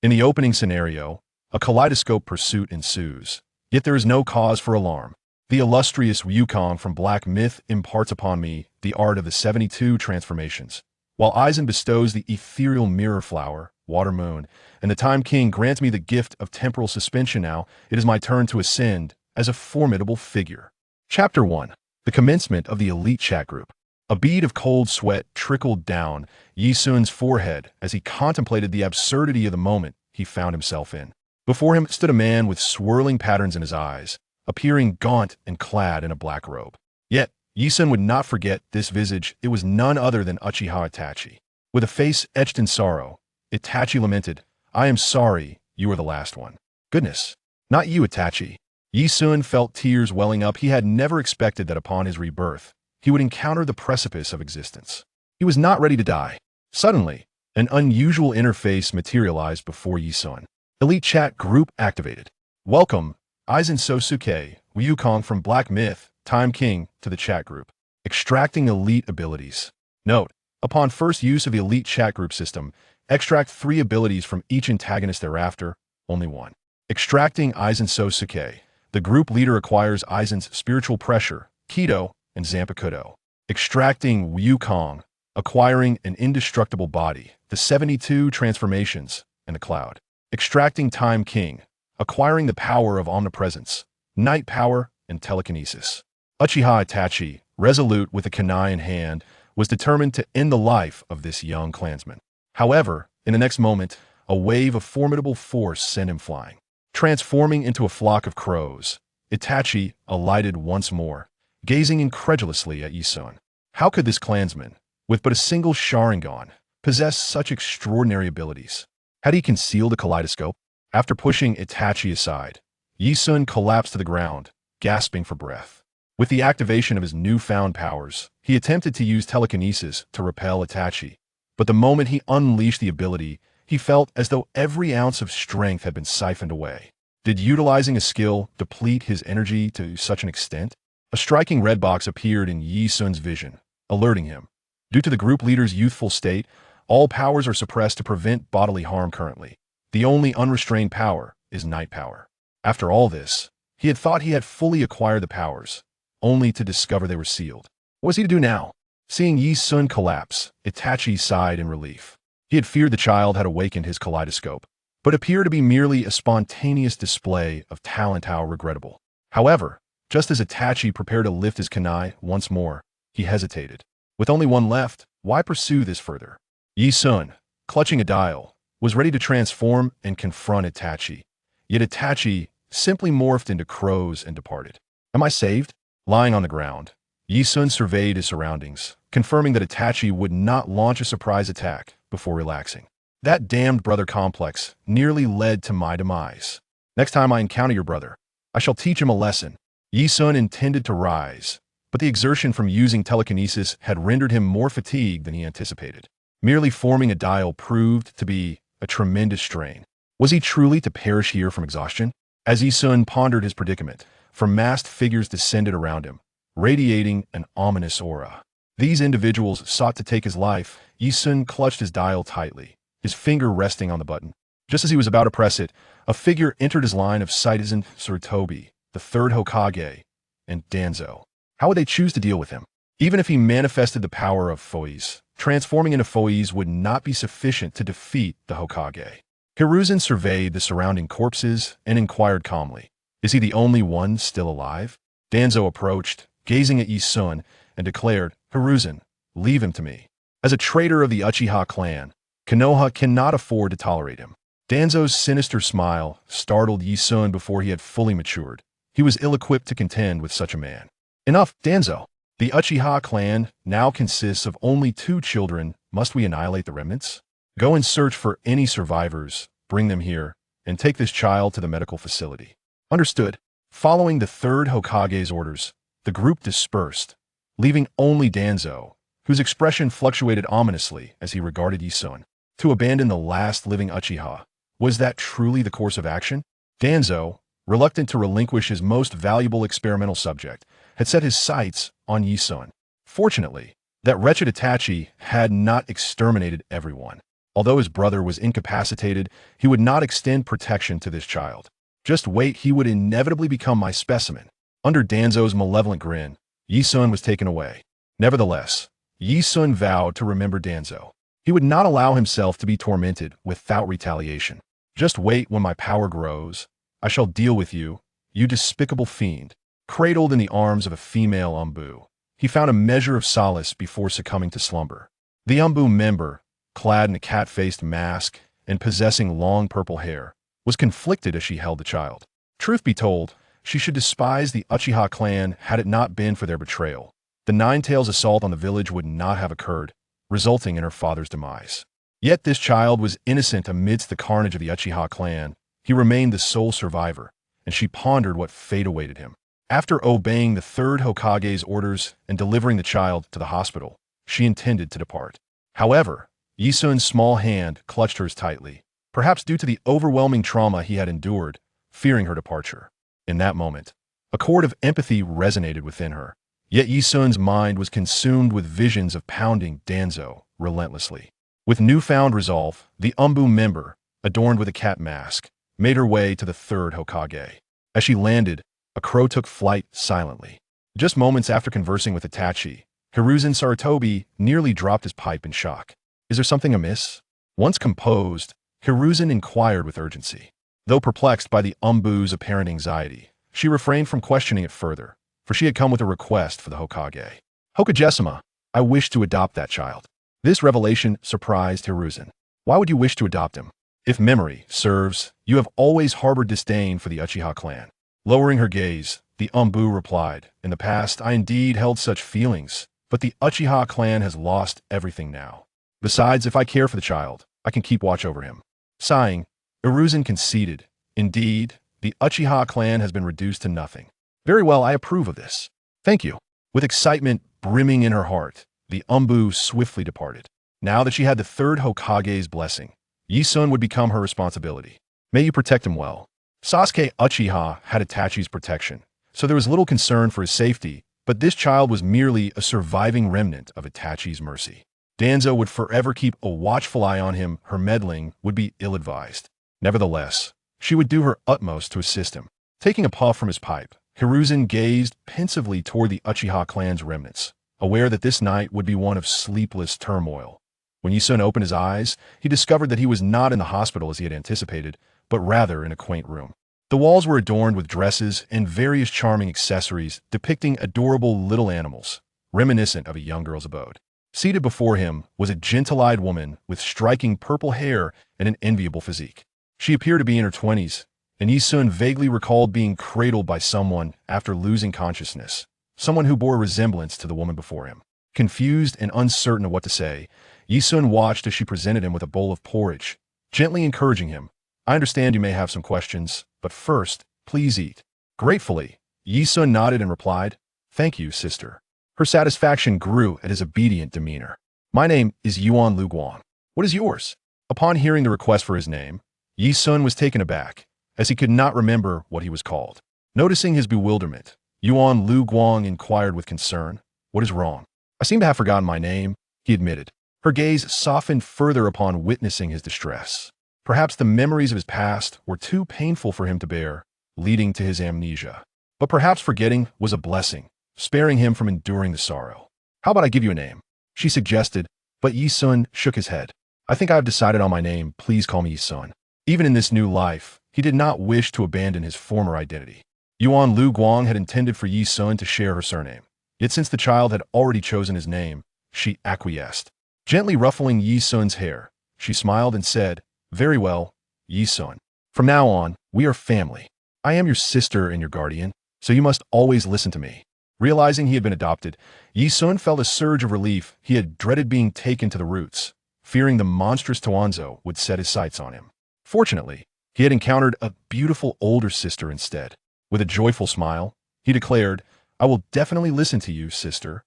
In the opening scenario, a kaleidoscope pursuit ensues, yet there is no cause for alarm. The illustrious Wukong from Black Myth imparts upon me the art of the 72 transformations, while Aizen bestows the ethereal mirror flower, Water Moon, and the Time King grants me the gift of temporal suspension. Now, it is my turn to ascend as a formidable figure. Chapter 1. The commencement of the elite chat group. A bead of cold sweat trickled down Yi Sun's forehead as he contemplated the absurdity of the moment he found himself in. Before him stood a man with swirling patterns in his eyes, appearing gaunt and clad in a black robe. Yet, Yi Sun would not forget this visage. It was none other than Uchiha Itachi. With a face etched in sorrow, Itachi lamented, "I am sorry, you are the last one." "Goodness, not you, Itachi." Yi Sun felt tears welling up. He had never expected that upon his rebirth, he would encounter the precipice of existence. He was not ready to die. Suddenly, an unusual interface materialized before Yi Sun. Elite chat group activated. Welcome, Aizen Sosuke, Wukong from Black Myth, Time King, to the chat group. Extracting elite abilities. Note, upon first use of the elite chat group system, extract 3 abilities from each antagonist thereafter, only 1. Extracting Aizen Sosuke. The group leader acquires Aizen's spiritual pressure, Kido, and Zanpakuto. Extracting Wukong. Acquiring an indestructible body, the 72 transformations, and the cloud. Extracting Time King. Acquiring the power of omnipresence, night power, and telekinesis. Uchiha Itachi, resolute with a kunai in hand, was determined to end the life of this young clansman. However, in the next moment, a wave of formidable force sent him flying. Transforming into a flock of crows, Itachi alighted once more, gazing incredulously at Yi Sun. How could this clansman, with but a single Sharingan, possess such extraordinary abilities? Had he concealed a kaleidoscope? After pushing Itachi aside, Yi Sun collapsed to the ground, gasping for breath. With the activation of his newfound powers, he attempted to use telekinesis to repel Itachi, but the moment he unleashed the ability, he felt as though every ounce of strength had been siphoned away. Did utilizing a skill deplete his energy to such an extent? A striking red box appeared in Yi Sun's vision, alerting him. Due to the group leader's youthful state, all powers are suppressed to prevent bodily harm currently. The only unrestrained power is night power. After all this, he had thought he had fully acquired the powers, only to discover they were sealed. What was he to do now? Seeing Yi Sun collapse, Itachi sighed in relief. He had feared the child had awakened his kaleidoscope, but appeared to be merely a spontaneous display of talent. How regrettable. However, just as Itachi prepared to lift his kunai once more, he hesitated. With only one left, why pursue this further? Yi Sun, clutching a dial, was ready to transform and confront Itachi. Yet Itachi simply morphed into crows and departed. Am I saved? Lying on the ground, Yi Sun surveyed his surroundings, confirming that Itachi would not launch a surprise attack before relaxing. That damned brother complex nearly led to my demise. Next time I encounter your brother, I shall teach him a lesson. Yi Sun intended to rise, but the exertion from using telekinesis had rendered him more fatigued than he anticipated. Merely forming a dial proved to be a tremendous strain. Was he truly to perish here from exhaustion? As Yi Sun pondered his predicament, from masked figures descended around him, radiating an ominous aura. These individuals sought to take his life. Yi Sun clutched his dial tightly, his finger resting on the button. Just as he was about to press it, a figure entered his line of sight. Aizen Sarutobi, the third Hokage, and Danzo. How would they choose to deal with him? Even if he manifested the power of Foiz, transforming into Foiz would not be sufficient to defeat the Hokage. Hiruzen surveyed the surrounding corpses and inquired calmly, "Is he the only one still alive?" Danzo approached, gazing at Yi Sun, and declared, "Hiruzen, leave him to me. As a traitor of the Uchiha clan, Konoha cannot afford to tolerate him." Danzo's sinister smile startled Yi Sun before he had fully matured. He was ill-equipped to contend with such a man. "Enough, Danzo. The Uchiha clan now consists of only 2 children. Must we annihilate the remnants? Go and search for any survivors, bring them here, and take this child to the medical facility." Understood. Following the third Hokage's orders, the group dispersed, leaving only Danzo, whose expression fluctuated ominously as he regarded Yi Sun. To abandon the last living Uchiha, was that truly the course of action? Danzo, reluctant to relinquish his most valuable experimental subject, had set his sights on Yi Sun. Fortunately, that wretched Itachi had not exterminated everyone. Although his brother was incapacitated, he would not extend protection to this child. Just wait, he would inevitably become my specimen. Under Danzo's malevolent grin, Yi Sun was taken away. Nevertheless, Yi Sun vowed to remember Danzo. He would not allow himself to be tormented without retaliation. Just wait, when my power grows, I shall deal with you, you despicable fiend. Cradled in the arms of a female Umbu, he found a measure of solace before succumbing to slumber. The Umbu member, clad in a cat-faced mask and possessing long purple hair, was conflicted as she held the child. Truth be told, she should despise the Uchiha clan had it not been for their betrayal. The Nine-Tails assault on the village would not have occurred, resulting in her father's demise. Yet this child was innocent amidst the carnage of the Uchiha clan. He remained the sole survivor, and she pondered what fate awaited him. After obeying the third Hokage's orders and delivering the child to the hospital, she intended to depart. However, Yi Sun's small hand clutched hers tightly, perhaps due to the overwhelming trauma he had endured, fearing her departure. In that moment, a chord of empathy resonated within her, yet Yi Sun's mind was consumed with visions of pounding Danzo relentlessly. With newfound resolve, the Umbu member, adorned with a cat mask, made her way to the third Hokage. As she landed, a crow took flight silently. Just moments after conversing with Itachi, Hiruzen Sarutobi nearly dropped his pipe in shock. Is there something amiss? Once composed, Hiruzen inquired with urgency. Though perplexed by the Umbu's apparent anxiety, she refrained from questioning it further, for she had come with a request for the Hokage. Hokage-sama, I wish to adopt that child. This revelation surprised Hiruzen. Why would you wish to adopt him? If memory serves, you have always harbored disdain for the Uchiha clan. Lowering her gaze, the Umbu replied, in the past I indeed held such feelings, but the Uchiha clan has lost everything now. Besides, if I care for the child, I can keep watch over him. Sighing, Hiruzen conceded, indeed, the Uchiha clan has been reduced to nothing. Very well, I approve of this. Thank you. With excitement brimming in her heart, the Umbu swiftly departed. Now that she had the third Hokage's blessing, Yi Sun would become her responsibility. May you protect him well. Sasuke Uchiha had Itachi's protection, so there was little concern for his safety, but this child was merely a surviving remnant of Itachi's mercy. Danzo would forever keep a watchful eye on him. Her meddling would be ill-advised. Nevertheless, she would do her utmost to assist him. Taking a puff from his pipe, Hiruzen gazed pensively toward the Uchiha clan's remnants, aware that this night would be one of sleepless turmoil. When Yi Sun opened his eyes, he discovered that he was not in the hospital as he had anticipated, but rather in a quaint room. The walls were adorned with dresses and various charming accessories depicting adorable little animals, reminiscent of a young girl's abode. Seated before him was a gentle-eyed woman with striking purple hair and an enviable physique. She appeared to be in her 20s, and Yi Sun vaguely recalled being cradled by someone after losing consciousness, someone who bore a resemblance to the woman before him. Confused and uncertain of what to say, Yi Sun watched as she presented him with a bowl of porridge, gently encouraging him. I understand you may have some questions, but first, please eat. Gratefully, Yi Sun nodded and replied, Thank you, sister. Her satisfaction grew at his obedient demeanor. My name is Yuan Lu Guang. What is yours? Upon hearing the request for his name, Yi Sun was taken aback, as he could not remember what he was called. Noticing his bewilderment, Yuan Lu Guang inquired with concern, What is wrong? I seem to have forgotten my name, he admitted. Her gaze softened further upon witnessing his distress. Perhaps the memories of his past were too painful for him to bear, leading to his amnesia. But perhaps forgetting was a blessing, sparing him from enduring the sorrow. How about I give you a name? She suggested, but Yi Sun shook his head. I think I have decided on my name, please call me Yi Sun. Even in this new life, he did not wish to abandon his former identity. Yuan Lu Guang had intended for Yi Sun to share her surname, yet since the child had already chosen his name, she acquiesced. Gently ruffling Yi Sun's hair, she smiled and said, Very well, Yi Sun. From now on, we are family. I am your sister and your guardian, so you must always listen to me. Realizing he had been adopted, Yi Sun felt a surge of relief. He had dreaded being taken to the roots, fearing the monstrous Tuanzo would set his sights on him. Fortunately, he had encountered a beautiful older sister instead. With a joyful smile, he declared, I will definitely listen to you, sister.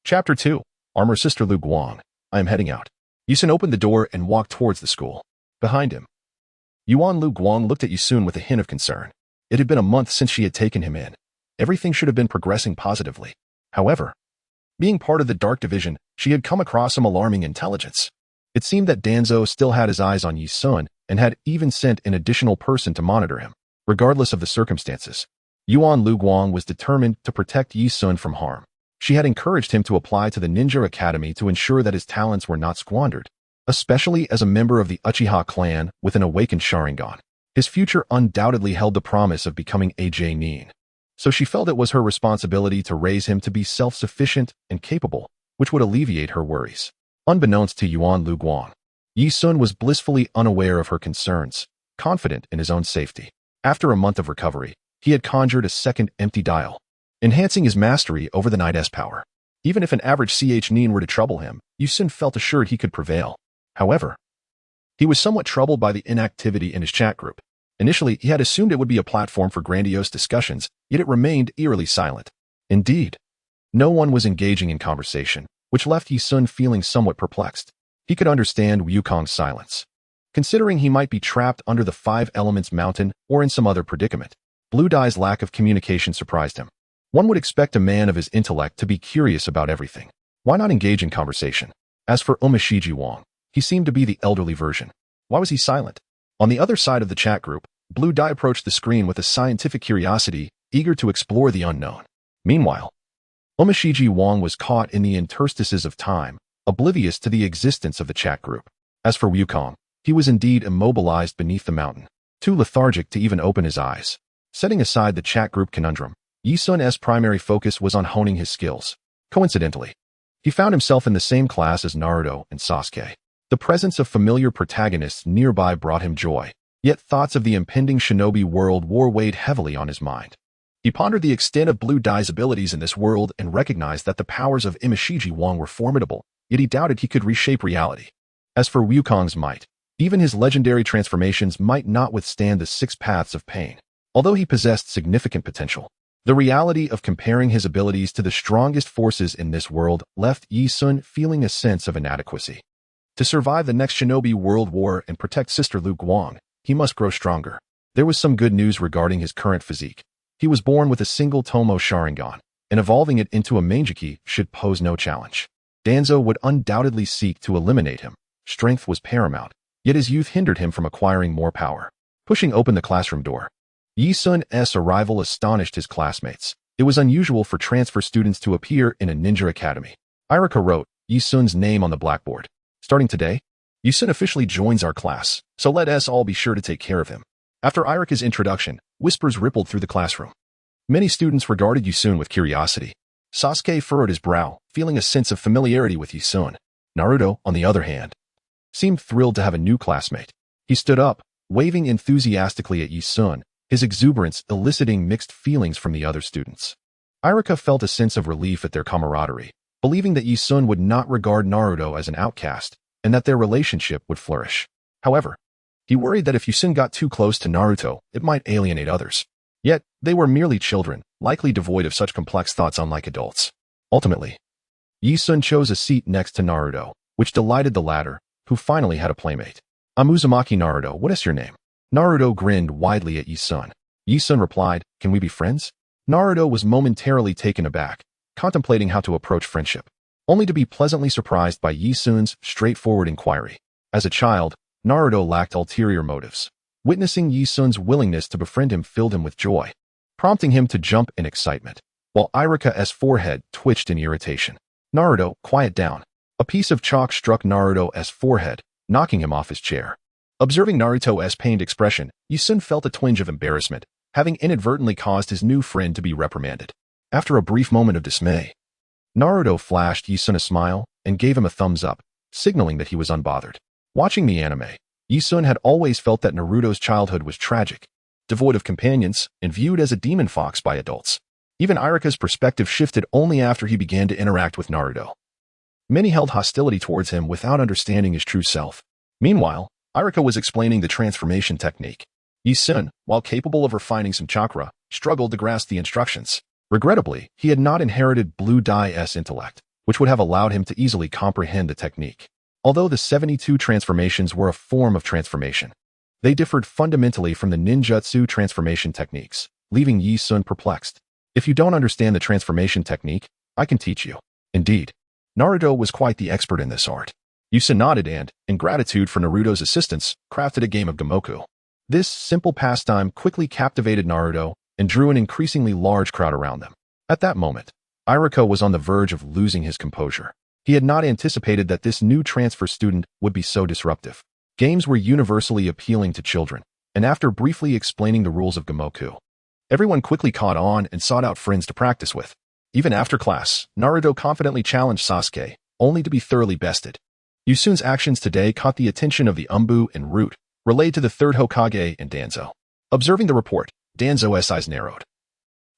Chapter 2. Armor Sister Lu Guang. I am heading out. Yi Sun opened the door and walked towards the school. Behind him, Yuan Lu Guang looked at Yi Sun with a hint of concern. It had been a month since she had taken him in. Everything should have been progressing positively. However, being part of the Dark Division, she had come across some alarming intelligence. It seemed that Danzo still had his eyes on Yi Sun and had even sent an additional person to monitor him. Regardless of the circumstances, Yuan Luguang was determined to protect Yi Sun from harm. She had encouraged him to apply to the Ninja Academy to ensure that his talents were not squandered, especially as a member of the Uchiha clan with an awakened Sharingan. His future undoubtedly held the promise of becoming a Nin. So she felt it was her responsibility to raise him to be self-sufficient and capable, which would alleviate her worries. Unbeknownst to Yuan Luguang, Yi Sun was blissfully unaware of her concerns, confident in his own safety. After a month of recovery, he had conjured a second empty dial, enhancing his mastery over the Night's power. Even if an average Nin were to trouble him, Yi Sun felt assured he could prevail. However, he was somewhat troubled by the inactivity in his chat group. Initially, he had assumed it would be a platform for grandiose discussions, yet it remained eerily silent. Indeed, no one was engaging in conversation, which left Yi Sun feeling somewhat perplexed. He could understand Wukong's silence, considering he might be trapped under the Five Elements mountain or in some other predicament. Blue Dye's lack of communication surprised him. One would expect a man of his intellect to be curious about everything. Why not engage in conversation? As for Ohma Zi-O, he seemed to be the elderly version. Why was he silent? On the other side of the chat group, Blue Dye approached the screen with a scientific curiosity, eager to explore the unknown. Meanwhile, Ohma Zi-O was caught in the interstices of time, oblivious to the existence of the chat group. As for Wukong, he was indeed immobilized beneath the mountain, too lethargic to even open his eyes. Setting aside the chat group conundrum, Yi Sun's primary focus was on honing his skills. Coincidentally, he found himself in the same class as Naruto and Sasuke. The presence of familiar protagonists nearby brought him joy, yet thoughts of the impending shinobi world war weighed heavily on his mind. He pondered the extent of Blue Dye's abilities in this world and recognized that the powers of Ohma Zi-O were formidable, yet he doubted he could reshape reality. As for Wukong's might, even his legendary transformations might not withstand the 6 paths of pain. Although he possessed significant potential, the reality of comparing his abilities to the strongest forces in this world left Yi Sun feeling a sense of inadequacy. To survive the next shinobi world war and protect Sister Luguang, he must grow stronger. There was some good news regarding his current physique. He was born with a single Tomo Sharingan, and evolving it into a Mangekyou should pose no challenge. Danzo would undoubtedly seek to eliminate him. Strength was paramount, yet his youth hindered him from acquiring more power. Pushing open the classroom door, Yi Sun's arrival astonished his classmates. It was unusual for transfer students to appear in a ninja academy. Irika wrote Yi Sun's name on the blackboard. Starting today, Yi Sun officially joins our class, so let us all be sure to take care of him. After Irika's introduction, whispers rippled through the classroom. Many students regarded Yi Sun with curiosity. Sasuke furrowed his brow, feeling a sense of familiarity with Yi Sun. Naruto, on the other hand, seemed thrilled to have a new classmate. He stood up, waving enthusiastically at Yi Sun, his exuberance eliciting mixed feelings from the other students. Irika felt a sense of relief at their camaraderie, believing that Yi Sun would not regard Naruto as an outcast and that their relationship would flourish. However, he worried that if Yi Sun got too close to Naruto, it might alienate others. Yet, they were merely children, likely devoid of such complex thoughts unlike adults. Ultimately, Yi Sun chose a seat next to Naruto, which delighted the latter, who finally had a playmate. I'm Uzumaki Naruto, what is your name? Naruto grinned widely at Yi Sun. Yi Sun replied, can we be friends? Naruto was momentarily taken aback, contemplating how to approach friendship, only to be pleasantly surprised by Yi Sun's straightforward inquiry. As a child, Naruto lacked ulterior motives. Witnessing Yi Sun's willingness to befriend him filled him with joy, prompting him to jump in excitement, while Irika's forehead twitched in irritation. Naruto, quiet down. A piece of chalk struck Naruto's forehead, knocking him off his chair. Observing Naruto's pained expression, Yi Sun felt a twinge of embarrassment, having inadvertently caused his new friend to be reprimanded. After a brief moment of dismay, Naruto flashed Yi Sun a smile and gave him a thumbs up, signaling that he was unbothered. Watching the anime, Yi Sun had always felt that Naruto's childhood was tragic, devoid of companions, and viewed as a demon fox by adults. Even Irika's perspective shifted only after he began to interact with Naruto. Many held hostility towards him without understanding his true self. Meanwhile, Irika was explaining the transformation technique. Yi Sun, while capable of refining some chakra, struggled to grasp the instructions. Regrettably, he had not inherited Blue Dye's intellect, which would have allowed him to easily comprehend the technique. Although the 72 transformations were a form of transformation, they differed fundamentally from the ninjutsu transformation techniques, leaving Yi Sun perplexed. If you don't understand the transformation technique, I can teach you. Indeed, Naruto was quite the expert in this art. Yusun nodded and, in gratitude for Naruto's assistance, crafted a game of Gomoku. This simple pastime quickly captivated Naruto and drew an increasingly large crowd around them. At that moment, Iruka was on the verge of losing his composure. He had not anticipated that this new transfer student would be so disruptive. Games were universally appealing to children, and after briefly explaining the rules of Gomoku, everyone quickly caught on and sought out friends to practice with. Even after class, Naruto confidently challenged Sasuke, only to be thoroughly bested. Yusun's actions today caught the attention of the Umbu and Root, relayed to the third Hokage and Danzo. Observing the report, Danzo's eyes narrowed.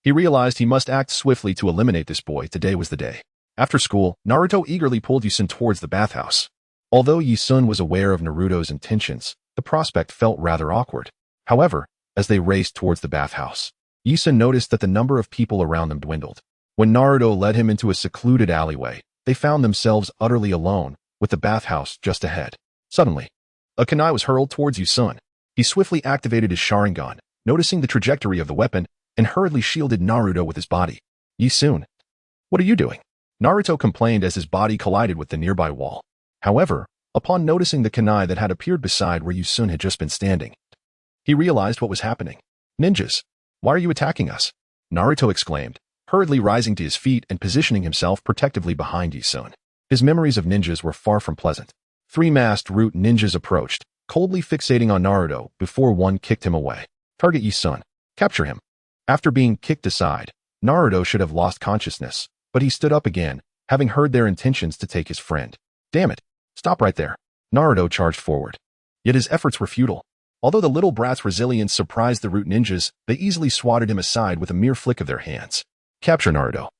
He realized he must act swiftly to eliminate this boy. Today was the day. After school, Naruto eagerly pulled Yusun towards the bathhouse. Although Yusun was aware of Naruto's intentions, the prospect felt rather awkward. However, as they raced towards the bathhouse, Yusun noticed that the number of people around them dwindled. When Naruto led him into a secluded alleyway, they found themselves utterly alone, with the bathhouse just ahead. Suddenly, a kunai was hurled towards Yusun. He swiftly activated his Sharingan, noticing the trajectory of the weapon, and hurriedly shielded Naruto with his body. Yusun, what are you doing? Naruto complained as his body collided with the nearby wall. However, upon noticing the kunai that had appeared beside where Yusun had just been standing, he realized what was happening. Ninjas, why are you attacking us? Naruto exclaimed, hurriedly rising to his feet and positioning himself protectively behind Yusun. His memories of ninjas were far from pleasant. Three masked Root ninjas approached, coldly fixating on Naruto before one kicked him away. Target Yusun. Capture him. After being kicked aside, Naruto should have lost consciousness, but he stood up again, having heard their intentions to take his friend. Damn it. Stop right there. Naruto charged forward. Yet his efforts were futile. Although the little brat's resilience surprised the Root ninjas, they easily swatted him aside with a mere flick of their hands. Capture Naruto,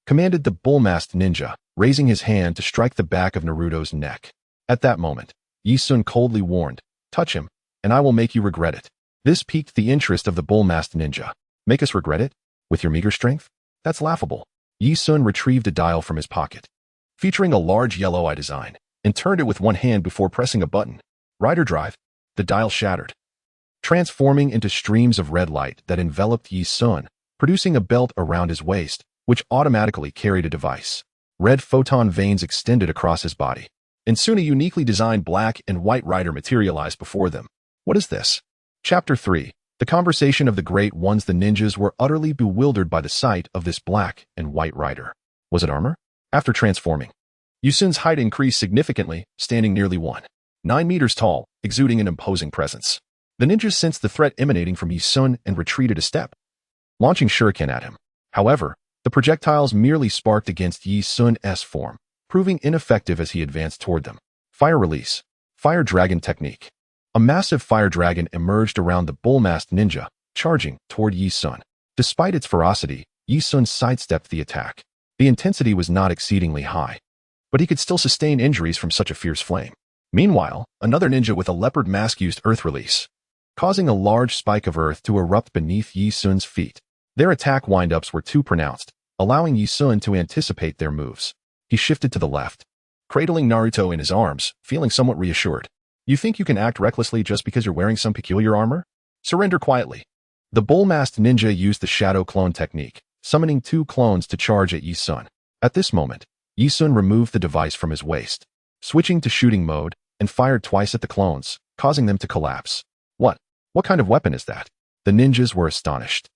commanded the bull-masked ninja, raising his hand to strike the back of Naruto's neck. At that moment, Yusun coldly warned, touch him, and I will make you regret it. This piqued the interest of the bull-masked ninja. Make us regret it? With your meager strength? That's laughable. Yusun retrieved a dial from his pocket, featuring a large yellow eye design, and turned it with one hand before pressing a button. Rider drive. The dial shattered, transforming into streams of red light that enveloped Yusun, producing a belt around his waist, which automatically carried a device. Red photon veins extended across his body, and soon a uniquely designed black and white rider materialized before them. What is this? Chapter 3. The Conversation of the Great Ones. The ninjas were utterly bewildered by the sight of this black and white rider. Was it armor? After transforming, Yusun's height increased significantly, standing nearly 1.9 meters tall, exuding an imposing presence. The ninjas sensed the threat emanating from Yusun and retreated a step, launching shuriken at him. However, the projectiles merely sparked against Yusun's form, proving ineffective as he advanced toward them. Fire release. Fire dragon technique. A massive fire dragon emerged around the bull-masked ninja, charging toward Yusun. Despite its ferocity, Yusun sidestepped the attack. The intensity was not exceedingly high, but he could still sustain injuries from such a fierce flame. Meanwhile, another ninja with a leopard mask used earth release, causing a large spike of earth to erupt beneath Yusun's feet. Their attack windups were too pronounced, allowing Yusun to anticipate their moves. He shifted to the left, cradling Naruto in his arms, feeling somewhat reassured. You think you can act recklessly just because you're wearing some peculiar armor? Surrender quietly. The bull-masked ninja used the shadow clone technique, summoning 2 clones to charge at Yusun. At this moment, Yusun removed the device from his waist, switching to shooting mode, and fired twice at the clones, causing them to collapse. What? What kind of weapon is that? The ninjas were astonished,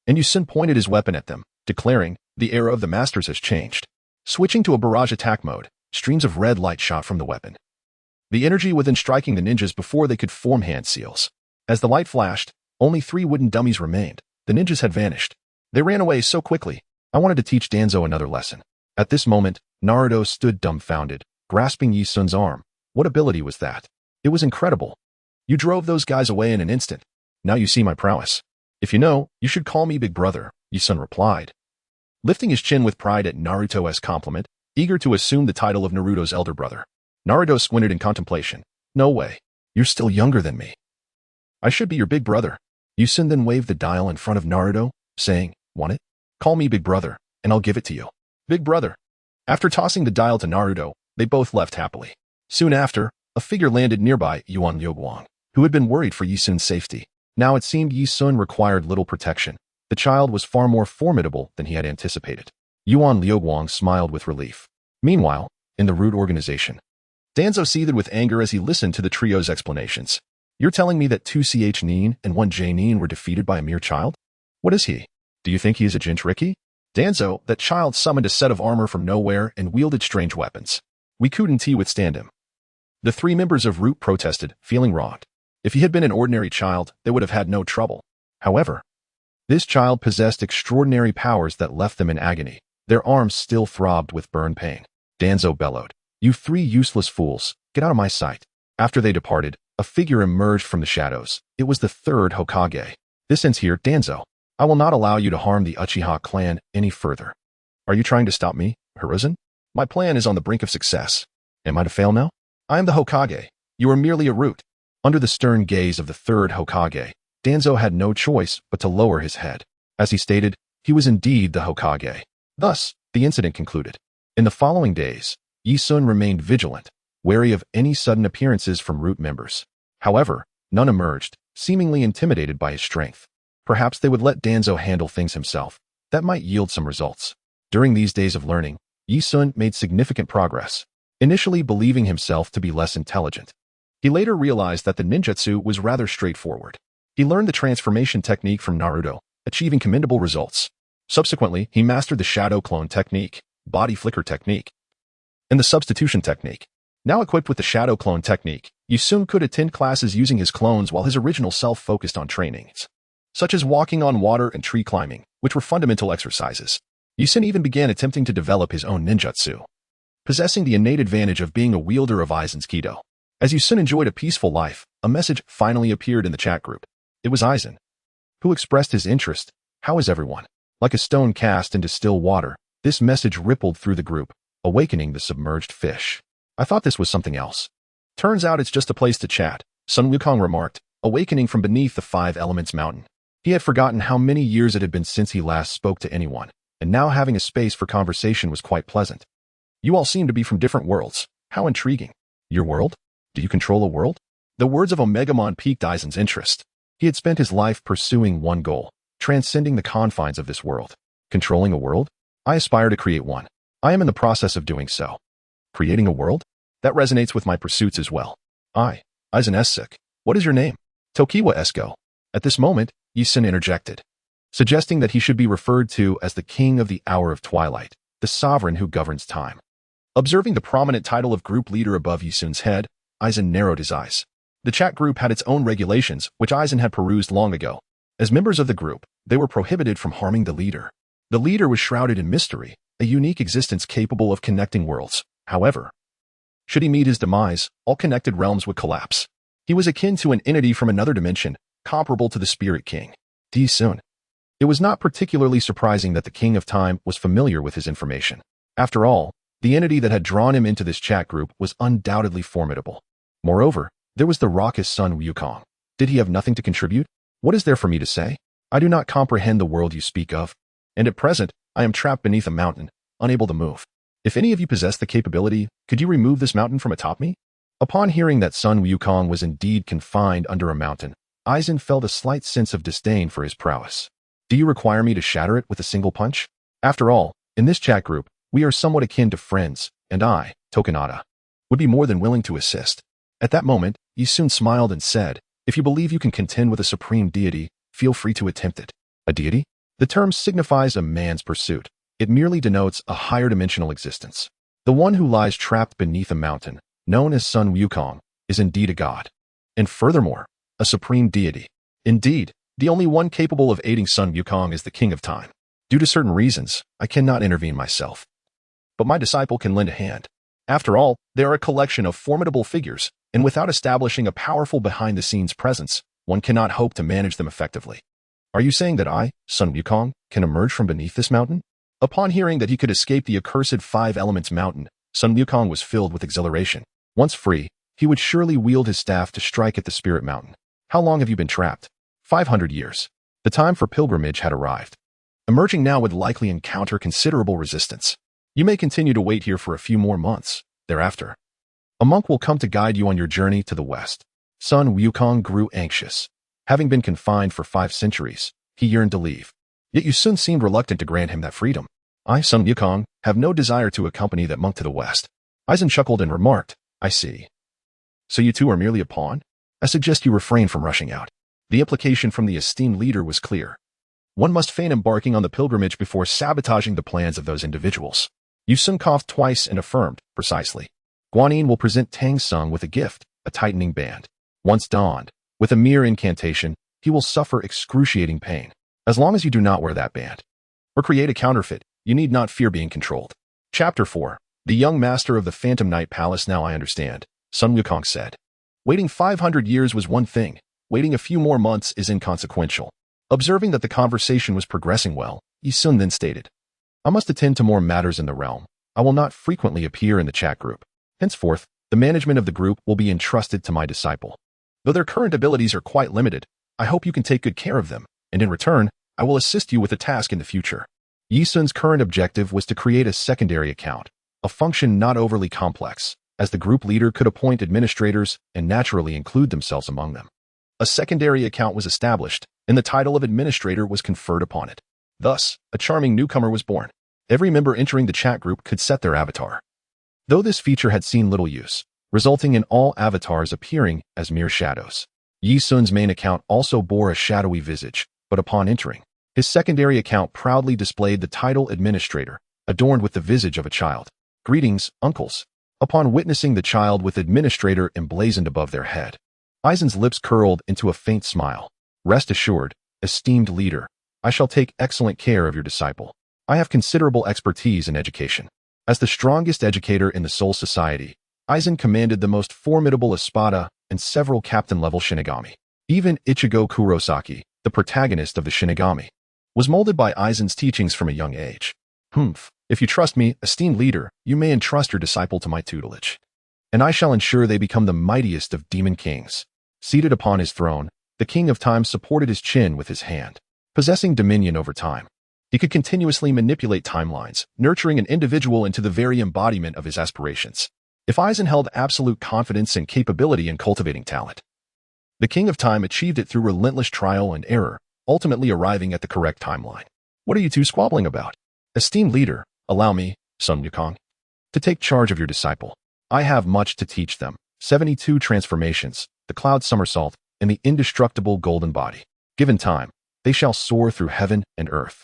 and Yusun pointed his weapon at them, declaring, the era of the masters has changed. Switching to a barrage attack mode, streams of red light shot from the weapon, the energy within striking the ninjas before they could form hand seals. As the light flashed, only 3 wooden dummies remained. The ninjas had vanished. They ran away so quickly. I wanted to teach Danzo another lesson. At this moment, Naruto stood dumbfounded, grasping Yusun's arm. What ability was that? It was incredible. You drove those guys away in an instant. Now you see my prowess. If you know, you should call me Big Brother, Yusun replied, lifting his chin with pride at Naruto's compliment, eager to assume the title of Naruto's elder brother. Naruto squinted in contemplation. No way. You're still younger than me. I should be your big brother. Yusun then waved the dial in front of Naruto, saying, want it? Call me Big Brother, and I'll give it to you. Big Brother. After tossing the dial to Naruto, they both left happily. Soon after, a figure landed nearby Yuan Liuguang, who had been worried for Yusun's safety. Now it seemed Yusun required little protection. The child was far more formidable than he had anticipated. Yuan Liuguang smiled with relief. Meanwhile, in the Root organization, Danzo seethed with anger as he listened to the trio's explanations. You're telling me that 2 Nin and 1 Nin were defeated by a mere child? What is he? Do you think he is a Jinchuriki? Danzo, that child summoned a set of armor from nowhere and wielded strange weapons. We couldn't withstand him. The 3 members of Root protested, feeling wronged. If he had been an ordinary child, they would have had no trouble. However, this child possessed extraordinary powers that left them in agony. Their arms still throbbed with burn pain. Danzo bellowed, "You 3 useless fools, get out of my sight." After they departed, a figure emerged from the shadows. It was the 3rd Hokage. This ends here, Danzo. I will not allow you to harm the Uchiha clan any further. Are you trying to stop me, Hiruzen? My plan is on the brink of success. Am I to fail now? I am the Hokage. You are merely a root. Under the stern gaze of the 3rd Hokage, Danzo had no choice but to lower his head. As he stated, he was indeed the Hokage. Thus, the incident concluded. In the following days, Yi-sun remained vigilant, wary of any sudden appearances from root members. However, none emerged, seemingly intimidated by his strength. Perhaps they would let Danzo handle things himself. That might yield some results. During these days of learning, Yi-sun made significant progress, initially believing himself to be less intelligent. He later realized that the ninjutsu was rather straightforward. He learned the transformation technique from Naruto, achieving commendable results. Subsequently, he mastered the shadow clone technique, body flicker technique, and the substitution technique. Now equipped with the shadow clone technique, Yi-sun could attend classes using his clones while his original self focused on trainings, such as walking on water and tree climbing, which were fundamental exercises. Yi-sun even began attempting to develop his own ninjutsu, possessing the innate advantage of being a wielder of Aizen's Kido. As Yi-sun enjoyed a peaceful life, a message finally appeared in the chat group. It was Aizen, who expressed his interest. How is everyone? Like a stone cast into still water, this message rippled through the group, awakening the submerged fish. I thought this was something else. Turns out it's just a place to chat, Sun Wukong remarked, awakening from beneath the 5 Elements mountain. He had forgotten how many years it had been since he last spoke to anyone, and now having a space for conversation was quite pleasant. You all seem to be from different worlds. How intriguing. Your world? Do you control a world? The words of Omegamon piqued Aizen's interest. He had spent his life pursuing one goal, transcending the confines of this world. Controlling a world? I aspire to create one. I am in the process of doing so. Creating a world? That resonates with my pursuits as well. Aizen Essek. What is your name? Tokiwa Esko. At this moment, Yi-sun interjected, suggesting that he should be referred to as the King of the Hour of Twilight, the sovereign who governs time. Observing the prominent title of group leader above Yi-sun's head, Aizen narrowed his eyes. The chat group had its own regulations, which Aizen had perused long ago. As members of the group, they were prohibited from harming the leader. The leader was shrouded in mystery, a unique existence capable of connecting worlds. However, should he meet his demise, all connected realms would collapse. He was akin to an entity from another dimension, comparable to the Spirit King, Yi-sun. It was not particularly surprising that the King of Time was familiar with his information. After all, the entity that had drawn him into this chat group was undoubtedly formidable. Moreover, there was the raucous Sun Wukong. Did he have nothing to contribute? What is there for me to say? I do not comprehend the world you speak of, and at present, I am trapped beneath a mountain, unable to move. If any of you possess the capability, could you remove this mountain from atop me? Upon hearing that Sun Wukong was indeed confined under a mountain, Aizen felt a slight sense of disdain for his prowess. Do you require me to shatter it with a single punch? After all, in this chat group, we are somewhat akin to friends, and I, Tokunada, would be more than willing to assist. At that moment, Yi-sun smiled and said, if you believe you can contend with a supreme deity, feel free to attempt it. A deity? The term signifies a man's pursuit. It merely denotes a higher dimensional existence. The one who lies trapped beneath a mountain, known as Sun Wukong, is indeed a god. And furthermore, a supreme deity. Indeed, the only one capable of aiding Sun Wukong is the King of Time. Due to certain reasons, I cannot intervene myself. But my disciple can lend a hand. After all, they are a collection of formidable figures, and without establishing a powerful behind-the-scenes presence, one cannot hope to manage them effectively. Are you saying that I, Sun Wukong, can emerge from beneath this mountain? Upon hearing that he could escape the accursed 5 Elements mountain, Sun Wukong was filled with exhilaration. Once free, he would surely wield his staff to strike at the Spirit Mountain. How long have you been trapped? 500 years. The time for pilgrimage had arrived. Emerging now would likely encounter considerable resistance. You may continue to wait here for a few more months. Thereafter, a monk will come to guide you on your journey to the west. Sun Wukong grew anxious. Having been confined for 5 centuries, he yearned to leave. Yet Yi-sun seemed reluctant to grant him that freedom. I, Sun Wukong, have no desire to accompany that monk to the west. Aizen chuckled and remarked, I see. So you two are merely a pawn? I suggest you refrain from rushing out. The implication from the esteemed leader was clear. One must feign embarking on the pilgrimage before sabotaging the plans of those individuals. Yu Sun coughed twice and affirmed, precisely. Guanyin will present Tang Sung with a gift, a tightening band. Once donned, with a mere incantation, he will suffer excruciating pain. As long as you do not wear that band, or create a counterfeit, you need not fear being controlled. Chapter 4. The young master of the Phantom Night Palace. Now I understand, Sun Wukong said. Waiting 500 years was one thing. Waiting a few more months is inconsequential. Observing that the conversation was progressing well, Yi Sun then stated, I must attend to more matters in the realm. I will not frequently appear in the chat group. Henceforth, the management of the group will be entrusted to my disciple. Though their current abilities are quite limited, I hope you can take good care of them, and in return, I will assist you with a task in the future. Yi Sun's current objective was to create a secondary account, a function not overly complex, as the group leader could appoint administrators and naturally include themselves among them. A secondary account was established, and the title of administrator was conferred upon it. Thus, a charming newcomer was born. Every member entering the chat group could set their avatar. Though this feature had seen little use, resulting in all avatars appearing as mere shadows. Yi Sun's main account also bore a shadowy visage, but upon entering, his secondary account proudly displayed the title administrator, adorned with the visage of a child. Greetings, uncles. Upon witnessing the child with administrator emblazoned above their head, Aizen's lips curled into a faint smile. Rest assured, esteemed leader, I shall take excellent care of your disciple. I have considerable expertise in education. As the strongest educator in the Soul Society, Aizen commanded the most formidable Espada and several captain-level Shinigami. Even Ichigo Kurosaki, the protagonist of the Shinigami, was molded by Aizen's teachings from a young age. If you trust me, esteemed leader, you may entrust your disciple to my tutelage, and I shall ensure they become the mightiest of demon kings. Seated upon his throne, the King of Time supported his chin with his hand, possessing dominion over time. He could continuously manipulate timelines, nurturing an individual into the very embodiment of his aspirations. If Aizen held absolute confidence and capability in cultivating talent, the King of Time achieved it through relentless trial and error, ultimately arriving at the correct timeline. What are you two squabbling about? Esteemed leader, allow me, Sun Wukong, to take charge of your disciple. I have much to teach them. 72 transformations, the cloud somersault, and the indestructible golden body. Given time, they shall soar through heaven and earth,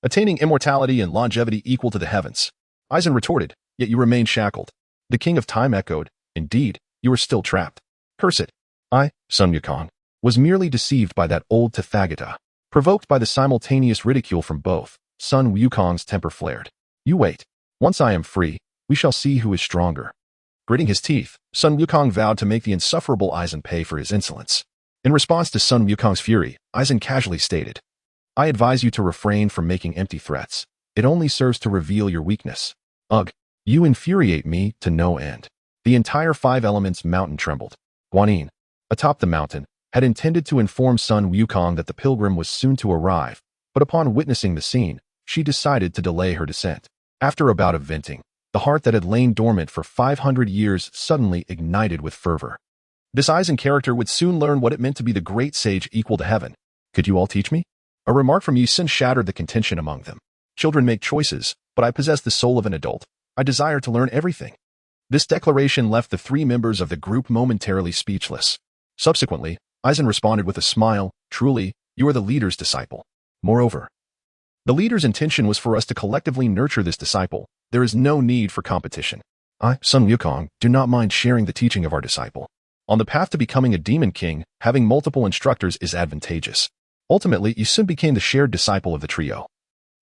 attaining immortality and longevity equal to the heavens. Aizen retorted, yet you remain shackled. The King of Time echoed, indeed, you are still trapped. Curse it. I, Sun Wukong, was merely deceived by that old Tathagata. Provoked by the simultaneous ridicule from both, Sun Wukong's temper flared. You wait. Once I am free, we shall see who is stronger. Gritting his teeth, Sun Wukong vowed to make the insufferable Aizen pay for his insolence. In response to Sun Wukong's fury, Aizen casually stated, I advise you to refrain from making empty threats. It only serves to reveal your weakness. Ugh, you infuriate me to no end. The entire Five Elements mountain trembled. Guanyin, atop the mountain, had intended to inform Sun Wukong that the pilgrim was soon to arrive, but upon witnessing the scene, she decided to delay her descent. After a bout of venting, the heart that had lain dormant for 500 years suddenly ignited with fervor. This Aizen character would soon learn what it meant to be the great sage equal to heaven. Could you all teach me? A remark from Yi Sun shattered the contention among them. Children make choices, but I possess the soul of an adult. I desire to learn everything. This declaration left the three members of the group momentarily speechless. Subsequently, Aizen responded with a smile, truly, you are the leader's disciple. Moreover, the leader's intention was for us to collectively nurture this disciple. There is no need for competition. I, Sun Wukong, do not mind sharing the teaching of our disciple. On the path to becoming a demon king, having multiple instructors is advantageous. Ultimately, Yi Sun became the shared disciple of the trio.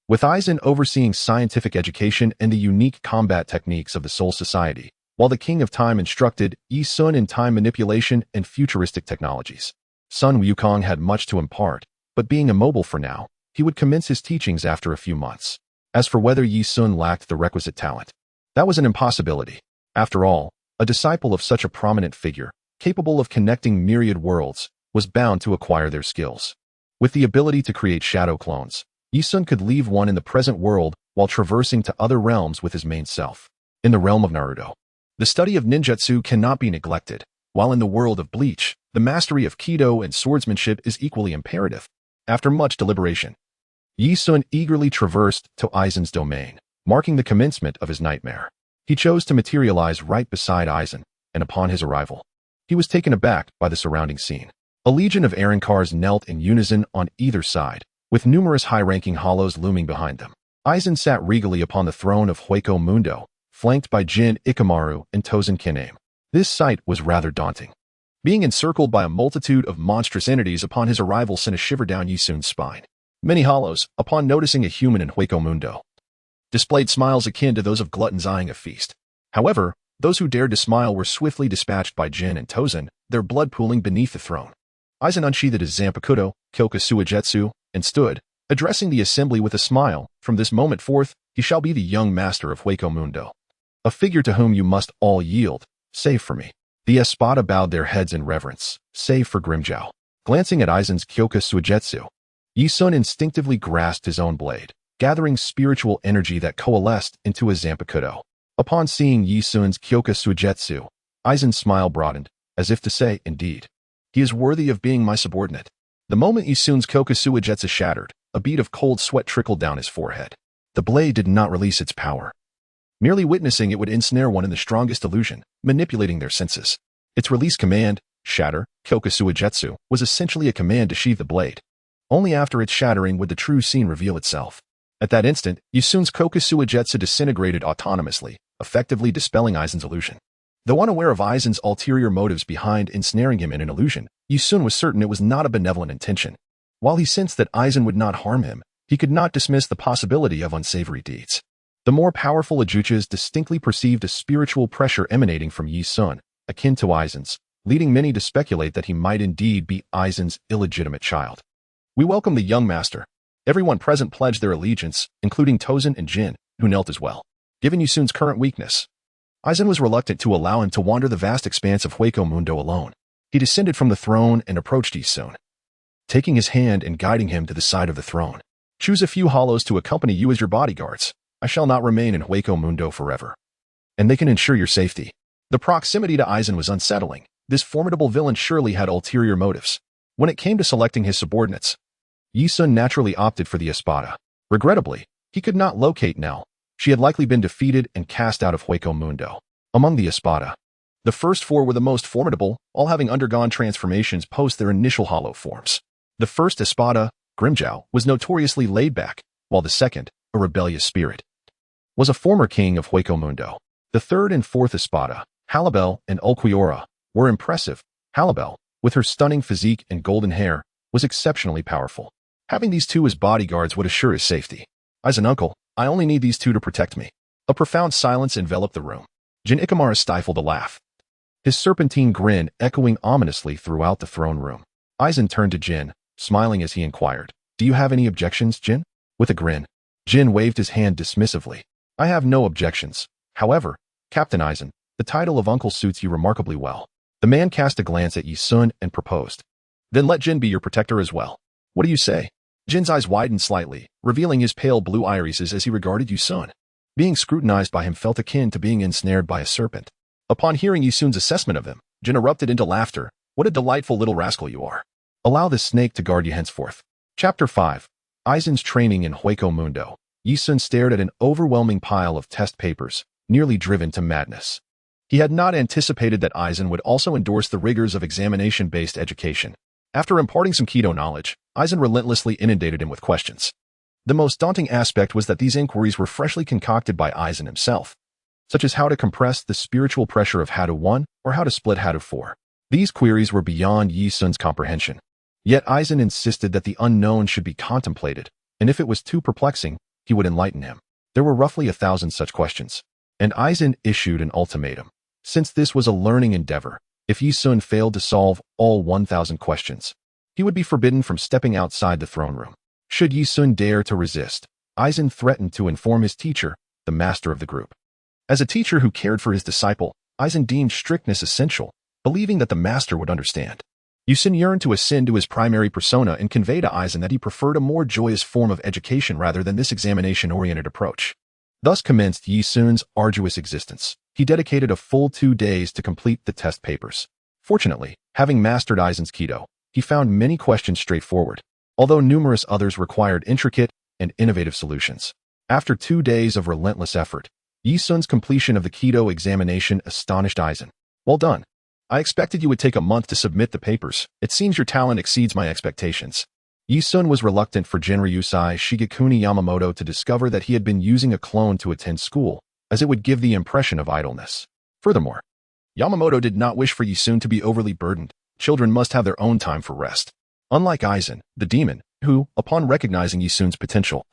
With Aizen overseeing scientific education and the unique combat techniques of the Soul Society, while the King of Time instructed Yi Sun in time manipulation and futuristic technologies. Sun Wukong had much to impart, but being immobile for now, he would commence his teachings after a few months. As for whether Yi Sun lacked the requisite talent, that was an impossibility. After all, a disciple of such a prominent figure, capable of connecting myriad worlds, was bound to acquire their skills. With the ability to create shadow clones, Yi Sun could leave one in the present world while traversing to other realms with his main self. In the realm of Naruto, the study of ninjutsu cannot be neglected, while in the world of Bleach, the mastery of Kido and swordsmanship is equally imperative. After much deliberation, Yi Sun eagerly traversed to Aizen's domain, marking the commencement of his nightmare. He chose to materialize right beside Aizen, and upon his arrival, he was taken aback by the surrounding scene. A legion of Arankars knelt in unison on either side, with numerous high-ranking hollows looming behind them. Aizen sat regally upon the throne of Hueco Mundo, flanked by Jin Ikamaru and Tozen Kiname. This sight was rather daunting. Being encircled by a multitude of monstrous entities upon his arrival sent a shiver down Yisun's spine. Many hollows, upon noticing a human in Hueco Mundo, displayed smiles akin to those of gluttons eyeing a feast. However, those who dared to smile were swiftly dispatched by Jin and Tozen, their blood pooling beneath the throne. Aizen unsheathed his Zanpakuto, Kyoka Suigetsu, and stood, addressing the assembly with a smile. From this moment forth, he shall be the young master of Hueco Mundo, a figure to whom you must all yield, save for me. The Espada bowed their heads in reverence, save for Grimmjow. Glancing at Aizen's Kyoka Suigetsu, Yisun instinctively grasped his own blade, gathering spiritual energy that coalesced into a Zanpakuto. Upon seeing Yisun's Kyoka Suigetsu, Aizen's smile broadened, as if to say, indeed, he is worthy of being my subordinate. The moment Yisun's Kyoka Suigetsu shattered, a bead of cold sweat trickled down his forehead. The blade did not release its power. Merely witnessing it would ensnare one in the strongest illusion, manipulating their senses. Its release command, shatter, Kyoka Suigetsu, was essentially a command to sheathe the blade. Only after its shattering would the true scene reveal itself. At that instant, Yisun's Kyoka Suigetsu disintegrated autonomously, effectively dispelling Aizen's illusion. Though unaware of Aizen's ulterior motives behind ensnaring him in an illusion, Yisun was certain it was not a benevolent intention. While he sensed that Aizen would not harm him, he could not dismiss the possibility of unsavory deeds. The more powerful Ajuchas distinctly perceived a spiritual pressure emanating from Yisun, akin to Aizen's, leading many to speculate that he might indeed be Aizen's illegitimate child. We welcome the young master. Everyone present pledged their allegiance, including Tozen and Jin, who knelt as well. Given Yisun's current weakness, Aizen was reluctant to allow him to wander the vast expanse of Hueco Mundo alone. He descended from the throne and approached Yisun, taking his hand and guiding him to the side of the throne. Choose a few hollows to accompany you as your bodyguards. I shall not remain in Hueco Mundo forever, and they can ensure your safety. The proximity to Aizen was unsettling. This formidable villain surely had ulterior motives. When it came to selecting his subordinates, Yisun naturally opted for the Espada. Regrettably, he could not locate Nell. She had likely been defeated and cast out of Hueco Mundo. Among the Espada, the first four were the most formidable, all having undergone transformations post their initial hollow forms. The first Espada, Grimmjow, was notoriously laid back, while the second, a rebellious spirit, was a former king of Hueco Mundo. The third and fourth Espada, Halibel and Ulquiorra, were impressive. Halibel, with her stunning physique and golden hair, was exceptionally powerful. Having these two as bodyguards would assure his safety. Aizen uncle, I only need these two to protect me. A profound silence enveloped the room. Jin Ikamaru stifled a laugh, his serpentine grin echoing ominously throughout the throne room. Aizen turned to Jin, smiling as he inquired, Do you have any objections, Jin? With a grin, Jin waved his hand dismissively. I have no objections. However, Captain Aizen, the title of uncle suits you remarkably well. The man cast a glance at Yisun and proposed. Then let Jin be your protector as well. What do you say? Jin's eyes widened slightly, revealing his pale blue irises as he regarded Yisun. Being scrutinized by him felt akin to being ensnared by a serpent. Upon hearing Yisun's assessment of him, Jin erupted into laughter. What a delightful little rascal you are. Allow this snake to guard you henceforth. Chapter 5. Aizen's training in Hueco Mundo. Yisun stared at an overwhelming pile of test papers, nearly driven to madness. He had not anticipated that Aizen would also endorse the rigors of examination-based education. After imparting some Kido knowledge, Aizen relentlessly inundated him with questions. The most daunting aspect was that these inquiries were freshly concocted by Aizen himself, such as how to compress the spiritual pressure of Hado 1 or how to split Hado 4. These queries were beyond Yisun's comprehension. Yet Aizen insisted that the unknown should be contemplated, and if it was too perplexing, he would enlighten him. There were roughly 1,000 such questions, and Aizen issued an ultimatum. Since this was a learning endeavor, if Yisun failed to solve all 1,000 questions, he would be forbidden from stepping outside the throne room. Should Yisun dare to resist, Aizen threatened to inform his teacher, the master of the group. As a teacher who cared for his disciple, Aizen deemed strictness essential, believing that the master would understand. Yisun yearned to ascend to his primary persona and convey to Aizen that he preferred a more joyous form of education rather than this examination-oriented approach. Thus commenced Yisun's arduous existence. He dedicated a full 2 days to complete the test papers. Fortunately, having mastered Aizen's Kido, he found many questions straightforward, although numerous others required intricate and innovative solutions. After 2 days of relentless effort, Yisun's completion of the Kido examination astonished Aizen. Well done. I expected you would take a month to submit the papers. It seems your talent exceeds my expectations. Yi-sun was reluctant for Genryusai Shigekuni Yamamoto to discover that he had been using a clone to attend school, as it would give the impression of idleness. Furthermore, Yamamoto did not wish for Yi-sun to be overly burdened. Children must have their own time for rest. Unlike Aizen, the demon, who, upon recognizing Yi-sun's potential,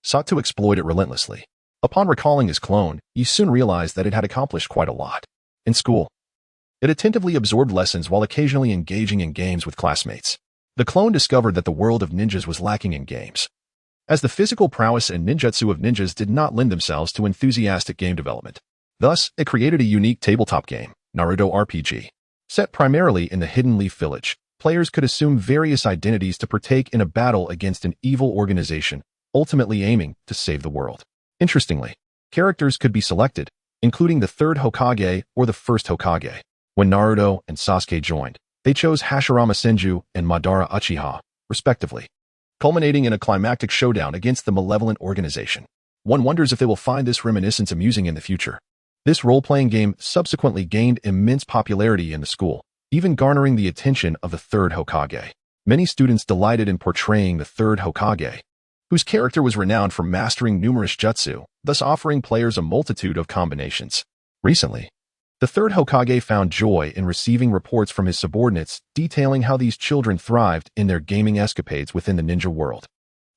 sought to exploit it relentlessly. Upon recalling his clone, Yi-sun realized that it had accomplished quite a lot. In school, it attentively absorbed lessons while occasionally engaging in games with classmates. The clone discovered that the world of ninjas was lacking in games, as the physical prowess and ninjutsu of ninjas did not lend themselves to enthusiastic game development. Thus, it created a unique tabletop game, Naruto RPG. Set primarily in the Hidden Leaf Village, players could assume various identities to partake in a battle against an evil organization, ultimately aiming to save the world. Interestingly, characters could be selected, including the third Hokage or the first Hokage. When Naruto and Sasuke joined, they chose Hashirama Senju and Madara Uchiha, respectively, culminating in a climactic showdown against the malevolent organization. One wonders if they will find this reminiscence amusing in the future. This role-playing game subsequently gained immense popularity in the school, even garnering the attention of the third Hokage. Many students delighted in portraying the third Hokage, whose character was renowned for mastering numerous jutsu, thus offering players a multitude of combinations. Recently, the third Hokage found joy in receiving reports from his subordinates detailing how these children thrived in their gaming escapades within the ninja world.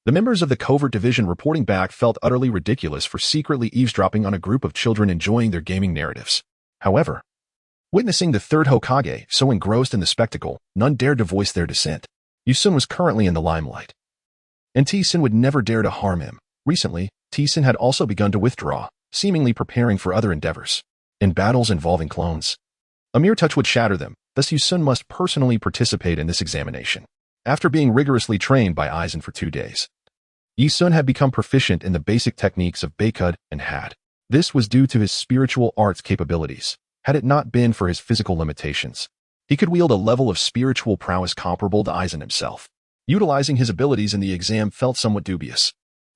The members of the covert division reporting back felt utterly ridiculous for secretly eavesdropping on a group of children enjoying their gaming narratives. However, witnessing the third Hokage so engrossed in the spectacle, none dared to voice their dissent. Yi-sun was currently in the limelight, and T-Sin would never dare to harm him. Recently, T-Sin had also begun to withdraw, seemingly preparing for other endeavors. In battles involving clones, a mere touch would shatter them, thus Yi-sun must personally participate in this examination. After being rigorously trained by Aizen for 2 days, Yi-sun had become proficient in the basic techniques of Beikud and Had. This was due to his spiritual arts capabilities. Had it not been for his physical limitations, he could wield a level of spiritual prowess comparable to Aizen himself. Utilizing his abilities in the exam felt somewhat dubious.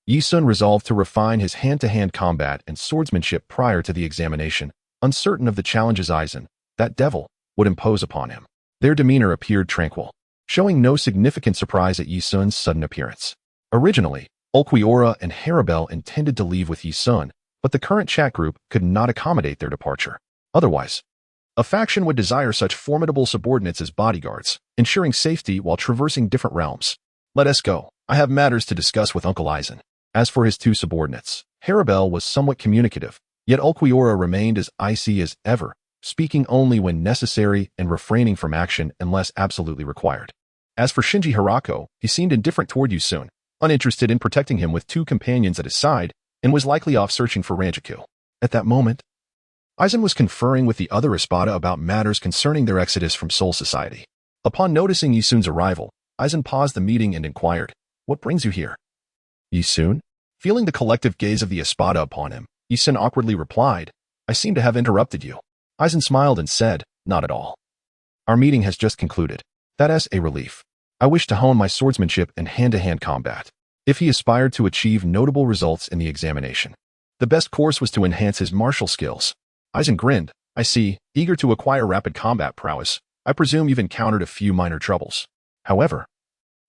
Yi-sun resolved to refine his hand-to-hand combat and swordsmanship prior to the examination, uncertain of the challenges Aizen, that devil, would impose upon him. Their demeanor appeared tranquil, showing no significant surprise at Yi-sun's sudden appearance. Originally, Ulquiorra and Haribel intended to leave with Yi-sun, but the current chat group could not accommodate their departure. Otherwise, a faction would desire such formidable subordinates as bodyguards, ensuring safety while traversing different realms. Let us go. I have matters to discuss with Uncle Aizen. As for his 2 subordinates, Haribel was somewhat communicative, yet Ulquiorra remained as icy as ever, speaking only when necessary and refraining from action unless absolutely required. As for Shinji Hirako, he seemed indifferent toward Yi-sun, uninterested in protecting him with 2 companions at his side, and was likely off searching for Mangekyou. At that moment, Aizen was conferring with the other Espada about matters concerning their exodus from Soul Society. Upon noticing Yi-sun's arrival, Aizen paused the meeting and inquired, "What brings you here?" Yi-sun? Feeling the collective gaze of the Espada upon him, Yi-sun awkwardly replied, "I seem to have interrupted you." Aizen smiled and said, "Not at all. Our meeting has just concluded. That is a relief. I wish to hone my swordsmanship and hand-to-hand combat." If he aspired to achieve notable results in the examination, the best course was to enhance his martial skills. Aizen grinned. "I see, eager to acquire rapid combat prowess. I presume you've encountered a few minor troubles. However,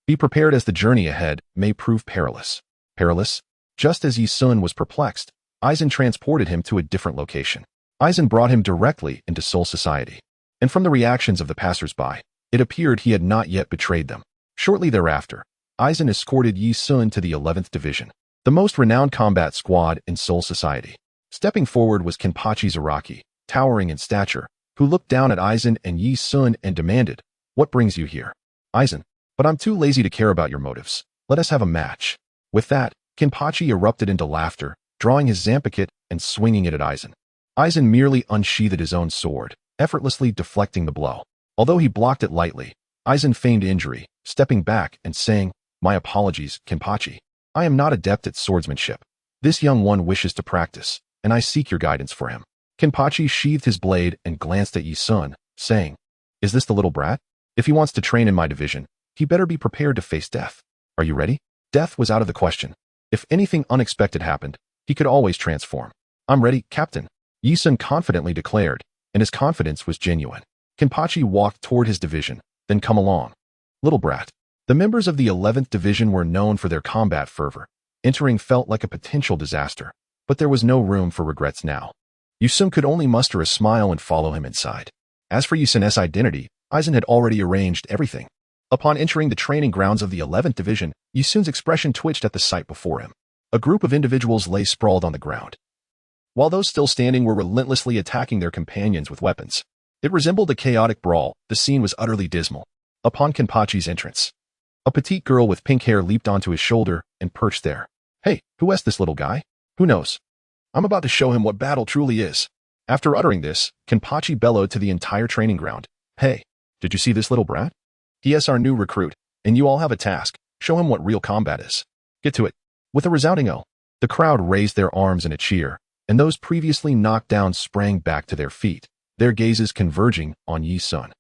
be prepared as the journey ahead may prove perilous." Perilous? Just as Yi-sun was perplexed, Aizen transported him to a different location. Aizen brought him directly into Soul Society, and from the reactions of the passers-by, it appeared he had not yet betrayed them. Shortly thereafter, Aizen escorted Yi-sun to the 11th Division, the most renowned combat squad in Soul Society. Stepping forward was Kenpachi Zaraki, towering in stature, who looked down at Aizen and Yi-sun and demanded, "What brings you here?" "Aizen, but I'm too lazy to care about your motives. Let us have a match." With that, Kenpachi erupted into laughter, drawing his Zanpakuto and swinging it at Aizen. Aizen merely unsheathed his own sword, effortlessly deflecting the blow. Although he blocked it lightly, Aizen feigned injury, stepping back and saying, "My apologies, Kenpachi. I am not adept at swordsmanship. This young one wishes to practice, and I seek your guidance for him." Kenpachi sheathed his blade and glanced at Yi-sun, saying, "Is this the little brat? If he wants to train in my division, he better be prepared to face death. Are you ready?" Death was out of the question. If anything unexpected happened, he could always transform. "I'm ready, Captain," Yi-sun confidently declared, and his confidence was genuine. Kenpachi walked toward his division, then come along, little brat. The members of the 11th Division were known for their combat fervor. Entering felt like a potential disaster, but there was no room for regrets now. Yusun could only muster a smile and follow him inside. As for Yusun's identity, Aizen had already arranged everything. Upon entering the training grounds of the 11th Division, Yusun's expression twitched at the sight before him. A group of individuals lay sprawled on the ground, while those still standing were relentlessly attacking their companions with weapons. It resembled a chaotic brawl. The scene was utterly dismal. Upon Kenpachi's entrance, a petite girl with pink hair leaped onto his shoulder and perched there. Hey, who is this little guy? Who knows? I'm about to show him what battle truly is. After uttering this, Kenpachi bellowed to the entire training ground. Hey, did you see this little brat? He is our new recruit, and you all have a task. Show him what real combat is. Get to it. With a resounding "oh," the crowd raised their arms in a cheer, and those previously knocked down sprang back to their feet, their gazes converging on Yi Sun.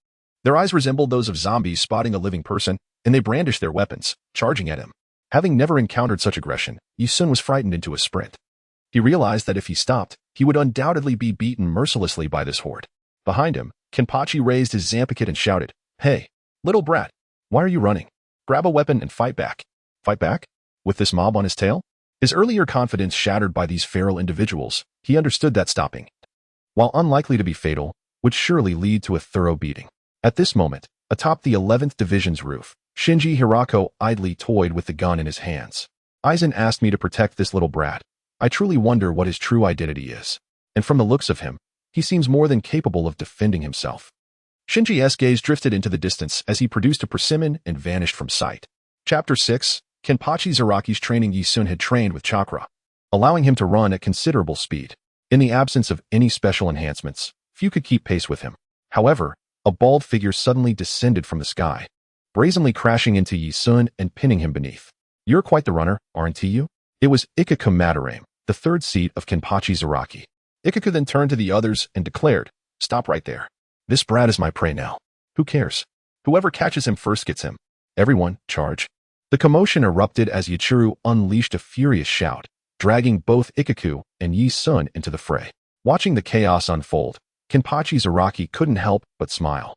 Their eyes resembled those of zombies spotting a living person, and they brandished their weapons, charging at him. Having never encountered such aggression, Yi Sun was frightened into a sprint. He realized that if he stopped, he would undoubtedly be beaten mercilessly by this horde. Behind him, Kenpachi raised his Zampakit and shouted, Hey, little brat, why are you running? Grab a weapon and fight back. Fight back? With this mob on his tail? His earlier confidence shattered by these feral individuals, he understood that stopping, while unlikely to be fatal, would surely lead to a thorough beating. At this moment, atop the 11th Division's roof, Shinji Hirako idly toyed with the gun in his hands. Aizen asked me to protect this little brat. I truly wonder what his true identity is. And from the looks of him, he seems more than capable of defending himself. Shinji's gaze drifted into the distance as he produced a persimmon and vanished from sight. Chapter 6, Kenpachi Zaraki's training. Yi Sun had trained with chakra, allowing him to run at considerable speed. In the absence of any special enhancements, few could keep pace with him. However, a bald figure suddenly descended from the sky, brazenly crashing into Yi Sun and pinning him beneath. You're quite the runner, aren't you? It was Ikaku Madarame, the third seat of Kenpachi Zaraki. Ikaku then turned to the others and declared, Stop right there. This brat is my prey now. Who cares? Whoever catches him first gets him. Everyone, charge. The commotion erupted as Yichiro unleashed a furious shout, dragging both Ikaku and Yi Sun into the fray. Watching the chaos unfold, Kenpachi Zaraki couldn't help but smile.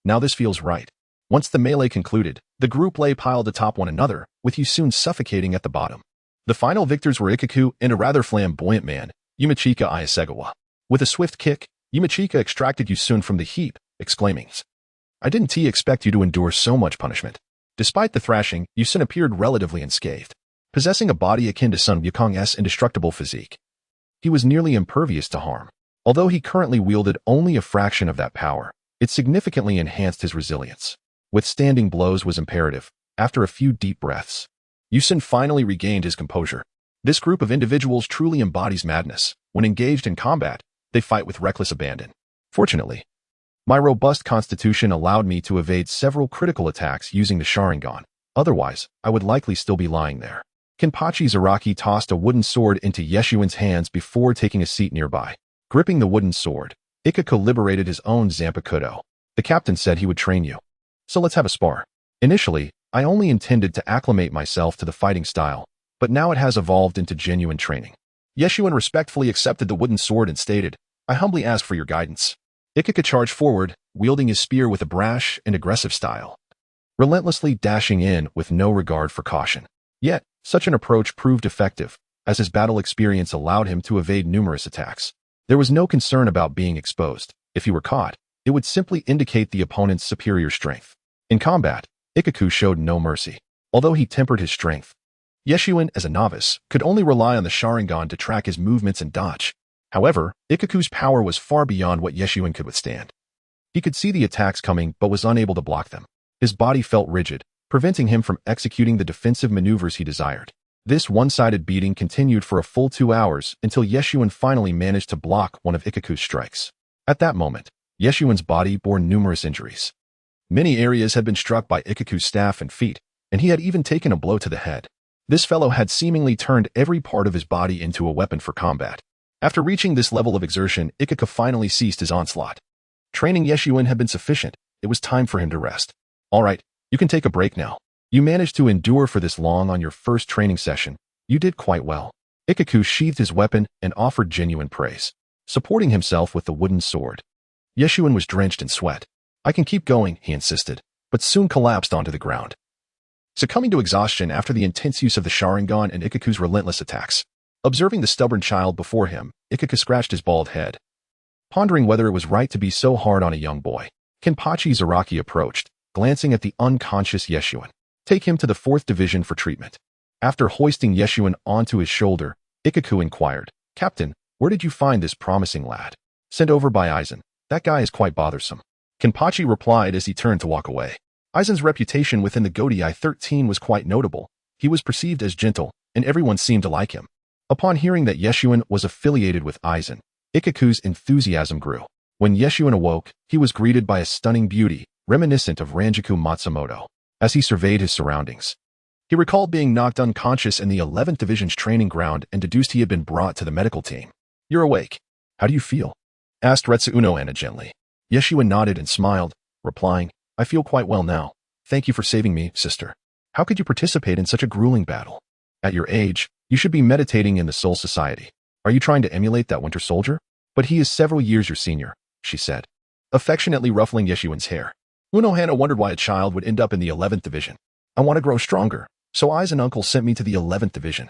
Now this feels right. Once the melee concluded, the group lay piled atop one another, with Yi Sun suffocating at the bottom. The final victors were Ikaku and a rather flamboyant man, Yumachika Iasegawa. With a swift kick, Yumachika extracted Yi Sun from the heap, exclaiming, I didn't expect you to endure so much punishment. Despite the thrashing, Yi Sun appeared relatively unscathed, possessing a body akin to Sun Wukong's indestructible physique. He was nearly impervious to harm. Although he currently wielded only a fraction of that power, it significantly enhanced his resilience. Withstanding blows was imperative. After a few deep breaths, Yi Sun finally regained his composure. This group of individuals truly embodies madness. When engaged in combat, they fight with reckless abandon. Fortunately, my robust constitution allowed me to evade several critical attacks using the Sharingan. Otherwise, I would likely still be lying there. Kenpachi Zaraki tossed a wooden sword into Yeshuan's hands before taking a seat nearby. Gripping the wooden sword, Ikaku liberated his own Zanpakuto. The captain said he would train you. So let's have a spar. Initially, I only intended to acclimate myself to the fighting style, but now it has evolved into genuine training. Yeshuan respectfully accepted the wooden sword and stated, I humbly ask for your guidance. Ikaku charged forward, wielding his spear with a brash and aggressive style, relentlessly dashing in with no regard for caution. Yet, such an approach proved effective, as his battle experience allowed him to evade numerous attacks. There was no concern about being exposed. If he were caught, it would simply indicate the opponent's superior strength. In combat, Ikaku showed no mercy. Although he tempered his strength, Yeshuan, as a novice, could only rely on the Sharingan to track his movements and dodge. However, Ikaku's power was far beyond what Yeshuan could withstand. He could see the attacks coming but was unable to block them. His body felt rigid, preventing him from executing the defensive maneuvers he desired. This one-sided beating continued for a full 2 hours until Yeshuan finally managed to block one of Ikaku's strikes. At that moment, Yeshuan's body bore numerous injuries. Many areas had been struck by Ikaku's staff and feet, and he had even taken a blow to the head. This fellow had seemingly turned every part of his body into a weapon for combat. After reaching this level of exertion, Ikaku finally ceased his onslaught. Training Yeshuan had been sufficient. It was time for him to rest. All right, you can take a break now. You managed to endure for this long on your first training session. You did quite well. Ikaku sheathed his weapon and offered genuine praise, supporting himself with the wooden sword. Yeshuan was drenched in sweat. I can keep going, he insisted, but soon collapsed onto the ground, succumbing to exhaustion after the intense use of the Sharingan and Ikaku's relentless attacks. Observing the stubborn child before him, Ikaku scratched his bald head, pondering whether it was right to be so hard on a young boy. Kenpachi Zaraki approached, glancing at the unconscious Yeshuan. Take him to the 4th division for treatment. After hoisting Yeshuan onto his shoulder, Ikaku inquired, Captain, where did you find this promising lad? Sent over by Aizen. That guy is quite bothersome. Kenpachi replied as he turned to walk away. Aizen's reputation within the Godii 13 was quite notable. He was perceived as gentle, and everyone seemed to like him. Upon hearing that Yeshuan was affiliated with Aizen, Ikaku's enthusiasm grew. When Yeshuan awoke, he was greeted by a stunning beauty, reminiscent of Mangekyou Matsumoto. As he surveyed his surroundings, he recalled being knocked unconscious in the 11th Division's training ground and deduced he had been brought to the medical team. You're awake. How do you feel? Asked Retsu Unohana gently. Yeshuan nodded and smiled, replying, I feel quite well now. Thank you for saving me, sister. How could you participate in such a grueling battle? At your age, you should be meditating in the Soul Society. Are you trying to emulate that Winter Soldier? But he is several years your senior, she said, affectionately ruffling Yeshuan's hair. Unohana wondered why a child would end up in the 11th Division. I want to grow stronger, so Aizen uncle sent me to the 11th Division,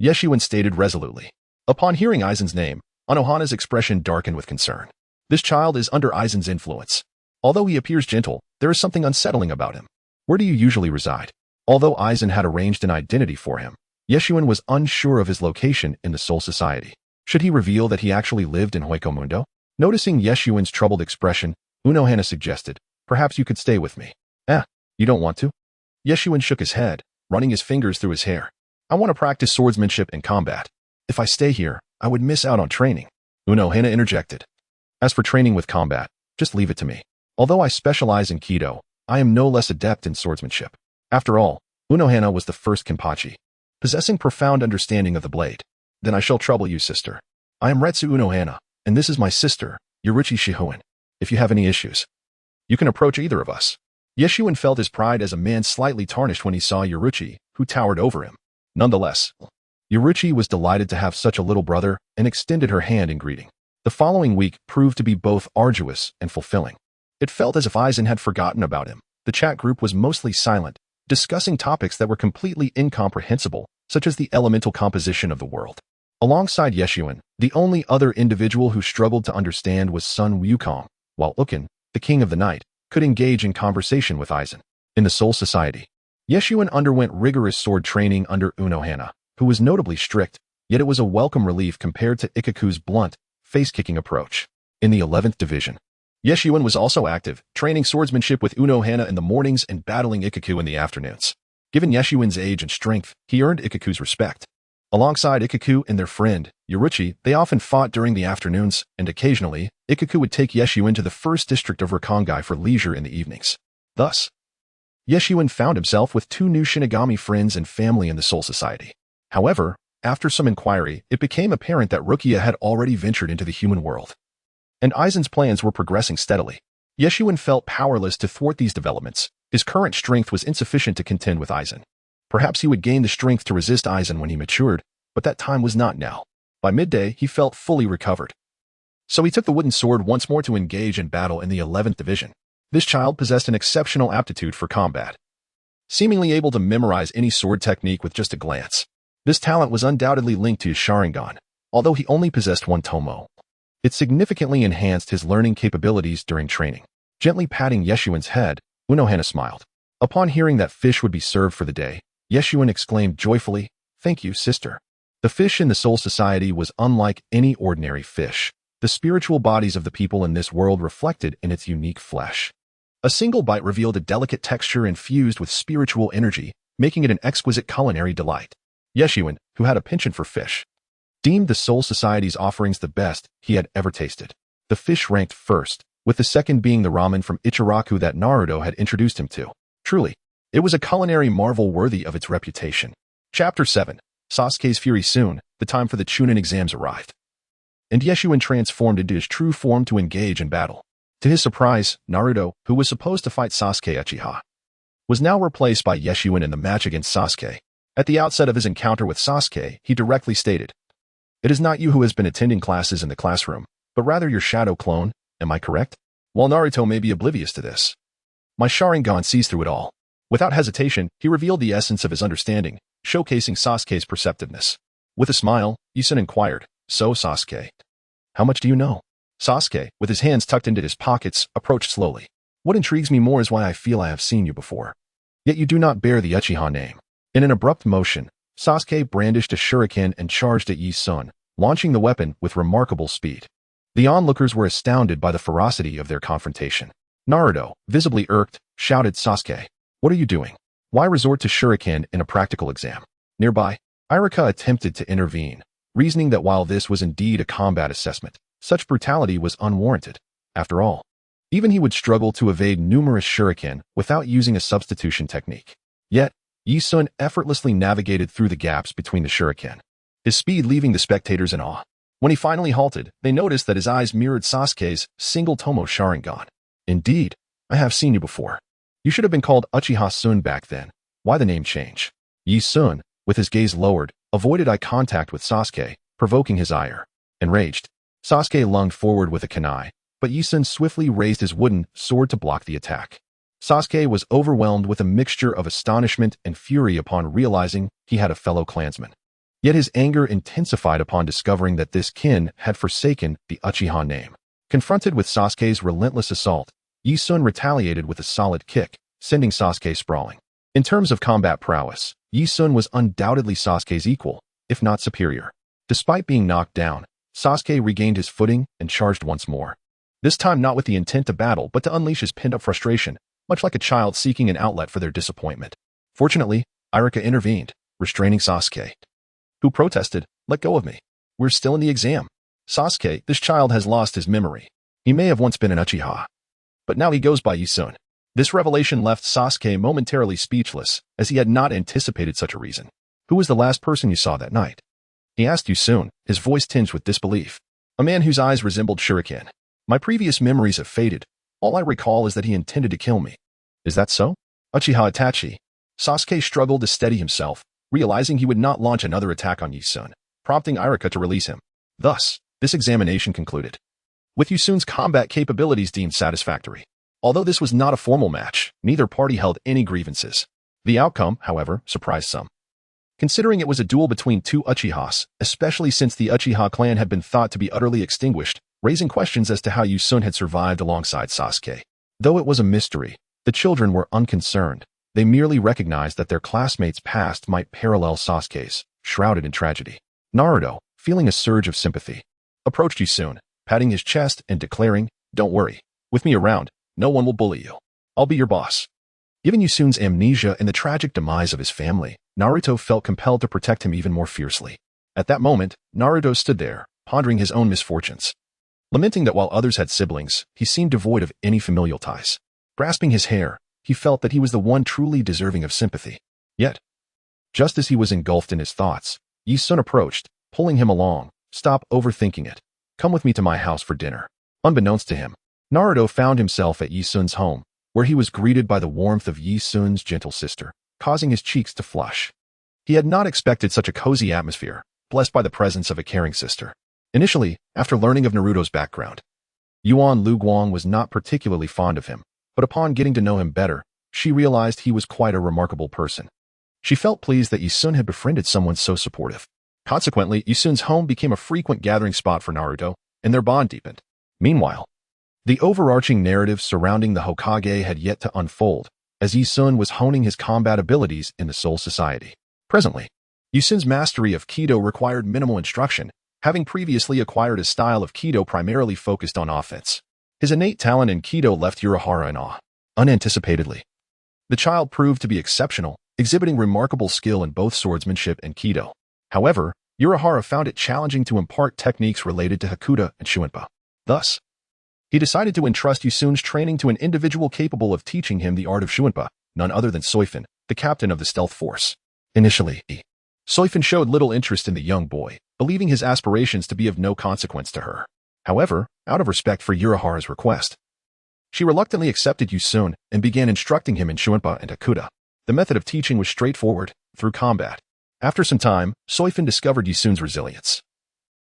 Yeshuan stated resolutely. Upon hearing Aizen's name, Unohana's expression darkened with concern. This child is under Aizen's influence. Although he appears gentle, there is something unsettling about him. Where do you usually reside? Although Aizen had arranged an identity for him, Yeshuan was unsure of his location in the Soul Society. Should he reveal that he actually lived in Hueco-Mundo? Noticing Yeshuan's troubled expression, Unohana suggested, perhaps you could stay with me. You don't want to? Yeshuan shook his head, running his fingers through his hair. I want to practice swordsmanship and combat. If I stay here, I would miss out on training. Unohana interjected. As for training with combat, just leave it to me. Although I specialize in Kido, I am no less adept in swordsmanship. After all, Unohana was the first Kenpachi, possessing profound understanding of the blade. Then I shall trouble you, sister. I am Retsu Unohana, and this is my sister, Yuruchi Shihoin. If you have any issues, you can approach either of us. Yeshuan felt his pride as a man slightly tarnished when he saw Yuruchi, who towered over him. Nonetheless, Yuruchi was delighted to have such a little brother and extended her hand in greeting. The following week proved to be both arduous and fulfilling. It felt as if Aizen had forgotten about him. The chat group was mostly silent, discussing topics that were completely incomprehensible, such as the elemental composition of the world. Alongside Yeshuan, the only other individual who struggled to understand was son Wukong, while Uken, the king of the night, could engage in conversation with Aizen. In the Soul Society, Yeshuan underwent rigorous sword training under Unohana, who was notably strict, yet it was a welcome relief compared to Ikaku's blunt, face-kicking approach. In the 11th Division, Yeshuan was also active, training swordsmanship with Unohana in the mornings and battling Ikaku in the afternoons. Given Yeshuan's age and strength, he earned Ikaku's respect. Alongside Ikaku and their friend, Yuruchi, they often fought during the afternoons, and occasionally, Ikaku would take Yeshuan to the 1st district of Rokkangai for leisure in the evenings. Thus, Yeshuan found himself with 2 new Shinigami friends and family in the Soul Society. However, after some inquiry, it became apparent that Rukia had already ventured into the human world, and Aizen's plans were progressing steadily. Yeshuan felt powerless to thwart these developments. His current strength was insufficient to contend with Aizen. Perhaps he would gain the strength to resist Aizen when he matured, but that time was not now. By midday, he felt fully recovered. So he took the wooden sword once more to engage in battle in the 11th Division. This child possessed an exceptional aptitude for combat, seemingly able to memorize any sword technique with just a glance. This talent was undoubtedly linked to his Sharingan, although he only possessed one tomo. It significantly enhanced his learning capabilities during training. Gently patting Yeshuan's head, Unohana smiled. Upon hearing that fish would be served for the day, Yeshuan exclaimed joyfully, "Thank you, sister." The fish in the Soul Society was unlike any ordinary fish. The spiritual bodies of the people in this world reflected in its unique flesh. A single bite revealed a delicate texture infused with spiritual energy, making it an exquisite culinary delight. Yeshuan, who had a penchant for fish, deemed the Soul Society's offerings the best he had ever tasted. The fish ranked first, with the second being the ramen from Ichiraku that Naruto had introduced him to. Truly, it was a culinary marvel worthy of its reputation. Chapter 7. Sasuke's Fury. Soon, the time for the Chunin exams arrived, and Yeshuan transformed into his true form to engage in battle. To his surprise, Naruto, who was supposed to fight Sasuke Uchiha, was now replaced by Yeshuan in the match against Sasuke. At the outset of his encounter with Sasuke, he directly stated, "It is not you who has been attending classes in the classroom, but rather your shadow clone, Am I correct? While Naruto may be oblivious to this, my Sharingan sees through it all. Without hesitation, he revealed the essence of his understanding, showcasing Sasuke's perceptiveness. With a smile, Isun inquired, "So, Sasuke, how much do you know?" Sasuke, with his hands tucked into his pockets, approached slowly. "What intrigues me more is why I feel I have seen you before. Yet you do not bear the Uchiha name." In an abrupt motion, Sasuke brandished a shuriken and charged at Isun, launching the weapon with remarkable speed. The onlookers were astounded by the ferocity of their confrontation. Naruto, visibly irked, shouted, "Sasuke, what are you doing? Why resort to shuriken in a practical exam?" Nearby, Iruka attempted to intervene, reasoning that while this was indeed a combat assessment, such brutality was unwarranted. After all, even he would struggle to evade numerous shuriken without using a substitution technique. Yet, Isun effortlessly navigated through the gaps between the shuriken, his speed leaving the spectators in awe. When he finally halted, they noticed that his eyes mirrored Sasuke's single Tomo Sharingan. "Indeed, I have seen you before. You should have been called Uchiha Sun back then. Why the name change?" Isun, with his gaze lowered, avoided eye contact with Sasuke, provoking his ire. Enraged, Sasuke lunged forward with a kunai, but Isun swiftly raised his wooden sword to block the attack. Sasuke was overwhelmed with a mixture of astonishment and fury upon realizing he had a fellow clansman. Yet his anger intensified upon discovering that this kin had forsaken the Uchiha name. Confronted with Sasuke's relentless assault, Isun retaliated with a solid kick, sending Sasuke sprawling. In terms of combat prowess, Isun was undoubtedly Sasuke's equal, if not superior. Despite being knocked down, Sasuke regained his footing and charged once more. This time not with the intent to battle, but to unleash his pent-up frustration, much like a child seeking an outlet for their disappointment. Fortunately, Iruka intervened, restraining Sasuke, who protested, "Let go of me. We're still in the exam." "Sasuke, this child has lost his memory. He may have once been an Uchiha, but now he goes by Isun." This revelation left Sasuke momentarily speechless, as he had not anticipated such a reason. "Who was the last person you saw that night?" he asked Isun, his voice tinged with disbelief. "A man whose eyes resembled shuriken. My previous memories have faded. All I recall is that he intended to kill me." "Is that so?" "Uchiha Itachi." Sasuke struggled to steady himself, realizing he would not launch another attack on Isun, prompting Iruka to release him. Thus, this examination concluded, with Isun's combat capabilities deemed satisfactory. Although this was not a formal match, neither party held any grievances. The outcome, however, surprised some, considering it was a duel between two Uchihas, especially since the Uchiha clan had been thought to be utterly extinguished, raising questions as to how Isun had survived alongside Sasuke. Though it was a mystery, the children were unconcerned. They merely recognized that their classmates' past might parallel Sasuke's, shrouded in tragedy. Naruto, feeling a surge of sympathy, approached Isun, patting his chest and declaring, "Don't worry. With me around, no one will bully you. I'll be your boss." Given Isun's amnesia and the tragic demise of his family, Naruto felt compelled to protect him even more fiercely. At that moment, Naruto stood there, pondering his own misfortunes, lamenting that while others had siblings, he seemed devoid of any familial ties. Grasping his hair, he felt that he was the one truly deserving of sympathy. Yet, just as he was engulfed in his thoughts, Isun approached, pulling him along. "Stop overthinking it. Come with me to my house for dinner." Unbeknownst to him, Naruto found himself at Isun's home, where he was greeted by the warmth of Isun's gentle sister, causing his cheeks to flush. He had not expected such a cozy atmosphere, blessed by the presence of a caring sister. Initially, after learning of Naruto's background, Yuan Luguang was not particularly fond of him, but upon getting to know him better, she realized he was quite a remarkable person. She felt pleased that Isun had befriended someone so supportive. Consequently, Isun's home became a frequent gathering spot for Naruto, and their bond deepened. Meanwhile, the overarching narrative surrounding the Hokage had yet to unfold, as Isun was honing his combat abilities in the Soul Society. Presently, Isun's mastery of Kido required minimal instruction, having previously acquired a style of Kido primarily focused on offense. His innate talent in Kido left Urahara in awe. Unanticipatedly, the child proved to be exceptional, exhibiting remarkable skill in both swordsmanship and Kido. However, Urahara found it challenging to impart techniques related to Hakuda and Shuinpa. Thus, he decided to entrust Isun's training to an individual capable of teaching him the art of Shuinpa, none other than Soifin, the captain of the stealth force. Initially, Soifin showed little interest in the young boy, believing his aspirations to be of no consequence to her. However, out of respect for Urahara's request, she reluctantly accepted Isun and began instructing him in Shuinpa and Hakuda. The method of teaching was straightforward, through combat. After some time, Soifin discovered Isun's resilience.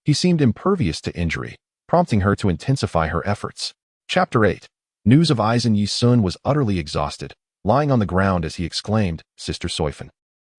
He seemed impervious to injury, prompting her to intensify her efforts. Chapter 8. News of Aizen. Yi-sun was utterly exhausted, lying on the ground as he exclaimed, "Sister Soifan.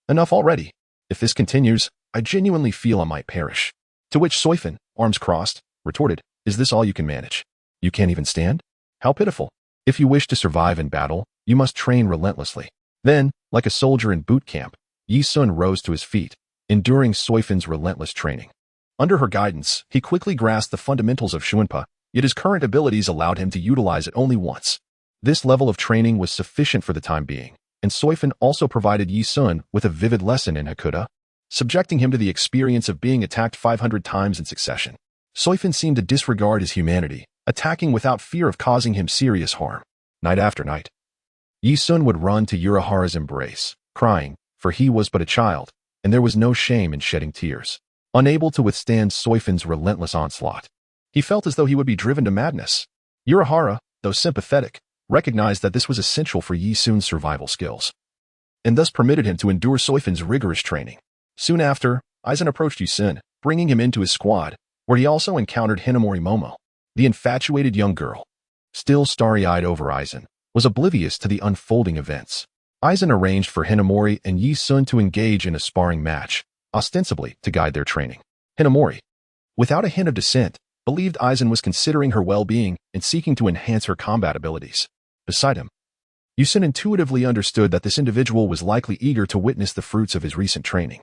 Enough already. If this continues, I genuinely feel I might perish." To which Soifan, arms crossed, retorted, "Is this all you can manage? You can't even stand? How pitiful. If you wish to survive in battle, you must train relentlessly." Then, like a soldier in boot camp, Yi-sun rose to his feet, enduring Soifan's relentless training. Under her guidance, he quickly grasped the fundamentals of Shuanpa, yet his current abilities allowed him to utilize it only once. This level of training was sufficient for the time being, and Soifan also provided Yi-sun with a vivid lesson in Hakuda, subjecting him to the experience of being attacked 500 times in succession. Soifan seemed to disregard his humanity, attacking without fear of causing him serious harm. Night after night, Yi-sun would run to Urahara's embrace, crying, for he was but a child, and there was no shame in shedding tears. Unable to withstand Soifan's relentless onslaught, he felt as though he would be driven to madness. Urahara, though sympathetic, recognized that this was essential for Yi-sun's survival skills, and thus permitted him to endure Soifan's rigorous training. Soon after, Aizen approached Yi-sun, bringing him into his squad, where he also encountered Hinamori Momo. The infatuated young girl, still starry-eyed over Aizen, was oblivious to the unfolding events. Aizen arranged for Hinamori and Yi-sun to engage in a sparring match, ostensibly to guide their training. Hinamori, without a hint of dissent, believed Aizen was considering her well-being and seeking to enhance her combat abilities. Beside him, Yi-sun intuitively understood that this individual was likely eager to witness the fruits of his recent training.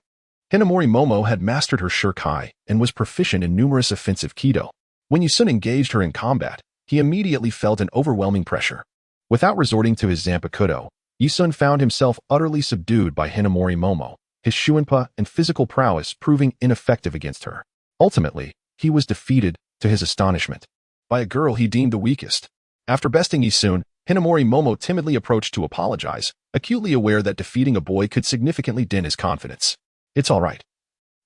Hinamori Momo had mastered her Shurikai and was proficient in numerous offensive Kido. When Yi-sun engaged her in combat, he immediately felt an overwhelming pressure. Without resorting to his Zanpakudo, Yi-sun found himself utterly subdued by Hinamori Momo, his Shuanpa and physical prowess proving ineffective against her. Ultimately, he was defeated, to his astonishment, by a girl he deemed the weakest. After besting Yi-sun, Hinamori Momo timidly approached to apologize, acutely aware that defeating a boy could significantly dent his confidence. "It's all right.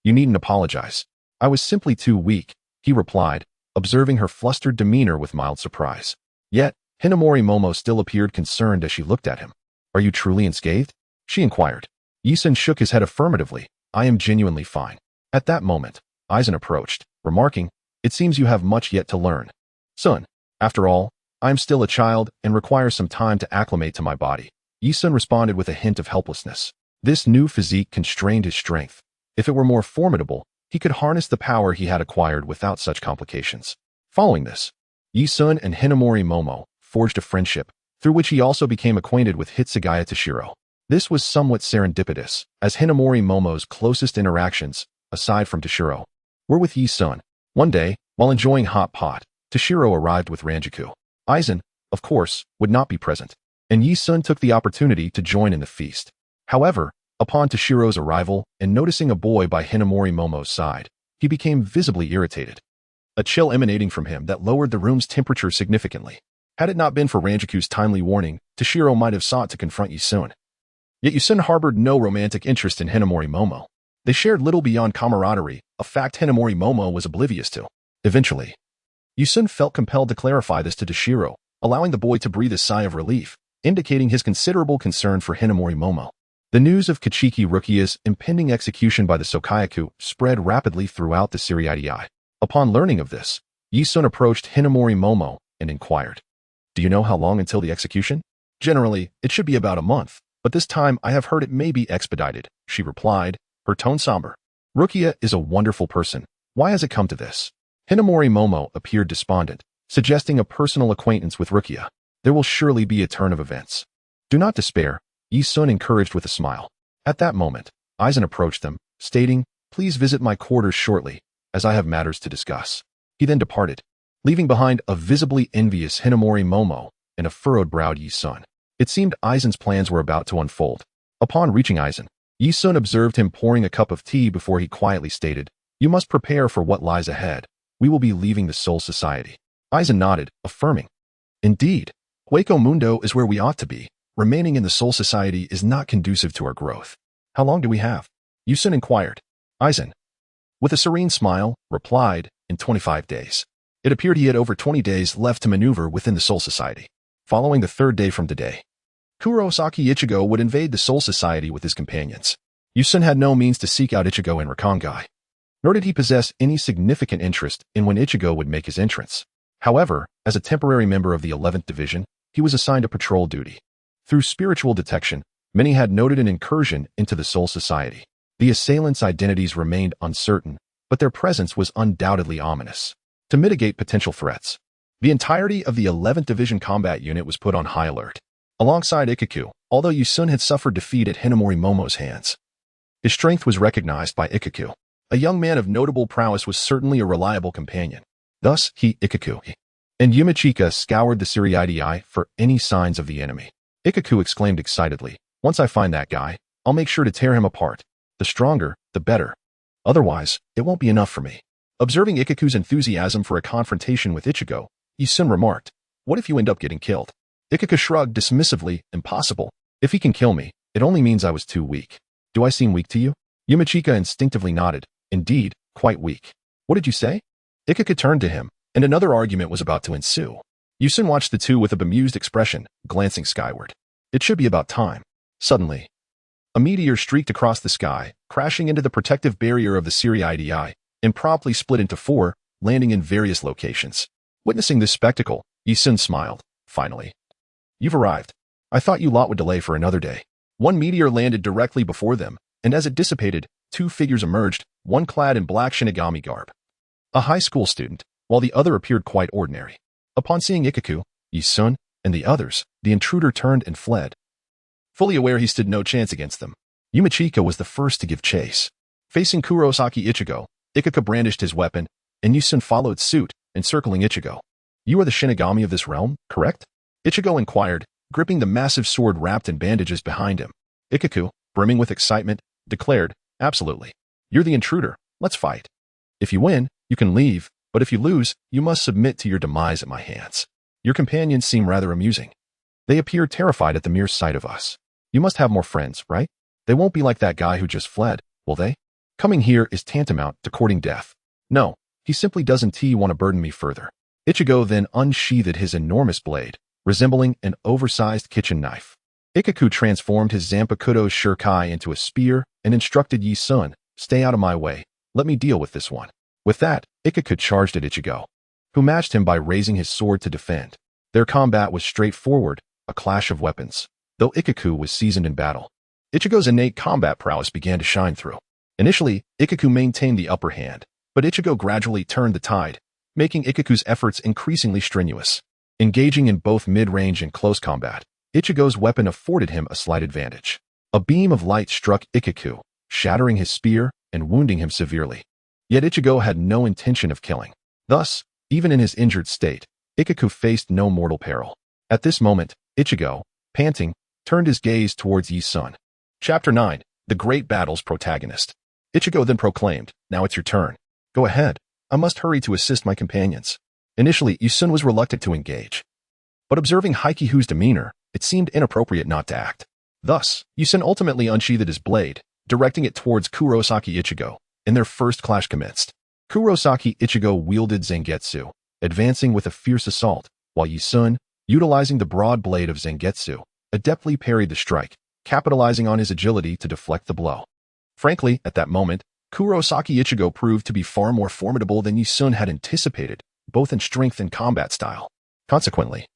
You needn't apologize. I was simply too weak," he replied, observing her flustered demeanor with mild surprise. Yet, Hinamori Momo still appeared concerned as she looked at him. "Are you truly unscathed?" she inquired. Yi-sun shook his head affirmatively. "I am genuinely fine." At that moment, Aizen approached, remarking, "It seems you have much yet to learn. Son, after all, I am still a child and require some time to acclimate to my body." Yi-sun responded with a hint of helplessness. This new physique constrained his strength. If it were more formidable, he could harness the power he had acquired without such complications. Following this, Yi-sun and Hinamori Momo forged a friendship, through which he also became acquainted with Hitsugaya Toshiro. This was somewhat serendipitous, as Hinamori Momo's closest interactions, aside from Toshiro, were with Yi-sun. One day, while enjoying hot pot, Toshiro arrived with Mangekyou. Aizen, of course, would not be present, and Yi-sun took the opportunity to join in the feast. However, upon Toshiro's arrival and noticing a boy by Hinamori Momo's side, he became visibly irritated, a chill emanating from him that lowered the room's temperature significantly. Had it not been for Ranjikyu's timely warning, Toshiro might have sought to confront Yi-sun. Yet Yi-sun harbored no romantic interest in Hinamori Momo. They shared little beyond camaraderie, a fact Hinamori Momo was oblivious to. Eventually, Yi-sun felt compelled to clarify this to Toshiro, allowing the boy to breathe a sigh of relief, indicating his considerable concern for Hinamori Momo. The news of Kachiki Rukia's impending execution by the Sokayaku spread rapidly throughout the Siriidii. Upon learning of this, Yi-sun approached Hinamori Momo and inquired, "Do you know how long until the execution?" "Generally, it should be about a month, but this time I have heard it may be expedited," she replied, her tone somber. "Rukia is a wonderful person. Why has it come to this?" Hinamori Momo appeared despondent, suggesting a personal acquaintance with Rukia. "There will surely be a turn of events. Do not despair," Yi-sun encouraged with a smile. At that moment, Aizen approached them, stating, "Please visit my quarters shortly, as I have matters to discuss." He then departed, leaving behind a visibly envious Hinamori Momo and a furrowed-browed Yi-sun. It seemed Aizen's plans were about to unfold. Upon reaching Aizen, Yi-sun observed him pouring a cup of tea before he quietly stated, "You must prepare for what lies ahead. We will be leaving the Soul Society." Aizen nodded, affirming, "Indeed, Hueco Mundo is where we ought to be. Remaining in the Soul Society is not conducive to our growth." "How long do we have?" Yi-sun inquired. Aizen, with a serene smile, replied, "In 25 days. It appeared he had over 20 days left to maneuver within the Soul Society. Following the third day from today, Kurosaki Ichigo would invade the Soul Society with his companions. Yi-sun had no means to seek out Ichigo in Reincarnated, nor did he possess any significant interest in when Ichigo would make his entrance. However, as a temporary member of the 11th Division, he was assigned a patrol duty. Through spiritual detection, many had noted an incursion into the Soul Society. The assailants' identities remained uncertain, but their presence was undoubtedly ominous. To mitigate potential threats, the entirety of the 11th Division combat unit was put on high alert. Alongside Ikaku, although Yisun had suffered defeat at Hinamori Momo's hands, his strength was recognized by Ikaku. A young man of notable prowess was certainly a reliable companion. Thus, Ikaku, and Yumachika scoured the Suriidii for any signs of the enemy. Ikaku exclaimed excitedly, "Once I find that guy, I'll make sure to tear him apart. The stronger, the better. Otherwise, it won't be enough for me." Observing Ikaku's enthusiasm for a confrontation with Ichigo, Yisun remarked, "What if you end up getting killed?" Ikaku shrugged dismissively, "Impossible. If he can kill me, it only means I was too weak." "Do I seem weak to you?" Yumachika instinctively nodded. "Indeed, quite weak." "What did you say?" Ikaku turned to him, and another argument was about to ensue. Yisun watched the two with a bemused expression, glancing skyward. It should be about time. Suddenly, a meteor streaked across the sky, crashing into the protective barrier of the Suriidii, and promptly split into four, landing in various locations. Witnessing this spectacle, Yisun smiled. "Finally. You've arrived. I thought you lot would delay for another day." One meteor landed directly before them, and as it dissipated, two figures emerged, one clad in black Shinigami garb. A high school student, while the other appeared quite ordinary. Upon seeing Ikaku, Yisun, and the others, the intruder turned and fled. Fully aware he stood no chance against them, Yumachika was the first to give chase. Facing Kurosaki Ichigo, Ikaku brandished his weapon, and Yisun followed suit, encircling Ichigo. "You are the Shinigami of this realm, correct?" Ichigo inquired, gripping the massive sword wrapped in bandages behind him. Ikaku, brimming with excitement, declared, "Absolutely. You're the intruder. Let's fight. If you win, you can leave, but if you lose, you must submit to your demise at my hands." Your companions seem rather amusing. They appear terrified at the mere sight of us. You must have more friends, right? They won't be like that guy who just fled, will they? Coming here is tantamount to courting death. No, he simply doesn't want to burden me further. Ichigo then unsheathed his enormous blade, resembling an oversized kitchen knife. Ikaku transformed his Zanpakuto Shurikai into a spear and instructed Yisun, "Stay out of my way. Let me deal with this one." With that, Ikaku charged at Ichigo, who matched him by raising his sword to defend. Their combat was straightforward, a clash of weapons, though Ikaku was seasoned in battle. Ichigo's innate combat prowess began to shine through. Initially, Ikaku maintained the upper hand, but Ichigo gradually turned the tide, making Ikaku's efforts increasingly strenuous. Engaging in both mid-range and close combat, Ichigo's weapon afforded him a slight advantage. A beam of light struck Ikaku, shattering his spear and wounding him severely. Yet Ichigo had no intention of killing. Thus, even in his injured state, Ikaku faced no mortal peril. At this moment, Ichigo, panting, turned his gaze towards Yisun. Chapter 9, The Great Battle's Protagonist. Ichigo then proclaimed, "Now it's your turn. Go ahead. I must hurry to assist my companions." Initially, Yisun was reluctant to engage. But observing Haikyuu's demeanor, it seemed inappropriate not to act. Thus, Yisun ultimately unsheathed his blade, directing it towards Kurosaki Ichigo, and their first clash commenced. Kurosaki Ichigo wielded Zangetsu, advancing with a fierce assault, while Yisun, utilizing the broad blade of Zangetsu, adeptly parried the strike, capitalizing on his agility to deflect the blow. Frankly, at that moment, Kurosaki Ichigo proved to be far more formidable than Yisun had anticipated, both in strength and combat style. Consequently,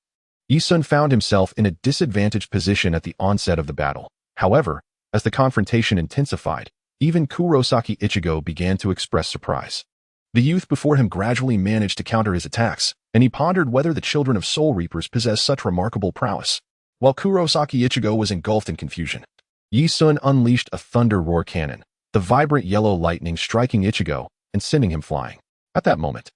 Yisun found himself in a disadvantaged position at the onset of the battle. However, as the confrontation intensified, even Kurosaki Ichigo began to express surprise. The youth before him gradually managed to counter his attacks, and he pondered whether the children of Soul Reapers possessed such remarkable prowess. While Kurosaki Ichigo was engulfed in confusion, Yisun unleashed a thunder roar cannon, the vibrant yellow lightning striking Ichigo and sending him flying. At that moment,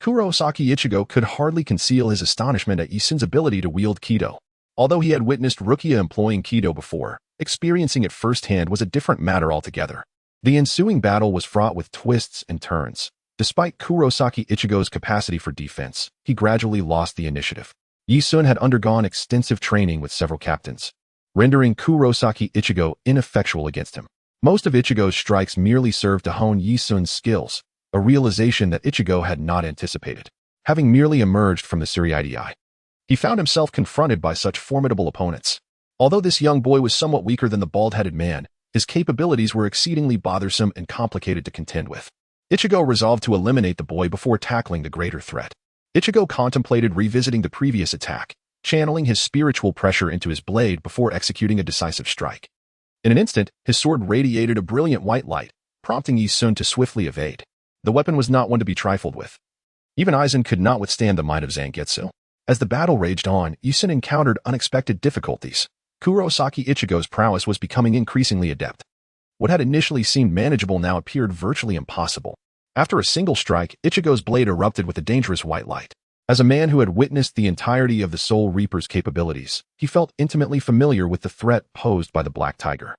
Kurosaki Ichigo could hardly conceal his astonishment at Yisun's ability to wield Kido. Although he had witnessed Rukia employing Kido before, experiencing it firsthand was a different matter altogether. The ensuing battle was fraught with twists and turns. Despite Kurosaki Ichigo's capacity for defense, he gradually lost the initiative. Yisun had undergone extensive training with several captains, rendering Kurosaki Ichigo ineffectual against him. Most of Ichigo's strikes merely served to hone Yisun's skills, a realization that Ichigo had not anticipated. Having merely emerged from the Suriidii, he found himself confronted by such formidable opponents. Although this young boy was somewhat weaker than the bald-headed man, his capabilities were exceedingly bothersome and complicated to contend with. Ichigo resolved to eliminate the boy before tackling the greater threat. Ichigo contemplated revisiting the previous attack, channeling his spiritual pressure into his blade before executing a decisive strike. In an instant, his sword radiated a brilliant white light, prompting Yi-sun to swiftly evade. The weapon was not one to be trifled with. Even Aizen could not withstand the might of Zangetsu. As the battle raged on, Yi-sun encountered unexpected difficulties. Kurosaki Ichigo's prowess was becoming increasingly adept. What had initially seemed manageable now appeared virtually impossible. After a single strike, Ichigo's blade erupted with a dangerous white light. As a man who had witnessed the entirety of the Soul Reaper's capabilities, he felt intimately familiar with the threat posed by the Black Tiger.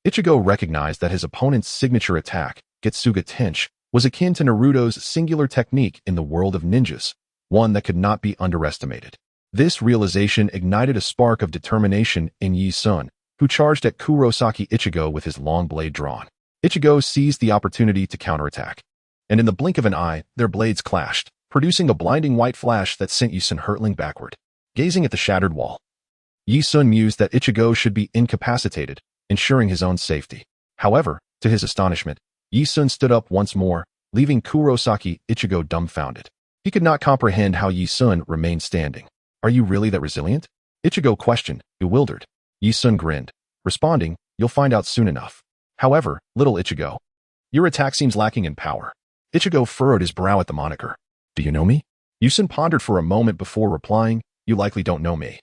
Ichigo recognized that his opponent's signature attack, Getsuga Tenshi, was akin to Naruto's singular technique in the world of ninjas, one that could not be underestimated. This realization ignited a spark of determination in Yi-sun, who charged at Kurosaki Ichigo with his long blade drawn. Ichigo seized the opportunity to counterattack, and in the blink of an eye, their blades clashed, producing a blinding white flash that sent Yi-sun hurtling backward. Gazing at the shattered wall, Yi-sun mused that Ichigo should be incapacitated, ensuring his own safety. However, to his astonishment, Yi-sun stood up once more, leaving Kurosaki Ichigo dumbfounded. He could not comprehend how Yi-sun remained standing. "Are you really that resilient?" Ichigo questioned, bewildered. Yi-sun grinned, responding, "You'll find out soon enough." "However, little Ichigo, your attack seems lacking in power." Ichigo furrowed his brow at the moniker. "Do you know me?" Yi-sun pondered for a moment before replying, "You likely don't know me.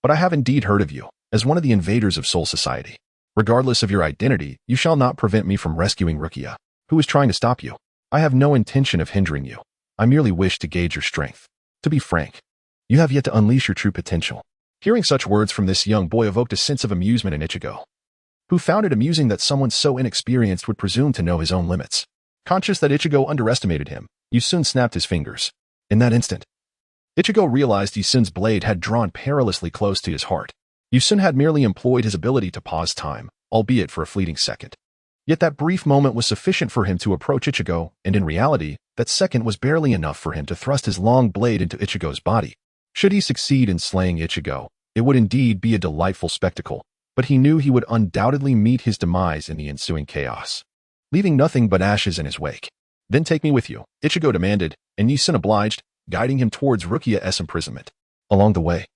But I have indeed heard of you, as one of the invaders of Soul Society. Regardless of your identity, you shall not prevent me from rescuing Rukia, who is trying to stop you. I have no intention of hindering you. I merely wish to gauge your strength. To be frank, you have yet to unleash your true potential." Hearing such words from this young boy evoked a sense of amusement in Ichigo, who found it amusing that someone so inexperienced would presume to know his own limits. Conscious that Ichigo underestimated him, Yi-sun snapped his fingers. In that instant, Ichigo realized Yi-sun's blade had drawn perilously close to his heart. Yi-sun had merely employed his ability to pause time, albeit for a fleeting second. Yet that brief moment was sufficient for him to approach Ichigo, and in reality, that second was barely enough for him to thrust his long blade into Ichigo's body. Should he succeed in slaying Ichigo, it would indeed be a delightful spectacle, but he knew he would undoubtedly meet his demise in the ensuing chaos, leaving nothing but ashes in his wake. "Then take me with you," Ichigo demanded, and Yi-sun obliged, guiding him towards Rukia's imprisonment. Along the way,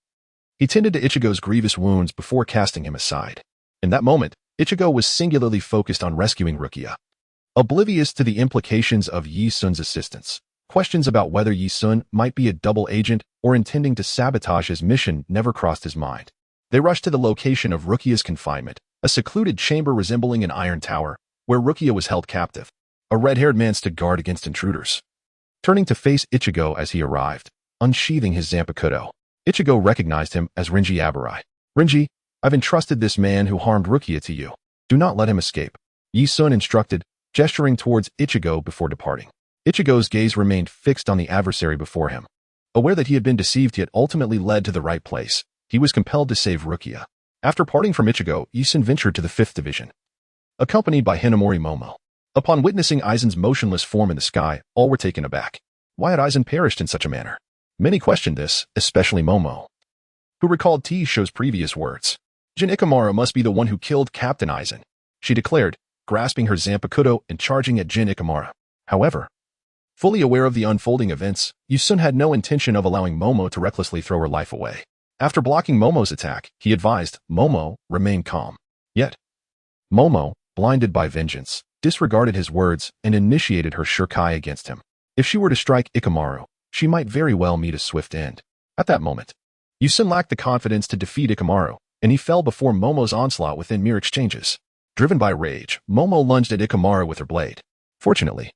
he tended to Ichigo's grievous wounds before casting him aside. In that moment, Ichigo was singularly focused on rescuing Rukia. Oblivious to the implications of Yi-sun's assistance, questions about whether Yi-sun might be a double agent or intending to sabotage his mission never crossed his mind. They rushed to the location of Rukia's confinement, a secluded chamber resembling an iron tower, where Rukia was held captive. A red-haired man stood guard against intruders. Turning to face Ichigo as he arrived, unsheathing his Zanpakuto, Ichigo recognized him as Rinji Abarai. "Rinji, I've entrusted this man who harmed Rukia to you. Do not let him escape," Yi-sun instructed, gesturing towards Ichigo before departing. Ichigo's gaze remained fixed on the adversary before him. Aware that he had been deceived yet ultimately led to the right place, he was compelled to save Rukia. After parting from Ichigo, Yi-sun ventured to the 5th Division, accompanied by Hinamori Momo. Upon witnessing Aizen's motionless form in the sky, all were taken aback. Why had Aizen perished in such a manner? Many questioned this, especially Momo, who recalled T-Show's previous words. "Jin Ikamaru must be the one who killed Captain Aizen," she declared, grasping her Zanpakuto and charging at Jin Ikamaru. However, fully aware of the unfolding events, Yi-sun had no intention of allowing Momo to recklessly throw her life away. After blocking Momo's attack, he advised Momo remain calm. Yet, Momo, blinded by vengeance, disregarded his words and initiated her Shurikai against him. If she were to strike Ikamaru, she might very well meet a swift end. At that moment, Yi-sun lacked the confidence to defeat Ikamaru, and he fell before Momo's onslaught within mere exchanges. Driven by rage, Momo lunged at Ikamaru with her blade. Fortunately,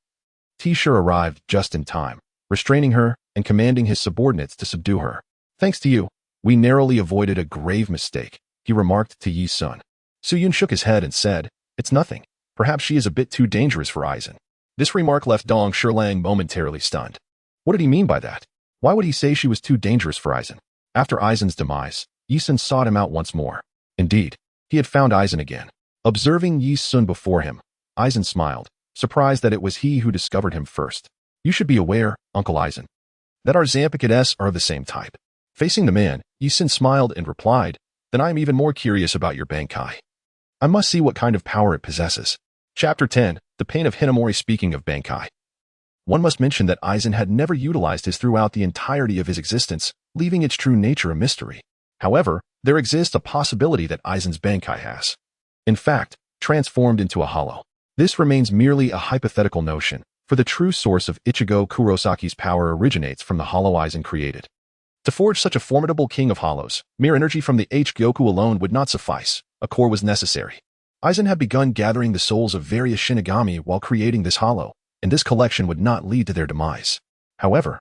T-Shur arrived just in time, restraining her and commanding his subordinates to subdue her. "Thanks to you, we narrowly avoided a grave mistake," he remarked to Yi-sun. Suyun shook his head and said, "It's nothing. Perhaps she is a bit too dangerous for Aizen." This remark left Dong Shurlang momentarily stunned. What did he mean by that? Why would he say she was too dangerous for Aizen? After Aizen's demise, Yi-sun sought him out once more. Indeed, he had found Aizen again. Observing Yi-sun before him, Aizen smiled, surprised that it was he who discovered him first. "You should be aware, Uncle Aizen, that our Zanpakutos are of the same type." Facing the man, Yi-sun smiled and replied, "Then I am even more curious about your Bankai. I must see what kind of power it possesses." Chapter 10, The Pain of Hinamori. Speaking of Bankai, One must mention that Aizen had never utilized his throughout the entirety of his existence, leaving its true nature a mystery. However, there exists a possibility that Aizen's Bankai has, in fact, transformed into a hollow. This remains merely a hypothetical notion, for the true source of Ichigo Kurosaki's power originates from the hollow Aizen created. To forge such a formidable king of hollows, mere energy from the H-Gyoku alone would not suffice. A core was necessary. Aizen had begun gathering the souls of various Shinigami while creating this hollow, and this collection would not lead to their demise. However,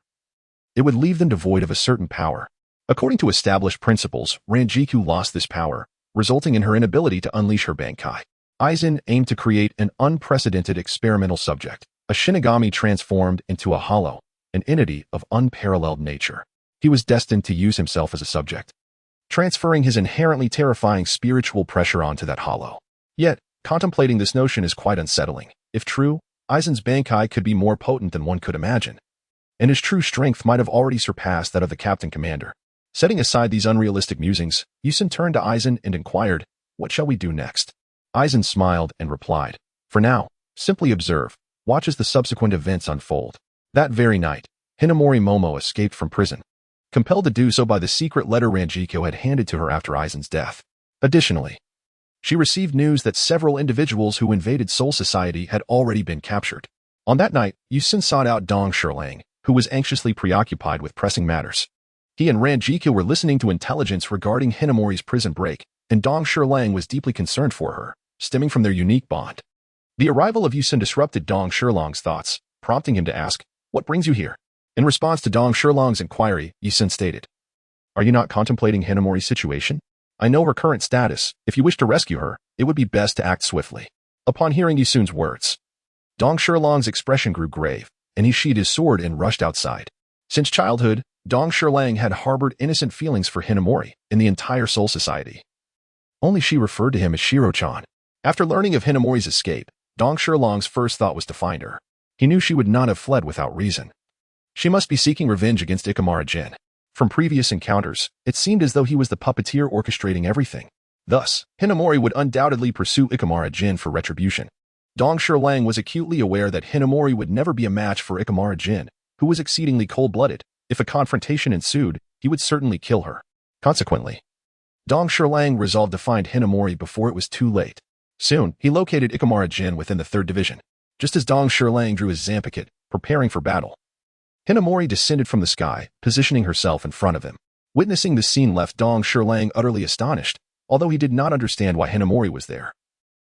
it would leave them devoid of a certain power. According to established principles, Mangekyou lost this power, resulting in her inability to unleash her Bankai. Aizen aimed to create an unprecedented experimental subject, a Shinigami transformed into a hollow, an entity of unparalleled nature. He was destined to use himself as a subject, transferring his inherently terrifying spiritual pressure onto that hollow. Yet, contemplating this notion is quite unsettling. If true, Aizen's Bankai could be more potent than one could imagine, and his true strength might have already surpassed that of the Captain Commander. Setting aside these unrealistic musings, Yusin turned to Aizen and inquired, "What shall we do next?" Aizen smiled and replied, "For now, simply observe. Watch as the subsequent events unfold." That very night, Hinamori Momo escaped from prison, compelled to do so by the secret letter Mangekyou had handed to her after Aizen's death. Additionally, she received news that several individuals who invaded Soul Society had already been captured. On that night, Yusin sought out Dong Shilang, who was anxiously preoccupied with pressing matters. He and Mangekyou were listening to intelligence regarding Hinamori's prison break, and Dong Shilang was deeply concerned for her, stemming from their unique bond. The arrival of Yusin disrupted Dong Shilang's thoughts, prompting him to ask, "What brings you here?" In response to Dong Shilang's inquiry, Yusin stated, "Are you not contemplating Hinamori's situation? I know her current status. If you wish to rescue her, it would be best to act swiftly." Upon hearing Yusun's words, Dong Shilang's expression grew grave, and he sheathed his sword and rushed outside. Since childhood, Dong Shilang had harbored innocent feelings for Hinamori and the entire Soul Society. Only she referred to him as Shiro-chan. After learning of Hinamori's escape, Dong Shilang's first thought was to find her. He knew she would not have fled without reason. She must be seeking revenge against Ikamara Jin. From previous encounters, it seemed as though he was the puppeteer orchestrating everything. Thus, Hinamori would undoubtedly pursue Ikamara Jin for retribution. Dong Shilang was acutely aware that Hinamori would never be a match for Ikamara Jin, who was exceedingly cold-blooded. If a confrontation ensued, he would certainly kill her. Consequently, Dong Shilang resolved to find Hinamori before it was too late. Soon, he located Ikamara Jin within the 3rd Division. Just as Dong Shilang drew his Zanpakuto, preparing for battle, Hinamori descended from the sky, positioning herself in front of him. Witnessing the scene left Dong Shilang utterly astonished, although he did not understand why Hinamori was there.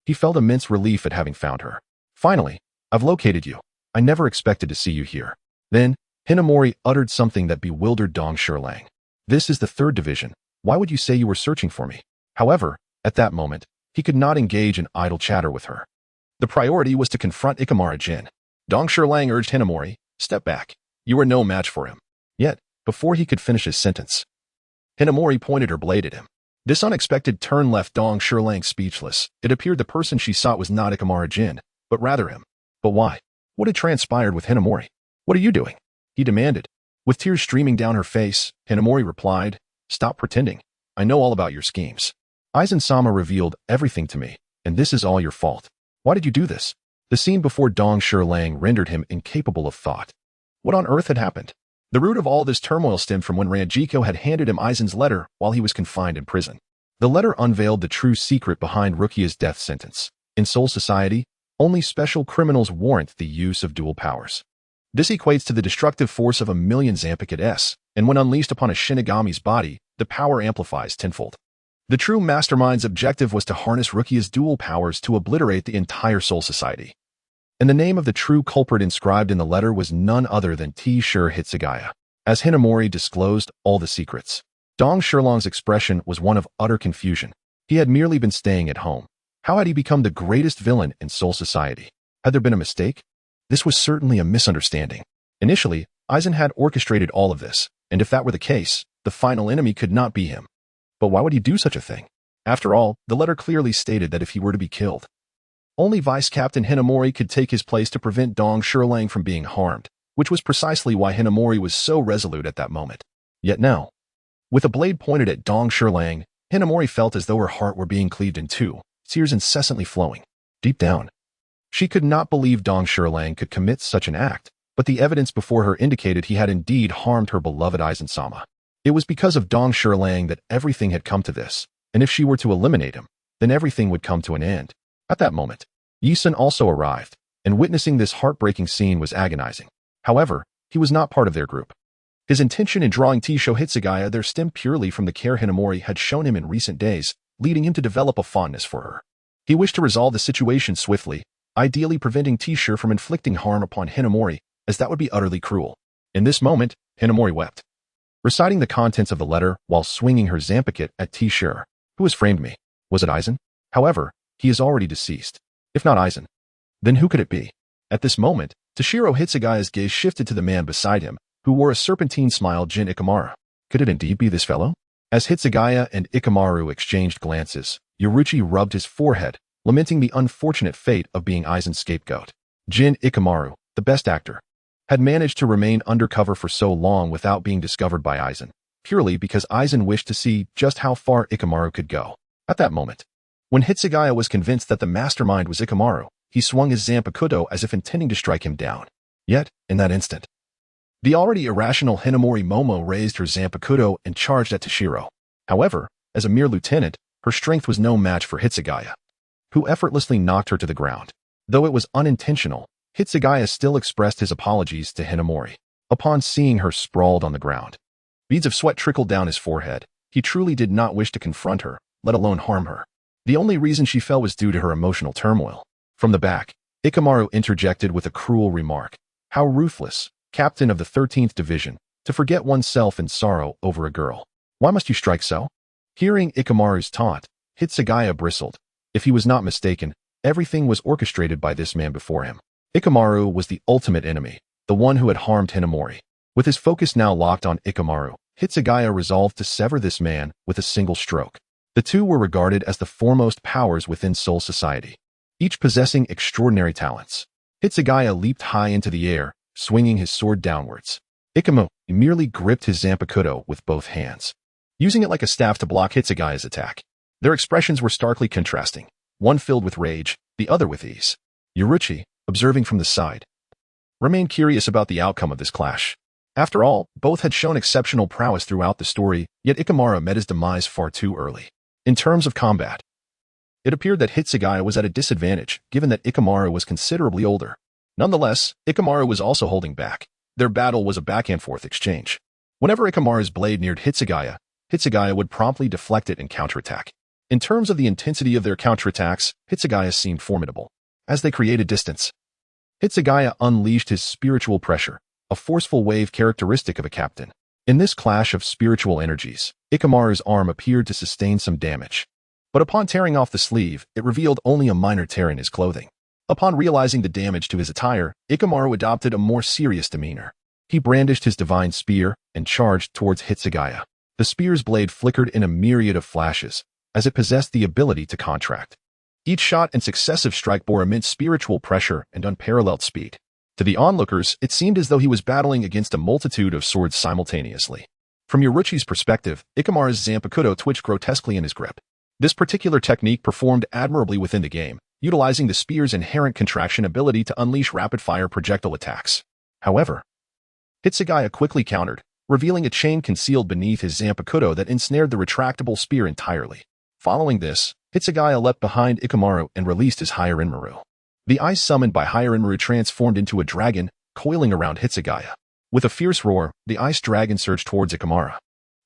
He felt immense relief at having found her. "Finally, I've located you. I never expected to see you here." Then, Hinamori uttered something that bewildered Dong Shilang. "This is the 3rd Division. Why would you say you were searching for me?" However, at that moment, he could not engage in idle chatter with her. The priority was to confront Ikamara Jin. Dong Shilang urged Hinamori, "Step back. You are no match for him." Yet, before he could finish his sentence, Hinamori pointed her blade at him. This unexpected turn left Dong Shilang speechless. It appeared the person she sought was not Ikamara Jin, but rather him. But why? What had transpired with Hinamori? "What are you doing?" he demanded. With tears streaming down her face, Hinamori replied, "Stop pretending. I know all about your schemes. Aizen-sama revealed everything to me, and this is all your fault. Why did you do this?" The scene before Dong Shilang rendered him incapable of thought. What on earth had happened? The root of all this turmoil stemmed from when Mangekyou had handed him Aizen's letter while he was confined in prison. The letter unveiled the true secret behind Rukia's death sentence. In Soul Society, only special criminals warrant the use of dual powers. This equates to the destructive force of 1,000,000 Zanpakuto, and when unleashed upon a Shinigami's body, the power amplifies tenfold. The true mastermind's objective was to harness Rukia's dual powers to obliterate the entire Soul Society. And the name of the true culprit inscribed in the letter was none other than T-Shur Hitsugaya. As Hinamori disclosed all the secrets, Dong Shilang's expression was one of utter confusion. He had merely been staying at home. How had he become the greatest villain in Soul Society? Had there been a mistake? This was certainly a misunderstanding. Initially, Aizen had orchestrated all of this, and if that were the case, the final enemy could not be him. But why would he do such a thing? After all, the letter clearly stated that if he were to be killed, only Vice Captain Hinamori could take his place to prevent Dong Shilang from being harmed, which was precisely why Hinamori was so resolute at that moment. Yet now, with a blade pointed at Dong Shilang, Hinamori felt as though her heart were being cleaved in two, tears incessantly flowing. Deep down, she could not believe Dong Shilang could commit such an act. but the evidence before her indicated he had indeed harmed her beloved Aizen-sama. It was because of Dong Shilang that everything had come to this, and if she were to eliminate him, then everything would come to an end. At that moment, Yi-sun also arrived, and witnessing this heartbreaking scene was agonizing. However, he was not part of their group. His intention in drawing Tisho Hitsugaya there stemmed purely from the care Hinamori had shown him in recent days, leading him to develop a fondness for her. He wished to resolve the situation swiftly, ideally preventing Tisho from inflicting harm upon Hinamori, as that would be utterly cruel. In this moment, Hinamori wept, reciting the contents of the letter while swinging her Zampakuto at Tisho. Who has framed me? Was it Aizen? However, he is already deceased. If not Aizen, then who could it be? At this moment, Toshiro Hitsugaya's gaze shifted to the man beside him, who wore a serpentine smile, Jin Ikamaru. Could it indeed be this fellow? As Hitsugaya and Ikamaru exchanged glances, Yoruchi rubbed his forehead, lamenting the unfortunate fate of being Aizen's scapegoat. Jin Ikamaru, the best actor, had managed to remain undercover for so long without being discovered by Aizen, purely because Aizen wished to see just how far Ikamaru could go. At that moment, when Hitsugaya was convinced that the mastermind was Ikamaru, he swung his Zanpakuto as if intending to strike him down. Yet, in that instant, the already irrational Hinamori Momo raised her Zanpakuto and charged at Toshiro. However, as a mere lieutenant, her strength was no match for Hitsugaya, who effortlessly knocked her to the ground. Though it was unintentional, Hitsugaya still expressed his apologies to Hinamori. Upon seeing her sprawled on the ground, beads of sweat trickled down his forehead. He truly did not wish to confront her, let alone harm her. The only reason she fell was due to her emotional turmoil. From the back, Ikamaru interjected with a cruel remark. How ruthless, captain of the 13th Division, to forget oneself in sorrow over a girl. Why must you strike so? Hearing Ikamaru's taunt, Hitsugaya bristled. If he was not mistaken, everything was orchestrated by this man before him. Ikamaru was the ultimate enemy, the one who had harmed Hinamori. With his focus now locked on Ikamaru, Hitsugaya resolved to sever this man with a single stroke. The two were regarded as the foremost powers within Soul Society, each possessing extraordinary talents. Hitsugaya leaped high into the air, swinging his sword downwards. Ikamaru merely gripped his Zanpakuto with both hands, using it like a staff to block Hitsugaya's attack. Their expressions were starkly contrasting, one filled with rage, the other with ease. Yoruchi, observing from the side, remained curious about the outcome of this clash. After all, both had shown exceptional prowess throughout the story, yet Ikamaru met his demise far too early. In terms of combat, it appeared that Hitsugaya was at a disadvantage, given that Ikamaru was considerably older. Nonetheless, Ikamaru was also holding back. Their battle was a back-and-forth exchange. Whenever Ikamaru's blade neared Hitsugaya, Hitsugaya would promptly deflect it and counterattack. In terms of the intensity of their counterattacks, Hitsugaya seemed formidable. As they created distance, Hitsugaya unleashed his spiritual pressure, a forceful wave characteristic of a captain. In this clash of spiritual energies, Ikamaru's arm appeared to sustain some damage. But upon tearing off the sleeve, it revealed only a minor tear in his clothing. Upon realizing the damage to his attire, Ikamaru adopted a more serious demeanor. He brandished his divine spear and charged towards Hitsugaya. The spear's blade flickered in a myriad of flashes, as it possessed the ability to contract. Each shot and successive strike bore immense spiritual pressure and unparalleled speed. To the onlookers, it seemed as though he was battling against a multitude of swords simultaneously. From Yoruchi's perspective, Ikamaru's Zanpakuto twitched grotesquely in his grip. This particular technique performed admirably within the game, utilizing the spear's inherent contraction ability to unleash rapid-fire projectile attacks. However, Hitsugaya quickly countered, revealing a chain concealed beneath his Zanpakuto that ensnared the retractable spear entirely. Following this, Hitsugaya leapt behind Ikamaru and released his Higher Inmaru. The ice summoned by Higher Inmaru transformed into a dragon, coiling around Hitsugaya. With a fierce roar, the ice dragon surged towards Ikamaru.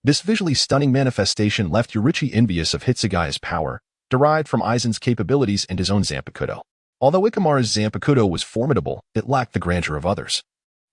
This visually stunning manifestation left Yoruchi envious of Hitsugaya's power, derived from Aizen's capabilities and his own Zanpakuto. Although Ikamaru's Zanpakuto was formidable, it lacked the grandeur of others.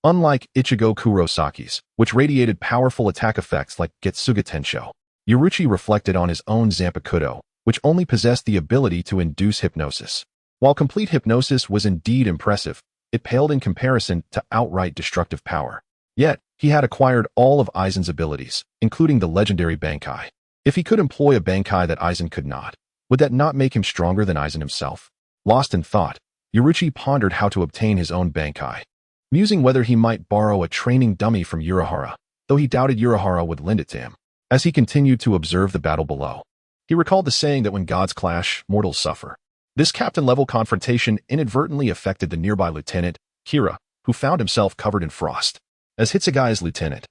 Unlike Ichigo Kurosaki's, which radiated powerful attack effects like Getsuga Tensho, Yoruchi reflected on his own Zanpakuto, which only possessed the ability to induce hypnosis. While complete hypnosis was indeed impressive, it paled in comparison to outright destructive power. Yet, he had acquired all of Aizen's abilities, including the legendary Bankai. If he could employ a Bankai that Aizen could not, would that not make him stronger than Aizen himself? Lost in thought, Yoruchi pondered how to obtain his own Bankai, musing whether he might borrow a training dummy from Urahara, though he doubted Urahara would lend it to him. As he continued to observe the battle below, he recalled the saying that when gods clash, mortals suffer. This captain-level confrontation inadvertently affected the nearby lieutenant, Kira, who found himself covered in frost. As Hitsugaya's lieutenant,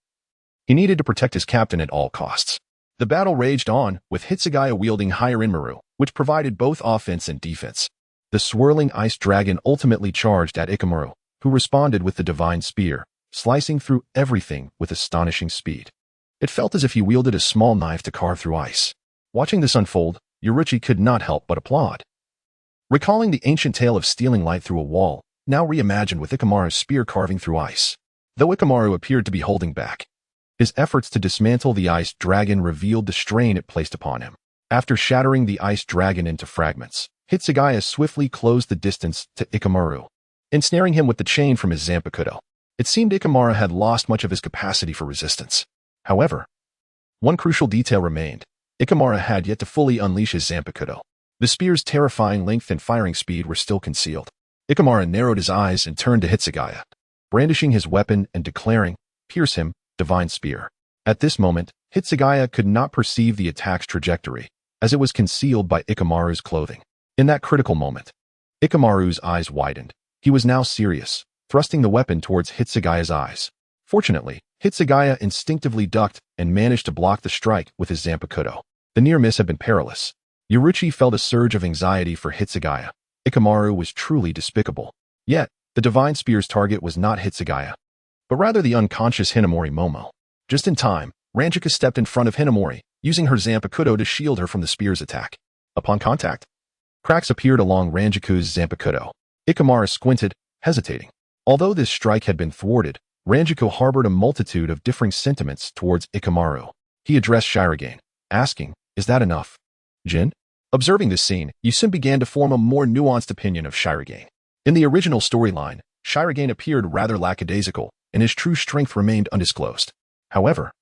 he needed to protect his captain at all costs. The battle raged on, with Hitsugaya wielding Hyrinmaru, which provided both offense and defense. The swirling ice dragon ultimately charged at Ikamaru, who responded with the divine spear, slicing through everything with astonishing speed. It felt as if he wielded a small knife to carve through ice. Watching this unfold, Yoruichi could not help but applaud. Recalling the ancient tale of stealing light through a wall, now reimagined with Ikamaru's spear carving through ice. Though Ikamaru appeared to be holding back, his efforts to dismantle the ice dragon revealed the strain it placed upon him. After shattering the ice dragon into fragments, Hitsugaya swiftly closed the distance to Ikamaru, ensnaring him with the chain from his Zanpakuto. It seemed Ikamaru had lost much of his capacity for resistance. However, one crucial detail remained. Ikamaru had yet to fully unleash his Zanpakuto. The spear's terrifying length and firing speed were still concealed. Ikamaru narrowed his eyes and turned to Hitsugaya, brandishing his weapon and declaring, "Pierce him, divine spear." At this moment, Hitsugaya could not perceive the attack's trajectory, as it was concealed by Ikamaru's clothing. In that critical moment, Ikamaru's eyes widened. He was now serious, thrusting the weapon towards Hitsugaya's eyes. Fortunately, Hitsugaya instinctively ducked and managed to block the strike with his Zanpakuto. The near miss had been perilous. Yoruichi felt a surge of anxiety for Hitsugaya. Ikamaru was truly despicable. Yet, the divine spear's target was not Hitsugaya, but rather the unconscious Hinamori Momo. Just in time, Ranjika stepped in front of Hinamori, using her Zanpakuto to shield her from the spear's attack. Upon contact, cracks appeared along Ranjiku's Zanpakuto. Ikamaru squinted, hesitating. Although this strike had been thwarted, Ranjiko harbored a multitude of differing sentiments towards Ikamaru. He addressed Sharingan, asking, "Is that enough, Jin?" Observing this scene, Yusun began to form a more nuanced opinion of Sharingan. In the original storyline, Sharingan appeared rather lackadaisical, and his true strength remained undisclosed. However,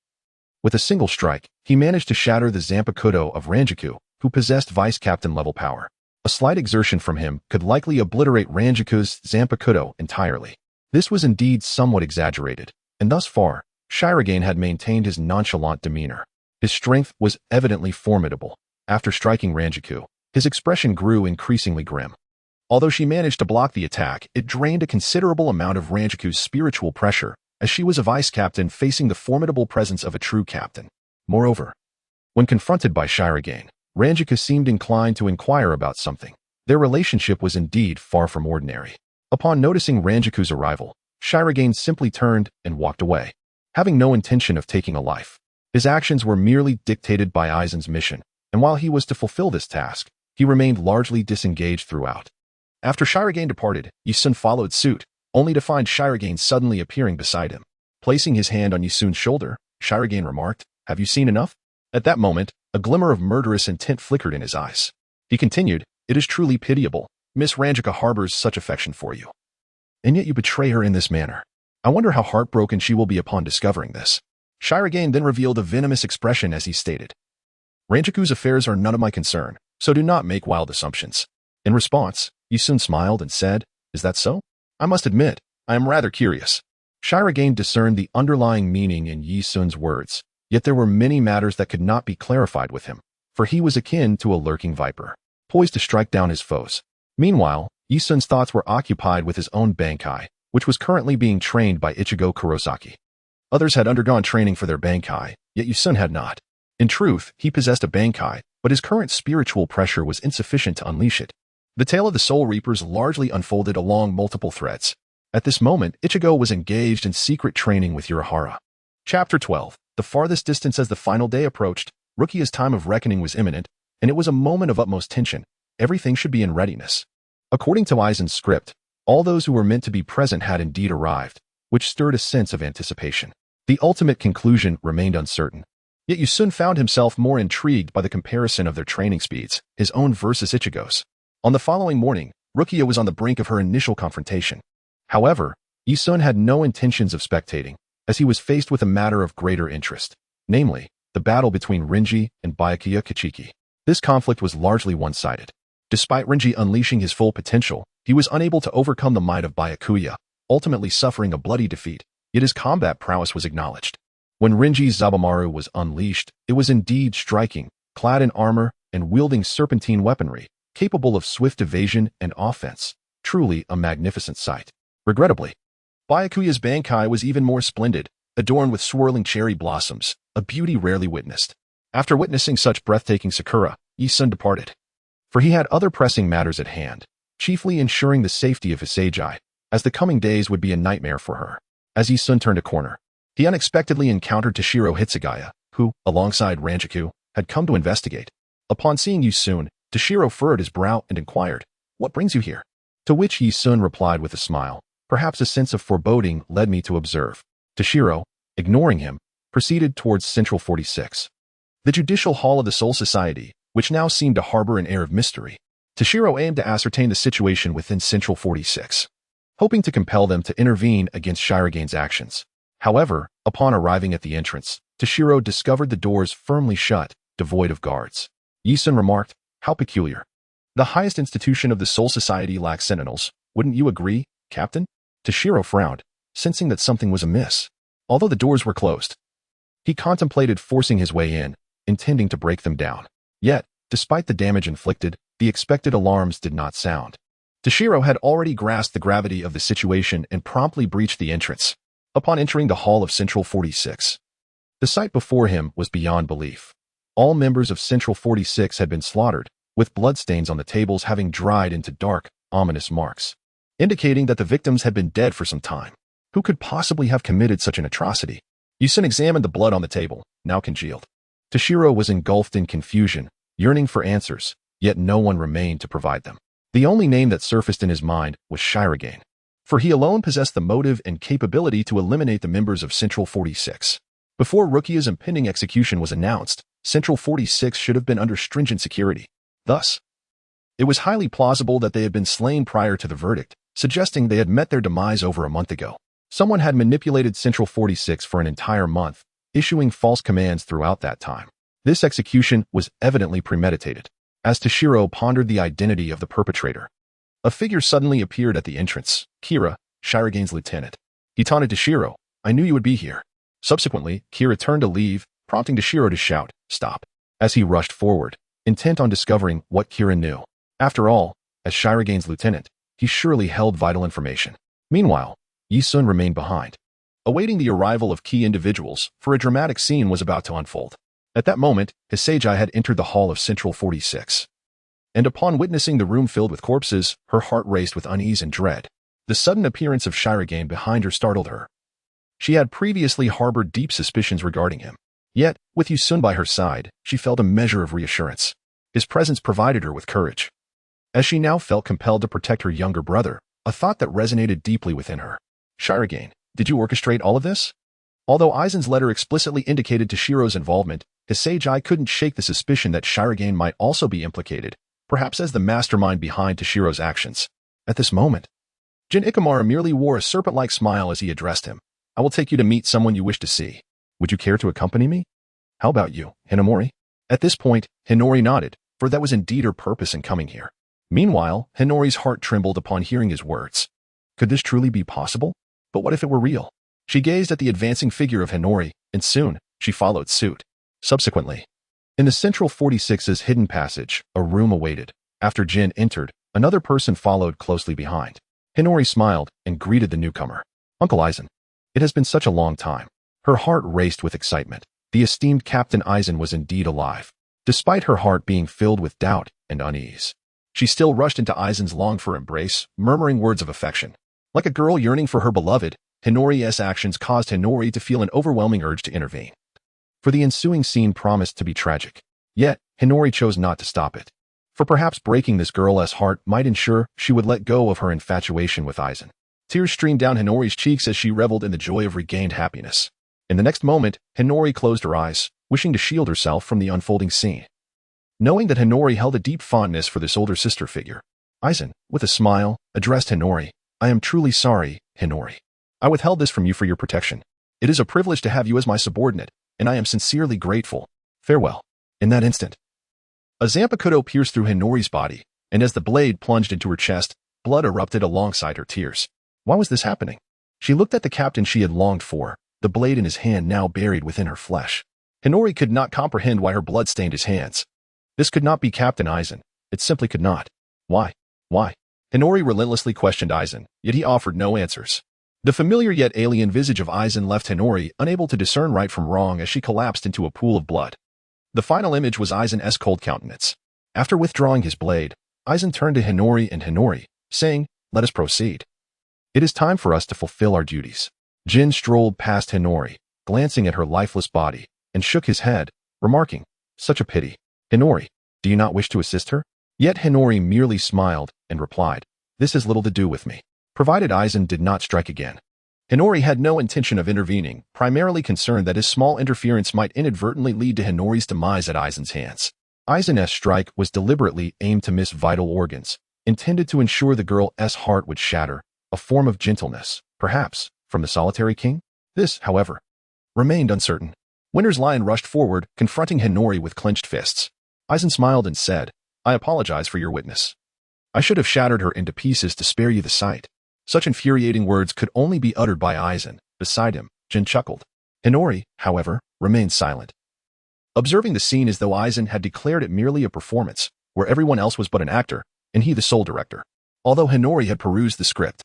with a single strike, he managed to shatter the Zanpakuto of Ranjiko, who possessed vice-captain level power. A slight exertion from him could likely obliterate Ranjiko's Zanpakuto entirely. This was indeed somewhat exaggerated, and thus far, Sharingan had maintained his nonchalant demeanor. His strength was evidently formidable. After striking Ranjiko, his expression grew increasingly grim. Although she managed to block the attack, it drained a considerable amount of Ranjiko's spiritual pressure, as she was a vice-captain facing the formidable presence of a true captain. Moreover, when confronted by Sharingan, Ranjiko seemed inclined to inquire about something. Their relationship was indeed far from ordinary. Upon noticing Ranjiko's arrival, Sharingan simply turned and walked away, having no intention of taking a life. His actions were merely dictated by Aizen's mission, and while he was to fulfill this task, he remained largely disengaged throughout. After Sharingan departed, Yusun followed suit, only to find Sharingan suddenly appearing beside him. Placing his hand on Yusun's shoulder, Sharingan remarked, "Have you seen enough?" At that moment, a glimmer of murderous intent flickered in his eyes. He continued, "It is truly pitiable. Miss Ranjika harbors such affection for you, and yet you betray her in this manner. I wonder how heartbroken she will be upon discovering this." Sharingan then revealed a venomous expression as he stated, "Ranjiku's affairs are none of my concern, so do not make wild assumptions." In response, Yusun smiled and said, "Is that so? I must admit, I am rather curious." Sharingan discerned the underlying meaning in Yusun's words, yet there were many matters that could not be clarified with him, for he was akin to a lurking viper, poised to strike down his foes. Meanwhile, Yusun's thoughts were occupied with his own Bankai, which was currently being trained by Ichigo Kurosaki. Others had undergone training for their Bankai, yet Yusun had not. In truth, he possessed a Bankai, but his current spiritual pressure was insufficient to unleash it. The tale of the Soul Reapers largely unfolded along multiple threads. At this moment, Ichigo was engaged in secret training with Urahara. Chapter 12. The farthest distance. As the final day approached, Rukia's time of reckoning was imminent, and it was a moment of utmost tension. Everything should be in readiness. According to Aizen's script, all those who were meant to be present had indeed arrived, which stirred a sense of anticipation. The ultimate conclusion remained uncertain. Yet Yusun found himself more intrigued by the comparison of their training speeds, his own versus Ichigo's. On the following morning, Rukia was on the brink of her initial confrontation. However, Yusun had no intentions of spectating, as he was faced with a matter of greater interest, namely, the battle between Renji and Byakuya Kichiki. This conflict was largely one-sided. Despite Renji unleashing his full potential, he was unable to overcome the might of Byakuya, ultimately suffering a bloody defeat, yet his combat prowess was acknowledged. When Renji's Zabamaru was unleashed, it was indeed striking, clad in armor and wielding serpentine weaponry, capable of swift evasion and offense, truly a magnificent sight. Regrettably, Byakuya's Bankai was even more splendid, adorned with swirling cherry blossoms, a beauty rarely witnessed. After witnessing such breathtaking sakura, Yi-sun departed. For he had other pressing matters at hand, chiefly ensuring the safety of Hisagi, as the coming days would be a nightmare for her. As Yi-sun turned a corner, he unexpectedly encountered Toshiro Hitsugaya, who, alongside Mangekyou, had come to investigate. Upon seeing Yi-sun, Toshiro furrowed his brow and inquired, "What brings you here?" To which Yi-sun replied with a smile, "Perhaps a sense of foreboding led me to observe." Toshiro, ignoring him, proceeded towards Central 46. The Judicial Hall of the Soul Society, which now seemed to harbor an air of mystery. Toshiro aimed to ascertain the situation within Central 46, hoping to compel them to intervene against Sharingan's actions. However, upon arriving at the entrance, Toshiro discovered the doors firmly shut, devoid of guards. Yi-sun remarked, "How peculiar. The highest institution of the Soul Society lacks sentinels, wouldn't you agree, Captain?" Toshiro frowned, sensing that something was amiss. Although the doors were closed, he contemplated forcing his way in, intending to break them down. Yet, despite the damage inflicted, the expected alarms did not sound. Toshiro had already grasped the gravity of the situation and promptly breached the entrance. Upon entering the hall of Central 46, the sight before him was beyond belief. All members of Central 46 had been slaughtered, with bloodstains on the tables having dried into dark, ominous marks, indicating that the victims had been dead for some time. Who could possibly have committed such an atrocity? Yi-sun examined the blood on the table, now congealed. Toshiro was engulfed in confusion, yearning for answers, yet no one remained to provide them. The only name that surfaced in his mind was Sharingan, for he alone possessed the motive and capability to eliminate the members of Central 46. Before Rukia's impending execution was announced, Central 46 should have been under stringent security. Thus, it was highly plausible that they had been slain prior to the verdict, suggesting they had met their demise over a month ago. Someone had manipulated Central 46 for an entire month, issuing false commands throughout that time. This execution was evidently premeditated. As Toshiro pondered the identity of the perpetrator, a figure suddenly appeared at the entrance, Kira, Sharingan's lieutenant. He taunted Toshiro, "I knew you would be here." Subsequently, Kira turned to leave, prompting Toshiro to shout, "Stop," as he rushed forward, intent on discovering what Kira knew. After all, as Sharingan's lieutenant, he surely held vital information. Meanwhile, Yi-sun remained behind, awaiting the arrival of key individuals, for a dramatic scene was about to unfold. At that moment, Hisagi had entered the hall of Central 46. And upon witnessing the room filled with corpses, her heart raced with unease and dread. The sudden appearance of Sharingan behind her startled her. She had previously harbored deep suspicions regarding him. Yet, with Yi-sun by her side, she felt a measure of reassurance. His presence provided her with courage, as she now felt compelled to protect her younger brother, a thought that resonated deeply within her. "Sharingan, did you orchestrate all of this?" Although Aizen's letter explicitly indicated Toshiro's involvement, Hisagi couldn't shake the suspicion that Sharingan might also be implicated, perhaps as the mastermind behind Toshiro's actions. At this moment, Jin Ikamara merely wore a serpent-like smile as he addressed him. "I will take you to meet someone you wish to see. Would you care to accompany me?" "How about you, Hinamori?" At this point, Hinori nodded, for that was indeed her purpose in coming here. Meanwhile, Hinori's heart trembled upon hearing his words. Could this truly be possible? But what if it were real? She gazed at the advancing figure of Hinori, and soon, she followed suit. Subsequently, in the Central 46's hidden passage, a room awaited. After Jin entered, another person followed closely behind. Hinori smiled and greeted the newcomer. "Uncle Aizen, it has been such a long time." Her heart raced with excitement. The esteemed Captain Aizen was indeed alive, despite her heart being filled with doubt and unease. She still rushed into Aizen's longed-for embrace, murmuring words of affection. Like a girl yearning for her beloved, Hinori's actions caused Hinori to feel an overwhelming urge to intervene. For the ensuing scene promised to be tragic. Yet, Hinori chose not to stop it. For perhaps breaking this girl's heart might ensure she would let go of her infatuation with Aizen. Tears streamed down Hinori's cheeks as she reveled in the joy of regained happiness. In the next moment, Hinori closed her eyes, wishing to shield herself from the unfolding scene. Knowing that Hinori held a deep fondness for this older sister figure, Aizen, with a smile, addressed Hinori. "I am truly sorry, Hinori. I withheld this from you for your protection. It is a privilege to have you as my subordinate, and I am sincerely grateful. Farewell." In that instant, a Zanpakuto pierced through Hinori's body, and as the blade plunged into her chest, blood erupted alongside her tears. Why was this happening? She looked at the captain she had longed for, the blade in his hand now buried within her flesh. Hinori could not comprehend why her blood stained his hands. This could not be Captain Aizen. It simply could not. Why? Why? Hinori relentlessly questioned Aizen, yet he offered no answers. The familiar yet alien visage of Aizen left Hinori unable to discern right from wrong as she collapsed into a pool of blood. The final image was Aizen's cold countenance. After withdrawing his blade, Aizen turned to Hinori and Hinori, saying, "Let us proceed. It is time for us to fulfill our duties." Jin strolled past Hinori, glancing at her lifeless body, and shook his head, remarking, "Such a pity. Hinori, do you not wish to assist her?" Yet Hinori merely smiled and replied, "This has little to do with me," provided Aizen did not strike again. Hinori had no intention of intervening, primarily concerned that his small interference might inadvertently lead to Hinori's demise at Aizen's hands. Aizen's strike was deliberately aimed to miss vital organs, intended to ensure the girl's heart would shatter, a form of gentleness, perhaps, from the solitary king? This, however, remained uncertain. Winter's Lion rushed forward, confronting Hinori with clenched fists. Aizen smiled and said, "I apologize for your witness. I should have shattered her into pieces to spare you the sight." Such infuriating words could only be uttered by Aizen. Beside him, Jin chuckled. Hinori, however, remained silent, observing the scene as though Aizen had declared it merely a performance, where everyone else was but an actor, and he the sole director. Although Hinori had perused the script,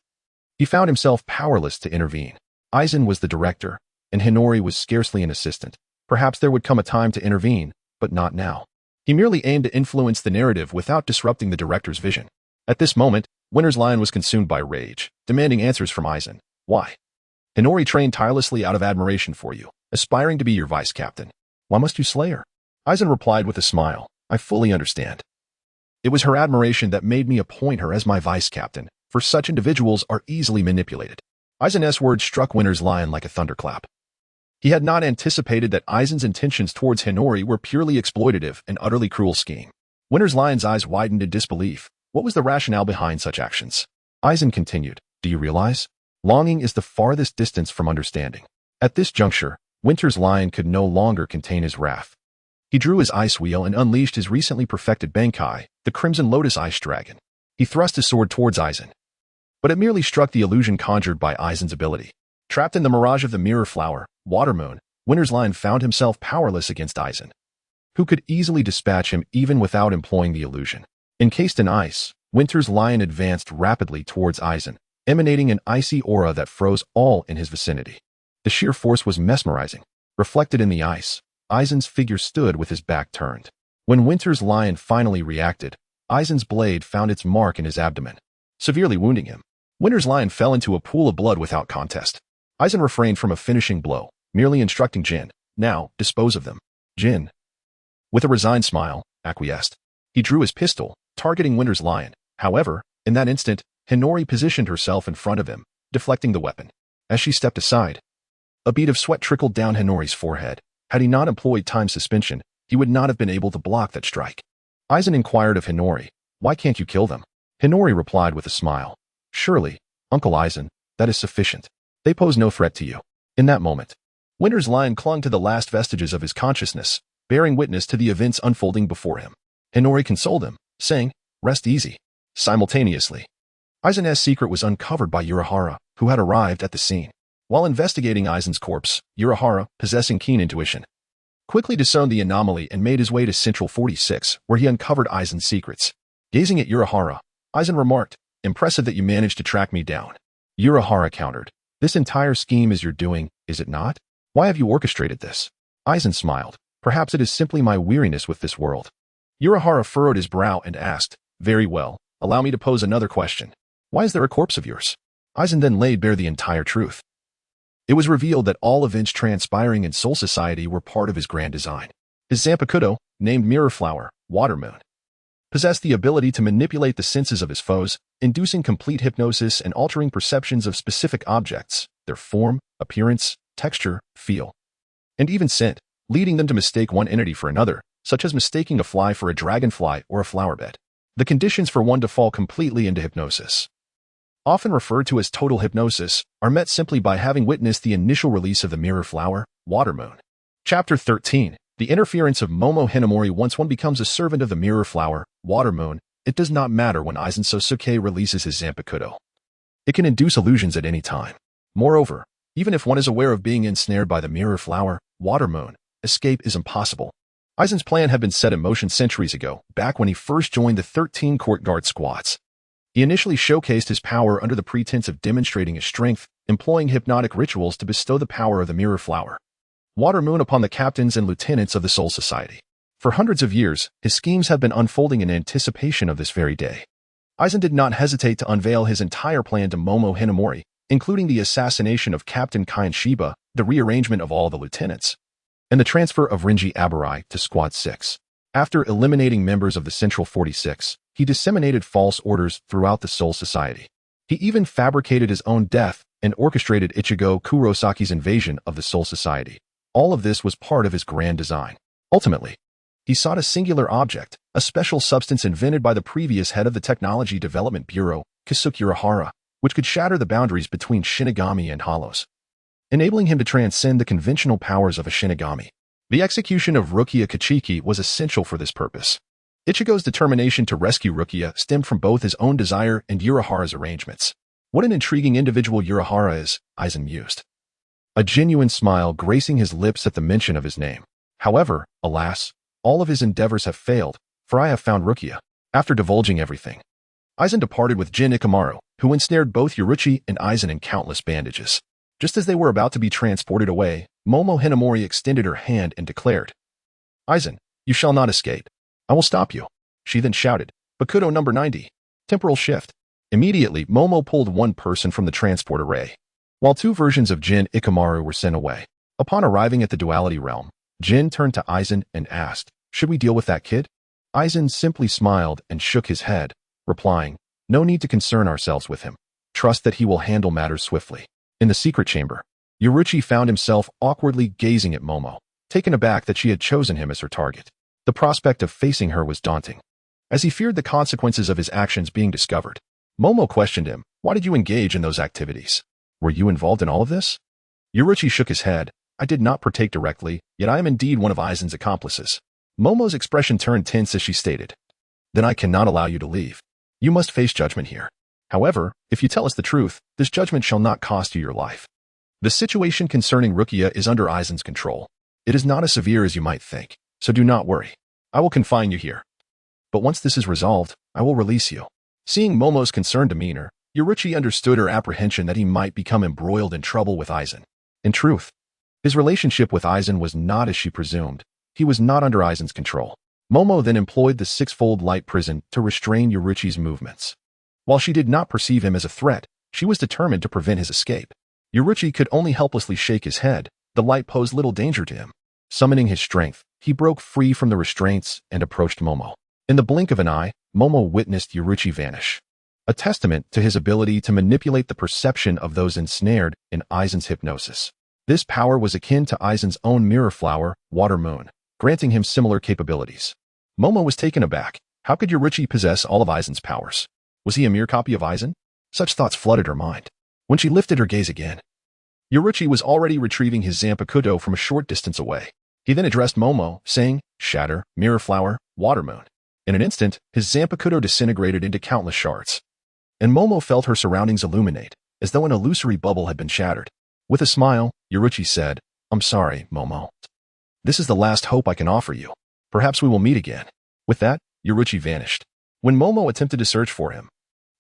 he found himself powerless to intervene. Aizen was the director, and Hinori was scarcely an assistant. Perhaps there would come a time to intervene, but not now. He merely aimed to influence the narrative without disrupting the director's vision. At this moment, Winter's Lion was consumed by rage, demanding answers from Aizen. "Why? Hinori trained tirelessly out of admiration for you, aspiring to be your vice captain. Why must you slay her?" Aizen replied with a smile, "I fully understand. It was her admiration that made me appoint her as my vice captain, for such individuals are easily manipulated." Aizen's words struck Winter's Lion like a thunderclap. He had not anticipated that Aizen's intentions towards Hinori were purely exploitative and utterly cruel scheme. Winter's Lion's eyes widened in disbelief. What was the rationale behind such actions? Aizen continued, "Do you realize? Longing is the farthest distance from understanding." At this juncture, Winter's Lion could no longer contain his wrath. He drew his ice wheel and unleashed his recently perfected Bankai, the Crimson Lotus Ice Dragon. He thrust his sword towards Aizen, but it merely struck the illusion conjured by Aizen's ability. Trapped in the mirage of the Mirror Flower, Water Moon, Winter's Lion found himself powerless against Aizen, who could easily dispatch him even without employing the illusion. Encased in ice, Winter's Lion advanced rapidly towards Aizen, emanating an icy aura that froze all in his vicinity. The sheer force was mesmerizing. Reflected in the ice, Aizen's figure stood with his back turned. When Winter's Lion finally reacted, Aizen's blade found its mark in his abdomen, severely wounding him. Winter's Lion fell into a pool of blood without contest. Aizen refrained from a finishing blow, merely instructing Jin, "Now, dispose of them." Jin, with a resigned smile, acquiesced. He drew his pistol, targeting Winter's Lion. However, in that instant, Hinori positioned herself in front of him, deflecting the weapon. As she stepped aside, a bead of sweat trickled down Hinori's forehead. Had he not employed time suspension, he would not have been able to block that strike. Aizen inquired of Hinori, "Why can't you kill them?" Hinori replied with a smile, "Surely, Uncle Aizen, that is sufficient. They pose no threat to you." In that moment, Winter's Lion clung to the last vestiges of his consciousness, bearing witness to the events unfolding before him. Hinori consoled him, saying, "Rest easy." Simultaneously, Aizen's secret was uncovered by Urahara, who had arrived at the scene. While investigating Aizen's corpse, Urahara, possessing keen intuition, quickly discerned the anomaly and made his way to Central 46, where he uncovered Aizen's secrets. Gazing at Urahara, Aizen remarked, "Impressive that you managed to track me down." Urahara countered, "This entire scheme is your doing, is it not? Why have you orchestrated this?" Aizen smiled, "Perhaps it is simply my weariness with this world." Urahara furrowed his brow and asked, "Very well, allow me to pose another question. Why is there a corpse of yours?" Aizen then laid bare the entire truth. It was revealed that all events transpiring in Soul Society were part of his grand design. His Zanpakuto, named Mirror Flower, Water Moon, possessed the ability to manipulate the senses of his foes, inducing complete hypnosis and altering perceptions of specific objects, their form, appearance, texture, feel, and even scent, leading them to mistake one entity for another, such as mistaking a fly for a dragonfly or a flower bed. The conditions for one to fall completely into hypnosis, often referred to as total hypnosis, are met simply by having witnessed the initial release of the Mirror Flower, Water Moon. Chapter 13. The interference of Momo Hinamori. Once one becomes a servant of the Mirror Flower, Water Moon, it does not matter when Aizen Sosuke releases his Zanpakuto. It can induce illusions at any time. Moreover, even if one is aware of being ensnared by the Mirror Flower, Water Moon, escape is impossible. Aizen's plan had been set in motion centuries ago, back when he first joined the 13 Court Guard squads. He initially showcased his power under the pretense of demonstrating his strength, employing hypnotic rituals to bestow the power of the Mirror Flower. Water Moon upon the captains and lieutenants of the Soul Society. For hundreds of years, his schemes have been unfolding in anticipation of this very day. Aizen did not hesitate to unveil his entire plan to Momo Hinamori, including the assassination of Captain Kain Shiba, the rearrangement of all the lieutenants, and the transfer of Rinji Abarai to Squad 6. After eliminating members of the Central 46, he disseminated false orders throughout the Soul Society. He even fabricated his own death and orchestrated Ichigo Kurosaki's invasion of the Soul Society. All of this was part of his grand design. Ultimately, he sought a singular object, a special substance invented by the previous head of the Technology Development Bureau, Kisuke Urahara, which could shatter the boundaries between Shinigami and Hollows, enabling him to transcend the conventional powers of a Shinigami. The execution of Rukia Kachiki was essential for this purpose. Ichigo's determination to rescue Rukia stemmed from both his own desire and Urahara's arrangements. What an intriguing individual Urahara is, Aizen mused, a genuine smile gracing his lips at the mention of his name. However, alas, all of his endeavors have failed, for I have found Rukia. After divulging everything, Aizen departed with Jin Ikamaru, who ensnared both Yoruichi and Aizen in countless bandages. Just as they were about to be transported away, Momo Hinamori extended her hand and declared, "Aizen, you shall not escape. I will stop you." She then shouted, "Bakudo number 90. Temporal shift." Immediately, Momo pulled one person from the transport array, while two versions of Jin Ikamaru were sent away. Upon arriving at the Duality Realm, Jin turned to Aizen and asked, "Should we deal with that kid?" Aizen simply smiled and shook his head, replying, "No need to concern ourselves with him. Trust that he will handle matters swiftly." In the secret chamber, Yoruichi found himself awkwardly gazing at Momo, taken aback that she had chosen him as her target. The prospect of facing her was daunting, as he feared the consequences of his actions being discovered. Momo questioned him, "Why did you engage in those activities? Were you involved in all of this?" Yoruichi shook his head. "I did not partake directly, yet I am indeed one of Aizen's accomplices." Momo's expression turned tense as she stated, "Then I cannot allow you to leave. You must face judgment here. However, if you tell us the truth, this judgment shall not cost you your life. The situation concerning Rukia is under Aizen's control. It is not as severe as you might think, so do not worry. I will confine you here. But once this is resolved, I will release you." Seeing Momo's concerned demeanor, Yoruichi understood her apprehension that he might become embroiled in trouble with Aizen. In truth, his relationship with Aizen was not as she presumed. He was not under Aizen's control. Momo then employed the six-fold light prison to restrain Yoruichi's movements. While she did not perceive him as a threat, she was determined to prevent his escape. Yoruichi could only helplessly shake his head. The light posed little danger to him. Summoning his strength, he broke free from the restraints and approached Momo. In the blink of an eye, Momo witnessed Yoruichi vanish, a testament to his ability to manipulate the perception of those ensnared in Aizen's hypnosis. This power was akin to Aizen's own mirror flower, Water Moon, granting him similar capabilities. Momo was taken aback. How could Yoruichi possess all of Aizen's powers? Was he a mere copy of Aizen? Such thoughts flooded her mind. When she lifted her gaze again, Yoruichi was already retrieving his Zanpakuto from a short distance away. He then addressed Momo, saying, "Shatter, Mirror Flower, Water Moon." In an instant, his Zanpakuto disintegrated into countless shards, and Momo felt her surroundings illuminate, as though an illusory bubble had been shattered. With a smile, Yoruichi said, "I'm sorry, Momo. This is the last hope I can offer you. Perhaps we will meet again." With that, Yoruichi vanished. When Momo attempted to search for him,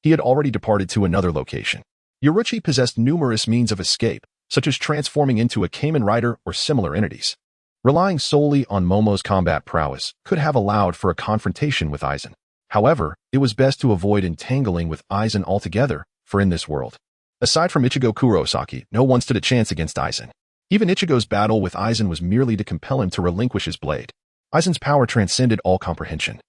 he had already departed to another location. Yoruichi possessed numerous means of escape, such as transforming into a Kamen Rider or similar entities. Relying solely on Momo's combat prowess could have allowed for a confrontation with Aizen. However, it was best to avoid entangling with Aizen altogether, for in this world, aside from Ichigo Kurosaki, no one stood a chance against Aizen. Even Ichigo's battle with Aizen was merely to compel him to relinquish his blade. Aizen's power transcended all comprehension.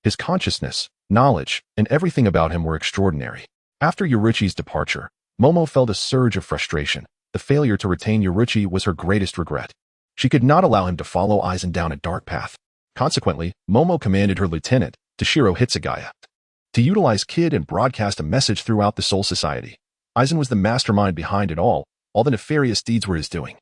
His consciousness, knowledge, and everything about him were extraordinary. After Yoruichi's departure, Momo felt a surge of frustration. The failure to retain Yoruichi was her greatest regret. She could not allow him to follow Aizen down a dark path. Consequently, Momo commanded her lieutenant, Toshiro Hitsugaya, to utilize Kid and broadcast a message throughout the Soul Society. Aizen was the mastermind behind it all the nefarious deeds were his doing.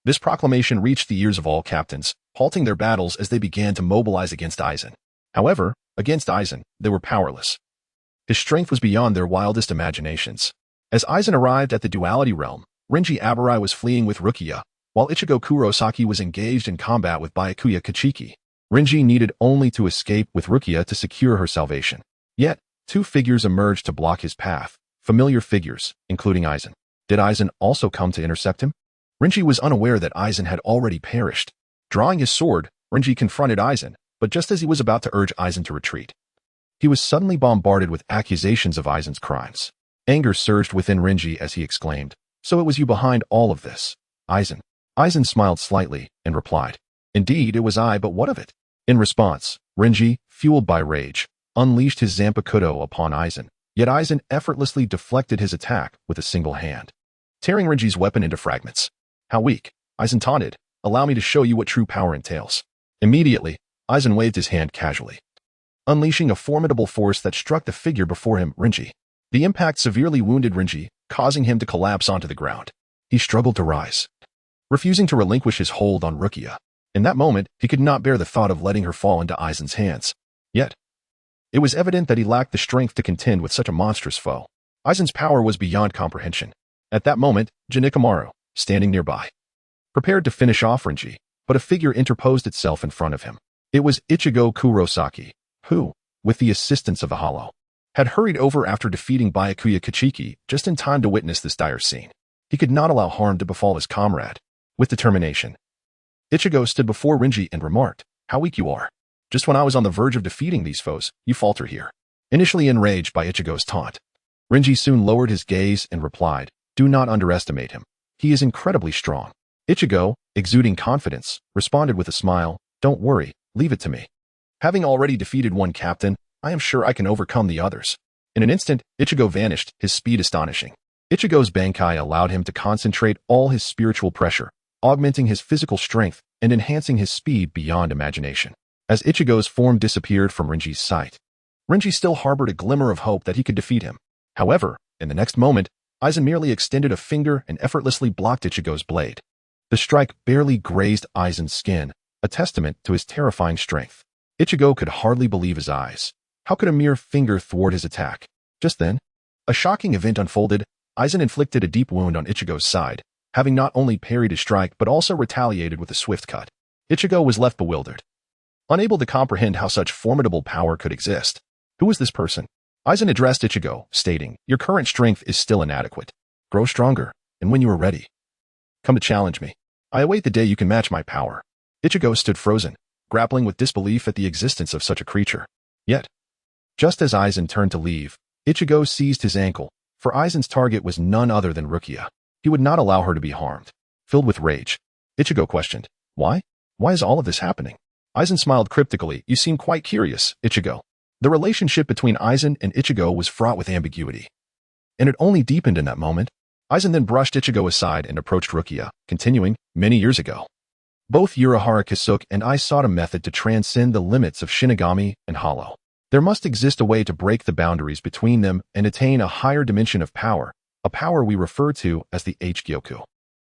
This proclamation reached the ears of all captains, halting their battles as they began to mobilize against Aizen. However, against Aizen, they were powerless. His strength was beyond their wildest imaginations. As Aizen arrived at the Duality Realm, Rinji Abarai was fleeing with Rukia, while Ichigo Kurosaki was engaged in combat with Byakuya Kachiki. Rinji needed only to escape with Rukia to secure her salvation. Yet, two figures emerged to block his path, familiar figures, including Aizen. Did Aizen also come to intercept him? Renji was unaware that Aizen had already perished. Drawing his sword, Renji confronted Aizen, but just as he was about to urge Aizen to retreat, he was suddenly bombarded with accusations of Aizen's crimes. Anger surged within Renji as he exclaimed, "So it was you behind all of this, Aizen?" Aizen smiled slightly and replied, "Indeed, it was I, but what of it?" In response, Renji, fueled by rage, unleashed his Zanpakuto upon Aizen, yet Aizen effortlessly deflected his attack with a single hand, tearing Renji's weapon into fragments. "How weak," Aizen taunted. "Allow me to show you what true power entails." Immediately, Aizen waved his hand casually, unleashing a formidable force that struck the figure before him, Renji. The impact severely wounded Renji, causing him to collapse onto the ground. He struggled to rise, refusing to relinquish his hold on Rukia. In that moment, he could not bear the thought of letting her fall into Aizen's hands. Yet, it was evident that he lacked the strength to contend with such a monstrous foe. Aizen's power was beyond comprehension. At that moment, Janikamaru, standing nearby, prepared to finish off Renji, but a figure interposed itself in front of him. It was Ichigo Kurosaki, who, with the assistance of the Hollow, had hurried over after defeating Byakuya Kachiki just in time to witness this dire scene. He could not allow harm to befall his comrade. With determination, Ichigo stood before Renji and remarked, "How weak you are. Just when I was on the verge of defeating these foes, you falter here." Initially enraged by Ichigo's taunt, Renji soon lowered his gaze and replied, "Do not underestimate him. He is incredibly strong." Ichigo, exuding confidence, responded with a smile, "Don't worry, leave it to me. Having already defeated one captain, I am sure I can overcome the others." In an instant, Ichigo vanished, his speed astonishing. Ichigo's Bankai allowed him to concentrate all his spiritual pressure, augmenting his physical strength and enhancing his speed beyond imagination. As Ichigo's form disappeared from Renji's sight, Renji still harbored a glimmer of hope that he could defeat him. However, in the next moment, Aizen merely extended a finger and effortlessly blocked Ichigo's blade. The strike barely grazed Aizen's skin, a testament to his terrifying strength. Ichigo could hardly believe his eyes. How could a mere finger thwart his attack? Just then, a shocking event unfolded. Aizen inflicted a deep wound on Ichigo's side, having not only parried his strike but also retaliated with a swift cut. Ichigo was left bewildered, unable to comprehend how such formidable power could exist. Who was this person? Aizen addressed Ichigo, stating, "Your current strength is still inadequate. Grow stronger, and when you are ready, come to challenge me. I await the day you can match my power." Ichigo stood frozen, grappling with disbelief at the existence of such a creature. Yet, just as Aizen turned to leave, Ichigo seized his ankle, for Aizen's target was none other than Rukia. He would not allow her to be harmed. Filled with rage, Ichigo questioned, "Why? Why is all of this happening?" Aizen smiled cryptically. "You seem quite curious, Ichigo." The relationship between Aizen and Ichigo was fraught with ambiguity, and it only deepened in that moment. Aizen then brushed Ichigo aside and approached Rukia, continuing, "Many years ago, both Urahara Kisuke and I sought a method to transcend the limits of Shinigami and Hollow. There must exist a way to break the boundaries between them and attain a higher dimension of power, a power we refer to as the H-Gyoku.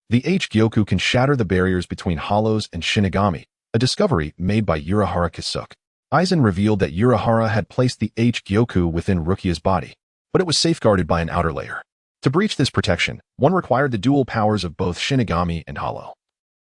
The H-Gyoku can shatter the barriers between Hollows and Shinigami, a discovery made by Urahara Kisuke." Aizen revealed that Urahara had placed the H-Gyoku within Rukia's body, but it was safeguarded by an outer layer. To breach this protection, one required the dual powers of both Shinigami and Hollow.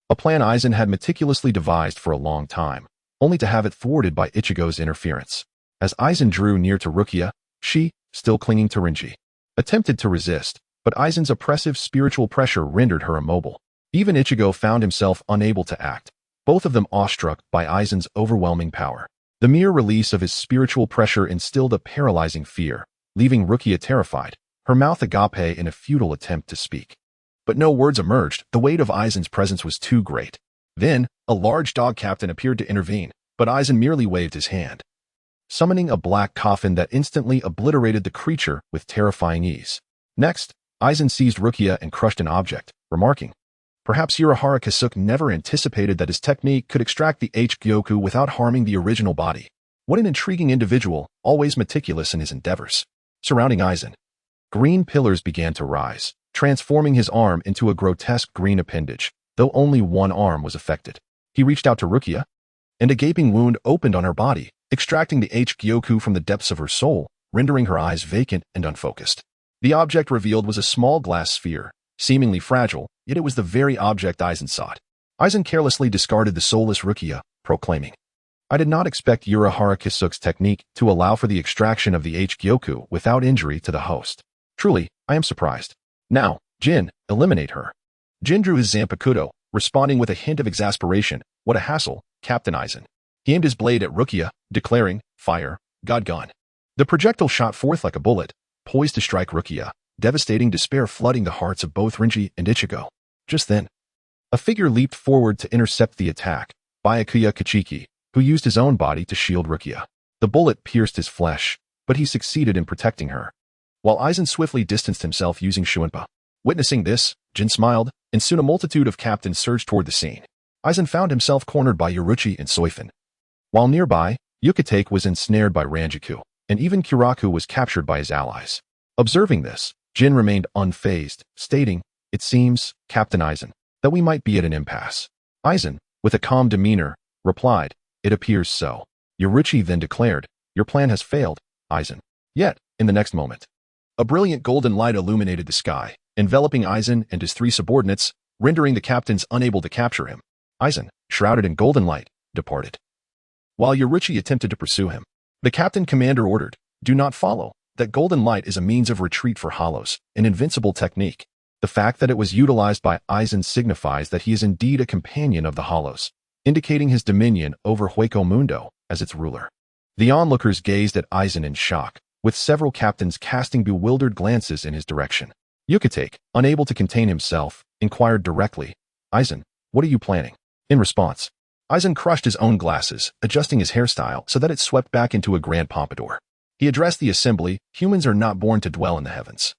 A plan Aizen had meticulously devised for a long time, only to have it thwarted by Ichigo's interference. As Aizen drew near to Rukia, she, still clinging to Renji, attempted to resist, but Aizen's oppressive spiritual pressure rendered her immobile. Even Ichigo found himself unable to act, both of them awestruck by Aizen's overwhelming power. The mere release of his spiritual pressure instilled a paralyzing fear, leaving Rukia terrified, her mouth agape in a futile attempt to speak. But no words emerged. The weight of Aizen's presence was too great. Then, a large dog captain appeared to intervene, but Aizen merely waved his hand, summoning a black coffin that instantly obliterated the creature with terrifying ease. Next, Aizen seized Rukia and crushed an object, remarking, "Perhaps Urahara Kisuke never anticipated that his technique could extract the H-Gyoku without harming the original body. What an intriguing individual, always meticulous in his endeavors." Surrounding Aizen, green pillars began to rise, transforming his arm into a grotesque green appendage, though only one arm was affected. He reached out to Rukia, and a gaping wound opened on her body, extracting the H-Gyoku from the depths of her soul, rendering her eyes vacant and unfocused. The object revealed was a small glass sphere, seemingly fragile, yet it was the very object Aizen sought. Aizen carelessly discarded the soulless Rukia, proclaiming, "I did not expect Urahara Kisuke's technique to allow for the extraction of the H-Gyoku without injury to the host. Truly, I am surprised. Now, Jin, eliminate her. Jin drew his Zanpakuto, responding with a hint of exasperation. What a hassle, Captain Aizen. He aimed his blade at Rukia, declaring, fire, God gone. The projectile shot forth like a bullet, poised to strike Rukia, devastating despair flooding the hearts of both Rinji and Ichigo. Just then, a figure leaped forward to intercept the attack, Byakuya Kachiki, who used his own body to shield Rukia. The bullet pierced his flesh, but he succeeded in protecting her, while Aizen swiftly distanced himself using Shuinpa. Witnessing this, Jin smiled, and soon a multitude of captains surged toward the scene. Aizen found himself cornered by Yoruchi and Soifin. While nearby, Yukitake was ensnared by Mangekyou, and even Kiraku was captured by his allies. Observing this, Jin remained unfazed, stating, "It seems, Captain Aizen, that we might be at an impasse." Aizen, with a calm demeanor, replied, "It appears so." Yoruchi then declared, "Your plan has failed, Aizen." Yet, in the next moment, a brilliant golden light illuminated the sky, enveloping Aizen and his three subordinates, rendering the captains unable to capture him. Aizen, shrouded in golden light, departed. While Yoruchi attempted to pursue him, the captain commander ordered, "Do not follow. That golden light is a means of retreat for hollows, an invincible technique." The fact that it was utilized by Aizen signifies that he is indeed a companion of the hollows, indicating his dominion over Hueco Mundo as its ruler. The onlookers gazed at Aizen in shock, with several captains casting bewildered glances in his direction. Yukitake, unable to contain himself, inquired directly, "Aizen, what are you planning?" In response, Aizen crushed his own glasses, adjusting his hairstyle so that it swept back into a grand pompadour. He addressed the assembly, "Humans are not born to dwell in the heavens.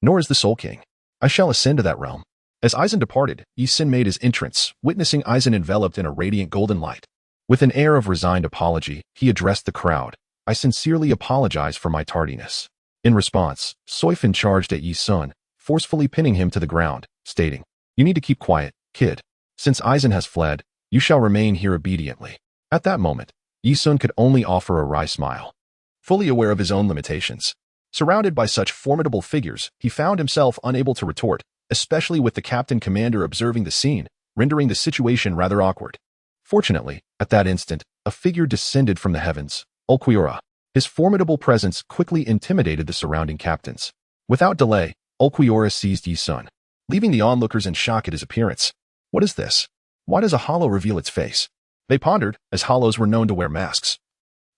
Nor is the Soul King. I shall ascend to that realm." As Aizen departed, Yi Sin made his entrance, witnessing Aizen enveloped in a radiant golden light. With an air of resigned apology, he addressed the crowd, "I sincerely apologize for my tardiness." In response, Soifin charged at Yi Sun, forcefully pinning him to the ground, stating, "You need to keep quiet, kid. Since Aizen has fled, you shall remain here obediently." At that moment, Yi Sun could only offer a wry smile. Fully aware of his own limitations, surrounded by such formidable figures, he found himself unable to retort, especially with the captain commander observing the scene, rendering the situation rather awkward. Fortunately, at that instant, a figure descended from the heavens, Ulquiorra. His formidable presence quickly intimidated the surrounding captains. Without delay, Ulquiorra seized Yi Sun, leaving the onlookers in shock at his appearance. What is this? Why does a hollow reveal its face? They pondered, as hollows were known to wear masks,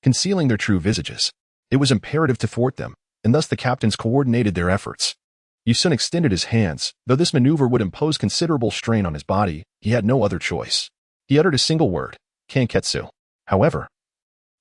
concealing their true visages. It was imperative to thwart them, and thus the captains coordinated their efforts. Yi Sun extended his hands. Though this maneuver would impose considerable strain on his body, he had no other choice. He uttered a single word, Kanketsu. However,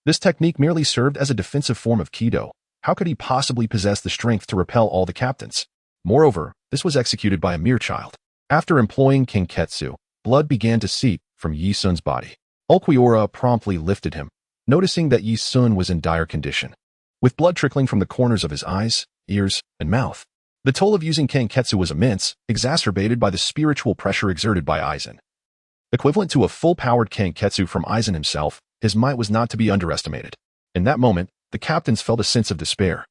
this technique merely served as a defensive form of Kido. How could he possibly possess the strength to repel all the captains? Moreover, this was executed by a mere child. After employing Kanketsu, blood began to seep from Yi Sun's body. Ulquiorra promptly lifted him, noticing that Yi Sun was in dire condition, with blood trickling from the corners of his eyes, ears, and mouth. The toll of using Kanketsu was immense, exacerbated by the spiritual pressure exerted by Aizen. Equivalent to a full-powered Kanketsu from Aizen himself, his might was not to be underestimated. In that moment, the captains felt a sense of despair.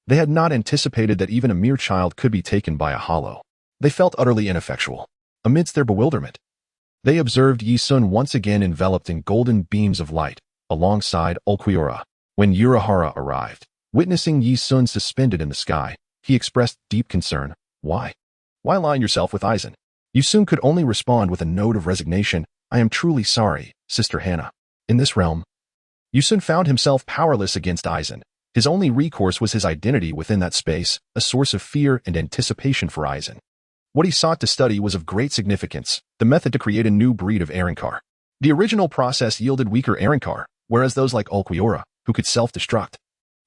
They had not anticipated that even a mere child could be taken by a hollow. They felt utterly ineffectual. Amidst their bewilderment, they observed Yi Sun once again enveloped in golden beams of light, alongside Ulquiorra. When Urahara arrived, witnessing Yi Sun suspended in the sky, he expressed deep concern. Why? Why align yourself with Aizen? Yi Sun could only respond with a note of resignation. "I am truly sorry, Sister Hannah." In this realm, Yi Sun found himself powerless against Aizen. His only recourse was his identity within that space, a source of fear and anticipation for Aizen. What he sought to study was of great significance, the method to create a new breed of Arrancar. The original process yielded weaker Arrancar, whereas those like Ulquiorra, who could self-destruct,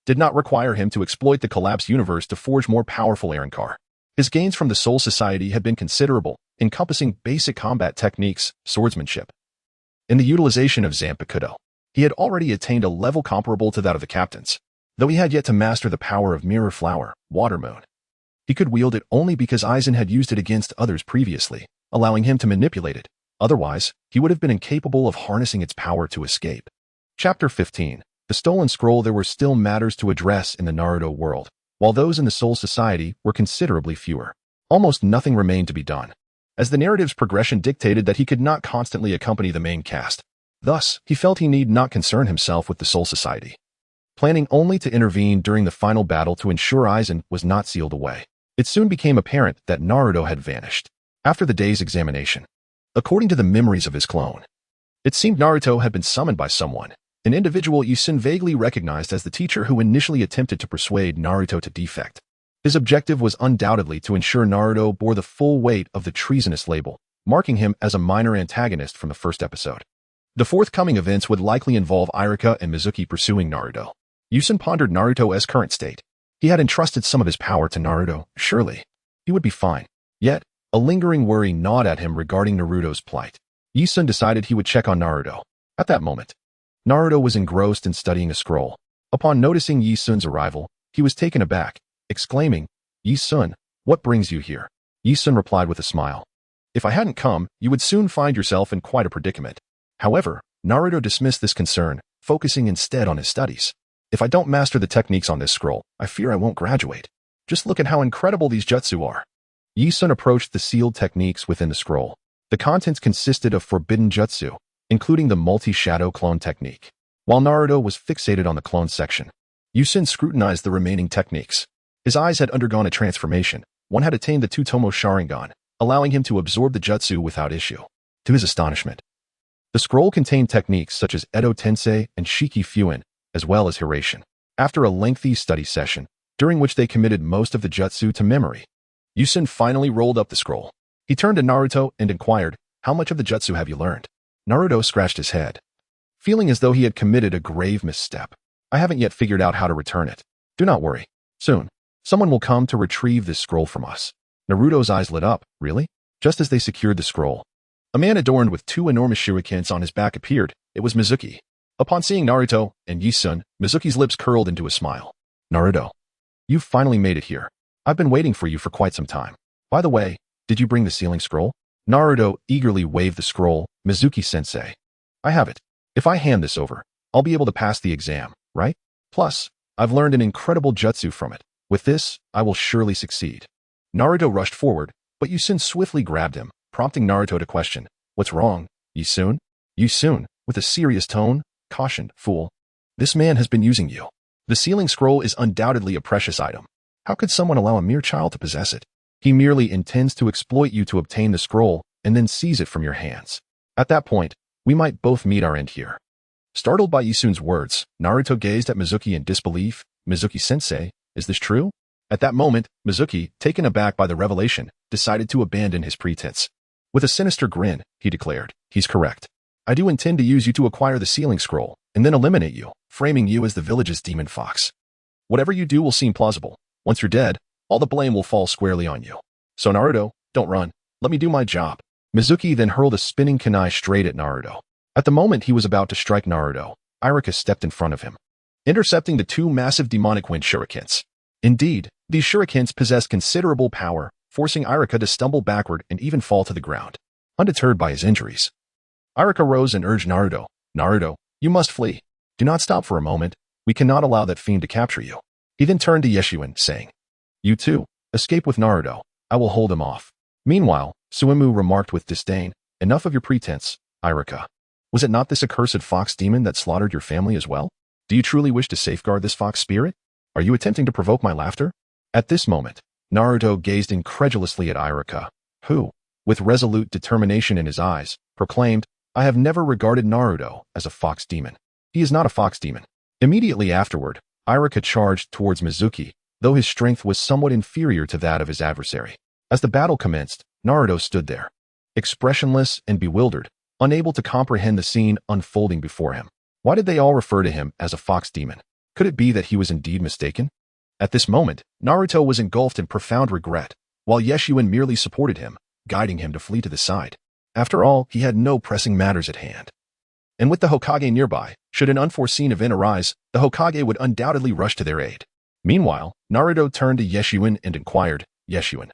did not require him to exploit the collapsed universe to forge more powerful Arrancar. His gains from the Soul Society had been considerable, encompassing basic combat techniques, swordsmanship, and the utilization of Zanpakuto. He had already attained a level comparable to that of the captains, though he had yet to master the power of Mirror Flower, Water Moon. He could wield it only because Aizen had used it against others previously, allowing him to manipulate it. Otherwise, he would have been incapable of harnessing its power to escape. Chapter 15. The Stolen Scroll. There were still matters to address in the Naruto world, while those in the Soul Society were considerably fewer. Almost nothing remained to be done, as the narrative's progression dictated that he could not constantly accompany the main cast. Thus, he felt he need not concern himself with the Soul Society, planning only to intervene during the final battle to ensure Aizen was not sealed away. It soon became apparent that Naruto had vanished. After the day's examination, according to the memories of his clone, it seemed Naruto had been summoned by someone, an individual Yisun vaguely recognized as the teacher who initially attempted to persuade Naruto to defect. His objective was undoubtedly to ensure Naruto bore the full weight of the treasonous label, marking him as a minor antagonist from the first episode. The forthcoming events would likely involve Iruka and Mizuki pursuing Naruto. Yisun pondered Naruto's current state. He had entrusted some of his power to Naruto. Surely, he would be fine. Yet, a lingering worry gnawed at him regarding Naruto's plight. Yisun decided he would check on Naruto. At that moment, Naruto was engrossed in studying a scroll. Upon noticing Yisun's arrival, he was taken aback, exclaiming, "Yisun, what brings you here?" Yisun replied with a smile. "If I hadn't come, you would soon find yourself in quite a predicament." However, Naruto dismissed this concern, focusing instead on his studies. "If I don't master the techniques on this scroll, I fear I won't graduate. Just look at how incredible these jutsu are." Yisun approached the sealed techniques within the scroll. The contents consisted of forbidden jutsu, including the multi-shadow clone technique. While Naruto was fixated on the clone section, Yisun scrutinized the remaining techniques. His eyes had undergone a transformation. One had attained the Tutomo Sharingan, allowing him to absorb the jutsu without issue. To his astonishment, the scroll contained techniques such as Edo Tensei and Shiki Fuin, as well as Hiration. After a lengthy study session, during which they committed most of the jutsu to memory, Yisun finally rolled up the scroll. He turned to Naruto and inquired, "How much of the jutsu have you learned?" Naruto scratched his head, feeling as though he had committed a grave misstep. "I haven't yet figured out how to return it. Do not worry. Soon, someone will come to retrieve this scroll from us." Naruto's eyes lit up. Really? Just as they secured the scroll, a man adorned with 2 enormous shurikens on his back appeared. It was Mizuki. Upon seeing Naruto and Yisun, Mizuki's lips curled into a smile. "Naruto, you've finally made it here. I've been waiting for you for quite some time. By the way, did you bring the sealing scroll?" Naruto eagerly waved the scroll. "Mizuki-sensei, I have it. If I hand this over, I'll be able to pass the exam, right? Plus, I've learned an incredible jutsu from it. With this, I will surely succeed." Naruto rushed forward, but Yisun swiftly grabbed him, prompting Naruto to question, "What's wrong, Yisun?" Yisun, with a serious tone, cautioned, "Fool, this man has been using you. The sealing scroll is undoubtedly a precious item. How could someone allow a mere child to possess it? He merely intends to exploit you to obtain the scroll and then seize it from your hands. At that point, we might both meet our end here." Startled by Yisun's words, Naruto gazed at Mizuki in disbelief. "Mizuki-sensei, is this true?" At that moment, Mizuki, taken aback by the revelation, decided to abandon his pretense. With a sinister grin, he declared, "He's correct. I do intend to use you to acquire the sealing scroll, and then eliminate you, framing you as the village's demon fox. Whatever you do will seem plausible. Once you're dead, all the blame will fall squarely on you. So Naruto, don't run. Let me do my job." Mizuki then hurled a spinning kunai straight at Naruto. At the moment he was about to strike Naruto, Iruka stepped in front of him, intercepting the 2 massive demonic wind shurikens. Indeed, these shurikens possessed considerable power, forcing Iruka to stumble backward and even fall to the ground. Undeterred by his injuries, Iruka rose and urged Naruto, "Naruto, you must flee. Do not stop for a moment. We cannot allow that fiend to capture you." He then turned to Yeshuen, saying, "You too, escape with Naruto. I will hold him off." Meanwhile, Suimu remarked with disdain, "Enough of your pretense, Iruka. Was it not this accursed fox demon that slaughtered your family as well? Do you truly wish to safeguard this fox spirit? Are you attempting to provoke my laughter?" At this moment, Naruto gazed incredulously at Iruka, who, with resolute determination in his eyes, proclaimed, "I have never regarded Naruto as a fox demon. He is not a fox demon." Immediately afterward, Iruka charged towards Mizuki, though his strength was somewhat inferior to that of his adversary. As the battle commenced, Naruto stood there, expressionless and bewildered, unable to comprehend the scene unfolding before him. Why did they all refer to him as a fox demon? Could it be that he was indeed mistaken? At this moment, Naruto was engulfed in profound regret, while Yeshuen merely supported him, guiding him to flee to the side. After all, he had no pressing matters at hand. And with the Hokage nearby, should an unforeseen event arise, the Hokage would undoubtedly rush to their aid. Meanwhile, Naruto turned to Yeshuen and inquired, "Yeshuen,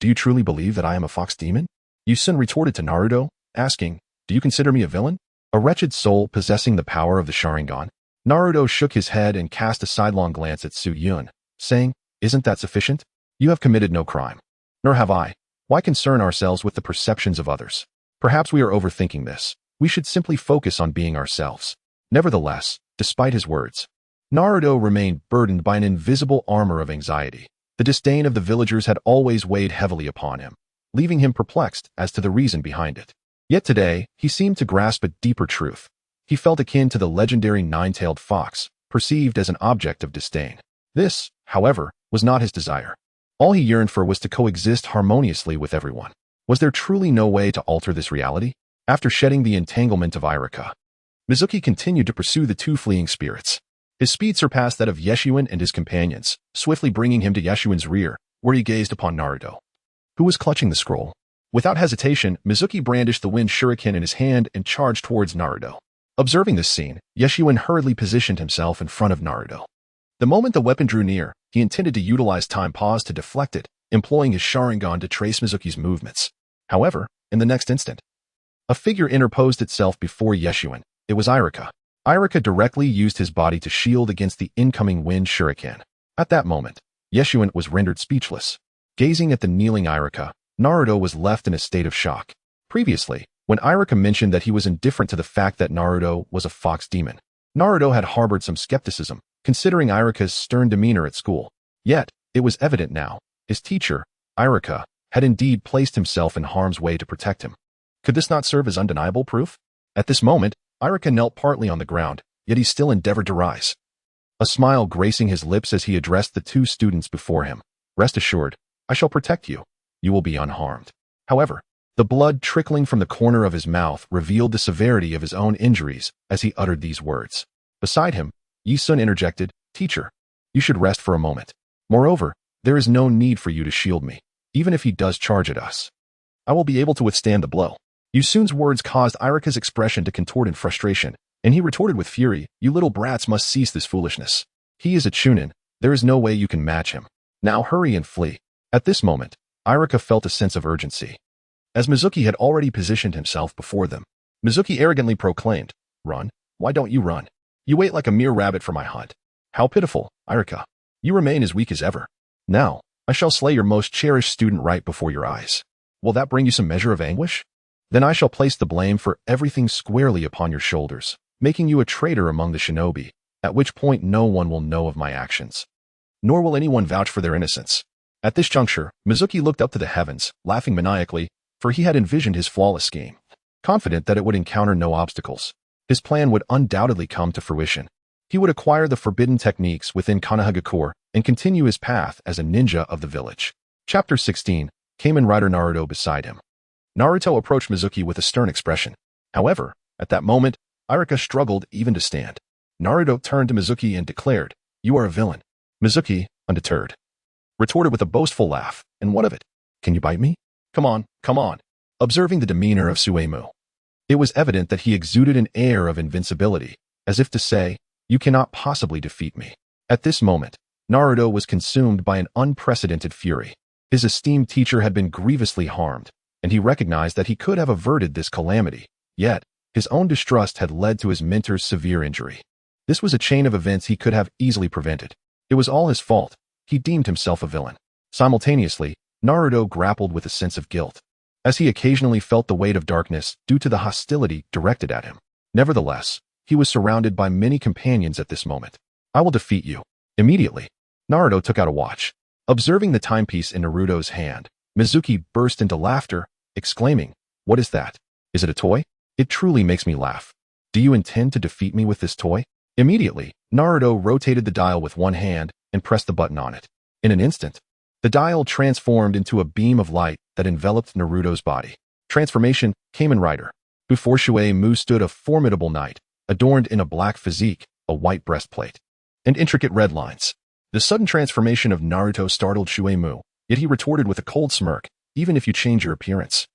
do you truly believe that I am a fox demon?" Yisun retorted to Naruto, asking, "Do you consider me a villain? A wretched soul possessing the power of the Sharingan?" Naruto shook his head and cast a sidelong glance at Su-Yun, saying, "Isn't that sufficient? You have committed no crime. Nor have I. Why concern ourselves with the perceptions of others? Perhaps we are overthinking this. We should simply focus on being ourselves." Nevertheless, despite his words, Naruto remained burdened by an invisible armor of anxiety. The disdain of the villagers had always weighed heavily upon him, leaving him perplexed as to the reason behind it. Yet today, he seemed to grasp a deeper truth. He felt akin to the legendary nine-tailed fox, perceived as an object of disdain. This, however, was not his desire. All he yearned for was to coexist harmoniously with everyone. Was there truly no way to alter this reality? After shedding the entanglement of Irika, Mizuki continued to pursue the two fleeing spirits. His speed surpassed that of Yeshuin and his companions, swiftly bringing him to Yeshuin's rear, where he gazed upon Naruto, who was clutching the scroll. Without hesitation, Mizuki brandished the wind shuriken in his hand and charged towards Naruto. Observing this scene, Yeshuin hurriedly positioned himself in front of Naruto. The moment the weapon drew near, he intended to utilize time pause to deflect it, employing his Sharingan to trace Mizuki's movements. However, in the next instant, a figure interposed itself before Yeshuin. It was Irika. Irika directly used his body to shield against the incoming wind shuriken. At that moment, Yeshuin was rendered speechless. Gazing at the kneeling Irika, Naruto was left in a state of shock. Previously, when Irika mentioned that he was indifferent to the fact that Naruto was a fox demon, Naruto had harbored some skepticism, considering Irika's stern demeanor at school. Yet, it was evident now, his teacher, Irika, had indeed placed himself in harm's way to protect him. Could this not serve as undeniable proof? At this moment, Irika knelt partly on the ground, yet he still endeavored to rise. A smile gracing his lips as he addressed the two students before him. Rest assured, I shall protect you. You will be unharmed. However, the blood trickling from the corner of his mouth revealed the severity of his own injuries as he uttered these words. Beside him, Yi-sun interjected, Teacher, you should rest for a moment. Moreover, there is no need for you to shield me, even if he does charge at us. I will be able to withstand the blow. Yi-sun's words caused Irika's expression to contort in frustration, and he retorted with fury, You little brats must cease this foolishness. He is a chunin. There is no way you can match him. Now hurry and flee. At this moment, Irika felt a sense of urgency. As Mizuki had already positioned himself before them, Mizuki arrogantly proclaimed, Run? Why don't you run? You wait like a mere rabbit for my hunt. How pitiful, Irika. You remain as weak as ever. Now, I shall slay your most cherished student right before your eyes. Will that bring you some measure of anguish? Then I shall place the blame for everything squarely upon your shoulders, making you a traitor among the shinobi, at which point no one will know of my actions. Nor will anyone vouch for their innocence. At this juncture, Mizuki looked up to the heavens, laughing maniacally, for he had envisioned his flawless scheme. Confident that it would encounter no obstacles, his plan would undoubtedly come to fruition. He would acquire the forbidden techniques within Konohagakure and continue his path as a ninja of the village. Chapter 16, Kamen Rider Naruto beside him. Naruto approached Mizuki with a stern expression. However, at that moment, Irika struggled even to stand. Naruto turned to Mizuki and declared, You are a villain. Mizuki, undeterred, retorted with a boastful laugh, And what of it? Can you bite me? Come on, come on. Observing the demeanor of Suemu, it was evident that he exuded an air of invincibility, as if to say, You cannot possibly defeat me. At this moment, Naruto was consumed by an unprecedented fury. His esteemed teacher had been grievously harmed, and he recognized that he could have averted this calamity. Yet, his own distrust had led to his mentor's severe injury. This was a chain of events he could have easily prevented. It was all his fault. He deemed himself a villain. Simultaneously, Naruto grappled with a sense of guilt, as he occasionally felt the weight of darkness due to the hostility directed at him. Nevertheless, he was surrounded by many companions at this moment. I will defeat you. Immediately, Naruto took out a watch. Observing the timepiece in Naruto's hand, Mizuki burst into laughter, exclaiming, What is that? Is it a toy? It truly makes me laugh. Do you intend to defeat me with this toy? Immediately, Naruto rotated the dial with one hand and pressed the button on it. In an instant, the dial transformed into a beam of light that enveloped Naruto's body. Transformation, Kamen Rider. Before Suemu stood a formidable knight, adorned in a black physique, a white breastplate, and intricate red lines. The sudden transformation of Naruto startled Suemu, yet he retorted with a cold smirk, Even if you change your appearance,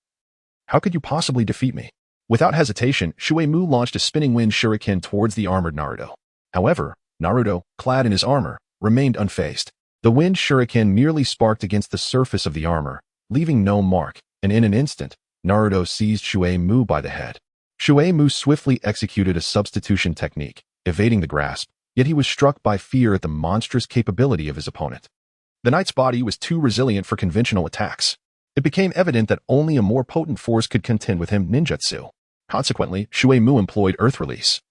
how could you possibly defeat me? Without hesitation, Suemu launched a spinning wind shuriken towards the armored Naruto. However, Naruto, clad in his armor, remained unfazed. The wind shuriken merely sparked against the surface of the armor, leaving no mark, and in an instant, Naruto seized Suemu by the head. Suemu swiftly executed a substitution technique, evading the grasp, yet he was struck by fear at the monstrous capability of his opponent. The knight's body was too resilient for conventional attacks. It became evident that only a more potent force could contend with him ninjutsu. Consequently, Suemu employed Earth Release,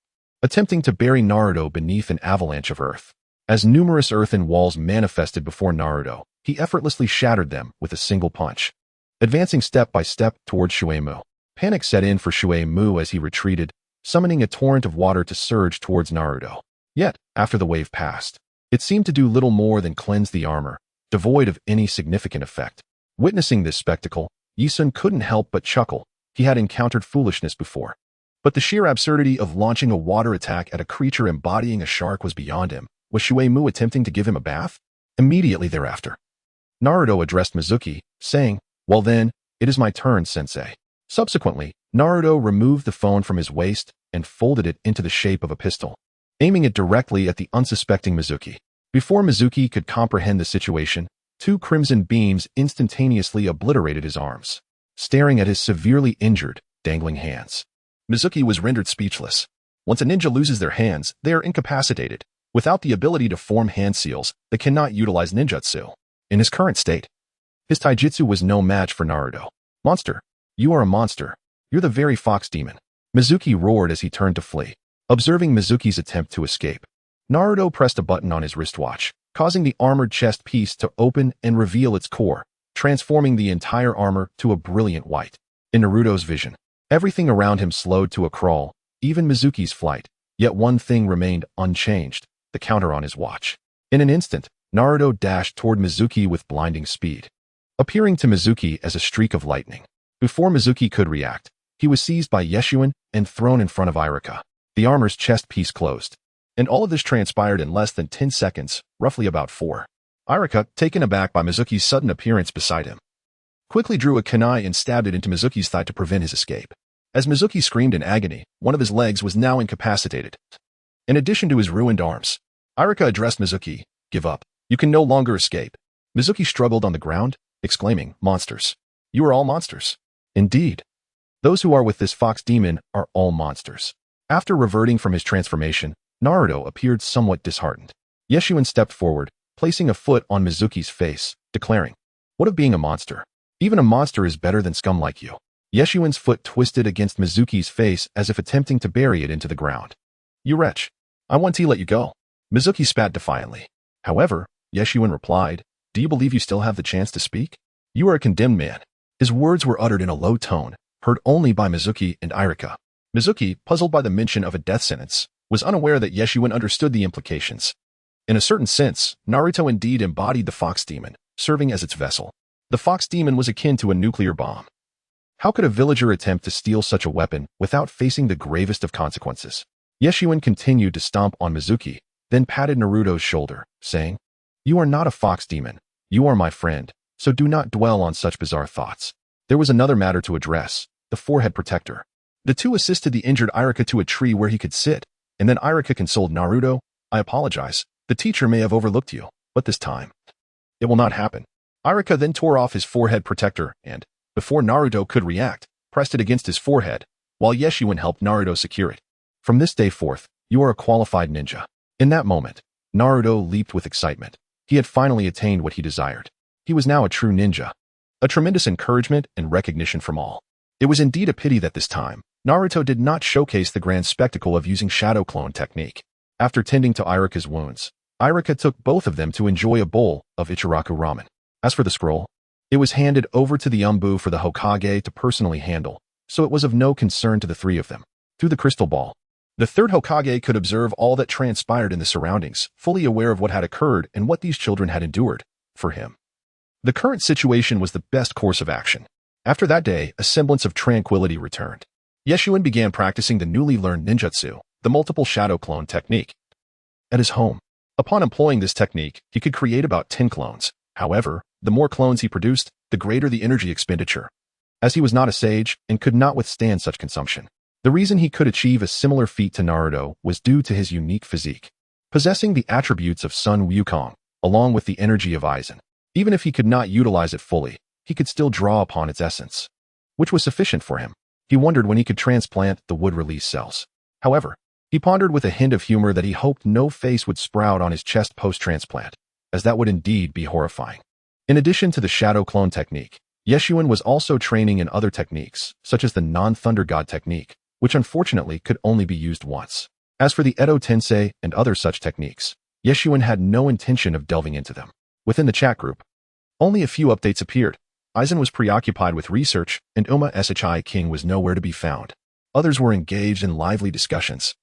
attempting to bury Naruto beneath an avalanche of earth. As numerous earthen walls manifested before Naruto, he he effortlessly shattered them with a single punch. Advancing step by step towards Shuei-Mu. Panic set in for Shuei-Mu as he retreated, summoning a torrent of water to surge towards Naruto. Yet, after the wave passed, it seemed to do little more than cleanse the armor, devoid of any significant effect. Witnessing this spectacle, Yisun couldn't help but chuckle. He had encountered foolishness before. But the sheer absurdity of launching a water attack at a creature embodying a shark was beyond him. Was Shuei-Mu attempting to give him a bath? Immediately thereafter, Naruto addressed Mizuki, saying, "Well then, it is my turn, sensei." Subsequently, Naruto removed the phone from his waist and folded it into the shape of a pistol, aiming it directly at the unsuspecting Mizuki. Before Mizuki could comprehend the situation, two crimson beams instantaneously obliterated his arms, staring at his severely injured, dangling hands. Mizuki was rendered speechless. Once a ninja loses their hands, they are incapacitated. Without the ability to form hand seals, they cannot utilize ninjutsu. In his current state, his taijutsu was no match for Naruto. "Monster! You are a monster. You're the very fox demon." Mizuki roared as he turned to flee. Observing Mizuki's attempt to escape, Naruto pressed a button on his wristwatch, causing the armored chest piece to open and reveal its core, transforming the entire armor to a brilliant white. In Naruto's vision, everything around him slowed to a crawl, even Mizuki's flight. Yet one thing remained unchanged: the counter on his watch. In an instant, Naruto dashed toward Mizuki with blinding speed, appearing to Mizuki as a streak of lightning. Before Mizuki could react, he was seized by Yeshun and thrown in front of Irika. The armor's chest piece closed. And all of this transpired in less than 10 seconds, roughly about 4. Irika, taken aback by Mizuki's sudden appearance beside him, quickly drew a kunai and stabbed it into Mizuki's thigh to prevent his escape. As Mizuki screamed in agony, one of his legs was now incapacitated. In addition to his ruined arms, Irika addressed Mizuki, "Give up. You can no longer escape." Mizuki struggled on the ground, exclaiming, "Monsters. You are all monsters." Indeed, those who are with this fox demon are all monsters. After reverting from his transformation, Naruto appeared somewhat disheartened. Yeshun stepped forward, placing a foot on Mizuki's face, declaring, "What of being a monster? Even a monster is better than scum like you." Yeshun's foot twisted against Mizuki's face as if attempting to bury it into the ground. "You wretch. I want to let you go." Mizuki spat defiantly. However, Yeshun replied, "Do you believe you still have the chance to speak? You are a condemned man." His words were uttered in a low tone, heard only by Mizuki and Irika. Mizuki, puzzled by the mention of a death sentence, was unaware that Yeshun understood the implications. In a certain sense, Naruto indeed embodied the fox demon, serving as its vessel. The fox demon was akin to a nuclear bomb. How could a villager attempt to steal such a weapon without facing the gravest of consequences? Yeshun continued to stomp on Mizuki, then patted Naruto's shoulder, saying, "You are not a fox demon. You are my friend, so do not dwell on such bizarre thoughts." There was another matter to address: the forehead protector. The two assisted the injured Irika to a tree where he could sit, and then Irika consoled Naruto, "I apologize. The teacher may have overlooked you, but this time, it will not happen." Irika then tore off his forehead protector and, before Naruto could react, pressed it against his forehead, while Yeshun helped Naruto secure it. "From this day forth, you are a qualified ninja." In that moment, Naruto leaped with excitement. He had finally attained what he desired. He was now a true ninja. A tremendous encouragement and recognition from all. It was indeed a pity that this time, Naruto did not showcase the grand spectacle of using shadow clone technique. After tending to Irika's wounds, Irika took both of them to enjoy a bowl of Ichiraku ramen. As for the scroll, it was handed over to the Umbu for the Hokage to personally handle, so it was of no concern to the three of them. Through the crystal ball, the third Hokage could observe all that transpired in the surroundings, fully aware of what had occurred and what these children had endured. For him, the current situation was the best course of action. After that day, a semblance of tranquility returned. Yeshun began practicing the newly learned ninjutsu, the multiple shadow clone technique. At his home, upon employing this technique, he could create about 10 clones. However, the more clones he produced, the greater the energy expenditure. As he was not a sage and could not withstand such consumption, the reason he could achieve a similar feat to Naruto was due to his unique physique. Possessing the attributes of Sun Wukong, along with the energy of Aizen, even if he could not utilize it fully, he could still draw upon its essence, which was sufficient for him. He wondered when he could transplant the wood-release cells. However, he pondered with a hint of humor that he hoped no face would sprout on his chest post-transplant, as that would indeed be horrifying. In addition to the shadow clone technique, Yeshun was also training in other techniques, such as the non-thunder god technique, which unfortunately could only be used once. As for the Edo Tensei and other such techniques, Yeshun had no intention of delving into them. Within the chat group, Only a few updates appeared. Aizen was preoccupied with research, and Ohma Zi-King was nowhere to be found. Others were engaged in lively discussions.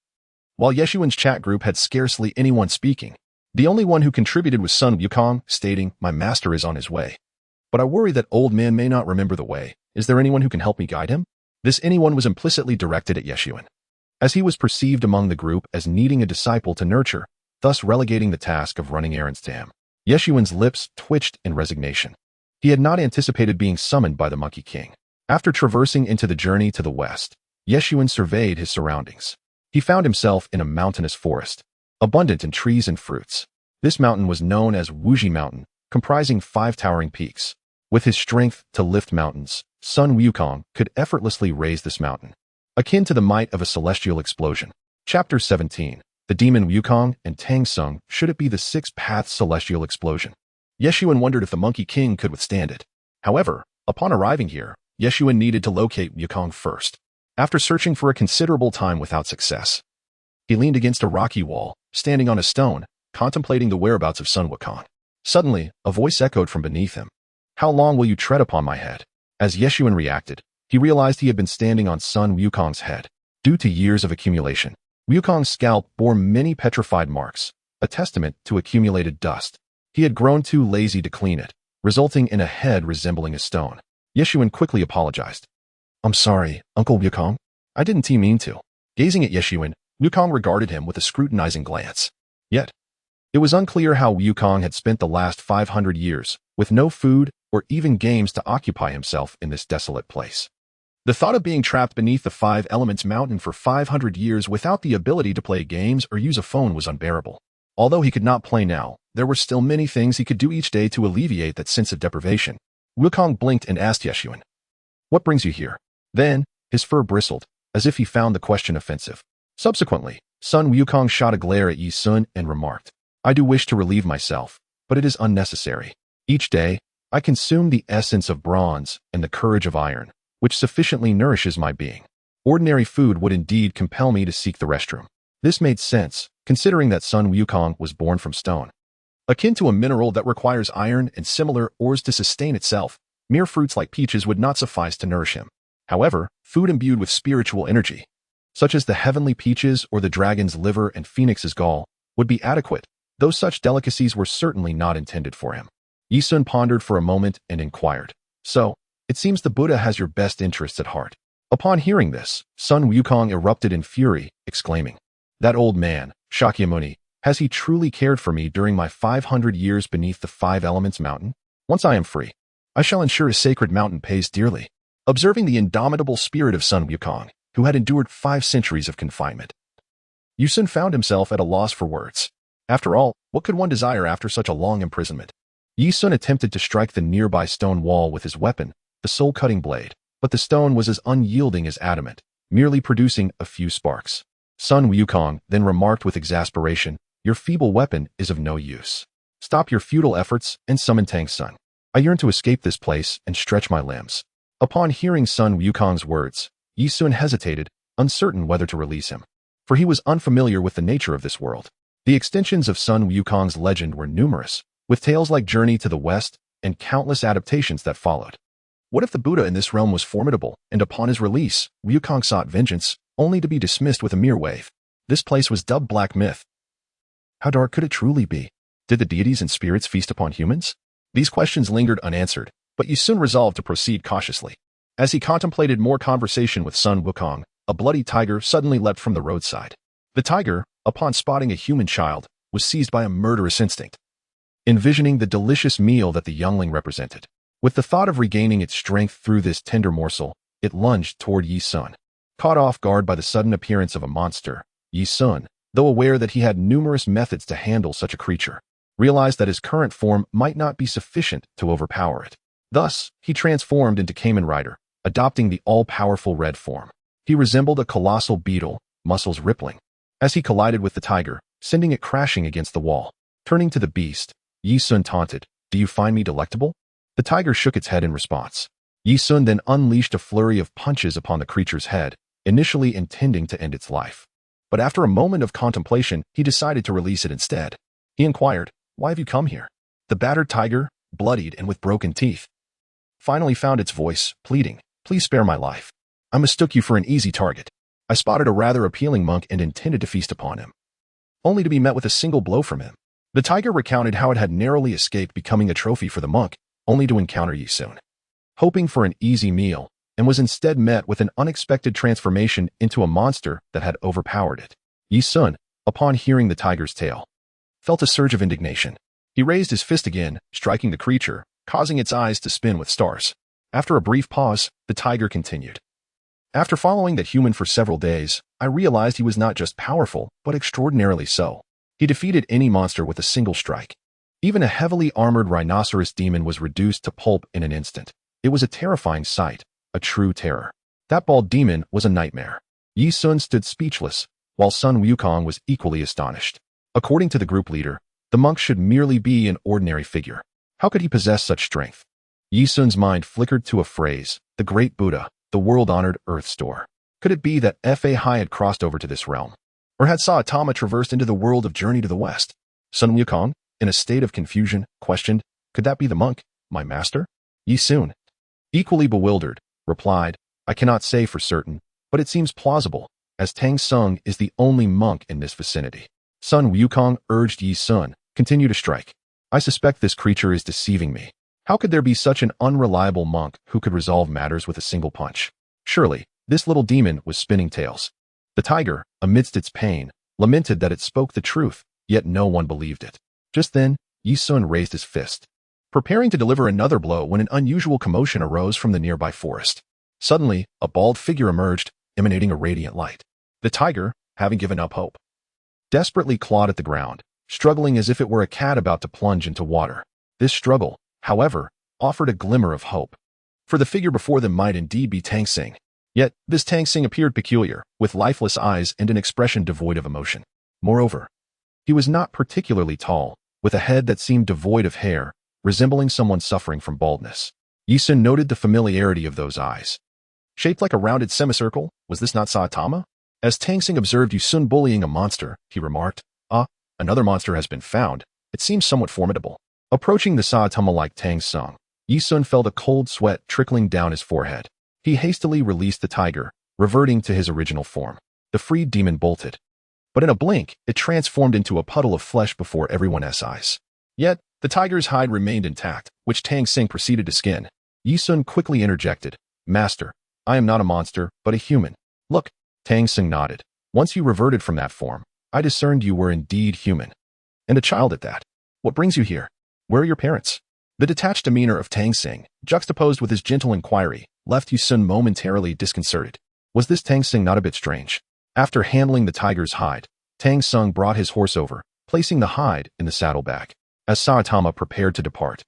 While Yeshuan's chat group had scarcely anyone speaking, the only one who contributed was Sun Wukong, stating, "My master is on his way. But I worry that old man may not remember the way. Is there anyone who can help me guide him?" This anyone was implicitly directed at Yeshuan, as he was perceived among the group as needing a disciple to nurture, thus relegating the task of running errands to him. Yeshuan's lips twitched in resignation. He had not anticipated being summoned by the Monkey King. After traversing into the journey to the west, Yeshuan surveyed his surroundings. He found himself in a mountainous forest, abundant in trees and fruits. This mountain was known as Wuji Mountain, comprising 5 towering peaks. With his strength to lift mountains, Sun Wukong could effortlessly raise this mountain, akin to the might of a celestial explosion. Chapter 17. The Demon Wukong and Tang Sung. Should it be the 6-path celestial explosion? Yeshuan wondered if the Monkey King could withstand it. However, upon arriving here, Yeshuan needed to locate Wukong first. After searching for a considerable time without success, he leaned against a rocky wall, standing on a stone, contemplating the whereabouts of Sun Wukong. Suddenly, a voice echoed from beneath him. "How long will you tread upon my head?" As Yeshuan reacted, he realized he had been standing on Sun Wukong's head. Due to years of accumulation, Wukong's scalp bore many petrified marks, a testament to accumulated dust. He had grown too lazy to clean it, resulting in a head resembling a stone. Yeshuan quickly apologized. "I'm sorry, Uncle Wukong. I didn't mean to." Gazing at Yeshuan, Wukong regarded him with a scrutinizing glance. Yet, it was unclear how Wukong had spent the last 500 years, with no food or even games to occupy himself in this desolate place. The thought of being trapped beneath the 5 Elements Mountain for 500 years without the ability to play games or use a phone was unbearable. Although he could not play now, there were still many things he could do each day to alleviate that sense of deprivation. Wukong blinked and asked Yeshuan, "What brings you here?" Then, his fur bristled, as if he found the question offensive. Subsequently, Sun Wukong shot a glare at Yi Sun and remarked, "I do wish to relieve myself, but it is unnecessary. Each day, I consume the essence of bronze and the courage of iron, which sufficiently nourishes my being. Ordinary food would indeed compel me to seek the restroom." This made sense, considering that Sun Wukong was born from stone. Akin to a mineral that requires iron and similar ores to sustain itself, mere fruits like peaches would not suffice to nourish him. However, food imbued with spiritual energy, such as the heavenly peaches or the dragon's liver and phoenix's gall, would be adequate, though such delicacies were certainly not intended for him. Yi Sun pondered for a moment and inquired, "So, it seems the Buddha has your best interests at heart." Upon hearing this, Sun Wukong erupted in fury, exclaiming, "That old man, Shakyamuni, has he truly cared for me during my 500 years beneath the 5 Elements Mountain? Once I am free, I shall ensure his sacred mountain pays dearly." Observing the indomitable spirit of Sun Wukong, who had endured 5 centuries of confinement, Yi Sun found himself at a loss for words. After all, what could one desire after such a long imprisonment? Yi Sun attempted to strike the nearby stone wall with his weapon, the soul-cutting blade, but the stone was as unyielding as adamant, merely producing a few sparks. Sun Wukong then remarked with exasperation, "Your feeble weapon is of no use. Stop your futile efforts and summon Tang Sun. I yearn to escape this place and stretch my limbs." Upon hearing Sun Wukong's words, Yi Sun hesitated, uncertain whether to release him, for he was unfamiliar with the nature of this world. The extensions of Sun Wukong's legend were numerous, with tales like Journey to the West and countless adaptations that followed. What if the Buddha in this realm was formidable, and upon his release, Wukong sought vengeance, only to be dismissed with a mere wave? This place was dubbed Black Myth. How dark could it truly be? Did the deities and spirits feast upon humans? These questions lingered unanswered, but Yi Sun resolved to proceed cautiously. As he contemplated more conversation with Sun Wukong, a bloody tiger suddenly leapt from the roadside. The tiger, upon spotting a human child, was seized by a murderous instinct, envisioning the delicious meal that the youngling represented. With the thought of regaining its strength through this tender morsel, it lunged toward Yi Sun. Caught off guard by the sudden appearance of a monster, Yi Sun, though aware that he had numerous methods to handle such a creature, realized that his current form might not be sufficient to overpower it. Thus, he transformed into Kamen Rider, adopting the all-powerful red form. He resembled a colossal beetle, muscles rippling, as he collided with the tiger, sending it crashing against the wall. Turning to the beast, Yi Sun taunted, "Do you find me delectable?" The tiger shook its head in response. Yi Sun then unleashed a flurry of punches upon the creature's head, initially intending to end its life. But after a moment of contemplation, he decided to release it instead. He inquired, "Why have you come here?" The battered tiger, bloodied and with broken teeth, finally found its voice, pleading, "Please spare my life. I mistook you for an easy target. I spotted a rather appealing monk and intended to feast upon him, only to be met with a single blow from him." The tiger recounted how it had narrowly escaped becoming a trophy for the monk, only to encounter Yi Sun, hoping for an easy meal, and was instead met with an unexpected transformation into a monster that had overpowered it. Yi Sun, upon hearing the tiger's tale, felt a surge of indignation. He raised his fist again, striking the creature, causing its eyes to spin with stars. After a brief pause, the tiger continued. "After following that human for several days, I realized he was not just powerful, but extraordinarily so. He defeated any monster with a single strike. Even a heavily armored rhinoceros demon was reduced to pulp in an instant. It was a terrifying sight, a true terror. That bald demon was a nightmare." Yi Sun stood speechless, while Sun Wukong was equally astonished. According to the group leader, the monk should merely be an ordinary figure. How could he possess such strength? Yi Sun's mind flickered to a phrase, the great Buddha, the world-honored Earth Store. Could it be that Fa Hai had crossed over to this realm? Or had Saitama traversed into the world of Journey to the West? Sun Wukong, in a state of confusion, questioned, "Could that be the monk, my master?" Yi Sun, equally bewildered, replied, "I cannot say for certain, but it seems plausible, as Tang Sung is the only monk in this vicinity." Sun Wukong urged Yi Sun, "Continue to strike. I suspect this creature is deceiving me. How could there be such an unreliable monk who could resolve matters with a single punch? Surely, this little demon was spinning tales." The tiger, amidst its pain, lamented that it spoke the truth, yet no one believed it. Just then, Yi Sun raised his fist, preparing to deliver another blow when an unusual commotion arose from the nearby forest. Suddenly, a bald figure emerged, emanating a radiant light. The tiger, having given up hope, desperately clawed at the ground, struggling as if it were a cat about to plunge into water. This struggle, however, offered a glimmer of hope, for the figure before them might indeed be Tang Sing. Yet, this Tang Sing appeared peculiar, with lifeless eyes and an expression devoid of emotion. Moreover, he was not particularly tall, with a head that seemed devoid of hair, resembling someone suffering from baldness. Yi Sun noted the familiarity of those eyes. Shaped like a rounded semicircle, was this not Saitama? As Tang Sing observed Yi Sun bullying a monster, he remarked, "Ah, another monster has been found. It seems somewhat formidable." Approaching the Saitama-like Tang Sung, Yi Sun felt a cold sweat trickling down his forehead. He hastily released the tiger, reverting to his original form. The freed demon bolted, but in a blink, it transformed into a puddle of flesh before everyone's eyes. Yet, the tiger's hide remained intact, which Tang Sing proceeded to skin. Yi Sun quickly interjected, "Master, I am not a monster, but a human." "Look," Tang Sing nodded. "Once you reverted from that form, I discerned you were indeed human. And a child at that. What brings you here? Where are your parents?" The detached demeanor of Tang Sing, juxtaposed with his gentle inquiry, left Yi Sun momentarily disconcerted. Was this Tang Sing not a bit strange? After handling the tiger's hide, Tang Sung brought his horse over, placing the hide in the saddlebag. As Saitama prepared to depart,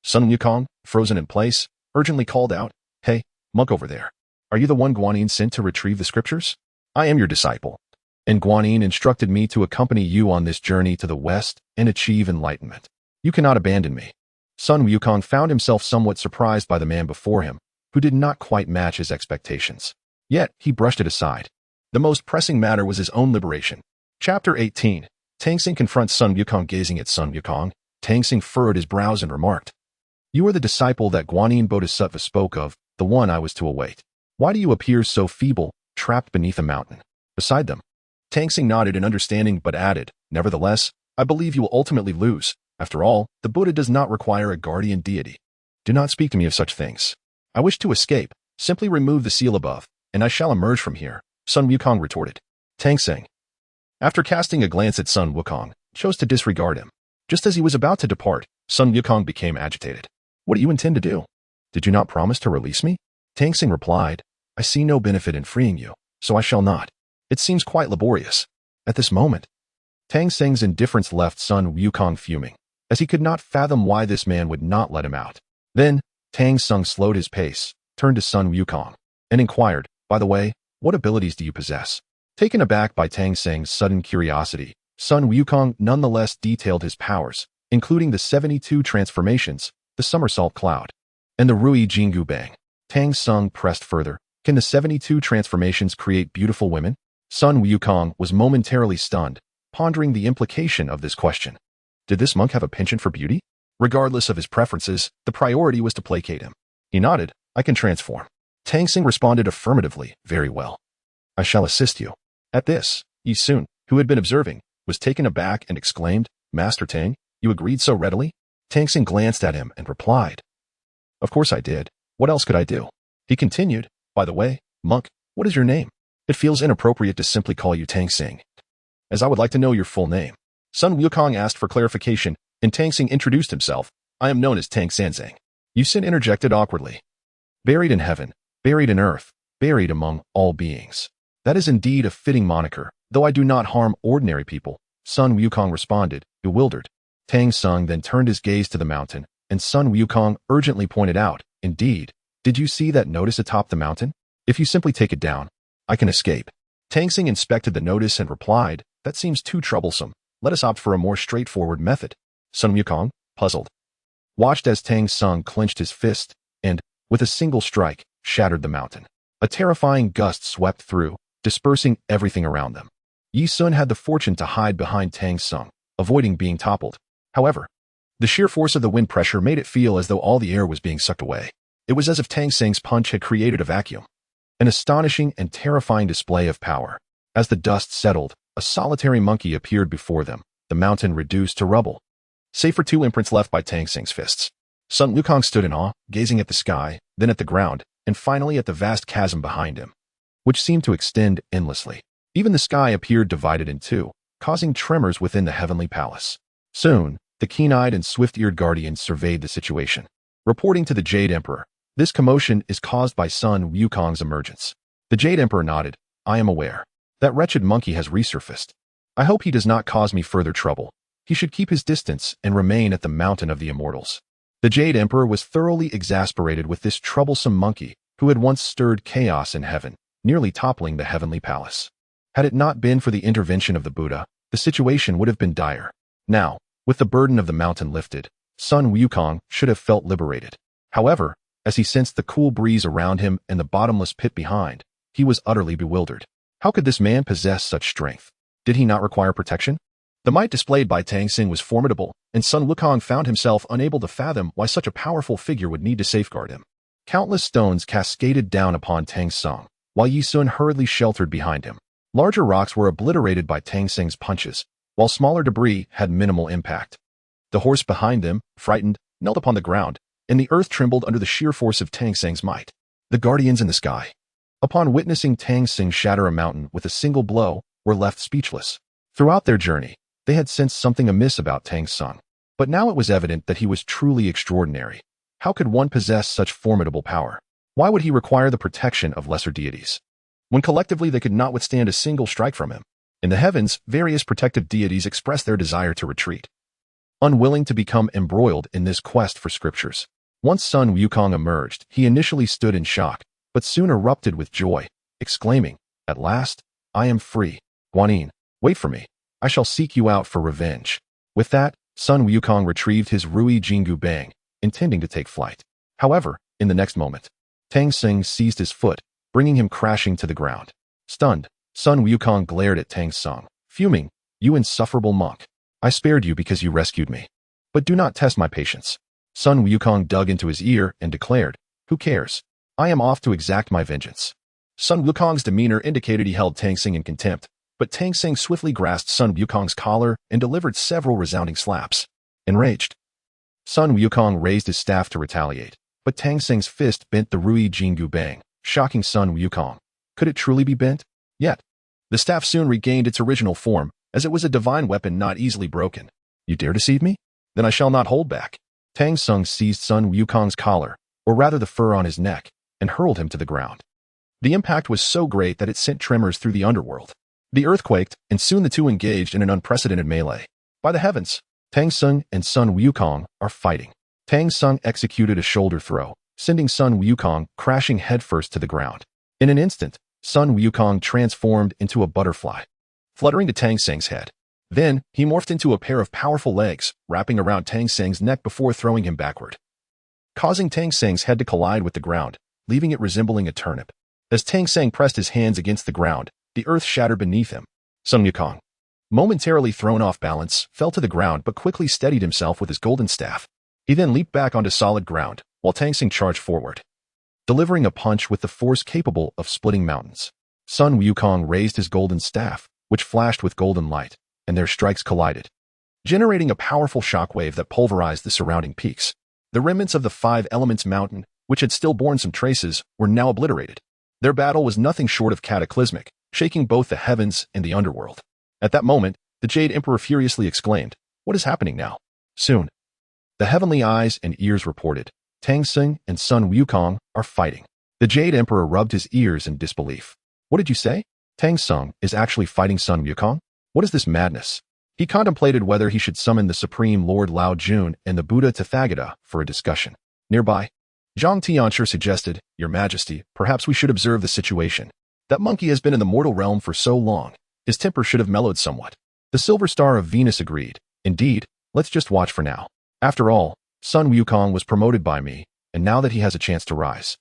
Sun Wukong, frozen in place, urgently called out, "Hey, monk over there. Are you the one Guanyin sent to retrieve the scriptures? I am your disciple, and Guanyin instructed me to accompany you on this journey to the west and achieve enlightenment. You cannot abandon me." Sun Wukong found himself somewhat surprised by the man before him, who did not quite match his expectations. Yet, he brushed it aside. The most pressing matter was his own liberation. Chapter 18. Tang Sing confronts Sun Wukong. Gazing at Sun Wukong, Tang Sing furrowed his brows and remarked, "You are the disciple that Guanyin Bodhisattva spoke of, the one I was to await. Why do you appear so feeble, trapped beneath a mountain? Beside them?" Tang Sing nodded in understanding but added, "Nevertheless, I believe you will ultimately lose. After all, the Buddha does not require a guardian deity." "Do not speak to me of such things. I wish to escape. Simply remove the seal above, and I shall emerge from here," Sun Wukong retorted. Tang Sing, after casting a glance at Sun Wukong, chose to disregard him. Just as he was about to depart, Sun Wukong became agitated. "What do you intend to do? Did you not promise to release me?" Tang Sing replied, "I see no benefit in freeing you, so I shall not. It seems quite laborious." At this moment, Tang Sing's indifference left Sun Wukong fuming, as he could not fathom why this man would not let him out. Then, Tang Sung slowed his pace, turned to Sun Wukong, and inquired, "By the way, what abilities do you possess?" Taken aback by Tang Sing's sudden curiosity, Sun Wukong nonetheless detailed his powers, including the 72 transformations, the somersault cloud, and the Rui Jingu Bang. Tang Sung pressed further, "Can the 72 transformations create beautiful women?" Sun Wukong was momentarily stunned, pondering the implication of this question. Did this monk have a penchant for beauty? Regardless of his preferences, the priority was to placate him. He nodded. I can transform. Tang Xing responded affirmatively. Very well. I shall assist you. At this, Yi Sun, who had been observing, was taken aback and exclaimed, Master Tang, you agreed so readily? Tang Xing glanced at him and replied, Of course I did. What else could I do? He continued, By the way, monk, what is your name? It feels inappropriate to simply call you Tang Xing, as I would like to know your full name. Sun Wukong asked for clarification, and Tang Xing introduced himself. I am known as Tang Sanzang. Yi Sun interjected awkwardly. Buried in heaven, buried in earth, buried among all beings. That is indeed a fitting moniker, though I do not harm ordinary people, Sun Wukong responded, bewildered. Tang Xing then turned his gaze to the mountain, and Sun Wukong urgently pointed out, Indeed, did you see that notice atop the mountain? If you simply take it down, I can escape. Tang Xing inspected the notice and replied, That seems too troublesome. Let us opt for a more straightforward method. Sun Wukong, puzzled, watched as Tang Xing clenched his fist and, with a single strike, shattered the mountain. A terrifying gust swept through, dispersing everything around them. Yi Sun had the fortune to hide behind Tang Xing, avoiding being toppled. However, the sheer force of the wind pressure made it feel as though all the air was being sucked away. It was as if Tang Xing's punch had created a vacuum. An astonishing and terrifying display of power. As the dust settled, a solitary monkey appeared before them, the mountain reduced to rubble. Save for 2 imprints left by Tang Xing's fists. Sun Wukong stood in awe, gazing at the sky, then at the ground, and finally at the vast chasm behind him, which seemed to extend endlessly. Even the sky appeared divided in two, causing tremors within the heavenly palace. Soon, the keen-eyed and swift-eared guardians surveyed the situation. Reporting to the Jade Emperor, this commotion is caused by Sun Wukong's emergence. The Jade Emperor nodded. I am aware. That wretched monkey has resurfaced. I hope he does not cause me further trouble. He should keep his distance and remain at the Mountain of the Immortals. The Jade Emperor was thoroughly exasperated with this troublesome monkey who had once stirred chaos in heaven, nearly toppling the heavenly palace. Had it not been for the intervention of the Buddha, the situation would have been dire. Now, with the burden of the mountain lifted, Sun Wukong should have felt liberated. However, as he sensed the cool breeze around him and the bottomless pit behind, he was utterly bewildered. How could this man possess such strength? Did he not require protection? The might displayed by Tang Xing was formidable, and Sun Wukong found himself unable to fathom why such a powerful figure would need to safeguard him. Countless stones cascaded down upon Tang Xing, while Yi Sun hurriedly sheltered behind him. Larger rocks were obliterated by Tang Xing's punches, while smaller debris had minimal impact. The horse behind them, frightened, knelt upon the ground, and the earth trembled under the sheer force of Tang Xing's might. The guardians in the sky, upon witnessing Tang Xing shatter a mountain with a single blow, were left speechless. Throughout their journey, they had sensed something amiss about Tang Xing, but now it was evident that he was truly extraordinary. How could one possess such formidable power? Why would he require the protection of lesser deities, when collectively they could not withstand a single strike from him? In the heavens, various protective deities expressed their desire to retreat, unwilling to become embroiled in this quest for scriptures. Once Sun Wukong emerged, he initially stood in shock, but soon erupted with joy, exclaiming, At last, I am free. Guanyin, wait for me. I shall seek you out for revenge. With that, Sun Wukong retrieved his Rui Jingu Bang, intending to take flight. However, in the next moment, Tang Xing seized his foot, bringing him crashing to the ground. Stunned, Sun Wukong glared at Tang Xing, fuming, You insufferable monk. I spared you because you rescued me. But do not test my patience. Sun Wukong dug into his ear and declared, Who cares? I am off to exact my vengeance. Sun Wukong's demeanor indicated he held Tang Xing in contempt, but Tang Xing swiftly grasped Sun Wukong's collar and delivered several resounding slaps. Enraged, Sun Wukong raised his staff to retaliate, but Tang Xing's fist bent the Rui Jingu Bang, shocking Sun Wukong. Could it truly be bent? Yet, the staff soon regained its original form, as it was a divine weapon not easily broken. You dare deceive me? Then I shall not hold back. Tang Xing seized Sun Wukong's collar, or rather the fur on his neck, and hurled him to the ground. The impact was so great that it sent tremors through the underworld. The earth quaked, and soon the two engaged in an unprecedented melee. By the heavens, Tang Xing and Sun Wukong are fighting. Tang Xing executed a shoulder throw, sending Sun Wukong crashing headfirst to the ground. In an instant, Sun Wukong transformed into a butterfly, fluttering to Tang Xing's head. Then, he morphed into a pair of powerful legs, wrapping around Tang Xing's neck before throwing him backward, causing Tang Xing's head to collide with the ground, leaving it resembling a turnip. As Tang Xing pressed his hands against the ground, the earth shattered beneath him. Sun Wukong, momentarily thrown off balance, fell to the ground but quickly steadied himself with his golden staff. He then leaped back onto solid ground, while Tang Xing charged forward, delivering a punch with the force capable of splitting mountains. Sun Wukong raised his golden staff, which flashed with golden light, and their strikes collided, generating a powerful shockwave that pulverized the surrounding peaks. The remnants of the Five Elements Mountain, which had still borne some traces, were now obliterated. Their battle was nothing short of cataclysmic, shaking both the heavens and the underworld. At that moment, the Jade Emperor furiously exclaimed, "What is happening now?" Soon, the heavenly eyes and ears reported, Tang Xing and Sun Wukong are fighting. The Jade Emperor rubbed his ears in disbelief. What did you say? Tang Xing is actually fighting Sun Wukong? What is this madness? He contemplated whether he should summon the Supreme Lord Lao Jun and the Buddha Tathagata for a discussion. Nearby, Zhang Tianchi suggested, "Your Majesty, perhaps we should observe the situation. That monkey has been in the mortal realm for so long, his temper should have mellowed somewhat." The Silver Star of Venus agreed. "Indeed, let's just watch for now. After all, Sun Wukong was promoted by me, and now that he has a chance to rise,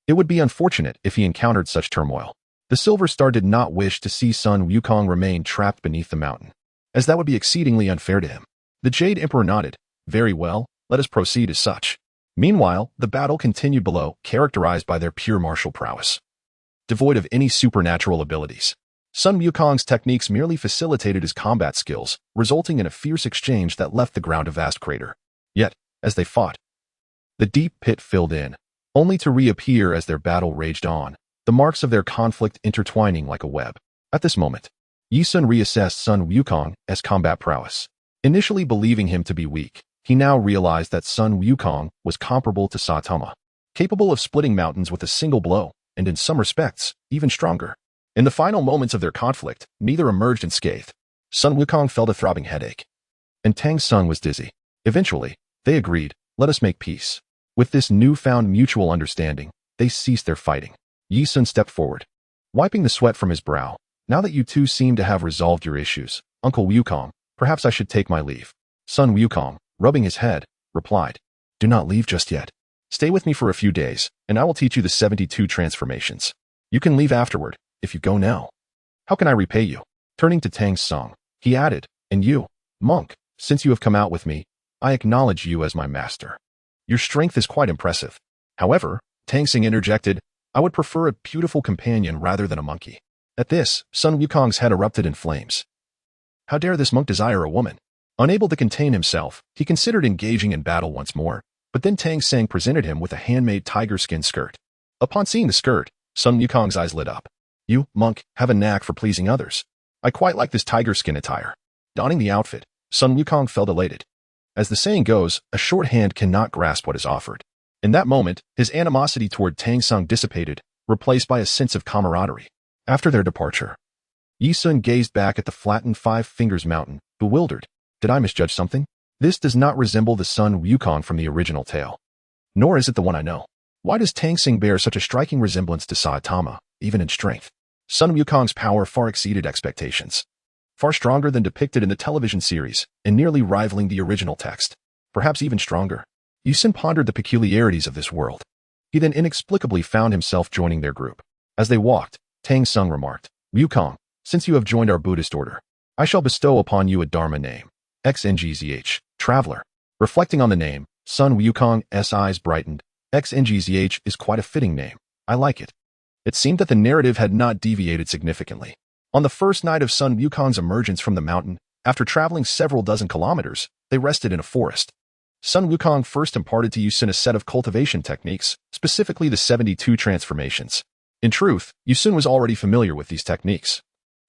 it would be unfortunate if he encountered such turmoil." The Silver Star did not wish to see Sun Wukong remain trapped beneath the mountain, as that would be exceedingly unfair to him. The Jade Emperor nodded. "Very well, let us proceed as such." Meanwhile, the battle continued below, characterized by their pure martial prowess, devoid of any supernatural abilities. Sun Wukong's techniques merely facilitated his combat skills, resulting in a fierce exchange that left the ground a vast crater. Yet, as they fought, the deep pit filled in, only to reappear as their battle raged on, the marks of their conflict intertwining like a web. At this moment, Yi Sun reassessed Sun Wukong as combat prowess. Initially believing him to be weak, he now realized that Sun Wukong was comparable to Saitama, capable of splitting mountains with a single blow, and in some respects, even stronger. In the final moments of their conflict, neither emerged unscathed. Sun Wukong felt a throbbing headache, and Tang Xing was dizzy. Eventually, they agreed, "Let us make peace." With this newfound mutual understanding, they ceased their fighting. Yi Sun stepped forward, wiping the sweat from his brow. "Now that you two seem to have resolved your issues, Uncle Wukong, perhaps I should take my leave." Sun Wukong, rubbing his head, replied, "Do not leave just yet. Stay with me for a few days, and I will teach you the 72 transformations. You can leave afterward, if you go now. How can I repay you?" Turning to Tang Xing, he added, "And you, monk, since you have come out with me, I acknowledge you as my master. Your strength is quite impressive." However, Tang Xing interjected, "I would prefer a beautiful companion rather than a monkey." At this, Sun Wukong's head erupted in flames. How dare this monk desire a woman? Unable to contain himself, he considered engaging in battle once more, but then Tang Xing presented him with a handmade tiger skin skirt. Upon seeing the skirt, Sun Wukong's eyes lit up. "You, monk, have a knack for pleasing others. I quite like this tiger skin attire." Donning the outfit, Sun Wukong felt elated. As the saying goes, a short hand cannot grasp what is offered. In that moment, his animosity toward Tang Xing dissipated, replaced by a sense of camaraderie. After their departure, Yi Sun gazed back at the flattened Five Fingers Mountain, bewildered. Did I misjudge something? This does not resemble the Sun Wukong from the original tale. Nor is it the one I know. Why does Tang Xing bear such a striking resemblance to Saitama, even in strength? Sun Wukong's power far exceeded expectations. Far stronger than depicted in the television series, and nearly rivaling the original text. Perhaps even stronger. Yi Sun pondered the peculiarities of this world. He then inexplicably found himself joining their group. As they walked, Tang Xing remarked, "Wukong, since you have joined our Buddhist order, I shall bestow upon you a Dharma name. XNGZH, Traveler." Reflecting on the name, Sun Wukong's eyes brightened. XNGZH is quite a fitting name. I like it. It seemed that the narrative had not deviated significantly. On the first night of Sun Wukong's emergence from the mountain, after traveling several dozen kilometers, they rested in a forest. Sun Wukong first imparted to Yi Sun a set of cultivation techniques, specifically the 72 transformations. In truth, Yi Sun was already familiar with these techniques,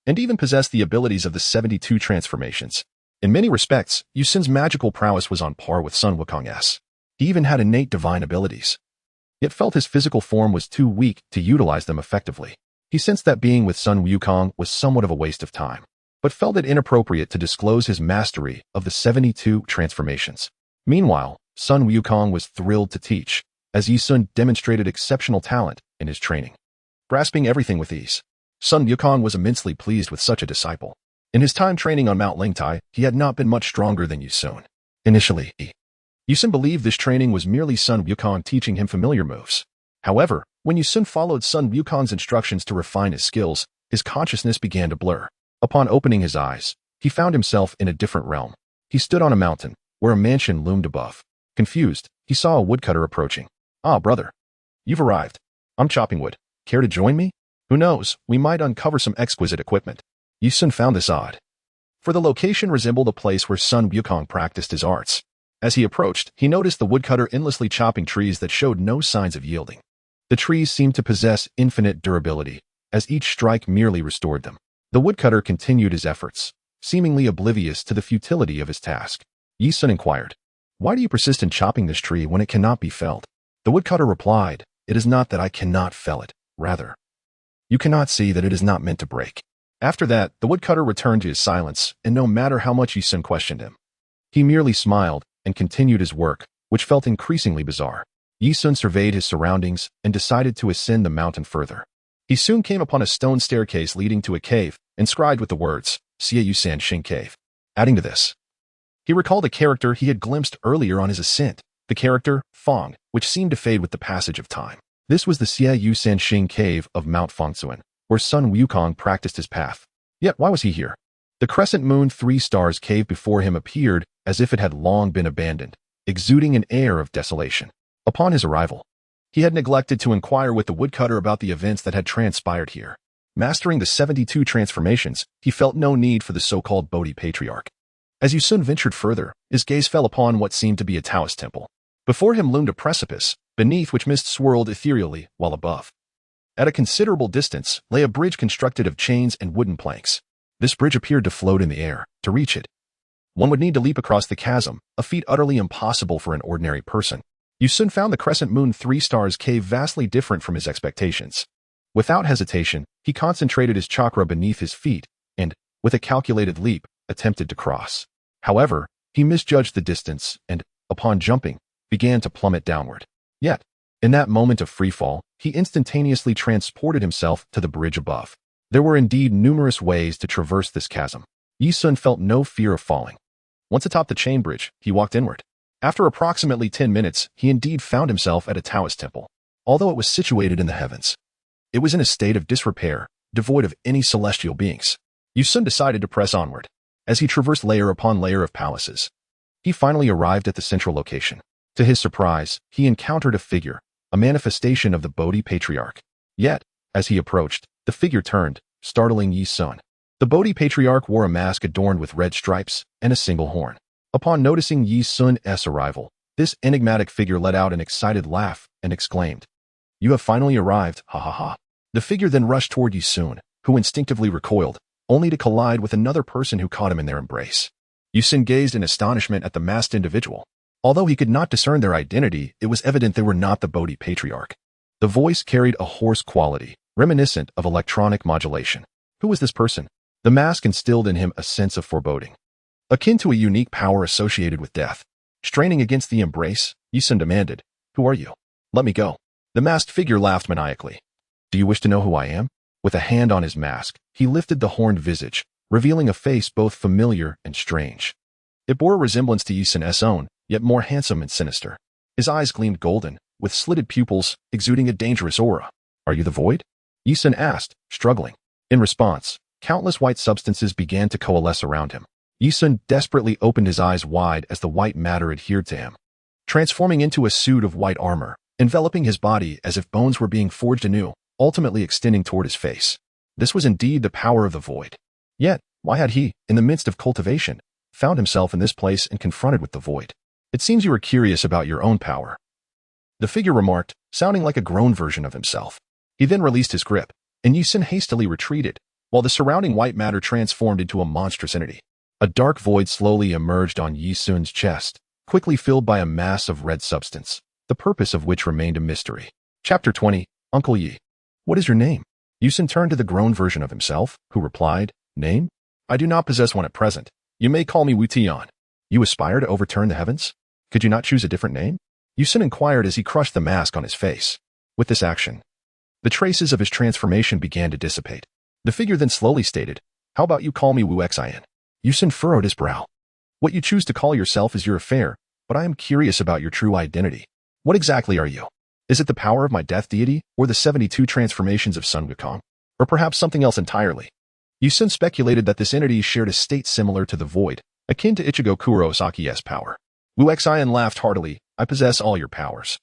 and even possessed the abilities of the 72 transformations. In many respects, Yi Sun's magical prowess was on par with Sun Wukong's. He even had innate divine abilities, yet felt his physical form was too weak to utilize them effectively. He sensed that being with Sun Wukong was somewhat of a waste of time, but felt it inappropriate to disclose his mastery of the 72 transformations. Meanwhile, Sun Wukong was thrilled to teach, as Yi Sun demonstrated exceptional talent in his training. Grasping everything with ease, Sun Wukong was immensely pleased with such a disciple. In his time training on Mount Lingtai, he had not been much stronger than Yi Sun. Initially, Yi Sun believed this training was merely Sun Wukong teaching him familiar moves. However, when Yi Sun followed Sun Wukong's instructions to refine his skills, his consciousness began to blur. Upon opening his eyes, he found himself in a different realm. He stood on a mountain, where a mansion loomed above. Confused, he saw a woodcutter approaching. "Ah, brother. You've arrived. I'm chopping wood. Care to join me? Who knows, we might uncover some exquisite equipment." Yi Sun found this odd, for the location resembled a place where Sun Wukong practiced his arts. As he approached, he noticed the woodcutter endlessly chopping trees that showed no signs of yielding. The trees seemed to possess infinite durability, as each strike merely restored them. The woodcutter continued his efforts, seemingly oblivious to the futility of his task. Yi Sun inquired, "Why do you persist in chopping this tree when it cannot be felled?" The woodcutter replied, "It is not that I cannot fell it. Rather, you cannot see that it is not meant to break." After that, the woodcutter returned to his silence, and no matter how much Yi Sun questioned him, he merely smiled and continued his work, which felt increasingly bizarre. Yi Sun surveyed his surroundings and decided to ascend the mountain further. He soon came upon a stone staircase leading to a cave, inscribed with the words, "Xiaoyu San Xing Cave." Adding to this, he recalled a character he had glimpsed earlier on his ascent, the character, Fong, which seemed to fade with the passage of time. This was the Xiaoyu San Xing Cave of Mount Fengsuan, where Sun Wukong practiced his path. Yet why was he here? The crescent moon 3 stars cave before him appeared as if it had long been abandoned, exuding an air of desolation. Upon his arrival, he had neglected to inquire with the woodcutter about the events that had transpired here. Mastering the 72 transformations, he felt no need for the so-called Bodhi Patriarch. As Yi Sun ventured further, his gaze fell upon what seemed to be a Taoist temple. Before him loomed a precipice, beneath which mist swirled ethereally, while above, at a considerable distance, lay a bridge constructed of chains and wooden planks. This bridge appeared to float in the air. To reach it, one would need to leap across the chasm, a feat utterly impossible for an ordinary person. Yi Sun found the crescent moon 3 stars cave vastly different from his expectations. Without hesitation, he concentrated his chakra beneath his feet and, with a calculated leap, attempted to cross. However, he misjudged the distance and, upon jumping, began to plummet downward. Yet, in that moment of freefall, he instantaneously transported himself to the bridge above. There were indeed numerous ways to traverse this chasm. Yi Sun felt no fear of falling. Once atop the chain bridge, he walked inward. After approximately 10 minutes, he indeed found himself at a Taoist temple, although it was situated in the heavens. It was in a state of disrepair, devoid of any celestial beings. Yi Sun decided to press onward. As he traversed layer upon layer of palaces, he finally arrived at the central location. To his surprise, he encountered a figure, a manifestation of the Bodhi Patriarch. Yet, as he approached, the figure turned, startling Yi Sun. The Bodhi Patriarch wore a mask adorned with red stripes and a single horn. Upon noticing Yi Sun's arrival, this enigmatic figure let out an excited laugh and exclaimed, "You have finally arrived, ha ha ha." The figure then rushed toward Yi Sun, who instinctively recoiled, only to collide with another person who caught him in their embrace. Yi Sun gazed in astonishment at the masked individual. Although he could not discern their identity, it was evident they were not the Bodhi Patriarch. The voice carried a hoarse quality, reminiscent of electronic modulation. Who was this person? The mask instilled in him a sense of foreboding, akin to a unique power associated with death. Straining against the embrace, Yi Sun demanded, "Who are you? Let me go." The masked figure laughed maniacally. "Do you wish to know who I am?" With a hand on his mask, he lifted the horned visage, revealing a face both familiar and strange. It bore a resemblance to Yi Sun's own, yet more handsome and sinister. His eyes gleamed golden, with slitted pupils, exuding a dangerous aura. "Are you the void?" Yi Sun asked, struggling. In response, countless white substances began to coalesce around him. Yi Sun desperately opened his eyes wide as the white matter adhered to him, transforming into a suit of white armor, enveloping his body as if bones were being forged anew, ultimately extending toward his face. This was indeed the power of the void. Yet, why had he, in the midst of cultivation, found himself in this place and confronted with the void? "It seems you are curious about your own power," the figure remarked, sounding like a grown version of himself. He then released his grip, and Yi Sun hastily retreated, while the surrounding white matter transformed into a monstrous entity. A dark void slowly emerged on Yi Sun's chest, quickly filled by a mass of red substance, the purpose of which remained a mystery. Chapter 20, Uncle Yi. "What is your name?" Yi Sun turned to the grown version of himself, who replied, "Name? I do not possess one at present. You may call me Wu Tian." "You aspire to overturn the heavens? Could you not choose a different name?" Yi Sun inquired as he crushed the mask on his face. With this action, the traces of his transformation began to dissipate. The figure then slowly stated, "How about you call me Wu Xian?" Yi Sun furrowed his brow. "What you choose to call yourself is your affair, but I am curious about your true identity. What exactly are you? Is it the power of my death deity, or the 72 transformations of Sun Wukong? Or perhaps something else entirely?" Yi Sun speculated that this entity shared a state similar to the void, akin to Ichigo Kurosaki's power. Wu Xian laughed heartily. I possess all your powers.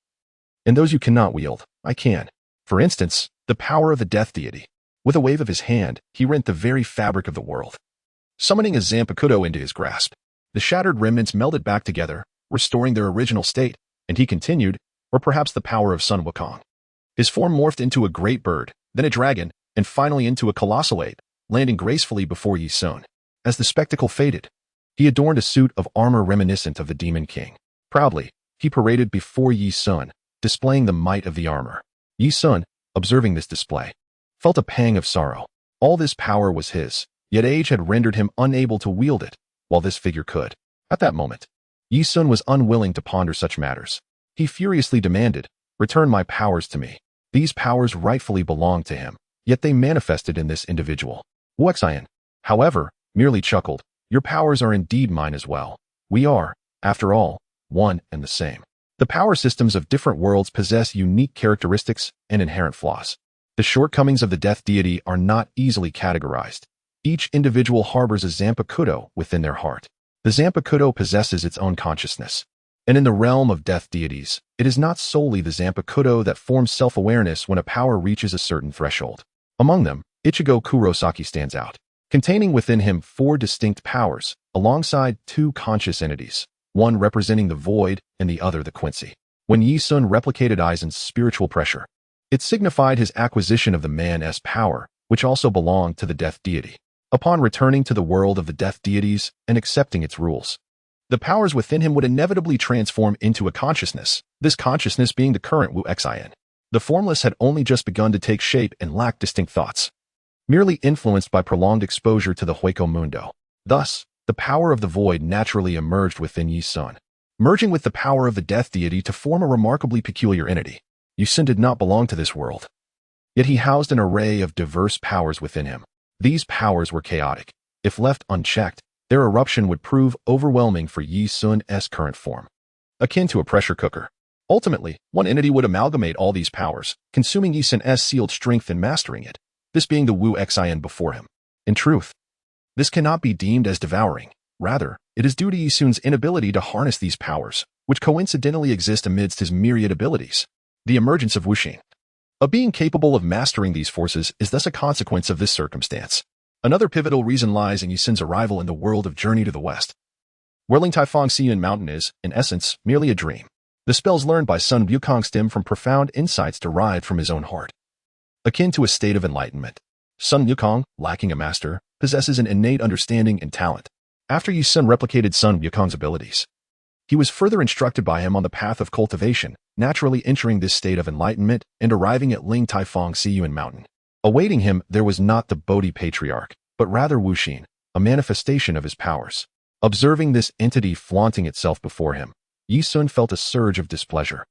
And those you cannot wield, I can. For instance, the power of the death deity. With a wave of his hand, he rent the very fabric of the world, summoning a Zanpakuto into his grasp. The shattered remnants melded back together, restoring their original state, and he continued, or perhaps the power of Sun Wukong. His form morphed into a great bird, then a dragon, and finally into a colossal ape, landing gracefully before Yi Sun. As the spectacle faded, he adorned a suit of armor reminiscent of the Demon King. Proudly, he paraded before Yi Sun, displaying the might of the armor. Yi Sun, observing this display, felt a pang of sorrow. All this power was his, yet age had rendered him unable to wield it, while this figure could. At that moment, Yi Sun was unwilling to ponder such matters. He furiously demanded, "Return my powers to me." These powers rightfully belonged to him, yet they manifested in this individual. Wu Xian, however, merely chuckled, "Your powers are indeed mine as well. We are, after all, one and the same." The power systems of different worlds possess unique characteristics and inherent flaws. The shortcomings of the death deity are not easily categorized. Each individual harbors a Zanpakuto within their heart. The Zanpakuto possesses its own consciousness. And in the realm of death deities, it is not solely the Zanpakuto that forms self-awareness when a power reaches a certain threshold. Among them, Ichigo Kurosaki stands out, containing within him 4 distinct powers, alongside 2 conscious entities, one representing the void and the other the Quincy. When Yi Sun replicated Aizen's spiritual pressure, it signified his acquisition of the man's power, which also belonged to the death deity. Upon returning to the world of the death deities and accepting its rules, the powers within him would inevitably transform into a consciousness, this consciousness being the current Wu Xian. The formless had only just begun to take shape and lacked distinct thoughts, merely influenced by prolonged exposure to the Hueco Mundo. Thus, the power of the void naturally emerged within Yi Sun, merging with the power of the death deity to form a remarkably peculiar entity. Yi Sun did not belong to this world, yet he housed an array of diverse powers within him. These powers were chaotic. If left unchecked, their eruption would prove overwhelming for Yi Sun's current form, akin to a pressure cooker. Ultimately, one entity would amalgamate all these powers, consuming Yi Sun's sealed strength and mastering it, this being the Wu Xian before him. In truth, this cannot be deemed as devouring. Rather, it is due to Yi Sun's inability to harness these powers, which coincidentally exist amidst his myriad abilities. The emergence of Wuxing, a being capable of mastering these forces, is thus a consequence of this circumstance. Another pivotal reason lies in Yi Sun's arrival in the world of Journey to the West. Whirling Taifang Xiyun Mountain is, in essence, merely a dream. The spells learned by Sun Wukong stem from profound insights derived from his own heart, akin to a state of enlightenment. Sun Wukong, lacking a master, possesses an innate understanding and talent. After Yi Sun replicated Sun Wukong's abilities, he was further instructed by him on the path of cultivation, naturally entering this state of enlightenment and arriving at Ling Taifang Xiyun Mountain. Awaiting him, there was not the Bodhi Patriarch, but rather Wuxing, a manifestation of his powers. Observing this entity flaunting itself before him, Yi Sun felt a surge of displeasure.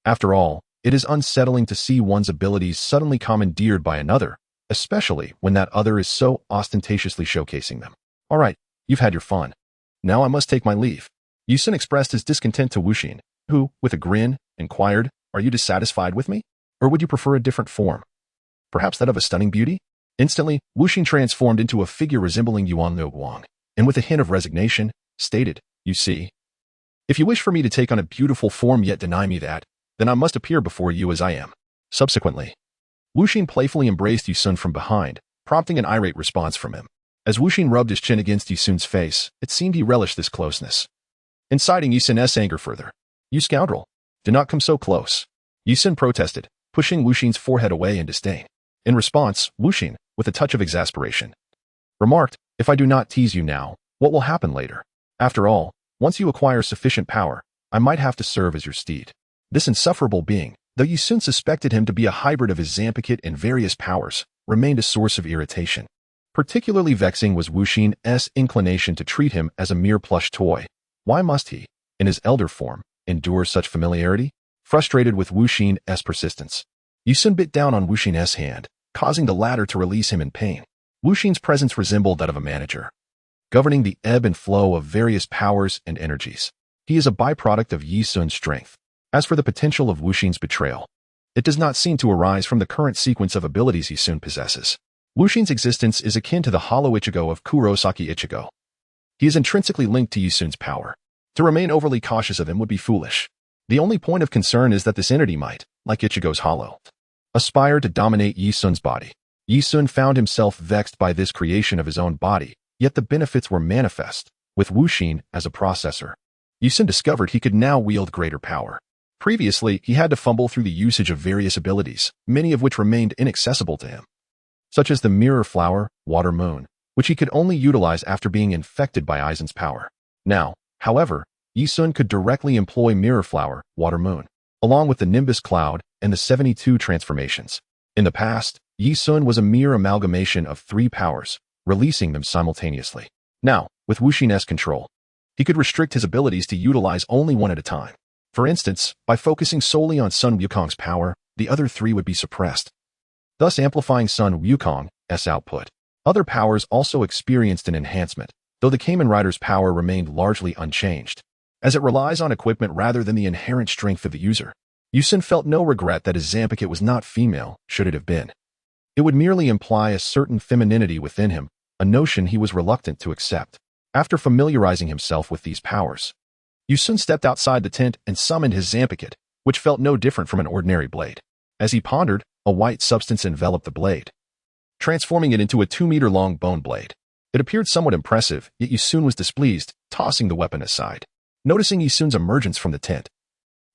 After all, it is unsettling to see one's abilities suddenly commandeered by another, especially when that other is so ostentatiously showcasing them. All right, you've had your fun. Now I must take my leave. Yi Sun expressed his discontent to Wuxing, who, with a grin, inquired, "Are you dissatisfied with me? Or would you prefer a different form? Perhaps that of a stunning beauty?" Instantly, Wuxing transformed into a figure resembling Yuan Wang, and with a hint of resignation, stated, "You see, if you wish for me to take on a beautiful form yet deny me that, then I must appear before you as I am." Subsequently, Wuxing playfully embraced Yi Sun from behind, prompting an irate response from him. As Wuxing rubbed his chin against Yi Sun's face, it seemed he relished this closeness, inciting Yi Sun's anger further. "You scoundrel, do not come so close," Yi Sun protested, pushing Wuxing's forehead away in disdain. In response, Wuxing, with a touch of exasperation, remarked, "If I do not tease you now, what will happen later? After all, once you acquire sufficient power, I might have to serve as your steed." This insufferable being, though Yi Sun suspected him to be a hybrid of his Zanpakuto and various powers, remained a source of irritation. Particularly vexing was Wuxing's inclination to treat him as a mere plush toy. Why must he, in his elder form, endure such familiarity? Frustrated with Wuxing's persistence, Yi Sun bit down on Wuxing's hand, causing the latter to release him in pain. Wuxing's presence resembled that of a manager, governing the ebb and flow of various powers and energies. He is a byproduct of Yi Sun's strength. As for the potential of Wuxing's betrayal, it does not seem to arise from the current sequence of abilities Yi Sun possesses. Wuxing's existence is akin to the hollow Ichigo of Kurosaki Ichigo. He is intrinsically linked to Yi Sun's power. To remain overly cautious of him would be foolish. The only point of concern is that this entity might, like Ichigo's hollow, aspire to dominate Yi Sun's body. Yi Sun found himself vexed by this creation of his own body, yet the benefits were manifest. With Wuxin as a processor, Yi Sun discovered he could now wield greater power. Previously, he had to fumble through the usage of various abilities, many of which remained inaccessible to him, such as the Mirror Flower, Water Moon, which he could only utilize after being infected by Aizen's power. Now, however, Yi Sun could directly employ Mirror Flower, Water Moon, along with the Nimbus Cloud and the 72 transformations. In the past, Yi Sun was a mere amalgamation of 3 powers, releasing them simultaneously. Now, with Wuxin's control, he could restrict his abilities to utilize only one at a time. For instance, by focusing solely on Sun Wukong's power, the other 3 would be suppressed, thus amplifying Sun Wukong's output. Other powers also experienced an enhancement, though the Kamen Rider's power remained largely unchanged, as it relies on equipment rather than the inherent strength of the user. Yi Sun felt no regret that his Zanpakuto was not female, should it have been. It would merely imply a certain femininity within him, a notion he was reluctant to accept. After familiarizing himself with these powers, Yi Sun stepped outside the tent and summoned his Zanpakuto, which felt no different from an ordinary blade. As he pondered, a white substance enveloped the blade, transforming it into a 2-meter-long bone blade. It appeared somewhat impressive, yet Yi Sun was displeased, tossing the weapon aside. Noticing Yi Sun's emergence from the tent,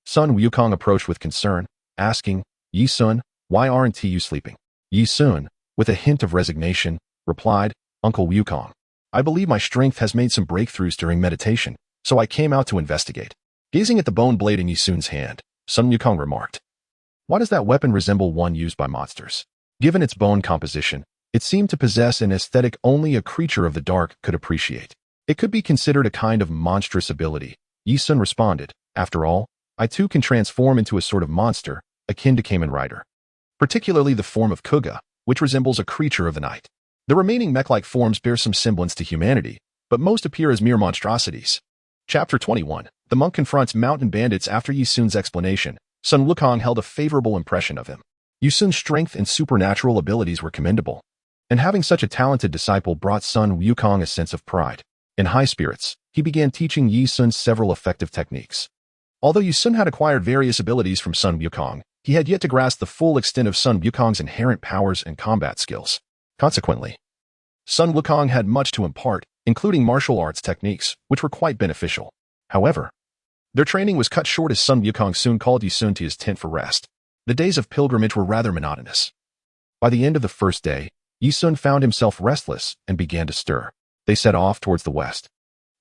Sun Wukong approached with concern, asking, "Yi Sun, why aren't you sleeping?" Yi Sun, with a hint of resignation, replied, "Uncle Wukong, I believe my strength has made some breakthroughs during meditation, so I came out to investigate." Gazing at the bone blade in Yi Sun's hand, Sun Wukong remarked, "Why does that weapon resemble one used by monsters? Given its bone composition, it seemed to possess an aesthetic only a creature of the dark could appreciate. It could be considered a kind of monstrous ability." Yi Sun responded, "After all, I too can transform into a sort of monster, akin to Kamen Rider, particularly the form of Kuga, which resembles a creature of the night. The remaining mech-like forms bear some semblance to humanity, but most appear as mere monstrosities." Chapter 21. The monk confronts mountain bandits. After Yi Sun's explanation, Sun Wukong held a favorable impression of him. Yi Sun's strength and supernatural abilities were commendable, and having such a talented disciple brought Sun Wukong a sense of pride. In high spirits, he began teaching Yi Sun several effective techniques. Although Yi Sun had acquired various abilities from Sun Wukong, he had yet to grasp the full extent of Sun Wukong's inherent powers and combat skills. Consequently, Sun Wukong had much to impart, including martial arts techniques, which were quite beneficial. However, their training was cut short as Sun Wukong soon called Yi Sun to his tent for rest. The days of pilgrimage were rather monotonous. By the end of the first day, Yi Sun found himself restless and began to stir. They set off towards the west,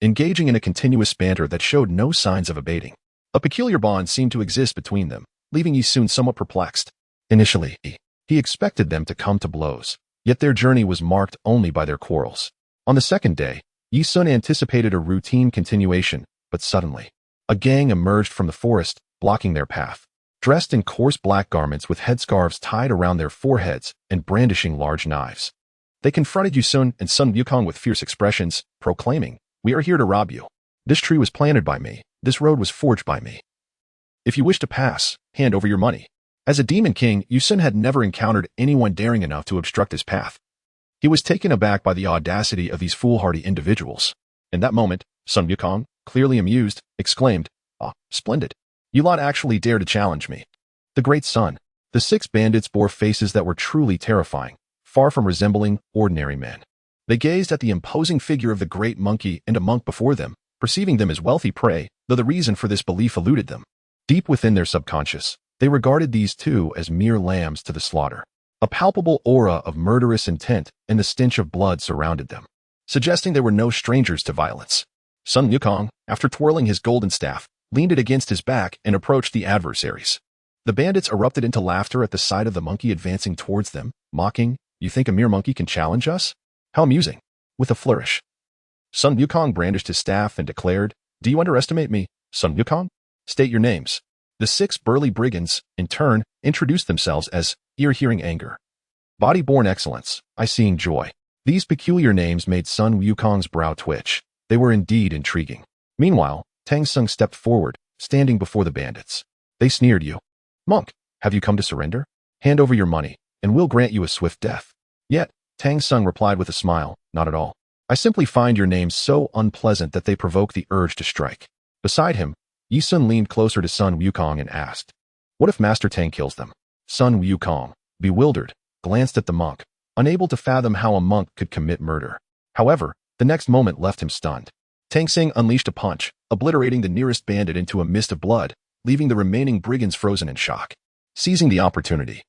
engaging in a continuous banter that showed no signs of abating. A peculiar bond seemed to exist between them, leaving Yi Sun somewhat perplexed. Initially, he expected them to come to blows, yet their journey was marked only by their quarrels. On the second day, Yi Sun anticipated a routine continuation, but suddenly, a gang emerged from the forest, blocking their path. Dressed in coarse black garments with headscarves tied around their foreheads and brandishing large knives, they confronted Yi Sun and Sun Wukong with fierce expressions, proclaiming, "We are here to rob you. This tree was planted by me. This road was forged by me. If you wish to pass, hand over your money." As a demon king, Yi Sun had never encountered anyone daring enough to obstruct his path. He was taken aback by the audacity of these foolhardy individuals. In that moment, Sun Wukong, clearly amused, exclaimed, "Ah, splendid. You lot actually dare to challenge me." The great sun. The 6 bandits bore faces that were truly terrifying, far from resembling ordinary men. They gazed at the imposing figure of the great monkey and a monk before them, perceiving them as wealthy prey, though the reason for this belief eluded them. Deep within their subconscious, they regarded these two as mere lambs to the slaughter. A palpable aura of murderous intent and the stench of blood surrounded them, suggesting they were no strangers to violence. Sun Wukong, after twirling his golden staff, leaned it against his back and approached the adversaries. The bandits erupted into laughter at the sight of the monkey advancing towards them, mocking, "You think a mere monkey can challenge us? How amusing." With a flourish, Sun Wukong brandished his staff and declared, "Do you underestimate me, Sun Wukong? State your names." The 6 burly brigands, in turn, introduced themselves as Ear-Hearing Anger, Body-Born Excellence, Eye-Seeing Joy. These peculiar names made Sun Wukong's brow twitch. They were indeed intriguing. Meanwhile, Tang Sung stepped forward, standing before the bandits. They sneered, "You, monk, have you come to surrender? Hand over your money, and we'll grant you a swift death." Yet, Tang Sung replied with a smile, "Not at all. I simply find your names so unpleasant that they provoke the urge to strike." Beside him, Yi Sun leaned closer to Sun Wukong and asked, "What if Master Tang kills them?" Sun Wukong, bewildered, glanced at the monk, unable to fathom how a monk could commit murder. However, the next moment left him stunned. Tang Xing unleashed a punch, obliterating the nearest bandit into a mist of blood, leaving the remaining brigands frozen in shock. Seizing the opportunity,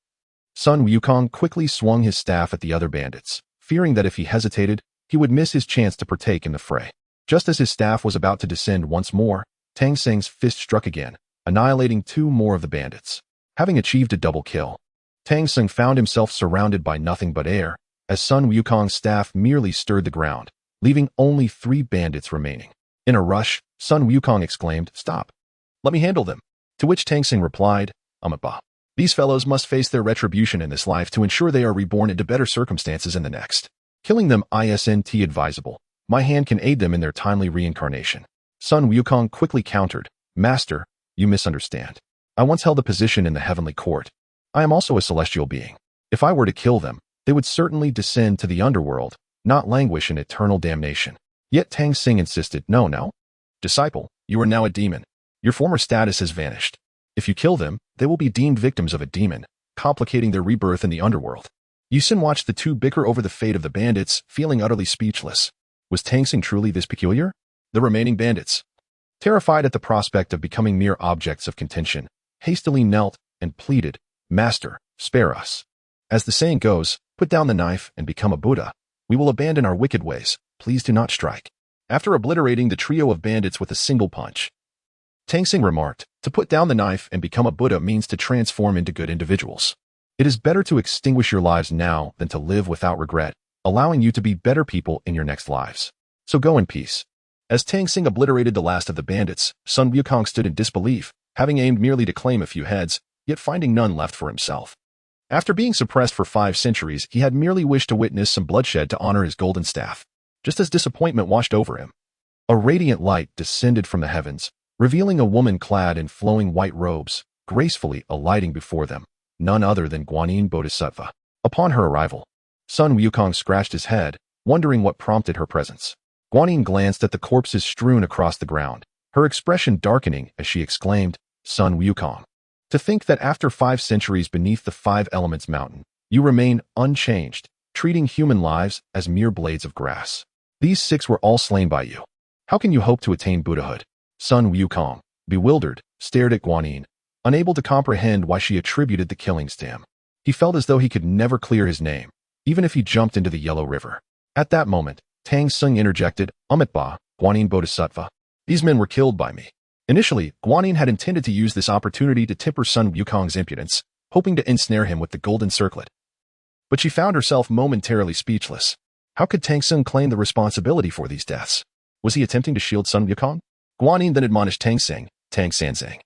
Sun Wukong quickly swung his staff at the other bandits, fearing that if he hesitated, he would miss his chance to partake in the fray. Just as his staff was about to descend once more, Tang Xing's fist struck again, annihilating 2 more of the bandits. Having achieved a double kill, Tang Xing found himself surrounded by nothing but air, as Sun Wukong's staff merely stirred the ground, leaving only 3 bandits remaining. In a rush, Sun Wukong exclaimed, "Stop! Let me handle them." To which Tang Xing replied, "Ba. These fellows must face their retribution in this life to ensure they are reborn into better circumstances in the next. Killing them isn't advisable. My hand can aid them in their timely reincarnation." Sun Wukong quickly countered, "Master, you misunderstand. I once held a position in the heavenly court. I am also a celestial being. If I were to kill them, they would certainly descend to the underworld, not languish in eternal damnation." Yet Tang Xing insisted, No. Disciple, you are now a demon. Your former status has vanished. If you kill them, they will be deemed victims of a demon, complicating their rebirth in the underworld. Yi Sun watched the 2 bicker over the fate of the bandits, feeling utterly speechless. Was Tang Xing truly this peculiar? The remaining bandits, terrified at the prospect of becoming mere objects of contention, hastily knelt and pleaded, "Master, spare us. As the saying goes, put down the knife and become a Buddha. We will abandon our wicked ways. Please do not strike." After obliterating the trio of bandits with a single punch, Tang Xing remarked, "To put down the knife and become a Buddha means to transform into good individuals. It is better to extinguish your lives now than to live without regret, allowing you to be better people in your next lives. So go in peace." As Tang Xing obliterated the last of the bandits, Sun Wukong stood in disbelief, having aimed merely to claim a few heads, yet finding none left for himself. After being suppressed for 5 centuries, he had merely wished to witness some bloodshed to honor his golden staff. Just as disappointment washed over him, a radiant light descended from the heavens, revealing a woman clad in flowing white robes, gracefully alighting before them, none other than Guanyin Bodhisattva. Upon her arrival, Sun Wukong scratched his head, wondering what prompted her presence. Guanyin glanced at the corpses strewn across the ground, her expression darkening as she exclaimed, "Sun Wukong, to think that after 5 centuries beneath the 5 Elements mountain, you remain unchanged, treating human lives as mere blades of grass. These 6 were all slain by you. How can you hope to attain Buddhahood?" Sun Wukong, bewildered, stared at Guanyin, unable to comprehend why she attributed the killings to him. He felt as though he could never clear his name, even if he jumped into the Yellow River. At that moment, Tang Xing interjected, "Ba, Guanyin Bodhisattva. These men were killed by me." Initially, Guanyin had intended to use this opportunity to temper Sun Wukong's impudence, hoping to ensnare him with the golden circlet. But she found herself momentarily speechless. How could Tang Xing claim the responsibility for these deaths? Was he attempting to shield Sun Wukong? Guanyin then admonished Tang Sanzang,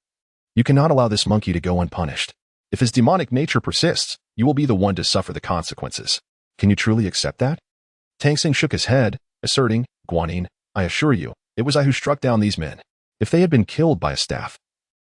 "You cannot allow this monkey to go unpunished. If his demonic nature persists, you will be the one to suffer the consequences. Can you truly accept that?" Tang Xing shook his head, asserting, "Guanyin, I assure you, it was I who struck down these men. If they had been killed by a staff,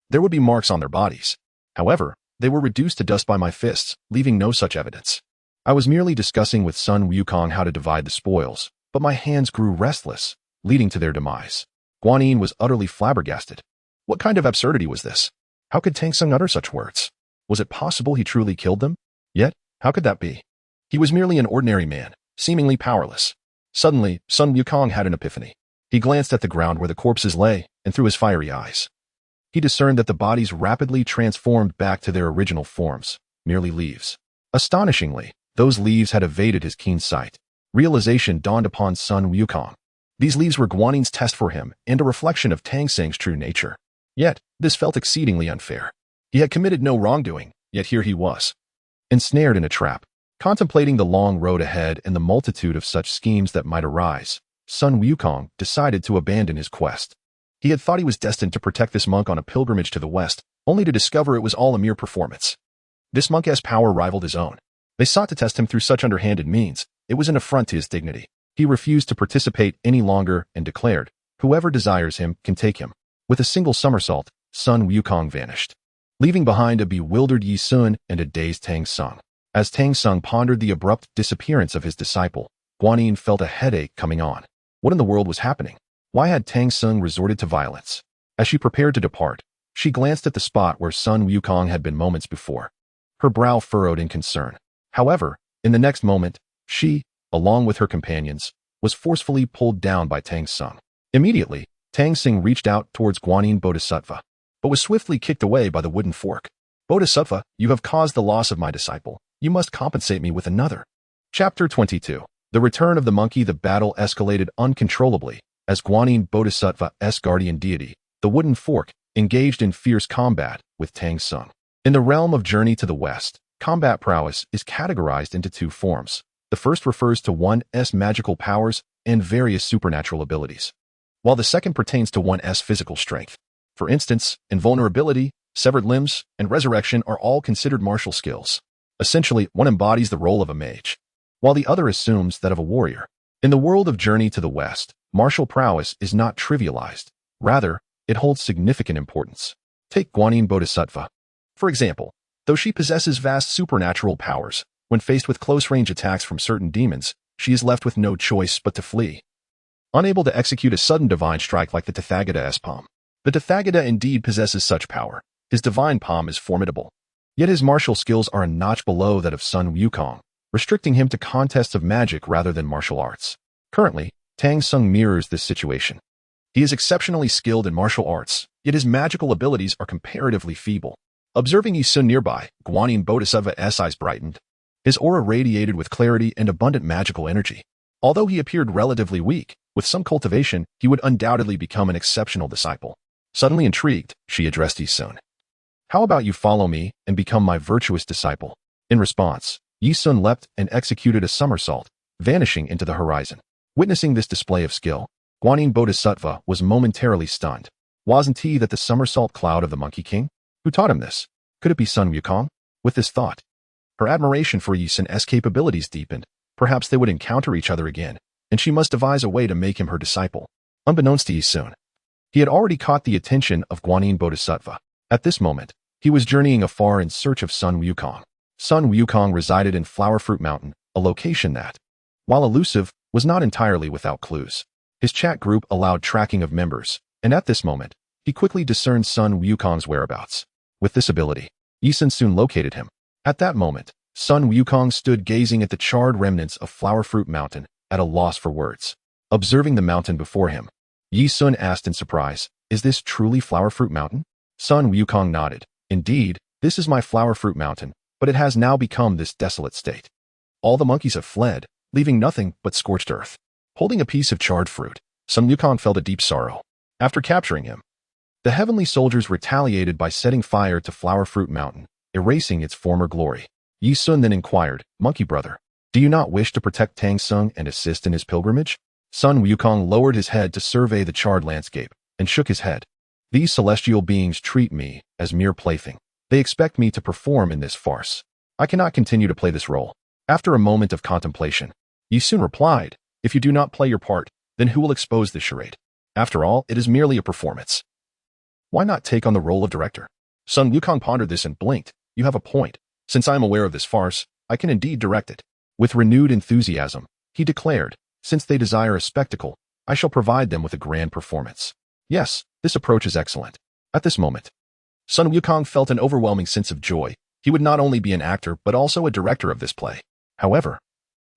there would be marks on their bodies. However, they were reduced to dust by my fists, leaving no such evidence. I was merely discussing with Sun Wukong how to divide the spoils, but my hands grew restless, leading to their demise." Guanyin was utterly flabbergasted. What kind of absurdity was this? How could Tang Xing utter such words? Was it possible he truly killed them? Yet, how could that be? He was merely an ordinary man, seemingly powerless. Suddenly, Sun Wukong had an epiphany. He glanced at the ground where the corpses lay, and through his fiery eyes, he discerned that the bodies rapidly transformed back to their original forms, merely leaves. Astonishingly, those leaves had evaded his keen sight. Realization dawned upon Sun Wukong. These leaves were Guanyin's test for him and a reflection of Tang Xing's true nature. Yet, this felt exceedingly unfair. He had committed no wrongdoing, yet here he was, ensnared in a trap. Contemplating the long road ahead and the multitude of such schemes that might arise, Sun Wukong decided to abandon his quest. He had thought he was destined to protect this monk on a pilgrimage to the west, only to discover it was all a mere performance. This monk's power rivaled his own. They sought to test him through such underhanded means. It was an affront to his dignity. He refused to participate any longer and declared, "Whoever desires him can take him." With a single somersault, Sun Wukong vanished, leaving behind a bewildered Yi Sun and a dazed Tang Xing. As Tang Xing pondered the abrupt disappearance of his disciple, Guanyin felt a headache coming on. What in the world was happening? Why had Tang Xing resorted to violence? As she prepared to depart, she glanced at the spot where Sun Wukong had been moments before. Her brow furrowed in concern. However, in the next moment, she, along with her companions, was forcefully pulled down by Tang Sung. Immediately, Tang Sung reached out towards Guanyin Bodhisattva, but was swiftly kicked away by the wooden fork. Bodhisattva, you have caused the loss of my disciple. You must compensate me with another. Chapter 22. The Return of the Monkey. The battle escalated uncontrollably as Guanyin Bodhisattva's guardian deity, the wooden fork, engaged in fierce combat with Tang Sung. In the realm of Journey to the West, combat prowess is categorized into two forms. The first refers to one's magical powers and various supernatural abilities, while the second pertains to one's physical strength. For instance, invulnerability, severed limbs, and resurrection are all considered martial skills. Essentially, one embodies the role of a mage, while the other assumes that of a warrior. In the world of Journey to the West, martial prowess is not trivialized. Rather, it holds significant importance. Take Guanyin Bodhisattva. For example, though she possesses vast supernatural powers, when faced with close-range attacks from certain demons, she is left with no choice but to flee. Unable to execute a sudden divine strike like the Tathagata's palm. The Tathagata indeed possesses such power. His divine palm is formidable. Yet his martial skills are a notch below that of Sun Wukong, restricting him to contests of magic rather than martial arts. Currently, Tang Sung mirrors this situation. He is exceptionally skilled in martial arts, yet his magical abilities are comparatively feeble. Observing Yi Sun nearby, Guanyin Bodhisattva's eyes brightened. His aura radiated with clarity and abundant magical energy. Although he appeared relatively weak, with some cultivation, he would undoubtedly become an exceptional disciple. Suddenly intrigued, she addressed Yi Sun. How about you follow me and become my virtuous disciple? In response, Yi Sun leapt and executed a somersault, vanishing into the horizon. Witnessing this display of skill, Guanyin Bodhisattva was momentarily stunned. Wasn't he that the somersault cloud of the Monkey King? Who taught him this? Could it be Sun Wukong? With this thought, her admiration for Yi Sun's capabilities deepened. Perhaps they would encounter each other again, and she must devise a way to make him her disciple. Unbeknownst to Yi Sun, he had already caught the attention of Guanyin Bodhisattva. At this moment, he was journeying afar in search of Sun Wukong. Sun Wukong resided in Flower Fruit Mountain, a location that, while elusive, was not entirely without clues. His chat group allowed tracking of members, and at this moment, he quickly discerned Sun Wukong's whereabouts. With this ability, Yi Sun soon located him. At that moment, Sun Wukong stood gazing at the charred remnants of Flower Fruit Mountain, at a loss for words. Observing the mountain before him, Yi Sun asked in surprise, "Is this truly Flower Fruit Mountain?" Sun Wukong nodded. "Indeed, this is my Flower Fruit Mountain, but it has now become this desolate state. All the monkeys have fled, leaving nothing but scorched earth." Holding a piece of charred fruit, Sun Wukong felt a deep sorrow. After capturing him, the heavenly soldiers retaliated by setting fire to Flower Fruit Mountain, erasing its former glory. Yi Sun then inquired, "Monkey brother, do you not wish to protect Tang Sung and assist in his pilgrimage?" Sun Wukong lowered his head to survey the charred landscape, and shook his head. "These celestial beings treat me as mere plaything. They expect me to perform in this farce. I cannot continue to play this role." After a moment of contemplation, Yi Sun replied, "If you do not play your part, then who will expose this charade? After all, it is merely a performance. Why not take on the role of director?" Sun Wukong pondered this and blinked. "You have a point. Since I am aware of this farce, I can indeed direct it." With renewed enthusiasm, he declared, "Since they desire a spectacle, I shall provide them with a grand performance." Yes, this approach is excellent. At this moment, Sun Wukong felt an overwhelming sense of joy. He would not only be an actor but also a director of this play. However,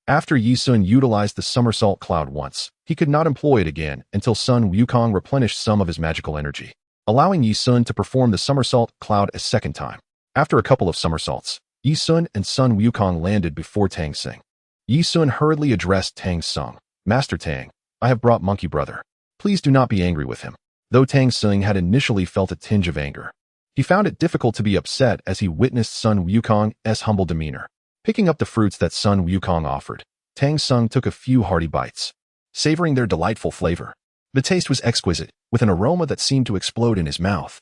after Yi Sun utilized the somersault cloud once, he could not employ it again until Sun Wukong replenished some of his magical energy, allowing Yi Sun to perform the somersault cloud a second time. After a couple of somersaults, Yi Sun and Sun Wukong landed before Tang Sung. Yi Sun hurriedly addressed Tang Sung, "Master Tang, I have brought Monkey Brother. Please do not be angry with him." Though Tang Sung had initially felt a tinge of anger, he found it difficult to be upset as he witnessed Sun Wukong's humble demeanor. Picking up the fruits that Sun Wukong offered, Tang Sung took a few hearty bites, savoring their delightful flavor. The taste was exquisite, with an aroma that seemed to explode in his mouth.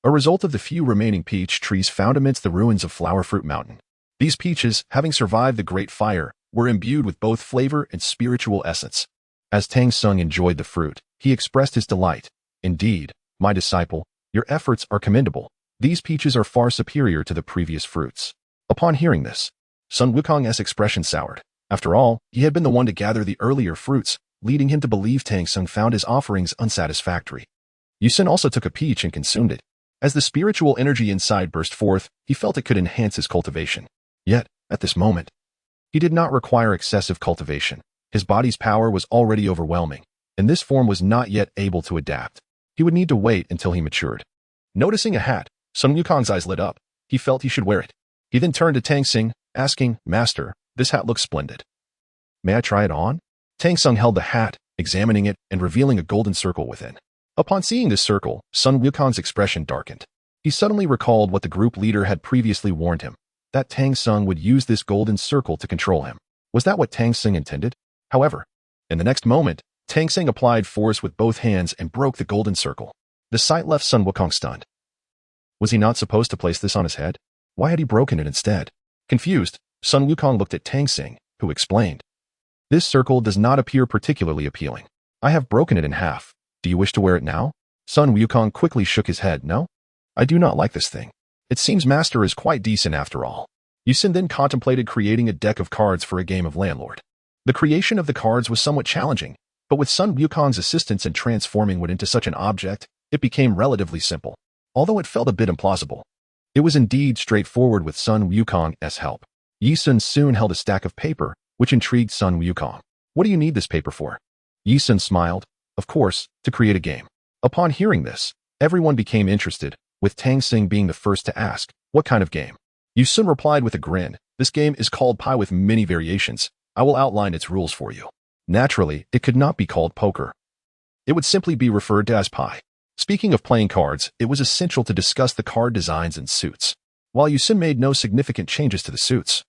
A result of the few remaining peach trees found amidst the ruins of Flower Fruit Mountain. These peaches, having survived the Great Fire, were imbued with both flavor and spiritual essence. As Tang Sung enjoyed the fruit, he expressed his delight. "Indeed, my disciple, your efforts are commendable. These peaches are far superior to the previous fruits." Upon hearing this, Sun Wukong's expression soured. After all, he had been the one to gather the earlier fruits, leading him to believe Tang Sung found his offerings unsatisfactory. Yusun also took a peach and consumed it. As the spiritual energy inside burst forth, he felt it could enhance his cultivation. Yet, at this moment, he did not require excessive cultivation. His body's power was already overwhelming, and this form was not yet able to adapt. He would need to wait until he matured. Noticing a hat, Sun Wukong's eyes lit up. He felt he should wear it. He then turned to Tang Xing, asking, "Master, this hat looks splendid. May I try it on?" Tang Xing held the hat, examining it and revealing a golden circle within. Upon seeing this circle, Sun Wukong's expression darkened. He suddenly recalled what the group leader had previously warned him, that Tang Xing would use this golden circle to control him. Was that what Tang Xing intended? However, in the next moment, Tang Xing applied force with both hands and broke the golden circle. The sight left Sun Wukong stunned. Was he not supposed to place this on his head? Why had he broken it instead? Confused, Sun Wukong looked at Tang Xing, who explained, "This circle does not appear particularly appealing. I have broken it in half. Do you wish to wear it now?" Sun Wukong quickly shook his head. "No, I do not like this thing. It seems Master is quite decent after all." Yusun then contemplated creating a deck of cards for a game of landlord. The creation of the cards was somewhat challenging, but with Sun Wukong's assistance in transforming it into such an object, it became relatively simple. Although it felt a bit implausible, it was indeed straightforward with Sun Wukong's help. Yusun soon held a stack of paper, which intrigued Sun Wukong. "What do you need this paper for?" Yusun smiled. "Of course, to create a game." Upon hearing this, everyone became interested, with Tang Xing being the first to ask, "What kind of game?" Yusun replied with a grin, "This game is called Pi with many variations. I will outline its rules for you." Naturally, it could not be called poker. It would simply be referred to as Pi. Speaking of playing cards, it was essential to discuss the card designs and suits. While Yusun made no significant changes to the suits,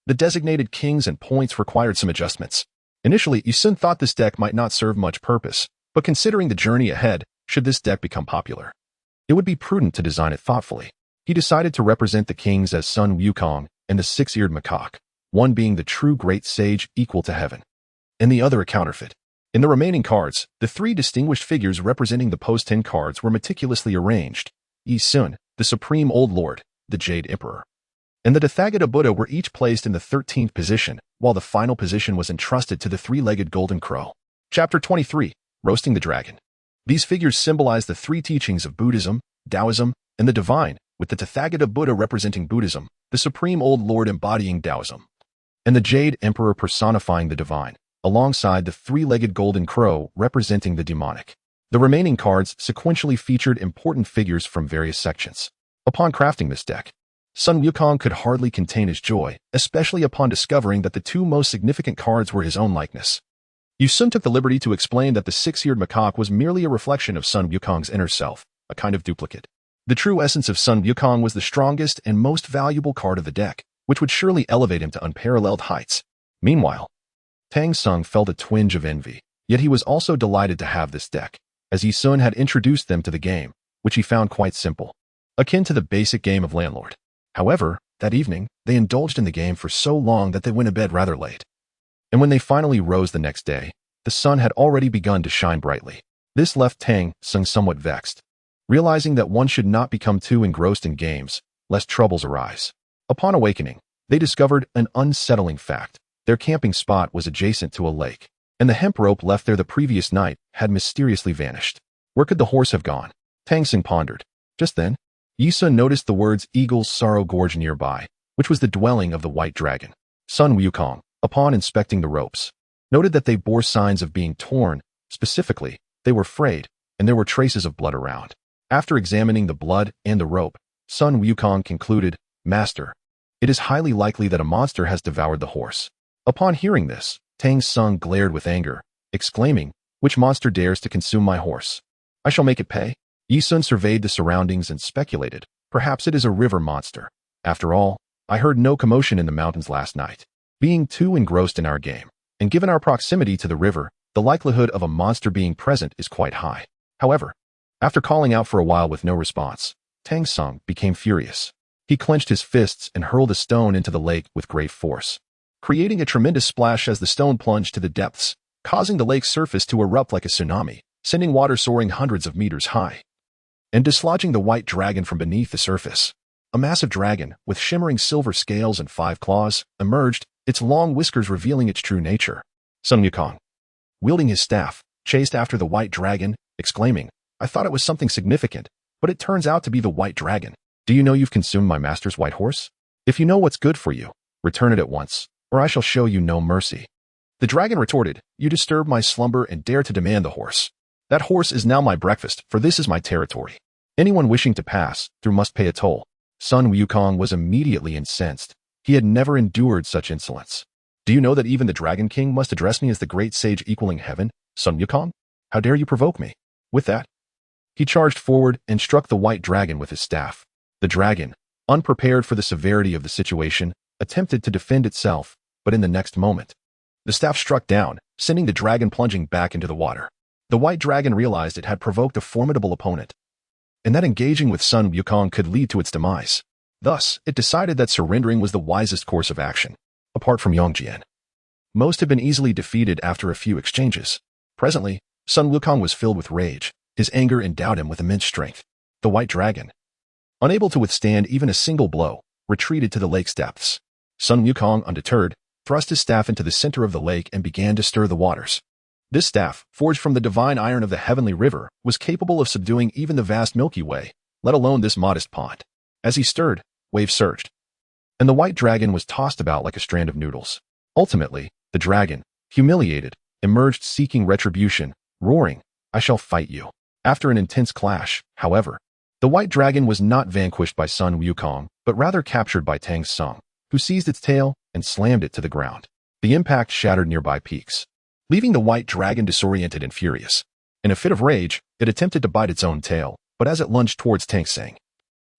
the designated kings and points required some adjustments. Initially, Yusun thought this deck might not serve much purpose, but considering the journey ahead, should this deck become popular, it would be prudent to design it thoughtfully. He decided to represent the kings as Sun Wukong and the six-eared macaque, one being the true great sage equal to heaven, and the other a counterfeit. In the remaining cards, the three distinguished figures representing the post-10 cards were meticulously arranged. Yusun, the Supreme Old Lord, the Jade Emperor, and the Tathagata Buddha were each placed in the 13th position, while the final position was entrusted to the three-legged golden crow. Chapter 23, Roasting the Dragon. These figures symbolize the three teachings of Buddhism, Taoism, and the divine, with the Tathagata Buddha representing Buddhism, the Supreme Old Lord embodying Taoism, and the Jade Emperor personifying the divine, alongside the three-legged golden crow representing the demonic. The remaining cards sequentially featured important figures from various sections. Upon crafting this deck, Sun Wukong could hardly contain his joy, especially upon discovering that the two most significant cards were his own likeness. Yusun took the liberty to explain that the six-eared macaque was merely a reflection of Sun Wukong's inner self, a kind of duplicate. The true essence of Sun Wukong was the strongest and most valuable card of the deck, which would surely elevate him to unparalleled heights. Meanwhile, Tang Xing felt a twinge of envy, yet he was also delighted to have this deck, as Yusun had introduced them to the game, which he found quite simple, akin to the basic game of landlord. However, that evening, they indulged in the game for so long that they went to bed rather late. And when they finally rose the next day, the sun had already begun to shine brightly. This left Tang Xing somewhat vexed, realizing that one should not become too engrossed in games, lest troubles arise. Upon awakening, they discovered an unsettling fact. Their camping spot was adjacent to a lake, and the hemp rope left there the previous night had mysteriously vanished. Where could the horse have gone? Tang Xing pondered. Just then, Yusun noticed the words Eagle's Sorrow Gorge nearby, which was the dwelling of the white dragon. Sun Wukong, upon inspecting the ropes, noted that they bore signs of being torn. Specifically, they were frayed, and there were traces of blood around. After examining the blood and the rope, Sun Wukong concluded, "Master, it is highly likely that a monster has devoured the horse." Upon hearing this, Tang Xing glared with anger, exclaiming, "Which monster dares to consume my horse? I shall make it pay." Yusun surveyed the surroundings and speculated, "Perhaps it is a river monster. After all, I heard no commotion in the mountains last night." Being too engrossed in our game, and given our proximity to the river, the likelihood of a monster being present is quite high. However, after calling out for a while with no response, Tang Xing became furious. He clenched his fists and hurled a stone into the lake with great force, creating a tremendous splash as the stone plunged to the depths, causing the lake's surface to erupt like a tsunami, sending water soaring hundreds of meters high, and dislodging the white dragon from beneath the surface. A massive dragon, with shimmering silver scales and 5 claws, emerged, its long whiskers revealing its true nature. Sun Wukong, wielding his staff, chased after the white dragon, exclaiming, I thought it was something significant, but it turns out to be the white dragon. Do you know you've consumed my master's white horse? If you know what's good for you, return it at once, or I shall show you no mercy. The dragon retorted, you disturb my slumber and dare to demand the horse. That horse is now my breakfast, for this is my territory. Anyone wishing to pass through must pay a toll. Sun Wukong was immediately incensed. He had never endured such insolence. Do you know that even the Dragon King must address me as the great sage equaling heaven, Sun Wukong? How dare you provoke me? With that, he charged forward and struck the white dragon with his staff. The dragon, unprepared for the severity of the situation, attempted to defend itself, but in the next moment, the staff struck down, sending the dragon plunging back into the water. The white dragon realized it had provoked a formidable opponent, and that engaging with Sun Wukong could lead to its demise. Thus, it decided that surrendering was the wisest course of action. Apart from Yongjian, most had been easily defeated after a few exchanges. Presently, Sun Wukong was filled with rage. His anger endowed him with immense strength. The white dragon, unable to withstand even a single blow, retreated to the lake's depths. Sun Wukong, undeterred, thrust his staff into the center of the lake and began to stir the waters. This staff, forged from the divine iron of the heavenly river, was capable of subduing even the vast Milky Way, let alone this modest pond. As he stirred, waves surged, and the white dragon was tossed about like a strand of noodles. Ultimately, the dragon, humiliated, emerged seeking retribution, roaring, I shall fight you. After an intense clash, however, the white dragon was not vanquished by Sun Wukong, but rather captured by Tang Sung, who seized its tail and slammed it to the ground. The impact shattered nearby peaks, leaving the white dragon disoriented and furious. In a fit of rage, it attempted to bite its own tail, but as it lunged towards Tang Sung,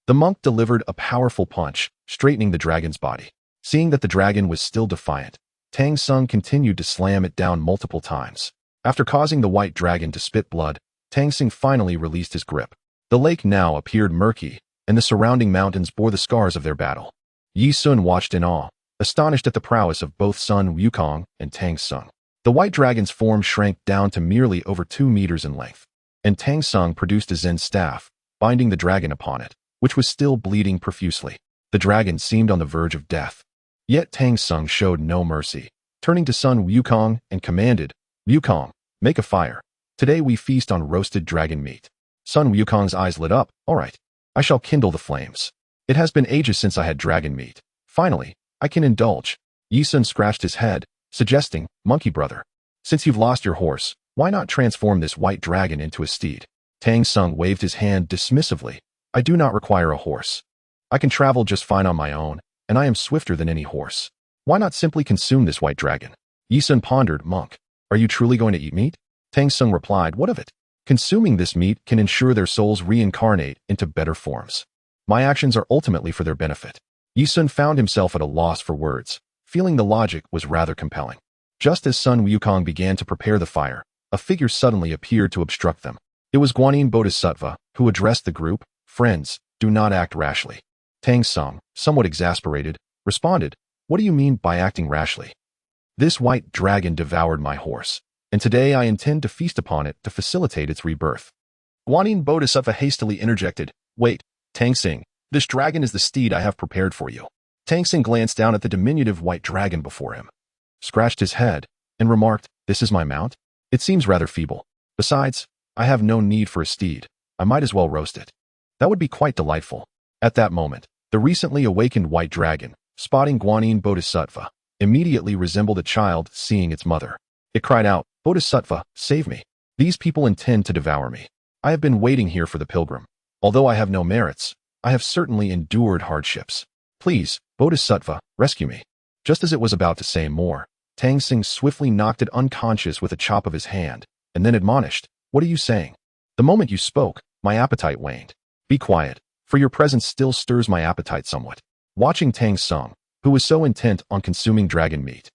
the monk delivered a powerful punch, straightening the dragon's body. Seeing that the dragon was still defiant, Tang Sung continued to slam it down multiple times. After causing the white dragon to spit blood, Tang Sung finally released his grip. The lake now appeared murky, and the surrounding mountains bore the scars of their battle. Yi Sun watched in awe, astonished at the prowess of both Sun Wukong and Tang Sung. The white dragon's form shrank down to merely over 2 meters in length, and Tang Sung produced a Zen staff, binding the dragon upon it, which was still bleeding profusely. The dragon seemed on the verge of death. Yet Tang Sung showed no mercy, turning to Sun Wukong and commanded, Wukong, make a fire. Today we feast on roasted dragon meat. Sun Wukong's eyes lit up. All right, I shall kindle the flames. It has been ages since I had dragon meat. Finally, I can indulge. Yi Sun scratched his head, suggesting, Monkey brother, since you've lost your horse, why not transform this white dragon into a steed? Tang Sung waved his hand dismissively. I do not require a horse. I can travel just fine on my own, and I am swifter than any horse. Why not simply consume this white dragon? Yi Sun pondered, Monk, are you truly going to eat meat? Tang Sung replied, what of it? Consuming this meat can ensure their souls reincarnate into better forms. My actions are ultimately for their benefit. Yi Sun found himself at a loss for words, feeling the logic was rather compelling. Just as Sun Wukong began to prepare the fire, a figure suddenly appeared to obstruct them. It was Guanyin Bodhisattva, who addressed the group, friends, do not act rashly. Tang Sung, somewhat exasperated, responded, what do you mean by acting rashly? This white dragon devoured my horse, and today I intend to feast upon it to facilitate its rebirth. Guanyin Bodhisattva hastily interjected, wait, Tang Sung, this dragon is the steed I have prepared for you. Tang Sung glanced down at the diminutive white dragon before him, scratched his head, and remarked, this is my mount? It seems rather feeble. Besides, I have no need for a steed. I might as well roast it. That would be quite delightful. At that moment, the recently awakened white dragon, spotting Guanyin Bodhisattva, immediately resembled a child seeing its mother. It cried out, Bodhisattva, save me. These people intend to devour me. I have been waiting here for the pilgrim. Although I have no merits, I have certainly endured hardships. Please, Bodhisattva, rescue me. Just as it was about to say more, Tang Sung swiftly knocked it unconscious with a chop of his hand, and then admonished, what are you saying? The moment you spoke, my appetite waned. Be quiet, for your presence still stirs my appetite somewhat. Watching Tang Sung, who was so intent on consuming dragon meat,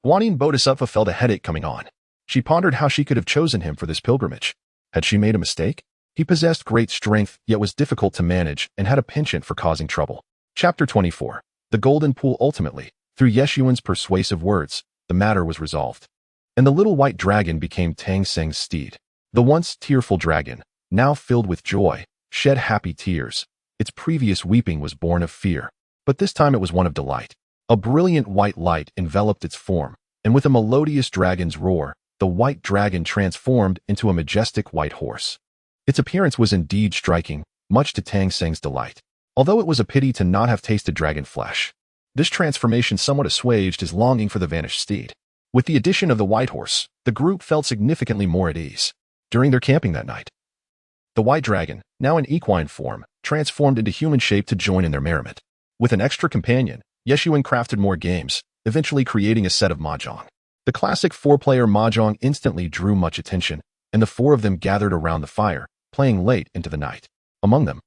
Guanyin Bodhisattva felt a headache coming on. She pondered how she could have chosen him for this pilgrimage. Had she made a mistake? He possessed great strength, yet was difficult to manage and had a penchant for causing trouble. Chapter 24. The Golden Pool. Ultimately, through Yeshuan's persuasive words, the matter was resolved, and the little white dragon became Tang Sung's steed. The once tearful dragon, now filled with joy, shed happy tears. Its previous weeping was born of fear, but this time it was one of delight. A brilliant white light enveloped its form, and with a melodious dragon's roar, the white dragon transformed into a majestic white horse. Its appearance was indeed striking, much to Tang Seng's delight. Although it was a pity to not have tasted dragon flesh, this transformation somewhat assuaged his longing for the vanished steed. With the addition of the white horse, the group felt significantly more at ease. During their camping that night, the white dragon, now in equine form, transformed into human shape to join in their merriment. With an extra companion, Yeshuan crafted more games, eventually creating a set of mahjong. The classic four-player mahjong instantly drew much attention, and the four of them gathered around the fire, playing late into the night. Among them,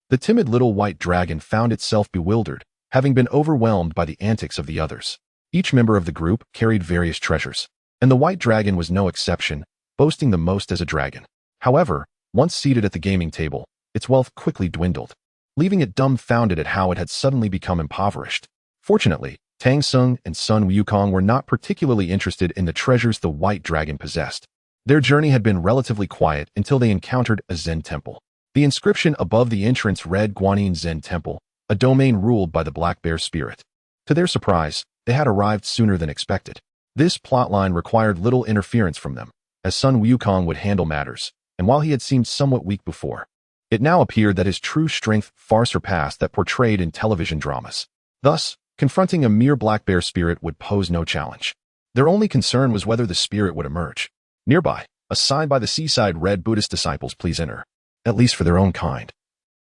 the timid little white dragon found itself bewildered, having been overwhelmed by the antics of the others. Each member of the group carried various treasures, and the white dragon was no exception, boasting the most as a dragon. However, once seated at the gaming table, its wealth quickly dwindled, leaving it dumbfounded at how it had suddenly become impoverished. Fortunately, Tang Seng and son Wukong were not particularly interested in the treasures the white dragon possessed. Their journey had been relatively quiet until they encountered a Zen temple. The inscription above the entrance read Guanyin Zen Temple, a domain ruled by the Black Bear spirit. To their surprise, they had arrived sooner than expected. This plotline required little interference from them, as son Wukong would handle matters, and while he had seemed somewhat weak before, it now appeared that his true strength far surpassed that portrayed in television dramas. Thus, confronting a mere black bear spirit would pose no challenge. Their only concern was whether the spirit would emerge. Nearby, a sign by the seaside read, "Buddhist disciples please enter," at least for their own kind.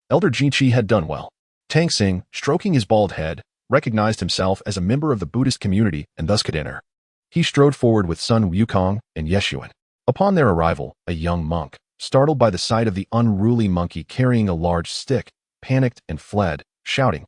Elder Jiqi had done well. Tang Seng, stroking his bald head, recognized himself as a member of the Buddhist community and thus could enter. He strode forward with son Wukong and Yeshuan. Upon their arrival, a young monk, startled by the sight of the unruly monkey carrying a large stick, panicked and fled, shouting,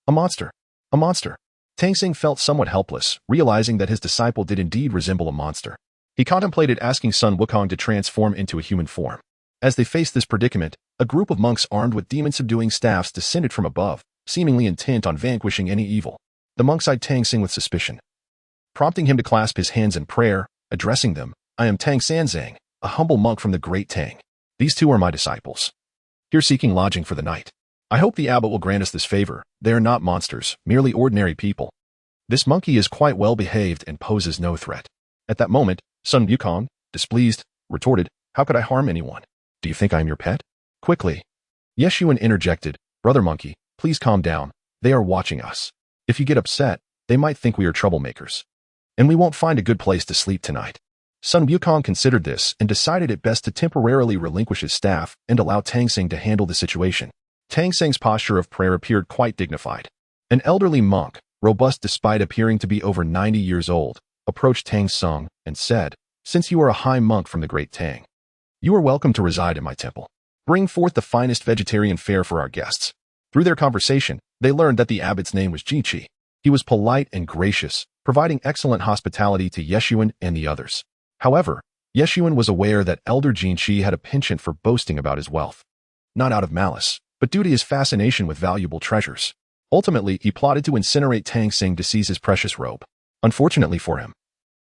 "A monster! A monster!" Tang Seng felt somewhat helpless, realizing that his disciple did indeed resemble a monster. He contemplated asking son Wukong to transform into a human form. As they faced this predicament, a group of monks armed with demon-subduing staffs descended from above, seemingly intent on vanquishing any evil. The monks eyed Tang Seng with suspicion, prompting him to clasp his hands in prayer, addressing them, "I am Tang Sanzang, a humble monk from the Great Tang. These two are my disciples, here seeking lodging for the night. I hope the abbot will grant us this favor. They are not monsters, merely ordinary people. This monkey is quite well behaved and poses no threat." At that moment, son Wukong, displeased, retorted, "How could I harm anyone? Do you think I am your pet?" Quickly, Yeshuan interjected, "Brother monkey, please calm down. They are watching us. If you get upset, they might think we are troublemakers, and we won't find a good place to sleep tonight." Son Wukong considered this and decided it best to temporarily relinquish his staff and allow Tang Seng to handle the situation. Tang Seng's posture of prayer appeared quite dignified. An elderly monk, robust despite appearing to be over 90 years old, approached Tang Seng and said, "Since you are a high monk from the Great Tang, you are welcome to reside in my temple. Bring forth the finest vegetarian fare for our guests." Through their conversation, they learned that the abbot's name was Jiqi. He was polite and gracious, providing excellent hospitality to Yeshuan and the others. However, Yeshuan was aware that Elder Jiqi had a penchant for boasting about his wealth. Not out of malice, but due to his fascination with valuable treasures. Ultimately, he plotted to incinerate Tang Seng to seize his precious robe. Unfortunately for him,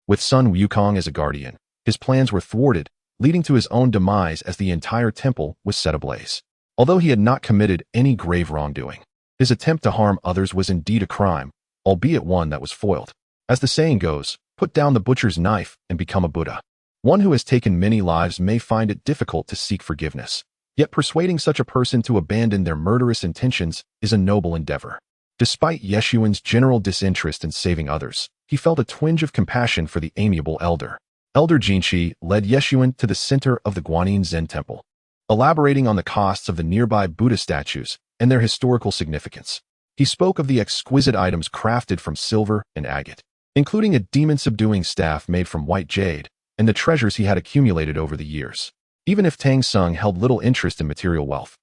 with son Wukong as a guardian, his plans were thwarted, leading to his own demise as the entire temple was set ablaze. Although he had not committed any grave wrongdoing, his attempt to harm others was indeed a crime, albeit one that was foiled. As the saying goes, put down the butcher's knife and become a Buddha. One who has taken many lives may find it difficult to seek forgiveness, yet persuading such a person to abandon their murderous intentions is a noble endeavor. Despite Yeshuan's general disinterest in saving others, he felt a twinge of compassion for the amiable elder. Elder Jiqi led Yeshuan to the center of the Guanyin Zen Temple, elaborating on the costs of the nearby Buddha statues and their historical significance. He spoke of the exquisite items crafted from silver and agate, including a demon-subduing staff made from white jade, and the treasures he had accumulated over the years. Even if Tang Seng held little interest in material wealth,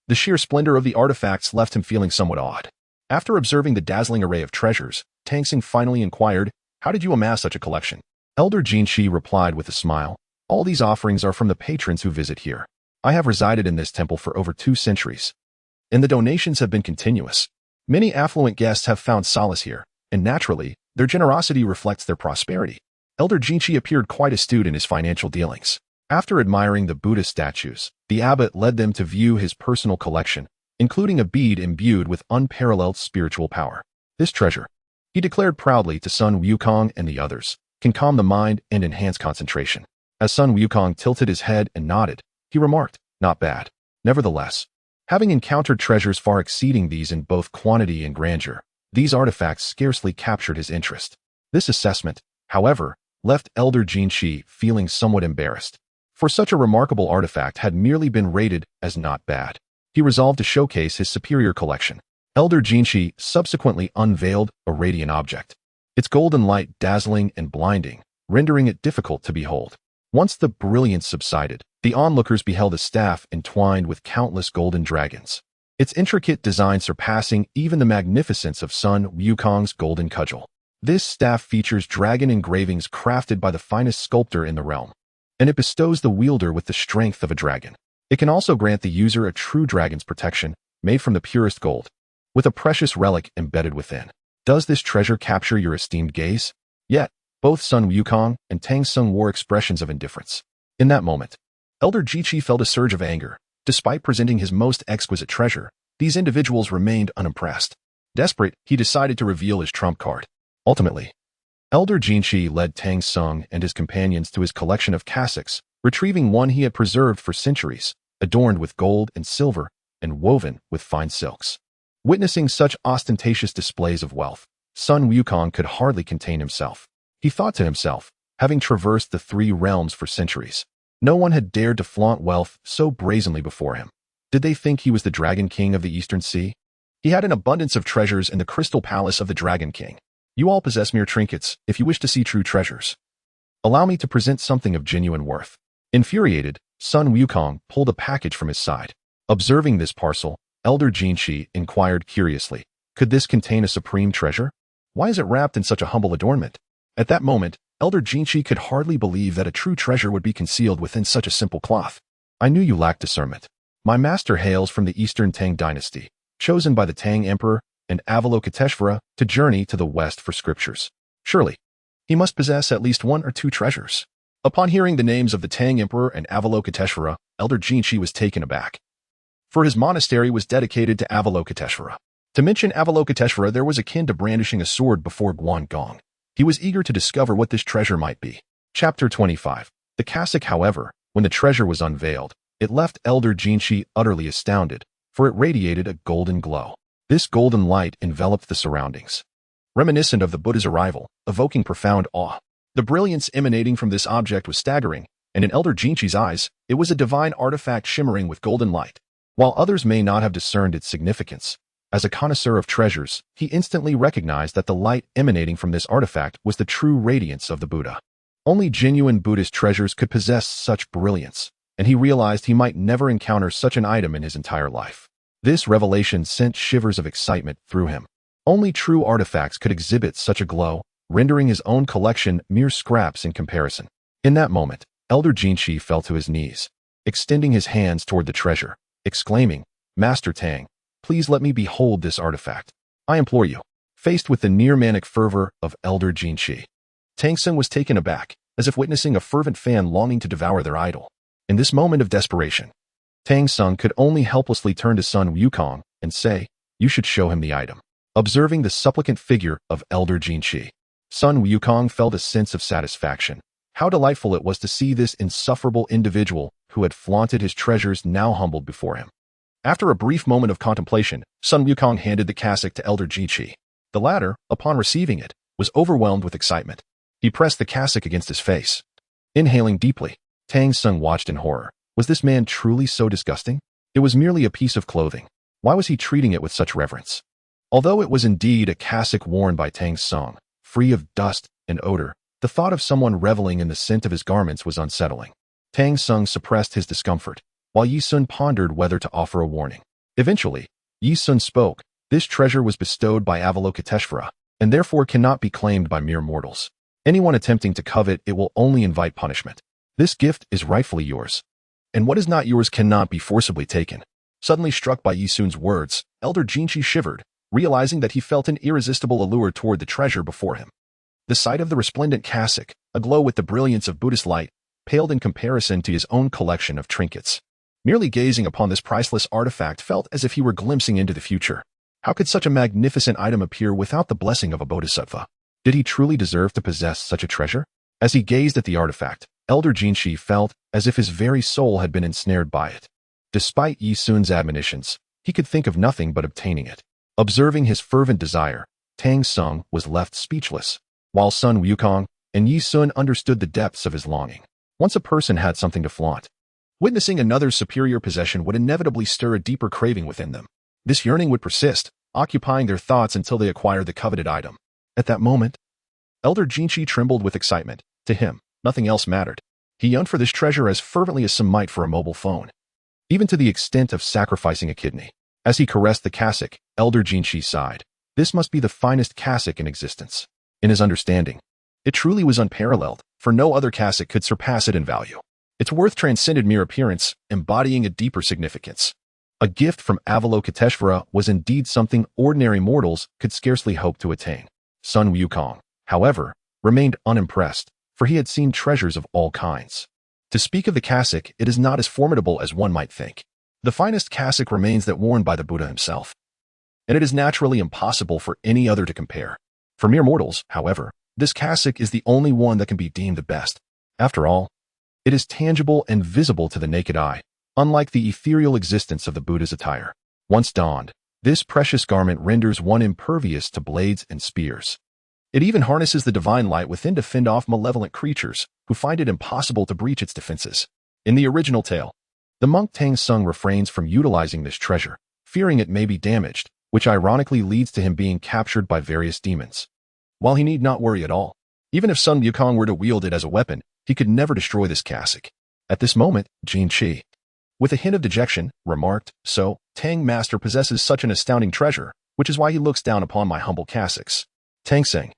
the sheer splendor of the artifacts left him feeling somewhat awed. After observing the dazzling array of treasures, Tang Seng finally inquired, "How did you amass such a collection?" Elder Jiqi replied with a smile, "All these offerings are from the patrons who visit here. I have resided in this temple for over 2 centuries, and the donations have been continuous. Many affluent guests have found solace here, and naturally, their generosity reflects their prosperity." Elder Jiqi appeared quite astute in his financial dealings. After admiring the Buddha statues, the abbot led them to view his personal collection, including a bead imbued with unparalleled spiritual power. This treasure, he declared proudly to son Wukong and the others, can calm the mind and enhance concentration. As son Wukong tilted his head and nodded, he remarked, Not bad. Nevertheless, having encountered treasures far exceeding these in both quantity and grandeur, these artifacts scarcely captured his interest. This assessment, however, left Elder Jinshi feeling somewhat embarrassed, for such a remarkable artifact had merely been rated as not bad. He resolved to showcase his superior collection. Elder Jinshi subsequently unveiled a radiant object, its golden light dazzling and blinding, rendering it difficult to behold. Once the brilliance subsided, the onlookers beheld a staff entwined with countless golden dragons, its intricate design surpassing even the magnificence of Sun Wukong's golden cudgel. This staff features dragon engravings crafted by the finest sculptor in the realm, and it bestows the wielder with the strength of a dragon. It can also grant the user a true dragon's protection, made from the purest gold, with a precious relic embedded within. Does this treasure capture your esteemed gaze? Yet, both Sun Wukong and Tang Sung wore expressions of indifference. In that moment, Elder Jinshi felt a surge of anger. Despite presenting his most exquisite treasure, these individuals remained unimpressed. Desperate, he decided to reveal his trump card. Ultimately, Elder Jinshi led Tang Sung and his companions to his collection of cassocks, retrieving one he had preserved for centuries, adorned with gold and silver and woven with fine silks. Witnessing such ostentatious displays of wealth, Sun Wukong could hardly contain himself. He thought to himself, having traversed the three realms for centuries, no one had dared to flaunt wealth so brazenly before him. Did they think he was the Dragon King of the Eastern Sea? He had an abundance of treasures in the crystal palace of the Dragon King. You all possess mere trinkets if you wish to see true treasures. Allow me to present something of genuine worth. Infuriated, Sun Wukong pulled a package from his side. Observing this parcel, Elder Jinshi inquired curiously, could this contain a supreme treasure? Why is it wrapped in such a humble adornment? At that moment, Elder Jinshi could hardly believe that a true treasure would be concealed within such a simple cloth. I knew you lacked discernment. My master hails from the Eastern Tang dynasty, chosen by the Tang Emperor and Avalokiteshvara to journey to the west for scriptures. Surely, he must possess at least one or two treasures. Upon hearing the names of the Tang Emperor and Avalokiteshvara, Elder Jinshi was taken aback, for his monastery was dedicated to Avalokiteshvara. To mention Avalokiteshvara, there was akin to brandishing a sword before Guangong. He was eager to discover what this treasure might be. Chapter 25. The cassock, however, when the treasure was unveiled, it left Elder Jinshi utterly astounded, for it radiated a golden glow. This golden light enveloped the surroundings, reminiscent of the Buddha's arrival, evoking profound awe. The brilliance emanating from this object was staggering, and in Elder Jinshi's eyes, it was a divine artifact shimmering with golden light. While others may not have discerned its significance, as a connoisseur of treasures, he instantly recognized that the light emanating from this artifact was the true radiance of the Buddha. Only genuine Buddhist treasures could possess such brilliance, and he realized he might never encounter such an item in his entire life. This revelation sent shivers of excitement through him. Only true artifacts could exhibit such a glow, rendering his own collection mere scraps in comparison. In that moment, Elder Jinshi fell to his knees, extending his hands toward the treasure, exclaiming, Master Tang, please let me behold this artifact. I implore you. Faced with the near-manic fervor of Elder Jinshi, Tang Sung was taken aback, as if witnessing a fervent fan longing to devour their idol. In this moment of desperation, Tang Sung could only helplessly turn to Sun Wukong and say, you should show him the item. Observing the supplicant figure of Elder Jinshi, Sun Wukong felt a sense of satisfaction. How delightful it was to see this insufferable individual who had flaunted his treasures now humbled before him. After a brief moment of contemplation, Sun Wukong handed the cassock to Elder Jinshi. The latter, upon receiving it, was overwhelmed with excitement. He pressed the cassock against his face. Inhaling deeply, Tang Sung watched in horror. Was this man truly so disgusting? It was merely a piece of clothing. Why was he treating it with such reverence? Although it was indeed a cassock worn by Tang Sung, free of dust and odor, the thought of someone reveling in the scent of his garments was unsettling. Tang Sung suppressed his discomfort, while Yi Sun pondered whether to offer a warning. Eventually, Yi Sun spoke. This treasure was bestowed by Avalokiteshvara, and therefore cannot be claimed by mere mortals. Anyone attempting to covet it will only invite punishment. This gift is rightfully yours, and what is not yours cannot be forcibly taken. Suddenly struck by Yi Sun's words, Elder Jinshi shivered, realizing that he felt an irresistible allure toward the treasure before him. The sight of the resplendent cassock, aglow with the brilliance of Buddhist light, paled in comparison to his own collection of trinkets. Merely gazing upon this priceless artifact felt as if he were glimpsing into the future. How could such a magnificent item appear without the blessing of a bodhisattva? Did he truly deserve to possess such a treasure? As he gazed at the artifact, Elder Jinshi felt as if his very soul had been ensnared by it. Despite Yi Sun's admonitions, he could think of nothing but obtaining it. Observing his fervent desire, Tang Sung was left speechless, while Sun Wukong and Yi Sun understood the depths of his longing. Once a person had something to flaunt, witnessing another's superior possession would inevitably stir a deeper craving within them. This yearning would persist, occupying their thoughts until they acquired the coveted item. At that moment, Elder Jinchi trembled with excitement. To him, nothing else mattered. He yearned for this treasure as fervently as some might for a mobile phone, even to the extent of sacrificing a kidney. As he caressed the cassock, Elder Jinchi sighed. This must be the finest cassock in existence. In his understanding, it truly was unparalleled, for no other cassock could surpass it in value. Its worth transcended mere appearance, embodying a deeper significance. A gift from Avalokiteshvara was indeed something ordinary mortals could scarcely hope to attain. Sun Wukong, however, remained unimpressed, for he had seen treasures of all kinds. To speak of the cassock, it is not as formidable as one might think. The finest cassock remains that worn by the Buddha himself, and it is naturally impossible for any other to compare. For mere mortals, however, this cassock is the only one that can be deemed the best. After all, it is tangible and visible to the naked eye, unlike the ethereal existence of the Buddha's attire. Once donned, this precious garment renders one impervious to blades and spears. It even harnesses the divine light within to fend off malevolent creatures who find it impossible to breach its defenses. In the original tale, the monk Tang Sung refrains from utilizing this treasure, fearing it may be damaged, which ironically leads to him being captured by various demons. While he need not worry at all, even if Sun Wukong were to wield it as a weapon, he could never destroy this cassock. At this moment, Jin Chi, with a hint of dejection, remarked, "So, Tang Master possesses such an astounding treasure, which is why he looks down upon my humble cassocks." Tang Sung,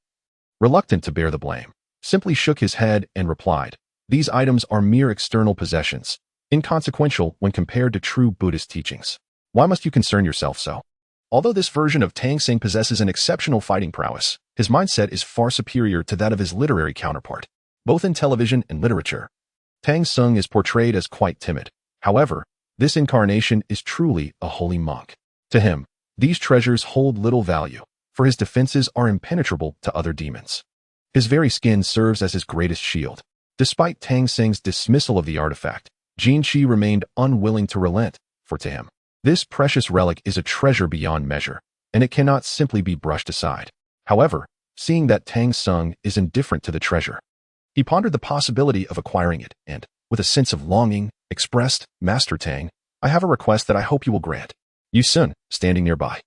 reluctant to bear the blame, simply shook his head and replied, "These items are mere external possessions, inconsequential when compared to true Buddhist teachings. Why must you concern yourself so?" Although this version of Tang Sung possesses an exceptional fighting prowess, his mindset is far superior to that of his literary counterpart. Both in television and literature, Tang Sung is portrayed as quite timid. However, this incarnation is truly a holy monk. To him, these treasures hold little value, for his defenses are impenetrable to other demons. His very skin serves as his greatest shield. Despite Tang Sung's dismissal of the artifact, Jin Chi remained unwilling to relent, for to him, this precious relic is a treasure beyond measure, and it cannot simply be brushed aside. However, seeing that Tang Sung is indifferent to the treasure, he pondered the possibility of acquiring it, and, with a sense of longing, expressed, "Master Tang, I have a request that I hope you will grant." Yi Sun, standing nearby,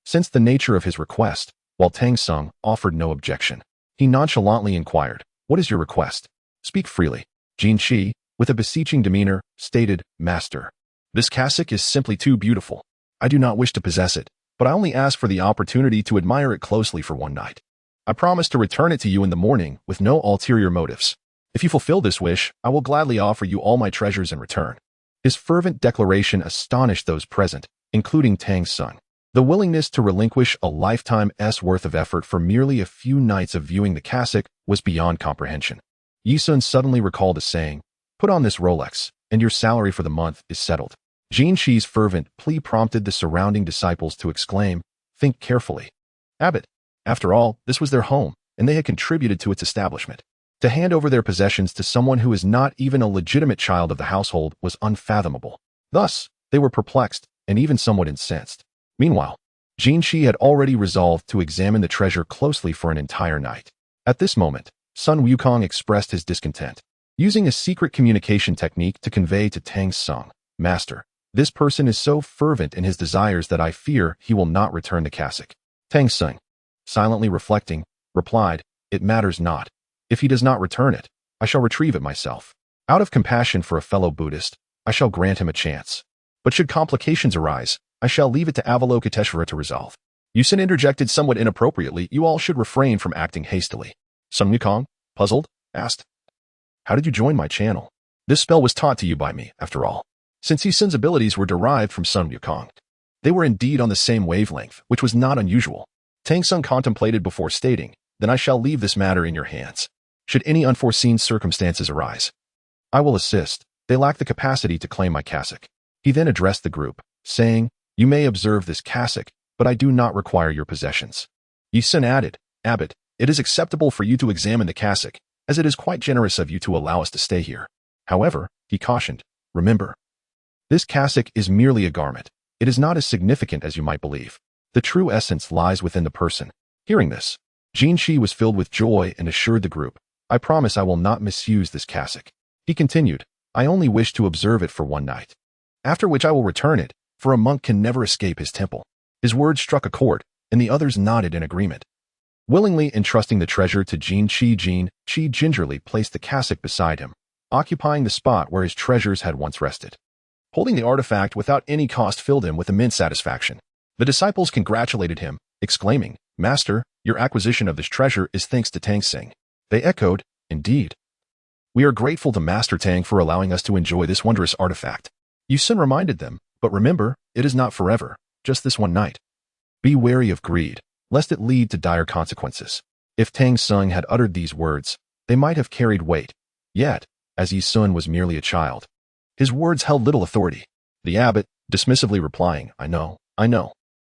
sensed the nature of his request, while Tang Sung offered no objection. He nonchalantly inquired, "What is your request? Speak freely." Jin Chi, with a beseeching demeanor, stated, "Master, this cassock is simply too beautiful. I do not wish to possess it, but I only ask for the opportunity to admire it closely for one night. I promise to return it to you in the morning with no ulterior motives. If you fulfill this wish, I will gladly offer you all my treasures in return." His fervent declaration astonished those present, including Tang Sung. The willingness to relinquish a lifetime's worth of effort for merely a few nights of viewing the cassock was beyond comprehension. Yi Sun suddenly recalled a saying, "Put on this Rolex, and your salary for the month is settled." Jin Chi's fervent plea prompted the surrounding disciples to exclaim, "Think carefully. Abbot." After all, this was their home, and they had contributed to its establishment. To hand over their possessions to someone who is not even a legitimate child of the household was unfathomable. Thus, they were perplexed and even somewhat incensed. Meanwhile, Jin Chi had already resolved to examine the treasure closely for an entire night. At this moment, Sun Wukong expressed his discontent, using a secret communication technique to convey to Tang Sung, "Master, this person is so fervent in his desires that I fear he will not return the cassock." Tang Sung, silently reflecting, replied, "It matters not. If he does not return it, I shall retrieve it myself. Out of compassion for a fellow Buddhist, I shall grant him a chance. But should complications arise, I shall leave it to Avalokiteshvara to resolve." Yi Sun interjected somewhat inappropriately, "You all should refrain from acting hastily." Sun Wukong, puzzled, asked, "How did you join my channel?" "This spell was taught to you by me, after all." Since Yi Sun's abilities were derived from Sun Wukong, they were indeed on the same wavelength, which was not unusual. Tang Sung contemplated before stating, "Then I shall leave this matter in your hands. Should any unforeseen circumstances arise, I will assist. They lack the capacity to claim my cassock." He then addressed the group, saying, "You may observe this cassock, but I do not require your possessions." Yi Sun added, "Abbot, it is acceptable for you to examine the cassock, as it is quite generous of you to allow us to stay here. However," he cautioned, "remember, This cassock is merely a garment. It is not as significant as you might believe. The true essence lies within the person. Hearing this, Jinshi was filled with joy and assured the group, I promise I will not misuse this cassock. He continued, I only wish to observe it for one night, after which I will return it, for a monk can never escape his temple. His words struck a chord, and the others nodded in agreement. Willingly entrusting the treasure to Jinshi gingerly placed the cassock beside him, occupying the spot where his treasures had once rested. Holding the artifact without any cost filled him with immense satisfaction. The disciples congratulated him, exclaiming, Master, your acquisition of this treasure is thanks to Tang Sing. They echoed, Indeed. We are grateful to Master Tang for allowing us to enjoy this wondrous artifact. Yusun reminded them, but remember, it is not forever, just this one night. Be wary of greed, lest it lead to dire consequences. If Tang Sung had uttered these words, they might have carried weight. Yet, as Yisun was merely a child, his words held little authority. The abbot, dismissively replying, I know.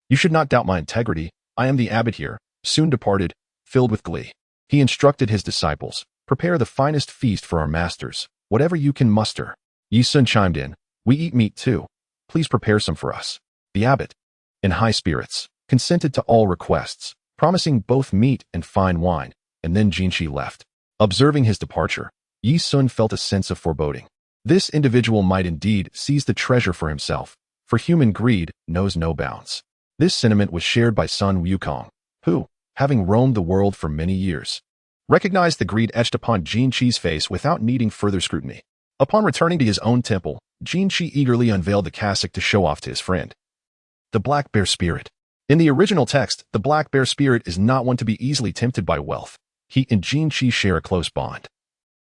You should not doubt my integrity. I am the abbot here, soon departed, filled with glee. He instructed his disciples, prepare the finest feast for our masters, whatever you can muster. Yisun chimed in, we eat meat too. Please prepare some for us. The abbot, in high spirits, consented to all requests, promising both meat and fine wine, and then Jinshi left. Observing his departure, Yisun felt a sense of foreboding. This individual might indeed seize the treasure for himself, for human greed knows no bounds. This sentiment was shared by son Wukong, who, having roamed the world for many years, recognized the greed etched upon Jinshi's face without needing further scrutiny. Upon returning to his own temple, Jinshi eagerly unveiled the cassock to show off to his friend. The Black Bear Spirit. In the original text, the Black Bear Spirit is not one to be easily tempted by wealth. He and Jinshi share a close bond,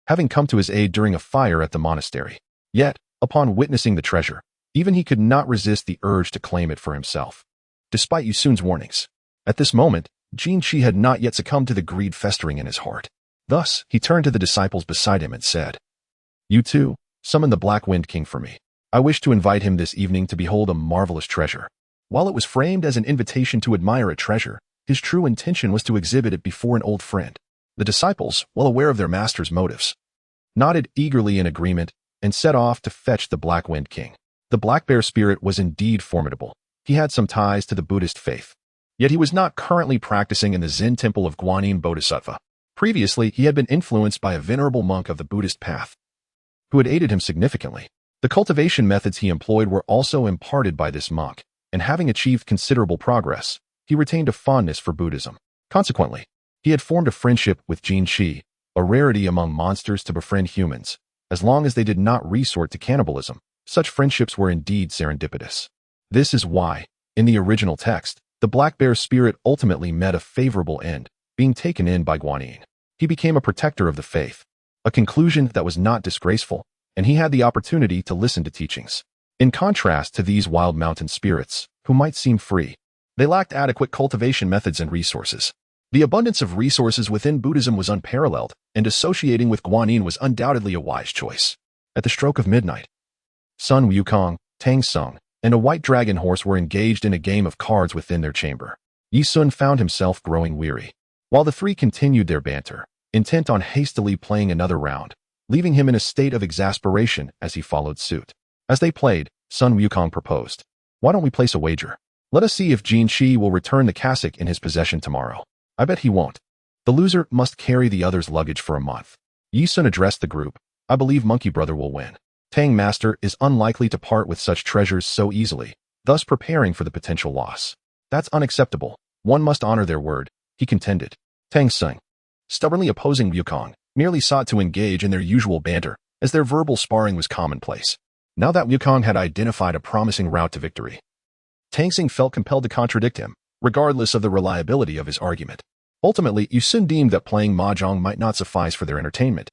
having come to his aid during a fire at the monastery. Yet, upon witnessing the treasure, even he could not resist the urge to claim it for himself, despite Yusun's warnings. At this moment, Jinshi had not yet succumbed to the greed festering in his heart. Thus, he turned to the disciples beside him and said, You too, summon the Black Wind King for me. I wish to invite him this evening to behold a marvelous treasure. While it was framed as an invitation to admire a treasure, his true intention was to exhibit it before an old friend. The disciples, well aware of their master's motives, nodded eagerly in agreement and set off to fetch the Black Wind King. The Black Bear Spirit was indeed formidable. He had some ties to the Buddhist faith. Yet he was not currently practicing in the Zen temple of Guanyin Bodhisattva. Previously, he had been influenced by a venerable monk of the Buddhist path, who had aided him significantly. The cultivation methods he employed were also imparted by this monk, and having achieved considerable progress, he retained a fondness for Buddhism. Consequently, he had formed a friendship with Jinshi, a rarity among monsters to befriend humans. As long as they did not resort to cannibalism, such friendships were indeed serendipitous. This is why, in the original text, the Black Bear Spirit ultimately met a favorable end, being taken in by Guanyin. He became a protector of the faith, a conclusion that was not disgraceful, and he had the opportunity to listen to teachings. In contrast to these wild mountain spirits, who might seem free, they lacked adequate cultivation methods and resources. The abundance of resources within Buddhism was unparalleled, and associating with Guanyin was undoubtedly a wise choice. At the stroke of midnight, Sun Wukong, Tang Sung, and a white dragon horse were engaged in a game of cards within their chamber. Yisun found himself growing weary, while the three continued their banter, intent on hastily playing another round, leaving him in a state of exasperation as he followed suit. As they played, Sun Wukong proposed, Why don't we place a wager? Let us see if Jinshi will return the cassock in his possession tomorrow. I bet he won't. The loser must carry the other's luggage for a month. Yisun addressed the group, I believe Monkey Brother will win. Tang Master is unlikely to part with such treasures so easily, thus preparing for the potential loss. That's unacceptable. One must honor their word, he contended. Tang Sung, stubbornly opposing Wukong, merely sought to engage in their usual banter, as their verbal sparring was commonplace. Now that Wukong had identified a promising route to victory, Tang Sung felt compelled to contradict him, regardless of the reliability of his argument. Ultimately, Yisun deemed that playing mahjong might not suffice for their entertainment,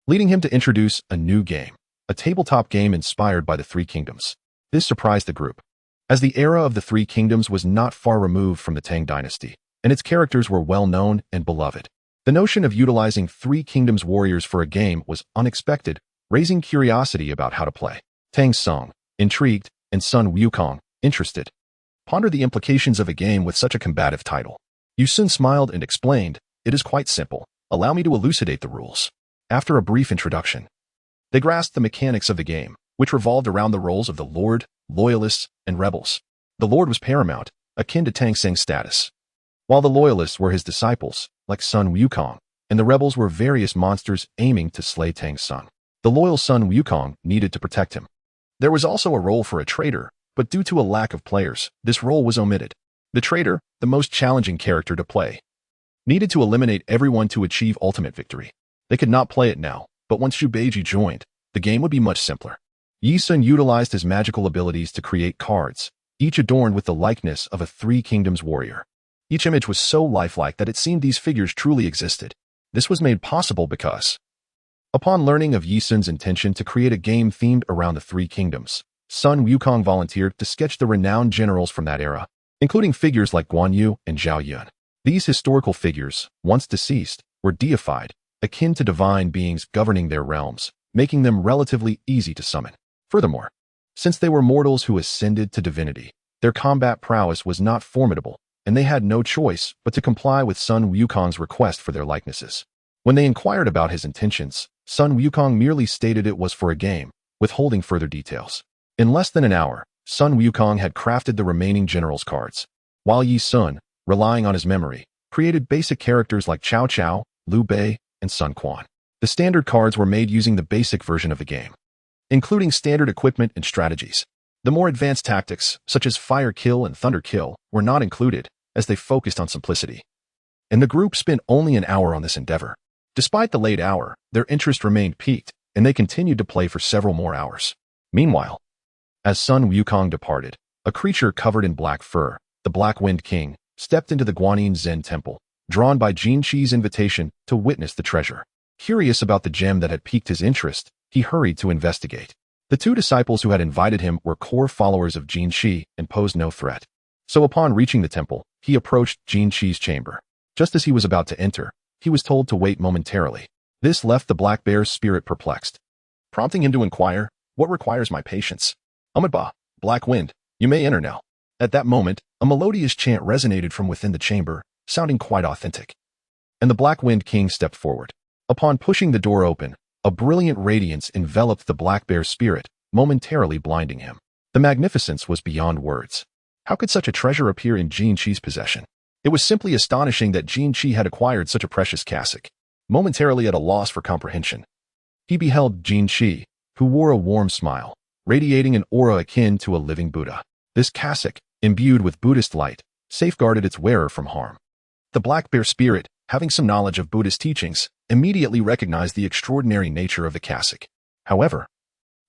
leading him to introduce a new game, a tabletop game inspired by the Three Kingdoms. This surprised the group, as the era of the Three Kingdoms was not far removed from the Tang dynasty, and its characters were well known and beloved. The notion of utilizing Three Kingdoms warriors for a game was unexpected, raising curiosity about how to play. Tang Sung, intrigued, and Sun Wukong, interested, pondered the implications of a game with such a combative title. Yisun smiled and explained, It is quite simple. Allow me to elucidate the rules. After a brief introduction, they grasped the mechanics of the game, which revolved around the roles of the Lord, Loyalists, and Rebels. The Lord was paramount, akin to Tang Seng's status, while the Loyalists were his disciples, like Sun Wukong, and the Rebels were various monsters aiming to slay Tang's son. The loyal Sun Wukong needed to protect him. There was also a role for a traitor, but due to a lack of players, this role was omitted. The traitor, the most challenging character to play, needed to eliminate everyone to achieve ultimate victory. They could not play it now, but once Shubeiji joined, the game would be much simpler. Yi Sun utilized his magical abilities to create cards, each adorned with the likeness of a Three Kingdoms warrior. Each image was so lifelike that it seemed these figures truly existed. This was made possible because, upon learning of Yi Sun's intention to create a game themed around the Three Kingdoms, Sun Wukong volunteered to sketch the renowned generals from that era, including figures like Guan Yu and Zhao Yun. These historical figures, once deceased, were deified, akin to divine beings governing their realms, making them relatively easy to summon. Furthermore, since they were mortals who ascended to divinity, their combat prowess was not formidable, and they had no choice but to comply with Sun Wukong's request for their likenesses. When they inquired about his intentions, Sun Wukong merely stated it was for a game, withholding further details. In less than an hour, Sun Wukong had crafted the remaining generals' cards, while Yi Sun, relying on his memory, created basic characters like Cao Cao, Liu Bei, and Sun Quan. The standard cards were made using the basic version of the game, including standard equipment and strategies. The more advanced tactics, such as Fire Kill and Thunder Kill, were not included, as they focused on simplicity. And the group spent only an hour on this endeavor. Despite the late hour, their interest remained piqued, and they continued to play for several more hours. Meanwhile, as Sun Wukong departed, a creature covered in black fur, the Black Wind King, stepped into the Guanyin Zen Temple, drawn by Jin Qi's invitation to witness the treasure. Curious about the gem that had piqued his interest, he hurried to investigate. The two disciples who had invited him were core followers of Jin Qi and posed no threat. So upon reaching the temple, he approached Jin Qi's chamber. Just as he was about to enter, he was told to wait momentarily. This left the Black Bear's spirit perplexed, prompting him to inquire, "What requires my patience?" "Ahmedba, Black Wind, you may enter now." At that moment, a melodious chant resonated from within the chamber, sounding quite authentic. And the Black Wind King stepped forward. Upon pushing the door open, a brilliant radiance enveloped the Black Bear's spirit, momentarily blinding him. The magnificence was beyond words. How could such a treasure appear in Jin Qi's possession? It was simply astonishing that Jin Qi had acquired such a precious cassock. Momentarily at a loss for comprehension, he beheld Jin Qi, who wore a warm smile, radiating an aura akin to a living Buddha. This cassock, imbued with Buddhist light, safeguarded its wearer from harm. The Black Bear spirit, having some knowledge of Buddhist teachings, immediately recognized the extraordinary nature of the cassock. However,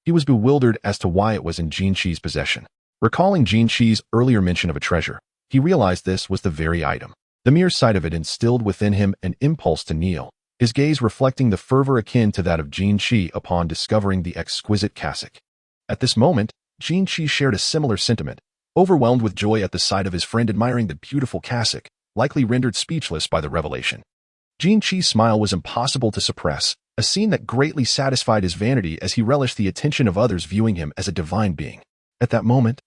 he was bewildered as to why it was in Jin Qi's possession. Recalling Jin Qi's earlier mention of a treasure, he realized this was the very item. The mere sight of it instilled within him an impulse to kneel, his gaze reflecting the fervor akin to that of Jin Qi upon discovering the exquisite cassock. At this moment, Jin Qi shared a similar sentiment, overwhelmed with joy at the sight of his friend admiring the beautiful cassock, likely rendered speechless by the revelation. Jin Qi's smile was impossible to suppress, a scene that greatly satisfied his vanity as he relished the attention of others viewing him as a divine being. At that moment,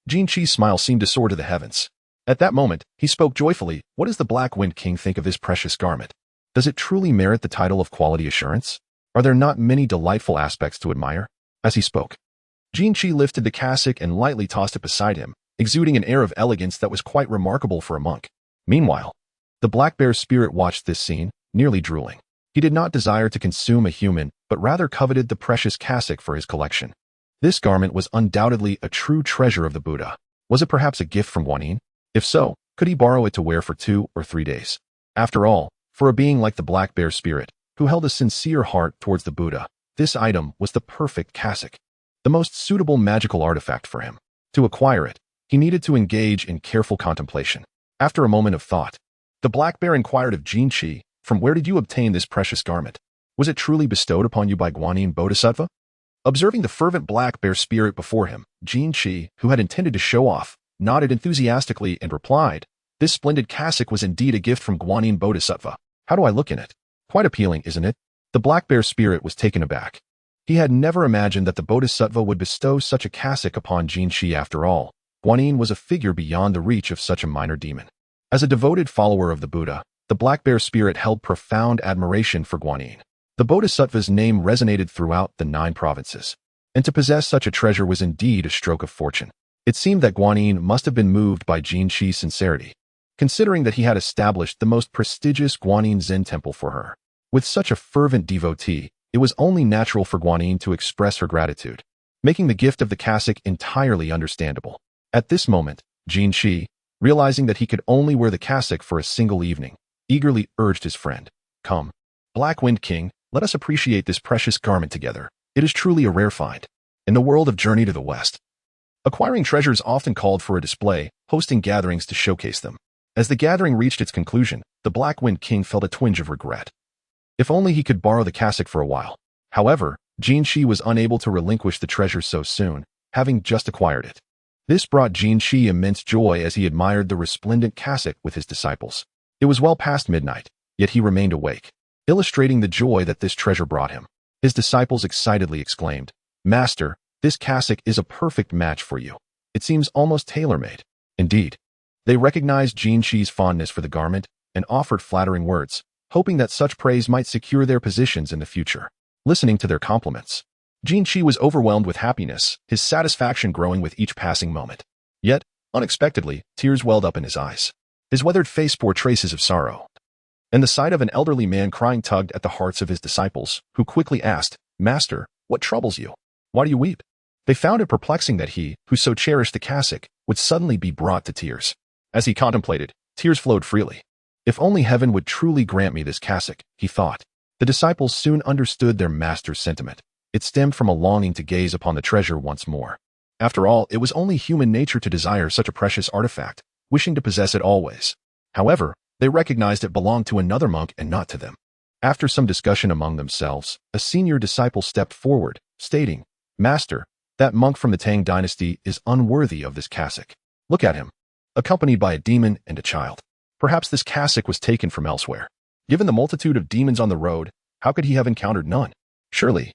Jin Qi's smile seemed to soar to the heavens. At that moment, he spoke joyfully, "What does the Black Wind King think of this precious garment? Does it truly merit the title of quality assurance? Are there not many delightful aspects to admire?" As he spoke, Jin Qi lifted the cassock and lightly tossed it beside him, exuding an air of elegance that was quite remarkable for a monk. Meanwhile, the Black Bear's spirit watched this scene, nearly drooling. He did not desire to consume a human, but rather coveted the precious cassock for his collection. This garment was undoubtedly a true treasure of the Buddha. Was it perhaps a gift from Guanyin? If so, could he borrow it to wear for 2 or 3 days? After all, for a being like the Black Bear spirit, who held a sincere heart towards the Buddha, this item was the perfect cassock, the most suitable magical artifact for him. To acquire it, he needed to engage in careful contemplation. After a moment of thought, the Black Bear inquired of Jin Qi, "From where did you obtain this precious garment? Was it truly bestowed upon you by Guanyin Bodhisattva?" Observing the fervent Black Bear spirit before him, Jin Qi, who had intended to show off, nodded enthusiastically and replied, "This splendid cassock was indeed a gift from Guanyin Bodhisattva. How do I look in it? Quite appealing, isn't it?" The Black Bear spirit was taken aback. He had never imagined that the Bodhisattva would bestow such a cassock upon Jin Qi after all. Guanyin was a figure beyond the reach of such a minor demon. As a devoted follower of the Buddha, the Black Bear spirit held profound admiration for Guanyin. The Bodhisattva's name resonated throughout the 9 provinces. and to possess such a treasure was indeed a stroke of fortune. It seemed that Guanyin must have been moved by Jin Qi's sincerity, considering that he had established the most prestigious Guanyin Zen temple for her. With such a fervent devotee, it was only natural for Guanyin to express her gratitude, making the gift of the cassock entirely understandable. At this moment, Jin Qi, realizing that he could only wear the cassock for a single evening, eagerly urged his friend, "Come, Black Wind King, let us appreciate this precious garment together. It is truly a rare find." In the world of Journey to the West, acquiring treasures often called for a display, hosting gatherings to showcase them. As the gathering reached its conclusion, the Black Wind King felt a twinge of regret. If only he could borrow the cassock for a while. However, Jin Qi was unable to relinquish the treasure so soon, having just acquired it. This brought Jin Qi immense joy as he admired the resplendent cassock with his disciples. It was well past midnight, yet he remained awake, illustrating the joy that this treasure brought him. His disciples excitedly exclaimed, "Master, this cassock is a perfect match for you. It seems almost tailor-made." Indeed, they recognized Jin Qi's fondness for the garment and offered flattering words, hoping that such praise might secure their positions in the future. Listening to their compliments, Jin Qi was overwhelmed with happiness, his satisfaction growing with each passing moment. Yet, unexpectedly, tears welled up in his eyes. His weathered face bore traces of sorrow, and the sight of an elderly man crying tugged at the hearts of his disciples, who quickly asked, "Master, what troubles you? Why do you weep?" They found it perplexing that he, who so cherished the cassock, would suddenly be brought to tears. As he contemplated, tears flowed freely. "If only heaven would truly grant me this cassock," he thought. The disciples soon understood their master's sentiment. It stemmed from a longing to gaze upon the treasure once more. After all, it was only human nature to desire such a precious artifact, wishing to possess it always. However, they recognized it belonged to another monk and not to them. After some discussion among themselves, a senior disciple stepped forward, stating, "Master, that monk from the Tang dynasty is unworthy of this cassock. Look at him, accompanied by a demon and a child. Perhaps this cassock was taken from elsewhere. Given the multitude of demons on the road, how could he have encountered none? Surely,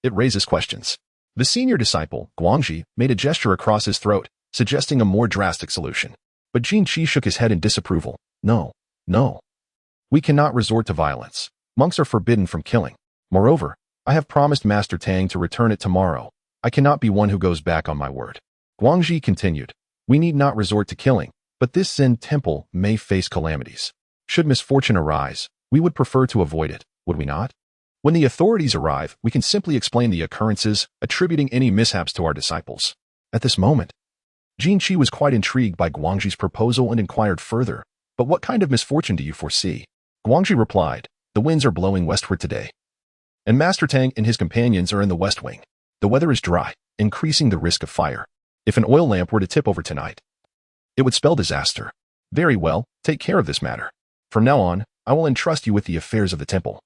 it raises questions." The senior disciple, Guangxi, made a gesture across his throat, suggesting a more drastic solution. But Jin Qi shook his head in disapproval. "No, no. We cannot resort to violence. Monks are forbidden from killing. Moreover, I have promised Master Tang to return it tomorrow. I cannot be one who goes back on my word." Guangxi continued, "We need not resort to killing, but this Zen temple may face calamities. Should misfortune arise, we would prefer to avoid it, would we not? When the authorities arrive, we can simply explain the occurrences, attributing any mishaps to our disciples." At this moment, Jin Qi was quite intrigued by Guangxi's proposal and inquired further, "But what kind of misfortune do you foresee?" Guangxi replied, "The winds are blowing westward today, and Master Tang and his companions are in the west wing. The weather is dry, increasing the risk of fire. If an oil lamp were to tip over tonight, it would spell disaster. Very well, take care of this matter. From now on, I will entrust you with the affairs of the temple."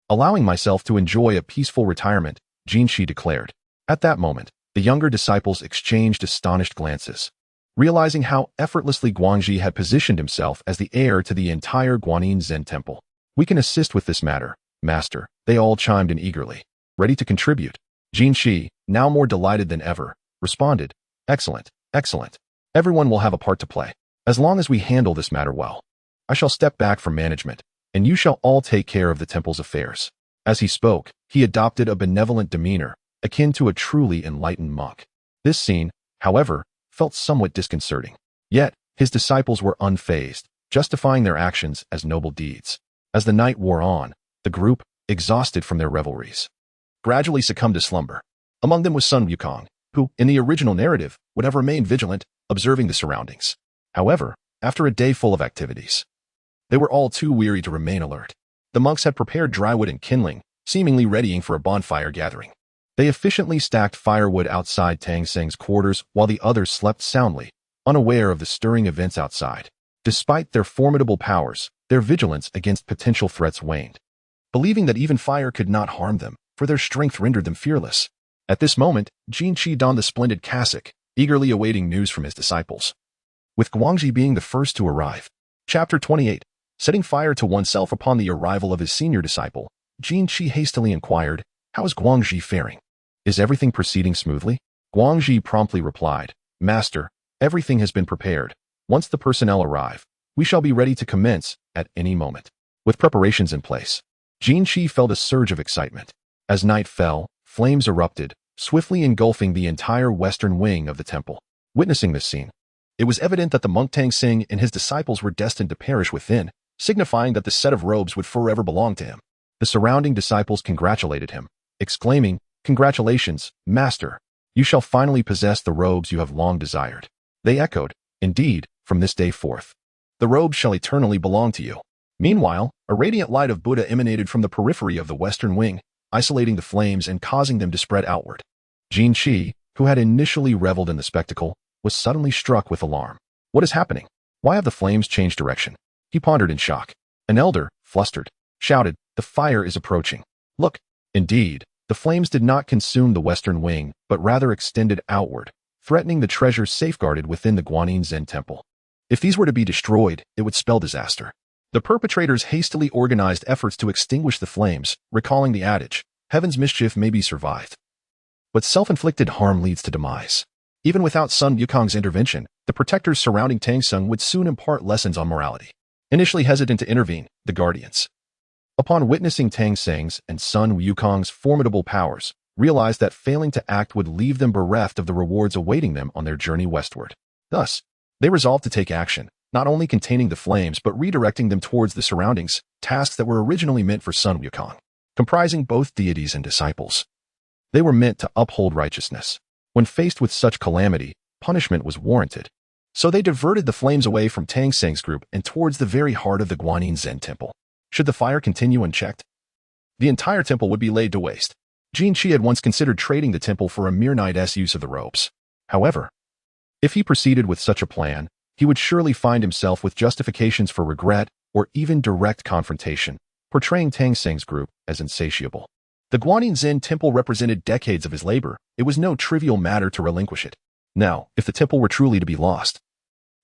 Allowing myself to enjoy a peaceful retirement, Jin Qi declared. At that moment, the younger disciples exchanged astonished glances, realizing how effortlessly Guangxi had positioned himself as the heir to the entire Guanyin Zen temple. "We can assist with this matter, Master," they all chimed in eagerly, ready to contribute. Jin Qi, now more delighted than ever, responded, "Excellent, excellent. Everyone will have a part to play. As long as we handle this matter well, I shall step back from management, and you shall all take care of the temple's affairs." As he spoke, he adopted a benevolent demeanor, akin to a truly enlightened monk. This scene, however, felt somewhat disconcerting. Yet, his disciples were unfazed, justifying their actions as noble deeds. As the night wore on, the group, exhausted from their revelries, gradually succumbed to slumber. Among them was son Wukong, who, in the original narrative, would have remained vigilant, observing the surroundings. However, after a day full of activities, they were all too weary to remain alert. The monks had prepared dry wood and kindling, seemingly readying for a bonfire gathering. They efficiently stacked firewood outside Tang Seng's quarters while the others slept soundly, unaware of the stirring events outside. Despite their formidable powers, their vigilance against potential threats waned, believing that even fire could not harm them, for their strength rendered them fearless. At this moment, Jin Qi donned the splendid cassock, eagerly awaiting news from his disciples, with Guangxi being the first to arrive. Chapter 28. Setting fire to oneself upon the arrival of his senior disciple, Jin Qi hastily inquired, "How is Guangxi faring? Is everything proceeding smoothly?" Guangxi promptly replied, "Master, everything has been prepared. Once the personnel arrive, we shall be ready to commence at any moment." With preparations in place, Jin Qi felt a surge of excitement. As night fell, flames erupted, swiftly engulfing the entire western wing of the temple. Witnessing this scene, it was evident that the monk Tang Xing and his disciples were destined to perish within, signifying that the set of robes would forever belong to him. The surrounding disciples congratulated him, exclaiming, "Congratulations, Master! You shall finally possess the robes you have long desired." They echoed, "Indeed, from this day forth, the robes shall eternally belong to you." Meanwhile, a radiant light of Buddha emanated from the periphery of the western wing, isolating the flames and causing them to spread outward. Jin Qi, who had initially reveled in the spectacle, was suddenly struck with alarm. What is happening? Why have the flames changed direction? He pondered in shock. An elder, flustered, shouted, "The fire is approaching. Look!" Indeed, the flames did not consume the western wing, but rather extended outward, threatening the treasures safeguarded within the Guanyin Zen temple. If these were to be destroyed, it would spell disaster. The perpetrators hastily organized efforts to extinguish the flames, recalling the adage, "Heaven's mischief may be survived, but self-inflicted harm leads to demise." Even without Sun Wukong's intervention, the protectors surrounding Tang Xing would soon impart lessons on morality. Initially hesitant to intervene, the guardians, upon witnessing Tang Xing's and Sun Wukong's formidable powers, realized that failing to act would leave them bereft of the rewards awaiting them on their journey westward. Thus, they resolved to take action, not only containing the flames but redirecting them towards the surroundings, tasks that were originally meant for Sun Wukong. Comprising both deities and disciples, they were meant to uphold righteousness. When faced with such calamity, punishment was warranted. So they diverted the flames away from Tang Xing's group and towards the very heart of the Guanyin Zen temple. Should the fire continue unchecked, the entire temple would be laid to waste. Jin Qi had once considered trading the temple for a mere night's use of the robes. However, if he proceeded with such a plan, he would surely find himself with justifications for regret or even direct confrontation, portraying Tang Xing's group as insatiable. The Guanyin Zen temple represented decades of his labor. It was no trivial matter to relinquish it. Now, if the temple were truly to be lost,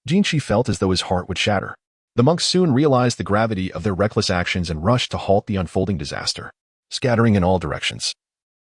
Jin Qi felt as though his heart would shatter. The monks soon realized the gravity of their reckless actions and rushed to halt the unfolding disaster. Scattering in all directions,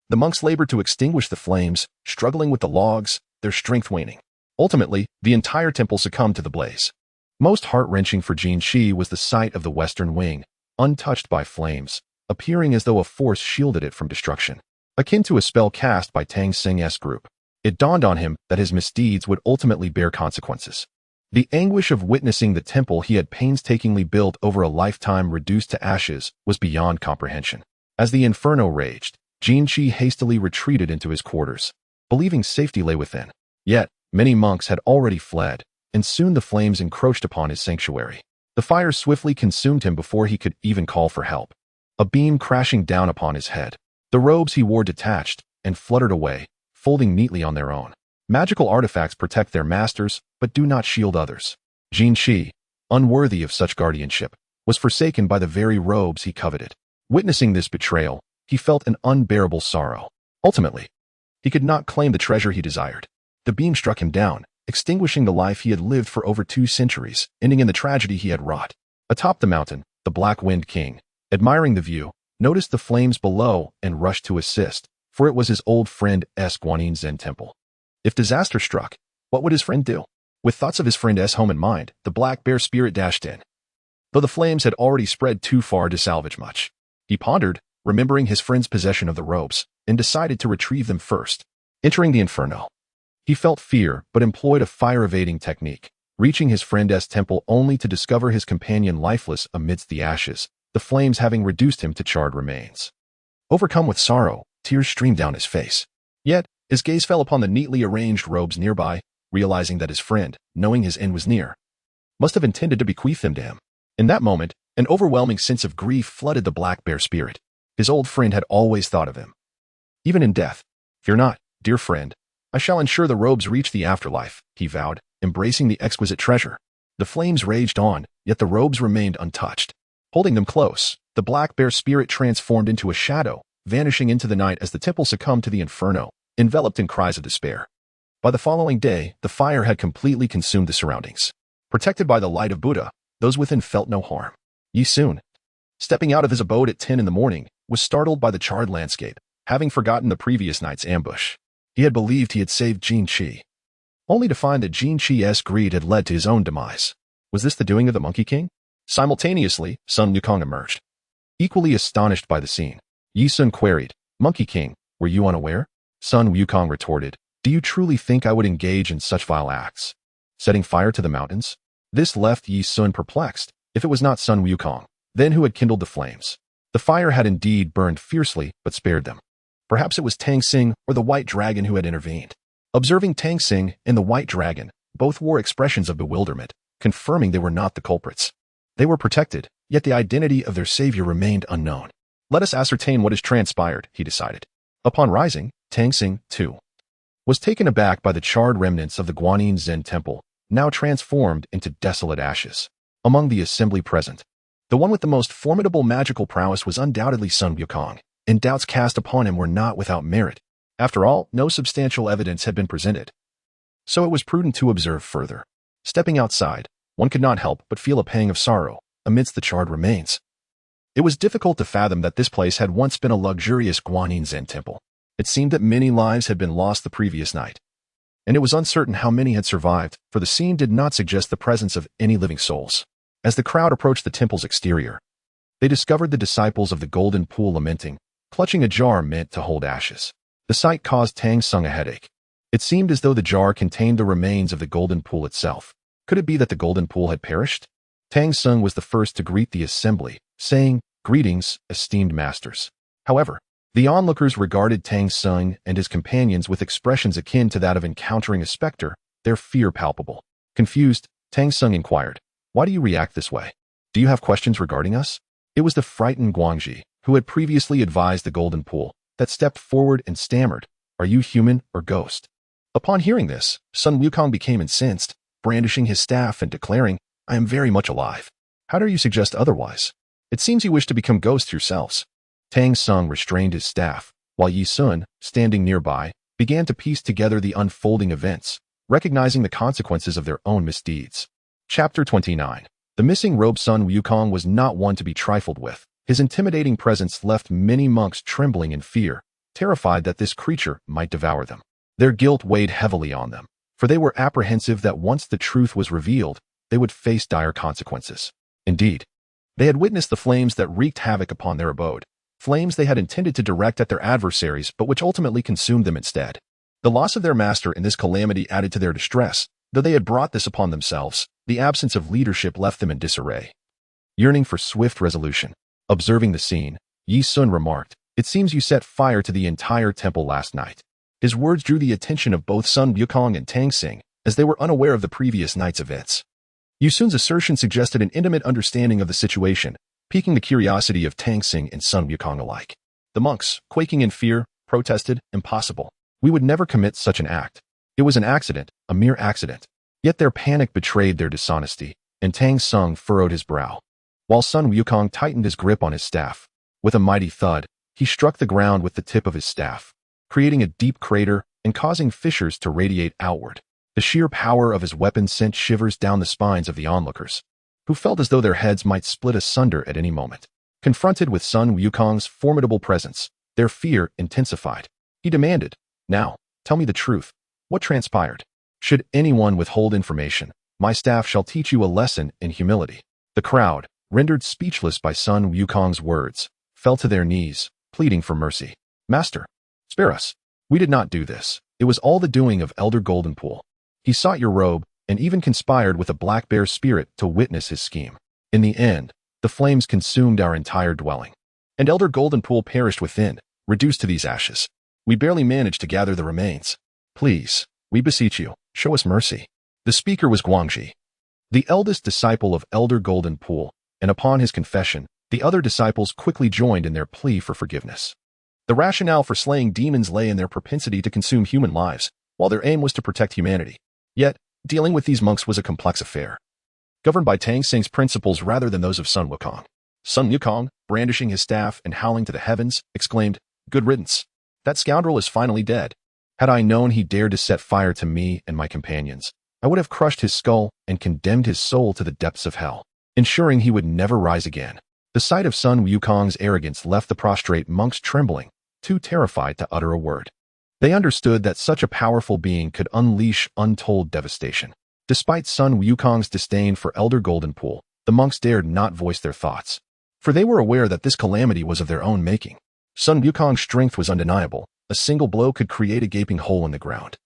the monks labored to extinguish the flames, struggling with the logs, their strength waning. Ultimately, the entire temple succumbed to the blaze. Most heart-wrenching for Jin Qi was the sight of the western wing, untouched by flames, appearing as though a force shielded it from destruction, akin to a spell cast by Tang Xing's group. It dawned on him that his misdeeds would ultimately bear consequences. The anguish of witnessing the temple he had painstakingly built over a lifetime reduced to ashes was beyond comprehension. As the inferno raged, Jin Qi hastily retreated into his quarters, believing safety lay within. Yet, many monks had already fled, and soon the flames encroached upon his sanctuary. The fire swiftly consumed him before he could even call for help. A beam crashing down upon his head. The robes he wore detached and fluttered away, folding neatly on their own. Magical artifacts protect their masters, but do not shield others. Jin Qi, unworthy of such guardianship, was forsaken by the very robes he coveted. Witnessing this betrayal, he felt an unbearable sorrow. Ultimately, he could not claim the treasure he desired. The beam struck him down, extinguishing the life he had lived for over 2 centuries, ending in the tragedy he had wrought. Atop the mountain, the Black Wind King, admiring the view, noticed the flames below and rushed to assist, for it was his old friend's Guanyin Zen temple. If disaster struck, what would his friend do? With thoughts of his friend's home in mind, the black bear spirit dashed in, though the flames had already spread too far to salvage much. He pondered, remembering his friend's possession of the robes, and decided to retrieve them first. Entering the inferno, he felt fear but employed a fire-evading technique, reaching his friend's temple only to discover his companion lifeless amidst the ashes, the flames having reduced him to charred remains. Overcome with sorrow, tears streamed down his face. Yet, his gaze fell upon the neatly arranged robes nearby, realizing that his friend, knowing his end was near, must have intended to bequeath them to him. In that moment, an overwhelming sense of grief flooded the black bear spirit. His old friend had always thought of him. Even in death, "Fear not, dear friend. I shall ensure the robes reach the afterlife," he vowed, embracing the exquisite treasure. The flames raged on, yet the robes remained untouched. Holding them close, the black bear spirit transformed into a shadow, vanishing into the night as the temple succumbed to the inferno, enveloped in cries of despair. By the following day, the fire had completely consumed the surroundings. Protected by the light of Buddha, those within felt no harm. Yi Sun, stepping out of his abode at 10 in the morning, was startled by the charred landscape, having forgotten the previous night's ambush. He had believed he had saved Jin Qi, only to find that Jin Qi's greed had led to his own demise. Was this the doing of the Monkey King? Simultaneously, Sun Wukong emerged. Equally astonished by the scene, Yi Sun queried, "Monkey King, were you unaware?" Sun Wukong retorted, "Do you truly think I would engage in such vile acts? Setting fire to the mountains?" This left Yi Sun perplexed. If it was not Sun Wukong, then who had kindled the flames? The fire had indeed burned fiercely, but spared them. Perhaps it was Tang Xing or the White Dragon who had intervened. Observing Tang Xing and the White Dragon, both wore expressions of bewilderment, confirming they were not the culprits. They were protected, yet the identity of their savior remained unknown. Let us ascertain what has transpired, he decided. Upon rising, Tang Xing, too, was taken aback by the charred remnants of the Guanyin Zen temple, now transformed into desolate ashes. Among the assembly present, the one with the most formidable magical prowess was undoubtedly Sun Wukong, and doubts cast upon him were not without merit. After all, no substantial evidence had been presented, so it was prudent to observe further. Stepping outside, one could not help but feel a pang of sorrow amidst the charred remains. It was difficult to fathom that this place had once been a luxurious Guanyin Zen temple. It seemed that many lives had been lost the previous night, and it was uncertain how many had survived, for the scene did not suggest the presence of any living souls. As the crowd approached the temple's exterior, they discovered the disciples of the Golden Pool lamenting, clutching a jar meant to hold ashes. The sight caused Tang Xing a headache. It seemed as though the jar contained the remains of the Golden Pool itself. Could it be that the Golden Pool had perished? Tang Xing was the first to greet the assembly, saying, "Greetings, esteemed masters." However, the onlookers regarded Tang Xing and his companions with expressions akin to that of encountering a specter, their fear palpable. Confused, Tang Xing inquired, "Why do you react this way? Do you have questions regarding us?" It was the frightened Guangxi, who had previously advised the Golden Pool, that stepped forward and stammered, "Are you human or ghost?" Upon hearing this, Sun Wukong became incensed, brandishing his staff and declaring, "I am very much alive. How dare you suggest otherwise? It seems you wish to become ghosts yourselves." Tang Xing restrained his staff, while Yi Sun, standing nearby, began to piece together the unfolding events, recognizing the consequences of their own misdeeds. Chapter 29. The missing robe. Sun Wukong was not one to be trifled with. His intimidating presence left many monks trembling in fear, terrified that this creature might devour them. Their guilt weighed heavily on them, for they were apprehensive that once the truth was revealed, they would face dire consequences. Indeed, they had witnessed the flames that wreaked havoc upon their abode, flames they had intended to direct at their adversaries but which ultimately consumed them instead. The loss of their master in this calamity added to their distress. Though they had brought this upon themselves, the absence of leadership left them in disarray, yearning for swift resolution. Observing the scene, Yi Sun remarked, "It seems you set fire to the entire temple last night." His words drew the attention of both Sun Wukong and Tang Xing, as they were unaware of the previous night's events. Yi Sun's assertion suggested an intimate understanding of the situation, piquing the curiosity of Tang Xing and Sun Wukong alike. The monks, quaking in fear, protested, "Impossible. We would never commit such an act. It was an accident, a mere accident." Yet their panic betrayed their dishonesty, and Tang Xing furrowed his brow, while Sun Wukong tightened his grip on his staff. With a mighty thud, he struck the ground with the tip of his staff, creating a deep crater and causing fissures to radiate outward. The sheer power of his weapon sent shivers down the spines of the onlookers, who felt as though their heads might split asunder at any moment. Confronted with Sun Wukong's formidable presence, their fear intensified. He demanded, "Now, tell me the truth. What transpired? Should anyone withhold information, my staff shall teach you a lesson in humility." The crowd, rendered speechless by Sun Wukong's words, fell to their knees, pleading for mercy. "Master, spare us. We did not do this. It was all the doing of Elder Golden Pool. He sought your robe and even conspired with a black bear spirit to witness his scheme. In the end, the flames consumed our entire dwelling, and Elder Golden Pool perished within, reduced to these ashes. We barely managed to gather the remains. Please, we beseech you, show us mercy." The speaker was Guangxi, the eldest disciple of Elder Golden Pool, and upon his confession, the other disciples quickly joined in their plea for forgiveness. The rationale for slaying demons lay in their propensity to consume human lives, while their aim was to protect humanity. Yet, dealing with these monks was a complex affair, governed by Tang Xing's principles rather than those of Sun Wukong. Sun Wukong, brandishing his staff and howling to the heavens, exclaimed, "Good riddance. That scoundrel is finally dead. Had I known he dared to set fire to me and my companions, I would have crushed his skull and condemned his soul to the depths of hell, ensuring he would never rise again." The sight of Sun Wukong's arrogance left the prostrate monks trembling, too terrified to utter a word. They understood that such a powerful being could unleash untold devastation. Despite Sun Wukong's disdain for Elder Golden Pool, the monks dared not voice their thoughts, for they were aware that this calamity was of their own making. Sun Wukong's strength was undeniable, A single blow could create a gaping hole in the ground.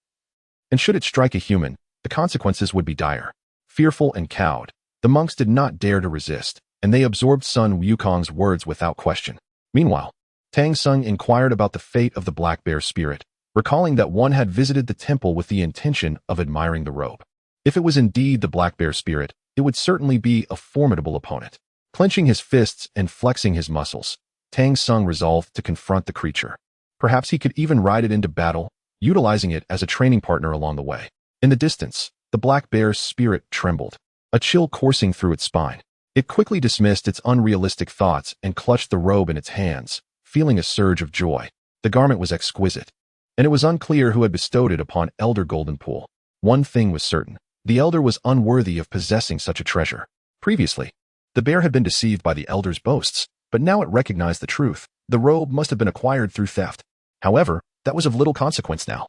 And should it strike a human, the consequences would be dire. Fearful and cowed, the monks did not dare to resist, and they absorbed Sun Wukong's words without question. Meanwhile, Tang Sung inquired about the fate of the black bear spirit, recalling that one had visited the temple with the intention of admiring the robe. If it was indeed the black bear spirit, it would certainly be a formidable opponent. Clenching his fists and flexing his muscles, Tang Sung resolved to confront the creature. Perhaps he could even ride it into battle, utilizing it as a training partner along the way. In the distance, the black bear's spirit trembled, a chill coursing through its spine. It quickly dismissed its unrealistic thoughts and clutched the robe in its hands, feeling a surge of joy. The garment was exquisite, and it was unclear who had bestowed it upon Elder Goldenpool. One thing was certain: the elder was unworthy of possessing such a treasure. Previously, the bear had been deceived by the elder's boasts, but now it recognized the truth. The robe must have been acquired through theft. However, that was of little consequence now.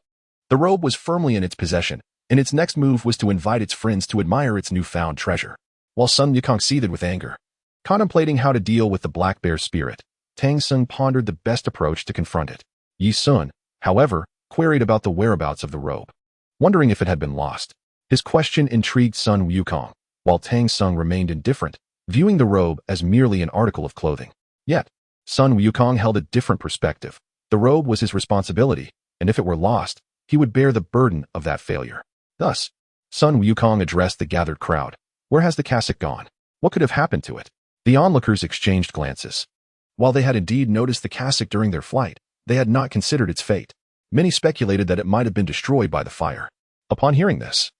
The robe was firmly in its possession, and its next move was to invite its friends to admire its newfound treasure. While Sun Wukong seethed with anger, contemplating how to deal with the black bear spirit, Tang Sung pondered the best approach to confront it. Yi Sun, however, queried about the whereabouts of the robe, wondering if it had been lost. His question intrigued Sun Wukong, while Tang Sung remained indifferent, viewing the robe as merely an article of clothing. Yet, Sun Wukong held a different perspective. The robe was his responsibility, and if it were lost, he would bear the burden of that failure. Thus, Sun Wukong addressed the gathered crowd. Where has the cassock gone? What could have happened to it? The onlookers exchanged glances. While they had indeed noticed the cassock during their flight, they had not considered its fate. Many speculated that it might have been destroyed by the fire. Upon hearing this,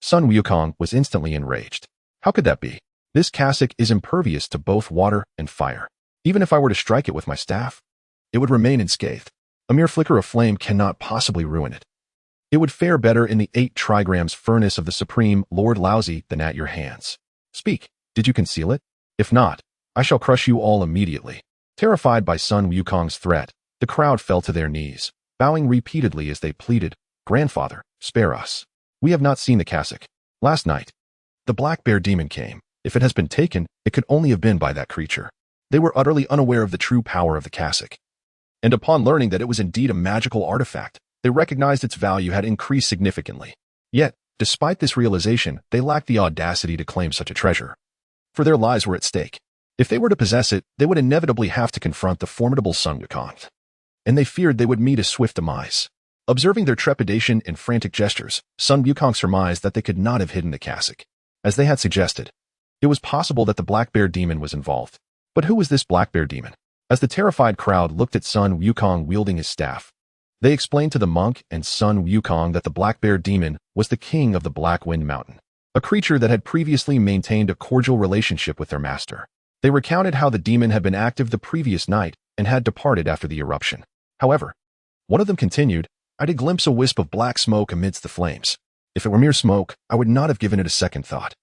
Sun Wukong was instantly enraged. How could that be? This cassock is impervious to both water and fire. Even if I were to strike it with my staff, it would remain unscathed. A mere flicker of flame cannot possibly ruin it. It would fare better in the 8 trigrams furnace of the Supreme Lord Laozi than at your hands. Speak, did you conceal it? If not, I shall crush you all immediately. Terrified by Sun Wukong's threat, the crowd fell to their knees, bowing repeatedly as they pleaded, "Grandfather, spare us. We have not seen the cassock. Last night, the black bear demon came. If it has been taken, it could only have been by that creature." They were utterly unaware of the true power of the cassock. And upon learning that it was indeed a magical artifact, they recognized its value had increased significantly. Yet, despite this realization, they lacked the audacity to claim such a treasure. For their lives were at stake. If they were to possess it, they would inevitably have to confront the formidable Sun Wukong. And they feared they would meet a swift demise. Observing their trepidation and frantic gestures, Sun Wukong surmised that they could not have hidden the cassock. As they had suggested, it was possible that the black bear demon was involved. But who was this black bear demon? As the terrified crowd looked at Sun Wukong wielding his staff, they explained to the monk and Sun Wukong that the black bear demon was the king of the Black Wind Mountain, a creature that had previously maintained a cordial relationship with their master. They recounted how the demon had been active the previous night and had departed after the eruption. However, one of them continued, "I did glimpse a wisp of black smoke amidst the flames. If it were mere smoke, I would not have given it a second thought.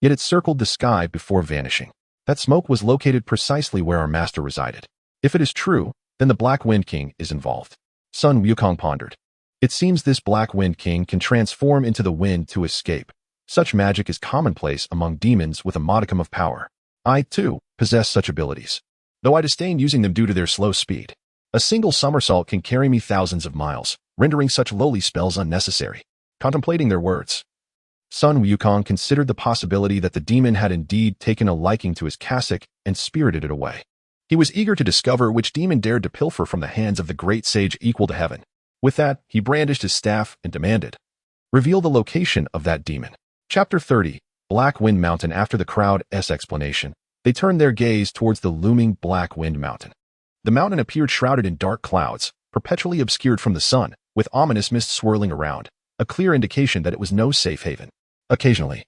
Yet it circled the sky before vanishing. That smoke was located precisely where our master resided. If it is true, then the Black Wind King is involved." Sun Wukong pondered. It seems this Black Wind King can transform into the wind to escape. Such magic is commonplace among demons with a modicum of power. I, too, possess such abilities, though I disdain using them due to their slow speed. A single somersault can carry me thousands of miles, rendering such lowly spells unnecessary. Contemplating their words, Sun Wukong considered the possibility that the demon had indeed taken a liking to his cassock and spirited it away. He was eager to discover which demon dared to pilfer from the hands of the great sage equal to heaven. With that, he brandished his staff and demanded, "Reveal the location of that demon." Chapter 30, Black Wind Mountain. After the crowd's explanation, they turned their gaze towards the looming Black Wind Mountain. The mountain appeared shrouded in dark clouds, perpetually obscured from the sun, with ominous mist swirling around, a clear indication that it was no safe haven. Occasionally,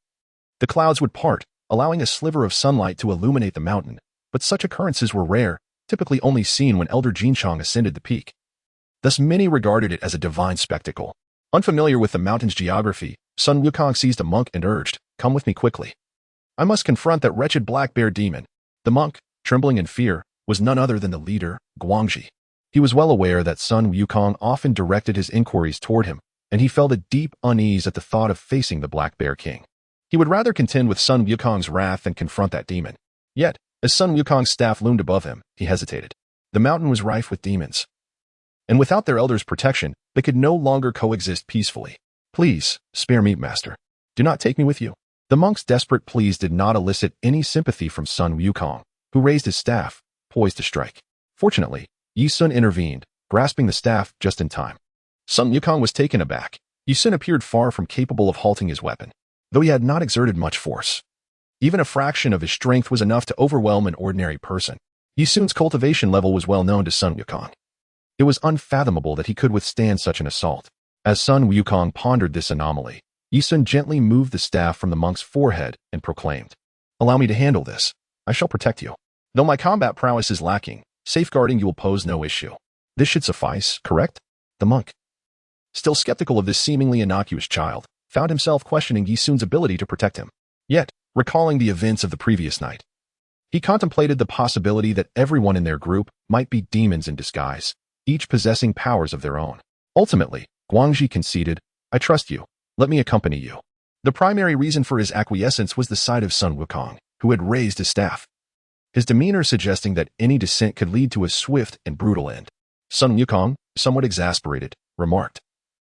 the clouds would part, allowing a sliver of sunlight to illuminate the mountain, but such occurrences were rare, typically only seen when Elder Jinchong ascended the peak. Thus many regarded it as a divine spectacle. Unfamiliar with the mountain's geography, Sun Wukong seized a monk and urged, "Come with me quickly. I must confront that wretched black bear demon." The monk, trembling in fear, was none other than the leader, Guangji. He was well aware that Sun Wukong often directed his inquiries toward him, and he felt a deep unease at the thought of facing the Black Bear King. He would rather contend with Sun Wukong's wrath than confront that demon. Yet, as Sun Wukong's staff loomed above him, he hesitated. The mountain was rife with demons. and without their elder's protection, they could no longer coexist peacefully. Please, spare me, master. Do not take me with you. The monk's desperate pleas did not elicit any sympathy from Sun Wukong, who raised his staff, poised to strike. Fortunately, Yi Sun intervened, grasping the staff just in time. Sun Wukong was taken aback. Yi Sun appeared far from capable of halting his weapon, though he had not exerted much force. Even a fraction of his strength was enough to overwhelm an ordinary person. Yi Sun's cultivation level was well known to Sun Wukong. It was unfathomable that he could withstand such an assault. As Sun Wukong pondered this anomaly, Yi Sun gently moved the staff from the monk's forehead and proclaimed, "Allow me to handle this. I shall protect you. Though my combat prowess is lacking, safeguarding you will pose no issue. This should suffice, correct?" The monk, still skeptical of this seemingly innocuous child, found himself questioning Yi Sun's ability to protect him. Yet, recalling the events of the previous night, he contemplated the possibility that everyone in their group might be demons in disguise, each possessing powers of their own. Ultimately, Guangxi conceded, "I trust you. Let me accompany you." The primary reason for his acquiescence was the sight of Sun Wukong, who had raised his staff, his demeanor suggesting that any dissent could lead to a swift and brutal end. Sun Wukong, somewhat exasperated, remarked,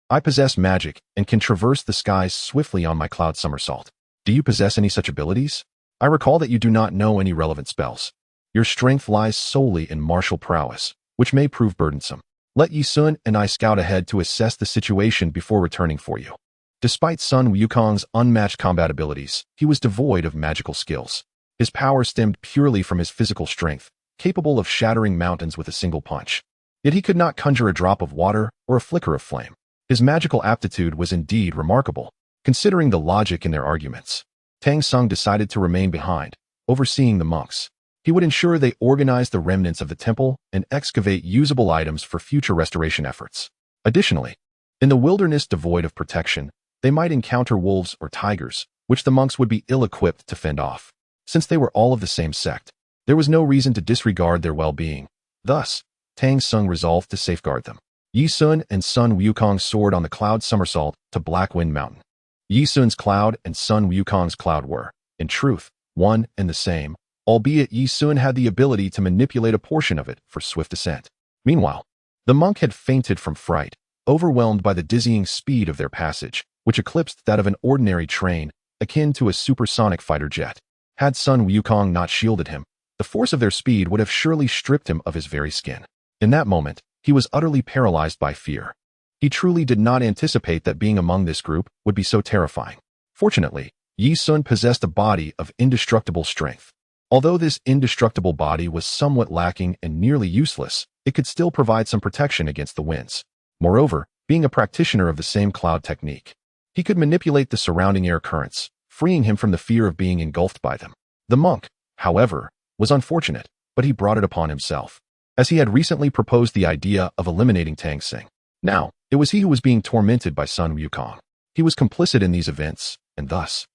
"I possess magic and can traverse the skies swiftly on my cloud somersault. Do you possess any such abilities? I recall that you do not know any relevant spells. Your strength lies solely in martial prowess, which may prove burdensome. Let Yi Sun and I scout ahead to assess the situation before returning for you." Despite Sun Wukong's unmatched combat abilities, he was devoid of magical skills. His power stemmed purely from his physical strength, capable of shattering mountains with a single punch. Yet he could not conjure a drop of water or a flicker of flame. His magical aptitude was indeed remarkable, considering the logic in their arguments. Tang Sung decided to remain behind, overseeing the monks. He would ensure they organize the remnants of the temple and excavate usable items for future restoration efforts. Additionally, in the wilderness devoid of protection, they might encounter wolves or tigers, which the monks would be ill-equipped to fend off. Since they were all of the same sect, there was no reason to disregard their well-being. Thus, Tang Sung resolved to safeguard them. Yi Sun and Sun Wukong soared on the cloud somersault to Black Wind Mountain. Yi Sun's cloud and Sun Wukong's cloud were, in truth, one and the same, albeit Yi Sun had the ability to manipulate a portion of it for swift ascent. Meanwhile, the monk had fainted from fright, overwhelmed by the dizzying speed of their passage, which eclipsed that of an ordinary train, akin to a supersonic fighter jet. Had Sun Wukong not shielded him, the force of their speed would have surely stripped him of his very skin. In that moment, he was utterly paralyzed by fear. He truly did not anticipate that being among this group would be so terrifying. Fortunately, Yi Sun possessed a body of indestructible strength. Although this indestructible body was somewhat lacking and nearly useless, it could still provide some protection against the winds. Moreover, being a practitioner of the same cloud technique, he could manipulate the surrounding air currents, freeing him from the fear of being engulfed by them. The monk, however, was unfortunate, but he brought it upon himself, as he had recently proposed the idea of eliminating Tang Sing. Now, it was he who was being tormented by Sun Wukong. He was complicit in these events, and thus,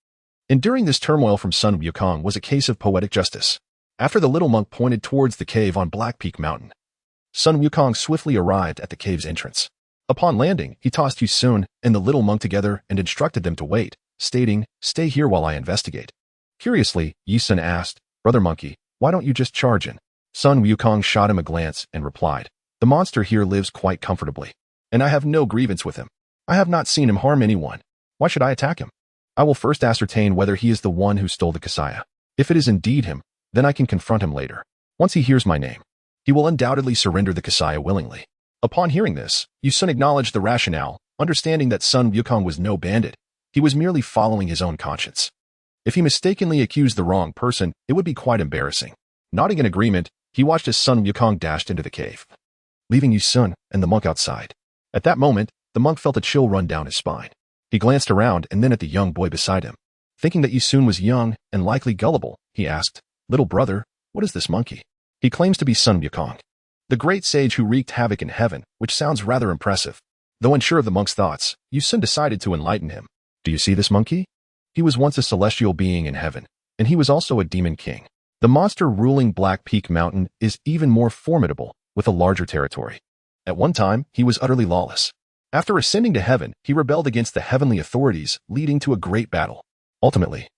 enduring this turmoil from Sun Wukong was a case of poetic justice. After the little monk pointed towards the cave on Black Peak Mountain, Sun Wukong swiftly arrived at the cave's entrance. Upon landing, he tossed Yi Sun and the little monk together and instructed them to wait, stating, "Stay here while I investigate." Curiously, Yi Sun asked, "Brother Monkey, why don't you just charge in?" Sun Wukong shot him a glance and replied, "The monster here lives quite comfortably, and I have no grievance with him. I have not seen him harm anyone. Why should I attack him? I will first ascertain whether he is the one who stole the Kasaya. If it is indeed him, then I can confront him later. Once he hears my name, he will undoubtedly surrender the Kasaya willingly." Upon hearing this, Yi Sun acknowledged the rationale, understanding that Sun Wukong was no bandit. He was merely following his own conscience. If he mistakenly accused the wrong person, it would be quite embarrassing. Nodding in agreement, he watched as Sun Wukong dashed into the cave, leaving Yi Sun and the monk outside. At that moment, the monk felt a chill run down his spine. He glanced around and then at the young boy beside him. Thinking that Yi Sun was young and likely gullible, he asked, "Little brother, what is this monkey?" He claims to be Sun Wukong, the great sage who wreaked havoc in heaven, which sounds rather impressive. Though unsure of the monk's thoughts, Yi Sun decided to enlighten him. "Do you see this monkey? He was once a celestial being in heaven, and he was also a demon king. The monster ruling Black Peak Mountain is even more formidable, with a larger territory. At one time, he was utterly lawless. After ascending to heaven, he rebelled against the heavenly authorities, leading to a great battle. Ultimately,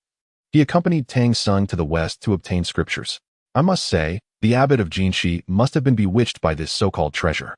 he accompanied Tang Sung to the west to obtain scriptures. I must say, the abbot of Jinshi must have been bewitched by this so-called treasure.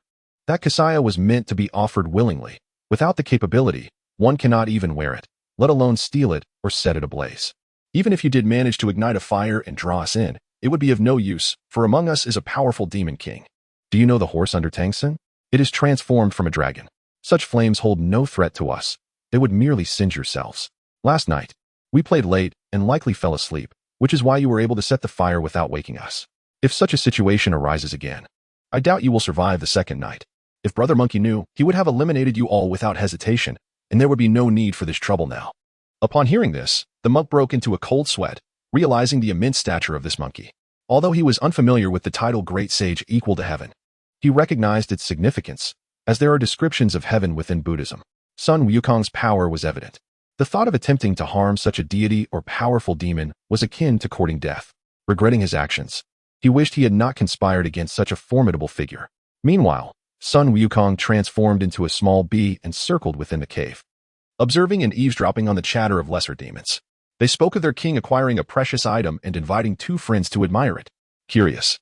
That kasaya was meant to be offered willingly. Without the capability, one cannot even wear it, let alone steal it or set it ablaze. Even if you did manage to ignite a fire and draw us in, it would be of no use, for among us is a powerful demon king. Do you know the horse under Tangsen? It is transformed from a dragon. Such flames hold no threat to us. They would merely singe yourselves. Last night, we played late and likely fell asleep, which is why you were able to set the fire without waking us. If such a situation arises again, I doubt you will survive the second night. If Brother Monkey knew, he would have eliminated you all without hesitation, and there would be no need for this trouble now. Upon hearing this, the monk broke into a cold sweat, realizing the immense stature of this monkey. Although he was unfamiliar with the title Great Sage equal to heaven, he recognized its significance, as there are descriptions of heaven within Buddhism. Sun Wukong's power was evident. The thought of attempting to harm such a deity or powerful demon was akin to courting death. Regretting his actions, he wished he had not conspired against such a formidable figure. Meanwhile, Sun Wukong transformed into a small bee and circled within the cave, observing and eavesdropping on the chatter of lesser demons. They spoke of their king acquiring a precious item and inviting two friends to admire it. Curious,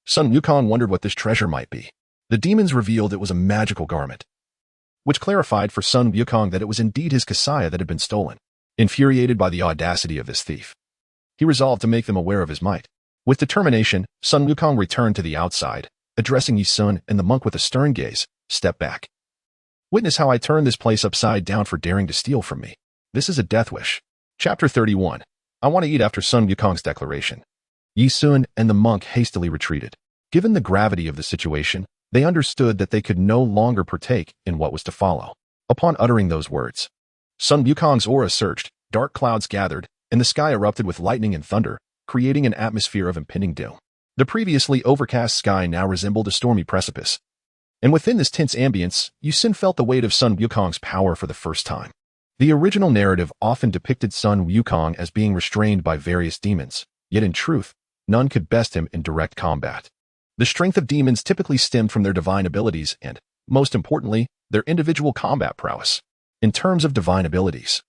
Sun Wukong wondered what this treasure might be. The demons revealed it was a magical garment, which clarified for Sun Wukong that it was indeed his kasaya that had been stolen. Infuriated by the audacity of this thief, he resolved to make them aware of his might. With determination, Sun Wukong returned to the outside, addressing Yi Sun and the monk with a stern gaze. Step back. Witness how I turn this place upside down for daring to steal from me. This is a death wish. Chapter 31. I want to eat. After Sun Wukong's declaration, Yi Sun and the monk hastily retreated. Given the gravity of the situation, they understood that they could no longer partake in what was to follow. Upon uttering those words, Sun Wukong's aura surged, dark clouds gathered, and the sky erupted with lightning and thunder, creating an atmosphere of impending doom. The previously overcast sky now resembled a stormy precipice. And within this tense ambience, Yi Sun felt the weight of Sun Wukong's power for the first time. The original narrative often depicted Sun Wukong as being restrained by various demons, yet in truth, none could best him in direct combat. The strength of demons typically stemmed from their divine abilities and, most importantly, their individual combat prowess. In terms of divine abilities,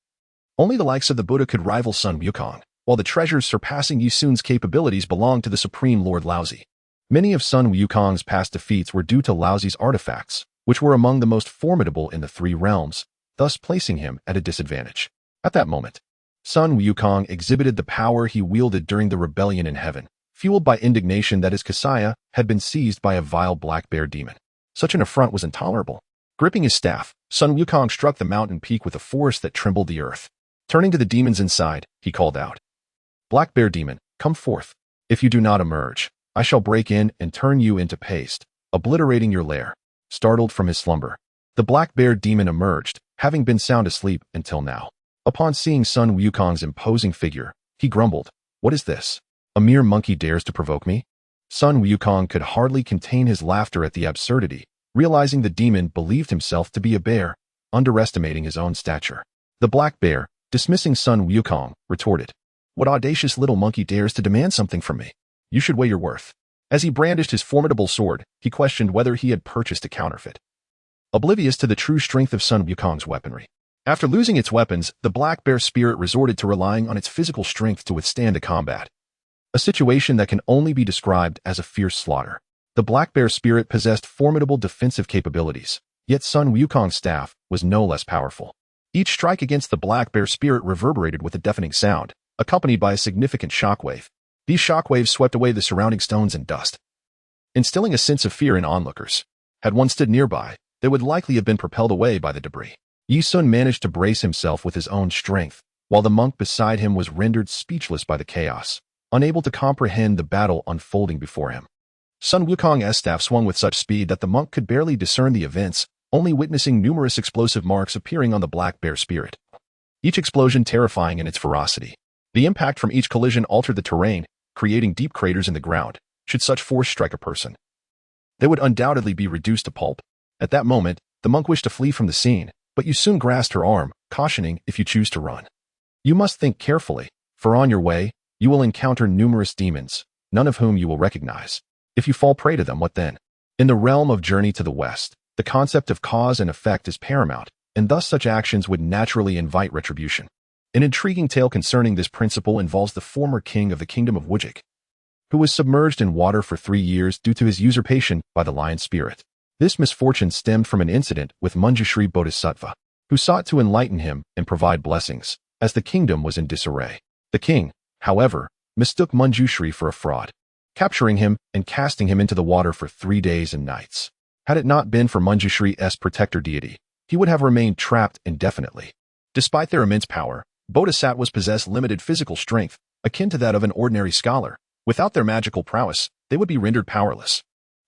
only the likes of the Buddha could rival Sun Wukong, while the treasures surpassing Yi Sun's capabilities belonged to the Supreme Lord Laozi. Many of Sun Wukong's past defeats were due to Laozi's artifacts, which were among the most formidable in the three realms, thus placing him at a disadvantage. At that moment, Sun Wukong exhibited the power he wielded during the rebellion in heaven, fueled by indignation that his kasaya had been seized by a vile black bear demon. Such an affront was intolerable. Gripping his staff, Sun Wukong struck the mountain peak with a force that trembled the earth. Turning to the demons inside, he called out, "Black bear demon, come forth. If you do not emerge, I shall break in and turn you into paste, obliterating your lair." Startled from his slumber, the black bear demon emerged, having been sound asleep until now. Upon seeing Sun Wukong's imposing figure, he grumbled, "What is this? A mere monkey dares to provoke me?" Sun Wukong could hardly contain his laughter at the absurdity, realizing the demon believed himself to be a bear, underestimating his own stature. The black bear, dismissing Sun Wukong, retorted, "What audacious little monkey dares to demand something from me? You should weigh your worth." As he brandished his formidable sword, he questioned whether he had purchased a counterfeit, oblivious to the true strength of Sun Wukong's weaponry. After losing its weapons, the black bear spirit resorted to relying on its physical strength to withstand a combat, a situation that can only be described as a fierce slaughter. The black bear spirit possessed formidable defensive capabilities, yet Sun Wukong's staff was no less powerful. Each strike against the black bear spirit reverberated with a deafening sound, accompanied by a significant shockwave. These shockwaves swept away the surrounding stones and dust, instilling a sense of fear in onlookers. Had one stood nearby, they would likely have been propelled away by the debris. Yi Sun managed to brace himself with his own strength, while the monk beside him was rendered speechless by the chaos, unable to comprehend the battle unfolding before him. Sun Wukong's staff swung with such speed that the monk could barely discern the events, only witnessing numerous explosive marks appearing on the black bear spirit, each explosion terrifying in its ferocity. The impact from each collision altered the terrain, creating deep craters in the ground. Should such force strike a person, they would undoubtedly be reduced to pulp. At that moment, the monk wished to flee from the scene, but you soon grasped her arm, cautioning, "If you choose to run, you must think carefully, for on your way, you will encounter numerous demons, none of whom you will recognize. If you fall prey to them, what then?" In the realm of Journey to the West, the concept of cause and effect is paramount, and thus such actions would naturally invite retribution. An intriguing tale concerning this principle involves the former king of the kingdom of Wujik, who was submerged in water for 3 years due to his usurpation by the lion spirit. This misfortune stemmed from an incident with Mangekyou Bodhisattva, who sought to enlighten him and provide blessings, as the kingdom was in disarray. The king, however, mistook Mangekyou for a fraud, capturing him and casting him into the water for 3 days and nights. Had it not been for Mangekyou's protector deity, he would have remained trapped indefinitely. Despite their immense power, bodhisattvas possess limited physical strength, akin to that of an ordinary scholar. Without their magical prowess, they would be rendered powerless.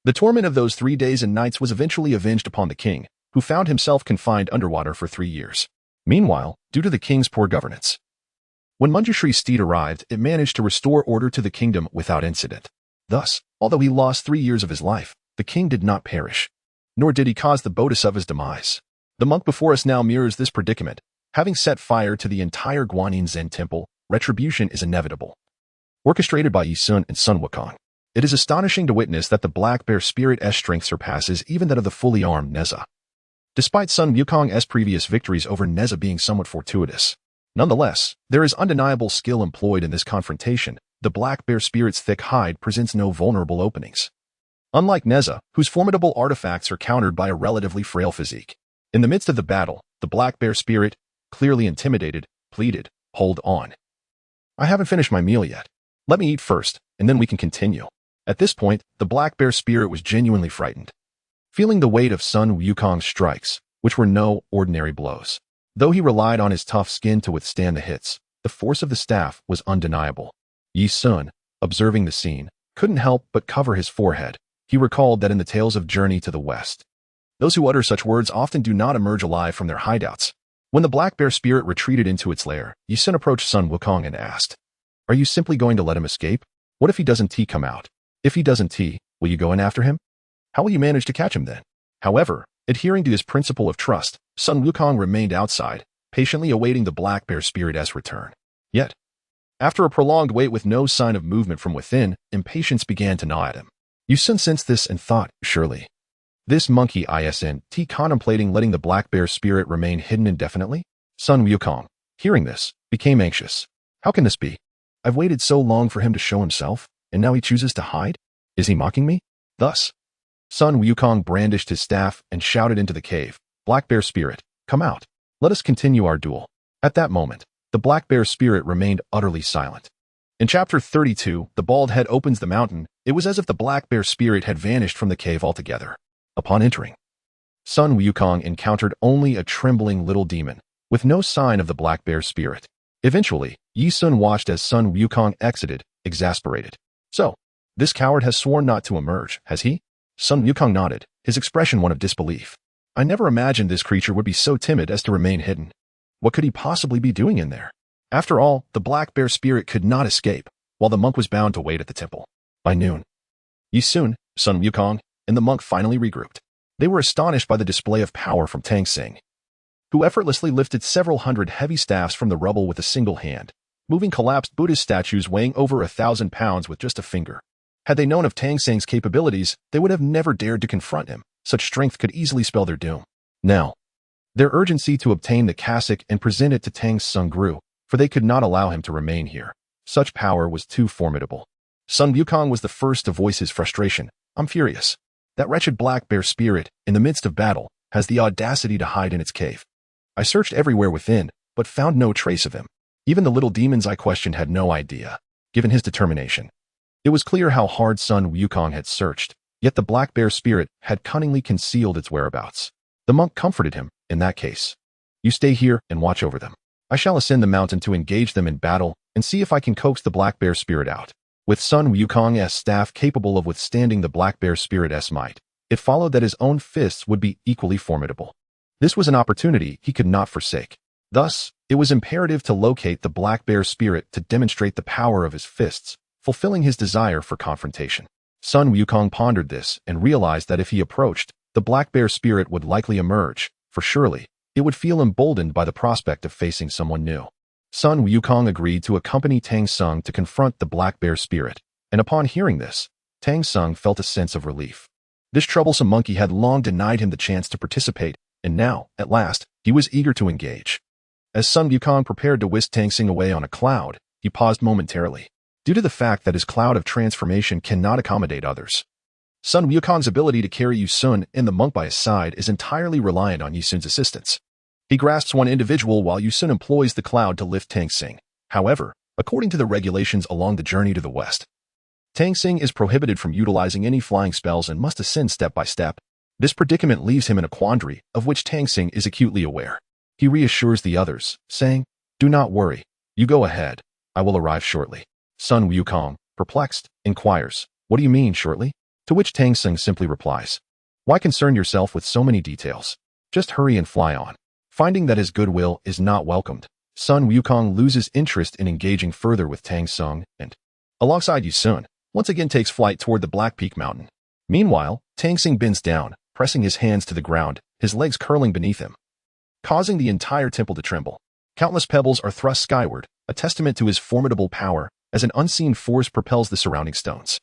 The torment of those 3 days and nights was eventually avenged upon the king, who found himself confined underwater for 3 years. Meanwhile, due to the king's poor governance, when Mangekyou's steed arrived, it managed to restore order to the kingdom without incident. Thus, although he lost 3 years of his life, the king did not perish, nor did he cause the bodhisattva's demise. The monk before us now mirrors this predicament. Having set fire to the entire Guanyin Zen temple, retribution is inevitable. Orchestrated by Yi Sun and Sun Wukong, it is astonishing to witness that the Black Bear Spirit's strength surpasses even that of the fully armed Neza. Despite Sun Wukong's previous victories over Neza being somewhat fortuitous, nonetheless, there is undeniable skill employed in this confrontation. The Black Bear Spirit's thick hide presents no vulnerable openings. Unlike Neza, whose formidable artifacts are countered by a relatively frail physique. In the midst of the battle, the Black Bear Spirit, clearly intimidated, pleaded, "Hold on. I haven't finished my meal yet. Let me eat first, and then we can continue." At this point, the Black Bear Spirit was genuinely frightened, feeling the weight of Sun Wukong's strikes, which were no ordinary blows. Though he relied on his tough skin to withstand the hits, the force of the staff was undeniable. Yi Sun, observing the scene, couldn't help but cover his forehead. He recalled that in the tales of Journey to the West, those who utter such words often do not emerge alive from their hideouts. When the Black Bear Spirit retreated into its lair, Yi Sun approached Sun Wukong and asked, "Are you simply going to let him escape? What if he doesn't come out? If he doesn't, will you go in after him? How will you manage to catch him then?" However, adhering to his principle of trust, Sun Wukong remained outside, patiently awaiting the Black Bear Spirit's return. Yet, after a prolonged wait with no sign of movement from within, impatience began to gnaw at him. Yi Sun sensed this and thought, surely this monkey isn't contemplating letting the Black Bear Spirit remain hidden indefinitely? Sun Wukong, hearing this, became anxious. How can this be? I've waited so long for him to show himself, and now he chooses to hide? Is he mocking me? Thus, Sun Wukong brandished his staff and shouted into the cave, "Black Bear Spirit, come out. Let us continue our duel." At that moment, the Black Bear Spirit remained utterly silent. In Chapter 32, the Bald Head Opens the Mountain, it was as if the Black Bear Spirit had vanished from the cave altogether. Upon entering, Sun Wukong encountered only a trembling little demon, with no sign of the Black Bear Spirit. Eventually, Yi Sun watched as Sun Wukong exited, exasperated. "So, this coward has sworn not to emerge, has he?" Sun Wukong nodded, his expression one of disbelief. "I never imagined this creature would be so timid as to remain hidden. What could he possibly be doing in there?" After all, the Black Bear Spirit could not escape, while the monk was bound to wait at the temple. By noon, Yi Sun, Sun Wukong, and the monk finally regrouped. They were astonished by the display of power from Tang Xing, who effortlessly lifted several hundred heavy staffs from the rubble with a single hand, moving collapsed Buddhist statues weighing over 1,000 pounds with just a finger. Had they known of Tang Xing's capabilities, they would have never dared to confront him. Such strength could easily spell their doom. Now, their urgency to obtain the cassock and present it to Tang Xing grew, for they could not allow him to remain here. Such power was too formidable. Sun Wukong was the first to voice his frustration. "I'm furious. That wretched Black Bear Spirit, in the midst of battle, has the audacity to hide in its cave. I searched everywhere within, but found no trace of him. Even the little demons I questioned had no idea, given his determination." It was clear how hard Sun Wukong had searched, yet the Black Bear Spirit had cunningly concealed its whereabouts. The monk comforted him. "In that case, you stay here and watch over them. I shall ascend the mountain to engage them in battle and see if I can coax the Black Bear Spirit out." With Sun Wukong's staff capable of withstanding the Black Bear Spirit's might, it followed that his own fists would be equally formidable. This was an opportunity he could not forsake. Thus, it was imperative to locate the Black Bear Spirit to demonstrate the power of his fists, fulfilling his desire for confrontation. Sun Wukong pondered this and realized that if he approached, the Black Bear Spirit would likely emerge, for surely, it would feel emboldened by the prospect of facing someone new. Sun Wukong agreed to accompany Tang Xing to confront the Black Bear Spirit, and upon hearing this, Tang Xing felt a sense of relief. This troublesome monkey had long denied him the chance to participate, and now, at last, he was eager to engage. As Sun Wukong prepared to whisk Tang Xing away on a cloud, he paused momentarily. Due to the fact that his cloud of transformation cannot accommodate others, Sun Wukong's ability to carry Yu Sun and the monk by his side is entirely reliant on Yu Sun's assistance. He grasps one individual while Yu Sun employs the cloud to lift Tang Xing. However, according to the regulations along the journey to the west, Tang Xing is prohibited from utilizing any flying spells and must ascend step by step. This predicament leaves him in a quandary, of which Tang Xing is acutely aware. He reassures the others, saying, "Do not worry. You go ahead. I will arrive shortly." Sun Wukong, perplexed, inquires, "What do you mean, shortly?" To which Tang Xing simply replies, "Why concern yourself with so many details? Just hurry and fly on." Finding that his goodwill is not welcomed, Sun Wukong loses interest in engaging further with Tang Xing and, alongside Yu Sun, once again takes flight toward the Black Peak Mountain. Meanwhile, Tang Xing bends down, pressing his hands to the ground, his legs curling beneath him, causing the entire temple to tremble. Countless pebbles are thrust skyward, a testament to his formidable power, as an unseen force propels the surrounding stones.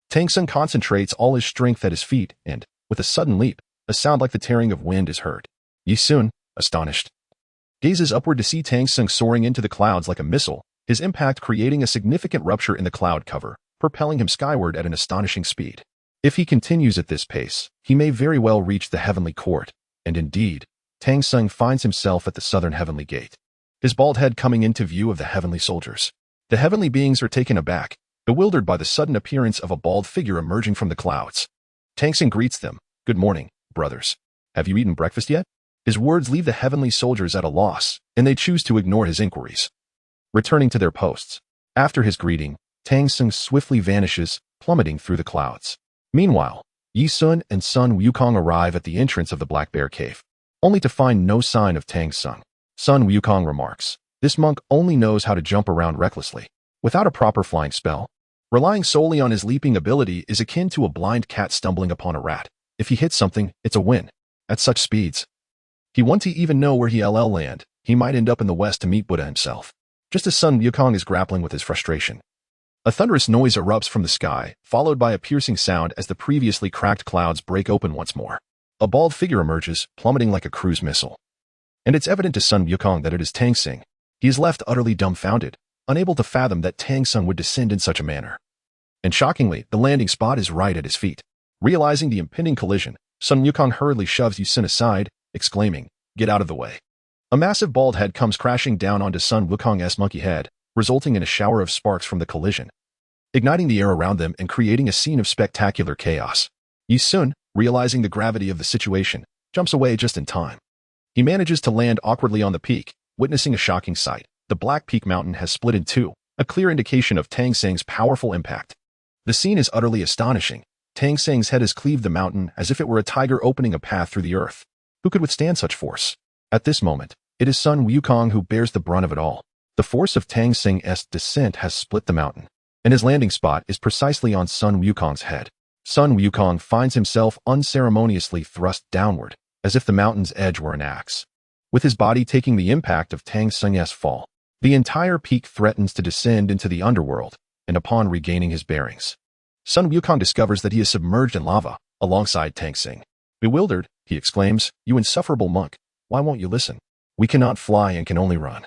Tang Xing concentrates all his strength at his feet, and, with a sudden leap, a sound like the tearing of wind is heard. Yu Sun, astonished, gazes upward to see Tang Xing soaring into the clouds like a missile, his impact creating a significant rupture in the cloud cover, propelling him skyward at an astonishing speed. If he continues at this pace, he may very well reach the heavenly court, and indeed, Tang Xing finds himself at the southern heavenly gate, his bald head coming into view of the heavenly soldiers. The heavenly beings are taken aback, bewildered by the sudden appearance of a bald figure emerging from the clouds. Tang Xing greets them, "Good morning, brothers. Have you eaten breakfast yet?" His words leave the heavenly soldiers at a loss, and they choose to ignore his inquiries. Returning to their posts, after his greeting, Tang Xing swiftly vanishes, plummeting through the clouds. Meanwhile, Yu Sun and Sun Wukong arrive at the entrance of the Black Bear Cave, only to find no sign of Tang Xing. Sun Wukong remarks, "This monk only knows how to jump around recklessly, without a proper flying spell. Relying solely on his leaping ability is akin to a blind cat stumbling upon a rat. If he hits something, it's a win. At such speeds, he won't even know where he'll land. He might end up in the west to meet Buddha himself." Just as Sun Wukong is grappling with his frustration, a thunderous noise erupts from the sky, followed by a piercing sound as the previously cracked clouds break open once more. A bald figure emerges, plummeting like a cruise missile. And it's evident to Sun Wukong that it is Tang Xing. He is left utterly dumbfounded, unable to fathom that Tang Xing would descend in such a manner. And shockingly, the landing spot is right at his feet. Realizing the impending collision, Sun Wukong hurriedly shoves Yu Sun aside, exclaiming, "Get out of the way." A massive bald head comes crashing down onto Sun Wukong's monkey head, resulting in a shower of sparks from the collision, igniting the air around them and creating a scene of spectacular chaos. Yu Sun, realizing the gravity of the situation, jumps away just in time. He manages to land awkwardly on the peak, witnessing a shocking sight. The Black Peak Mountain has split in two, a clear indication of Tang Xing's powerful impact. The scene is utterly astonishing. Tang Xing's head has cleaved the mountain as if it were a tiger opening a path through the earth. Who could withstand such force? At this moment, it is Sun Wukong who bears the brunt of it all. The force of Tang Xing's descent has split the mountain, and his landing spot is precisely on Sun Wukong's head. Sun Wukong finds himself unceremoniously thrust downward, as if the mountain's edge were an axe. With his body taking the impact of Tang Xing's fall, the entire peak threatens to descend into the underworld, and upon regaining his bearings, Sun Wukong discovers that he is submerged in lava, alongside Tang Xing. Bewildered, he exclaims, "You insufferable monk, why won't you listen? We cannot fly and can only run.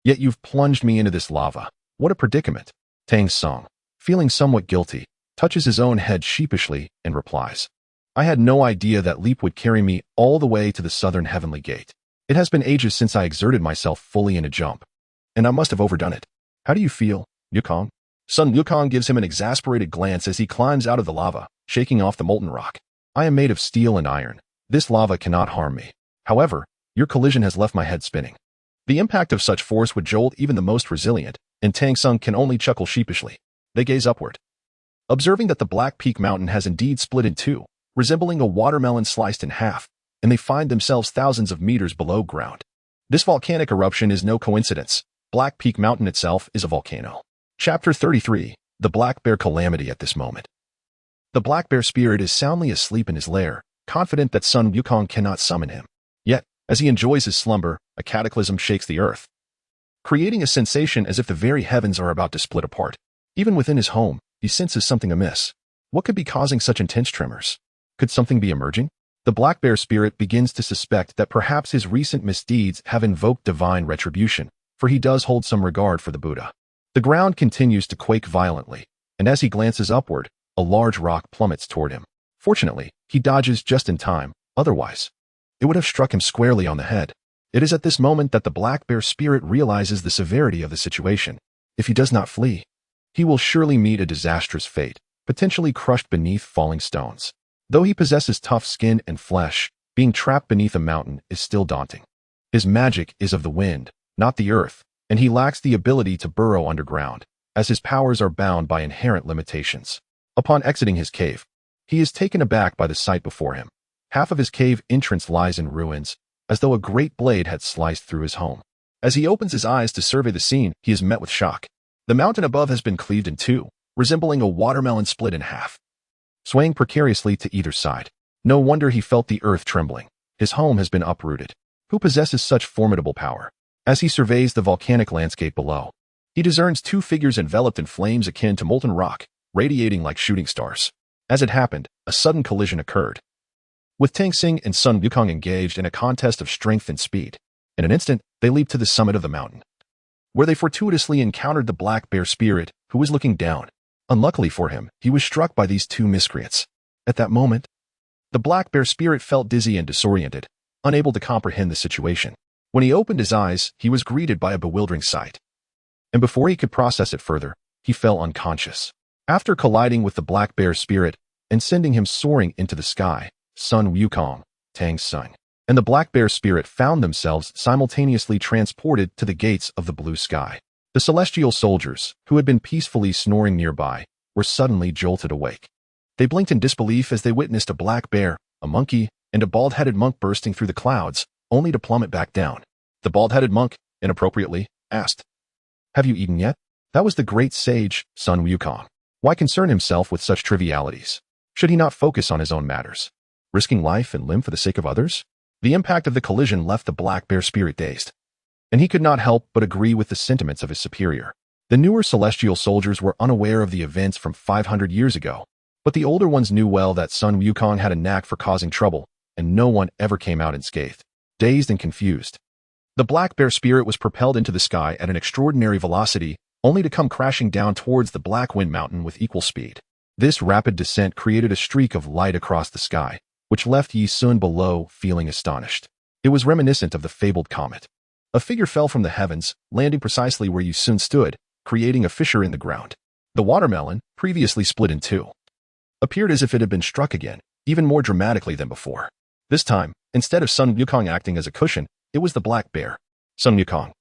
Yet you've plunged me into this lava. What a predicament." Tang Xing, feeling somewhat guilty, touches his own head sheepishly and replies, "I had no idea that leap would carry me all the way to the southern heavenly gate. It has been ages since I exerted myself fully in a jump, and I must have overdone it. How do you feel, Wukong?" Sun Wukong gives him an exasperated glance as he climbs out of the lava, shaking off the molten rock. "I am made of steel and iron. This lava cannot harm me. However, your collision has left my head spinning." The impact of such force would jolt even the most resilient, and Tang Xing can only chuckle sheepishly. They gaze upward, observing that the Black Peak Mountain has indeed split in two, resembling a watermelon sliced in half, and they find themselves thousands of meters below ground. This volcanic eruption is no coincidence. Black Peak Mountain itself is a volcano. Chapter 33, The Black Bear Calamity. At this moment, the Black Bear spirit is soundly asleep in his lair, confident that Sun Wukong cannot summon him. Yet, as he enjoys his slumber, a cataclysm shakes the earth, creating a sensation as if the very heavens are about to split apart. Even within his home, he senses something amiss. What could be causing such intense tremors? Could something be emerging? The Black Bear spirit begins to suspect that perhaps his recent misdeeds have invoked divine retribution, for he does hold some regard for the Buddha. The ground continues to quake violently, and as he glances upward, a large rock plummets toward him, Fortunately, he dodges just in time, otherwise, it would have struck him squarely on the head. It is at this moment that the black bear spirit realizes the severity of the situation. If he does not flee, he will surely meet a disastrous fate, potentially crushed beneath falling stones. Though he possesses tough skin and flesh, being trapped beneath a mountain is still daunting. His magic is of the wind, not the earth, and he lacks the ability to burrow underground, as his powers are bound by inherent limitations. Upon exiting his cave, he is taken aback by the sight before him. Half of his cave entrance lies in ruins, as though a great blade had sliced through his home. As he opens his eyes to survey the scene, he is met with shock. The mountain above has been cleaved in two, resembling a watermelon split in half, swaying precariously to either side. No wonder he felt the earth trembling. His home has been uprooted. Who possesses such formidable power? As he surveys the volcanic landscape below, he discerns two figures enveloped in flames akin to molten rock, radiating like shooting stars. As it happened, a sudden collision occurred, with Tang Xing and Sun Wukong engaged in a contest of strength and speed. In an instant, they leaped to the summit of the mountain, where they fortuitously encountered the black bear spirit, who was looking down. Unluckily for him, he was struck by these two miscreants. At that moment, the black bear spirit felt dizzy and disoriented, unable to comprehend the situation. When he opened his eyes, he was greeted by a bewildering sight. And before he could process it further, he fell unconscious. After colliding with the black bear spirit and sending him soaring into the sky, Sun Wukong, Tang Xing, and the black bear spirit found themselves simultaneously transported to the gates of the blue sky. The celestial soldiers, who had been peacefully snoring nearby, were suddenly jolted awake. They blinked in disbelief as they witnessed a black bear, a monkey, and a bald-headed monk bursting through the clouds, only to plummet back down. The bald-headed monk, inappropriately, asked, "Have you eaten yet?" That was the great sage, Sun Wukong. Why concern himself with such trivialities? Should he not focus on his own matters, risking life and limb for the sake of others? The impact of the collision left the black bear spirit dazed, and he could not help but agree with the sentiments of his superior. The newer celestial soldiers were unaware of the events from 500 years ago, but the older ones knew well that Sun Wukong had a knack for causing trouble, and no one ever came out unscathed. Dazed and confused, the black bear spirit was propelled into the sky at an extraordinary velocity, only to come crashing down towards the Black Wind Mountain with equal speed. This rapid descent created a streak of light across the sky, which left Yi Sun below feeling astonished. It was reminiscent of the fabled comet. A figure fell from the heavens, landing precisely where Yi Sun stood, creating a fissure in the ground. The watermelon, previously split in two, appeared as if it had been struck again, even more dramatically than before. This time, instead of Sun Wukong acting as a cushion, it was the black bear. Sun Wukong,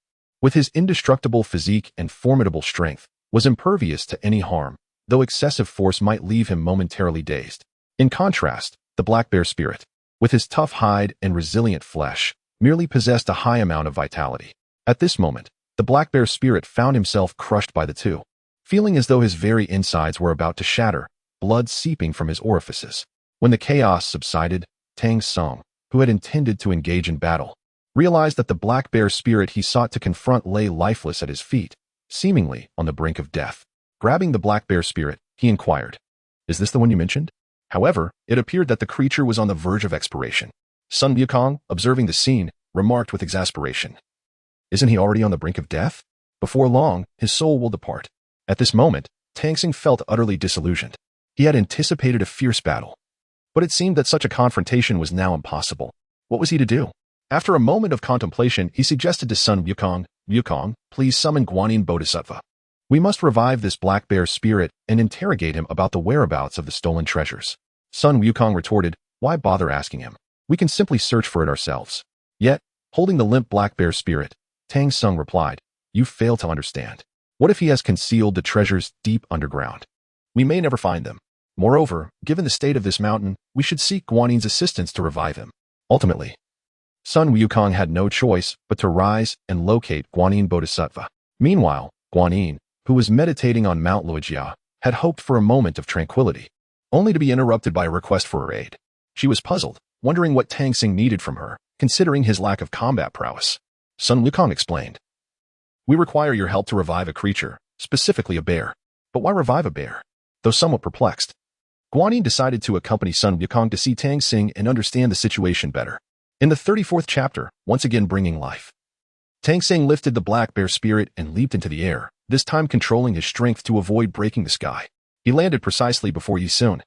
with his indestructible physique and formidable strength, was impervious to any harm, though excessive force might leave him momentarily dazed. In contrast, the black bear spirit, with his tough hide and resilient flesh, merely possessed a high amount of vitality. At this moment, the black bear spirit found himself crushed by the two, feeling as though his very insides were about to shatter, blood seeping from his orifices. When the chaos subsided, Tang Xing, who had intended to engage in battle, realized that the black bear spirit he sought to confront lay lifeless at his feet, seemingly on the brink of death. Grabbing the black bear spirit, he inquired, "Is this the one you mentioned?" However, it appeared that the creature was on the verge of expiration. Sun Wukong, observing the scene, remarked with exasperation, "Isn't he already on the brink of death? Before long, his soul will depart." At this moment, Tang Xing felt utterly disillusioned. He had anticipated a fierce battle, but it seemed that such a confrontation was now impossible. What was he to do? After a moment of contemplation, he suggested to Sun Wukong, "Wukong, please summon Guanyin Bodhisattva. We must revive this black bear spirit and interrogate him about the whereabouts of the stolen treasures." Sun Wukong retorted, "Why bother asking him? We can simply search for it ourselves." Yet, holding the limp black bear spirit, Tang Xing replied, "You fail to understand. What if he has concealed the treasures deep underground? We may never find them. Moreover, given the state of this mountain, we should seek Guanyin's assistance to revive him." Ultimately, Sun Wukong had no choice but to rise and locate Guanyin Bodhisattva. Meanwhile, Guanyin, who was meditating on Mount Luojia, had hoped for a moment of tranquility, only to be interrupted by a request for her aid. She was puzzled, wondering what Tang Xing needed from her, considering his lack of combat prowess. Sun Wukong explained, "We require your help to revive a creature, specifically a bear." But why revive a bear? Though somewhat perplexed, Guanyin decided to accompany Sun Wukong to see Tang Xing and understand the situation better. In the 34th chapter, once again bringing life, Tang Xing lifted the black bear spirit and leaped into the air, this time controlling his strength to avoid breaking the sky. He landed precisely before Yi Sun,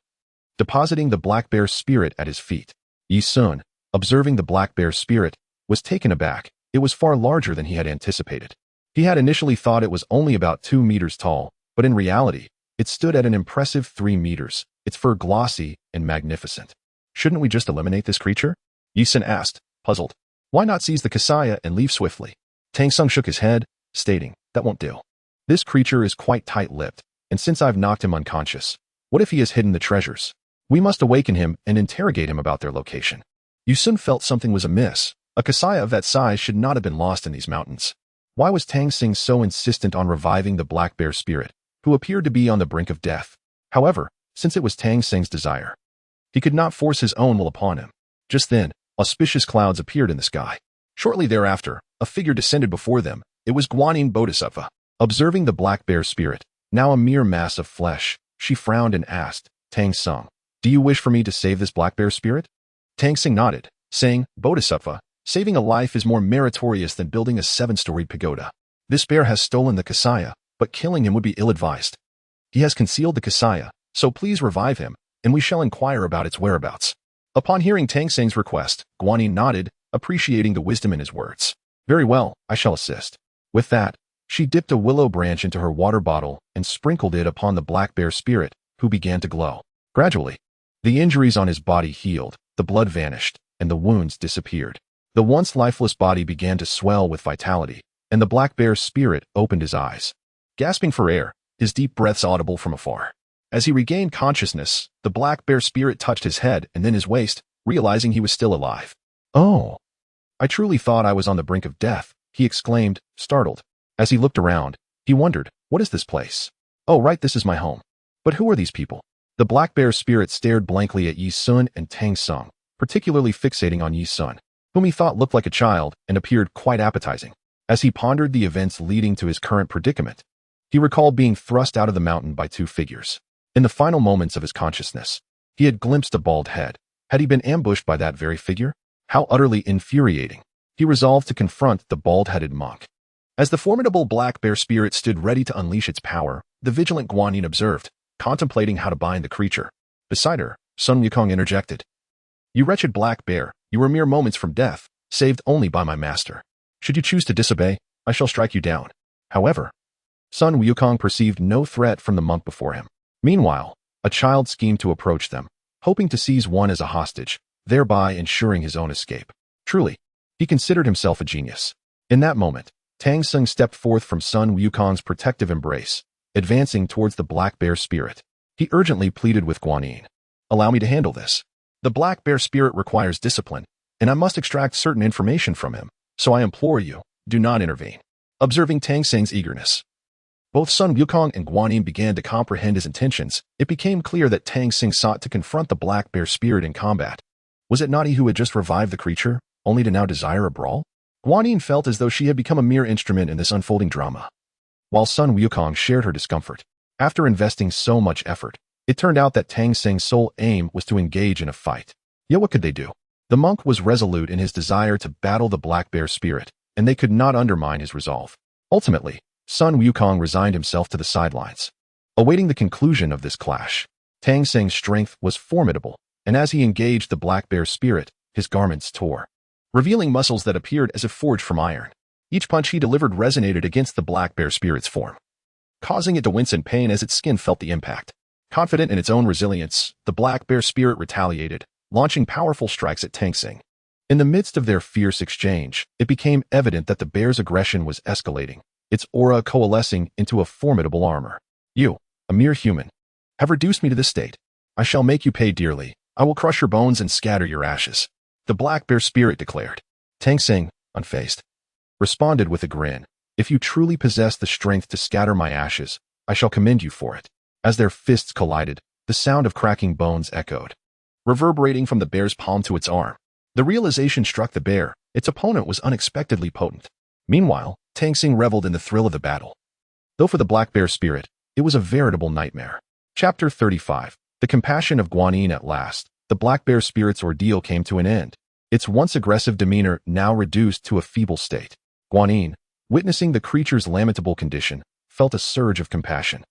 depositing the black bear spirit at his feet. Yi Sun, observing the black bear spirit, was taken aback. It was far larger than he had anticipated. He had initially thought it was only about 2 meters tall, but in reality, it stood at an impressive 3 meters, its fur glossy and magnificent. Shouldn't we just eliminate this creature? Yi Sun asked, puzzled. Why not seize the Kasaya and leave swiftly? Tang Sung shook his head, stating, that won't do. This creature is quite tight-lipped, and since I've knocked him unconscious, what if he has hidden the treasures? We must awaken him and interrogate him about their location. Yi Sun felt something was amiss. A Kasaya of that size should not have been lost in these mountains. Why was Tang Sing so insistent on reviving the black bear spirit, who appeared to be on the brink of death? However, since it was Tang Sing's desire, he could not force his own will upon him. Just then, auspicious clouds appeared in the sky. Shortly thereafter, a figure descended before them. It was Guanyin Bodhisattva. Observing the black bear spirit, now a mere mass of flesh, she frowned and asked, Tang Sung, do you wish for me to save this black bear spirit? Tang Sing nodded, saying, Bodhisattva, saving a life is more meritorious than building a 7-storied pagoda. This bear has stolen the Kasaya, but killing him would be ill-advised. He has concealed the Kasaya, so please revive him, and we shall inquire about its whereabouts. Upon hearing Tang Sing's request, Guanyin nodded, appreciating the wisdom in his words. Very well, I shall assist. With that, she dipped a willow branch into her water bottle and sprinkled it upon the black bear spirit, who began to glow. Gradually, the injuries on his body healed, the blood vanished, and the wounds disappeared. The once lifeless body began to swell with vitality, and the black bear's spirit opened his eyes. Gasping for air, his deep breaths audible from afar. As he regained consciousness, the black bear spirit touched his head and then his waist, realizing he was still alive. Oh! I truly thought I was on the brink of death, he exclaimed, startled. As he looked around, he wondered, what is this place? Oh right, this is my home. But who are these people? The black bear spirit stared blankly at Yi Sun and Tang Sung, particularly fixating on Yi Sun, whom he thought looked like a child and appeared quite appetizing. As he pondered the events leading to his current predicament, he recalled being thrust out of the mountain by 2 figures. In the final moments of his consciousness, he had glimpsed a bald head. Had he been ambushed by that very figure? How utterly infuriating. He resolved to confront the bald-headed monk. As the formidable black bear spirit stood ready to unleash its power, the vigilant Guanyin observed, contemplating how to bind the creature. Beside her, Sun Wukong interjected. You wretched black bear, you were mere moments from death, saved only by my master. Should you choose to disobey, I shall strike you down. However, Sun Wukong perceived no threat from the monk before him. Meanwhile, a child schemed to approach them, hoping to seize one as a hostage, thereby ensuring his own escape. Truly, he considered himself a genius. In that moment, Tang Sung stepped forth from Sun Wukong's protective embrace, advancing towards the black bear spirit. He urgently pleaded with Guanyin. Allow me to handle this. The black bear spirit requires discipline, and I must extract certain information from him, so I implore you, do not intervene. Observing Tang Sing's eagerness, both Sun Wukong and Guanyin began to comprehend his intentions. It became clear that Tang Sing sought to confront the black bear spirit in combat. Was it not he who had just revived the creature, only to now desire a brawl? Guanyin felt as though she had become a mere instrument in this unfolding drama, while Sun Wukong shared her discomfort. After investing so much effort, it turned out that Tang Sing's sole aim was to engage in a fight. Yet what could they do? The monk was resolute in his desire to battle the black bear spirit, and they could not undermine his resolve. Ultimately, Sun Wukong resigned himself to the sidelines. Awaiting the conclusion of this clash, Tang Sing's strength was formidable, and as he engaged the black bear spirit, his garments tore, revealing muscles that appeared as if forged from iron. Each punch he delivered resonated against the black bear spirit's form, causing it to wince in pain as its skin felt the impact. Confident in its own resilience, the black bear spirit retaliated, launching powerful strikes at Tang Sing. In the midst of their fierce exchange, it became evident that the bear's aggression was escalating, its aura coalescing into a formidable armor. You, a mere human, have reduced me to this state. I shall make you pay dearly. I will crush your bones and scatter your ashes. The black bear spirit declared. Tang Sing, unfazed, responded with a grin. If you truly possess the strength to scatter my ashes, I shall commend you for it. As their fists collided, the sound of cracking bones echoed, reverberating from the bear's palm to its arm. The realization struck the bear. Its opponent was unexpectedly potent. Meanwhile, Tang Sing reveled in the thrill of the battle. Though for the black bear spirit, it was a veritable nightmare. Chapter 35. The compassion of Guanyin. At last, the black bear spirit's ordeal came to an end. Its once aggressive demeanor now reduced to a feeble state. Guanyin, witnessing the creature's lamentable condition, felt a surge of compassion.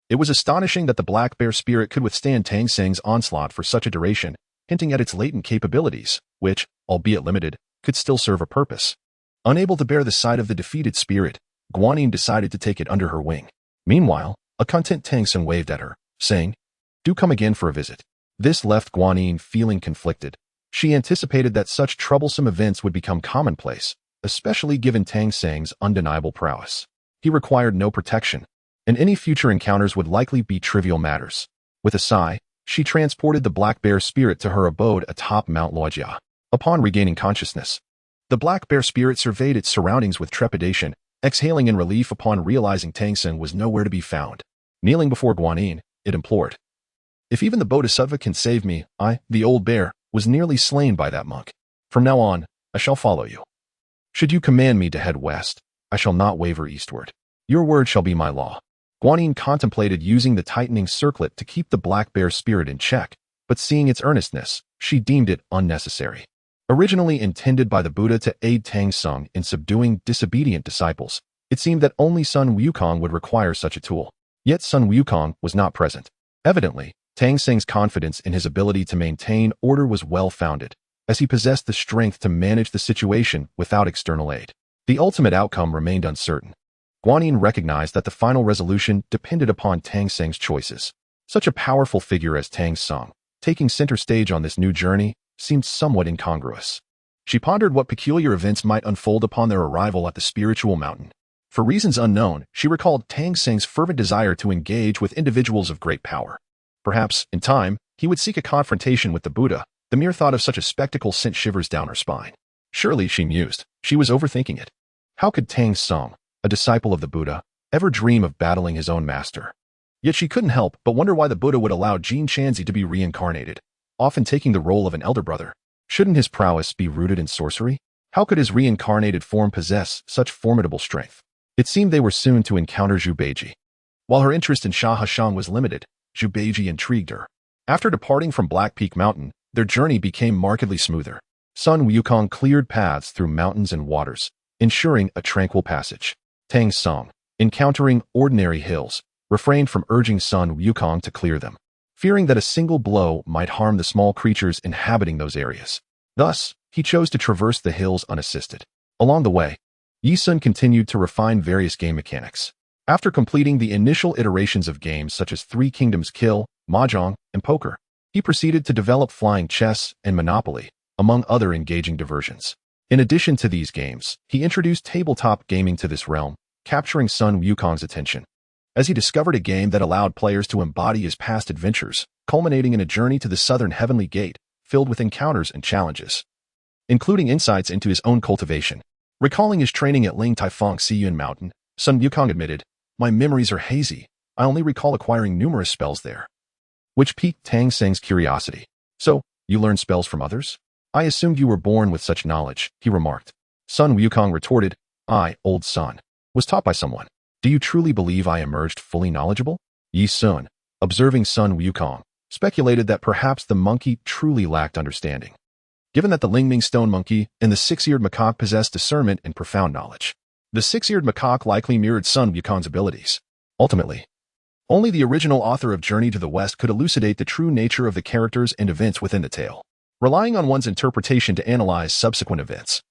It was astonishing that the black bear spirit could withstand Tang Seng's onslaught for such a duration, hinting at its latent capabilities, which, albeit limited, could still serve a purpose. Unable to bear the sight of the defeated spirit, Guanyin decided to take it under her wing. Meanwhile, a content Tang Seng waved at her, saying, "Do come again for a visit." This left Guanyin feeling conflicted. She anticipated that such troublesome events would become commonplace, especially given Tang Seng's undeniable prowess. He required no protection, and any future encounters would likely be trivial matters. With a sigh, she transported the black bear spirit to her abode atop Mount Luojia. Upon regaining consciousness, the black bear spirit surveyed its surroundings with trepidation, exhaling in relief upon realizing Tang Seng was nowhere to be found. Kneeling before Guanyin, it implored, "If even the Bodhisattva can save me, I, the old bear, was nearly slain by that monk. From now on, I shall follow you. Should you command me to head west, I shall not waver eastward. Your word shall be my law." Guanyin contemplated using the tightening circlet to keep the black bear spirit in check, but seeing its earnestness, she deemed it unnecessary. Originally intended by the Buddha to aid Tang Seng in subduing disobedient disciples, it seemed that only Sun Wukong would require such a tool. Yet Sun Wukong was not present. Evidently, Tang Seng's confidence in his ability to maintain order was well-founded, as he possessed the strength to manage the situation without external aid. The ultimate outcome remained uncertain. Guanyin recognized that the final resolution depended upon Tang Seng's choices. Such a powerful figure as Tang Seng, taking center stage on this new journey, seemed somewhat incongruous. She pondered what peculiar events might unfold upon their arrival at the spiritual mountain. For reasons unknown, she recalled Tang Seng's fervent desire to engage with individuals of great power. Perhaps, in time, he would seek a confrontation with the Buddha. The mere thought of such a spectacle sent shivers down her spine. Surely, she mused, she was overthinking it. How could Tang Seng, a disciple of the Buddha, ever dream of battling his own master? Yet she couldn't help but wonder why the Buddha would allow Jin Chanzi to be reincarnated, often taking the role of an elder brother. Shouldn't his prowess be rooted in sorcery? How could his reincarnated form possess such formidable strength? It seemed they were soon to encounter Zhu Beiji. While her interest in Sha Hashang was limited, Zhu Beiji intrigued her. After departing from Black Peak Mountain, their journey became markedly smoother. Sun Wukong cleared paths through mountains and waters, ensuring a tranquil passage. Tang Seng, encountering ordinary hills, refrained from urging Sun Wukong to clear them, fearing that a single blow might harm the small creatures inhabiting those areas. Thus, he chose to traverse the hills unassisted. Along the way, Yi Sun continued to refine various game mechanics. After completing the initial iterations of games such as Three Kingdoms Kill, Mahjong, and Poker, he proceeded to develop flying chess and Monopoly, among other engaging diversions. In addition to these games, he introduced tabletop gaming to this realm, capturing Sun Wukong's attention, as he discovered a game that allowed players to embody his past adventures, culminating in a journey to the Southern Heavenly Gate, filled with encounters and challenges, including insights into his own cultivation. Recalling his training at Ling Taifeng Siyun Mountain, Sun Wukong admitted, "My memories are hazy. I only recall acquiring numerous spells there," which piqued Tang Seng's curiosity. "So, you learned spells from others? I assumed you were born with such knowledge," he remarked. Sun Wukong retorted, "I, old son, was taught by someone. Do you truly believe I emerged fully knowledgeable?" Yi Sun, observing Sun Wukong, speculated that perhaps the monkey truly lacked understanding, given that the Lingming stone monkey and the six-eared macaque possessed discernment and profound knowledge. The six-eared macaque likely mirrored Sun Wukong's abilities. Ultimately, only the original author of Journey to the West could elucidate the true nature of the characters and events within the tale, relying on one's interpretation to analyze subsequent events.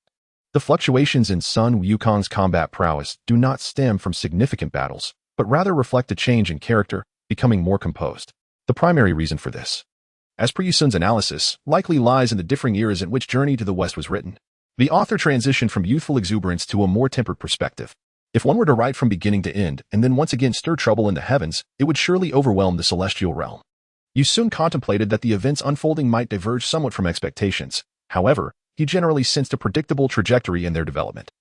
The fluctuations in Sun Wukong's combat prowess do not stem from significant battles, but rather reflect a change in character, becoming more composed. The primary reason for this, as per Yi Sun's analysis, likely lies in the differing eras in which Journey to the West was written. The author transitioned from youthful exuberance to a more tempered perspective. If one were to write from beginning to end and then once again stir trouble in the heavens, it would surely overwhelm the celestial realm. Yi Sun contemplated that the events unfolding might diverge somewhat from expectations. However, he generally sensed a predictable trajectory in their development.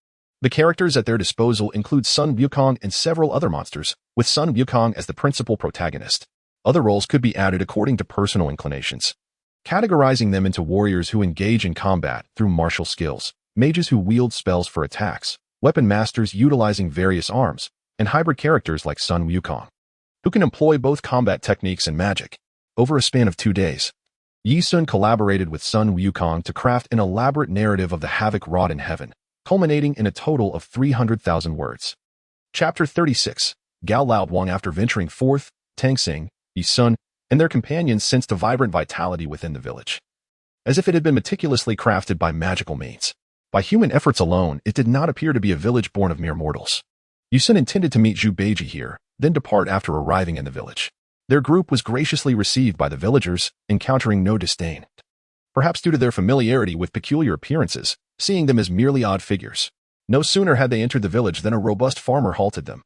The characters at their disposal include Sun Wukong and several other monsters, with Sun Wukong as the principal protagonist. Other roles could be added according to personal inclinations, categorizing them into warriors who engage in combat through martial skills, mages who wield spells for attacks, weapon masters utilizing various arms, and hybrid characters like Sun Wukong, who can employ both combat techniques and magic. Over a span of 2 days, Yi Sun collaborated with Sun Wukong to craft an elaborate narrative of the havoc wrought in heaven, culminating in a total of 300,000 words. Chapter 36. Gao Lao Wang. After venturing forth, Tang Xing, Yi Sun, and their companions sensed a vibrant vitality within the village, as if it had been meticulously crafted by magical means. By human efforts alone, it did not appear to be a village born of mere mortals. Yi Sun intended to meet Zhu Beiji here, then depart after arriving in the village. Their group was graciously received by the villagers, encountering no disdain. Perhaps due to their familiarity with peculiar appearances, seeing them as merely odd figures. No sooner had they entered the village than a robust farmer halted them,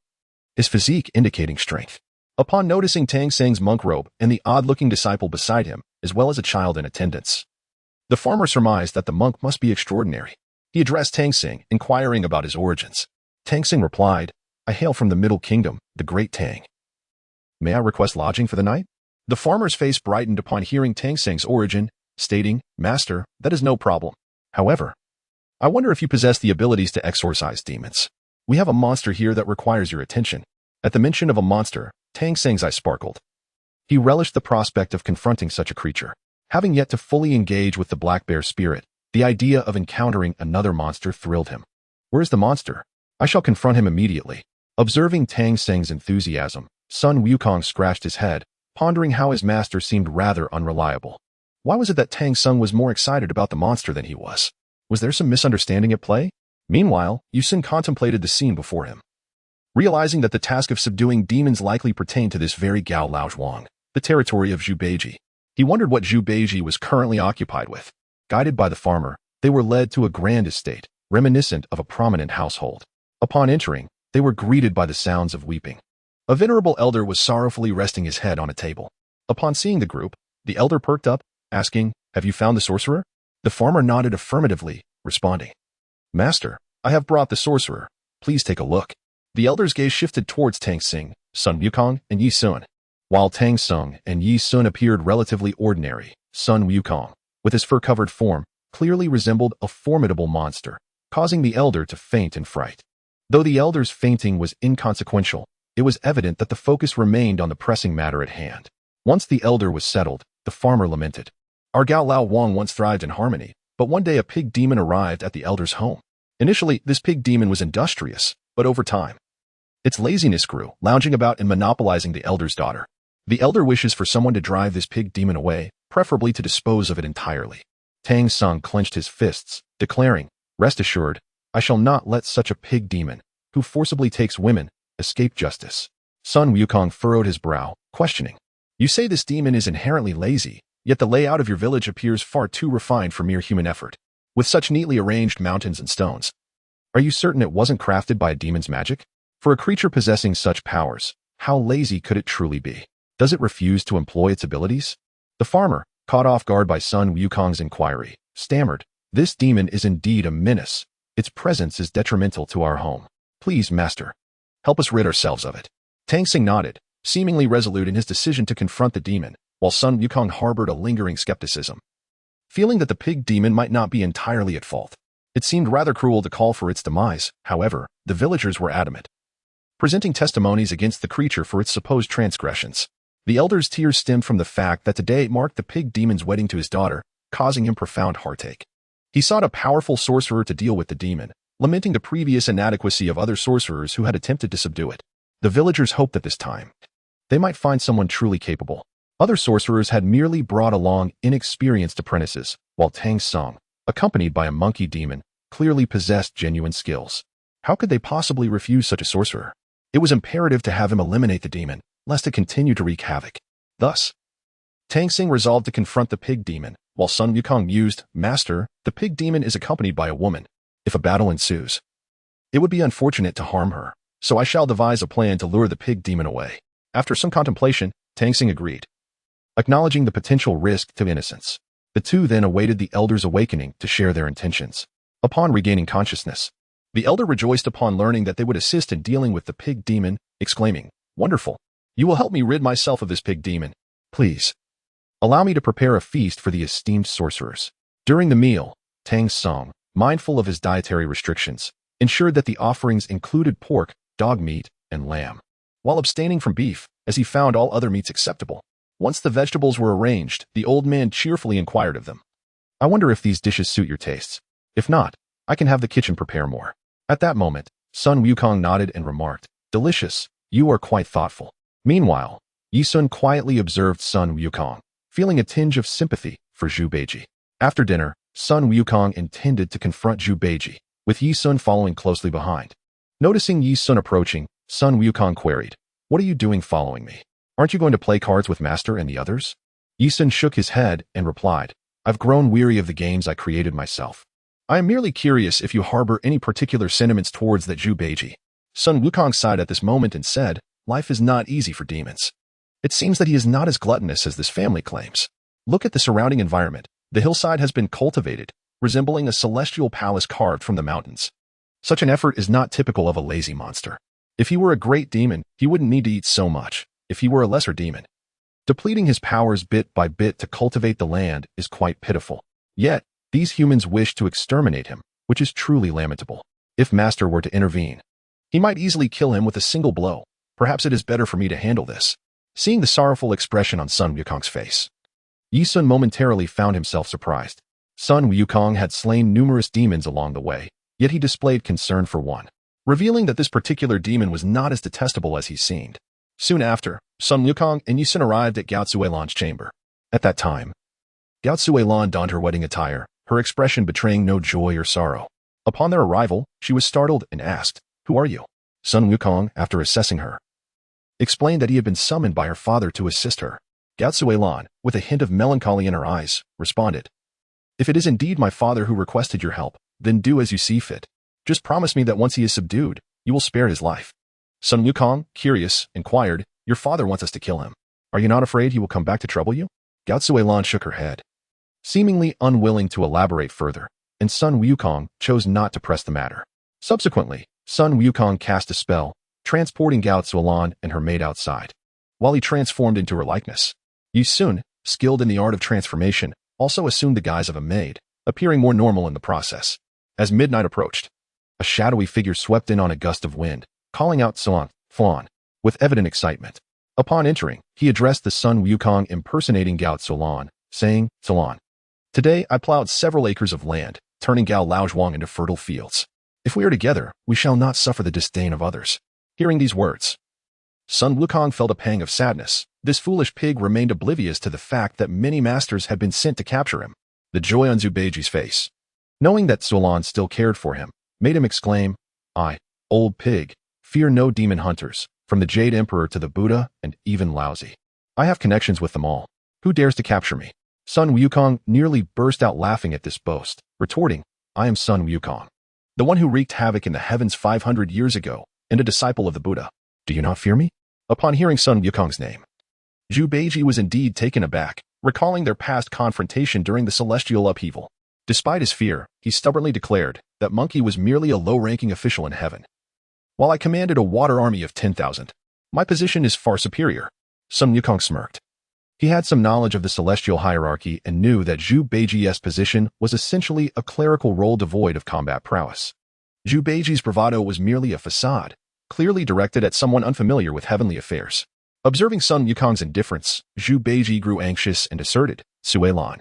his physique indicating strength. Upon noticing Tang Xing's monk robe and the odd-looking disciple beside him, as well as a child in attendance, the farmer surmised that the monk must be extraordinary. He addressed Tang Xing, inquiring about his origins. Tang Xing replied, "I hail from the Middle Kingdom, the Great Tang. May I request lodging for the night?" The farmer's face brightened upon hearing Tang Xing's origin, stating, "Master, that is no problem. However, I wonder if you possess the abilities to exorcise demons. We have a monster here that requires your attention." At the mention of a monster, Tang Xing's eyes sparkled. He relished the prospect of confronting such a creature. Having yet to fully engage with the black bear spirit, the idea of encountering another monster thrilled him. "Where is the monster? I shall confront him immediately." Observing Tang Xing's enthusiasm, Sun Wukong scratched his head, pondering how his master seemed rather unreliable. Why was it that Tang Xing was more excited about the monster than he was? Was there some misunderstanding at play? Meanwhile, Yi Sun contemplated the scene before him. Realizing that the task of subduing demons likely pertained to this very Gao Laozhuang, the territory of Zhu Beiji, he wondered what Zhu Beiji was currently occupied with. Guided by the farmer, they were led to a grand estate, reminiscent of a prominent household. Upon entering, they were greeted by the sounds of weeping. A venerable elder was sorrowfully resting his head on a table. Upon seeing the group, the elder perked up, asking, "Have you found the sorcerer?" The farmer nodded affirmatively, responding, "Master, I have brought the sorcerer. Please take a look." The elder's gaze shifted towards Tang Xing, Sun Wukong, and Yi Sun. While Tang Xing and Yi Sun appeared relatively ordinary, Sun Wukong, with his fur-covered form, clearly resembled a formidable monster, causing the elder to faint in fright. Though the elder's fainting was inconsequential, it was evident that the focus remained on the pressing matter at hand. Once the elder was settled, the farmer lamented, "Our Gao Lao Wang once thrived in harmony, but one day a pig demon arrived at the elder's home. Initially, this pig demon was industrious, but over time, its laziness grew, lounging about and monopolizing the elder's daughter. The elder wishes for someone to drive this pig demon away, preferably to dispose of it entirely." Tang Xing clenched his fists, declaring, "Rest assured, I shall not let such a pig demon, who forcibly takes women, escape justice." Sun Wukong furrowed his brow, questioning, "You say this demon is inherently lazy, yet the layout of your village appears far too refined for mere human effort, with such neatly arranged mountains and stones. Are you certain it wasn't crafted by a demon's magic? For a creature possessing such powers, how lazy could it truly be? Does it refuse to employ its abilities?" The farmer, caught off guard by Sun Wukong's inquiry, stammered, "This demon is indeed a menace. Its presence is detrimental to our home. Please, master, help us rid ourselves of it." Tang Xing nodded, seemingly resolute in his decision to confront the demon, while Sun Wukong harbored a lingering skepticism. Feeling that the pig demon might not be entirely at fault, it seemed rather cruel to call for its demise. However, the villagers were adamant, presenting testimonies against the creature for its supposed transgressions. The elder's tears stemmed from the fact that today marked the pig demon's wedding to his daughter, causing him profound heartache. He sought a powerful sorcerer to deal with the demon, lamenting the previous inadequacy of other sorcerers who had attempted to subdue it. The villagers hoped that this time, they might find someone truly capable. Other sorcerers had merely brought along inexperienced apprentices, while Tang Xing, accompanied by a monkey demon, clearly possessed genuine skills. How could they possibly refuse such a sorcerer? It was imperative to have him eliminate the demon, lest it continue to wreak havoc. Thus, Tang Xing resolved to confront the pig demon, while Sun Wukong mused, "Master, the pig demon is accompanied by a woman. If a battle ensues, it would be unfortunate to harm her, so I shall devise a plan to lure the pig demon away." After some contemplation, Tang Xing agreed, acknowledging the potential risk to innocence. The two then awaited the elder's awakening to share their intentions. Upon regaining consciousness, the elder rejoiced upon learning that they would assist in dealing with the pig demon, exclaiming, "Wonderful! You will help me rid myself of this pig demon. Please, allow me to prepare a feast for the esteemed sorcerers." During the meal, Tang Xing, mindful of his dietary restrictions, ensured that the offerings included pork, dog meat, and lamb, while abstaining from beef, as he found all other meats acceptable. Once the vegetables were arranged, the old man cheerfully inquired of them, "I wonder if these dishes suit your tastes. If not, I can have the kitchen prepare more." At that moment, Sun Wukong nodded and remarked, "Delicious, you are quite thoughtful." Meanwhile, Yi Sun quietly observed Sun Wukong, feeling a tinge of sympathy for Zhu Beiji. After dinner, Sun Wukong intended to confront Zhu Beiji, with Yi Sun following closely behind. Noticing Yi Sun approaching, Sun Wukong queried, "What are you doing following me? Aren't you going to play cards with Master and the others?" Yi Sun shook his head and replied, "I've grown weary of the games I created myself. I am merely curious if you harbor any particular sentiments towards that Zhu Beiji." Sun Wukong sighed at this moment and said, "Life is not easy for demons. It seems that he is not as gluttonous as this family claims. Look at the surrounding environment. The hillside has been cultivated, resembling a celestial palace carved from the mountains. Such an effort is not typical of a lazy monster. If he were a great demon, he wouldn't need to eat so much. If he were a lesser demon, depleting his powers bit by bit to cultivate the land is quite pitiful. Yet, these humans wish to exterminate him, which is truly lamentable. If Master were to intervene, he might easily kill him with a single blow. Perhaps it is better for me to handle this." Seeing the sorrowful expression on Sun Wukong's face, Yi Sun momentarily found himself surprised. Sun Wukong had slain numerous demons along the way, yet he displayed concern for one, revealing that this particular demon was not as detestable as he seemed. Soon after, Sun Wukong and Yi Sun arrived at Gao Zuelan's chamber. At that time, Gao Zuelan donned her wedding attire, her expression betraying no joy or sorrow. Upon their arrival, she was startled and asked, "Who are you?" Sun Wukong, after assessing her, explained that he had been summoned by her father to assist her. Gao Zuelan, with a hint of melancholy in her eyes, responded, "If it is indeed my father who requested your help, then do as you see fit. Just promise me that once he is subdued, you will spare his life." Sun Wukong, curious, inquired, "Your father wants us to kill him. Are you not afraid he will come back to trouble you?" Gao Zuelan shook her head, seemingly unwilling to elaborate further, and Sun Wukong chose not to press the matter. Subsequently, Sun Wukong cast a spell, transporting Gao Zuelan and her maid outside, while he transformed into her likeness. Yi Sun, skilled in the art of transformation, also assumed the guise of a maid, appearing more normal in the process. As midnight approached, a shadowy figure swept in on a gust of wind, calling out "Salon, Flan," with evident excitement. Upon entering, he addressed the Sun Wukong impersonating Gao Zuelan, saying, "Salon, today I plowed several acres of land, turning Gao Laozhuang into fertile fields. If we are together, we shall not suffer the disdain of others." Hearing these words, Sun Wukong felt a pang of sadness. This foolish pig remained oblivious to the fact that many masters had been sent to capture him. The joy on Zhu Beiji's face, knowing that Zuelan still cared for him, made him exclaim, "I, old pig, fear no demon hunters, from the Jade Emperor to the Buddha and even Laozi. I have connections with them all. Who dares to capture me?" Sun Wukong nearly burst out laughing at this boast, retorting, "I am Sun Wukong, the one who wreaked havoc in the heavens 500 years ago, and a disciple of the Buddha. Do you not fear me?" Upon hearing Sun Wukong's name, Zhu Beiji was indeed taken aback, recalling their past confrontation during the celestial upheaval. Despite his fear, he stubbornly declared that Monkey was merely a low-ranking official in heaven, while I commanded a water army of 10,000. My position is far superior. Sun Wukong smirked. He had some knowledge of the celestial hierarchy and knew that Zhu Beiji's position was essentially a clerical role devoid of combat prowess. Zhu Beiji's bravado was merely a facade, clearly directed at someone unfamiliar with heavenly affairs. Observing Sun Wukong's indifference, Zhu Beiji grew anxious and asserted, "Zuelan,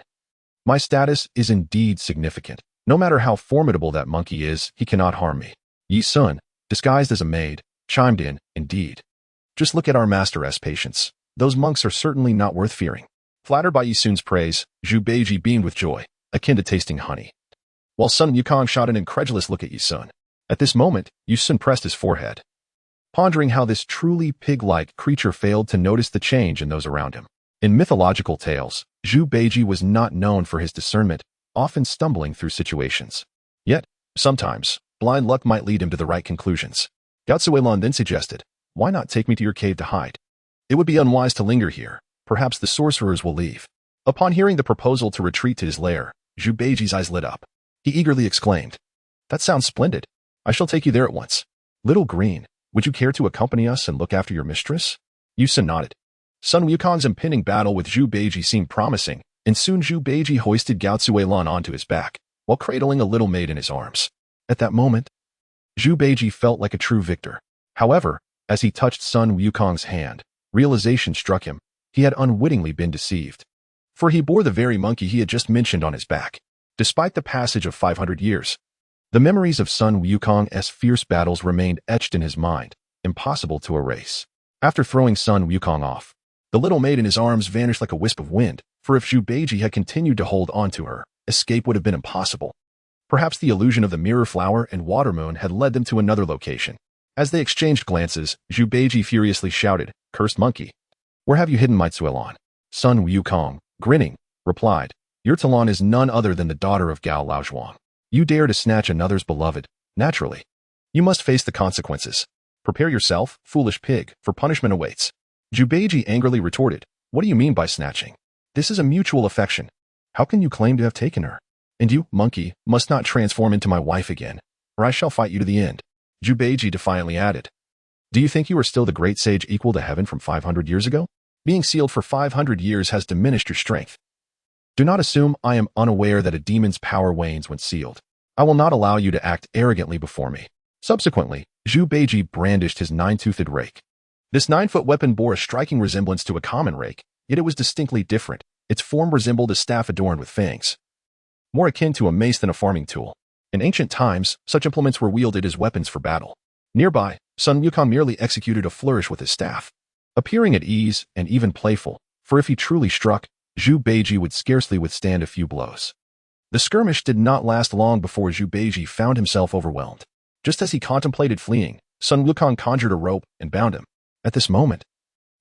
my status is indeed significant. No matter how formidable that monkey is, he cannot harm me." Yi Sun, disguised as a maid, chimed in, "Indeed. Just look at our master's patience. Those monks are certainly not worth fearing." Flattered by Yi Sun's praise, Zhu Beiji beamed with joy, akin to tasting honey, while Sun Wukong shot an incredulous look at Yi Sun. At this moment, Yi Sun pressed his forehead, pondering how this truly pig-like creature failed to notice the change in those around him. In mythological tales, Zhu Beiji was not known for his discernment, often stumbling through situations. Yet, sometimes, blind luck might lead him to the right conclusions. Gao Zuelan then suggested, "Why not take me to your cave to hide? It would be unwise to linger here. Perhaps the sorcerers will leave." Upon hearing the proposal to retreat to his lair, Zhu Beiji's eyes lit up. He eagerly exclaimed, "That sounds splendid. I shall take you there at once. Little Green, would you care to accompany us and look after your mistress?" Yi Sun nodded. Sun Wukong's impending battle with Zhu Beiji seemed promising, and soon Zhu Beiji hoisted Gao Zuelan onto his back, while cradling a little maid in his arms. At that moment, Zhu Beiji felt like a true victor. However, as he touched Sun Wukong's hand, realization struck him. He had unwittingly been deceived, for he bore the very monkey he had just mentioned on his back. Despite the passage of 500 years, the memories of Sun Wukong's fierce battles remained etched in his mind, impossible to erase. After throwing Sun Wukong off, The little maid in his arms vanished like a wisp of wind, for if Zhu Beiji had continued to hold on to her, escape would have been impossible. Perhaps the illusion of the mirror flower and water moon had led them to another location. As they exchanged glances, Zhu Beiji furiously shouted, "Cursed monkey! Where have you hidden my Tsuelon?" Sun Wukong, grinning, replied, "Your Talon is none other than the daughter of Gao Laozhuang. You dare to snatch another's beloved. Naturally, you must face the consequences. Prepare yourself, foolish pig, for punishment awaits." Zhu Beiji angrily retorted, "What do you mean by snatching? This is a mutual affection. How can you claim to have taken her? And you, monkey, must not transform into my wife again, or I shall fight you to the end." Zhu Beiji defiantly added, "Do you think you are still the great sage equal to heaven from 500 years ago? Being sealed for 500 years has diminished your strength. Do not assume I am unaware that a demon's power wanes when sealed. I will not allow you to act arrogantly before me." Subsequently, Zhu Beiji brandished his 9-toothed rake. This 9-foot weapon bore a striking resemblance to a common rake, yet it was distinctly different. Its form resembled a staff adorned with fangs, more akin to a mace than a farming tool. In ancient times, such implements were wielded as weapons for battle. Nearby, Sun Wukong merely executed a flourish with his staff, appearing at ease and even playful, for if he truly struck, Zhu Beiji would scarcely withstand a few blows. The skirmish did not last long before Zhu Beiji found himself overwhelmed. Just as he contemplated fleeing, Sun Wukong conjured a rope and bound him. At this moment,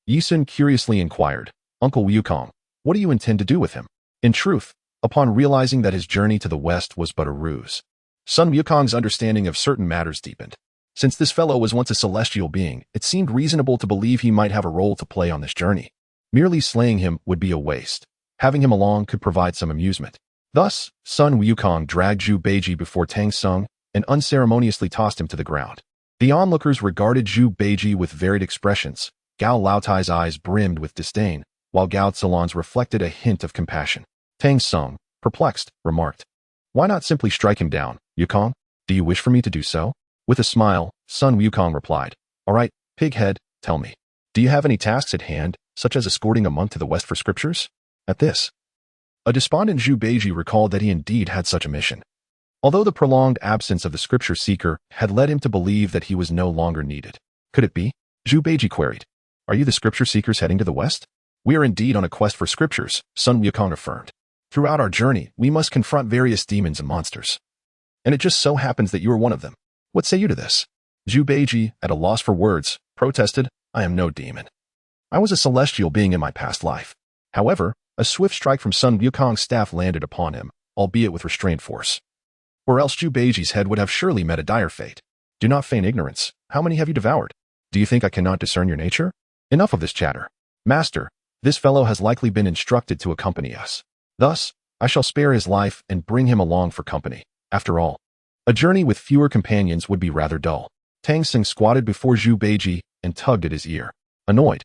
Yi Sun curiously inquired, "Uncle Wukong, what do you intend to do with him?" In truth, upon realizing that his journey to the west was but a ruse, Sun Wukong's understanding of certain matters deepened. Since this fellow was once a celestial being, it seemed reasonable to believe he might have a role to play on this journey. Merely slaying him would be a waste. Having him along could provide some amusement. Thus, Sun Wukong dragged Zhu Beiji before Tang Sung and unceremoniously tossed him to the ground. The onlookers regarded Zhu Beiji with varied expressions. Gao Laotai's eyes brimmed with disdain, while Gao Tsulon's reflected a hint of compassion. Tang Sung, perplexed, remarked, "Why not simply strike him down, Wukong? Do you wish for me to do so?" With a smile, Sun Wukong replied, "All right, pighead, tell me. Do you have any tasks at hand, such as escorting a monk to the west for scriptures?" At this, a despondent Zhu Beiji recalled that he indeed had such a mission. Although the prolonged absence of the scripture seeker had led him to believe that he was no longer needed. Could it be? Zhu Beiji queried, "Are you the scripture seekers heading to the west?" "We are indeed on a quest for scriptures," Sun Wukong affirmed. "Throughout our journey, we must confront various demons and monsters. And it just so happens that you are one of them. What say you to this?" Zhu Beiji, at a loss for words, protested, "I am no demon. I was a celestial being in my past life." However, a swift strike from Sun Wukong's staff landed upon him, albeit with restrained force. Or else Zhu Beiji's head would have surely met a dire fate. "Do not feign ignorance. How many have you devoured? Do you think I cannot discern your nature? Enough of this chatter. Master, this fellow has likely been instructed to accompany us. Thus, I shall spare his life and bring him along for company. After all, a journey with fewer companions would be rather dull." Tang Sing squatted before Zhu Beiji and tugged at his ear. Annoyed,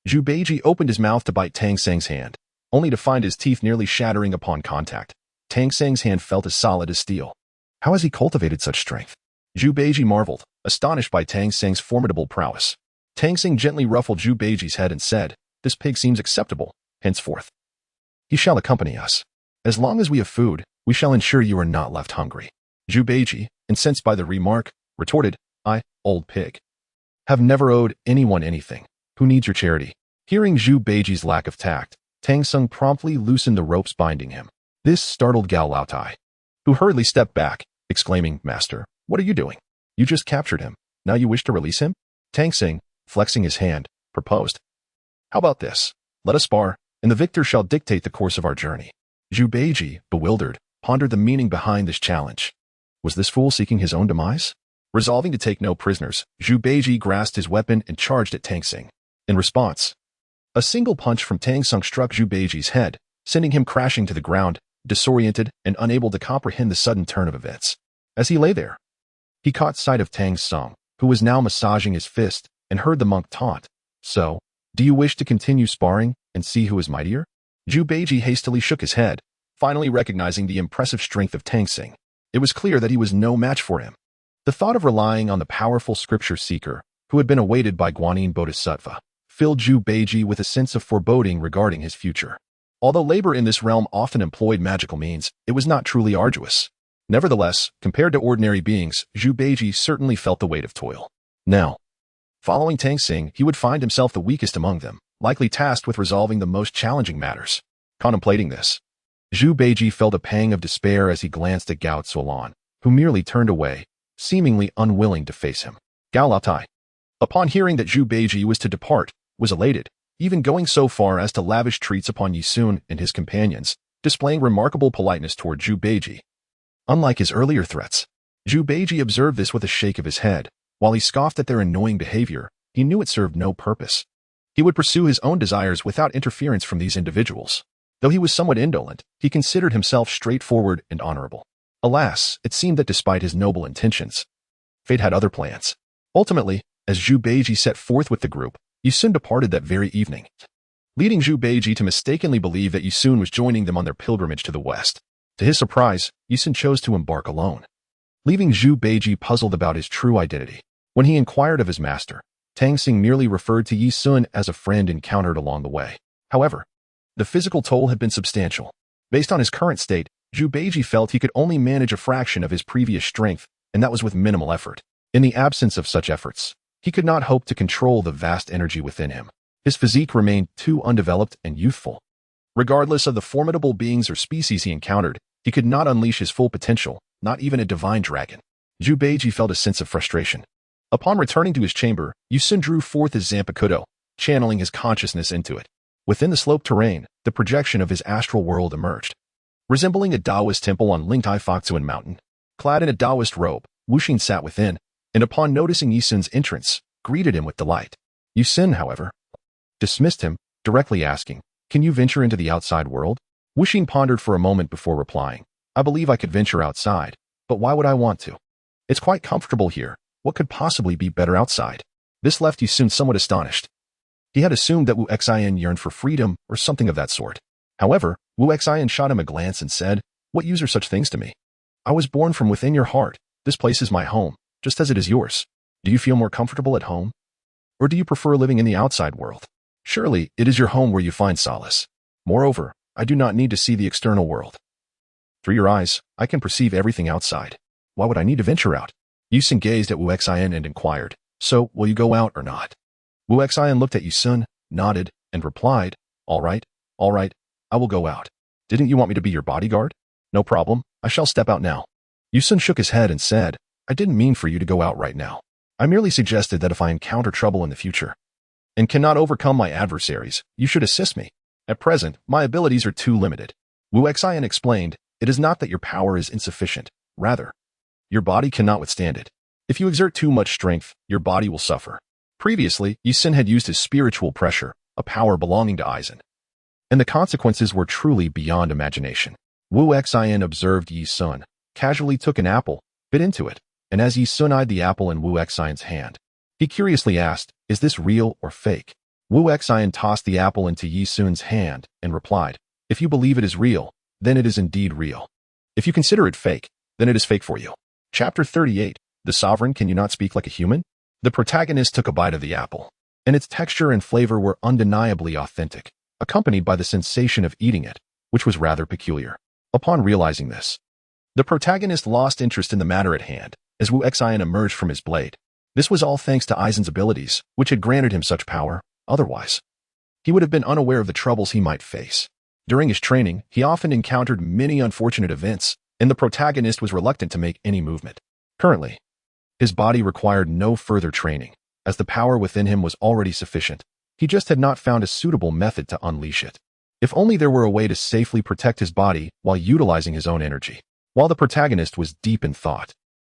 Zhu Beiji opened his mouth to bite Tang Sing's hand, only to find his teeth nearly shattering upon contact. Tang Sing's hand felt as solid as steel. How has he cultivated such strength? Zhu Beiji marveled, astonished by Tang Sing's formidable prowess. Tang Sing gently ruffled Zhu Beiji's head and said, "This pig seems acceptable. Henceforth, he shall accompany us. As long as we have food, we shall ensure you are not left hungry." Zhu Beiji, incensed by the remark, retorted, "I, old pig, have never owed anyone anything. Who needs your charity?" Hearing Zhu Beiji's lack of tact, Tang Sung promptly loosened the ropes binding him. This startled Gao Laotai, who hurriedly stepped back, exclaiming, "Master, what are you doing? You just captured him. Now you wish to release him?" Tang Sing, flexing his hand, proposed, "How about this? Let us spar, and the victor shall dictate the course of our journey." Zhu Beiji, bewildered, pondered the meaning behind this challenge. Was this fool seeking his own demise? Resolving to take no prisoners, Zhu Beiji grasped his weapon and charged at Tang Sing. In response, a single punch from Tang Sung struck Zhu Beiji's head, sending him crashing to the ground, disoriented and unable to comprehend the sudden turn of events. As he lay there, he caught sight of Tang Sung, who was now massaging his fist, and heard the monk taunt, "So, do you wish to continue sparring and see who is mightier?" Zhu Beiji hastily shook his head, finally recognizing the impressive strength of Tang Sing. It was clear that he was no match for him. The thought of relying on the powerful scripture seeker, who had been awaited by Guanyin Bodhisattva, filled Zhu Beiji with a sense of foreboding regarding his future. Although labor in this realm often employed magical means, it was not truly arduous. Nevertheless, compared to ordinary beings, Zhu Beiji certainly felt the weight of toil. Now, following Tang Sing, he would find himself the weakest among them, likely tasked with resolving the most challenging matters. Contemplating this, Zhu Beiji felt a pang of despair as he glanced at Gao Zuolan, who merely turned away, seemingly unwilling to face him. Gao Laotai, upon hearing that Zhu Beiji was to depart, was elated, even going so far as to lavish treats upon Yi Sun and his companions, displaying remarkable politeness toward Zhu Beiji. Unlike his earlier threats, Zhu Beiji observed this with a shake of his head. While he scoffed at their annoying behavior, he knew it served no purpose. He would pursue his own desires without interference from these individuals. Though he was somewhat indolent, he considered himself straightforward and honorable. Alas, it seemed that despite his noble intentions, fate had other plans. Ultimately, as Zhu Beiji set forth with the group, Yi Sun departed that very evening, leading Zhu Beiji to mistakenly believe that Yi Sun was joining them on their pilgrimage to the west. To his surprise, Yi Sun chose to embark alone, leaving Zhu Beiji puzzled about his true identity. When he inquired of his master, Tang Xing merely referred to Yi Sun as a friend encountered along the way. However, the physical toll had been substantial. Based on his current state, Zhu Beiji felt he could only manage a fraction of his previous strength, and that was with minimal effort. In the absence of such efforts, he could not hope to control the vast energy within him. His physique remained too undeveloped and youthful. Regardless of the formidable beings or species he encountered, he could not unleash his full potential, not even a divine dragon. Zhu Beiji felt a sense of frustration. Upon returning to his chamber, Yi Sun drew forth his Zanpakuto, channeling his consciousness into it. Within the sloped terrain, the projection of his astral world emerged. Resembling a Taoist temple on Lingtai Fokzuan Mountain, clad in a Taoist robe, Wuxing sat within, and upon noticing Yi Sun's entrance, greeted him with delight. Yi Sun, however, dismissed him, directly asking, "Can you venture into the outside world?" Wuxing pondered for a moment before replying, "I believe I could venture outside, but why would I want to? It's quite comfortable here. What could possibly be better outside?" This left Yi Sun somewhat astonished. He had assumed that Wu Xian yearned for freedom or something of that sort. However, Wu Xian shot him a glance and said, "What use are such things to me? I was born from within your heart. This place is my home, just as it is yours. Do you feel more comfortable at home? Or do you prefer living in the outside world? Surely, it is your home where you find solace. Moreover, I do not need to see the external world. Through your eyes, I can perceive everything outside. Why would I need to venture out?" Yi Sun gazed at Wu Xian and inquired, "So, will you go out or not?" Wu Xian looked at Yi Sun, nodded, and replied, all right, I will go out. Didn't you want me to be your bodyguard? No problem, I shall step out now." Yi Sun shook his head and said, "I didn't mean for you to go out right now. I merely suggested that if I encounter trouble in the future and cannot overcome my adversaries, you should assist me. At present, my abilities are too limited." Wu Xian explained, "It is not that your power is insufficient. Rather, your body cannot withstand it. If you exert too much strength, your body will suffer." Previously, Yi Sun had used his spiritual pressure, a power belonging to Aizen, and the consequences were truly beyond imagination. Wu Xian observed Yi Sun, casually took an apple, bit into it, and as Yi Sun eyed the apple in Wu Xian's hand, he curiously asked, "Is this real or fake?" Wu Xian tossed the apple into Yi Sun's hand and replied, "If you believe it is real, then it is indeed real. If you consider it fake, then it is fake for you." Chapter 38, The Sovereign, Can You Not Speak Like a Human? The protagonist took a bite of the apple, and its texture and flavor were undeniably authentic, accompanied by the sensation of eating it, which was rather peculiar. Upon realizing this, the protagonist lost interest in the matter at hand, as Wu Xian emerged from his blade. This was all thanks to Aizen's abilities, which had granted him such power. Otherwise, he would have been unaware of the troubles he might face. During his training, he often encountered many unfortunate events, and the protagonist was reluctant to make any movement. Currently, his body required no further training, as the power within him was already sufficient. He just had not found a suitable method to unleash it. If only there were a way to safely protect his body while utilizing his own energy. While the protagonist was deep in thought,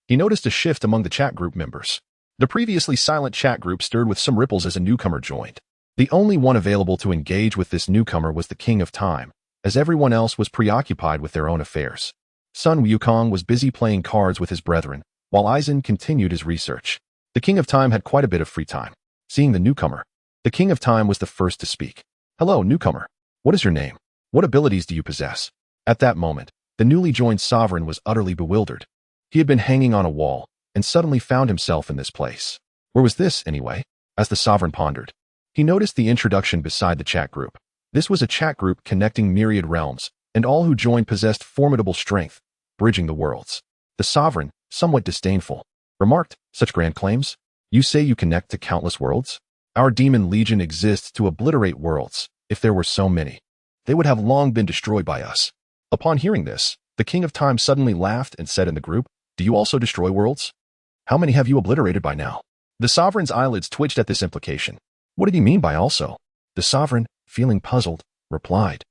he noticed a shift among the chat group members. The previously silent chat group stirred with some ripples as a newcomer joined. The only one available to engage with this newcomer was the King of Time, as everyone else was preoccupied with their own affairs. Sun Wukong was busy playing cards with his brethren, while Aizen continued his research. The King of Time had quite a bit of free time. Seeing the newcomer, the King of Time was the first to speak. "Hello, newcomer. What is your name? What abilities do you possess?" At that moment, the newly joined sovereign was utterly bewildered. He had been hanging on a wall, and suddenly found himself in this place. Where was this, anyway? As the sovereign pondered, he noticed the introduction beside the chat group. This was a chat group connecting myriad realms, and all who joined possessed formidable strength, bridging the worlds. The sovereign, somewhat disdainful, remarked, "Such grand claims? You say you connect to countless worlds? Our demon legion exists to obliterate worlds. If there were so many, they would have long been destroyed by us. Upon hearing this, the King of Time suddenly laughed and said in the group, "Do you also destroy worlds? How many have you obliterated by now?" The sovereign's eyelids twitched at this implication. What did he mean by also? The sovereign, feeling puzzled, replied,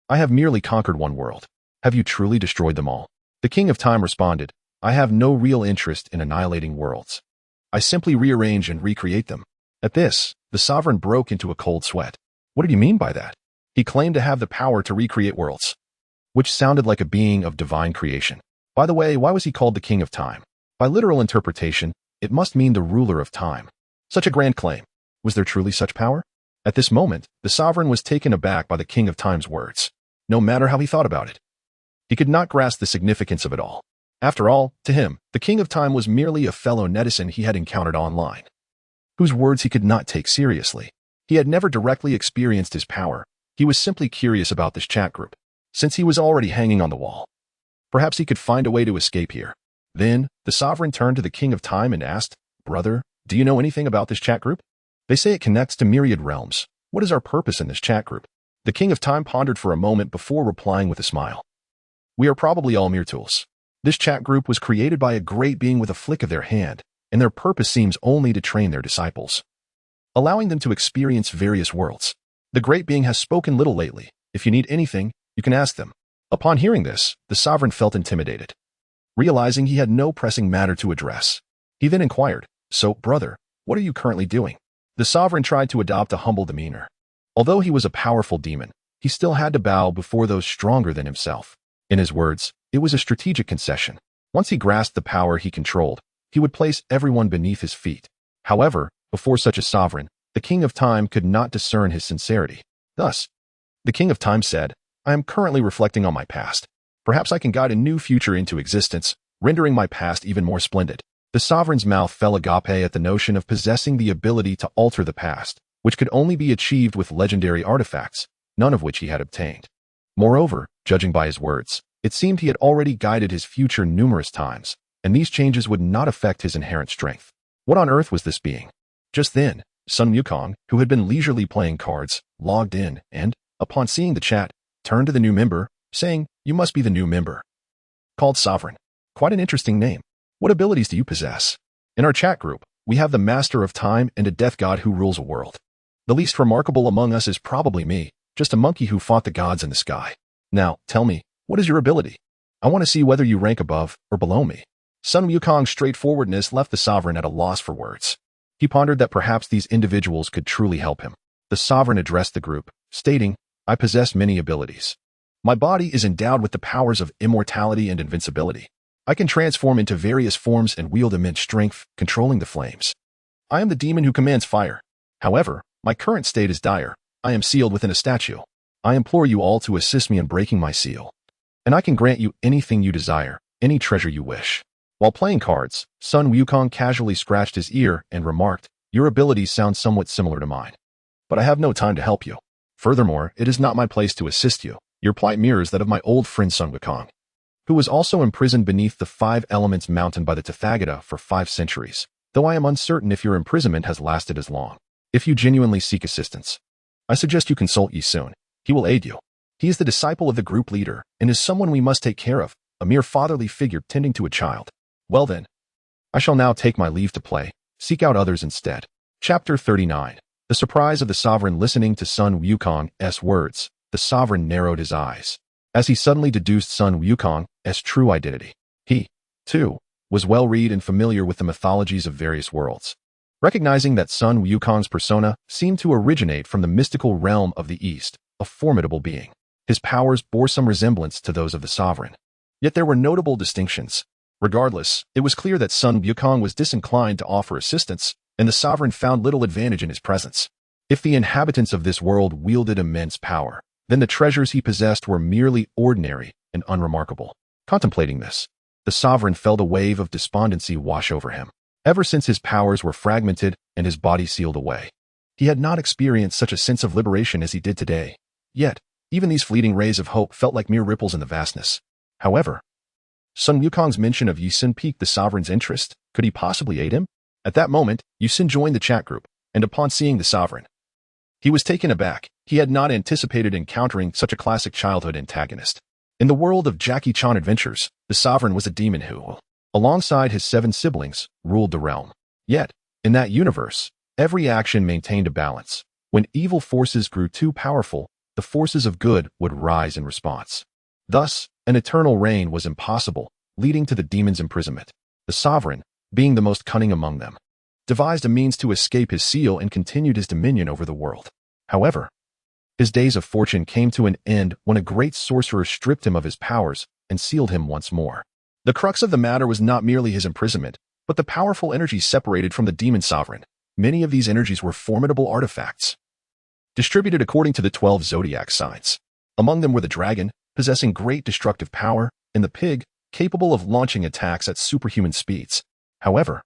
"I have merely conquered one world. Have you truly destroyed them all?" The King of Time responded, "I have no real interest in annihilating worlds. I simply rearrange and recreate them." At this, the sovereign broke into a cold sweat. What did he mean by that? He claimed to have the power to recreate worlds, which sounded like a being of divine creation. By the way, why was he called the King of Time? By literal interpretation, it must mean the ruler of time. Such a grand claim. Was there truly such power? At this moment, the sovereign was taken aback by the King of Time's words. No matter how he thought about it, he could not grasp the significance of it all. After all, to him, the King of Time was merely a fellow netizen he had encountered online, whose words he could not take seriously. He had never directly experienced his power. He was simply curious about this chat group, since he was already hanging on the wall. Perhaps he could find a way to escape here. Then, the sovereign turned to the King of Time and asked, "Brother, do you know anything about this chat group? They say it connects to myriad realms. What is our purpose in this chat group?" The King of Time pondered for a moment before replying with a smile. "We are probably all mere tools. This chat group was created by a great being with a flick of their hand, and their purpose seems only to train their disciples, allowing them to experience various worlds. The great being has spoken little lately. If you need anything, you can ask them." Upon hearing this, the sovereign felt intimidated, realizing he had no pressing matter to address. He then inquired, "So, brother, what are you currently doing?" The sovereign tried to adopt a humble demeanor. Although he was a powerful demon, he still had to bow before those stronger than himself. In his words, it was a strategic concession. Once he grasped the power he controlled, he would place everyone beneath his feet. However, before such a sovereign, the King of Time could not discern his sincerity. Thus, the King of Time said, "I am currently reflecting on my past. Perhaps I can guide a new future into existence, rendering my past even more splendid." The sovereign's mouth fell agape at the notion of possessing the ability to alter the past, which could only be achieved with legendary artifacts, none of which he had obtained. Moreover, judging by his words, it seemed he had already guided his future numerous times, and these changes would not affect his inherent strength. What on earth was this being? Just then, Sun Wukong, who had been leisurely playing cards, logged in and, upon seeing the chat, turned to the new member, saying, "You must be the new member called Sovereign. Quite an interesting name. What abilities do you possess?" "In our chat group, we have the Master of Time and a Death God who rules a world. The least remarkable among us is probably me, just a monkey who fought the gods in the sky. Now, tell me, what is your ability? I want to see whether you rank above or below me." Sun Wukong's straightforwardness left the sovereign at a loss for words. He pondered that perhaps these individuals could truly help him. The sovereign addressed the group, stating, "I possess many abilities. My body is endowed with the powers of immortality and invincibility. I can transform into various forms and wield immense strength, controlling the flames. I am the demon who commands fire. However, my current state is dire. I am sealed within a statue. I implore you all to assist me in breaking my seal, and I can grant you anything you desire, any treasure you wish." While playing cards, Sun Wukong casually scratched his ear and remarked, "Your abilities sound somewhat similar to mine, but I have no time to help you. Furthermore, it is not my place to assist you. Your plight mirrors that of my old friend Sun Wukong, who was also imprisoned beneath the 5 Elements mountain by the Tathagata for 5 centuries, though I am uncertain if your imprisonment has lasted as long. If you genuinely seek assistance, I suggest you consult Yi Sun. He will aid you. He is the disciple of the group leader and is someone we must take care of, a mere fatherly figure tending to a child. Well then, I shall now take my leave to play. Seek out others instead." Chapter 39. The surprise of the sovereign listening to Sun Wukong's words. The sovereign narrowed his eyes, as he suddenly deduced Sun Wukong's true identity. He, too, was well-read and familiar with the mythologies of various worlds. Recognizing that Sun Wukong's persona seemed to originate from the mystical realm of the East, a formidable being, his powers bore some resemblance to those of the sovereign. Yet there were notable distinctions. Regardless, it was clear that Sun Wukong was disinclined to offer assistance, and the sovereign found little advantage in his presence. If the inhabitants of this world wielded immense power, then the treasures he possessed were merely ordinary and unremarkable. Contemplating this, the sovereign felt a wave of despondency wash over him. Ever since his powers were fragmented and his body sealed away, he had not experienced such a sense of liberation as he did today. Yet, even these fleeting rays of hope felt like mere ripples in the vastness. However, Sun Wukong's mention of Yi Sun piqued the sovereign's interest. Could he possibly aid him? At that moment, Yi Sun joined the chat group, and upon seeing the sovereign, he was taken aback. He had not anticipated encountering such a classic childhood antagonist. In the world of Jackie Chan adventures, the sovereign was a demon who, alongside his 7 siblings, ruled the realm. Yet, in that universe, every action maintained a balance. When evil forces grew too powerful, the forces of good would rise in response. Thus, an eternal reign was impossible, leading to the demon's imprisonment. The sovereign, being the most cunning among them, devised a means to escape his seal and continued his dominion over the world. However, his days of fortune came to an end when a great sorcerer stripped him of his powers and sealed him once more. The crux of the matter was not merely his imprisonment, but the powerful energies separated from the demon sovereign. Many of these energies were formidable artifacts, distributed according to the 12 zodiac signs. Among them were the dragon, possessing great destructive power, and the pig, capable of launching attacks at superhuman speeds. However,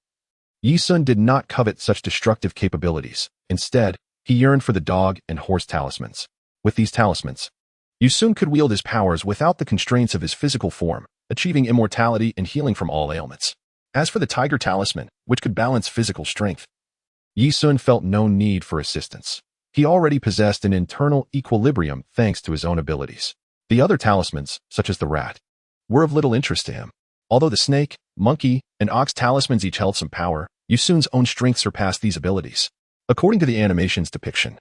Yi Sun did not covet such destructive capabilities. Instead, he yearned for the dog and horse talismans. With these talismans, Yi Sun could wield his powers without the constraints of his physical form, achieving immortality and healing from all ailments. As for the tiger talisman, which could balance physical strength, Yi Sun felt no need for assistance. He already possessed an internal equilibrium thanks to his own abilities. The other talismans, such as the rat, were of little interest to him. Although the snake, monkey, and ox talismans each held some power, Yi Sun's own strength surpassed these abilities. According to the animation's depiction,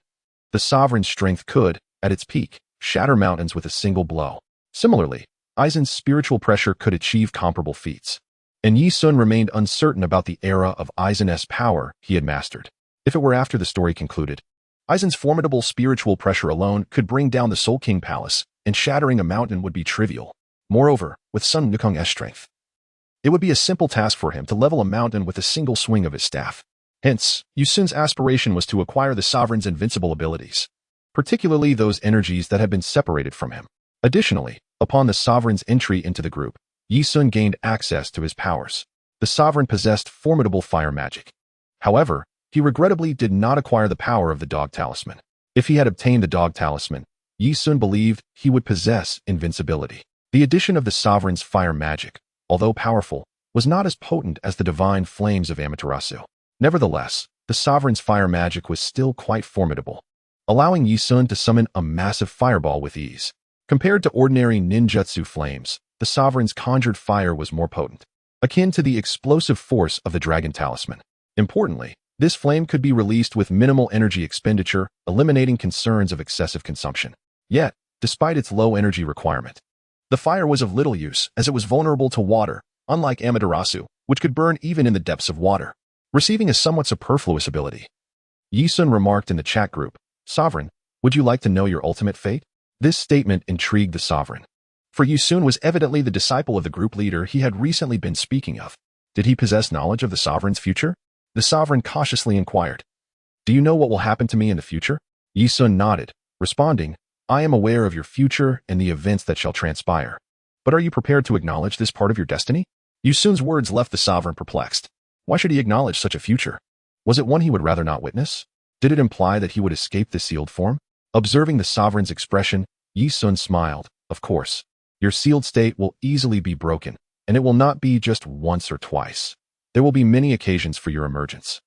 the sovereign's strength could, at its peak, shatter mountains with a single blow. Similarly, Aizen's spiritual pressure could achieve comparable feats. And Yi Sun remained uncertain about the era of Aizen's power he had mastered. If it were after the story concluded, Aizen's formidable spiritual pressure alone could bring down the Soul King Palace, and shattering a mountain would be trivial. Moreover, with Sun Wukong's strength, it would be a simple task for him to level a mountain with a single swing of his staff. Hence, Yi Sun's aspiration was to acquire the sovereign's invincible abilities, particularly those energies that had been separated from him. Additionally, upon the sovereign's entry into the group, Yi Sun gained access to his powers. The sovereign possessed formidable fire magic. However, he regrettably did not acquire the power of the dog talisman. If he had obtained the dog talisman, Yi Sun believed he would possess invincibility. The addition of the sovereign's fire magic, although powerful, was not as potent as the divine flames of Amaterasu. Nevertheless, the sovereign's fire magic was still quite formidable, allowing Yi Sun to summon a massive fireball with ease. Compared to ordinary ninjutsu flames, the sovereign's conjured fire was more potent, akin to the explosive force of the dragon talisman. Importantly, this flame could be released with minimal energy expenditure, eliminating concerns of excessive consumption. Yet, despite its low energy requirement, the fire was of little use as it was vulnerable to water, unlike Amaterasu, which could burn even in the depths of water, receiving a somewhat superfluous ability. Yi Sun remarked in the chat group, "Sovereign, would you like to know your ultimate fate?" This statement intrigued the sovereign, for Yi Sun was evidently the disciple of the group leader he had recently been speaking of. Did he possess knowledge of the sovereign's future? The sovereign cautiously inquired, "Do you know what will happen to me in the future?" Yi Sun nodded, responding, "I am aware of your future and the events that shall transpire. But are you prepared to acknowledge this part of your destiny?" Yi Sun's words left the sovereign perplexed. Why should he acknowledge such a future? Was it one he would rather not witness? Did it imply that he would escape the sealed form? Observing the sovereign's expression, Yi Sun smiled. "Of course, your sealed state will easily be broken, and it will not be just once or twice. There will be many occasions for your emergence."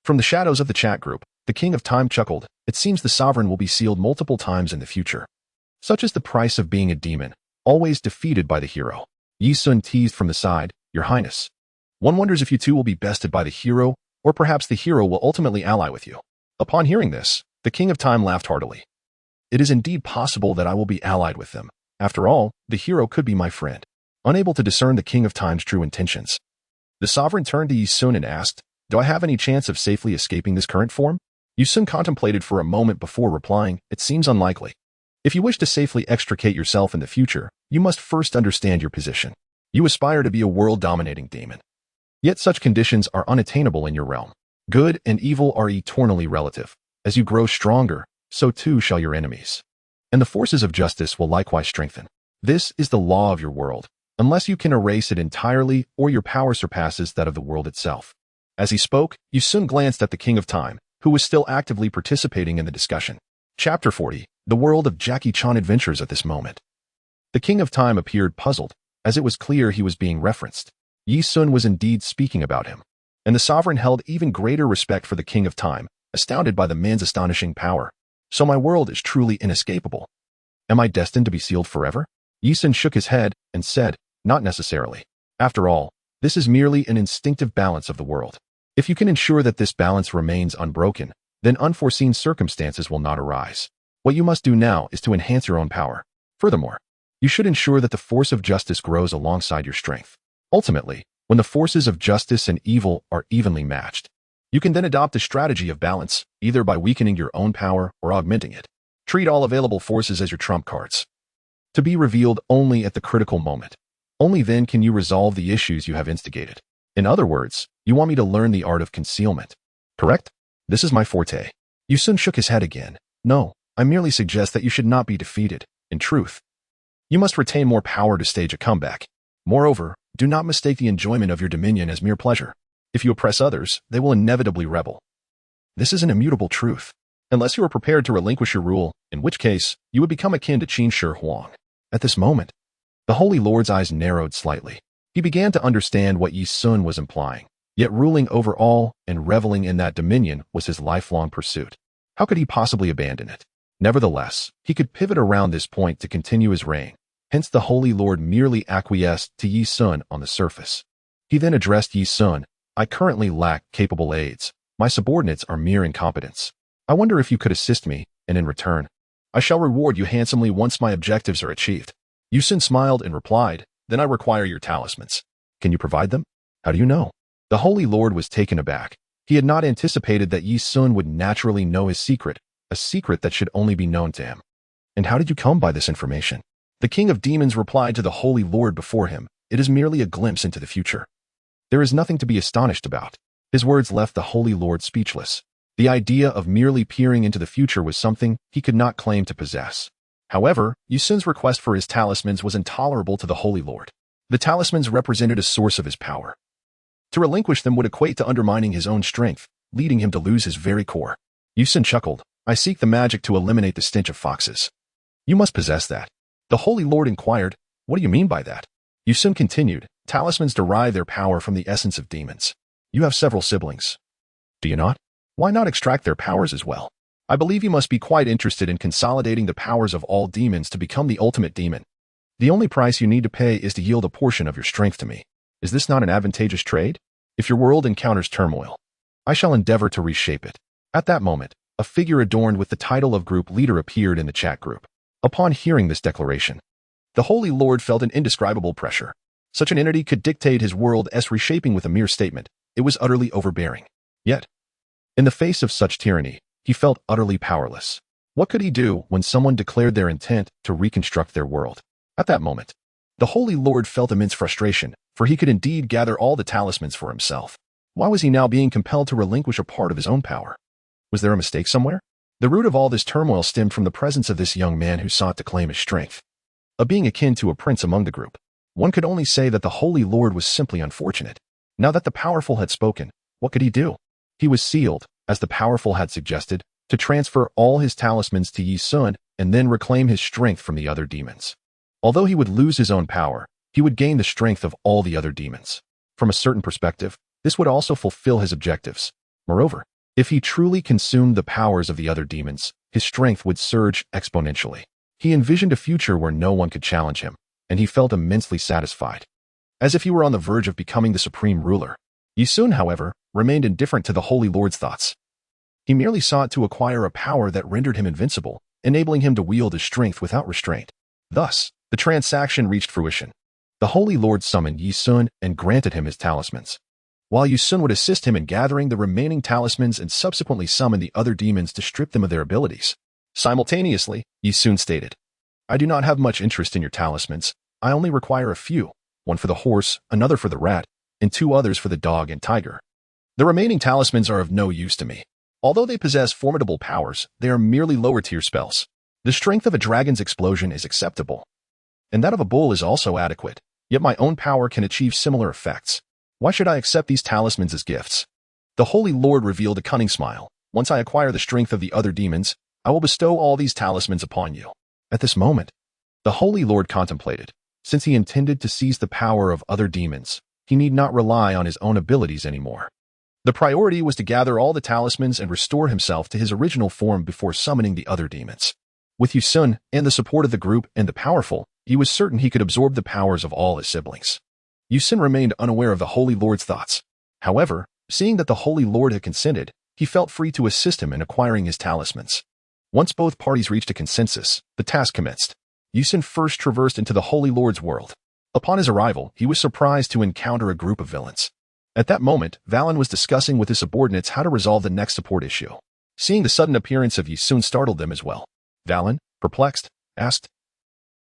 From the shadows of the chat group, the King of Time chuckled. It seems the sovereign will be sealed multiple times in the future. Such is the price of being a demon, always defeated by the hero. Yi Sun teased from the side, "Your Highness, one wonders if you two will be bested by the hero, or perhaps the hero will ultimately ally with you." Upon hearing this, the King of Time laughed heartily. "It is indeed possible that I will be allied with them. After all, the hero could be my friend." Unable to discern the King of Time's true intentions, the sovereign turned to Yi Sun and asked, "Do I have any chance of safely escaping this current form?" Yi Sun contemplated for a moment before replying, "It seems unlikely. If you wish to safely extricate yourself in the future, you must first understand your position. You aspire to be a world-dominating demon. Yet such conditions are unattainable in your realm. Good and evil are eternally relative. As you grow stronger, so too shall your enemies. And the forces of justice will likewise strengthen. This is the law of your world, unless you can erase it entirely or your power surpasses that of the world itself." As he spoke, Yi Sun glanced at the King of Time, who was still actively participating in the discussion. Chapter 40, The World of Jackie Chan Adventures. At this moment, the King of Time appeared puzzled, as it was clear he was being referenced. Yi Sun was indeed speaking about him, and the sovereign held even greater respect for the King of Time, astounded by the man's astonishing power. So my world is truly inescapable. Am I destined to be sealed forever? Yi Sun shook his head and said, not necessarily. After all, this is merely an instinctive balance of the world. If you can ensure that this balance remains unbroken, then unforeseen circumstances will not arise. What you must do now is to enhance your own power. Furthermore, you should ensure that the force of justice grows alongside your strength. Ultimately, when the forces of justice and evil are evenly matched, you can then adopt a strategy of balance, either by weakening your own power or augmenting it. Treat all available forces as your trump cards, to be revealed only at the critical moment. Only then can you resolve the issues you have instigated. In other words, you want me to learn the art of concealment, correct? This is my forte. Yi Sun shook his head again. No, I merely suggest that you should not be defeated. In truth, you must retain more power to stage a comeback. Moreover, do not mistake the enjoyment of your dominion as mere pleasure. If you oppress others, they will inevitably rebel. This is an immutable truth. Unless you are prepared to relinquish your rule, in which case, you would become akin to Qin Shi Huang. At this moment, the Holy Lord's eyes narrowed slightly. He began to understand what Yi Sun was implying. Yet ruling over all and reveling in that dominion was his lifelong pursuit. How could he possibly abandon it? Nevertheless, he could pivot around this point to continue his reign. Hence the Holy Lord merely acquiesced to Yi Sun on the surface. He then addressed Yi Sun. I currently lack capable aides. My subordinates are mere incompetents. I wonder if you could assist me, and in return, I shall reward you handsomely once my objectives are achieved. Yi Sun smiled and replied, then I require your talismans. Can you provide them? How do you know? The Holy Lord was taken aback. He had not anticipated that Yi Sun would naturally know his secret, a secret that should only be known to him. And how did you come by this information? The King of Demons replied to the Holy Lord before him, it is merely a glimpse into the future. There is nothing to be astonished about. His words left the Holy Lord speechless. The idea of merely peering into the future was something he could not claim to possess. However, Yi Sun's request for his talismans was intolerable to the Holy Lord. The talismans represented a source of his power. To relinquish them would equate to undermining his own strength, leading him to lose his very core. Yi Sun chuckled. I seek the magic to eliminate the stench of foxes. You must possess that. The Holy Lord inquired, what do you mean by that? Yi Sun continued, talismans derive their power from the essence of demons. You have several siblings. Do you not? Why not extract their powers as well? I believe you must be quite interested in consolidating the powers of all demons to become the ultimate demon. The only price you need to pay is to yield a portion of your strength to me. Is this not an advantageous trade? If your world encounters turmoil, I shall endeavor to reshape it. At that moment, a figure adorned with the title of group leader appeared in the chat group. Upon hearing this declaration, the Holy Lord felt an indescribable pressure. Such an entity could dictate his world's reshaping with a mere statement. It was utterly overbearing. Yet, in the face of such tyranny, he felt utterly powerless. What could he do when someone declared their intent to reconstruct their world? At that moment, the Holy Lord felt immense frustration, for he could indeed gather all the talismans for himself. Why was he now being compelled to relinquish a part of his own power? Was there a mistake somewhere? The root of all this turmoil stemmed from the presence of this young man who sought to claim his strength. A being akin to a prince among the group, one could only say that the Holy Lord was simply unfortunate. Now that the powerful had spoken, what could he do? He was sealed, as the powerful had suggested, to transfer all his talismans to Yi Sun and then reclaim his strength from the other demons. Although he would lose his own power, he would gain the strength of all the other demons. From a certain perspective, this would also fulfill his objectives. Moreover, if he truly consumed the powers of the other demons, his strength would surge exponentially. He envisioned a future where no one could challenge him, and he felt immensely satisfied. As if he were on the verge of becoming the supreme ruler. Yi Sun, however, remained indifferent to the Holy Lord's thoughts. He merely sought to acquire a power that rendered him invincible, enabling him to wield his strength without restraint. Thus, the transaction reached fruition. The Holy Lord summoned Yi Sun and granted him his talismans. While Yi Sun would assist him in gathering the remaining talismans and subsequently summon the other demons to strip them of their abilities. Simultaneously, Yi Sun stated, I do not have much interest in your talismans. I only require a few, one for the horse, another for the rat, and 2 others for the dog and tiger. The remaining talismans are of no use to me. Although they possess formidable powers, they are merely lower-tier spells. The strength of a dragon's explosion is acceptable, and that of a bull is also adequate, yet my own power can achieve similar effects. Why should I accept these talismans as gifts? The Holy Lord revealed a cunning smile. Once I acquire the strength of the other demons, I will bestow all these talismans upon you. At this moment, the Holy Lord contemplated. Since he intended to seize the power of other demons, he need not rely on his own abilities anymore. The priority was to gather all the talismans and restore himself to his original form before summoning the other demons. With Yusun and the support of the group and the powerful, he was certain he could absorb the powers of all his siblings. Yusun remained unaware of the Holy Lord's thoughts. However, seeing that the Holy Lord had consented, he felt free to assist him in acquiring his talismans. Once both parties reached a consensus, the task commenced. Yusun first traversed into the Holy Lord's world. Upon his arrival, he was surprised to encounter a group of villains. At that moment, Valen was discussing with his subordinates how to resolve the next support issue. Seeing the sudden appearance of Yusun startled them as well. Valen, perplexed, asked,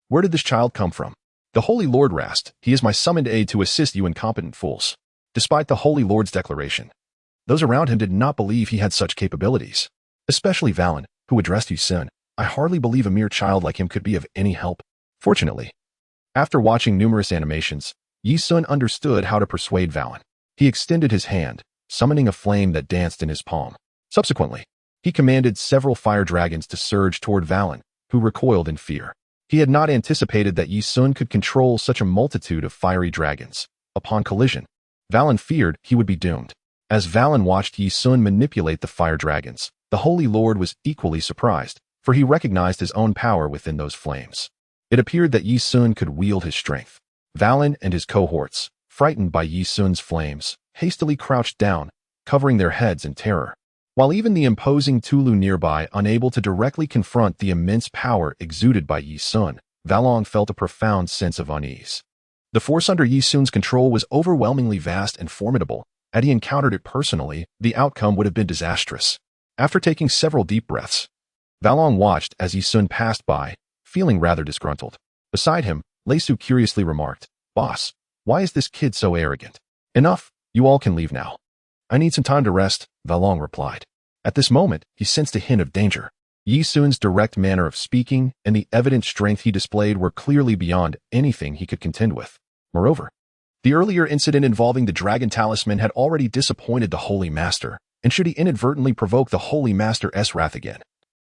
"Where did this child come from?" The Holy Lord rasped, "He is my summoned aide to assist you incompetent fools." Despite the Holy Lord's declaration, those around him did not believe he had such capabilities. Especially Valen, who addressed Yusun. "I hardly believe a mere child like him could be of any help." Fortunately, after watching numerous animations, Yusun understood how to persuade Valen. He extended his hand, summoning a flame that danced in his palm. Subsequently, he commanded several fire dragons to surge toward Valen, who recoiled in fear. He had not anticipated that Yusun could control such a multitude of fiery dragons. Upon collision, Valen feared he would be doomed. As Valen watched Yusun manipulate the fire dragons, the Holy Lord was equally surprised, for he recognized his own power within those flames. It appeared that Yusun could wield his strength. Valen and his cohorts, frightened by Yusun's flames, hastily crouched down, covering their heads in terror. While even the imposing Tulu nearby, unable to directly confront the immense power exuded by Yusun, Valen felt a profound sense of unease. The force under Yusun's control was overwhelmingly vast and formidable. Had he encountered it personally, the outcome would have been disastrous. After taking several deep breaths, Valen watched as Yusun passed by, feeling rather disgruntled. Beside him, Leisu curiously remarked, "Boss, why is this kid so arrogant?" "Enough, you all can leave now." "I need some time to rest," Valen replied. At this moment, he sensed a hint of danger. Yusun's direct manner of speaking and the evident strength he displayed were clearly beyond anything he could contend with. Moreover, the earlier incident involving the dragon talisman had already disappointed the Holy Master, and should he inadvertently provoke the Holy Master's wrath again,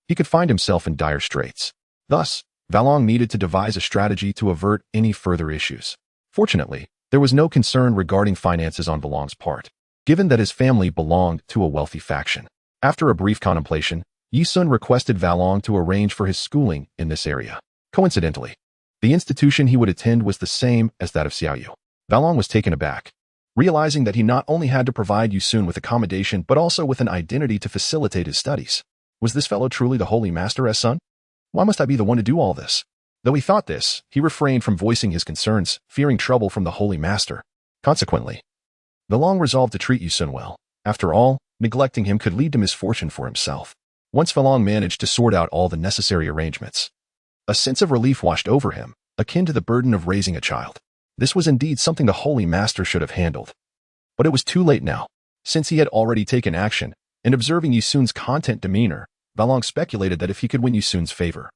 he could find himself in dire straits. Thus, Valen needed to devise a strategy to avert any further issues. Fortunately, there was no concern regarding finances on Valang's part, given that his family belonged to a wealthy faction. After a brief contemplation, Yusun requested Valen to arrange for his schooling in this area. Coincidentally, the institution he would attend was the same as that of Xiaoyu. Valen was taken aback, realizing that he not only had to provide Yusun with accommodation but also with an identity to facilitate his studies. Was this fellow truly the Holy Master's son? Why must I be the one to do all this? Though he thought this, he refrained from voicing his concerns, fearing trouble from the Holy Master. Consequently, Valen resolved to treat Yusun well. After all, neglecting him could lead to misfortune for himself. Once Valen managed to sort out all the necessary arrangements, a sense of relief washed over him, akin to the burden of raising a child. This was indeed something the Holy Master should have handled. But it was too late now. Since he had already taken action, and observing Yusun's content demeanor, Valen speculated that if he could win Yusun's favor,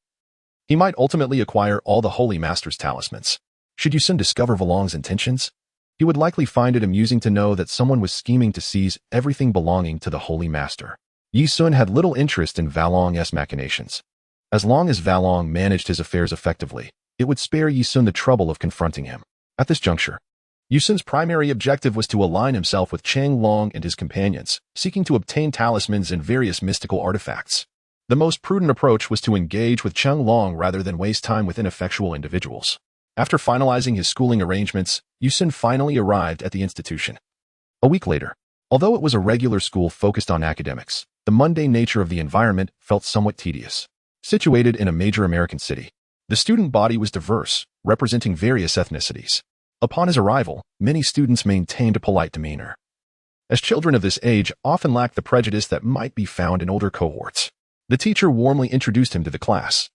he might ultimately acquire all the Holy Master's talismans. Should Yusun discover Valen's intentions, he would likely find it amusing to know that someone was scheming to seize everything belonging to the Holy Master. Yusun had little interest in Valen's machinations. As long as Valen managed his affairs effectively, it would spare Yusun the trouble of confronting him. At this juncture, Yusun's primary objective was to align himself with Changlong and his companions, seeking to obtain talismans and various mystical artifacts. The most prudent approach was to engage with Changlong rather than waste time with ineffectual individuals. After finalizing his schooling arrangements, Yusun finally arrived at the institution. A week later, although it was a regular school focused on academics, the mundane nature of the environment felt somewhat tedious. Situated in a major American city, the student body was diverse, representing various ethnicities. Upon his arrival, many students maintained a polite demeanor, as children of this age often lack the prejudice that might be found in older cohorts. The teacher warmly introduced him to the class,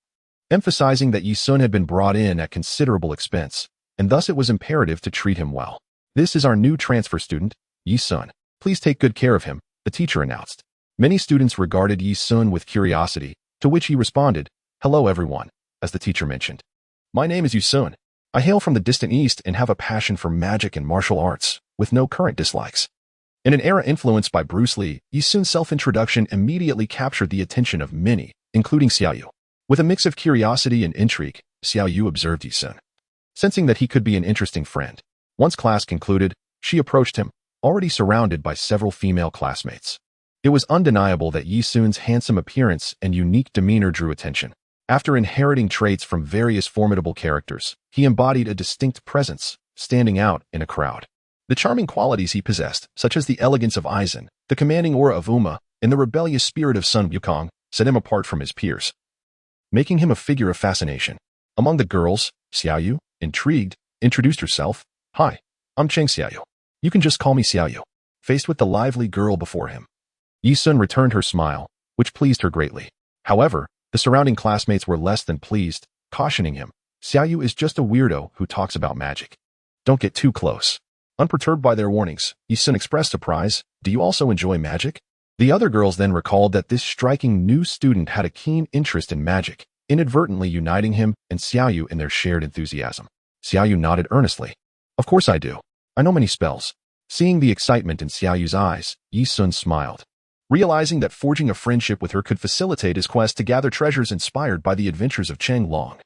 emphasizing that Yusun had been brought in at considerable expense, and thus it was imperative to treat him well. "This is our new transfer student, Yusun. Please take good care of him," the teacher announced. Many students regarded Yusun with curiosity, to which he responded, "Hello everyone," as the teacher mentioned. "My name is Yusun. I hail from the distant east and have a passion for magic and martial arts, with no current dislikes." In an era influenced by Bruce Lee, Yusun's self-introduction immediately captured the attention of many, including Xiaoyu. With a mix of curiosity and intrigue, Xiaoyu observed Yusun, sensing that he could be an interesting friend. Once class concluded, she approached him, already surrounded by several female classmates. It was undeniable that Yi Sun's handsome appearance and unique demeanor drew attention. After inheriting traits from various formidable characters, he embodied a distinct presence, standing out in a crowd. The charming qualities he possessed, such as the elegance of Aizen, the commanding aura of Ohma, and the rebellious spirit of Sun Wukong, set him apart from his peers, making him a figure of fascination. Among the girls, Xiaoyu, intrigued, introduced herself. "Hi, I'm Cheng Xiaoyu. You can just call me Xiaoyu." Faced with the lively girl before him, Yi Sun returned her smile, which pleased her greatly. However, the surrounding classmates were less than pleased, cautioning him, "Xiaoyu is just a weirdo who talks about magic. Don't get too close." Unperturbed by their warnings, Yi Sun expressed surprise. "Do you also enjoy magic?" The other girls then recalled that this striking new student had a keen interest in magic, inadvertently uniting him and Xiaoyu in their shared enthusiasm. Xiaoyu nodded earnestly. "Of course I do. I know many spells." Seeing the excitement in Xiaoyu's eyes, Yi Sun smiled, realizing that forging a friendship with her could facilitate his quest to gather treasures inspired by the adventures of Cheng Long.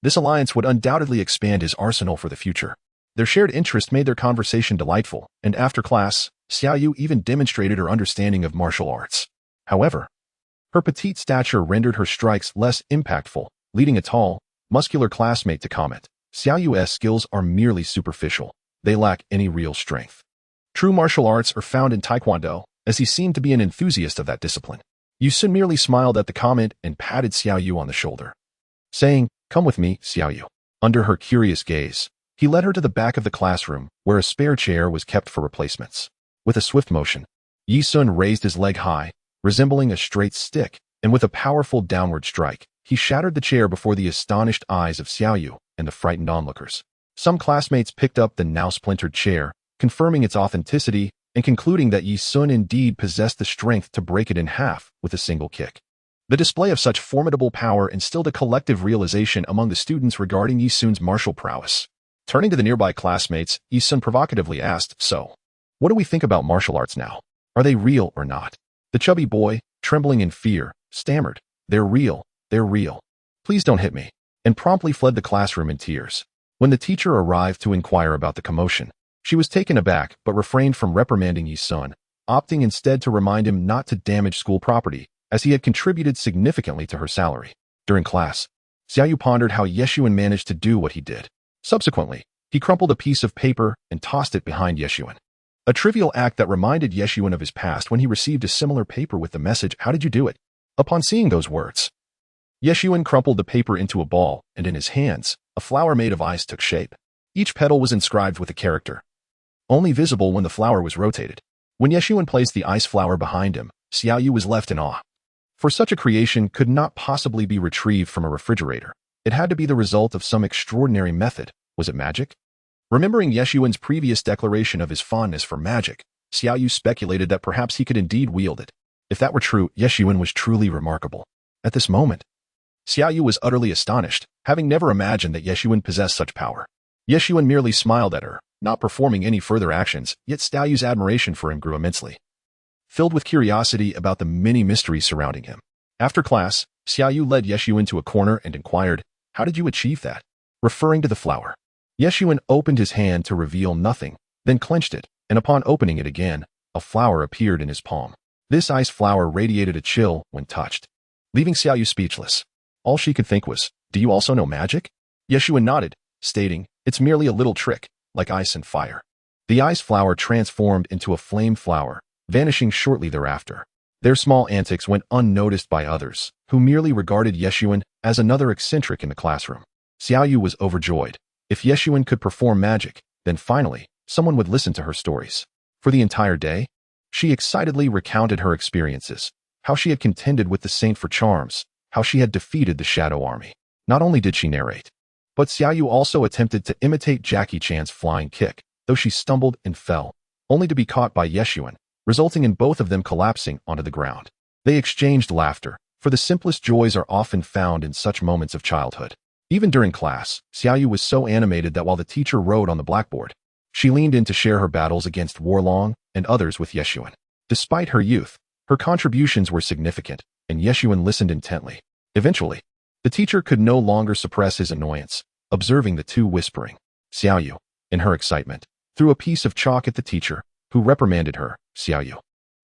This alliance would undoubtedly expand his arsenal for the future. Their shared interest made their conversation delightful, and after class, Xiaoyu even demonstrated her understanding of martial arts. However, her petite stature rendered her strikes less impactful, leading a tall, muscular classmate to comment, "Xiaoyu's skills are merely superficial. They lack any real strength." True martial arts are found in Taekwondo, as he seemed to be an enthusiast of that discipline. Yi Sun merely smiled at the comment and patted Xiaoyu on the shoulder, saying, "Come with me, Xiaoyu." Under her curious gaze, he led her to the back of the classroom, where a spare chair was kept for replacements. With a swift motion, Yi Sun raised his leg high, resembling a straight stick, and with a powerful downward strike, he shattered the chair before the astonished eyes of Xiaoyu and the frightened onlookers. Some classmates picked up the now splintered chair, confirming its authenticity and concluding that Yi Sun indeed possessed the strength to break it in half with a single kick. The display of such formidable power instilled a collective realization among the students regarding Yi Sun's martial prowess. Turning to the nearby classmates, Yi Sun provocatively asked, "So, what do we think about martial arts now? Are they real or not?" The chubby boy, trembling in fear, stammered, "They're real, they're real. Please don't hit me," and promptly fled the classroom in tears. When the teacher arrived to inquire about the commotion, she was taken aback but refrained from reprimanding Yi Sun, opting instead to remind him not to damage school property, as he had contributed significantly to her salary. During class, Xiaoyu pondered how Yeshuan managed to do what he did. Subsequently, he crumpled a piece of paper and tossed it behind Yeshuan. A trivial act that reminded Yeshuan of his past when he received a similar paper with the message, "How did you do it?" Upon seeing those words, Yeshuan crumpled the paper into a ball, and in his hands, a flower made of ice took shape. Each petal was inscribed with a character, only visible when the flower was rotated. When Yeshuan placed the ice flower behind him, Xiaoyu was left in awe. For such a creation could not possibly be retrieved from a refrigerator. It had to be the result of some extraordinary method. Was it magic? Remembering Yeshuan's previous declaration of his fondness for magic, Xiaoyu speculated that perhaps he could indeed wield it. If that were true, Yeshuan was truly remarkable. At this moment, Xiaoyu was utterly astonished, having never imagined that Yeshuan possessed such power. Yeshuan merely smiled at her, not performing any further actions, yet Xiaoyu's admiration for him grew immensely, filled with curiosity about the many mysteries surrounding him. After class, Xiaoyu led Yeshuan to a corner and inquired, "How did you achieve that?" Referring to the flower. Yeshuan opened his hand to reveal nothing, then clenched it, and upon opening it again, a flower appeared in his palm. This ice flower radiated a chill when touched, leaving Xiaoyu speechless. All she could think was, "Do you also know magic?" Yeshuan nodded, stating, "It's merely a little trick, like ice and fire." The ice flower transformed into a flame flower, vanishing shortly thereafter. Their small antics went unnoticed by others, who merely regarded Yeshuan as another eccentric in the classroom. Xiaoyu was overjoyed. If Yeshuan could perform magic, then finally, someone would listen to her stories. For the entire day, she excitedly recounted her experiences, how she had contended with the saint for charms, how she had defeated the shadow army. Not only did she narrate, but Xiaoyu also attempted to imitate Jackie Chan's flying kick, though she stumbled and fell, only to be caught by Yeshuan, resulting in both of them collapsing onto the ground. They exchanged laughter, for the simplest joys are often found in such moments of childhood. Even during class, Xiaoyu was so animated that while the teacher wrote on the blackboard, she leaned in to share her battles against Warlong and others with Yeshuan. Despite her youth, her contributions were significant, and Yeshuan listened intently. Eventually, the teacher could no longer suppress his annoyance, observing the two whispering. Xiaoyu, in her excitement, threw a piece of chalk at the teacher, who reprimanded her, Xiaoyu.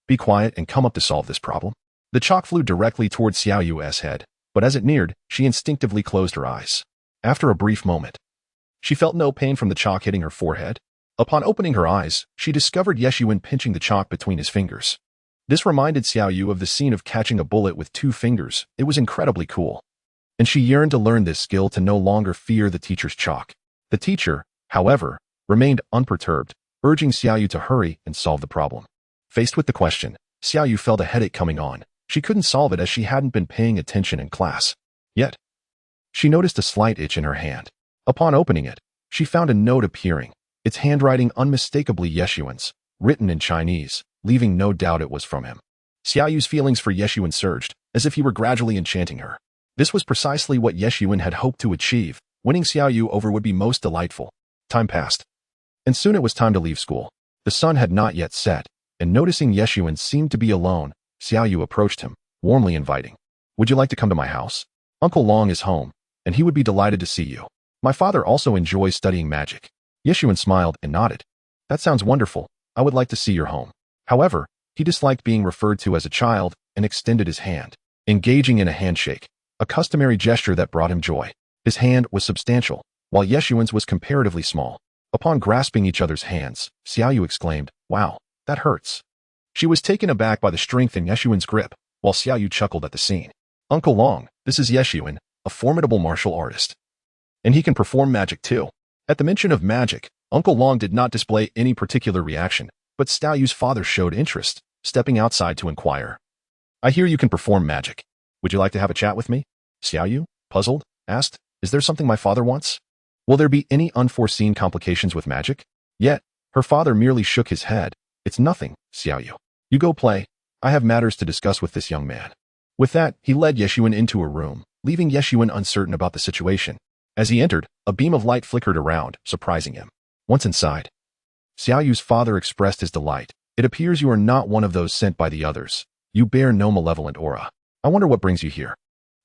Be quiet and come up to solve this problem. The chalk flew directly towards Xiaoyu's head, but as it neared, she instinctively closed her eyes. After a brief moment, she felt no pain from the chalk hitting her forehead. Upon opening her eyes, she discovered Yeshuan pinching the chalk between his fingers. This reminded Xiaoyu of the scene of catching a bullet with 2 fingers. It was incredibly cool. And she yearned to learn this skill to no longer fear the teacher's chalk. The teacher, however, remained unperturbed, urging Xiaoyu to hurry and solve the problem. Faced with the question, Xiaoyu felt a headache coming on. She couldn't solve it as she hadn't been paying attention in class. Yet, she noticed a slight itch in her hand. Upon opening it, she found a note appearing, its handwriting unmistakably Yeshuan's, written in Chinese, leaving no doubt it was from him. Xiaoyu's feelings for Yeshuan surged, as if he were gradually enchanting her. This was precisely what Yeshuan had hoped to achieve. Winning Xiaoyu over would be most delightful. Time passed, and soon it was time to leave school. The sun had not yet set, and noticing Yeshuan seemed to be alone, Xiaoyu approached him, warmly inviting. Would you like to come to my house? Uncle Long is home, and he would be delighted to see you. My father also enjoys studying magic. Yeshuan smiled and nodded. That sounds wonderful. I would like to see your home. However, he disliked being referred to as a child and extended his hand, engaging in a handshake, a customary gesture that brought him joy. His hand was substantial, while Yeshuan's was comparatively small. Upon grasping each other's hands, Xiaoyu exclaimed, "Wow, that hurts." She was taken aback by the strength in Yeshuan's grip, while Xiaoyu chuckled at the scene. Uncle Long, this is Yeshuan, a formidable martial artist. And he can perform magic too. At the mention of magic, Uncle Long did not display any particular reaction, but Xiaoyu's father showed interest, stepping outside to inquire. I hear you can perform magic. Would you like to have a chat with me? Xiaoyu, puzzled, asked, is there something my father wants? Will there be any unforeseen complications with magic? Yet, her father merely shook his head. It's nothing, Xiaoyu. You go play. I have matters to discuss with this young man. With that, he led Yeshuan into a room, leaving Yeshuan uncertain about the situation. As he entered, a beam of light flickered around, surprising him. Once inside, Xiaoyu's father expressed his delight. It appears you are not one of those sent by the others. You bear no malevolent aura. I wonder what brings you here.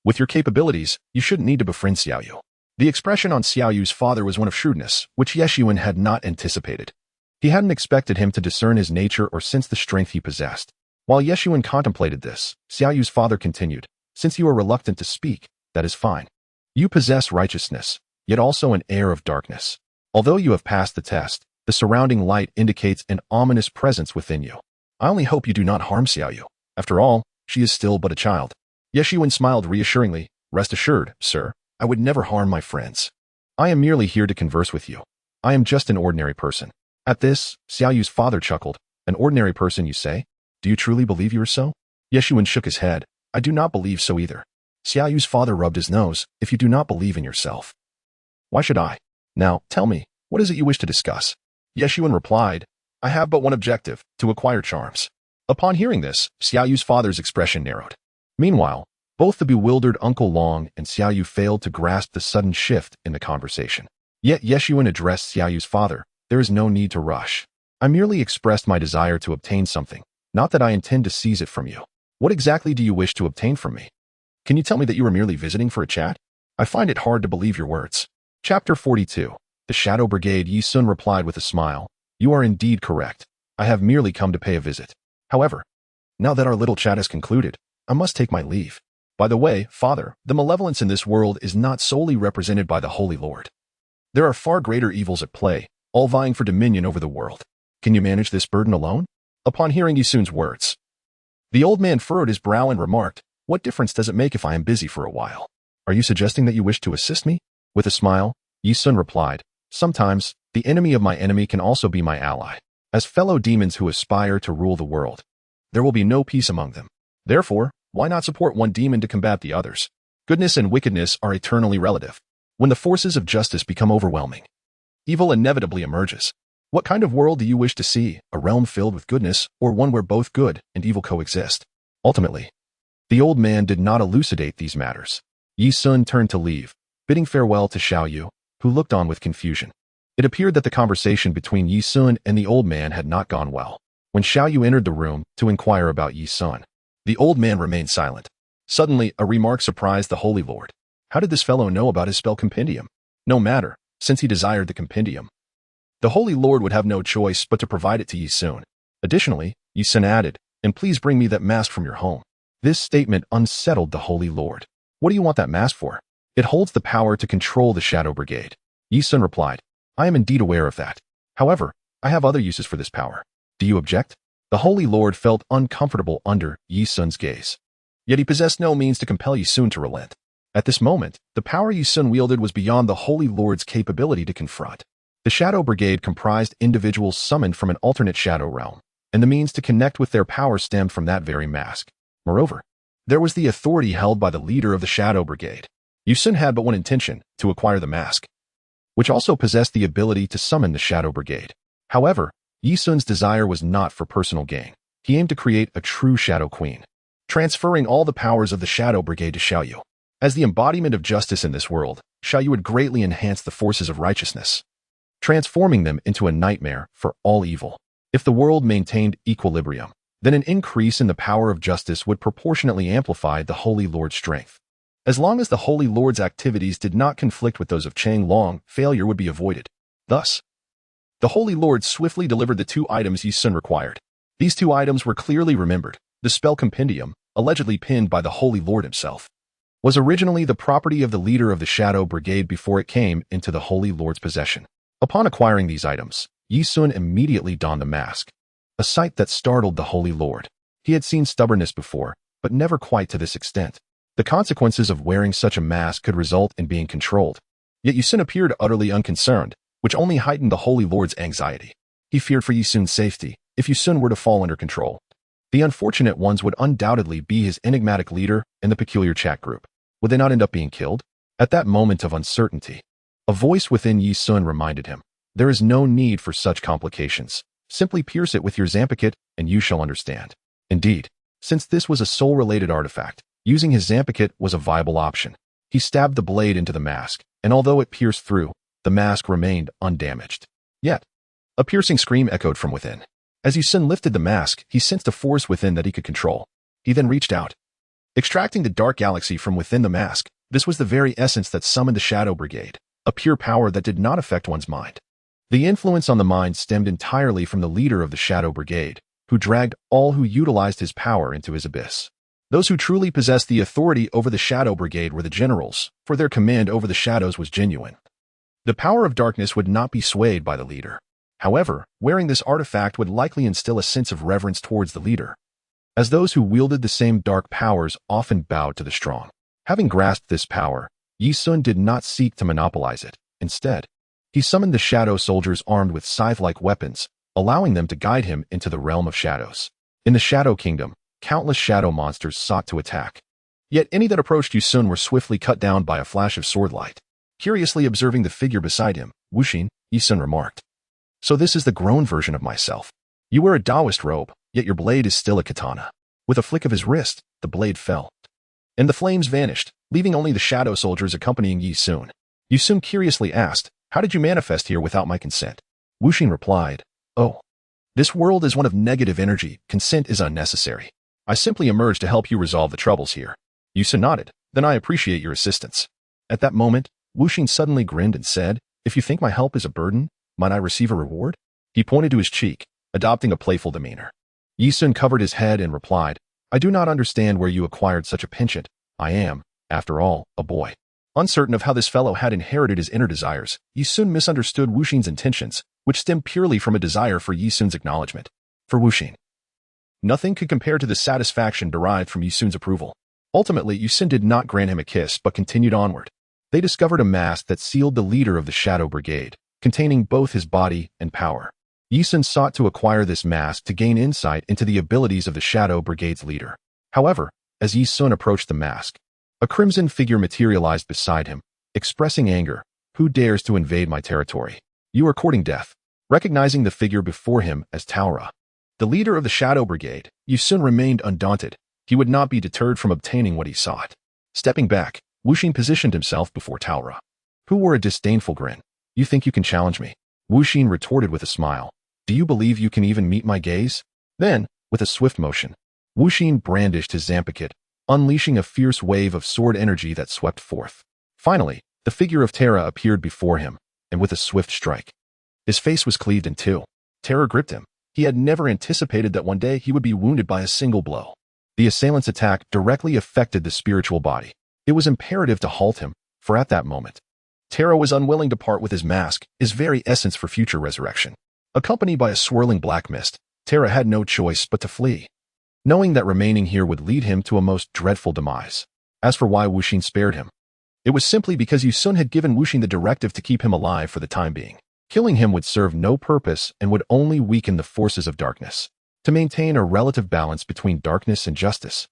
With your capabilities, you shouldn't need to befriend Xiaoyu. The expression on Xiaoyu's father was one of shrewdness, which Yeshuan had not anticipated. He hadn't expected him to discern his nature or sense the strength he possessed. While Yeshuan contemplated this, Xiaoyu's father continued, since you are reluctant to speak, that is fine. You possess righteousness, yet also an air of darkness. Although you have passed the test, the surrounding light indicates an ominous presence within you. I only hope you do not harm Xiaoyu. After all, she is still but a child. Yeshuan smiled reassuringly. Rest assured, sir, I would never harm my friends. I am merely here to converse with you. I am just an ordinary person. At this, Xiaoyu's father chuckled. An ordinary person, you say? Do you truly believe you are so? Yeshuan shook his head. I do not believe so either. Xiaoyu's father rubbed his nose. If you do not believe in yourself, why should I? Now, tell me, what is it you wish to discuss? Yeshuan replied, I have but one objective, to acquire charms. Upon hearing this, Xiaoyu's father's expression narrowed. Meanwhile, both the bewildered Uncle Long and Xiaoyu failed to grasp the sudden shift in the conversation. Yet Yeshuan addressed Xiaoyu's father, there is no need to rush. I merely expressed my desire to obtain something, not that I intend to seize it from you. What exactly do you wish to obtain from me? Can you tell me that you are merely visiting for a chat? I find it hard to believe your words. Chapter 42. The Shadow Brigade. Yi Sun replied with a smile. You are indeed correct. I have merely come to pay a visit. However, now that our little chat is concluded, I must take my leave. By the way, Father, the malevolence in this world is not solely represented by the Holy Lord. There are far greater evils at play, all vying for dominion over the world. Can you manage this burden alone? Upon hearing Yi Sun's words, the old man furrowed his brow and remarked, what difference does it make if I am busy for a while? Are you suggesting that you wish to assist me? With a smile, Yi Sun replied, sometimes, the enemy of my enemy can also be my ally. As fellow demons who aspire to rule the world, there will be no peace among them. Therefore, why not support one demon to combat the others? Goodness and wickedness are eternally relative. When the forces of justice become overwhelming, evil inevitably emerges. What kind of world do you wish to see? A realm filled with goodness, or one where both good and evil coexist? Ultimately, the old man did not elucidate these matters. Yi Sun turned to leave, bidding farewell to Xiaoyu, who looked on with confusion. It appeared that the conversation between Yi Sun and the old man had not gone well. When Xiaoyu entered the room to inquire about Yi Sun, the old man remained silent. Suddenly, a remark surprised the Holy Lord. How did this fellow know about his spell compendium? No matter, since he desired the compendium, the Holy Lord would have no choice but to provide it to Yi Sun. Additionally, Yi Sun added, "And please bring me that mask from your home." This statement unsettled the Holy Lord. "What do you want that mask for?" "It holds the power to control the Shadow Brigade." Yi Sun replied, "I am indeed aware of that. However, I have other uses for this power. Do you object?" The Holy Lord felt uncomfortable under Yi Sun's gaze. Yet he possessed no means to compel Yi Sun to relent. At this moment, the power Yi Sun wielded was beyond the Holy Lord's capability to confront. The Shadow Brigade comprised individuals summoned from an alternate shadow realm, and the means to connect with their power stemmed from that very mask. Moreover, there was the authority held by the leader of the Shadow Brigade. Yi Sun had but one intention, to acquire the mask, which also possessed the ability to summon the Shadow Brigade. However, Yi Sun's desire was not for personal gain. He aimed to create a true Shadow Queen, transferring all the powers of the Shadow Brigade to Xiaoyu. As the embodiment of justice in this world, Xiaoyu would greatly enhance the forces of righteousness, transforming them into a nightmare for all evil. If the world maintained equilibrium, then an increase in the power of justice would proportionately amplify the Holy Lord's strength. As long as the Holy Lord's activities did not conflict with those of Chang Long, failure would be avoided. Thus, the Holy Lord swiftly delivered the two items Yi Sun required. These two items were clearly remembered. The spell compendium, allegedly pinned by the Holy Lord himself, was originally the property of the leader of the Shadow Brigade before it came into the Holy Lord's possession. Upon acquiring these items, Yi Sun immediately donned the mask, a sight that startled the Holy Lord. He had seen stubbornness before, but never quite to this extent. The consequences of wearing such a mask could result in being controlled. Yet Yi Sun appeared utterly unconcerned, which only heightened the Holy Lord's anxiety. He feared for Yi Sun's safety. If Yi Sun were to fall under control, the unfortunate ones would undoubtedly be his enigmatic leader and the peculiar chat group. Would they not end up being killed? At that moment of uncertainty, a voice within Yi Sun reminded him, "There is no need for such complications. Simply pierce it with your Zampicut and you shall understand." Indeed, since this was a soul-related artifact, using his Zampicut was a viable option. He stabbed the blade into the mask, and although it pierced through, the mask remained undamaged. Yet, a piercing scream echoed from within. As Yi Sun lifted the mask, he sensed a force within that he could control. He then reached out, extracting the dark galaxy from within the mask. This was the very essence that summoned the Shadow Brigade, a pure power that did not affect one's mind. The influence on the mind stemmed entirely from the leader of the Shadow Brigade, who dragged all who utilized his power into his abyss. Those who truly possessed the authority over the Shadow Brigade were the generals, for their command over the shadows was genuine. The power of darkness would not be swayed by the leader. However, wearing this artifact would likely instill a sense of reverence towards the leader, as those who wielded the same dark powers often bowed to the strong. Having grasped this power, Yi Sun did not seek to monopolize it. Instead, he summoned the shadow soldiers armed with scythe-like weapons, allowing them to guide him into the realm of shadows. In the Shadow Kingdom, countless shadow monsters sought to attack. Yet any that approached Yi Sun were swiftly cut down by a flash of sword light. Curiously observing the figure beside him, Wuxin, Yi Sun remarked, "So this is the grown version of myself. You wear a Taoist robe, yet your blade is still a katana." With a flick of his wrist, the blade fell, and the flames vanished, leaving only the shadow soldiers accompanying Yi Sun. Yi Sun curiously asked, "How did you manifest here without my consent?" Wuxin replied, "Oh, this world is one of negative energy. Consent is unnecessary. I simply emerged to help you resolve the troubles here." Yi Sun nodded. "Then I appreciate your assistance." At that moment, Wuxin suddenly grinned and said, "If you think my help is a burden, might I receive a reward?" He pointed to his cheek, adopting a playful demeanor. Yi Sun covered his head and replied, "I do not understand where you acquired such a penchant. I am, after all, a boy." Uncertain of how this fellow had inherited his inner desires, Yi Sun misunderstood Wuxin's intentions, which stemmed purely from a desire for Yi Sun's acknowledgement. For Wuxin, nothing could compare to the satisfaction derived from Yi Sun's approval. Ultimately, Yi Sun did not grant him a kiss but continued onward. They discovered a mask that sealed the leader of the Shadow Brigade, containing both his body and power. Yi Sun sought to acquire this mask to gain insight into the abilities of the Shadow Brigade's leader. However, as Yi Sun approached the mask, a crimson figure materialized beside him, expressing anger. "Who dares to invade my territory? You are courting death." Recognizing the figure before him as Taura, the leader of the Shadow Brigade, Yi Sun remained undaunted. He would not be deterred from obtaining what he sought. Stepping back, Wuxin positioned himself before Taura, who wore a disdainful grin. "You think you can challenge me?" Wuxin retorted with a smile. "Do you believe you can even meet my gaze?" Then, with a swift motion, Wuxin brandished his Zampicut, unleashing a fierce wave of sword energy that swept forth. Finally, the figure of Terra appeared before him, and with a swift strike, his face was cleaved in two. Terror gripped him. He had never anticipated that one day he would be wounded by a single blow. The assailant's attack directly affected the spiritual body. It was imperative to halt him, for at that moment, Terra was unwilling to part with his mask, his very essence for future resurrection. Accompanied by a swirling black mist, Terra had no choice but to flee, knowing that remaining here would lead him to a most dreadful demise. As for why Wuxin spared him, it was simply because Yu Sun had given Wuxin the directive to keep him alive for the time being. Killing him would serve no purpose and would only weaken the forces of darkness. To maintain a relative balance between darkness and justice,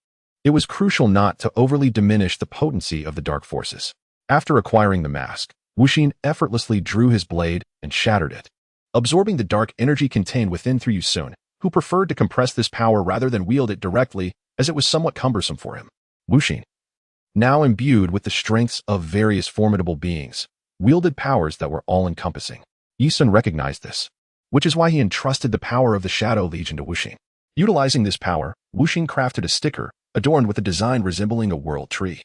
it was crucial not to overly diminish the potency of the dark forces. After acquiring the mask, Wuxin effortlessly drew his blade and shattered it, absorbing the dark energy contained within through Yu Sun, who preferred to compress this power rather than wield it directly, as it was somewhat cumbersome for him. Wuxin, now imbued with the strengths of various formidable beings, wielded powers that were all-encompassing. Yu Sun recognized this, which is why he entrusted the power of the Shadow Legion to Wuxin. Utilizing this power, Wuxin crafted a sticker adorned with a design resembling a world tree,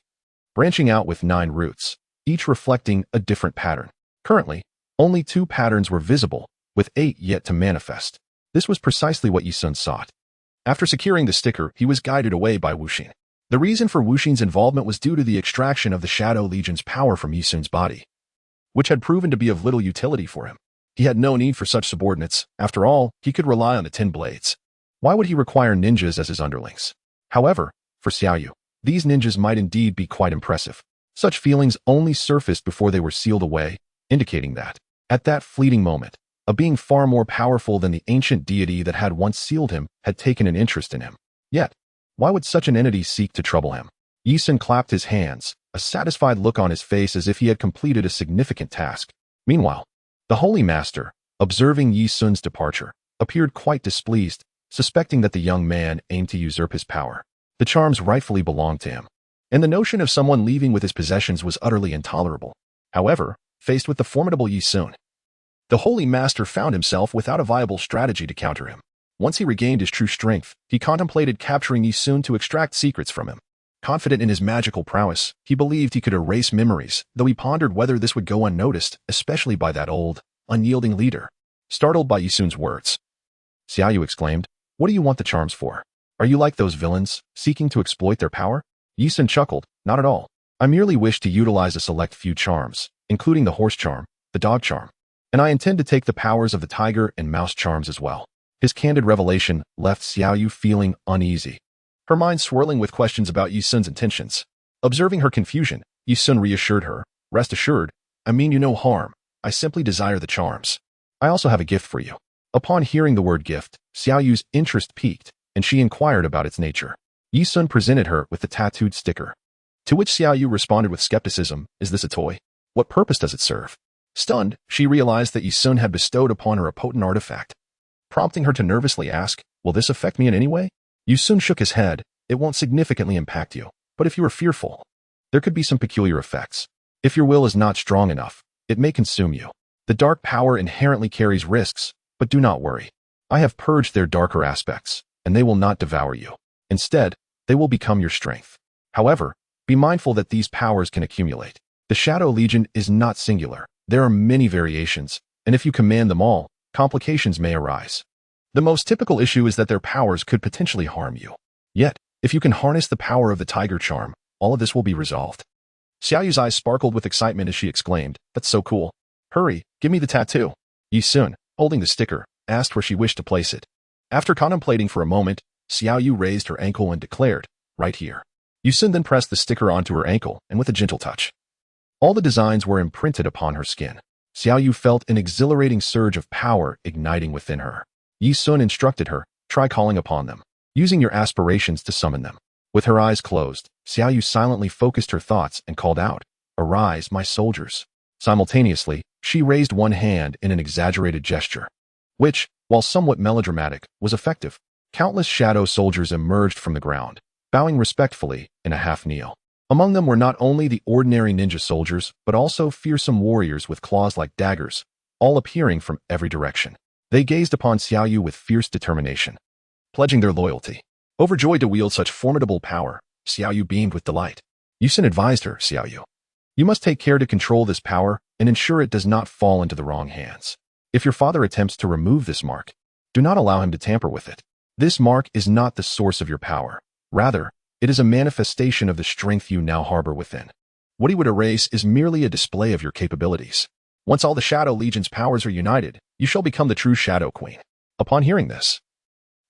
branching out with 9 roots, each reflecting a different pattern. Currently, only 2 patterns were visible, with 8 yet to manifest. This was precisely what Yu Sun sought. After securing the sticker, he was guided away by Wuxin. The reason for Wuxin's involvement was due to the extraction of the Shadow Legion's power from Yu Sun's body, which had proven to be of little utility for him. He had no need for such subordinates. After all, he could rely on the 10 blades. Why would he require ninjas as his underlings? However, for Xiaoyu, these ninjas might indeed be quite impressive. Such feelings only surfaced before they were sealed away, indicating that, at that fleeting moment, a being far more powerful than the ancient deity that had once sealed him had taken an interest in him. Yet, why would such an entity seek to trouble him? Yu Sun clapped his hands, a satisfied look on his face as if he had completed a significant task. Meanwhile, the Holy Master, observing Yu Sun's departure, appeared quite displeased, suspecting that the young man aimed to usurp his power. The charms rightfully belonged to him, and the notion of someone leaving with his possessions was utterly intolerable. However, faced with the formidable Yu Sun, the Holy Master found himself without a viable strategy to counter him. Once he regained his true strength, he contemplated capturing Yu Sun to extract secrets from him. Confident in his magical prowess, he believed he could erase memories, though he pondered whether this would go unnoticed, especially by that old, unyielding leader. Startled by Yu Sun's words, Xiaoyu exclaimed, "What do you want the charms for? Are you like those villains, seeking to exploit their power?" Yu Sun chuckled, "Not at all. I merely wish to utilize a select few charms, including the horse charm, the dog charm, and I intend to take the powers of the tiger and mouse charms as well." His candid revelation left Xiaoyu feeling uneasy, her mind swirling with questions about Yu Sun's intentions. Observing her confusion, Yu Sun reassured her, "Rest assured, I mean you no harm. I simply desire the charms. I also have a gift for you." Upon hearing the word gift, Xiaoyu's interest piqued, and she inquired about its nature. Yu Sun presented her with the tattooed sticker, to which Xiaoyu responded with skepticism, "Is this a toy? What purpose does it serve?" Stunned, she realized that Yu Sun had bestowed upon her a potent artifact, prompting her to nervously ask, "Will this affect me in any way?" Yu Sun shook his head. "It won't significantly impact you, but if you are fearful, there could be some peculiar effects. If your will is not strong enough, it may consume you. The dark power inherently carries risks, but do not worry. I have purged their darker aspects, and they will not devour you. Instead, they will become your strength. However, be mindful that these powers can accumulate. The Shadow Legion is not singular. There are many variations, and if you command them all, complications may arise. The most typical issue is that their powers could potentially harm you. Yet, if you can harness the power of the tiger charm, all of this will be resolved." Xiaoyu's eyes sparkled with excitement as she exclaimed, "That's so cool. Hurry, give me the tattoo." Yu Sun, holding the sticker, asked where she wished to place it. After contemplating for a moment, Xiaoyu raised her ankle and declared, "Right here." Yu Sun then pressed the sticker onto her ankle, and with a gentle touch, all the designs were imprinted upon her skin. Xiaoyu felt an exhilarating surge of power igniting within her. Yu Sun instructed her, "Try calling upon them, using your aspirations to summon them." With her eyes closed, Xiaoyu silently focused her thoughts and called out, "Arise, my soldiers." Simultaneously, she raised one hand in an exaggerated gesture, which, while somewhat melodramatic, was effective. Countless shadow soldiers emerged from the ground, bowing respectfully in a half-kneel. Among them were not only the ordinary ninja soldiers, but also fearsome warriors with claws like daggers, all appearing from every direction. They gazed upon Xiaoyu with fierce determination, pledging their loyalty. Overjoyed to wield such formidable power, Xiaoyu beamed with delight. Yu Sun advised her, "Xiaoyu, you must take care to control this power and ensure it does not fall into the wrong hands. If your father attempts to remove this mark, Do not allow him to tamper with it. This mark is not the source of your power. Rather, it is a manifestation of the strength you now harbor within. What he would erase is merely a display of your capabilities. Once all the Shadow Legion's powers are united, you shall become the true Shadow Queen. Upon hearing this,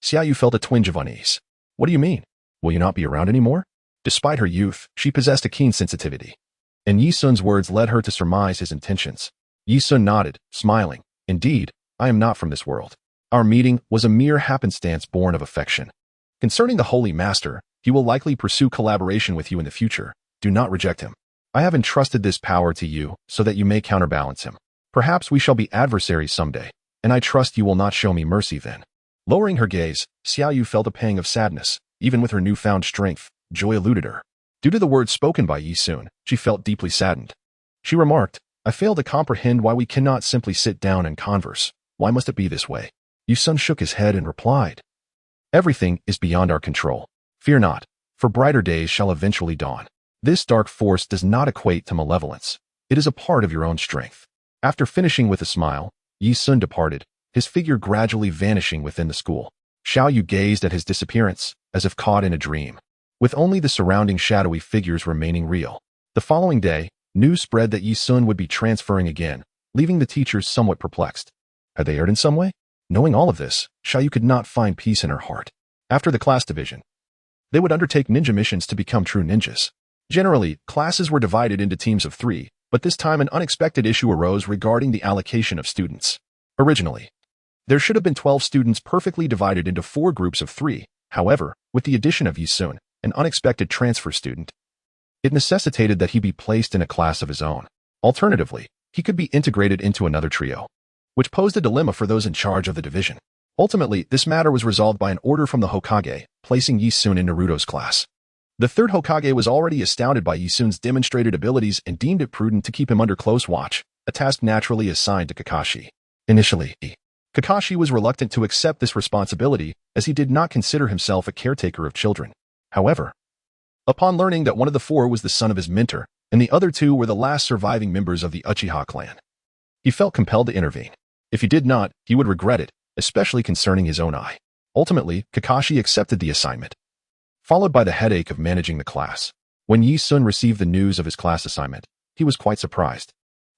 Xiaoyu felt a twinge of unease. What do you mean? Will you not be around anymore? Despite her youth, she possessed a keen sensitivity. And Yi Sun's words led her to surmise his intentions. Yi Sun nodded, smiling. Indeed, I am not from this world. Our meeting was a mere happenstance born of affection. Concerning the Holy Master, he will likely pursue collaboration with you in the future. Do not reject him. I have entrusted this power to you so that you may counterbalance him. Perhaps we shall be adversaries someday, and I trust you will not show me mercy then. Lowering her gaze, Xiaoyu felt a pang of sadness. Even with her newfound strength, joy eluded her. Due to the words spoken by Yi Sun, she felt deeply saddened. She remarked, I fail to comprehend why we cannot simply sit down and converse. Why must it be this way? Yi Sun shook his head and replied, Everything is beyond our control. Fear not, for brighter days shall eventually dawn. This dark force does not equate to malevolence. It is a part of your own strength. After finishing with a smile, Yi Sun departed, his figure gradually vanishing within the school. Xiaoyu gazed at his disappearance, as if caught in a dream, with only the surrounding shadowy figures remaining real. The following day, news spread that Yi Sun would be transferring again, leaving the teachers somewhat perplexed. Had they erred in some way? Knowing all of this, Xiaoyu could not find peace in her heart. After the class division, they would undertake ninja missions to become true ninjas. Generally, classes were divided into teams of 3, but this time an unexpected issue arose regarding the allocation of students. Originally, there should have been 12 students perfectly divided into 4 groups of 3. However, with the addition of Yi Sun, an unexpected transfer student, it necessitated that he be placed in a class of his own. Alternatively, he could be integrated into another trio, which posed a dilemma for those in charge of the division. Ultimately, this matter was resolved by an order from the Hokage, placing Yi Sun in Naruto's class. The third Hokage was already astounded by Yi Sun's demonstrated abilities and deemed it prudent to keep him under close watch, a task naturally assigned to Kakashi. Initially, Kakashi was reluctant to accept this responsibility as he did not consider himself a caretaker of children. However, upon learning that one of the 4 was the son of his mentor, and the other 2 were the last surviving members of the Uchiha clan, he felt compelled to intervene. If he did not, he would regret it, especially concerning his own eye. Ultimately, Kakashi accepted the assignment, followed by the headache of managing the class. When Yi Sun received the news of his class assignment, he was quite surprised,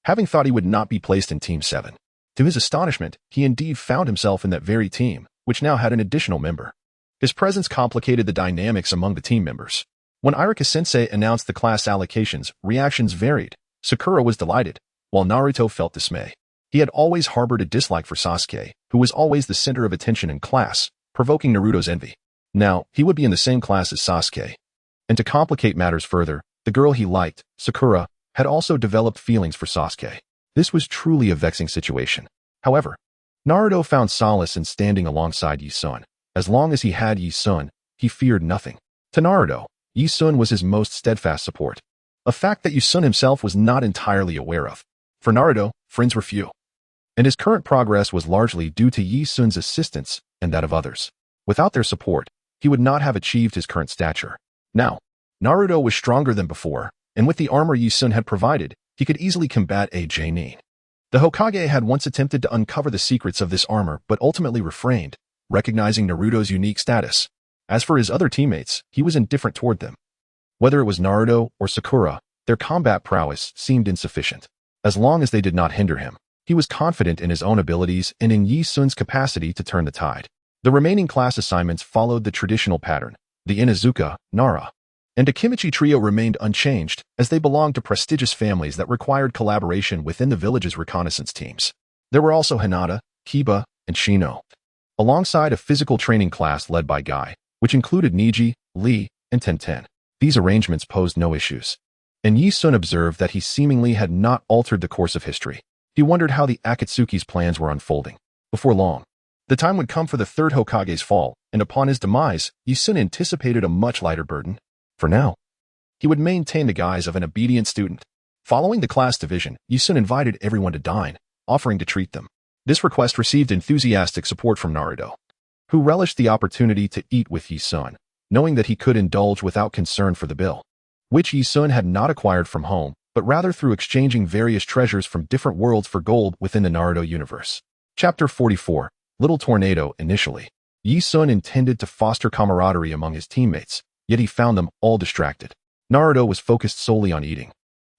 having thought he would not be placed in Team 7. To his astonishment, he indeed found himself in that very team, which now had an additional member. His presence complicated the dynamics among the team members. When Iruka-sensei announced the class allocations, reactions varied. Sakura was delighted, while Naruto felt dismay. He had always harbored a dislike for Sasuke, who was always the center of attention in class, provoking Naruto's envy. Now, he would be in the same class as Sasuke. And to complicate matters further, the girl he liked, Sakura, had also developed feelings for Sasuke. This was truly a vexing situation. However, Naruto found solace in standing alongside Yi Sun. As long as he had Yi Sun, he feared nothing. To Naruto, Yi Sun was his most steadfast support, a fact that Yi Sun himself was not entirely aware of. For Naruto, friends were few, and his current progress was largely due to Yi Sun's assistance and that of others. Without their support, he would not have achieved his current stature. Now, Naruto was stronger than before, and with the armor Yi Sun had provided, he could easily combat Nin. The Hokage had once attempted to uncover the secrets of this armor but ultimately refrained, recognizing Naruto's unique status. As for his other teammates, he was indifferent toward them. Whether it was Naruto or Sakura, their combat prowess seemed insufficient. As long as they did not hinder him, he was confident in his own abilities and in Yi Sun's capacity to turn the tide. The remaining class assignments followed the traditional pattern. The Inuzuka, Nara, and Akimichi trio remained unchanged, as they belonged to prestigious families that required collaboration within the village's reconnaissance teams. There were also Hinata, Kiba, and Shino, alongside a physical training class led by Guy, which included Niji, Lee, and Tenten. These arrangements posed no issues, and Yi Sun observed that he seemingly had not altered the course of history. He wondered how the Akatsuki's plans were unfolding. Before long, the time would come for the third Hokage's fall, and upon his demise, Yi Sun anticipated a much lighter burden. For now, he would maintain the guise of an obedient student. Following the class division, Yi Sun invited everyone to dine, offering to treat them. This request received enthusiastic support from Naruto, who relished the opportunity to eat with Yi Sun, knowing that he could indulge without concern for the bill, which Yi Sun had not acquired from home, but rather through exchanging various treasures from different worlds for gold within the Naruto universe. Chapter 44. Little Tornado initially. Yi-sun intended to foster camaraderie among his teammates, yet he found them all distracted. Naruto was focused solely on eating,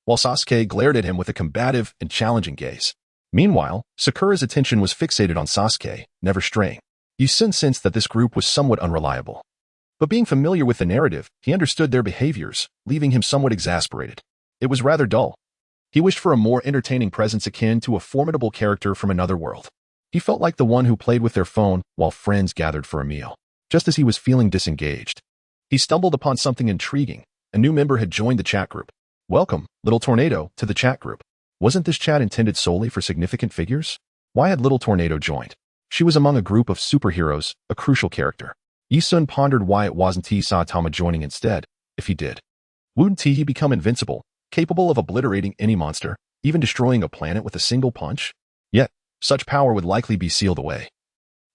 while Sasuke glared at him with a combative and challenging gaze. Meanwhile, Sakura's attention was fixated on Sasuke, never straying. Yi-sun sensed that this group was somewhat unreliable. But being familiar with the narrative, he understood their behaviors, leaving him somewhat exasperated. It was rather dull. He wished for a more entertaining presence akin to a formidable character from another world. He felt like the one who played with their phone while friends gathered for a meal. Just as he was feeling disengaged, he stumbled upon something intriguing. A new member had joined the chat group. Welcome, Little Tornado, to the chat group. Wasn't this chat intended solely for significant figures? Why had Little Tornado joined? She was among a group of superheroes, a crucial character. Yi-sun pondered why it wasn't Saitama joining instead. If he did, wouldn't he become invincible, capable of obliterating any monster, even destroying a planet with a single punch? Yet, such power would likely be sealed away,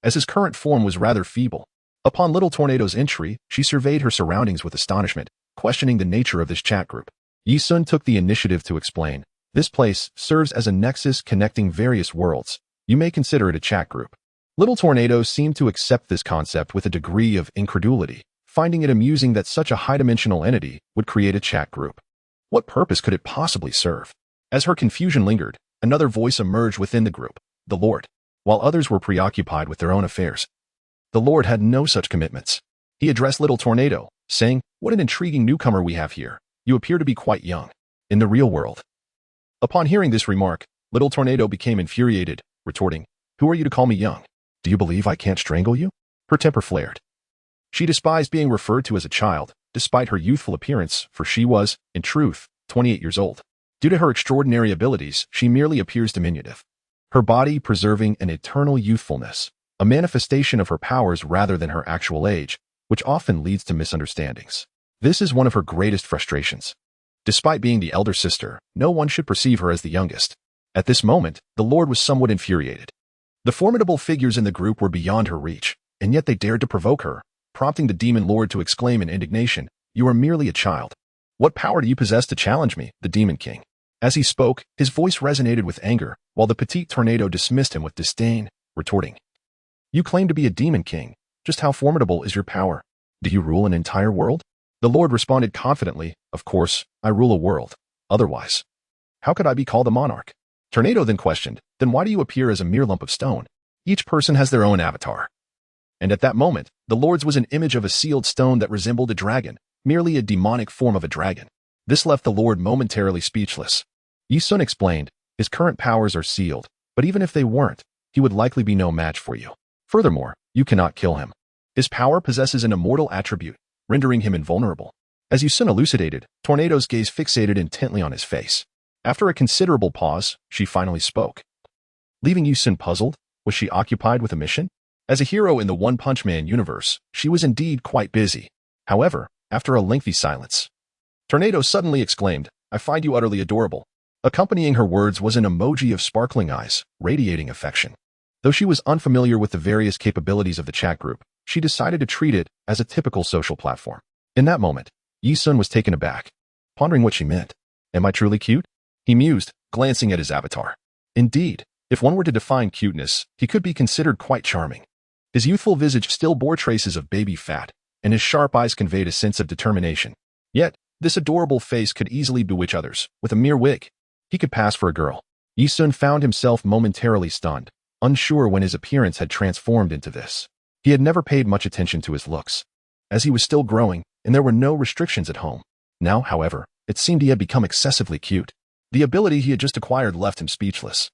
as his current form was rather feeble. Upon Little Tornado's entry, she surveyed her surroundings with astonishment, questioning the nature of this chat group. Yi-sun took the initiative to explain. This place serves as a nexus connecting various worlds. You may consider it a chat group. Little Tornado seemed to accept this concept with a degree of incredulity, finding it amusing that such a high-dimensional entity would create a chat group. What purpose could it possibly serve? As her confusion lingered, another voice emerged within the group, the Lord. While others were preoccupied with their own affairs, the Lord had no such commitments. He addressed Little Tornado, saying, "What an intriguing newcomer we have here. You appear to be quite young. In the real world." Upon hearing this remark, Little Tornado became infuriated, retorting, "Who are you to call me young? Do you believe I can't strangle you?" Her temper flared. She despised being referred to as a child, despite her youthful appearance, for she was, in truth, 28 years old. Due to her extraordinary abilities, she merely appears diminutive, her body preserving an eternal youthfulness, a manifestation of her powers rather than her actual age, which often leads to misunderstandings. This is one of her greatest frustrations. Despite being the elder sister, no one should perceive her as the youngest. At this moment, the Lord was somewhat infuriated. The formidable figures in the group were beyond her reach, and yet they dared to provoke her, prompting the Demon Lord to exclaim in indignation, "You are merely a child. What power do you possess to challenge me, the Demon King?" As he spoke, his voice resonated with anger, while the petite Tornado dismissed him with disdain, retorting, "You claim to be a Demon King. Just how formidable is your power? Do you rule an entire world?" The Lord responded confidently, "Of course, I rule a world. Otherwise, how could I be called a monarch?" Tornado then questioned, "Then why do you appear as a mere lump of stone? Each person has their own avatar." And at that moment, the Lord's was an image of a sealed stone that resembled a dragon, merely a demonic form of a dragon. This left the Lord momentarily speechless. Yi-sun explained, "His current powers are sealed, but even if they weren't, he would likely be no match for you. Furthermore, you cannot kill him. His power possesses an immortal attribute, rendering him invulnerable." As Yi-sun elucidated, Tornado's gaze fixated intently on his face. After a considerable pause, she finally spoke. Leaving Yi-sun puzzled, was she occupied with a mission? As a hero in the One Punch Man universe, she was indeed quite busy. However, after a lengthy silence, Tornado suddenly exclaimed, "I find you utterly adorable." Accompanying her words was an emoji of sparkling eyes, radiating affection. Though she was unfamiliar with the various capabilities of the chat group, she decided to treat it as a typical social platform. In that moment, Yi-sun was taken aback, pondering what she meant. "Am I truly cute?" he mused, glancing at his avatar. Indeed, if one were to define cuteness, he could be considered quite charming. His youthful visage still bore traces of baby fat, and his sharp eyes conveyed a sense of determination. Yet, this adorable face could easily bewitch others, with a mere wig. He could pass for a girl. Yi-sun found himself momentarily stunned, unsure when his appearance had transformed into this. He had never paid much attention to his looks, as he was still growing, and there were no restrictions at home. Now, however, it seemed he had become excessively cute. The ability he had just acquired left him speechless.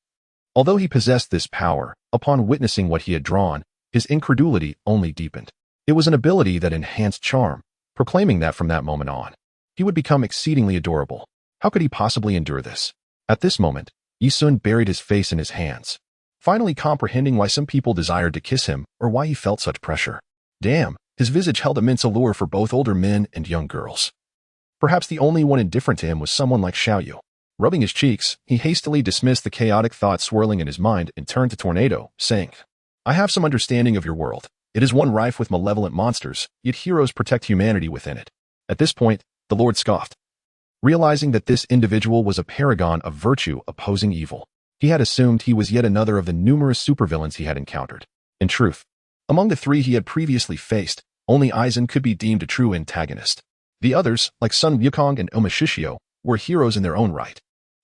Although he possessed this power, upon witnessing what he had drawn, his incredulity only deepened. It was an ability that enhanced charm, proclaiming that from that moment on, he would become exceedingly adorable. How could he possibly endure this? At this moment, Yi-sun buried his face in his hands, finally comprehending why some people desired to kiss him or why he felt such pressure. Damn, his visage held immense allure for both older men and young girls. Perhaps the only one indifferent to him was someone like Xiaoyu. Rubbing his cheeks, he hastily dismissed the chaotic thoughts swirling in his mind and turned to Tornado, saying, "I have some understanding of your world. It is one rife with malevolent monsters, yet heroes protect humanity within it." At this point, the Lord scoffed. Realizing that this individual was a paragon of virtue opposing evil, he had assumed he was yet another of the numerous supervillains he had encountered. In truth, among the three he had previously faced, only Aizen could be deemed a true antagonist. The others, like Sun Wukong and Ohma Zi-O, were heroes in their own right.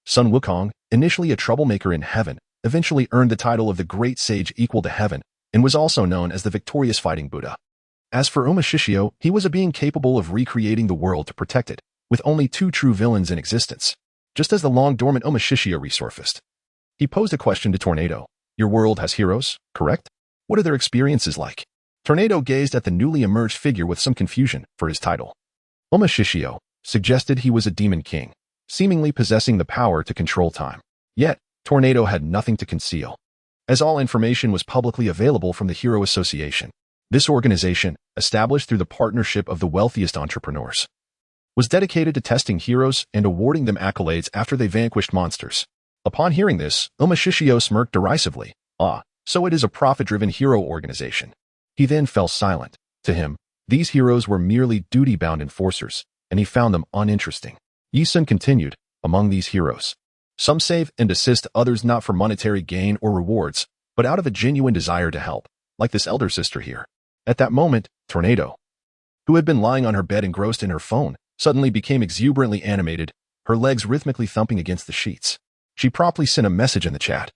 Sun Wukong, initially a troublemaker in heaven, eventually earned the title of the Great Sage equal to heaven, and was also known as the victorious fighting Buddha. As for Ohma Zi-O, he was a being capable of recreating the world to protect it, with only two true villains in existence. Just as the long-dormant Ohma Zi-O resurfaced, he posed a question to Tornado. Your world has heroes, correct? What are their experiences like? Tornado gazed at the newly emerged figure with some confusion for his title. Ohma Zi-O suggested he was a demon king, seemingly possessing the power to control time. Yet, Tornado had nothing to conceal, as all information was publicly available from the Hero Association. This organization, established through the partnership of the wealthiest entrepreneurs, was dedicated to testing heroes and awarding them accolades after they vanquished monsters. Upon hearing this, Ohma Zi-O smirked derisively. Ah, so it is a profit-driven hero organization. He then fell silent. To him, these heroes were merely duty-bound enforcers, and he found them uninteresting. Yi Sun continued, among these heroes, some save and assist others not for monetary gain or rewards, but out of a genuine desire to help, like this elder sister here. At that moment, Tornado, who had been lying on her bed engrossed in her phone, suddenly became exuberantly animated, her legs rhythmically thumping against the sheets. She promptly sent a message in the chat.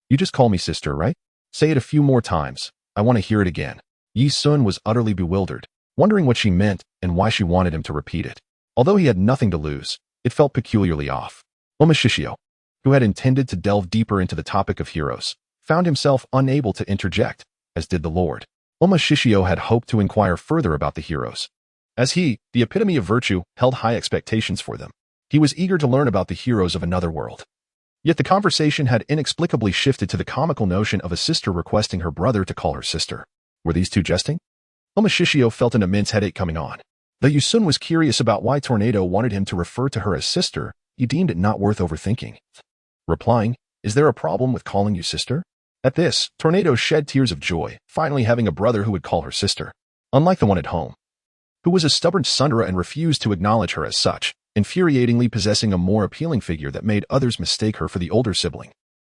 You just call me sister, right? Say it a few more times. I want to hear it again. Yi Sun was utterly bewildered, wondering what she meant and why she wanted him to repeat it. Although he had nothing to lose, it felt peculiarly off. Ohma Zi-O, who had intended to delve deeper into the topic of heroes, found himself unable to interject, as did the Lord. Ohma Zi-O had hoped to inquire further about the heroes, as he, the epitome of virtue, held high expectations for them. He was eager to learn about the heroes of another world. Yet the conversation had inexplicably shifted to the comical notion of a sister requesting her brother to call her sister. Were these two jesting? Ohma Zi-O felt an immense headache coming on. Though Yi Sun was curious about why Tornado wanted him to refer to her as sister, he deemed it not worth overthinking. Replying, is there a problem with calling you sister? At this, Tornado shed tears of joy, finally having a brother who would call her sister. Unlike the one at home, who was a stubborn Sundara and refused to acknowledge her as such, infuriatingly possessing a more appealing figure that made others mistake her for the older sibling.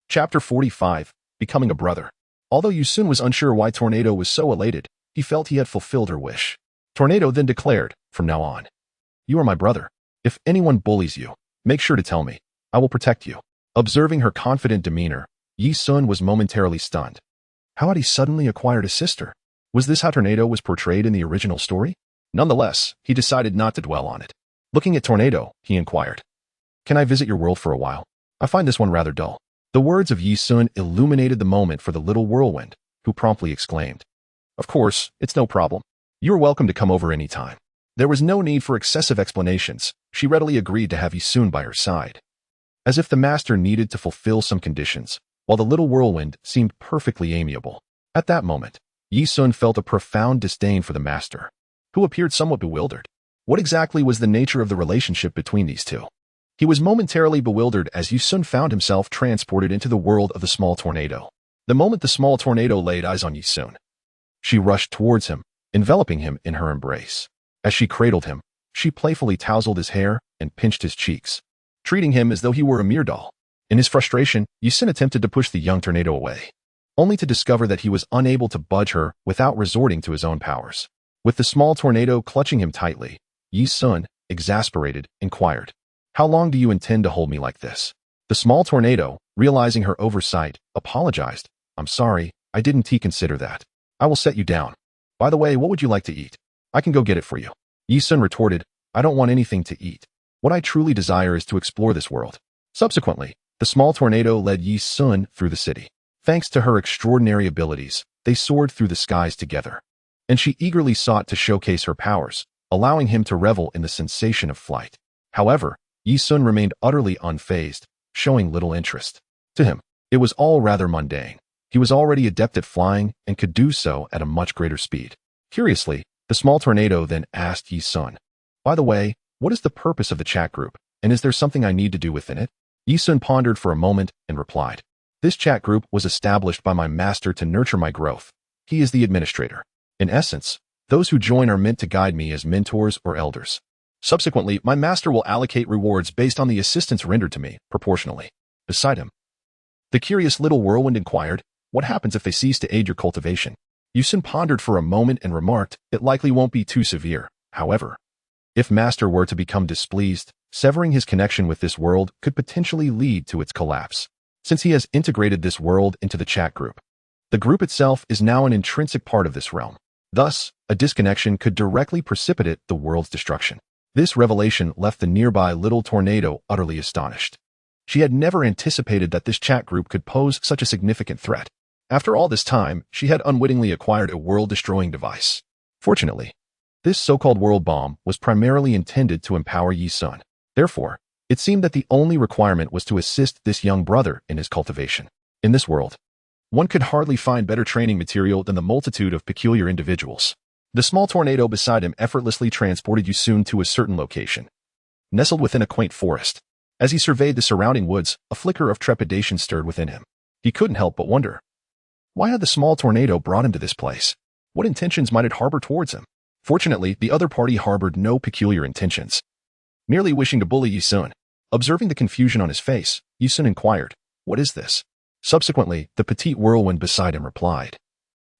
Chapter 45, Becoming a Brother. Although Yi Sun was unsure why Tornado was so elated, he felt he had fulfilled her wish. Tornado then declared, from now on, you are my brother. If anyone bullies you, make sure to tell me. I will protect you. Observing her confident demeanor, Yi Sun was momentarily stunned. How had he suddenly acquired a sister? Was this how Tornado was portrayed in the original story? Nonetheless, he decided not to dwell on it. Looking at Tornado, he inquired, can I visit your world for a while? I find this one rather dull. The words of Yi Sun illuminated the moment for the little whirlwind, who promptly exclaimed, of course, it's no problem. You are welcome to come over any time. There was no need for excessive explanations. She readily agreed to have Yi Sun by her side, as if the master needed to fulfill some conditions, while the little whirlwind seemed perfectly amiable. At that moment, Yi Sun felt a profound disdain for the master, who appeared somewhat bewildered. What exactly was the nature of the relationship between these two? He was momentarily bewildered as Yi Sun found himself transported into the world of the small tornado. The moment the small tornado laid eyes on Yi Sun, she rushed towards him, enveloping him in her embrace. As she cradled him, she playfully tousled his hair and pinched his cheeks, treating him as though he were a mere doll. In his frustration, Yi Sun attempted to push the young tornado away, only to discover that he was unable to budge her without resorting to his own powers. With the small tornado clutching him tightly, Yi Sun, exasperated, inquired, how long do you intend to hold me like this? The small tornado, realizing her oversight, apologized. I'm sorry, I didn't consider that. I will set you down. By the way, what would you like to eat? I can go get it for you. Yi Sun retorted, I don't want anything to eat. What I truly desire is to explore this world. Subsequently, the small tornado led Yi Sun through the city. Thanks to her extraordinary abilities, they soared through the skies together, and she eagerly sought to showcase her powers, allowing him to revel in the sensation of flight. However, Yi Sun remained utterly unfazed, showing little interest. To him, it was all rather mundane. He was already adept at flying and could do so at a much greater speed. Curiously, the small tornado then asked Yi Sun, by the way, what is the purpose of the chat group, and is there something I need to do within it? Yi Sun pondered for a moment and replied, this chat group was established by my master to nurture my growth. He is the administrator. In essence, those who join are meant to guide me as mentors or elders. Subsequently, my master will allocate rewards based on the assistance rendered to me, proportionally. Beside him, the curious little whirlwind inquired, What happens if they cease to aid your cultivation? Yusun pondered for a moment and remarked, it likely won't be too severe. However, if Master were to become displeased, severing his connection with this world could potentially lead to its collapse. Since he has integrated this world into the chat group, the group itself is now an intrinsic part of this realm. Thus, a disconnection could directly precipitate the world's destruction. This revelation left the nearby little tornado utterly astonished. She had never anticipated that this chat group could pose such a significant threat. After all this time, she had unwittingly acquired a world-destroying device. Fortunately, this so-called world bomb was primarily intended to empower Yi Sun. Therefore, it seemed that the only requirement was to assist this young brother in his cultivation. In this world, one could hardly find better training material than the multitude of peculiar individuals. The small tornado beside him effortlessly transported Yi Sun to a certain location, nestled within a quaint forest. As he surveyed the surrounding woods, a flicker of trepidation stirred within him. He couldn't help but wonder, why had the small tornado brought him to this place? What intentions might it harbor towards him? Fortunately, the other party harbored no peculiar intentions, merely wishing to bully Yi Sun. Observing the confusion on his face, Yi Sun inquired, what is this? Subsequently, the petite whirlwind beside him replied,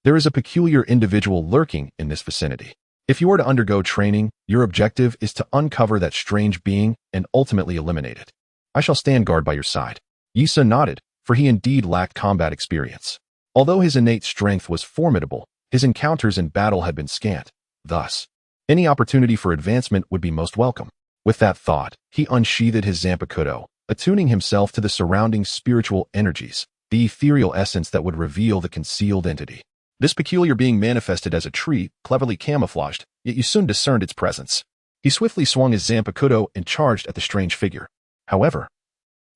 there is a peculiar individual lurking in this vicinity. If you are to undergo training, your objective is to uncover that strange being and ultimately eliminate it. I shall stand guard by your side. Yi Sun nodded, for he indeed lacked combat experience. Although his innate strength was formidable, his encounters in battle had been scant. Thus, any opportunity for advancement would be most welcome. With that thought, he unsheathed his Zanpakuto, attuning himself to the surrounding spiritual energies, the ethereal essence that would reveal the concealed entity. This peculiar being manifested as a tree, cleverly camouflaged, yet Yi Sun discerned its presence. He swiftly swung his Zanpakuto and charged at the strange figure. However,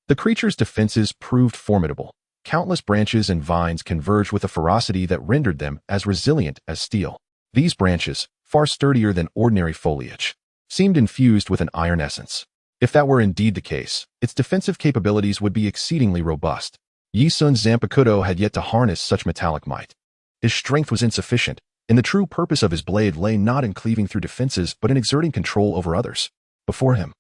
the creature's defenses proved formidable. Countless branches and vines converged with a ferocity that rendered them as resilient as steel. These branches, far sturdier than ordinary foliage, seemed infused with an iron essence. If that were indeed the case, its defensive capabilities would be exceedingly robust. Yi Sun's Zanpakuto had yet to harness such metallic might. His strength was insufficient, and the true purpose of his blade lay not in cleaving through defenses but in exerting control over others. Before him,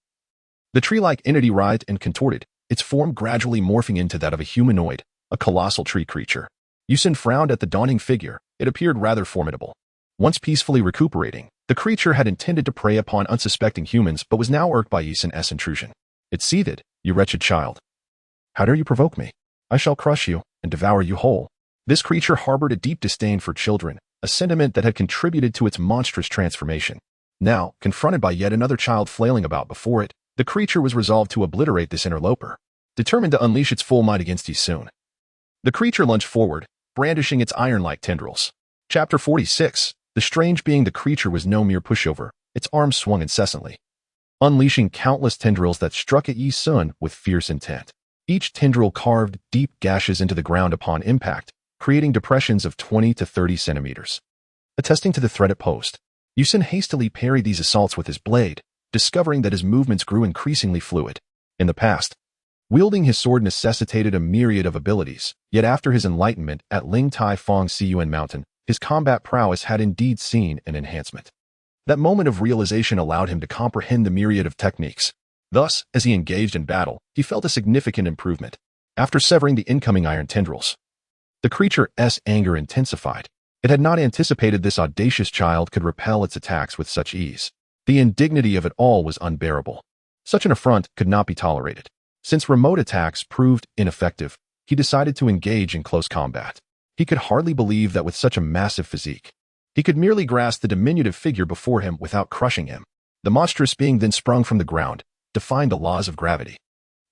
the tree-like entity writhed and contorted, its form gradually morphing into that of a humanoid, a colossal tree creature. Yi Sun frowned at the daunting figure. It appeared rather formidable. Once peacefully recuperating, the creature had intended to prey upon unsuspecting humans but was now irked by Yi Sun's intrusion. It seethed, you wretched child. How dare you provoke me? I shall crush you and devour you whole. This creature harbored a deep disdain for children, a sentiment that had contributed to its monstrous transformation. Now, confronted by yet another child flailing about before it, the creature was resolved to obliterate this interloper. Determined to unleash its full might against Yi Sun, the creature lunged forward, brandishing its iron-like tendrils. Chapter 46. The strange being the creature was no mere pushover. Its arms swung incessantly, unleashing countless tendrils that struck at Yi Sun with fierce intent. Each tendril carved deep gashes into the ground upon impact, creating depressions of 20 to 30 centimeters. Attesting to the threat it posed, Yi Sun hastily parried these assaults with his blade, discovering that his movements grew increasingly fluid. In the past, wielding his sword necessitated a myriad of abilities, yet after his enlightenment at Ling Tai Fong Siyuan Mountain, his combat prowess had indeed seen an enhancement. That moment of realization allowed him to comprehend the myriad of techniques. Thus, as he engaged in battle, he felt a significant improvement. After severing the incoming iron tendrils, the creature's anger intensified. It had not anticipated this audacious child could repel its attacks with such ease. The indignity of it all was unbearable. Such an affront could not be tolerated. Since remote attacks proved ineffective, he decided to engage in close combat. He could hardly believe that with such a massive physique, he could merely grasp the diminutive figure before him without crushing him. The monstrous being then sprung from the ground, defying the laws of gravity.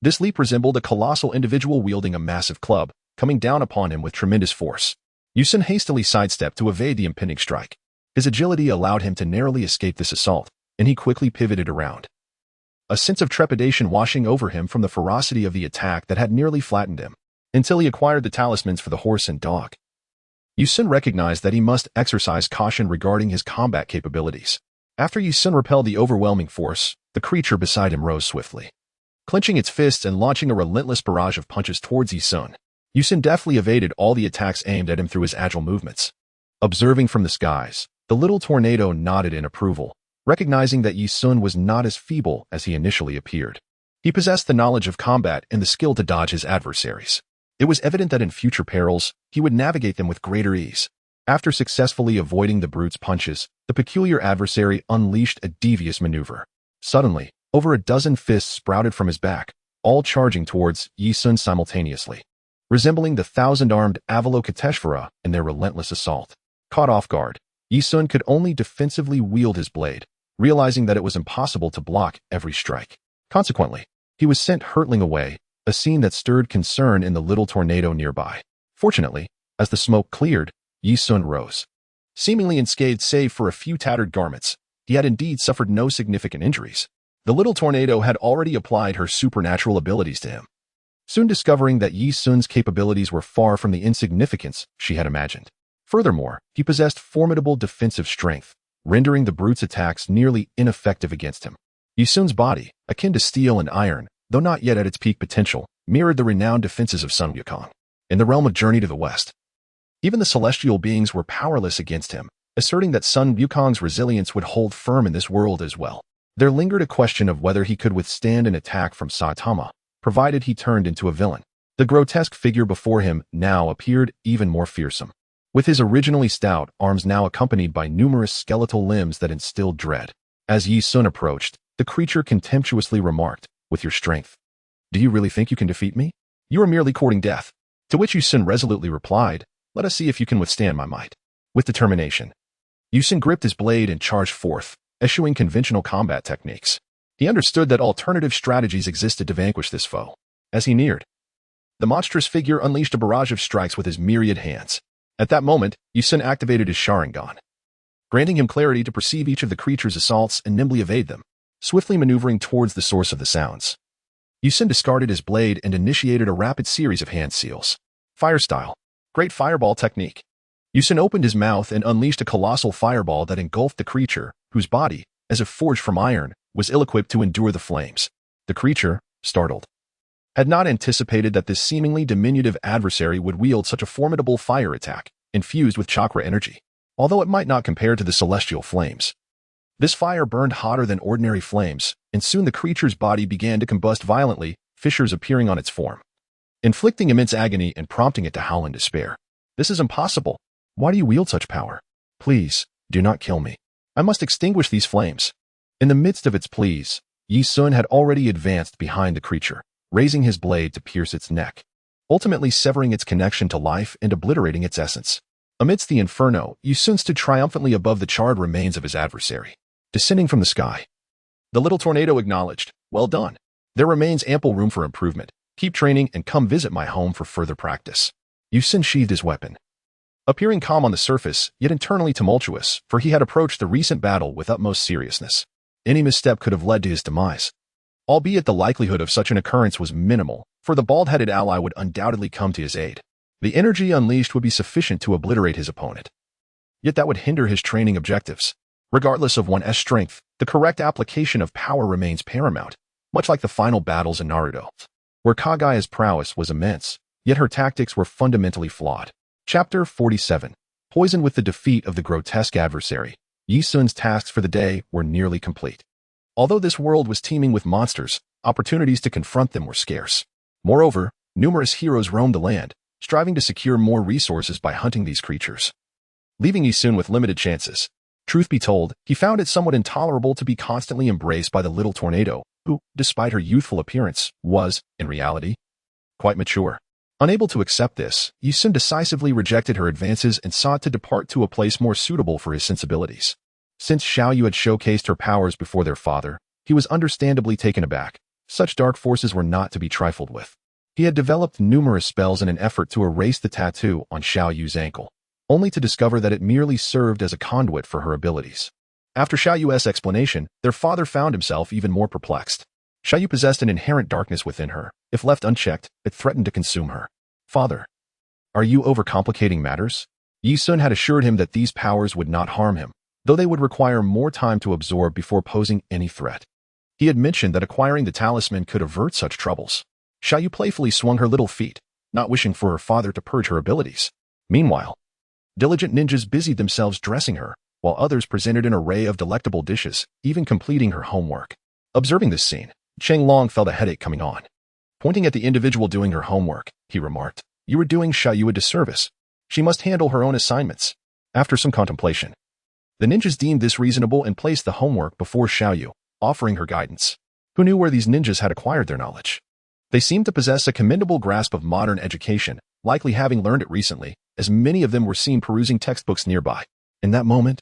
This leap resembled a colossal individual wielding a massive club, coming down upon him with tremendous force. Yi Sun hastily sidestepped to evade the impending strike. His agility allowed him to narrowly escape this assault, and he quickly pivoted around, a sense of trepidation washing over him from the ferocity of the attack that had nearly flattened him, until he acquired the talismans for the horse and dog. Yi Sun recognized that he must exercise caution regarding his combat capabilities. After Yi Sun repelled the overwhelming force, the creature beside him rose swiftly, clenching its fists and launching a relentless barrage of punches towards Yi Sun. Yi Sun deftly evaded all the attacks aimed at him through his agile movements. Observing from the skies, the little tornado nodded in approval, recognizing that Yi Sun was not as feeble as he initially appeared. He possessed the knowledge of combat and the skill to dodge his adversaries. It was evident that in future perils, he would navigate them with greater ease. After successfully avoiding the brute's punches, the peculiar adversary unleashed a devious maneuver. Suddenly, over a dozen fists sprouted from his back, all charging towards Yi Sun simultaneously, resembling the thousand-armed Avalokiteshvara in their relentless assault. Caught off guard, Yi Sun could only defensively wield his blade, realizing that it was impossible to block every strike. Consequently, he was sent hurtling away, a scene that stirred concern in the little tornado nearby. Fortunately, as the smoke cleared, Yi Sun rose. Seemingly unscathed save for a few tattered garments, he had indeed suffered no significant injuries. The little tornado had already applied her supernatural abilities to him, soon discovering that Yi Sun's capabilities were far from the insignificance she had imagined. Furthermore, he possessed formidable defensive strength, rendering the brute's attacks nearly ineffective against him. Yi Sun's body, akin to steel and iron, though not yet at its peak potential, mirrored the renowned defenses of Sun Wukong. In the realm of Journey to the West, even the celestial beings were powerless against him, asserting that Sun Wukong's resilience would hold firm in this world as well. There lingered a question of whether he could withstand an attack from Saitama, provided he turned into a villain. The grotesque figure before him now appeared even more fearsome, with his originally stout arms now accompanied by numerous skeletal limbs that instilled dread. As Yi Sun approached, the creature contemptuously remarked, "With your strength, do you really think you can defeat me? You are merely courting death." To which Yi Sun resolutely replied, "Let us see if you can withstand my might." With determination, Yi Sun gripped his blade and charged forth, eschewing conventional combat techniques. He understood that alternative strategies existed to vanquish this foe. As he neared, the monstrous figure unleashed a barrage of strikes with his myriad hands. At that moment, Yi Sun activated his Sharingan, granting him clarity to perceive each of the creature's assaults and nimbly evade them, swiftly maneuvering towards the source of the sounds. Yi Sun discarded his blade and initiated a rapid series of hand seals. Fire style. Great fireball technique. Yi Sun opened his mouth and unleashed a colossal fireball that engulfed the creature, whose body, as if forged from iron, was ill-equipped to endure the flames. The creature, startled, had not anticipated that this seemingly diminutive adversary would wield such a formidable fire attack, infused with chakra energy. Although it might not compare to the celestial flames, this fire burned hotter than ordinary flames, and soon the creature's body began to combust violently, fissures appearing on its form, inflicting immense agony and prompting it to howl in despair. "This is impossible. Why do you wield such power? Please, do not kill me. I must extinguish these flames." In the midst of its pleas, Yi Sun had already advanced behind the creature, raising his blade to pierce its neck, ultimately severing its connection to life and obliterating its essence. Amidst the inferno, Yi Sun stood triumphantly above the charred remains of his adversary, descending from the sky. The little tornado acknowledged, "Well done. There remains ample room for improvement. Keep training and come visit my home for further practice." Yi Sun sheathed his weapon, appearing calm on the surface, yet internally tumultuous, for he had approached the recent battle with utmost seriousness. Any misstep could have led to his demise, albeit the likelihood of such an occurrence was minimal, for the bald-headed ally would undoubtedly come to his aid. The energy unleashed would be sufficient to obliterate his opponent. Yet that would hinder his training objectives. Regardless of one's strength, the correct application of power remains paramount, much like the final battles in Naruto, where Kagaya's prowess was immense, yet her tactics were fundamentally flawed. Chapter 47. Poisoned with the defeat of the grotesque adversary, Yi Sun's tasks for the day were nearly complete. Although this world was teeming with monsters, opportunities to confront them were scarce. Moreover, numerous heroes roamed the land, striving to secure more resources by hunting these creatures, leaving Yi Sun with limited chances. Truth be told, he found it somewhat intolerable to be constantly embraced by the little tornado, who, despite her youthful appearance, was, in reality, quite mature. Unable to accept this, Yi Sun decisively rejected her advances and sought to depart to a place more suitable for his sensibilities. Since Xiaoyu had showcased her powers before their father, he was understandably taken aback. Such dark forces were not to be trifled with. He had developed numerous spells in an effort to erase the tattoo on Xiaoyu's ankle, only to discover that it merely served as a conduit for her abilities. After Xiaoyu's explanation, their father found himself even more perplexed. Xiaoyu possessed an inherent darkness within her. If left unchecked, it threatened to consume her. "Father, are you overcomplicating matters?" Yi Sun had assured him that these powers would not harm him, though they would require more time to absorb before posing any threat. He had mentioned that acquiring the talisman could avert such troubles. Xiaoyu playfully swung her little feet, not wishing for her father to purge her abilities. Meanwhile, diligent ninjas busied themselves dressing her, while others presented an array of delectable dishes, even completing her homework. Observing this scene, Cheng Long felt a headache coming on. Pointing at the individual doing her homework, he remarked, "You are doing Xiaoyu a disservice. She must handle her own assignments." After some contemplation, the ninjas deemed this reasonable and placed the homework before Xiaoyu, offering her guidance. Who knew where these ninjas had acquired their knowledge? They seemed to possess a commendable grasp of modern education, likely having learned it recently, as many of them were seen perusing textbooks nearby. In that moment,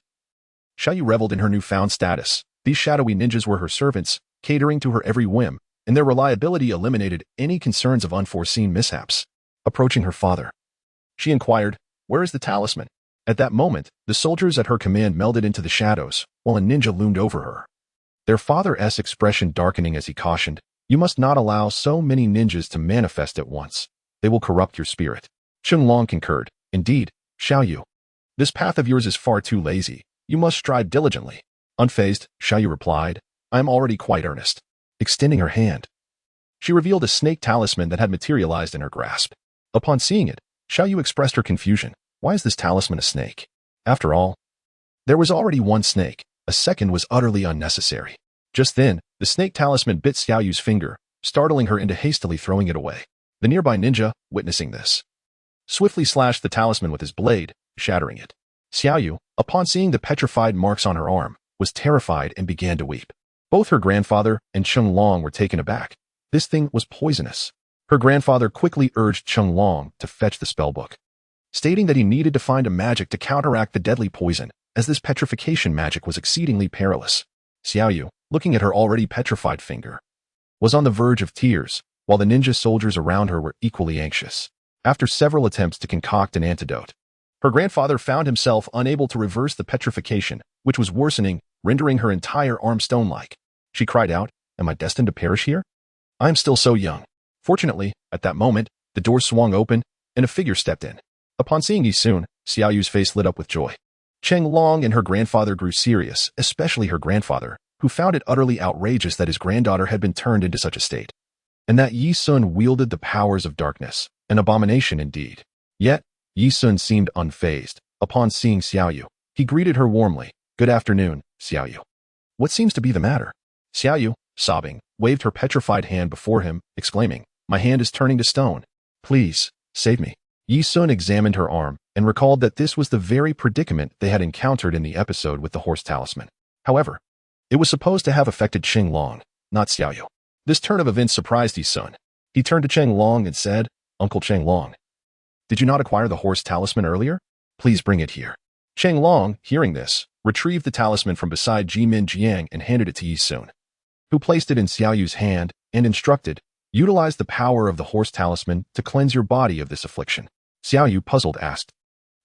Xiaoyu reveled in her newfound status. These shadowy ninjas were her servants, catering to her every whim, and their reliability eliminated any concerns of unforeseen mishaps. Approaching her father, she inquired, "Where is the talisman?" At that moment, the soldiers at her command melded into the shadows, while a ninja loomed over her. Their father's expression darkening as he cautioned, "You must not allow so many ninjas to manifest at once. They will corrupt your spirit." Qianlong concurred, "Indeed, Xiaoyu, this path of yours is far too lazy. You must strive diligently." Unfazed, Xiaoyu replied, "I am already quite earnest." Extending her hand, she revealed a snake talisman that had materialized in her grasp. Upon seeing it, Xiaoyu expressed her confusion. Why is this talisman a snake? After all, there was already one snake. A second was utterly unnecessary. Just then, the snake talisman bit Xiaoyu's finger, startling her into hastily throwing it away. The nearby ninja, witnessing this, swiftly slashed the talisman with his blade, shattering it. Xiaoyu, upon seeing the petrified marks on her arm, was terrified and began to weep. Both her grandfather and Qianlong were taken aback. This thing was poisonous. Her grandfather quickly urged Qianlong to fetch the spellbook, stating that he needed to find a magic to counteract the deadly poison, as this petrification magic was exceedingly perilous. Xiaoyu, looking at her already petrified finger, was on the verge of tears, while the ninja soldiers around her were equally anxious. After several attempts to concoct an antidote, her grandfather found himself unable to reverse the petrification, which was worsening, rendering her entire arm stone-like. She cried out, "Am I destined to perish here? I am still so young." Fortunately, at that moment, the door swung open, and a figure stepped in. Upon seeing Yisun, Xiaoyu's face lit up with joy. Qianlong and her grandfather grew serious, especially her grandfather, who found it utterly outrageous that his granddaughter had been turned into such a state, and that Yisun wielded the powers of darkness, an abomination indeed. Yet, Yisun seemed unfazed. Upon seeing Xiaoyu, he greeted her warmly. "Good afternoon, Xiaoyu. What seems to be the matter?" Xiaoyu, sobbing, waved her petrified hand before him, exclaiming, "My hand is turning to stone. Please, save me." Yisun examined her arm and recalled that this was the very predicament they had encountered in the episode with the horse talisman. However, it was supposed to have affected Qianlong, not Xiaoyu. This turn of events surprised Yisun. He turned to Qianlong and said, "Uncle Qianlong, did you not acquire the horse talisman earlier? Please bring it here." Qianlong, hearing this, retrieved the talisman from beside Jimin Jiang and handed it to Yisun, who placed it in Xiaoyu's hand and instructed, "Utilize the power of the horse talisman to cleanse your body of this affliction." Xiaoyu, puzzled, asked,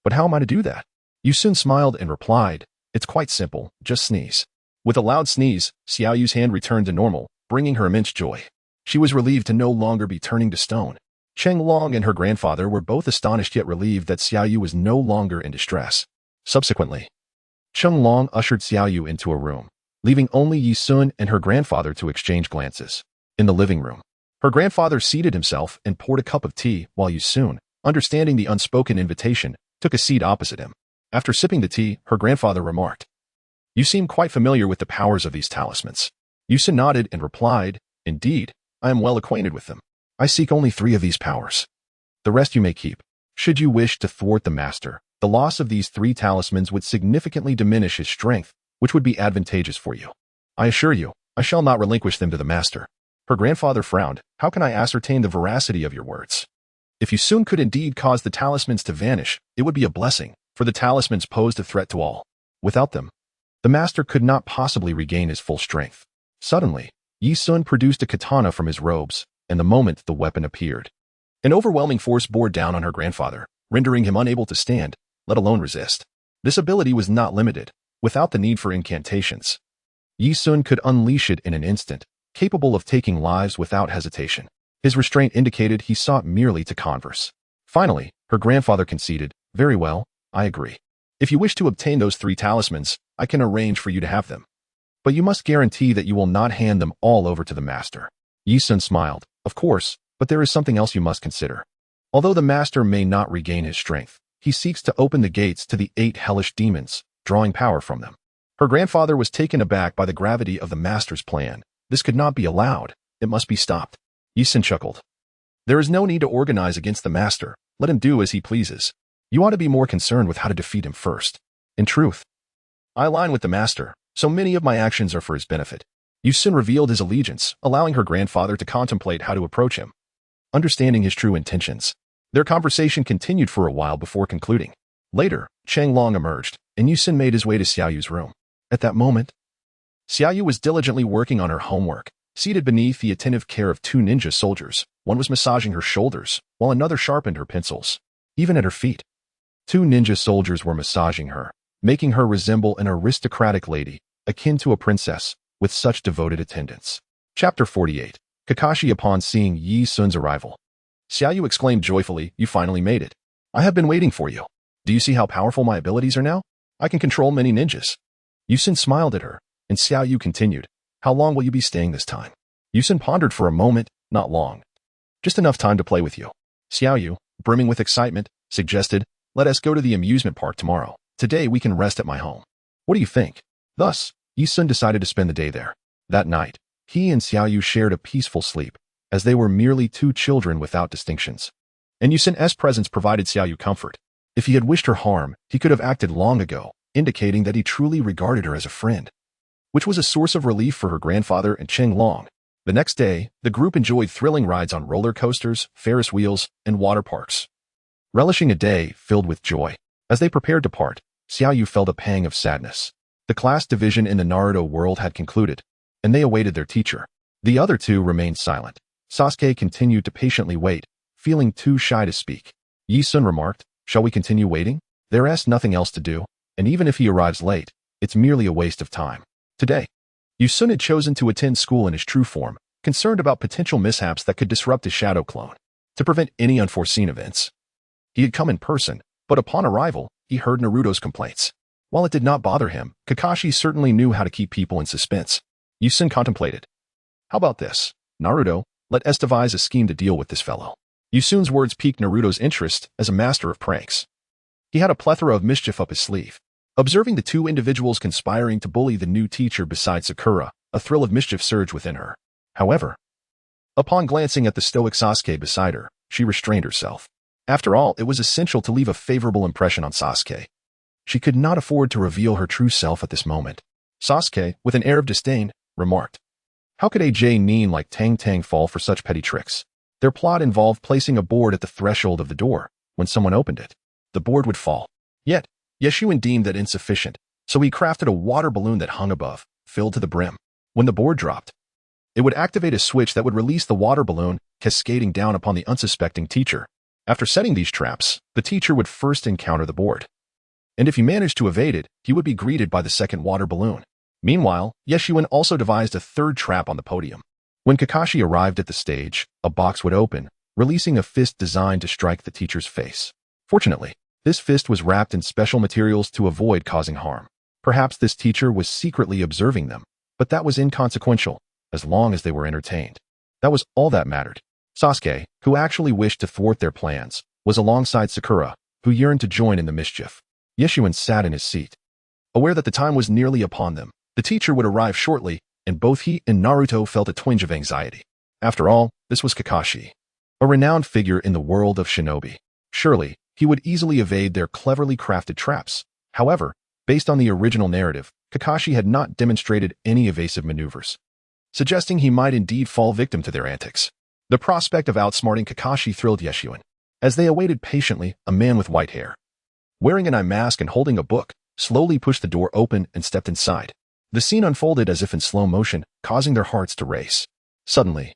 "But how am I to do that?" Yisun smiled and replied, "It's quite simple, just sneeze." With a loud sneeze, Xiaoyu's hand returned to normal, bringing her immense joy. She was relieved to no longer be turning to stone. Qianlong and her grandfather were both astonished yet relieved that Xiaoyu was no longer in distress. Subsequently, Qianlong ushered Xiaoyu into a room, leaving only Yisun and her grandfather to exchange glances. In the living room, her grandfather seated himself and poured a cup of tea, while Yisun, understanding the unspoken invitation, took a seat opposite him. After sipping the tea, her grandfather remarked, "You seem quite familiar with the powers of these talismans." Yisun nodded and replied, "Indeed, I am well acquainted with them. I seek only 3 of these powers. The rest you may keep. Should you wish to thwart the master, the loss of these 3 talismans would significantly diminish his strength, which would be advantageous for you. I assure you, I shall not relinquish them to the master." Her grandfather frowned. "How can I ascertain the veracity of your words? If you soon could indeed cause the talismans to vanish, it would be a blessing, for the talismans posed a threat to all. Without them, the master could not possibly regain his full strength." Suddenly, Yisun produced a katana from his robes, and the moment the weapon appeared, an overwhelming force bore down on her grandfather, rendering him unable to stand, let alone resist. This ability was not limited. Without the need for incantations, Yisun could unleash it in an instant, capable of taking lives without hesitation. His restraint indicated he sought merely to converse. Finally, her grandfather conceded, "Very well, I agree. If you wish to obtain those 3 talismans, I can arrange for you to have them. But you must guarantee that you will not hand them all over to the master." Yisun smiled. "Of course, but there is something else you must consider. Although the master may not regain his strength, he seeks to open the gates to the 8 hellish demons, drawing power from them." Her grandfather was taken aback by the gravity of the master's plan. This could not be allowed. It must be stopped. Yi-san chuckled. There is no need to organize against the master. Let him do as he pleases. You ought to be more concerned with how to defeat him first. In truth, I align with the master, so many of my actions are for his benefit. Yi-san revealed his allegiance, allowing her grandfather to contemplate how to approach him. Understanding his true intentions, their conversation continued for a while before concluding. Later, Chang Long emerged, and Yi-san made his way to Xiaoyu's room. At that moment, Xiaoyu was diligently working on her homework, seated beneath the attentive care of two ninja soldiers. One was massaging her shoulders, while another sharpened her pencils. Even at her feet, two ninja soldiers were massaging her, making her resemble an aristocratic lady, akin to a princess, with such devoted attendance. Chapter 48. Kakashi upon seeing Yi-san's arrival. Xiaoyu exclaimed joyfully, "You finally made it. I have been waiting for you. Do you see how powerful my abilities are now? I can control many ninjas." Yi-san smiled at her, and Xiaoyu continued, "How long will you be staying this time?" Yi-san pondered for a moment. "Not long. Just enough time to play with you." Xiaoyu, brimming with excitement, suggested, "Let us go to the amusement park tomorrow. Today we can rest at my home. What do you think?" Thus, Yi-san decided to spend the day there. That night, he and Xiaoyu shared a peaceful sleep, as they were merely two children without distinctions. And Yi-san's presence provided Xiaoyu comfort. If he had wished her harm, he could have acted long ago, indicating that he truly regarded her as a friend, which was a source of relief for her grandfather and Cheng Long. The next day, the group enjoyed thrilling rides on roller coasters, Ferris wheels, and water parks. Relishing a day filled with joy, as they prepared to part, Xiaoyu felt a pang of sadness. The class division in the Naruto world had concluded, and they awaited their teacher. The other two remained silent. Sasuke continued to patiently wait, feeling too shy to speak. Yi-san remarked, "Shall we continue waiting? There is nothing else to do, and even if he arrives late, it's merely a waste of time." Today, Yi-san had chosen to attend school in his true form, concerned about potential mishaps that could disrupt his shadow clone. To prevent any unforeseen events, he had come in person, but upon arrival, he heard Naruto's complaints. While it did not bother him, Kakashi certainly knew how to keep people in suspense. Yi-san contemplated. "How about this, Naruto? Let us devise a scheme to deal with this fellow." Yi-san's words piqued Naruto's interest as a master of pranks. He had a plethora of mischief up his sleeve. Observing the two individuals conspiring to bully the new teacher beside Sakura, a thrill of mischief surged within her. However, upon glancing at the stoic Sasuke beside her, she restrained herself. After all, it was essential to leave a favorable impression on Sasuke. She could not afford to reveal her true self at this moment. Sasuke, with an air of disdain, remarked, "How could a J-nin like Tang Tang fall for such petty tricks?" Their plot involved placing a board at the threshold of the door. When someone opened it, the board would fall. Yet, Yeshua deemed that insufficient, so he crafted a water balloon that hung above, filled to the brim. When the board dropped, it would activate a switch that would release the water balloon, cascading down upon the unsuspecting teacher. After setting these traps, the teacher would first encounter the board, and if he managed to evade it, he would be greeted by the second water balloon. Meanwhile, Yeshua also devised a third trap on the podium. When Kakashi arrived at the stage, a box would open, releasing a fist designed to strike the teacher's face. Fortunately, this fist was wrapped in special materials to avoid causing harm. Perhaps this teacher was secretly observing them, but that was inconsequential, as long as they were entertained. That was all that mattered. Sasuke, who actually wished to thwart their plans, was alongside Sakura, who yearned to join in the mischief. Yeshua sat in his seat, aware that the time was nearly upon them. The teacher would arrive shortly, and both he and Naruto felt a twinge of anxiety. After all, this was Kakashi, a renowned figure in the world of shinobi. Surely, he would easily evade their cleverly crafted traps. However, based on the original narrative, Kakashi had not demonstrated any evasive maneuvers, suggesting he might indeed fall victim to their antics. The prospect of outsmarting Kakashi thrilled Yeshua. As they awaited patiently, a man with white hair, wearing an eye mask and holding a book, slowly pushed the door open and stepped inside. The scene unfolded as if in slow motion, causing their hearts to race. Suddenly,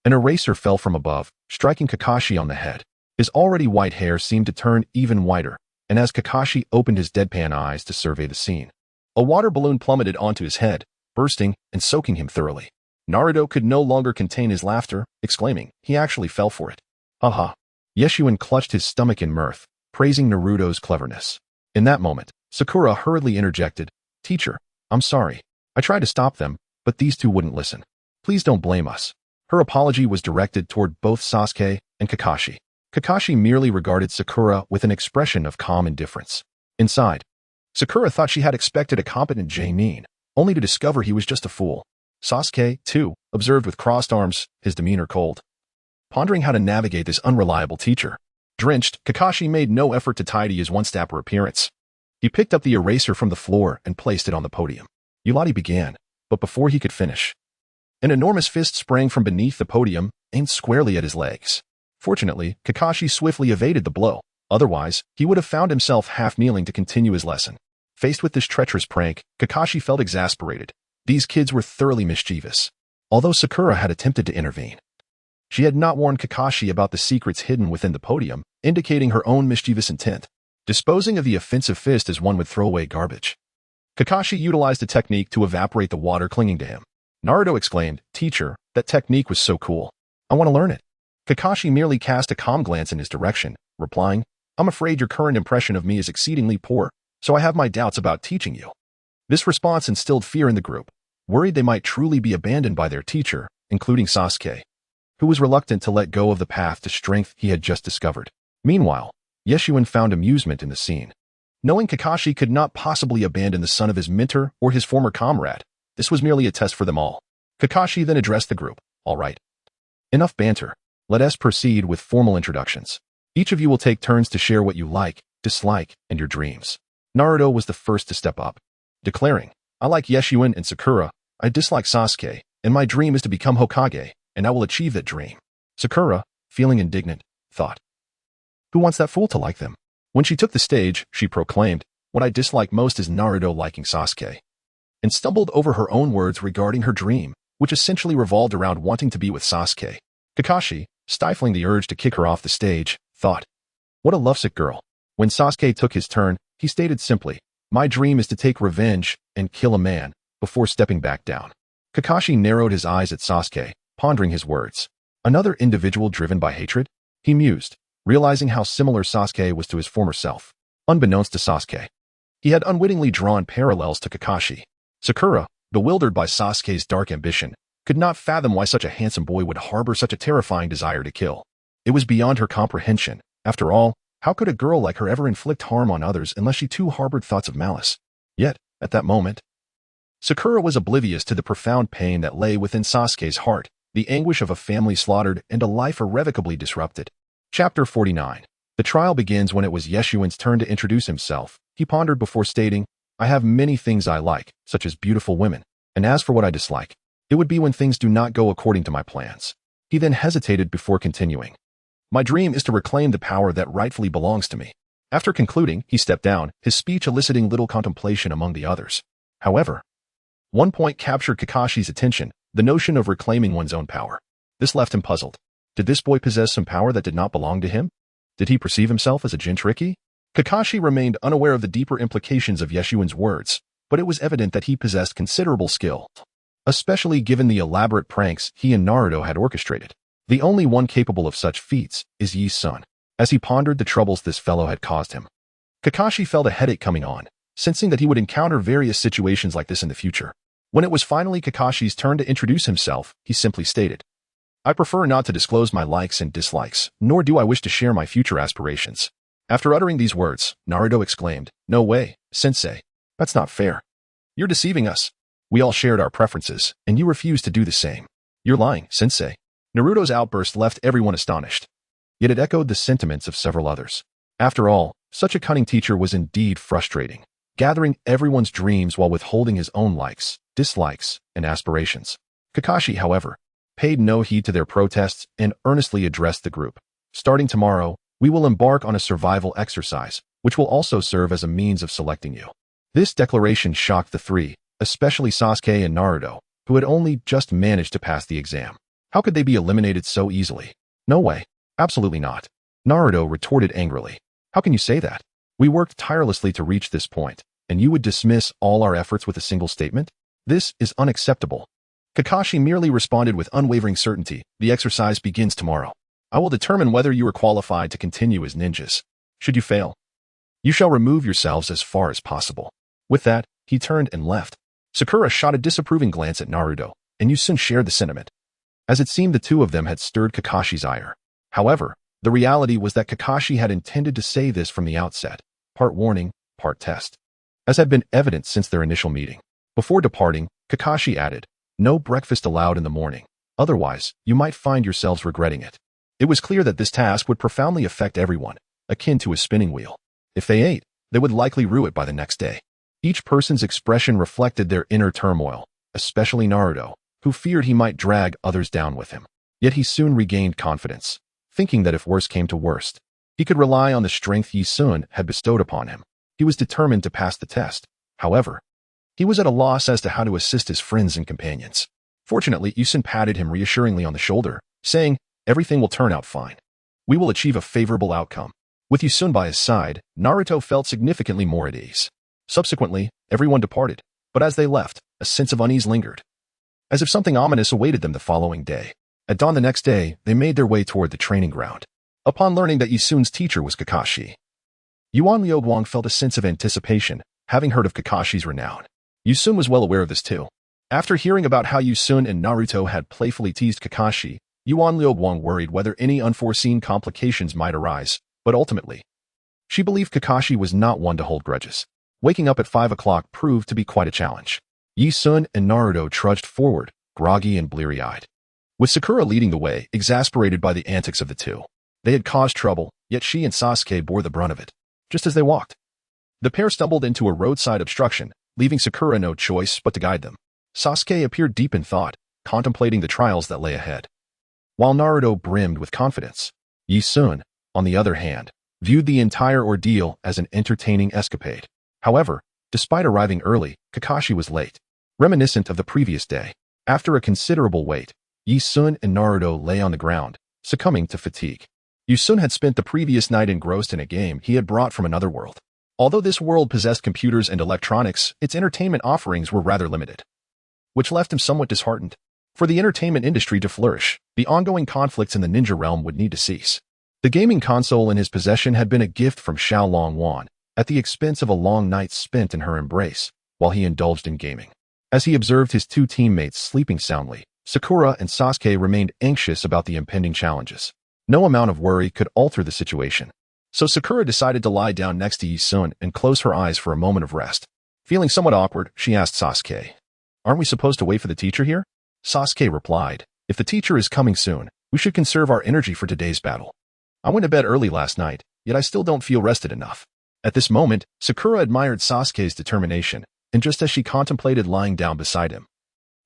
an eraser fell from above, striking Kakashi on the head. His already white hair seemed to turn even whiter, and as Kakashi opened his deadpan eyes to survey the scene, a water balloon plummeted onto his head, bursting and soaking him thoroughly. Naruto could no longer contain his laughter, exclaiming, "He actually fell for it." Haha. Yeshua clutched his stomach in mirth, praising Naruto's cleverness. In that moment, Sakura hurriedly interjected, "Teacher, I'm sorry. I tried to stop them, but these two wouldn't listen. Please don't blame us." Her apology was directed toward both Sasuke and Kakashi. Kakashi merely regarded Sakura with an expression of calm indifference. Inside, Sakura thought she had expected a competent J-nin, only to discover he was just a fool. Sasuke, too, observed with crossed arms, his demeanor cold. pondering how to navigate this unreliable teacher. Drenched, Kakashi made no effort to tidy his one-stepper appearance. He picked up the eraser from the floor and placed it on the podium. Ulati began, but before he could finish, an enormous fist sprang from beneath the podium, aimed squarely at his legs. Fortunately, Kakashi swiftly evaded the blow. Otherwise, he would have found himself half-kneeling to continue his lesson. Faced with this treacherous prank, Kakashi felt exasperated. These kids were thoroughly mischievous. Although Sakura had attempted to intervene, she had not warned Kakashi about the secrets hidden within the podium, indicating her own mischievous intent. Disposing of the offensive fist as one would throw away garbage, Kakashi utilized a technique to evaporate the water clinging to him. Naruto exclaimed, "Teacher, that technique was so cool. I want to learn it." Kakashi merely cast a calm glance in his direction, replying, "I'm afraid your current impression of me is exceedingly poor, so I have my doubts about teaching you." This response instilled fear in the group, worried they might truly be abandoned by their teacher, including Sasuke, who was reluctant to let go of the path to strength he had just discovered. Meanwhile, Yeshuen found amusement in the scene. Knowing Kakashi could not possibly abandon the son of his mentor or his former comrade, this was merely a test for them all. Kakashi then addressed the group. "All right. Enough banter. Let us proceed with formal introductions. Each of you will take turns to share what you like, dislike, and your dreams." Naruto was the first to step up, declaring, "I like Yeshuen and Sakura, I dislike Sasuke, and my dream is to become Hokage, and I will achieve that dream." Sakura, feeling indignant, thought, "Who wants that fool to like them?" When she took the stage, she proclaimed, "What I dislike most is Naruto liking Sasuke," and stumbled over her own words regarding her dream, which essentially revolved around wanting to be with Sasuke. Kakashi, stifling the urge to kick her off the stage, thought, "What a lovesick girl." When Sasuke took his turn, he stated simply, "My dream is to take revenge and kill a man," before stepping back down. Kakashi narrowed his eyes at Sasuke, pondering his words. Another individual driven by hatred? He mused, realizing how similar Sasuke was to his former self. Unbeknownst to Sasuke, he had unwittingly drawn parallels to Kakashi. Sakura, bewildered by Sasuke's dark ambition, could not fathom why such a handsome boy would harbor such a terrifying desire to kill. It was beyond her comprehension. After all, how could a girl like her ever inflict harm on others unless she too harbored thoughts of malice? Yet, at that moment, Sakura was oblivious to the profound pain that lay within Sasuke's heart, the anguish of a family slaughtered and a life irrevocably disrupted. Chapter 49. The trial begins when it was Yeshuen's turn to introduce himself. He pondered before stating, "I have many things I like, such as beautiful women, and as for what I dislike, it would be when things do not go according to my plans." He then hesitated before continuing. "My dream is to reclaim the power that rightfully belongs to me." After concluding, he stepped down, his speech eliciting little contemplation among the others. However, one point captured Kakashi's attention, the notion of reclaiming one's own power. This left him puzzled. Did this boy possess some power that did not belong to him? Did he perceive himself as a Jinchuriki? Kakashi remained unaware of the deeper implications of Yeshuen's words, but it was evident that he possessed considerable skill, especially given the elaborate pranks he and Naruto had orchestrated. The only one capable of such feats is Yi's son. As he pondered the troubles this fellow had caused him, Kakashi felt a headache coming on, sensing that he would encounter various situations like this in the future. When it was finally Kakashi's turn to introduce himself, he simply stated, "I prefer not to disclose my likes and dislikes, nor do I wish to share my future aspirations." After uttering these words, Naruto exclaimed, "No way, sensei. That's not fair. You're deceiving us. We all shared our preferences, and you refused to do the same. You're lying, sensei." Naruto's outburst left everyone astonished, yet it echoed the sentiments of several others. After all, such a cunning teacher was indeed frustrating, gathering everyone's dreams while withholding his own likes, dislikes, and aspirations. Kakashi, however, paid no heed to their protests and earnestly addressed the group. "Starting tomorrow, we will embark on a survival exercise, which will also serve as a means of selecting you." This declaration shocked the three, especially Sasuke and Naruto, who had only just managed to pass the exam. How could they be eliminated so easily? No way. Absolutely not. Naruto retorted angrily. "How can you say that? We worked tirelessly to reach this point, and you would dismiss all our efforts with a single statement? This is unacceptable." Kakashi merely responded with unwavering certainty, "The exercise begins tomorrow. I will determine whether you are qualified to continue as ninjas. Should you fail, you shall remove yourselves as far as possible." With that, he turned and left. Sakura shot a disapproving glance at Naruto, and you soon shared the sentiment, as it seemed the two of them had stirred Kakashi's ire. However, the reality was that Kakashi had intended to say this from the outset, part warning, part test, as had been evident since their initial meeting. Before departing, Kakashi added, "No breakfast allowed in the morning. Otherwise, you might find yourselves regretting it." It was clear that this task would profoundly affect everyone, akin to a spinning wheel. If they ate, they would likely rue it by the next day. Each person's expression reflected their inner turmoil, especially Naruto, who feared he might drag others down with him. Yet he soon regained confidence, thinking that if worse came to worst, he could rely on the strength Yi-sun had bestowed upon him. He was determined to pass the test. However, he was at a loss as to how to assist his friends and companions. Fortunately, Yi-sun patted him reassuringly on the shoulder, saying, "Everything will turn out fine. We will achieve a favorable outcome." With Yi-sun by his side, Naruto felt significantly more at ease. Subsequently, everyone departed, but as they left, a sense of unease lingered, as if something ominous awaited them the following day. At dawn the next day, they made their way toward the training ground. Upon learning that Yi-sun's teacher was Kakashi, Yuan Liuguang felt a sense of anticipation, having heard of Kakashi's renown. Yi-sun was well aware of this too. After hearing about how Yi-sun and Naruto had playfully teased Kakashi, Yuan Liuguang worried whether any unforeseen complications might arise, but ultimately, she believed Kakashi was not one to hold grudges. Waking up at 5 o'clock proved to be quite a challenge. Yi-sun and Naruto trudged forward, groggy and bleary-eyed, with Sakura leading the way, exasperated by the antics of the two. They had caused trouble, yet she and Sasuke bore the brunt of it. Just as they walked, the pair stumbled into a roadside obstruction, leaving Sakura no choice but to guide them. Sasuke appeared deep in thought, contemplating the trials that lay ahead, while Naruto brimmed with confidence. Yi-sun, on the other hand, viewed the entire ordeal as an entertaining escapade. However, despite arriving early, Kakashi was late, reminiscent of the previous day. After a considerable wait, Yi-sun and Naruto lay on the ground, succumbing to fatigue. Yi-sun had spent the previous night engrossed in a game he had brought from another world. Although this world possessed computers and electronics, its entertainment offerings were rather limited, which left him somewhat disheartened. For the entertainment industry to flourish, the ongoing conflicts in the ninja realm would need to cease. The gaming console in his possession had been a gift from Xiaolong Wan, at the expense of a long night spent in her embrace, while he indulged in gaming. As he observed his two teammates sleeping soundly, Sakura and Sasuke remained anxious about the impending challenges. No amount of worry could alter the situation, so Sakura decided to lie down next to Yi-sun and close her eyes for a moment of rest. Feeling somewhat awkward, she asked Sasuke, "Aren't we supposed to wait for the teacher here?" Sasuke replied, "If the teacher is coming soon, we should conserve our energy for today's battle. I went to bed early last night, yet I still don't feel rested enough." At this moment, Sakura admired Sasuke's determination, and just as she contemplated lying down beside him,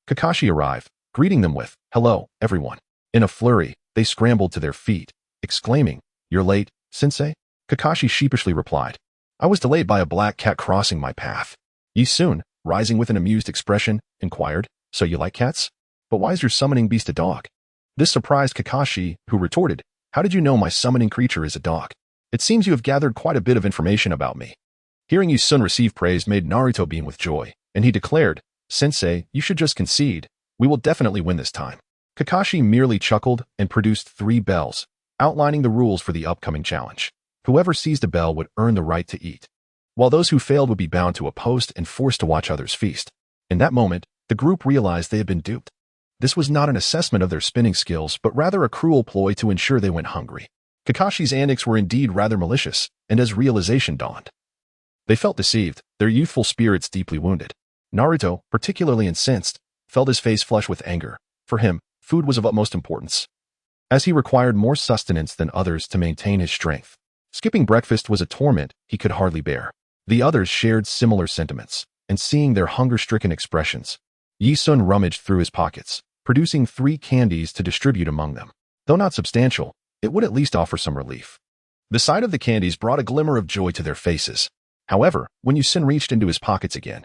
Kakashi arrived, greeting them with, "Hello, everyone." In a flurry, they scrambled to their feet, exclaiming, "You're late, sensei?" Kakashi sheepishly replied, "I was delayed by a black cat crossing my path." Yi-sun, rising with an amused expression, inquired, "So you like cats? But why is your summoning beast a dog?" This surprised Kakashi, who retorted, "How did you know my summoning creature is a dog? It seems you have gathered quite a bit of information about me." Hearing Yi-sun receive praise made Naruto beam with joy, and he declared, "Sensei, you should just concede. We will definitely win this time." Kakashi merely chuckled and produced 3 bells, outlining the rules for the upcoming challenge. Whoever seized a bell would earn the right to eat, while those who failed would be bound to a post and forced to watch others feast. In that moment, the group realized they had been duped. This was not an assessment of their spinning skills, but rather a cruel ploy to ensure they went hungry. Kakashi's antics were indeed rather malicious, and as realization dawned, they felt deceived, their youthful spirits deeply wounded. Naruto, particularly incensed, felt his face flush with anger. For him, food was of utmost importance, as he required more sustenance than others to maintain his strength. Skipping breakfast was a torment he could hardly bear. The others shared similar sentiments, and seeing their hunger-stricken expressions, Yi-sun rummaged through his pockets, producing 3 candies to distribute among them. Though not substantial, it would at least offer some relief. The sight of the candies brought a glimmer of joy to their faces. However, when Yi-sun reached into his pockets again,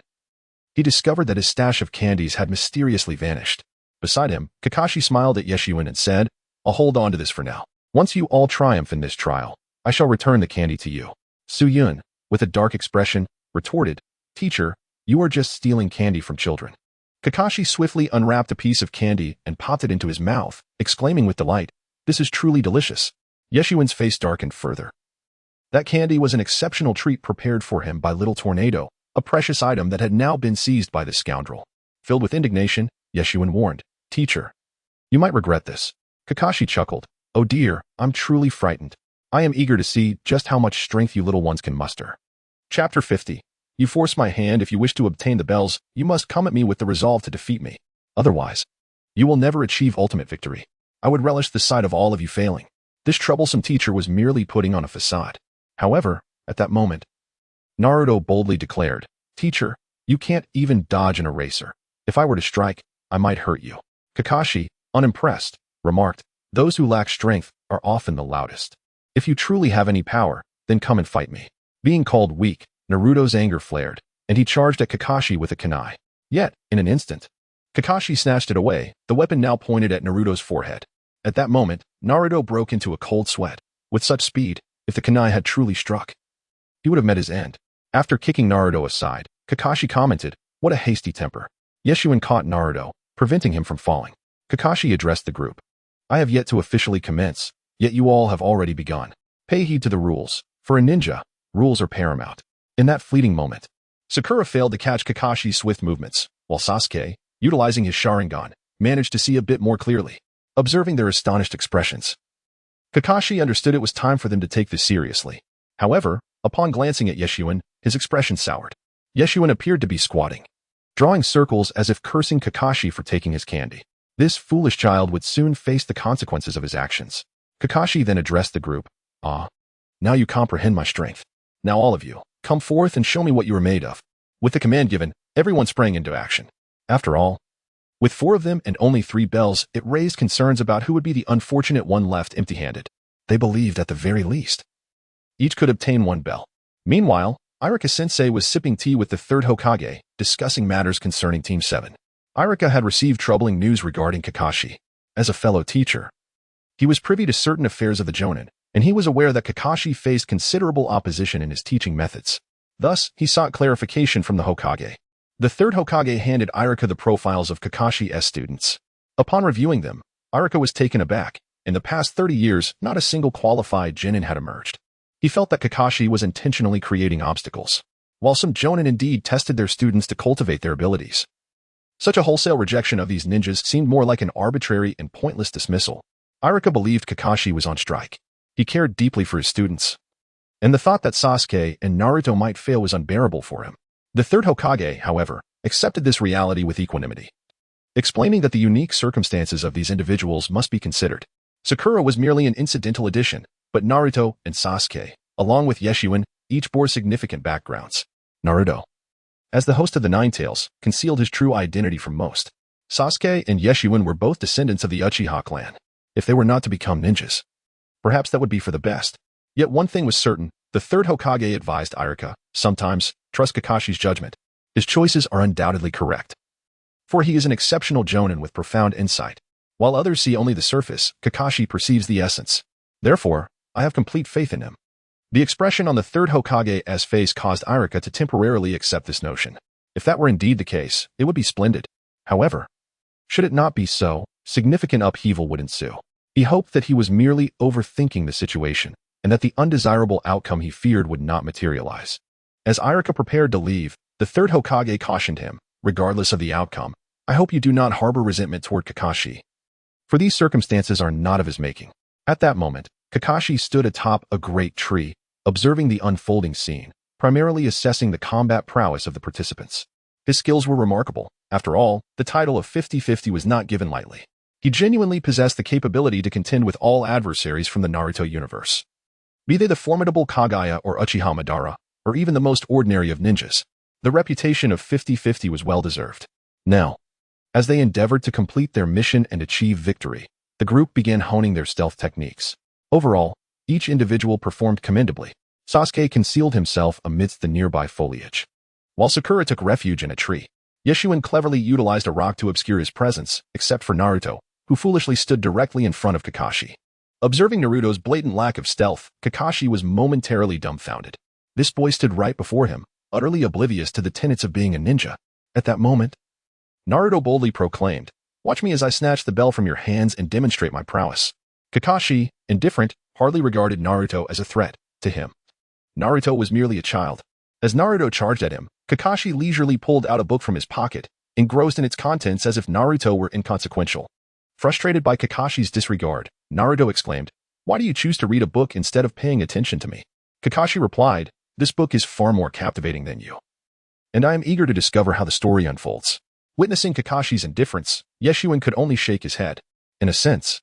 he discovered that his stash of candies had mysteriously vanished. Beside him, Kakashi smiled at Yeshuin and said, "I'll hold on to this for now. Once you all triumph in this trial, I shall return the candy to you." Su-yun, with a dark expression, retorted, "Teacher, you are just stealing candy from children." Kakashi swiftly unwrapped a piece of candy and popped it into his mouth, exclaiming with delight, "This is truly delicious." Yeshuin's face darkened further. That candy was an exceptional treat prepared for him by Little Tornado, a precious item that had now been seized by the scoundrel. Filled with indignation, Yeshuin warned, "Teacher, you might regret this." Kakashi chuckled, "Oh dear, I'm truly frightened. I am eager to see just how much strength you little ones can muster." Chapter 50. You force my hand. If you wish to obtain the bells, you must come at me with the resolve to defeat me. Otherwise, you will never achieve ultimate victory. I would relish the sight of all of you failing. This troublesome teacher was merely putting on a facade. However, at that moment, Naruto boldly declared, "Teacher, you can't even dodge an eraser. If I were to strike, I might hurt you." Kakashi, unimpressed, remarked, "Those who lack strength are often the loudest. If you truly have any power, then come and fight me." Being called weak, Naruto's anger flared, and he charged at Kakashi with a kunai. Yet, in an instant, Kakashi snatched it away, the weapon now pointed at Naruto's forehead. At that moment, Naruto broke into a cold sweat. With such speed, if the kunai had truly struck, he would have met his end. After kicking Naruto aside, Kakashi commented, "What a hasty temper." Yeshuin caught Naruto, preventing him from falling. Kakashi addressed the group. "I have yet to officially commence, yet you all have already begun. Pay heed to the rules. For a ninja, rules are paramount." In that fleeting moment, Sakura failed to catch Kakashi's swift movements, while Sasuke, utilizing his Sharingan, managed to see a bit more clearly. Observing their astonished expressions, Kakashi understood it was time for them to take this seriously. However, upon glancing at Yeshuin, his expression soured. Yeshuin appeared to be squatting, drawing circles as if cursing Kakashi for taking his candy. This foolish child would soon face the consequences of his actions. Kakashi then addressed the group. "Ah, now you comprehend my strength. Now all of you, come forth and show me what you are made of." With the command given, everyone sprang into action. After all, with 4 of them and only 3 bells, it raised concerns about who would be the unfortunate one left empty-handed. They believed at the very least each could obtain 1 bell. Meanwhile, Iruka-sensei was sipping tea with the 3rd Hokage, discussing matters concerning Team 7. Iruka had received troubling news regarding Kakashi. As a fellow teacher, he was privy to certain affairs of the Jonin, and he was aware that Kakashi faced considerable opposition in his teaching methods. Thus, he sought clarification from the Hokage. The 3rd Hokage handed Iruka the profiles of Kakashi's students. Upon reviewing them, Iruka was taken aback. In the past 30 years, not a single qualified genin had emerged. He felt that Kakashi was intentionally creating obstacles, while some Jonin indeed tested their students to cultivate their abilities. Such a wholesale rejection of these ninjas seemed more like an arbitrary and pointless dismissal. Iruka believed Kakashi was on strike. He cared deeply for his students, and the thought that Sasuke and Naruto might fail was unbearable for him. The 3rd Hokage, however, accepted this reality with equanimity, explaining that the unique circumstances of these individuals must be considered. Sakura was merely an incidental addition, but Naruto and Sasuke, along with Yeshuin, each bore significant backgrounds. Naruto, as the host of the Nine Tails, concealed his true identity from most. Sasuke and Yeshuin were both descendants of the Uchiha clan. If they were not to become ninjas, perhaps that would be for the best. Yet one thing was certain, the 3rd Hokage advised Iruka, sometimes, trust Kakashi's judgment. His choices are undoubtedly correct. For he is an exceptional Jonin with profound insight. While others see only the surface, Kakashi perceives the essence. Therefore, I have complete faith in him. The expression on the 3rd Hokage's face caused Iruka to temporarily accept this notion. If that were indeed the case, it would be splendid. However, should it not be so, significant upheaval would ensue. He hoped that he was merely overthinking the situation, and that the undesirable outcome he feared would not materialize. As Iruka prepared to leave, the 3rd Hokage cautioned him, regardless of the outcome, "I hope you do not harbor resentment toward Kakashi, for these circumstances are not of his making." At that moment, Kakashi stood atop a great tree, observing the unfolding scene, primarily assessing the combat prowess of the participants. His skills were remarkable. After all, the title of 50-50 was not given lightly. He genuinely possessed the capability to contend with all adversaries from the Naruto universe. Be they the formidable Kaguya or Uchiha Madara, or even the most ordinary of ninjas, the reputation of 50-50 was well-deserved. Now, as they endeavored to complete their mission and achieve victory, the group began honing their stealth techniques. Overall, each individual performed commendably. Sasuke concealed himself amidst the nearby foliage, while Sakura took refuge in a tree. Yeshuin cleverly utilized a rock to obscure his presence, except for Naruto, who foolishly stood directly in front of Kakashi. Observing Naruto's blatant lack of stealth, Kakashi was momentarily dumbfounded. This boy stood right before him, utterly oblivious to the tenets of being a ninja. At that moment, Naruto boldly proclaimed, "Watch me as I snatch the bell from your hands and demonstrate my prowess." Kakashi, indifferent, hardly regarded Naruto as a threat to him. Naruto was merely a child. As Naruto charged at him, Kakashi leisurely pulled out a book from his pocket, engrossed in its contents as if Naruto were inconsequential. Frustrated by Kakashi's disregard, Naruto exclaimed, "Why do you choose to read a book instead of paying attention to me?" Kakashi replied, "This book is far more captivating than you, and I am eager to discover how the story unfolds." Witnessing Kakashi's indifference, Yeshuin could only shake his head. In a sense,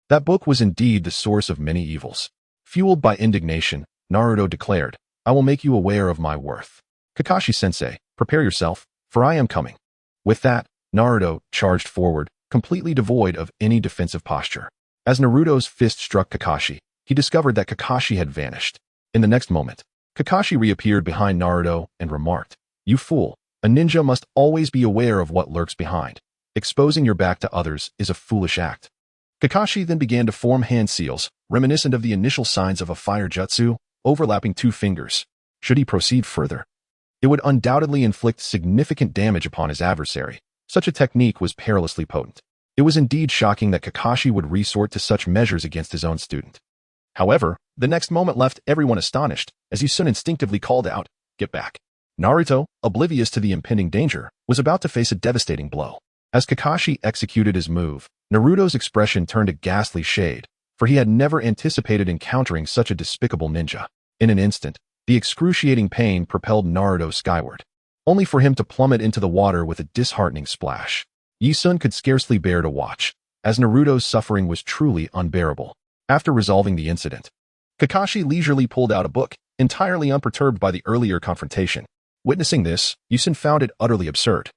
That book was indeed the source of many evils. Fueled by indignation, Naruto declared, I will make you aware of my worth. Kakashi-sensei, prepare yourself, for I am coming. With that, Naruto charged forward, completely devoid of any defensive posture. As Naruto's fist struck Kakashi, he discovered that Kakashi had vanished. In the next moment, Kakashi reappeared behind Naruto and remarked, You fool, a ninja must always be aware of what lurks behind. Exposing your back to others is a foolish act. Kakashi then began to form hand seals, reminiscent of the initial signs of a fire jutsu, overlapping 2 fingers. Should he proceed further, it would undoubtedly inflict significant damage upon his adversary. Such a technique was perilously potent. It was indeed shocking that Kakashi would resort to such measures against his own student. However, the next moment left everyone astonished, as Izun instinctively called out, Get back. Naruto, oblivious to the impending danger, was about to face a devastating blow. As Kakashi executed his move, Naruto's expression turned a ghastly shade, for he had never anticipated encountering such a despicable ninja. In an instant, the excruciating pain propelled Naruto skyward, only for him to plummet into the water with a disheartening splash. Izun could scarcely bear to watch, as Naruto's suffering was truly unbearable. After resolving the incident, Kakashi leisurely pulled out a book, entirely unperturbed by the earlier confrontation. Witnessing this, Izun found it utterly absurd,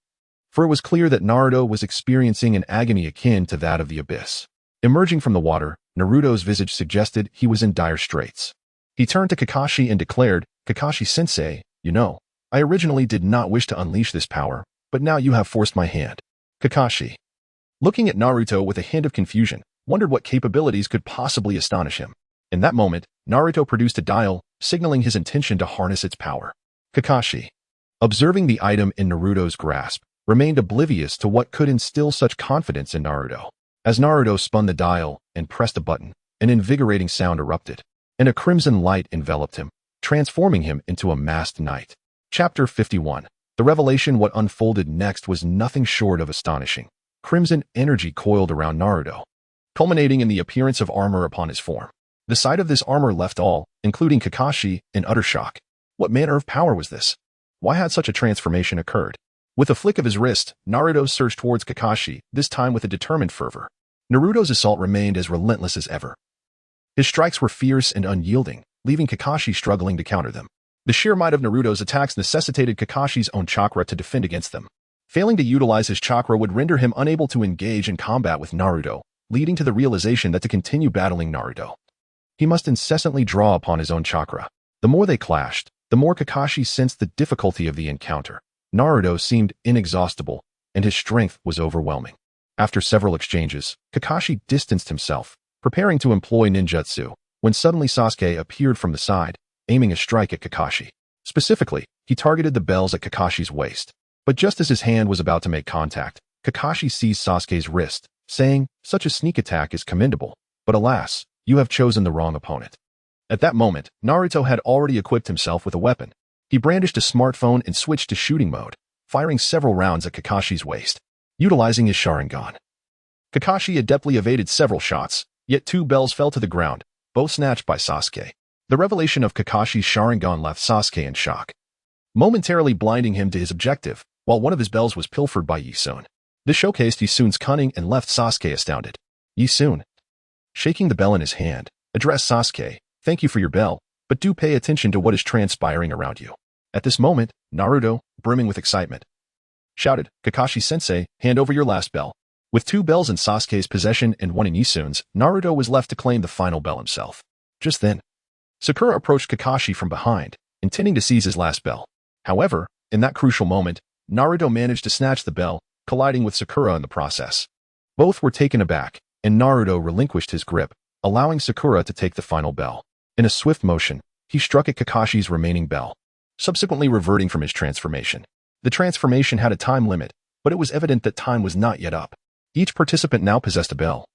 for it was clear that Naruto was experiencing an agony akin to that of the abyss. Emerging from the water, Naruto's visage suggested he was in dire straits. He turned to Kakashi and declared, Kakashi-sensei, you know, I originally did not wish to unleash this power, but now you have forced my hand. Kakashi, looking at Naruto with a hint of confusion, wondered what capabilities could possibly astonish him. In that moment, Naruto produced a dial, signaling his intention to harness its power. Kakashi, observing the item in Naruto's grasp, remained oblivious to what could instill such confidence in Naruto. As Naruto spun the dial and pressed a button, an invigorating sound erupted, and a crimson light enveloped him, transforming him into a masked knight. Chapter 51. The revelation. What unfolded next was nothing short of astonishing. Crimson energy coiled around Naruto, culminating in the appearance of armor upon his form. The sight of this armor left all, including Kakashi, in utter shock. What manner of power was this? Why had such a transformation occurred? With a flick of his wrist, Naruto surged towards Kakashi, this time with a determined fervor. Naruto's assault remained as relentless as ever. His strikes were fierce and unyielding, leaving Kakashi struggling to counter them. The sheer might of Naruto's attacks necessitated Kakashi's own chakra to defend against them. Failing to utilize his chakra would render him unable to engage in combat with Naruto, leading to the realization that to continue battling Naruto, he must incessantly draw upon his own chakra. The more they clashed, the more Kakashi sensed the difficulty of the encounter. Naruto seemed inexhaustible, and his strength was overwhelming. After several exchanges, Kakashi distanced himself, preparing to employ ninjutsu, when suddenly Sasuke appeared from the side, aiming a strike at Kakashi. Specifically, he targeted the bells at Kakashi's waist. But just as his hand was about to make contact, Kakashi seized Sasuke's wrist, saying, Such a sneak attack is commendable, but alas, you have chosen the wrong opponent. At that moment, Naruto had already equipped himself with a weapon. He brandished a smartphone and switched to shooting mode, firing several rounds at Kakashi's waist, utilizing his Sharingan. Kakashi adeptly evaded several shots, yet 2 bells fell to the ground, both snatched by Sasuke. The revelation of Kakashi's Sharingan left Sasuke in shock, momentarily blinding him to his objective, while one of his bells was pilfered by Izun. This showcased Izun's cunning and left Sasuke astounded. Izun, shaking the bell in his hand, addressed Sasuke, Thank you for your bell, but do pay attention to what is transpiring around you. At this moment, Naruto, brimming with excitement, shouted, Kakashi-sensei, hand over your last bell. With 2 bells in Sasuke's possession and 1 in Izun's, Naruto was left to claim the final bell himself. Just then, Sakura approached Kakashi from behind, intending to seize his last bell. However, in that crucial moment, Naruto managed to snatch the bell, colliding with Sakura in the process. Both were taken aback, and Naruto relinquished his grip, allowing Sakura to take the final bell. In a swift motion, he struck at Kakashi's remaining bell, subsequently reverting from his transformation. The transformation had a time limit, but it was evident that time was not yet up. Each participant now possessed a bell,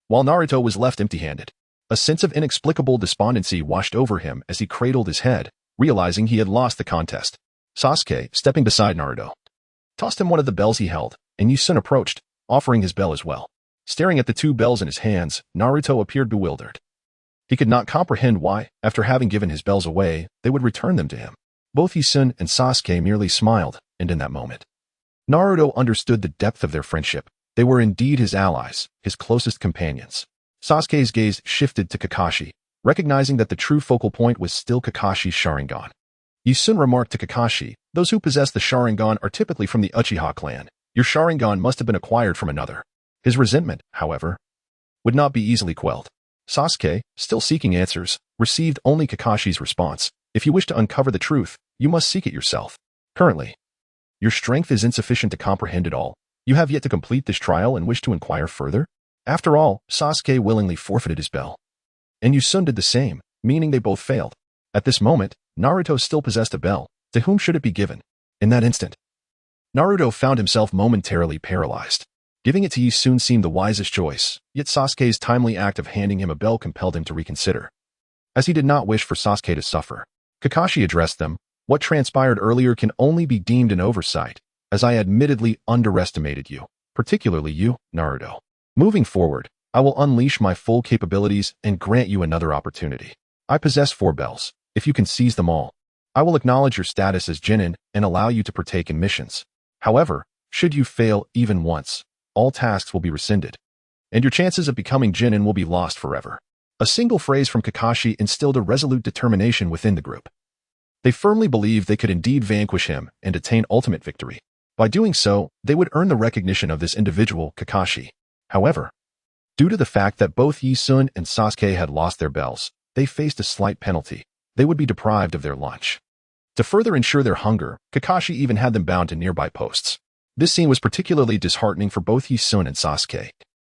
while Naruto was left empty-handed. A sense of inexplicable despondency washed over him as he cradled his head, realizing he had lost the contest. Sasuke, stepping beside Naruto, tossed him one of the bells he held, and Izun approached, offering his bell as well. Staring at the 2 bells in his hands, Naruto appeared bewildered. He could not comprehend why, after having given his bells away, they would return them to him. Both Izun and Sasuke merely smiled, and in that moment, Naruto understood the depth of their friendship. They were indeed his allies, his closest companions. Sasuke's gaze shifted to Kakashi, recognizing that the true focal point was still Kakashi's Sharingan. Yisun remarked to Kakashi, "Those who possess the Sharingan are typically from the Uchiha clan. Your Sharingan must have been acquired from another." His resentment, however, would not be easily quelled. Sasuke, still seeking answers, received only Kakashi's response. "If you wish to uncover the truth, you must seek it yourself. Currently, your strength is insufficient to comprehend it all. You have yet to complete this trial and wish to inquire further?" After all, Sasuke willingly forfeited his bell. And Yisun did the same, meaning they both failed. At this moment, Naruto still possessed a bell. To whom should it be given? In that instant, Naruto found himself momentarily paralyzed. Giving it to Yisun seemed the wisest choice, yet Sasuke's timely act of handing him a bell compelled him to reconsider. As he did not wish for Sasuke to suffer, Kakashi addressed them. "What transpired earlier can only be deemed an oversight, as I admittedly underestimated you, particularly you, Naruto. Moving forward, I will unleash my full capabilities and grant you another opportunity. I possess 4 bells. If you can seize them all, I will acknowledge your status as Genin and allow you to partake in missions. However, should you fail even once, all tasks will be rescinded, and your chances of becoming Genin will be lost forever." A single phrase from Kakashi instilled a resolute determination within the group. They firmly believed they could indeed vanquish him and attain ultimate victory. By doing so, they would earn the recognition of this individual, Kakashi. However, due to the fact that both Yisun and Sasuke had lost their bells, they faced a slight penalty. They would be deprived of their lunch. To further ensure their hunger, Kakashi even had them bound to nearby posts. This scene was particularly disheartening for both Yisun and Sasuke,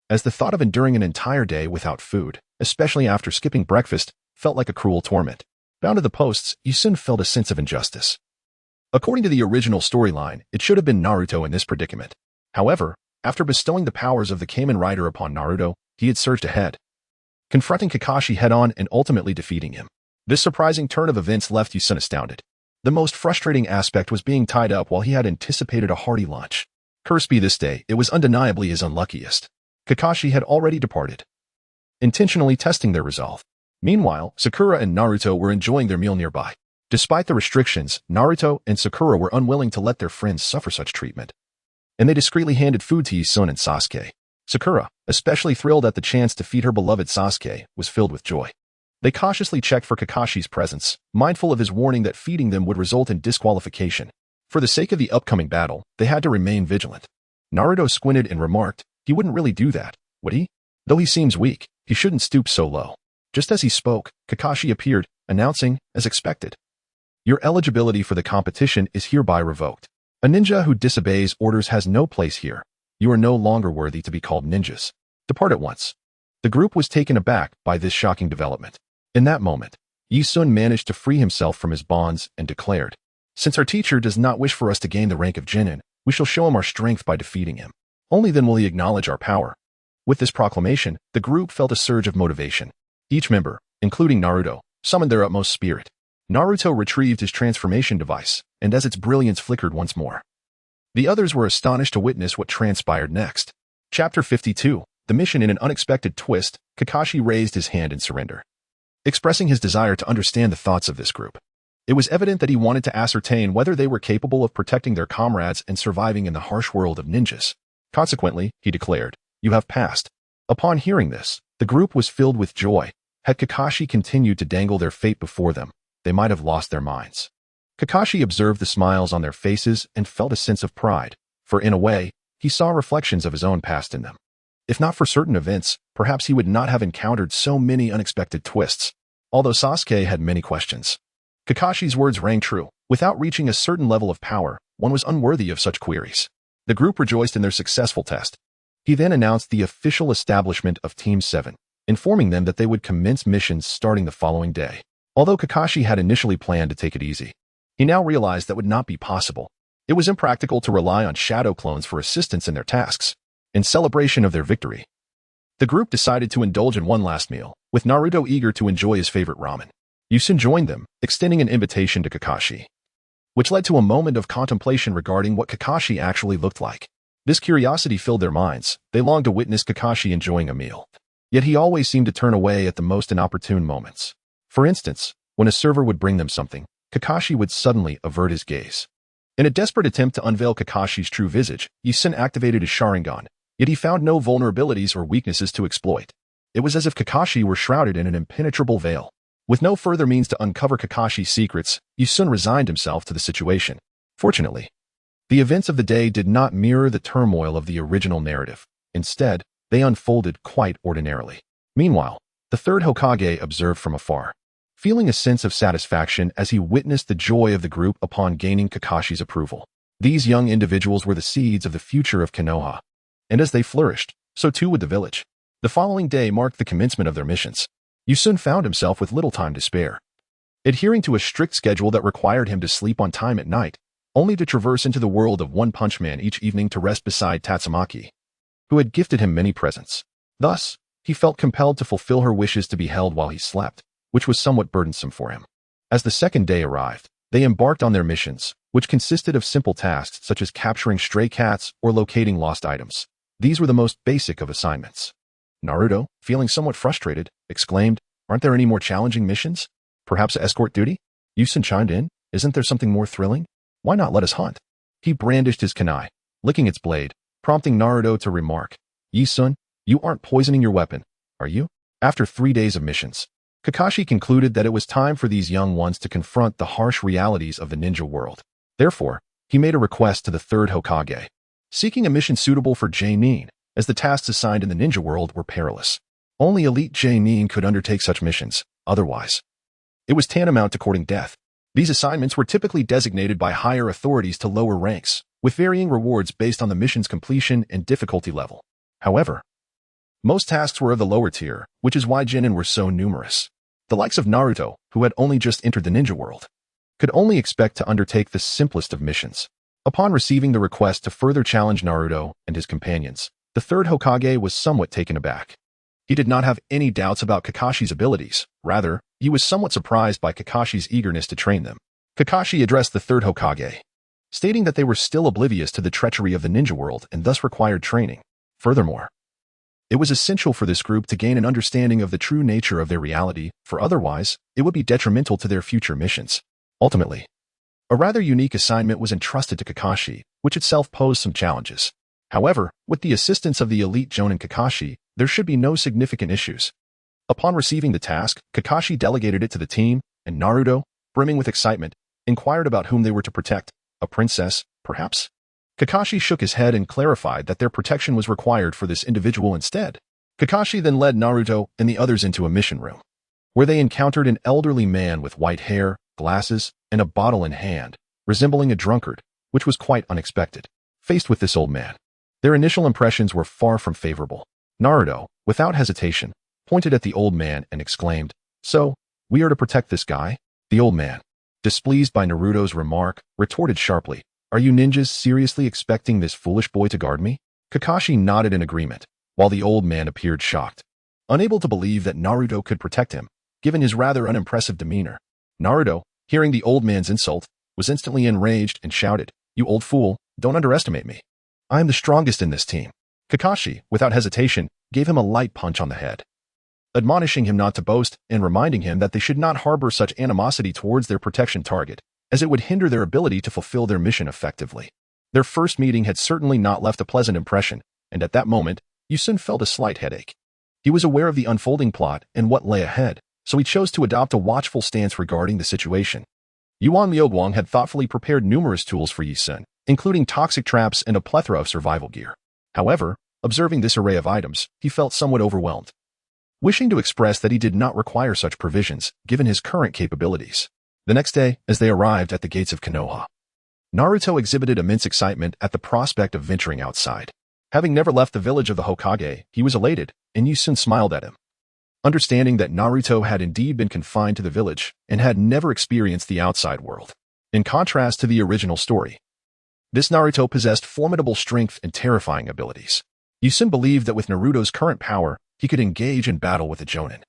as the thought of enduring an entire day without food, especially after skipping breakfast, felt like a cruel torment. Bound to the posts, Yisun felt a sense of injustice. According to the original storyline, it should have been Naruto in this predicament. However, after bestowing the powers of the Kamen Rider upon Naruto, he had surged ahead, confronting Kakashi head-on and ultimately defeating him. This surprising turn of events left Yisun astounded. The most frustrating aspect was being tied up while he had anticipated a hearty lunch. Cursed be this day, it was undeniably his unluckiest. Kakashi had already departed, intentionally testing their resolve. Meanwhile, Sakura and Naruto were enjoying their meal nearby. Despite the restrictions, Naruto and Sakura were unwilling to let their friends suffer such treatment, and they discreetly handed food to Yisun and Sasuke. Sakura, especially thrilled at the chance to feed her beloved Sasuke, was filled with joy. They cautiously checked for Kakashi's presence, mindful of his warning that feeding them would result in disqualification. For the sake of the upcoming battle, they had to remain vigilant. Naruto squinted and remarked, "He wouldn't really do that, would he? Though he seems weak, he shouldn't stoop so low." Just as he spoke, Kakashi appeared, announcing, as expected, "Your eligibility for the competition is hereby revoked. A ninja who disobeys orders has no place here. You are no longer worthy to be called ninjas. Depart at once." The group was taken aback by this shocking development. In that moment, Yisun managed to free himself from his bonds and declared, "Since our teacher does not wish for us to gain the rank of Genin, we shall show him our strength by defeating him. Only then will he acknowledge our power." With this proclamation, the group felt a surge of motivation. Each member, including Naruto, summoned their utmost spirit. Naruto retrieved his transformation device, and as its brilliance flickered once more, the others were astonished to witness what transpired next. Chapter 52, The Mission. In an unexpected twist, Kakashi raised his hand in surrender, expressing his desire to understand the thoughts of this group. It was evident that he wanted to ascertain whether they were capable of protecting their comrades and surviving in the harsh world of ninjas. Consequently, he declared, "You have passed." Upon hearing this, the group was filled with joy. Had Kakashi continued to dangle their fate before them, they might have lost their minds. Kakashi observed the smiles on their faces and felt a sense of pride, for in a way, he saw reflections of his own past in them. If not for certain events, perhaps he would not have encountered so many unexpected twists. Although Sasuke had many questions, Kakashi's words rang true. Without reaching a certain level of power, one was unworthy of such queries. The group rejoiced in their successful test. He then announced the official establishment of Team 7, informing them that they would commence missions starting the following day. Although Kakashi had initially planned to take it easy, he now realized that would not be possible. It was impractical to rely on shadow clones for assistance in their tasks. In celebration of their victory, the group decided to indulge in one last meal, with Naruto eager to enjoy his favorite ramen. Yisun joined them, extending an invitation to Kakashi, which led to a moment of contemplation regarding what Kakashi actually looked like. This curiosity filled their minds. They longed to witness Kakashi enjoying a meal. Yet he always seemed to turn away at the most inopportune moments. For instance, when a server would bring them something, Kakashi would suddenly avert his gaze. In a desperate attempt to unveil Kakashi's true visage, Yisun activated his Sharingan, yet he found no vulnerabilities or weaknesses to exploit. It was as if Kakashi were shrouded in an impenetrable veil. With no further means to uncover Kakashi's secrets, Yusun resigned himself to the situation. Fortunately, the events of the day did not mirror the turmoil of the original narrative. Instead, they unfolded quite ordinarily. Meanwhile, the third Hokage observed from afar, feeling a sense of satisfaction as he witnessed the joy of the group upon gaining Kakashi's approval. These young individuals were the seeds of the future of Konoha, and as they flourished, so too would the village. The following day marked the commencement of their missions. Yusun found himself with little time to spare. Adhering to a strict schedule that required him to sleep on time at night, only to traverse into the world of One Punch Man each evening to rest beside Tatsumaki, who had gifted him many presents. Thus, he felt compelled to fulfill her wishes to be held while he slept, which was somewhat burdensome for him. As the second day arrived, they embarked on their missions, which consisted of simple tasks such as capturing stray cats or locating lost items. These were the most basic of assignments. Naruto, feeling somewhat frustrated, exclaimed, "Aren't there any more challenging missions? Perhaps escort duty?" Yusun chimed in, "Isn't there something more thrilling? Why not let us hunt?" He brandished his kunai, licking its blade, prompting Naruto to remark, "Yusun, you aren't poisoning your weapon, are you?" After 3 days of missions, Kakashi concluded that it was time for these young ones to confront the harsh realities of the ninja world. Therefore, he made a request to the third Hokage, seeking a mission suitable for Jonin, as the tasks assigned in the ninja world were perilous. Only elite Jonin could undertake such missions, otherwise it was tantamount to courting death. These assignments were typically designated by higher authorities to lower ranks, with varying rewards based on the mission's completion and difficulty level. However, most tasks were of the lower tier, which is why genin were so numerous. The likes of Naruto, who had only just entered the ninja world, could only expect to undertake the simplest of missions. Upon receiving the request to further challenge Naruto and his companions, the third Hokage was somewhat taken aback. He did not have any doubts about Kakashi's abilities. Rather, he was somewhat surprised by Kakashi's eagerness to train them. Kakashi addressed the third Hokage, stating that they were still oblivious to the treachery of the ninja world and thus required training. Furthermore, it was essential for this group to gain an understanding of the true nature of their reality, for otherwise, it would be detrimental to their future missions. Ultimately, a rather unique assignment was entrusted to Kakashi, which itself posed some challenges. However, with the assistance of the elite Jonin Kakashi, there should be no significant issues. Upon receiving the task, Kakashi delegated it to the team, and Naruto, brimming with excitement, inquired about whom they were to protect. A princess, perhaps? Kakashi shook his head and clarified that their protection was required for this individual instead. Kakashi then led Naruto and the others into a mission room, where they encountered an elderly man with white hair, glasses, and a bottle in hand, resembling a drunkard, which was quite unexpected. Faced with this old man, their initial impressions were far from favorable. Naruto, without hesitation, pointed at the old man and exclaimed, "So, we are to protect this guy?" The old man, displeased by Naruto's remark, retorted sharply, "Are you ninjas seriously expecting this foolish boy to guard me?" Kakashi nodded in agreement, while the old man appeared shocked, unable to believe that Naruto could protect him, given his rather unimpressive demeanor. Naruto, hearing the old man's insult, was instantly enraged and shouted, "You old fool, don't underestimate me. I am the strongest in this team." Kakashi, without hesitation, gave him a light punch on the head, admonishing him not to boast and reminding him that they should not harbor such animosity towards their protection target, as it would hinder their ability to fulfill their mission effectively. Their first meeting had certainly not left a pleasant impression, and at that moment, Yusun felt a slight headache. He was aware of the unfolding plot and what lay ahead, so he chose to adopt a watchful stance regarding the situation. Yuan Miogwang had thoughtfully prepared numerous tools for Yusun, including toxic traps and a plethora of survival gear. However, observing this array of items, he felt somewhat overwhelmed, wishing to express that he did not require such provisions, given his current capabilities. The next day, as they arrived at the gates of Konoha, Naruto exhibited immense excitement at the prospect of venturing outside. Having never left the village of the Hokage, he was elated, and Yusun smiled at him, understanding that Naruto had indeed been confined to the village and had never experienced the outside world. In contrast to the original story, this Naruto possessed formidable strength and terrifying abilities. Yusun believed that with Naruto's current power, he could engage in battle with a Jonin,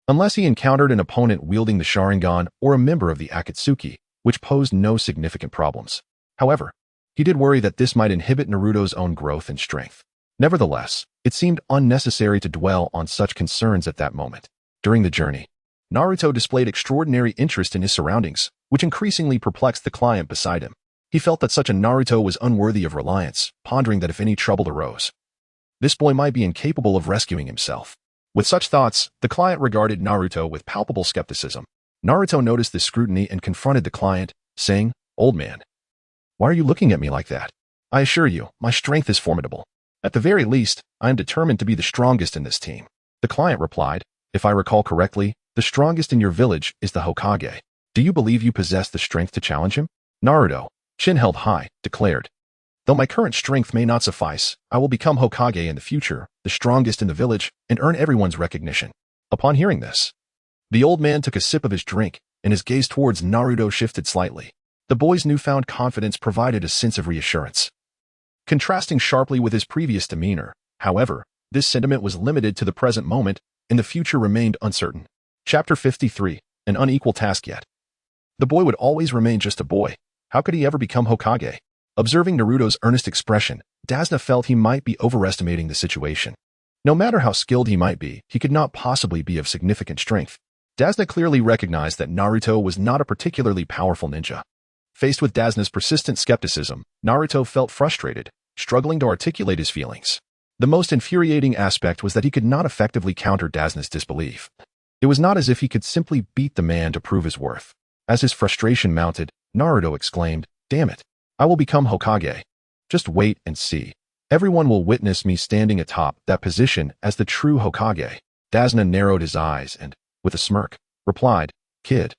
unless he encountered an opponent wielding the Sharingan or a member of the Akatsuki, which posed no significant problems. However, he did worry that this might inhibit Naruto's own growth and strength. Nevertheless, it seemed unnecessary to dwell on such concerns at that moment. During the journey, Naruto displayed extraordinary interest in his surroundings, which increasingly perplexed the client beside him. He felt that such a Naruto was unworthy of reliance, pondering that if any trouble arose, this boy might be incapable of rescuing himself. With such thoughts, the client regarded Naruto with palpable skepticism. Naruto noticed this scrutiny and confronted the client, saying, "Old man, why are you looking at me like that? I assure you, my strength is formidable. At the very least, I am determined to be the strongest in this team." The client replied, "If I recall correctly, the strongest in your village is the Hokage. Do you believe you possess the strength to challenge him?" Naruto, chin held high, declared, "Though my current strength may not suffice, I will become Hokage in the future, the strongest in the village, and earn everyone's recognition." Upon hearing this, the old man took a sip of his drink, and his gaze towards Naruto shifted slightly. The boy's newfound confidence provided a sense of reassurance. Contrasting sharply with his previous demeanor, however, this sentiment was limited to the present moment, and the future remained uncertain. Chapter 53, An Unequal Task Yet. The boy would always remain just a boy. How could he ever become Hokage? Observing Naruto's earnest expression, Dasna felt he might be overestimating the situation. No matter how skilled he might be, he could not possibly be of significant strength. Dasna clearly recognized that Naruto was not a particularly powerful ninja. Faced with Dasna's persistent skepticism, Naruto felt frustrated, struggling to articulate his feelings. The most infuriating aspect was that he could not effectively counter Dasna's disbelief. It was not as if he could simply beat the man to prove his worth. As his frustration mounted, Naruto exclaimed, "Damn it! I will become Hokage. Just wait and see. Everyone will witness me standing atop that position as the true Hokage." Dasna narrowed his eyes and, with a smirk, replied, "Kid,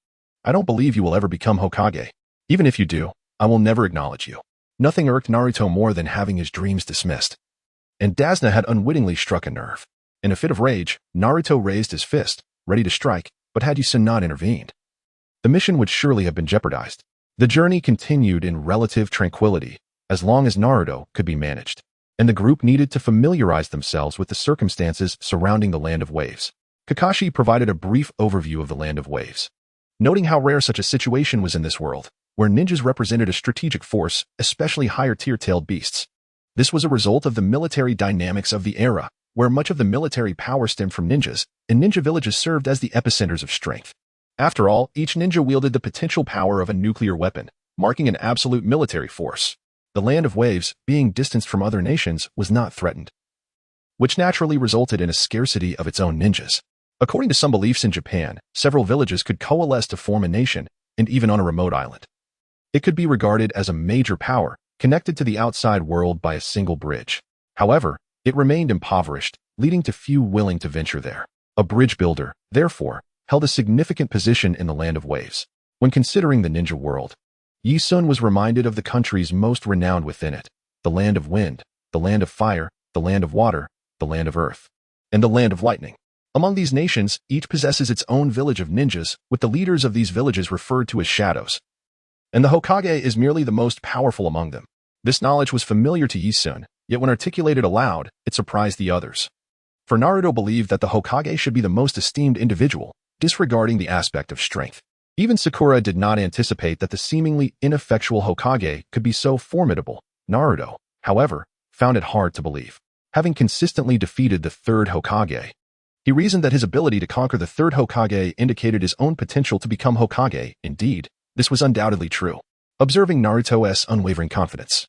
I don't believe you will ever become Hokage. Even if you do, I will never acknowledge you." Nothing irked Naruto more than having his dreams dismissed. And Dasna had unwittingly struck a nerve. In a fit of rage, Naruto raised his fist, ready to strike, but had Yisun not intervened, the mission would surely have been jeopardized. The journey continued in relative tranquility, as long as Naruto could be managed, and the group needed to familiarize themselves with the circumstances surrounding the Land of Waves. Kakashi provided a brief overview of the Land of Waves, noting how rare such a situation was in this world, where ninjas represented a strategic force, especially higher-tier tailed beasts. This was a result of the military dynamics of the era, where much of the military power stemmed from ninjas, and ninja villages served as the epicenters of strength. After all, each ninja wielded the potential power of a nuclear weapon, marking an absolute military force. The Land of Waves, being distanced from other nations, was not threatened, which naturally resulted in a scarcity of its own ninjas. According to some beliefs in Japan, several villages could coalesce to form a nation, and even on a remote island. It could be regarded as a major power, connected to the outside world by a single bridge. However, it remained impoverished, leading to few willing to venture there. A bridge builder, therefore, held a significant position in the Land of Waves. When considering the ninja world, Yisun was reminded of the countries most renowned within it: the Land of Wind, the Land of Fire, the Land of Water, the Land of Earth, and the Land of Lightning. Among these nations, each possesses its own village of ninjas, with the leaders of these villages referred to as shadows. And the Hokage is merely the most powerful among them. This knowledge was familiar to Yisun, yet when articulated aloud, it surprised the others. For Naruto believed that the Hokage should be the most esteemed individual, disregarding the aspect of strength. Even Sakura did not anticipate that the seemingly ineffectual Hokage could be so formidable. Naruto, however, found it hard to believe. Having consistently defeated the third Hokage, he reasoned that his ability to conquer the third Hokage indicated his own potential to become Hokage. Indeed, this was undoubtedly true. Observing Naruto's unwavering confidence,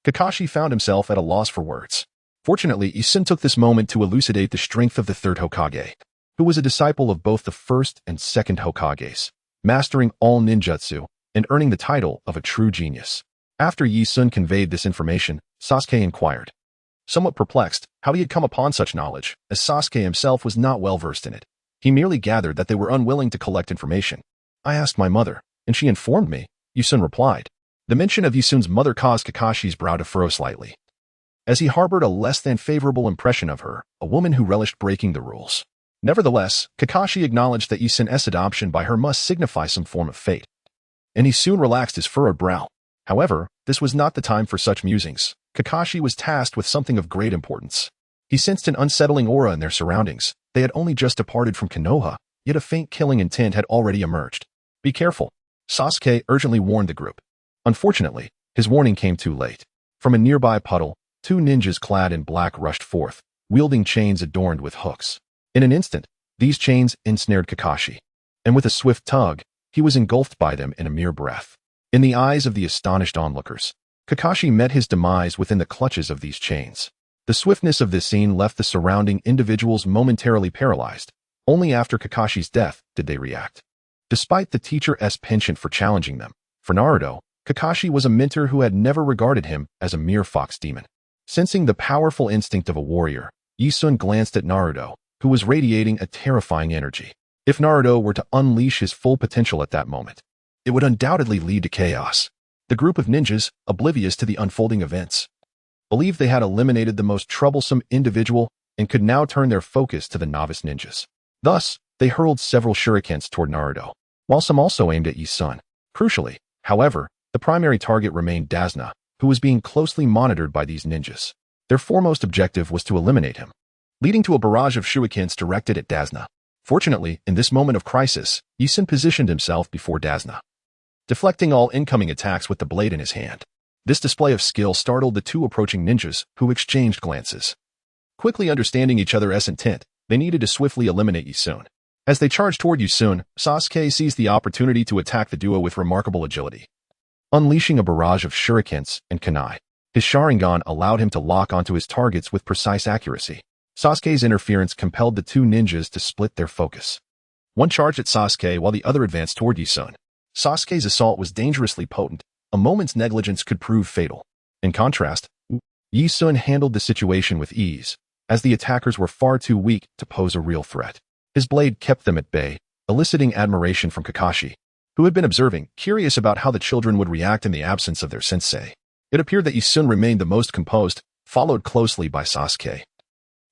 Kakashi found himself at a loss for words. Fortunately, Yisun took this moment to elucidate the strength of the third Hokage, who was a disciple of both the first and second Hokages, mastering all ninjutsu and earning the title of a true genius. After Yisun conveyed this information, Sasuke inquired, somewhat perplexed, how he had come upon such knowledge, as Sasuke himself was not well versed in it. He merely gathered that they were unwilling to collect information. "I asked my mother, and she informed me," Yisun replied. The mention of Yisun's mother caused Kakashi's brow to furrow slightly, as he harbored a less than favorable impression of her, a woman who relished breaking the rules. Nevertheless, Kakashi acknowledged that Yisun's adoption by her must signify some form of fate, and he soon relaxed his furrowed brow. However, this was not the time for such musings. Kakashi was tasked with something of great importance. He sensed an unsettling aura in their surroundings. They had only just departed from Konoha, yet a faint killing intent had already emerged. "Be careful," Sasuke urgently warned the group. Unfortunately, his warning came too late. From a nearby puddle, two ninjas clad in black rushed forth, wielding chains adorned with hooks. In an instant, these chains ensnared Kakashi, and with a swift tug, he was engulfed by them in a mere breath. In the eyes of the astonished onlookers, Kakashi met his demise within the clutches of these chains. The swiftness of this scene left the surrounding individuals momentarily paralyzed. Only after Kakashi's death did they react. Despite the teacher's penchant for challenging them, for Naruto, Kakashi was a mentor who had never regarded him as a mere fox demon. Sensing the powerful instinct of a warrior, Yisun glanced at Naruto, who was radiating a terrifying energy. If Naruto were to unleash his full potential at that moment, it would undoubtedly lead to chaos. The group of ninjas, oblivious to the unfolding events, believed they had eliminated the most troublesome individual and could now turn their focus to the novice ninjas. Thus, they hurled several shurikens toward Naruto, while some also aimed at Yisun. Crucially, however, the primary target remained Dazna, who was being closely monitored by these ninjas. Their foremost objective was to eliminate him, leading to a barrage of shurikens directed at Dazna. Fortunately, in this moment of crisis, Yisun positioned himself before Dazna, deflecting all incoming attacks with the blade in his hand. This display of skill startled the two approaching ninjas, who exchanged glances. Quickly understanding each other's intent, they needed to swiftly eliminate Yisun. As they charged toward Yisun, Sasuke seized the opportunity to attack the duo with remarkable agility. Unleashing a barrage of shurikens and kunai, his Sharingan allowed him to lock onto his targets with precise accuracy. Sasuke's interference compelled the two ninjas to split their focus. One charged at Sasuke while the other advanced toward Yisun. Sasuke's assault was dangerously potent. A moment's negligence could prove fatal. In contrast, Yisun handled the situation with ease, as the attackers were far too weak to pose a real threat. His blade kept them at bay, eliciting admiration from Kakashi, who had been observing, curious about how the children would react in the absence of their sensei. It appeared that Yisun remained the most composed, followed closely by Sasuke,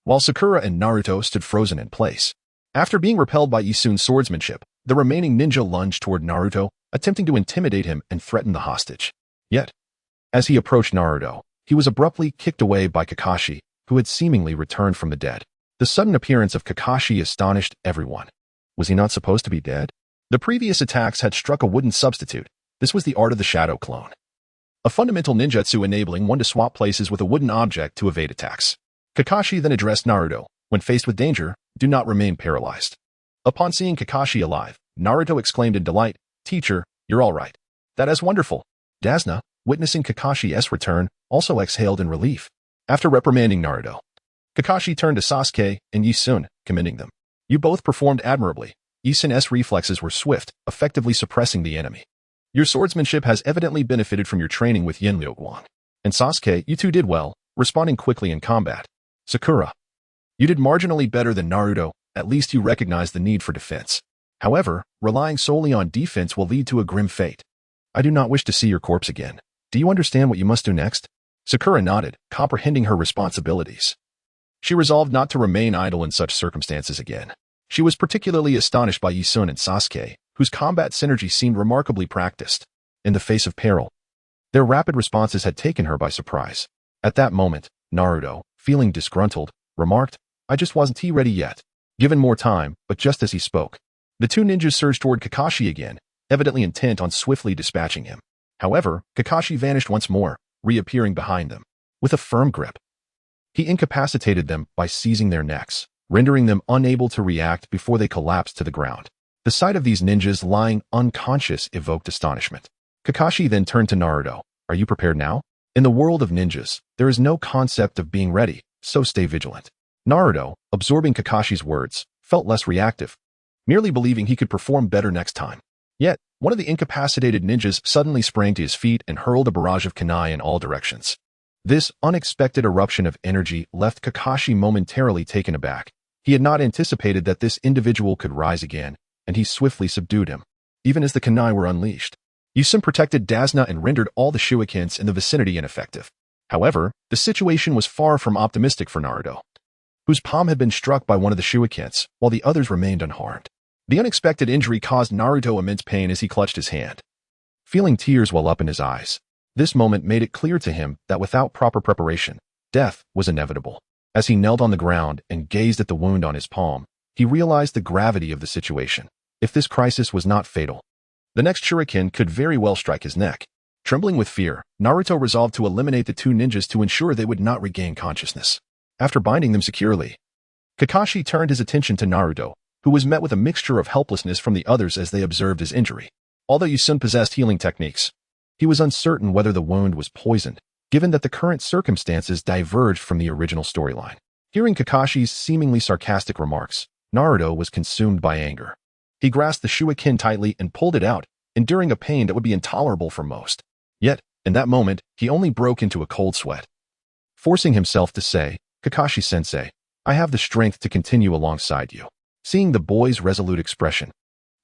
while Sakura and Naruto stood frozen in place. After being repelled by Yisun's swordsmanship, the remaining ninja lunged toward Naruto, attempting to intimidate him and threaten the hostage. Yet, as he approached Naruto, he was abruptly kicked away by Kakashi, who had seemingly returned from the dead. The sudden appearance of Kakashi astonished everyone. Was he not supposed to be dead? The previous attacks had struck a wooden substitute. This was the art of the shadow clone, a fundamental ninjutsu enabling one to swap places with a wooden object to evade attacks. Kakashi then addressed Naruto. When faced with danger, do not remain paralyzed. Upon seeing Kakashi alive, Naruto exclaimed in delight, "Teacher, you're all right." "That is wonderful." Dazna, witnessing Kakashi's return, also exhaled in relief. After reprimanding Naruto, Kakashi turned to Sasuke and Yisun, commending them. "You both performed admirably." Yisun's reflexes were swift, effectively suppressing the enemy. "Your swordsmanship has evidently benefited from your training with Wukong. And Sasuke, you two did well, responding quickly in combat. Sakura, you did marginally better than Naruto, at least you recognize the need for defense. However, relying solely on defense will lead to a grim fate. I do not wish to see your corpse again. Do you understand what you must do next?" Sakura nodded, comprehending her responsibilities. She resolved not to remain idle in such circumstances again. She was particularly astonished by Yisun and Sasuke, whose combat synergy seemed remarkably practiced. In the face of peril, their rapid responses had taken her by surprise. At that moment, Naruto, feeling disgruntled, remarked, "I just wasn't ready yet." Given more time, but just as he spoke, the two ninjas surged toward Kakashi again, evidently intent on swiftly dispatching him. However, Kakashi vanished once more, reappearing behind them. With a firm grip, he incapacitated them by seizing their necks, rendering them unable to react before they collapsed to the ground. The sight of these ninjas lying unconscious evoked astonishment. Kakashi then turned to Naruto. "Are you prepared now? In the world of ninjas, there is no concept of being ready, so stay vigilant." Naruto, absorbing Kakashi's words, felt less reactive, merely believing he could perform better next time. Yet, one of the incapacitated ninjas suddenly sprang to his feet and hurled a barrage of kunai in all directions. This unexpected eruption of energy left Kakashi momentarily taken aback. He had not anticipated that this individual could rise again, and he swiftly subdued him, even as the kunai were unleashed. Yisun protected Dazna and rendered all the shurikens in the vicinity ineffective. However, the situation was far from optimistic for Naruto, whose palm had been struck by one of the shurikens, while the others remained unharmed. The unexpected injury caused Naruto immense pain as he clutched his hand, feeling tears well up in his eyes. This moment made it clear to him that without proper preparation, death was inevitable. As he knelt on the ground and gazed at the wound on his palm, he realized the gravity of the situation. If this crisis was not fatal, the next shuriken could very well strike his neck. Trembling with fear, Naruto resolved to eliminate the two ninjas to ensure they would not regain consciousness. After binding them securely, Kakashi turned his attention to Naruto, who was met with a mixture of helplessness from the others as they observed his injury. Although Yisun possessed healing techniques, he was uncertain whether the wound was poisoned. given that the current circumstances diverged from the original storyline. Hearing Kakashi's seemingly sarcastic remarks, Naruto was consumed by anger. He grasped the shuriken tightly and pulled it out, enduring a pain that would be intolerable for most. Yet, in that moment, he only broke into a cold sweat. Forcing himself to say, "Kakashi-sensei, I have the strength to continue alongside you." Seeing the boy's resolute expression,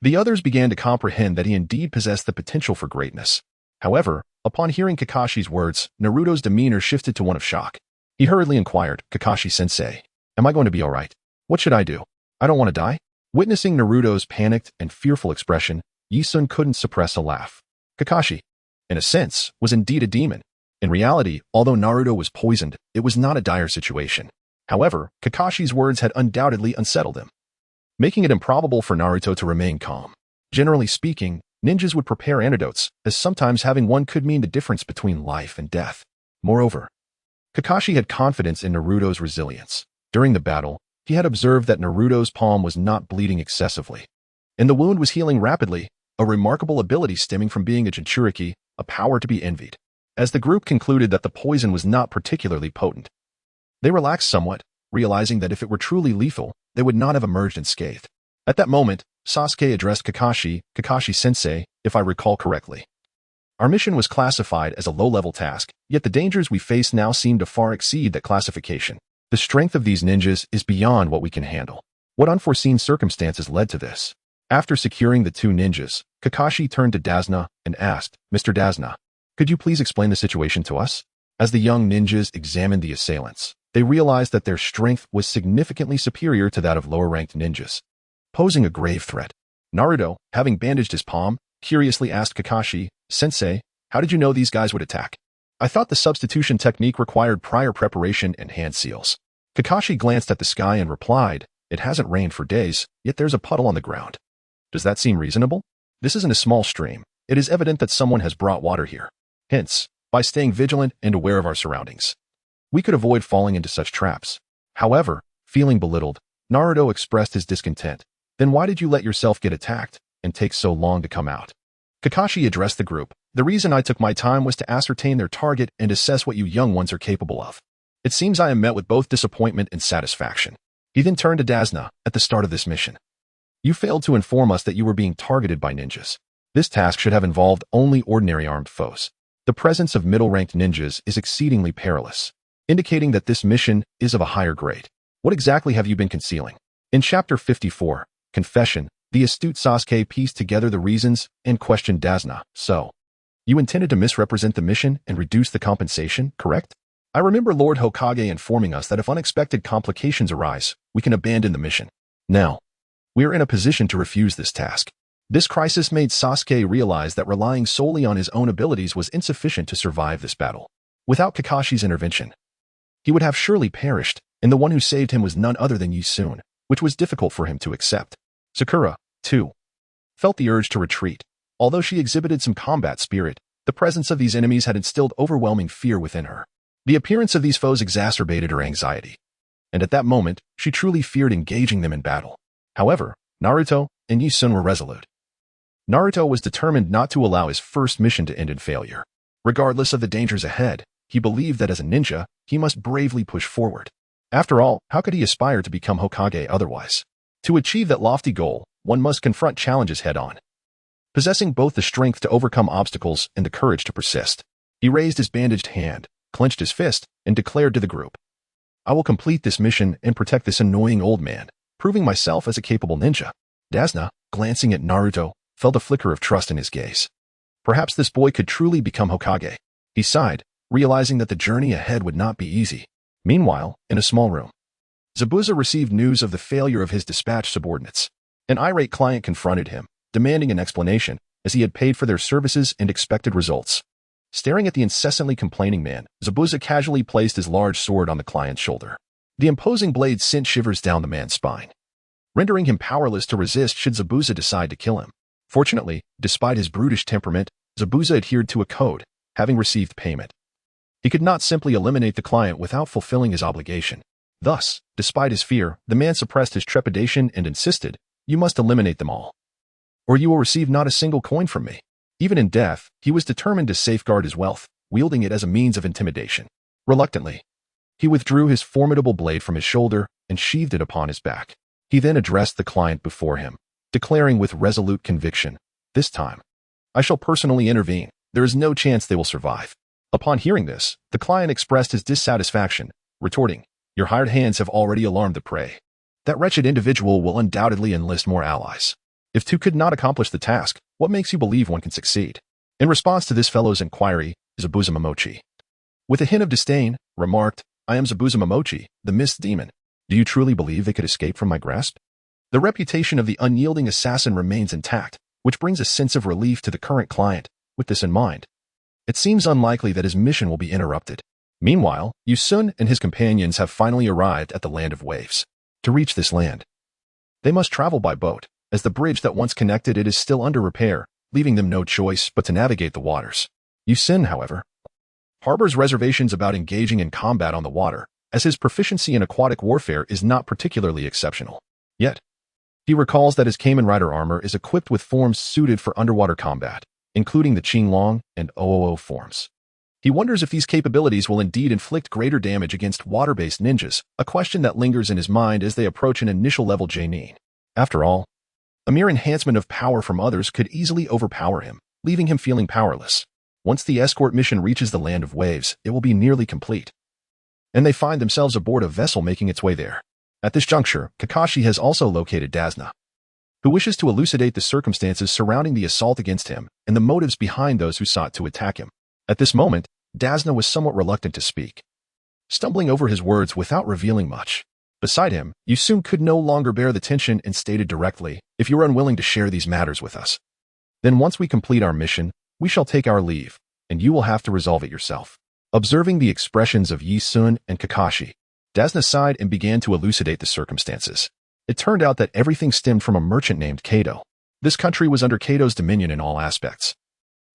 the others began to comprehend that he indeed possessed the potential for greatness. However, upon hearing Kakashi's words, Naruto's demeanor shifted to one of shock. He hurriedly inquired, "Kakashi-sensei, am I going to be all right? What should I do? I don't want to die?" Witnessing Naruto's panicked and fearful expression, Yisun couldn't suppress a laugh. Kakashi, in a sense, was indeed a demon. In reality, although Naruto was poisoned, it was not a dire situation. However, Kakashi's words had undoubtedly unsettled him, making it improbable for Naruto to remain calm. Generally speaking, ninjas would prepare antidotes, as sometimes having one could mean the difference between life and death. Moreover, Kakashi had confidence in Naruto's resilience. During the battle, he had observed that Naruto's palm was not bleeding excessively, and the wound was healing rapidly, a remarkable ability stemming from being a Jinchuriki, a power to be envied. As the group concluded that the poison was not particularly potent, they relaxed somewhat, realizing that if it were truly lethal, they would not have emerged unscathed. At that moment, Sasuke addressed Kakashi, "Kakashi-sensei, if I recall correctly. Our mission was classified as a low-level task, yet the dangers we face now seem to far exceed that classification. The strength of these ninjas is beyond what we can handle. What unforeseen circumstances led to this?" After securing the two ninjas, Kakashi turned to Dazna and asked, "Mr. Dazna, could you please explain the situation to us?" As the young ninjas examined the assailants, they realized that their strength was significantly superior to that of lower-ranked ninjas, posing a grave threat. Naruto, having bandaged his palm, curiously asked Kakashi, "Sensei, how did you know these guys would attack? I thought the substitution technique required prior preparation and hand seals." Kakashi glanced at the sky and replied, "It hasn't rained for days, yet there's a puddle on the ground. Does that seem reasonable? This isn't a small stream. It is evident that someone has brought water here. Hence, by staying vigilant and aware of our surroundings, we could avoid falling into such traps." However, feeling belittled, Naruto expressed his discontent. "Then why did you let yourself get attacked and take so long to come out?" Kakashi addressed the group. "The reason I took my time was to ascertain their target and assess what you young ones are capable of. It seems I am met with both disappointment and satisfaction." He then turned to Dazna. "At the start of this mission, you failed to inform us that you were being targeted by ninjas. This task should have involved only ordinary armed foes. The presence of middle-ranked ninjas is exceedingly perilous, indicating that this mission is of a higher grade. What exactly have you been concealing?" In Chapter 54, Confession, the astute Sasuke pieced together the reasons and questioned Dazna. "So, you intended to misrepresent the mission and reduce the compensation, correct? I remember Lord Hokage informing us that if unexpected complications arise, we can abandon the mission. Now, we are in a position to refuse this task." This crisis made Sasuke realize that relying solely on his own abilities was insufficient to survive this battle. Without Kakashi's intervention, he would have surely perished, and the one who saved him was none other than Yisun, which was difficult for him to accept. Sakura, too, felt the urge to retreat. Although she exhibited some combat spirit, the presence of these enemies had instilled overwhelming fear within her. The appearance of these foes exacerbated her anxiety, and at that moment, she truly feared engaging them in battle. However, Naruto and Yisun were resolute. Naruto was determined not to allow his first mission to end in failure. Regardless of the dangers ahead, he believed that as a ninja, he must bravely push forward. After all, how could he aspire to become Hokage otherwise? To achieve that lofty goal, one must confront challenges head-on, possessing both the strength to overcome obstacles and the courage to persist. He raised his bandaged hand, clenched his fist, and declared to the group, "I will complete this mission and protect this annoying old man, proving myself as a capable ninja." Dazna, glancing at Naruto, felt a flicker of trust in his gaze. Perhaps this boy could truly become Hokage. He sighed, realizing that the journey ahead would not be easy. Meanwhile, in a small room, Zabuza received news of the failure of his dispatch subordinates. An irate client confronted him, demanding an explanation, as he had paid for their services and expected results. Staring at the incessantly complaining man, Zabuza casually placed his large sword on the client's shoulder. The imposing blade sent shivers down the man's spine, rendering him powerless to resist should Zabuza decide to kill him. Fortunately, despite his brutish temperament, Zabuza adhered to a code, having received payment. He could not simply eliminate the client without fulfilling his obligation. Thus, despite his fear, the man suppressed his trepidation and insisted, "You must eliminate them all, or you will receive not a single coin from me." Even in death, he was determined to safeguard his wealth, wielding it as a means of intimidation. Reluctantly, he withdrew his formidable blade from his shoulder and sheathed it upon his back. He then addressed the client before him, declaring with resolute conviction, "This time, I shall personally intervene. There is no chance they will survive." Upon hearing this, the client expressed his dissatisfaction, retorting, "Your hired hands have already alarmed the prey. That wretched individual will undoubtedly enlist more allies. If two could not accomplish the task, what makes you believe one can succeed?" In response to this fellow's inquiry, Zabuza Momochi, with a hint of disdain, remarked, "I am Zabuza Momochi, the mist demon. Do you truly believe they could escape from my grasp?" The reputation of the unyielding assassin remains intact, which brings a sense of relief to the current client. With this in mind, it seems unlikely that his mission will be interrupted. Meanwhile, Yusun and his companions have finally arrived at the Land of Waves. To reach this land, they must travel by boat, as the bridge that once connected it is still under repair, leaving them no choice but to navigate the waters. Yusun, however, harbors reservations about engaging in combat on the water, as his proficiency in aquatic warfare is not particularly exceptional. Yet, he recalls that his Kamen Rider armor is equipped with forms suited for underwater combat, including the Qinglong and Oo forms. He wonders if these capabilities will indeed inflict greater damage against water-based ninjas, a question that lingers in his mind as they approach an initial-level Jainin. After all, a mere enhancement of power from others could easily overpower him, leaving him feeling powerless. Once the escort mission reaches the Land of Waves, it will be nearly complete, and they find themselves aboard a vessel making its way there. At this juncture, Kakashi has also located Dazna, who wishes to elucidate the circumstances surrounding the assault against him and the motives behind those who sought to attack him. At this moment, Dazna was somewhat reluctant to speak, stumbling over his words without revealing much. Beside him, Yusun could no longer bear the tension and stated directly, "If you are unwilling to share these matters with us, then once we complete our mission, we shall take our leave, and you will have to resolve it yourself." Observing the expressions of Yusun and Kakashi, Dazna sighed and began to elucidate the circumstances. It turned out that everything stemmed from a merchant named Kato. This country was under Kato's dominion in all aspects,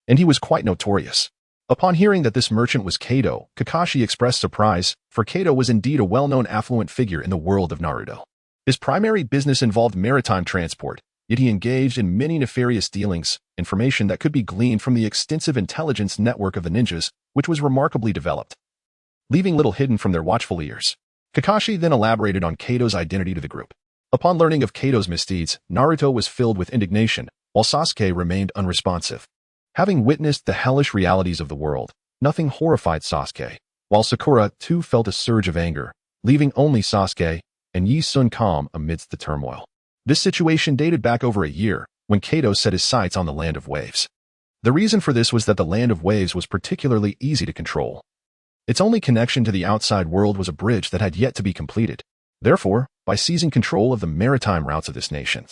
and he was quite notorious. Upon hearing that this merchant was Kato, Kakashi expressed surprise, for Kato was indeed a well-known affluent figure in the world of Naruto. His primary business involved maritime transport, yet he engaged in many nefarious dealings, information that could be gleaned from the extensive intelligence network of the ninjas, which was remarkably developed, leaving little hidden from their watchful ears. Kakashi then elaborated on Kato's identity to the group. Upon learning of Kato's misdeeds, Naruto was filled with indignation, while Sasuke remained unresponsive. Having witnessed the hellish realities of the world, nothing horrified Sasuke, while Sakura too felt a surge of anger, leaving only Sasuke and Yusun calm amidst the turmoil. This situation dated back over a year, when Kato set his sights on the Land of Waves. The reason for this was that the Land of Waves was particularly easy to control. Its only connection to the outside world was a bridge that had yet to be completed. Therefore, by seizing control of the maritime routes of this nation,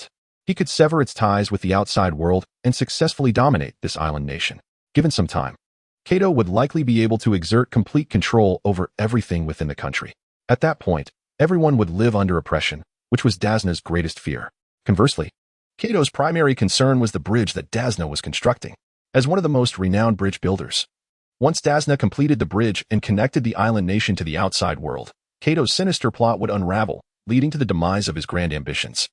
he could sever its ties with the outside world and successfully dominate this island nation. Given some time, Kato would likely be able to exert complete control over everything within the country. At that point, everyone would live under oppression, which was Dazna's greatest fear. Conversely, Kato's primary concern was the bridge that Dazna was constructing. As one of the most renowned bridge builders, once Dazna completed the bridge and connected the island nation to the outside world, Kato's sinister plot would unravel, leading to the demise of his grand ambitions.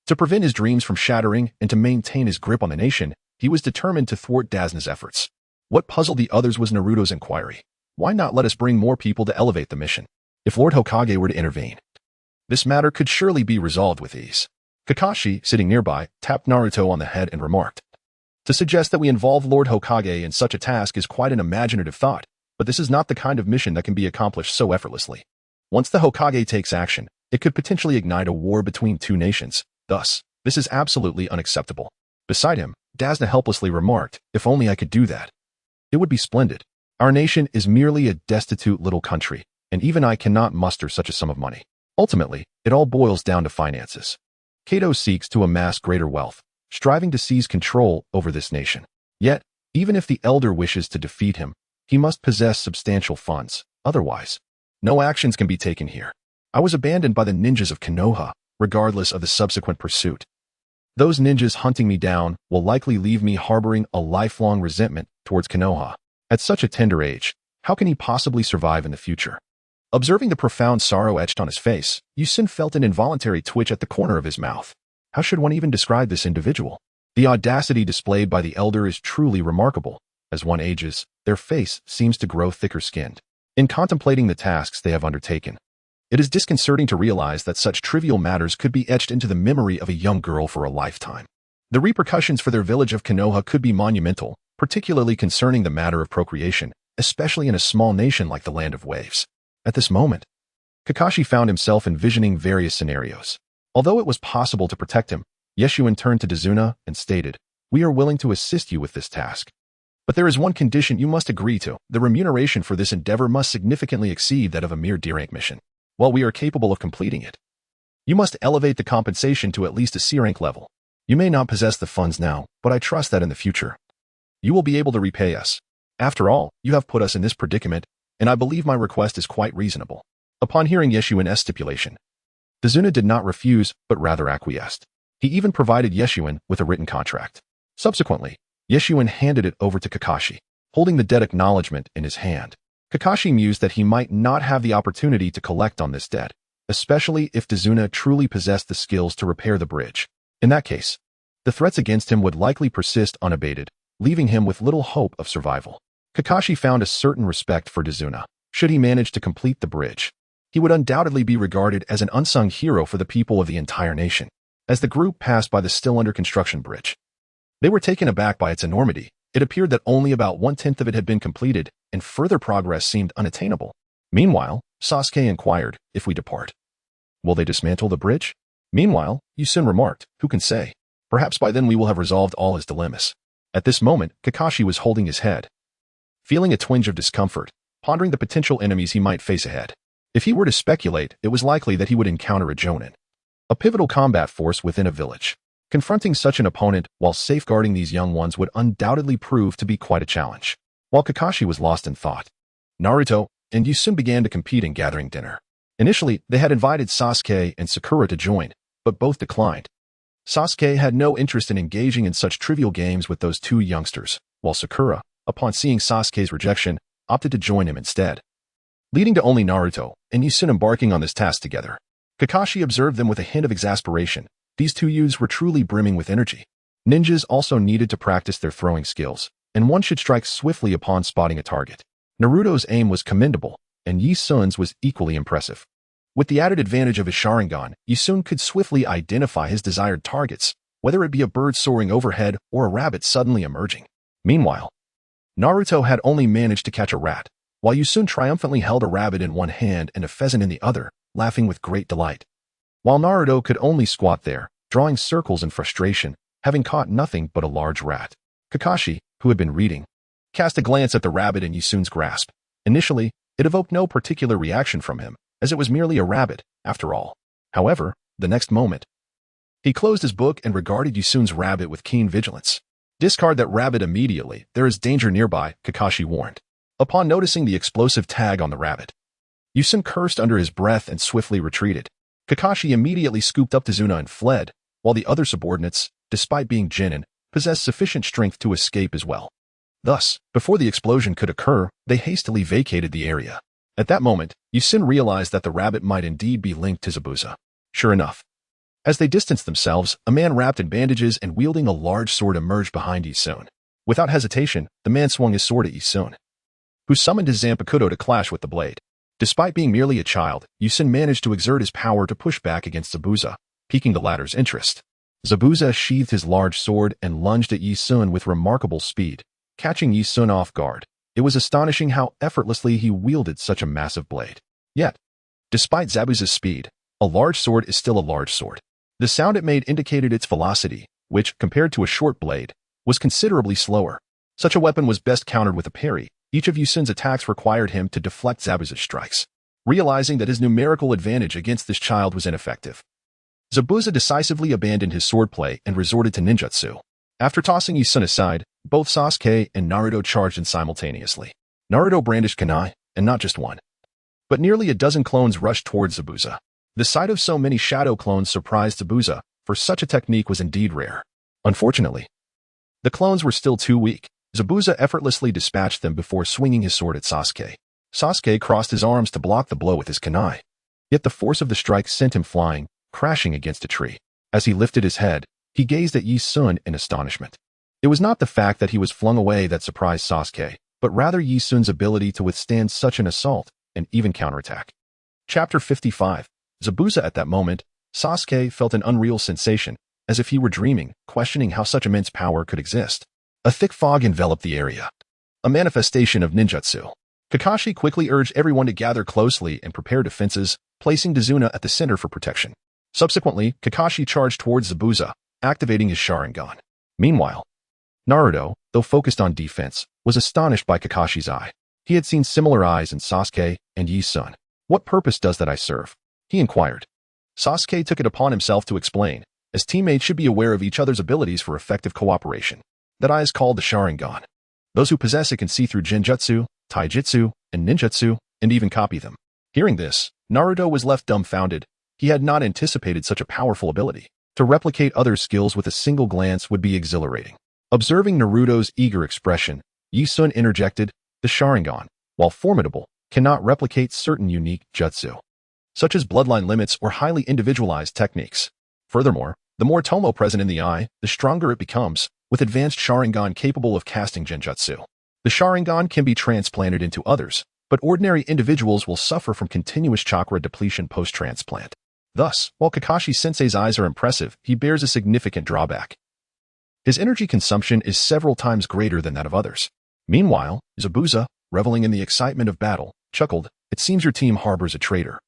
To prevent his dreams from shattering and to maintain his grip on the nation, he was determined to thwart Dazna's efforts. What puzzled the others was Naruto's inquiry. Why not let us bring more people to elevate the mission? If Lord Hokage were to intervene, this matter could surely be resolved with ease. Kakashi, sitting nearby, tapped Naruto on the head and remarked, "To suggest that we involve Lord Hokage in such a task is quite an imaginative thought, but this is not the kind of mission that can be accomplished so effortlessly. Once the Hokage takes action, it could potentially ignite a war between two nations. Thus, this is absolutely unacceptable." Beside him, Dazna helplessly remarked, "If only I could do that. It would be splendid. Our nation is merely a destitute little country, and even I cannot muster such a sum of money." Ultimately, it all boils down to finances. Kato seeks to amass greater wealth, striving to seize control over this nation. Yet, even if the elder wishes to defeat him, he must possess substantial funds. Otherwise, no actions can be taken here. I was abandoned by the ninjas of Konoha, regardless of the subsequent pursuit. Those ninjas hunting me down will likely leave me harboring a lifelong resentment towards Konoha. At such a tender age, how can he possibly survive in the future? Observing the profound sorrow etched on his face, Yusun felt an involuntary twitch at the corner of his mouth. How should one even describe this individual? The audacity displayed by the elder is truly remarkable. As one ages, their face seems to grow thicker-skinned. In contemplating the tasks they have undertaken, it is disconcerting to realize that such trivial matters could be etched into the memory of a young girl for a lifetime. The repercussions for their village of Konoha could be monumental, particularly concerning the matter of procreation, especially in a small nation like the Land of Waves. At this moment, Kakashi found himself envisioning various scenarios. Although it was possible to protect him, Yeshun turned to Dazuna and stated, "We are willing to assist you with this task. But there is one condition you must agree to. The remuneration for this endeavor must significantly exceed that of a mere D-rank mission. While we are capable of completing it, you must elevate the compensation to at least a C-rank level. You may not possess the funds now, but I trust that in the future, you will be able to repay us. After all, you have put us in this predicament, and I believe my request is quite reasonable." Upon hearing Yeshun's stipulation, Dazuna did not refuse, but rather acquiesced. He even provided Yeshun with a written contract. Subsequently, Yeshun handed it over to Kakashi, holding the debt acknowledgement in his hand. Kakashi mused that he might not have the opportunity to collect on this debt, especially if Dazuna truly possessed the skills to repair the bridge. In that case, the threats against him would likely persist unabated, leaving him with little hope of survival. Kakashi found a certain respect for Dazuna. Should he manage to complete the bridge, he would undoubtedly be regarded as an unsung hero for the people of the entire nation. As the group passed by the still under construction bridge, they were taken aback by its enormity. It appeared that only about 1/10 of it had been completed, and further progress seemed unattainable. Meanwhile, Sasuke inquired, "If we depart, will they dismantle the bridge?" Meanwhile, Yusun remarked, "Who can say? Perhaps by then we will have resolved all his dilemmas." At this moment, Kakashi was holding his head, feeling a twinge of discomfort, pondering the potential enemies he might face ahead. If he were to speculate, it was likely that he would encounter a Jonin, a pivotal combat force within a village. Confronting such an opponent while safeguarding these young ones would undoubtedly prove to be quite a challenge. While Kakashi was lost in thought, Naruto and Yusun began to compete in gathering dinner. Initially, they had invited Sasuke and Sakura to join, but both declined. Sasuke had no interest in engaging in such trivial games with those two youngsters, while Sakura, upon seeing Sasuke's rejection, opted to join him instead, leading to only Naruto and Yusun embarking on this task together. Kakashi observed them with a hint of exasperation. These two youths were truly brimming with energy. Ninjas also needed to practice their throwing skills, and one should strike swiftly upon spotting a target. Naruto's aim was commendable, and Yusun's was equally impressive. With the added advantage of his Sharingan, Yusun could swiftly identify his desired targets, whether it be a bird soaring overhead or a rabbit suddenly emerging. Meanwhile, Naruto had only managed to catch a rat, while Yusun triumphantly held a rabbit in one hand and a pheasant in the other, laughing with great delight. While Naruto could only squat there, drawing circles in frustration, having caught nothing but a large rat. Kakashi, who had been reading, cast a glance at the rabbit in Yusun's grasp. Initially, it evoked no particular reaction from him, as it was merely a rabbit, after all. However, the next moment, he closed his book and regarded Yusun's rabbit with keen vigilance. "Discard that rabbit immediately, there is danger nearby," Kakashi warned. Upon noticing the explosive tag on the rabbit, Yusun cursed under his breath and swiftly retreated. Kakashi immediately scooped up Dazuna and fled, while the other subordinates, despite being genin, possessed sufficient strength to escape as well. Thus, before the explosion could occur, they hastily vacated the area. At that moment, Yusun realized that the rabbit might indeed be linked to Zabuza. Sure enough, as they distanced themselves, a man wrapped in bandages and wielding a large sword emerged behind Yusun. Without hesitation, the man swung his sword at Yusun, who summoned his Zanpakuto to clash with the blade. Despite being merely a child, Yusun managed to exert his power to push back against Zabuza, piquing the latter's interest. Zabuza sheathed his large sword and lunged at Yusun with remarkable speed, catching Yusun off guard. It was astonishing how effortlessly he wielded such a massive blade. Yet, despite Zabuza's speed, a large sword is still a large sword. The sound it made indicated its velocity, which, compared to a short blade, was considerably slower. Such a weapon was best countered with a parry. Each of Yusun's attacks required him to deflect Zabuza's strikes. Realizing that his numerical advantage against this child was ineffective, Zabuza decisively abandoned his swordplay and resorted to ninjutsu. After tossing Yusun aside, both Sasuke and Naruto charged in simultaneously. Naruto brandished kunai, and not just one, but nearly a dozen clones rushed towards Zabuza. The sight of so many shadow clones surprised Zabuza, for such a technique was indeed rare. Unfortunately, the clones were still too weak. Zabuza effortlessly dispatched them before swinging his sword at Sasuke. Sasuke crossed his arms to block the blow with his kunai. Yet the force of the strike sent him flying, crashing against a tree. As he lifted his head, he gazed at Yusun in astonishment. It was not the fact that he was flung away that surprised Sasuke, but rather Yi Sun's ability to withstand such an assault and even counterattack. Chapter 55. Zabuza. At that moment, Sasuke felt an unreal sensation, as if he were dreaming, questioning how such immense power could exist. A thick fog enveloped the area. A manifestation of ninjutsu. Kakashi quickly urged everyone to gather closely and prepare defenses, placing Dazuna at the center for protection. Subsequently, Kakashi charged towards Zabuza, activating his Sharingan. Meanwhile, Naruto, though focused on defense, was astonished by Kakashi's eye. He had seen similar eyes in Sasuke and Yi Sun. What purpose does that eye serve? He inquired. Sasuke took it upon himself to explain, as teammates should be aware of each other's abilities for effective cooperation. That eye is called the Sharingan. Those who possess it can see through Genjutsu, Taijutsu, and Ninjutsu, and even copy them. Hearing this, Naruto was left dumbfounded. He had not anticipated such a powerful ability. To replicate other skills with a single glance would be exhilarating. Observing Naruto's eager expression, Yi Sun interjected, the Sharingan, while formidable, cannot replicate certain unique jutsu, such as bloodline limits or highly individualized techniques. Furthermore, the more tomo present in the eye, the stronger it becomes, with advanced Sharingan capable of casting Genjutsu. The Sharingan can be transplanted into others, but ordinary individuals will suffer from continuous chakra depletion post-transplant. Thus, while Kakashi-sensei's eyes are impressive, he bears a significant drawback. His energy consumption is several times greater than that of others. Meanwhile, Zabuza, reveling in the excitement of battle, chuckled, "It seems your team harbors a traitor."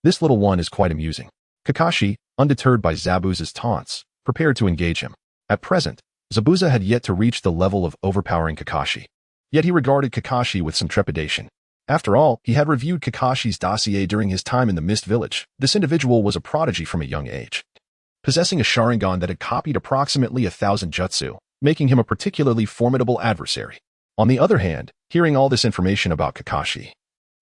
This little one is quite amusing. Kakashi, undeterred by Zabuza's taunts, prepared to engage him. At present, Zabuza had yet to reach the level of overpowering Kakashi. Yet he regarded Kakashi with some trepidation. After all, he had reviewed Kakashi's dossier during his time in the Mist Village. This individual was a prodigy from a young age, possessing a Sharingan that had copied approximately 1,000 jutsu, making him a particularly formidable adversary. On the other hand, hearing all this information about Kakashi,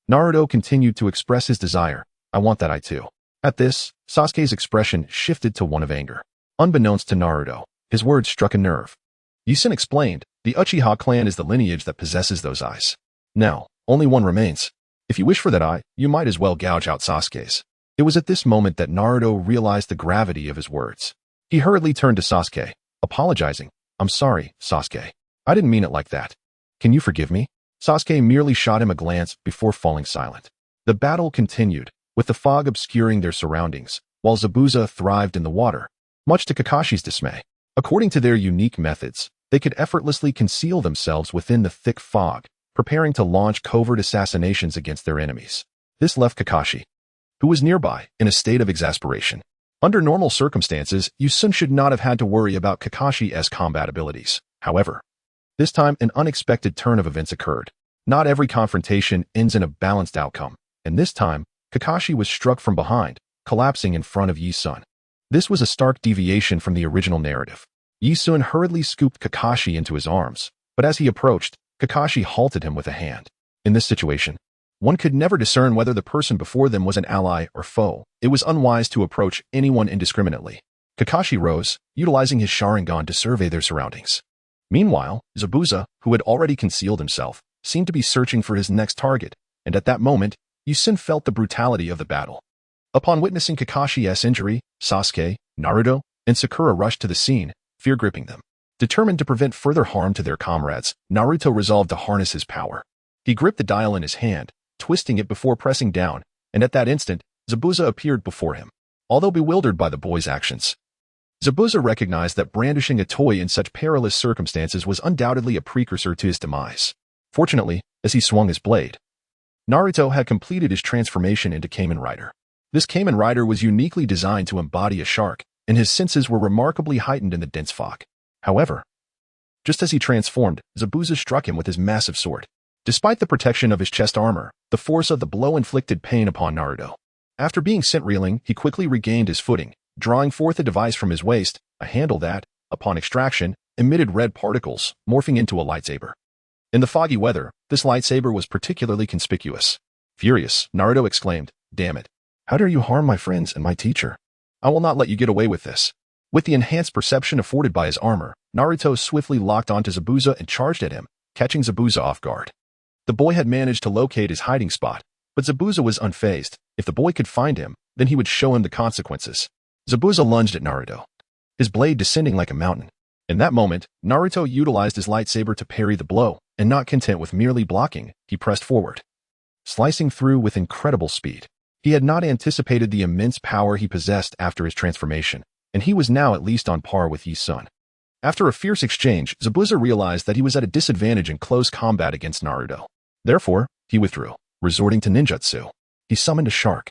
Naruto continued to express his desire. "I want that eye too." At this, Sasuke's expression shifted to one of anger. Unbeknownst to Naruto, his words struck a nerve. Yi Sun explained, "The Uchiha clan is the lineage that possesses those eyes. Now, only one remains. If you wish for that eye, you might as well gouge out Sasuke's." It was at this moment that Naruto realized the gravity of his words. He hurriedly turned to Sasuke, apologizing. "I'm sorry, Sasuke. I didn't mean it like that. Can you forgive me?" Sasuke merely shot him a glance before falling silent. The battle continued, with the fog obscuring their surroundings, while Zabuza thrived in the water, much to Kakashi's dismay. According to their unique methods, they could effortlessly conceal themselves within the thick fog, preparing to launch covert assassinations against their enemies. This left Kakashi, who was nearby, in a state of exasperation. Under normal circumstances, Yi Sun should not have had to worry about Kakashi's combat abilities. However, this time an unexpected turn of events occurred. Not every confrontation ends in a balanced outcome, and this time, Kakashi was struck from behind, collapsing in front of Yi Sun. This was a stark deviation from the original narrative. Yi Sun hurriedly scooped Kakashi into his arms, but as he approached, Kakashi halted him with a hand. In this situation, one could never discern whether the person before them was an ally or foe. It was unwise to approach anyone indiscriminately. Kakashi rose, utilizing his Sharingan to survey their surroundings. Meanwhile, Zabuza, who had already concealed himself, seemed to be searching for his next target, and at that moment, Yi Sun felt the brutality of the battle. Upon witnessing Kakashi's injury, Sasuke, Naruto, and Sakura rushed to the scene, fear gripping them. Determined to prevent further harm to their comrades, Naruto resolved to harness his power. He gripped the dial in his hand, twisting it before pressing down, and at that instant, Zabuza appeared before him. Although bewildered by the boy's actions, Zabuza recognized that brandishing a toy in such perilous circumstances was undoubtedly a precursor to his demise. Fortunately, as he swung his blade, Naruto had completed his transformation into Kamen Rider. This Kamen Rider was uniquely designed to embody a shark, and his senses were remarkably heightened in the dense fog. However, just as he transformed, Zabuza struck him with his massive sword. Despite the protection of his chest armor, the force of the blow inflicted pain upon Naruto. After being sent reeling, he quickly regained his footing, drawing forth a device from his waist, a handle that, upon extraction, emitted red particles, morphing into a lightsaber. In the foggy weather, this lightsaber was particularly conspicuous. Furious, Naruto exclaimed, "Damn it. How dare you harm my friends and my teacher? I will not let you get away with this." With the enhanced perception afforded by his armor, Naruto swiftly locked onto Zabuza and charged at him, catching Zabuza off guard. The boy had managed to locate his hiding spot, but Zabuza was unfazed. If the boy could find him, then he would show him the consequences. Zabuza lunged at Naruto, his blade descending like a mountain. In that moment, Naruto utilized his lightsaber to parry the blow, and not content with merely blocking, he pressed forward, slicing through with incredible speed. He had not anticipated the immense power he possessed after his transformation, and he was now at least on par with Yi-sun. After a fierce exchange, Zabuza realized that he was at a disadvantage in close combat against Naruto. Therefore, he withdrew, resorting to ninjutsu. He summoned a shark,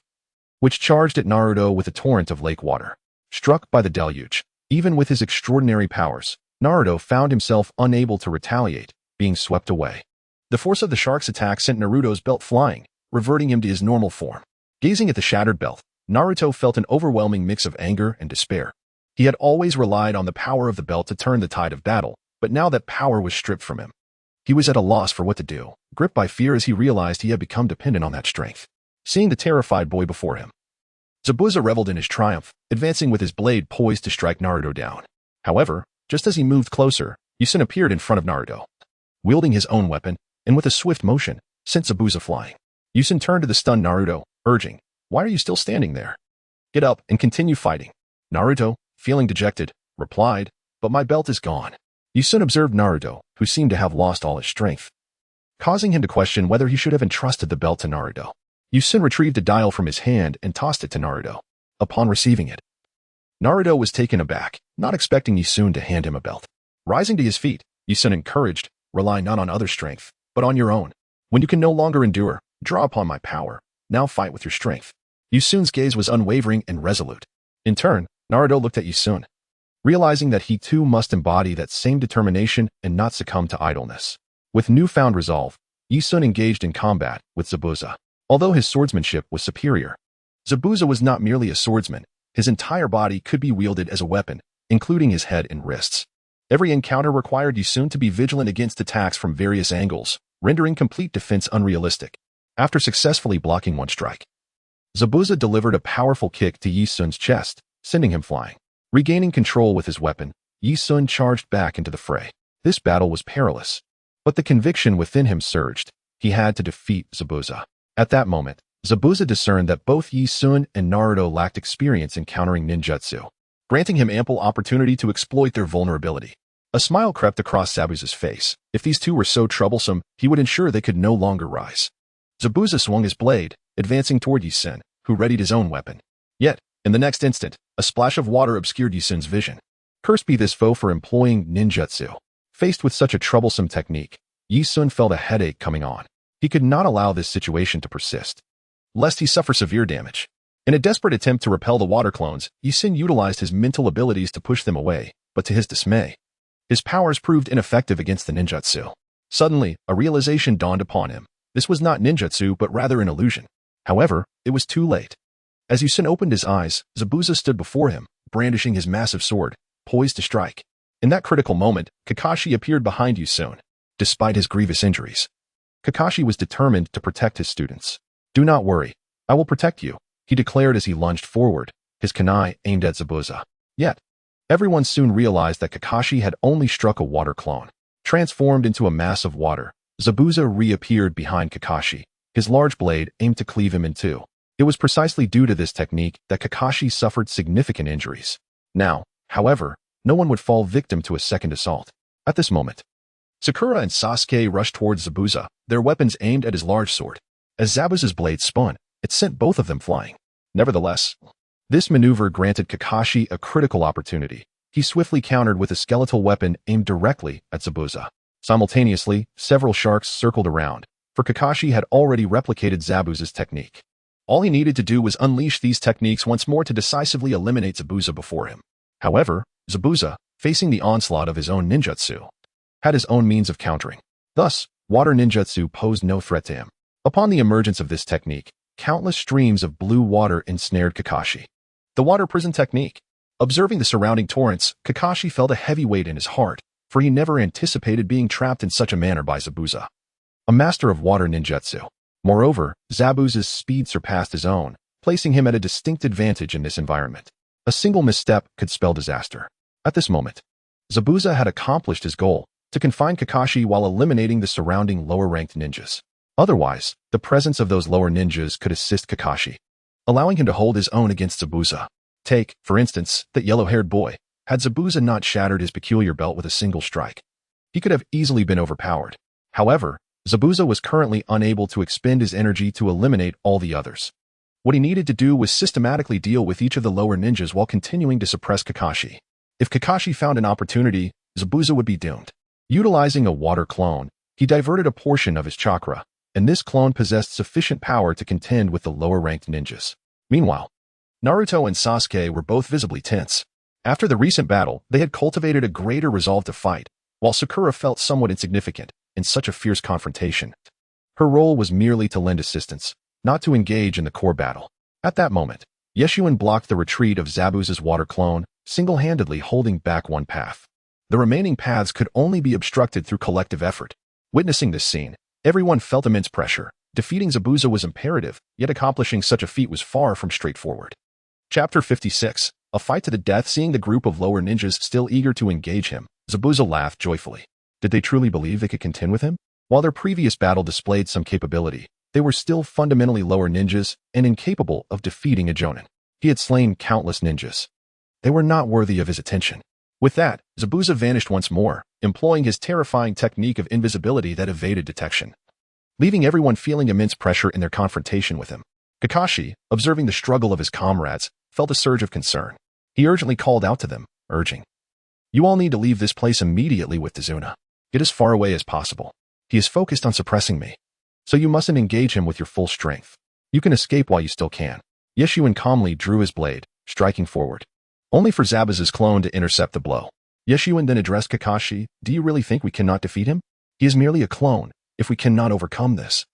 which charged at Naruto with a torrent of lake water. Struck by the deluge, even with his extraordinary powers, Naruto found himself unable to retaliate, being swept away. The force of the shark's attack sent Naruto's belt flying, reverting him to his normal form. Gazing at the shattered belt, Naruto felt an overwhelming mix of anger and despair. He had always relied on the power of the belt to turn the tide of battle, but now that power was stripped from him, he was at a loss for what to do, gripped by fear as he realized he had become dependent on that strength. Seeing the terrified boy before him, Zabuza reveled in his triumph, advancing with his blade poised to strike Naruto down. However, just as he moved closer, Yi-sun appeared in front of Naruto, wielding his own weapon, and with a swift motion, sent Zabuza flying. Yi-sun turned to the stunned Naruto, urging, "Why are you still standing there? Get up and continue fighting." Naruto, feeling dejected, replied, "But my belt is gone." Yi-sun observed Naruto, who seemed to have lost all his strength, causing him to question whether he should have entrusted the belt to Naruto. Yi-sun retrieved a dial from his hand and tossed it to Naruto. Upon receiving it, Naruto was taken aback, not expecting Yi-sun to hand him a belt. Rising to his feet, Yi-sun encouraged, "Rely not on other strength, but on your own. When you can no longer endure, draw upon my power. Now fight with your strength." Yi-sun's gaze was unwavering and resolute. In turn, Naruto looked at Yi-sun, realizing that he too must embody that same determination and not succumb to idleness. With newfound resolve, Yi-sun engaged in combat with Zabuza. Although his swordsmanship was superior, Zabuza was not merely a swordsman. His entire body could be wielded as a weapon, including his head and wrists. Every encounter required Yi-sun to be vigilant against attacks from various angles, rendering complete defense unrealistic. After successfully blocking one strike, Zabuza delivered a powerful kick to Yi-sun's chest, sending him flying. Regaining control with his weapon, Yi-sun charged back into the fray. This battle was perilous, but the conviction within him surged. He had to defeat Zabuza. At that moment, Zabuza discerned that both Yi-sun and Naruto lacked experience in countering ninjutsu, granting him ample opportunity to exploit their vulnerability. A smile crept across Zabuza's face. If these two were so troublesome, he would ensure they could no longer rise. Zabuza swung his blade, advancing toward Yi-sun, who readied his own weapon. Yet, in the next instant, a splash of water obscured Yi-sun's vision. Cursed be this foe for employing ninjutsu. Faced with such a troublesome technique, Yi-sun felt a headache coming on. He could not allow this situation to persist, lest he suffer severe damage. In a desperate attempt to repel the water clones, Yi-sun utilized his mental abilities to push them away, but to his dismay, his powers proved ineffective against the ninjutsu. Suddenly, a realization dawned upon him. This was not ninjutsu but rather an illusion. However, it was too late. As Yi-sun opened his eyes, Zabuza stood before him, brandishing his massive sword, poised to strike. In that critical moment, Kakashi appeared behind Yi-sun. Despite his grievous injuries, Kakashi was determined to protect his students. "Do not worry, I will protect you," he declared as he lunged forward, his kunai aimed at Zabuza. Yet, everyone soon realized that Kakashi had only struck a water clone. Transformed into a mass of water, Zabuza reappeared behind Kakashi, his large blade aimed to cleave him in two. It was precisely due to this technique that Kakashi suffered significant injuries. Now, however, no one would fall victim to a second assault. At this moment, Sakura and Sasuke rushed towards Zabuza, their weapons aimed at his large sword. As Zabuza's blade spun, it sent both of them flying. Nevertheless, this maneuver granted Kakashi a critical opportunity. He swiftly countered with a skeletal weapon aimed directly at Zabuza. Simultaneously, several sharks circled around, for Kakashi had already replicated Zabuza's technique. All he needed to do was unleash these techniques once more to decisively eliminate Zabuza before him. However, Zabuza, facing the onslaught of his own ninjutsu, had his own means of countering. Thus, water ninjutsu posed no threat to him. Upon the emergence of this technique, countless streams of blue water ensnared Kakashi. The water prison technique. Observing the surrounding torrents, Kakashi felt a heavy weight in his heart, for he never anticipated being trapped in such a manner by Zabuza, a master of water ninjutsu. Moreover, Zabuza's speed surpassed his own, placing him at a distinct advantage in this environment. A single misstep could spell disaster. At this moment, Zabuza had accomplished his goal, to confine Kakashi while eliminating the surrounding lower-ranked ninjas. Otherwise, the presence of those lower ninjas could assist Kakashi, allowing him to hold his own against Zabuza. Take, for instance, that yellow-haired boy. Had Zabuza not shattered his peculiar belt with a single strike, he could have easily been overpowered. However, Zabuza was currently unable to expend his energy to eliminate all the others. What he needed to do was systematically deal with each of the lower ninjas while continuing to suppress Kakashi. If Kakashi found an opportunity, Zabuza would be doomed. Utilizing a water clone, he diverted a portion of his chakra, and this clone possessed sufficient power to contend with the lower-ranked ninjas. Meanwhile, Naruto and Sasuke were both visibly tense. After the recent battle, they had cultivated a greater resolve to fight, while Sakura felt somewhat insignificant in such a fierce confrontation. Her role was merely to lend assistance, not to engage in the core battle. At that moment, Yeshuen blocked the retreat of Zabuza's water clone, single-handedly holding back one path. The remaining paths could only be obstructed through collective effort. Witnessing this scene, everyone felt immense pressure. Defeating Zabuza was imperative, yet accomplishing such a feat was far from straightforward. Chapter 56, A Fight to the Death. Seeing the group of lower ninjas still eager to engage him, Zabuza laughed joyfully. Did they truly believe they could contend with him? While their previous battle displayed some capability, they were still fundamentally lower ninjas and incapable of defeating a Jonin. He had slain countless ninjas. They were not worthy of his attention. With that, Zabuza vanished once more, employing his terrifying technique of invisibility that evaded detection, leaving everyone feeling immense pressure in their confrontation with him. Kakashi, observing the struggle of his comrades, felt a surge of concern. He urgently called out to them, urging, "You all need to leave this place immediately with Tazuna. Get as far away as possible. He is focused on suppressing me, so you mustn't engage him with your full strength. You can escape while you still can." Yeshuen calmly drew his blade, striking forward, only for Zabuza's clone to intercept the blow. Yeshuen then addressed Kakashi, "Do you really think we cannot defeat him? He is merely a clone. If we cannot overcome this,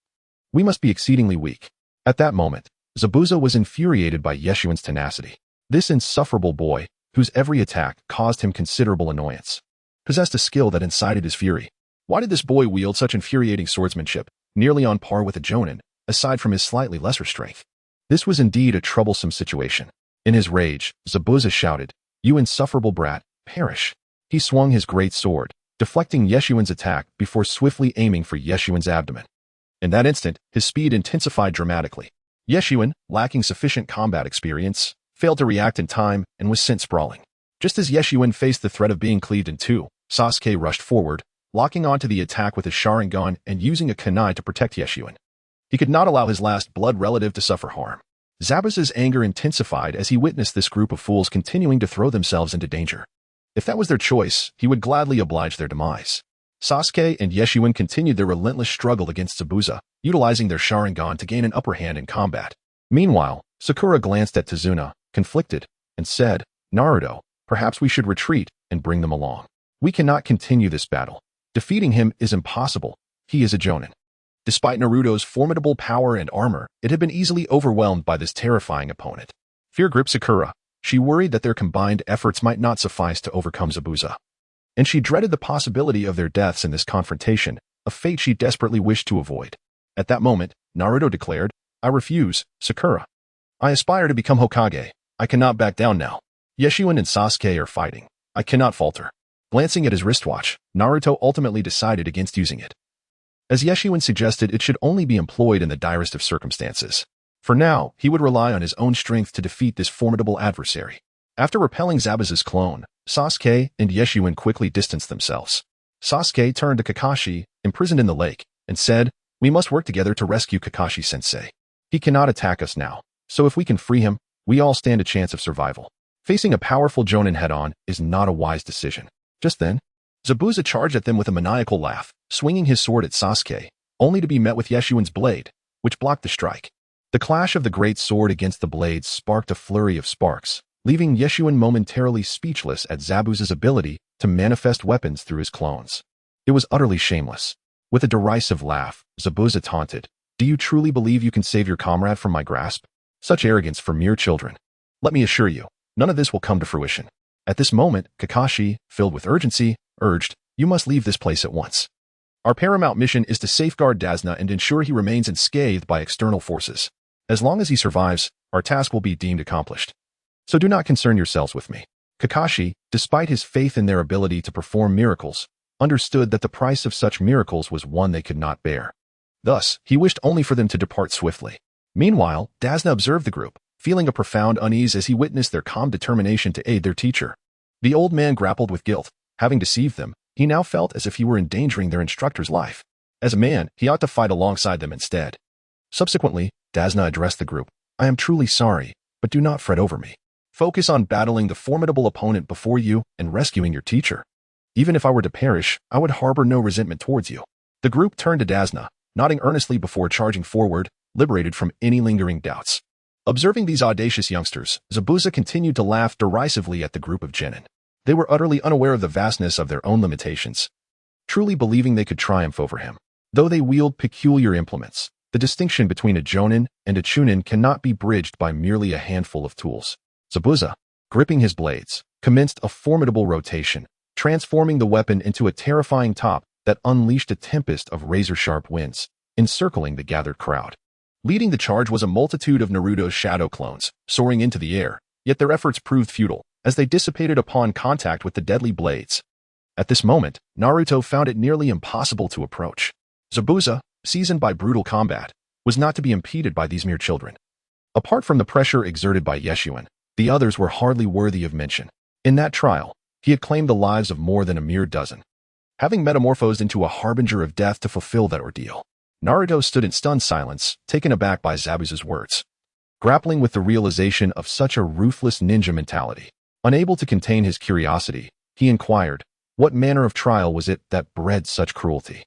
we must be exceedingly weak." At that moment, Zabuza was infuriated by Yeshuen's tenacity. This insufferable boy, whose every attack caused him considerable annoyance, possessed a skill that incited his fury. Why did this boy wield such infuriating swordsmanship, nearly on par with a Jonin, aside from his slightly lesser strength? This was indeed a troublesome situation. In his rage, Zabuza shouted, "You insufferable brat, perish!" He swung his great sword, deflecting Yeshuen's attack before swiftly aiming for Yeshuen's abdomen. In that instant, his speed intensified dramatically. Yeshuen, lacking sufficient combat experience, failed to react in time and was sent sprawling. Just as Yeshuen faced the threat of being cleaved in two, Sasuke rushed forward, locking onto the attack with his Sharingan and using a kunai to protect Yeshuen. He could not allow his last blood relative to suffer harm. Zabuza's anger intensified as he witnessed this group of fools continuing to throw themselves into danger. If that was their choice, he would gladly oblige their demise. Sasuke and Yeshuen continued their relentless struggle against Zabuza, utilizing their Sharingan to gain an upper hand in combat. Meanwhile, Sakura glanced at Tazuna, conflicted, and said, "Naruto, perhaps we should retreat and bring them along. We cannot continue this battle. Defeating him is impossible. He is a Jonin." Despite Naruto's formidable power and armor, it had been easily overwhelmed by this terrifying opponent. Fear gripped Sakura. She worried that their combined efforts might not suffice to overcome Zabuza, and she dreaded the possibility of their deaths in this confrontation, a fate she desperately wished to avoid. At that moment, Naruto declared, "I refuse, Sakura. I aspire to become Hokage. I cannot back down now. Yeshuen and Sasuke are fighting. I cannot falter." Glancing at his wristwatch, Naruto ultimately decided against using it, as Yeshuen suggested it should only be employed in the direst of circumstances. For now, he would rely on his own strength to defeat this formidable adversary. After repelling Zabuza's clone, Sasuke and Yeshuen quickly distanced themselves. Sasuke turned to Kakashi, imprisoned in the lake, and said, "We must work together to rescue Kakashi-sensei. He cannot attack us now, so if we can free him, we all stand a chance of survival." Facing a powerful Jonin head-on is not a wise decision. Just then, Zabuza charged at them with a maniacal laugh, swinging his sword at Sasuke, only to be met with Yeshuen's blade, which blocked the strike. The clash of the great sword against the blades sparked a flurry of sparks, leaving Yeshuen momentarily speechless at Zabuza's ability to manifest weapons through his clones. It was utterly shameless. With a derisive laugh, Zabuza taunted, "Do you truly believe you can save your comrade from my grasp? Such arrogance for mere children. Let me assure you, none of this will come to fruition." At this moment, Kakashi, filled with urgency, urged, "You must leave this place at once. Our paramount mission is to safeguard Dazna and ensure he remains unscathed by external forces. As long as he survives, our task will be deemed accomplished. So do not concern yourselves with me." Kakashi, despite his faith in their ability to perform miracles, understood that the price of such miracles was one they could not bear. Thus, he wished only for them to depart swiftly. Meanwhile, Dazna observed the group, feeling a profound unease as he witnessed their calm determination to aid their teacher. The old man grappled with guilt. Having deceived them, he now felt as if he were endangering their instructor's life. As a man, he ought to fight alongside them instead. Subsequently, Desna addressed the group. I am truly sorry, but do not fret over me. Focus on battling the formidable opponent before you and rescuing your teacher. Even if I were to perish, I would harbor no resentment towards you. The group turned to Desna, nodding earnestly before charging forward, liberated from any lingering doubts. Observing these audacious youngsters, Zabuza continued to laugh derisively at the group of genin. They were utterly unaware of the vastness of their own limitations, truly believing they could triumph over him. Though they wield peculiar implements, the distinction between a jonin and a chunin cannot be bridged by merely a handful of tools. Zabuza, gripping his blades, commenced a formidable rotation, transforming the weapon into a terrifying top that unleashed a tempest of razor-sharp winds, encircling the gathered crowd. Leading the charge was a multitude of Naruto's shadow clones, soaring into the air, yet their efforts proved futile, as they dissipated upon contact with the deadly blades. At this moment, Naruto found it nearly impossible to approach. Zabuza, seasoned by brutal combat, was not to be impeded by these mere children. Apart from the pressure exerted by Yeshuin, the others were hardly worthy of mention. In that trial, he had claimed the lives of more than a mere dozen. Having metamorphosed into a harbinger of death to fulfill that ordeal, Naruto stood in stunned silence, taken aback by Zabuza's words. Grappling with the realization of such a ruthless ninja mentality, unable to contain his curiosity, he inquired, what manner of trial was it that bred such cruelty?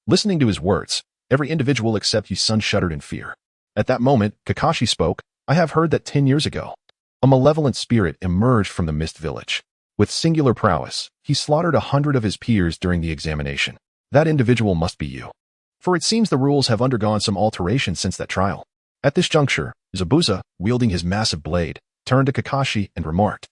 Listening to his words, every individual except Yusun shuddered in fear. At that moment, Kakashi spoke. I have heard that 10 years ago, a malevolent spirit emerged from the Mist Village. With singular prowess, he slaughtered 100 of his peers during the examination. That individual must be you. For it seems the rules have undergone some alteration since that trial. At this juncture, Zabuza, wielding his massive blade, turned to Kakashi and remarked,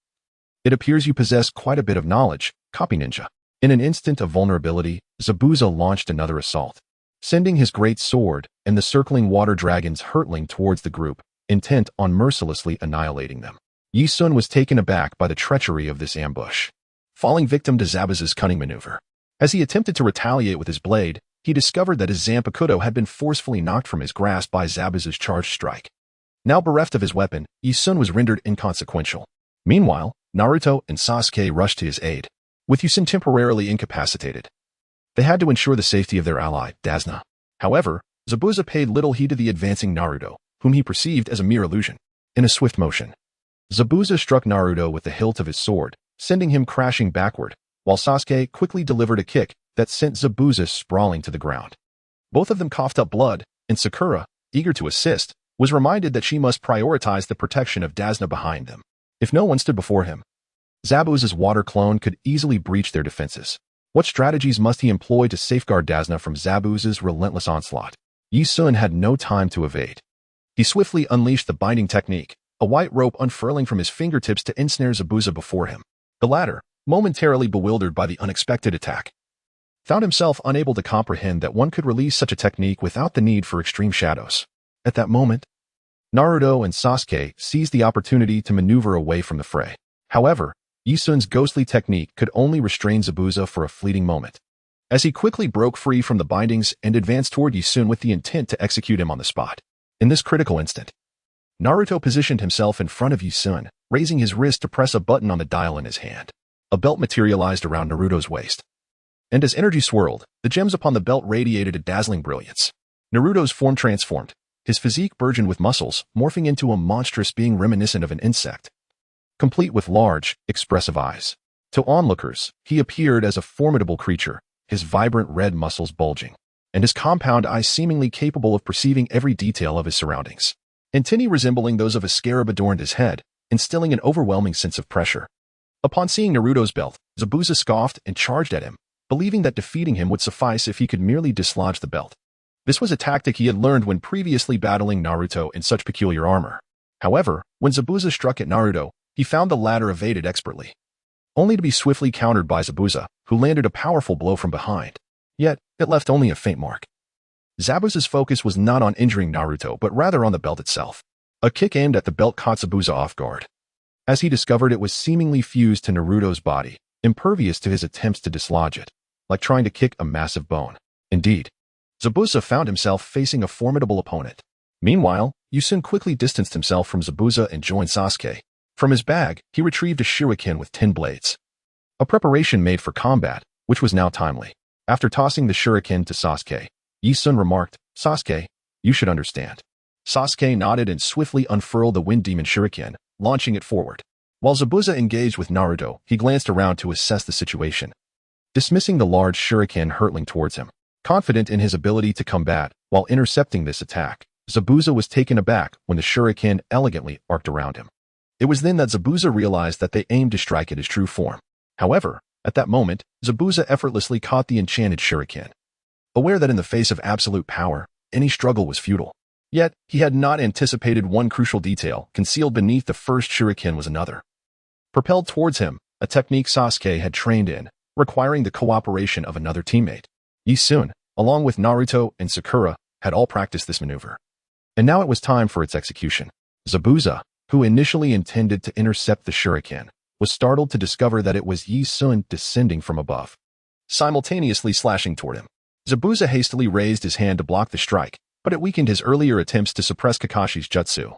It appears you possess quite a bit of knowledge, copy ninja. In an instant of vulnerability, Zabuza launched another assault, sending his great sword and the circling water dragons hurtling towards the group, intent on mercilessly annihilating them. Yisun was taken aback by the treachery of this ambush, falling victim to Zabuza's cunning maneuver. As he attempted to retaliate with his blade, he discovered that his Zanpakuto had been forcefully knocked from his grasp by Zabuza's charged strike. Now bereft of his weapon, Yisun was rendered inconsequential. Meanwhile, Naruto and Sasuke rushed to his aid, with Yisun temporarily incapacitated. They had to ensure the safety of their ally, Desna. However, Zabuza paid little heed to the advancing Naruto, whom he perceived as a mere illusion. In a swift motion, Zabuza struck Naruto with the hilt of his sword, sending him crashing backward, while Sasuke quickly delivered a kick that sent Zabuza sprawling to the ground. Both of them coughed up blood, and Sakura, eager to assist, was reminded that she must prioritize the protection of Desna behind them. If no one stood before him, Zabuza's water clone could easily breach their defenses. What strategies must he employ to safeguard Desna from Zabuza's relentless onslaught? Yisun had no time to evade. He swiftly unleashed the binding technique, a white rope unfurling from his fingertips to ensnare Zabuza before him. The latter, momentarily bewildered by the unexpected attack, found himself unable to comprehend that one could release such a technique without the need for extreme shadows. At that moment, Naruto and Sasuke seized the opportunity to maneuver away from the fray. However, Yisun's ghostly technique could only restrain Zabuza for a fleeting moment, as he quickly broke free from the bindings and advanced toward Yisun with the intent to execute him on the spot. In this critical instant, Naruto positioned himself in front of Yisun, raising his wrist to press a button on the dial in his hand. A belt materialized around Naruto's waist, and as energy swirled, the gems upon the belt radiated a dazzling brilliance. Naruto's form transformed, his physique burgeoned with muscles, morphing into a monstrous being reminiscent of an insect, complete with large, expressive eyes. To onlookers, he appeared as a formidable creature, his vibrant red muscles bulging, and his compound eyes seemingly capable of perceiving every detail of his surroundings. Antennae resembling those of a scarab adorned his head, instilling an overwhelming sense of pressure. Upon seeing Naruto's belt, Zabuza scoffed and charged at him, believing that defeating him would suffice if he could merely dislodge the belt. This was a tactic he had learned when previously battling Naruto in such peculiar armor. However, when Zabuza struck at Naruto, he found the latter evaded expertly, only to be swiftly countered by Zabuza, who landed a powerful blow from behind. Yet, it left only a faint mark. Zabuza's focus was not on injuring Naruto, but rather on the belt itself. A kick aimed at the belt caught Zabuza off guard, as he discovered it was seemingly fused to Naruto's body, impervious to his attempts to dislodge it, like trying to kick a massive bone. Indeed, Zabuza found himself facing a formidable opponent. Meanwhile, Yisun quickly distanced himself from Zabuza and joined Sasuke. From his bag, he retrieved a shuriken with 10 blades. a preparation made for combat, which was now timely. After tossing the shuriken to Sasuke, Yi-sun remarked, "Sasuke, you should understand." Sasuke nodded and swiftly unfurled the Wind Demon Shuriken, launching it forward. While Zabuza engaged with Naruto, he glanced around to assess the situation, dismissing the large shuriken hurtling towards him. Confident in his ability to combat while intercepting this attack, Zabuza was taken aback when the shuriken elegantly arced around him. It was then that Zabuza realized that they aimed to strike at his true form. However, at that moment, Zabuza effortlessly caught the enchanted shuriken. Aware that in the face of absolute power, any struggle was futile. Yet, he had not anticipated one crucial detail. Concealed beneath the first shuriken was another. Propelled towards him, a technique Sasuke had trained in, requiring the cooperation of another teammate. Yi-sun, along with Naruto and Sakura, had all practiced this maneuver. And now it was time for its execution. Zabuza, who initially intended to intercept the shuriken, was startled to discover that it was Yi-sun descending from above, simultaneously slashing toward him. Zabuza hastily raised his hand to block the strike, but it weakened his earlier attempts to suppress Kakashi's jutsu,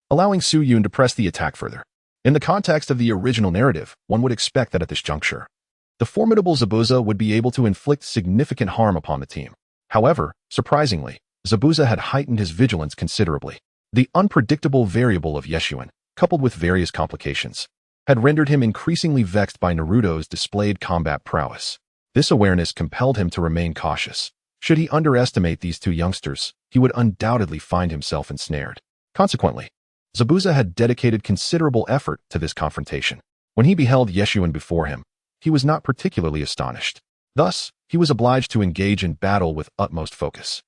allowing Su-Yun to press the attack further. In the context of the original narrative, one would expect that at this juncture, the formidable Zabuza would be able to inflict significant harm upon the team. However, surprisingly, Zabuza had heightened his vigilance considerably. The unpredictable variable of Yeshun, coupled with various complications, had rendered him increasingly vexed by Naruto's displayed combat prowess. This awareness compelled him to remain cautious. Should he underestimate these two youngsters, he would undoubtedly find himself ensnared. Consequently, Zabuza had dedicated considerable effort to this confrontation. When he beheld Yeshun before him, he was not particularly astonished. Thus, he was obliged to engage in battle with utmost focus.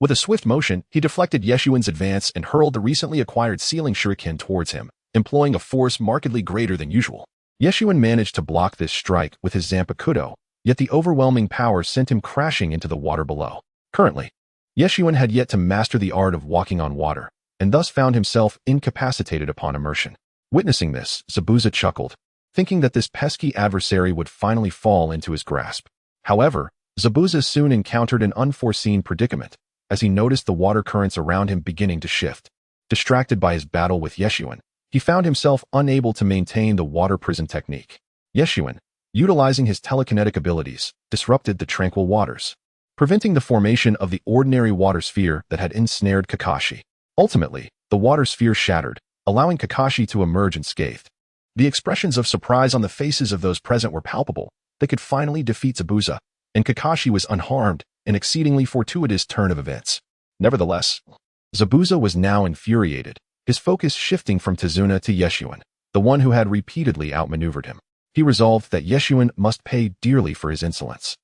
With a swift motion, he deflected Yeshun's advance and hurled the recently acquired sealing shuriken towards him, employing a force markedly greater than usual. Yeshun managed to block this strike with his Zanpakuto, yet the overwhelming power sent him crashing into the water below. Currently, Yeshun had yet to master the art of walking on water, and thus found himself incapacitated upon immersion. Witnessing this, Zabuza chuckled, thinking that this pesky adversary would finally fall into his grasp. However, Zabuza soon encountered an unforeseen predicament, as he noticed the water currents around him beginning to shift. Distracted by his battle with Yeshun, he found himself unable to maintain the water prison technique. Yeshun, utilizing his telekinetic abilities, disrupted the tranquil waters, preventing the formation of the ordinary water sphere that had ensnared Kakashi. Ultimately, the water sphere shattered, allowing Kakashi to emerge unscathed. The expressions of surprise on the faces of those present were palpable. They could finally defeat Zabuza, and Kakashi was unharmed, an exceedingly fortuitous turn of events. Nevertheless, Zabuza was now infuriated, his focus shifting from Tazuna to Yeshun, the one who had repeatedly outmaneuvered him. He resolved that Yeshun must pay dearly for his insolence.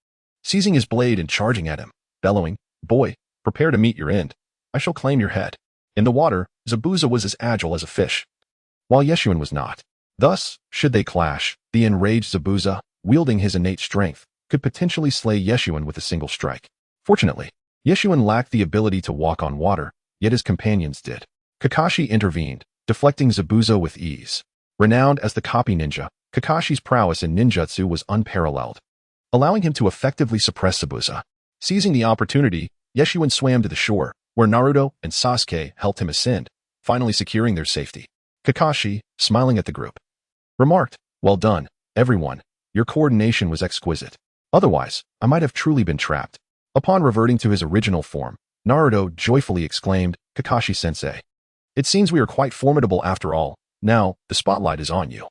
Seizing his blade and charging at him, bellowing, "Boy, prepare to meet your end. I shall claim your head." In the water, Zabuza was as agile as a fish, while Yeshun was not. Thus, should they clash, the enraged Zabuza, wielding his innate strength, could potentially slay Yeshun with a single strike. Fortunately, Yeshun lacked the ability to walk on water, yet his companions did. Kakashi intervened, deflecting Zabuza with ease. Renowned as the copy ninja, Kakashi's prowess in ninjutsu was unparalleled, allowing him to effectively suppress Zabuza. Seizing the opportunity, Yeshun swam to the shore, where Naruto and Sasuke helped him ascend, finally securing their safety. Kakashi, smiling at the group, remarked, "Well done, everyone. Your coordination was exquisite. Otherwise, I might have truly been trapped." Upon reverting to his original form, Naruto joyfully exclaimed, "Kakashi-sensei, it seems we are quite formidable after all. Now, the spotlight is on you."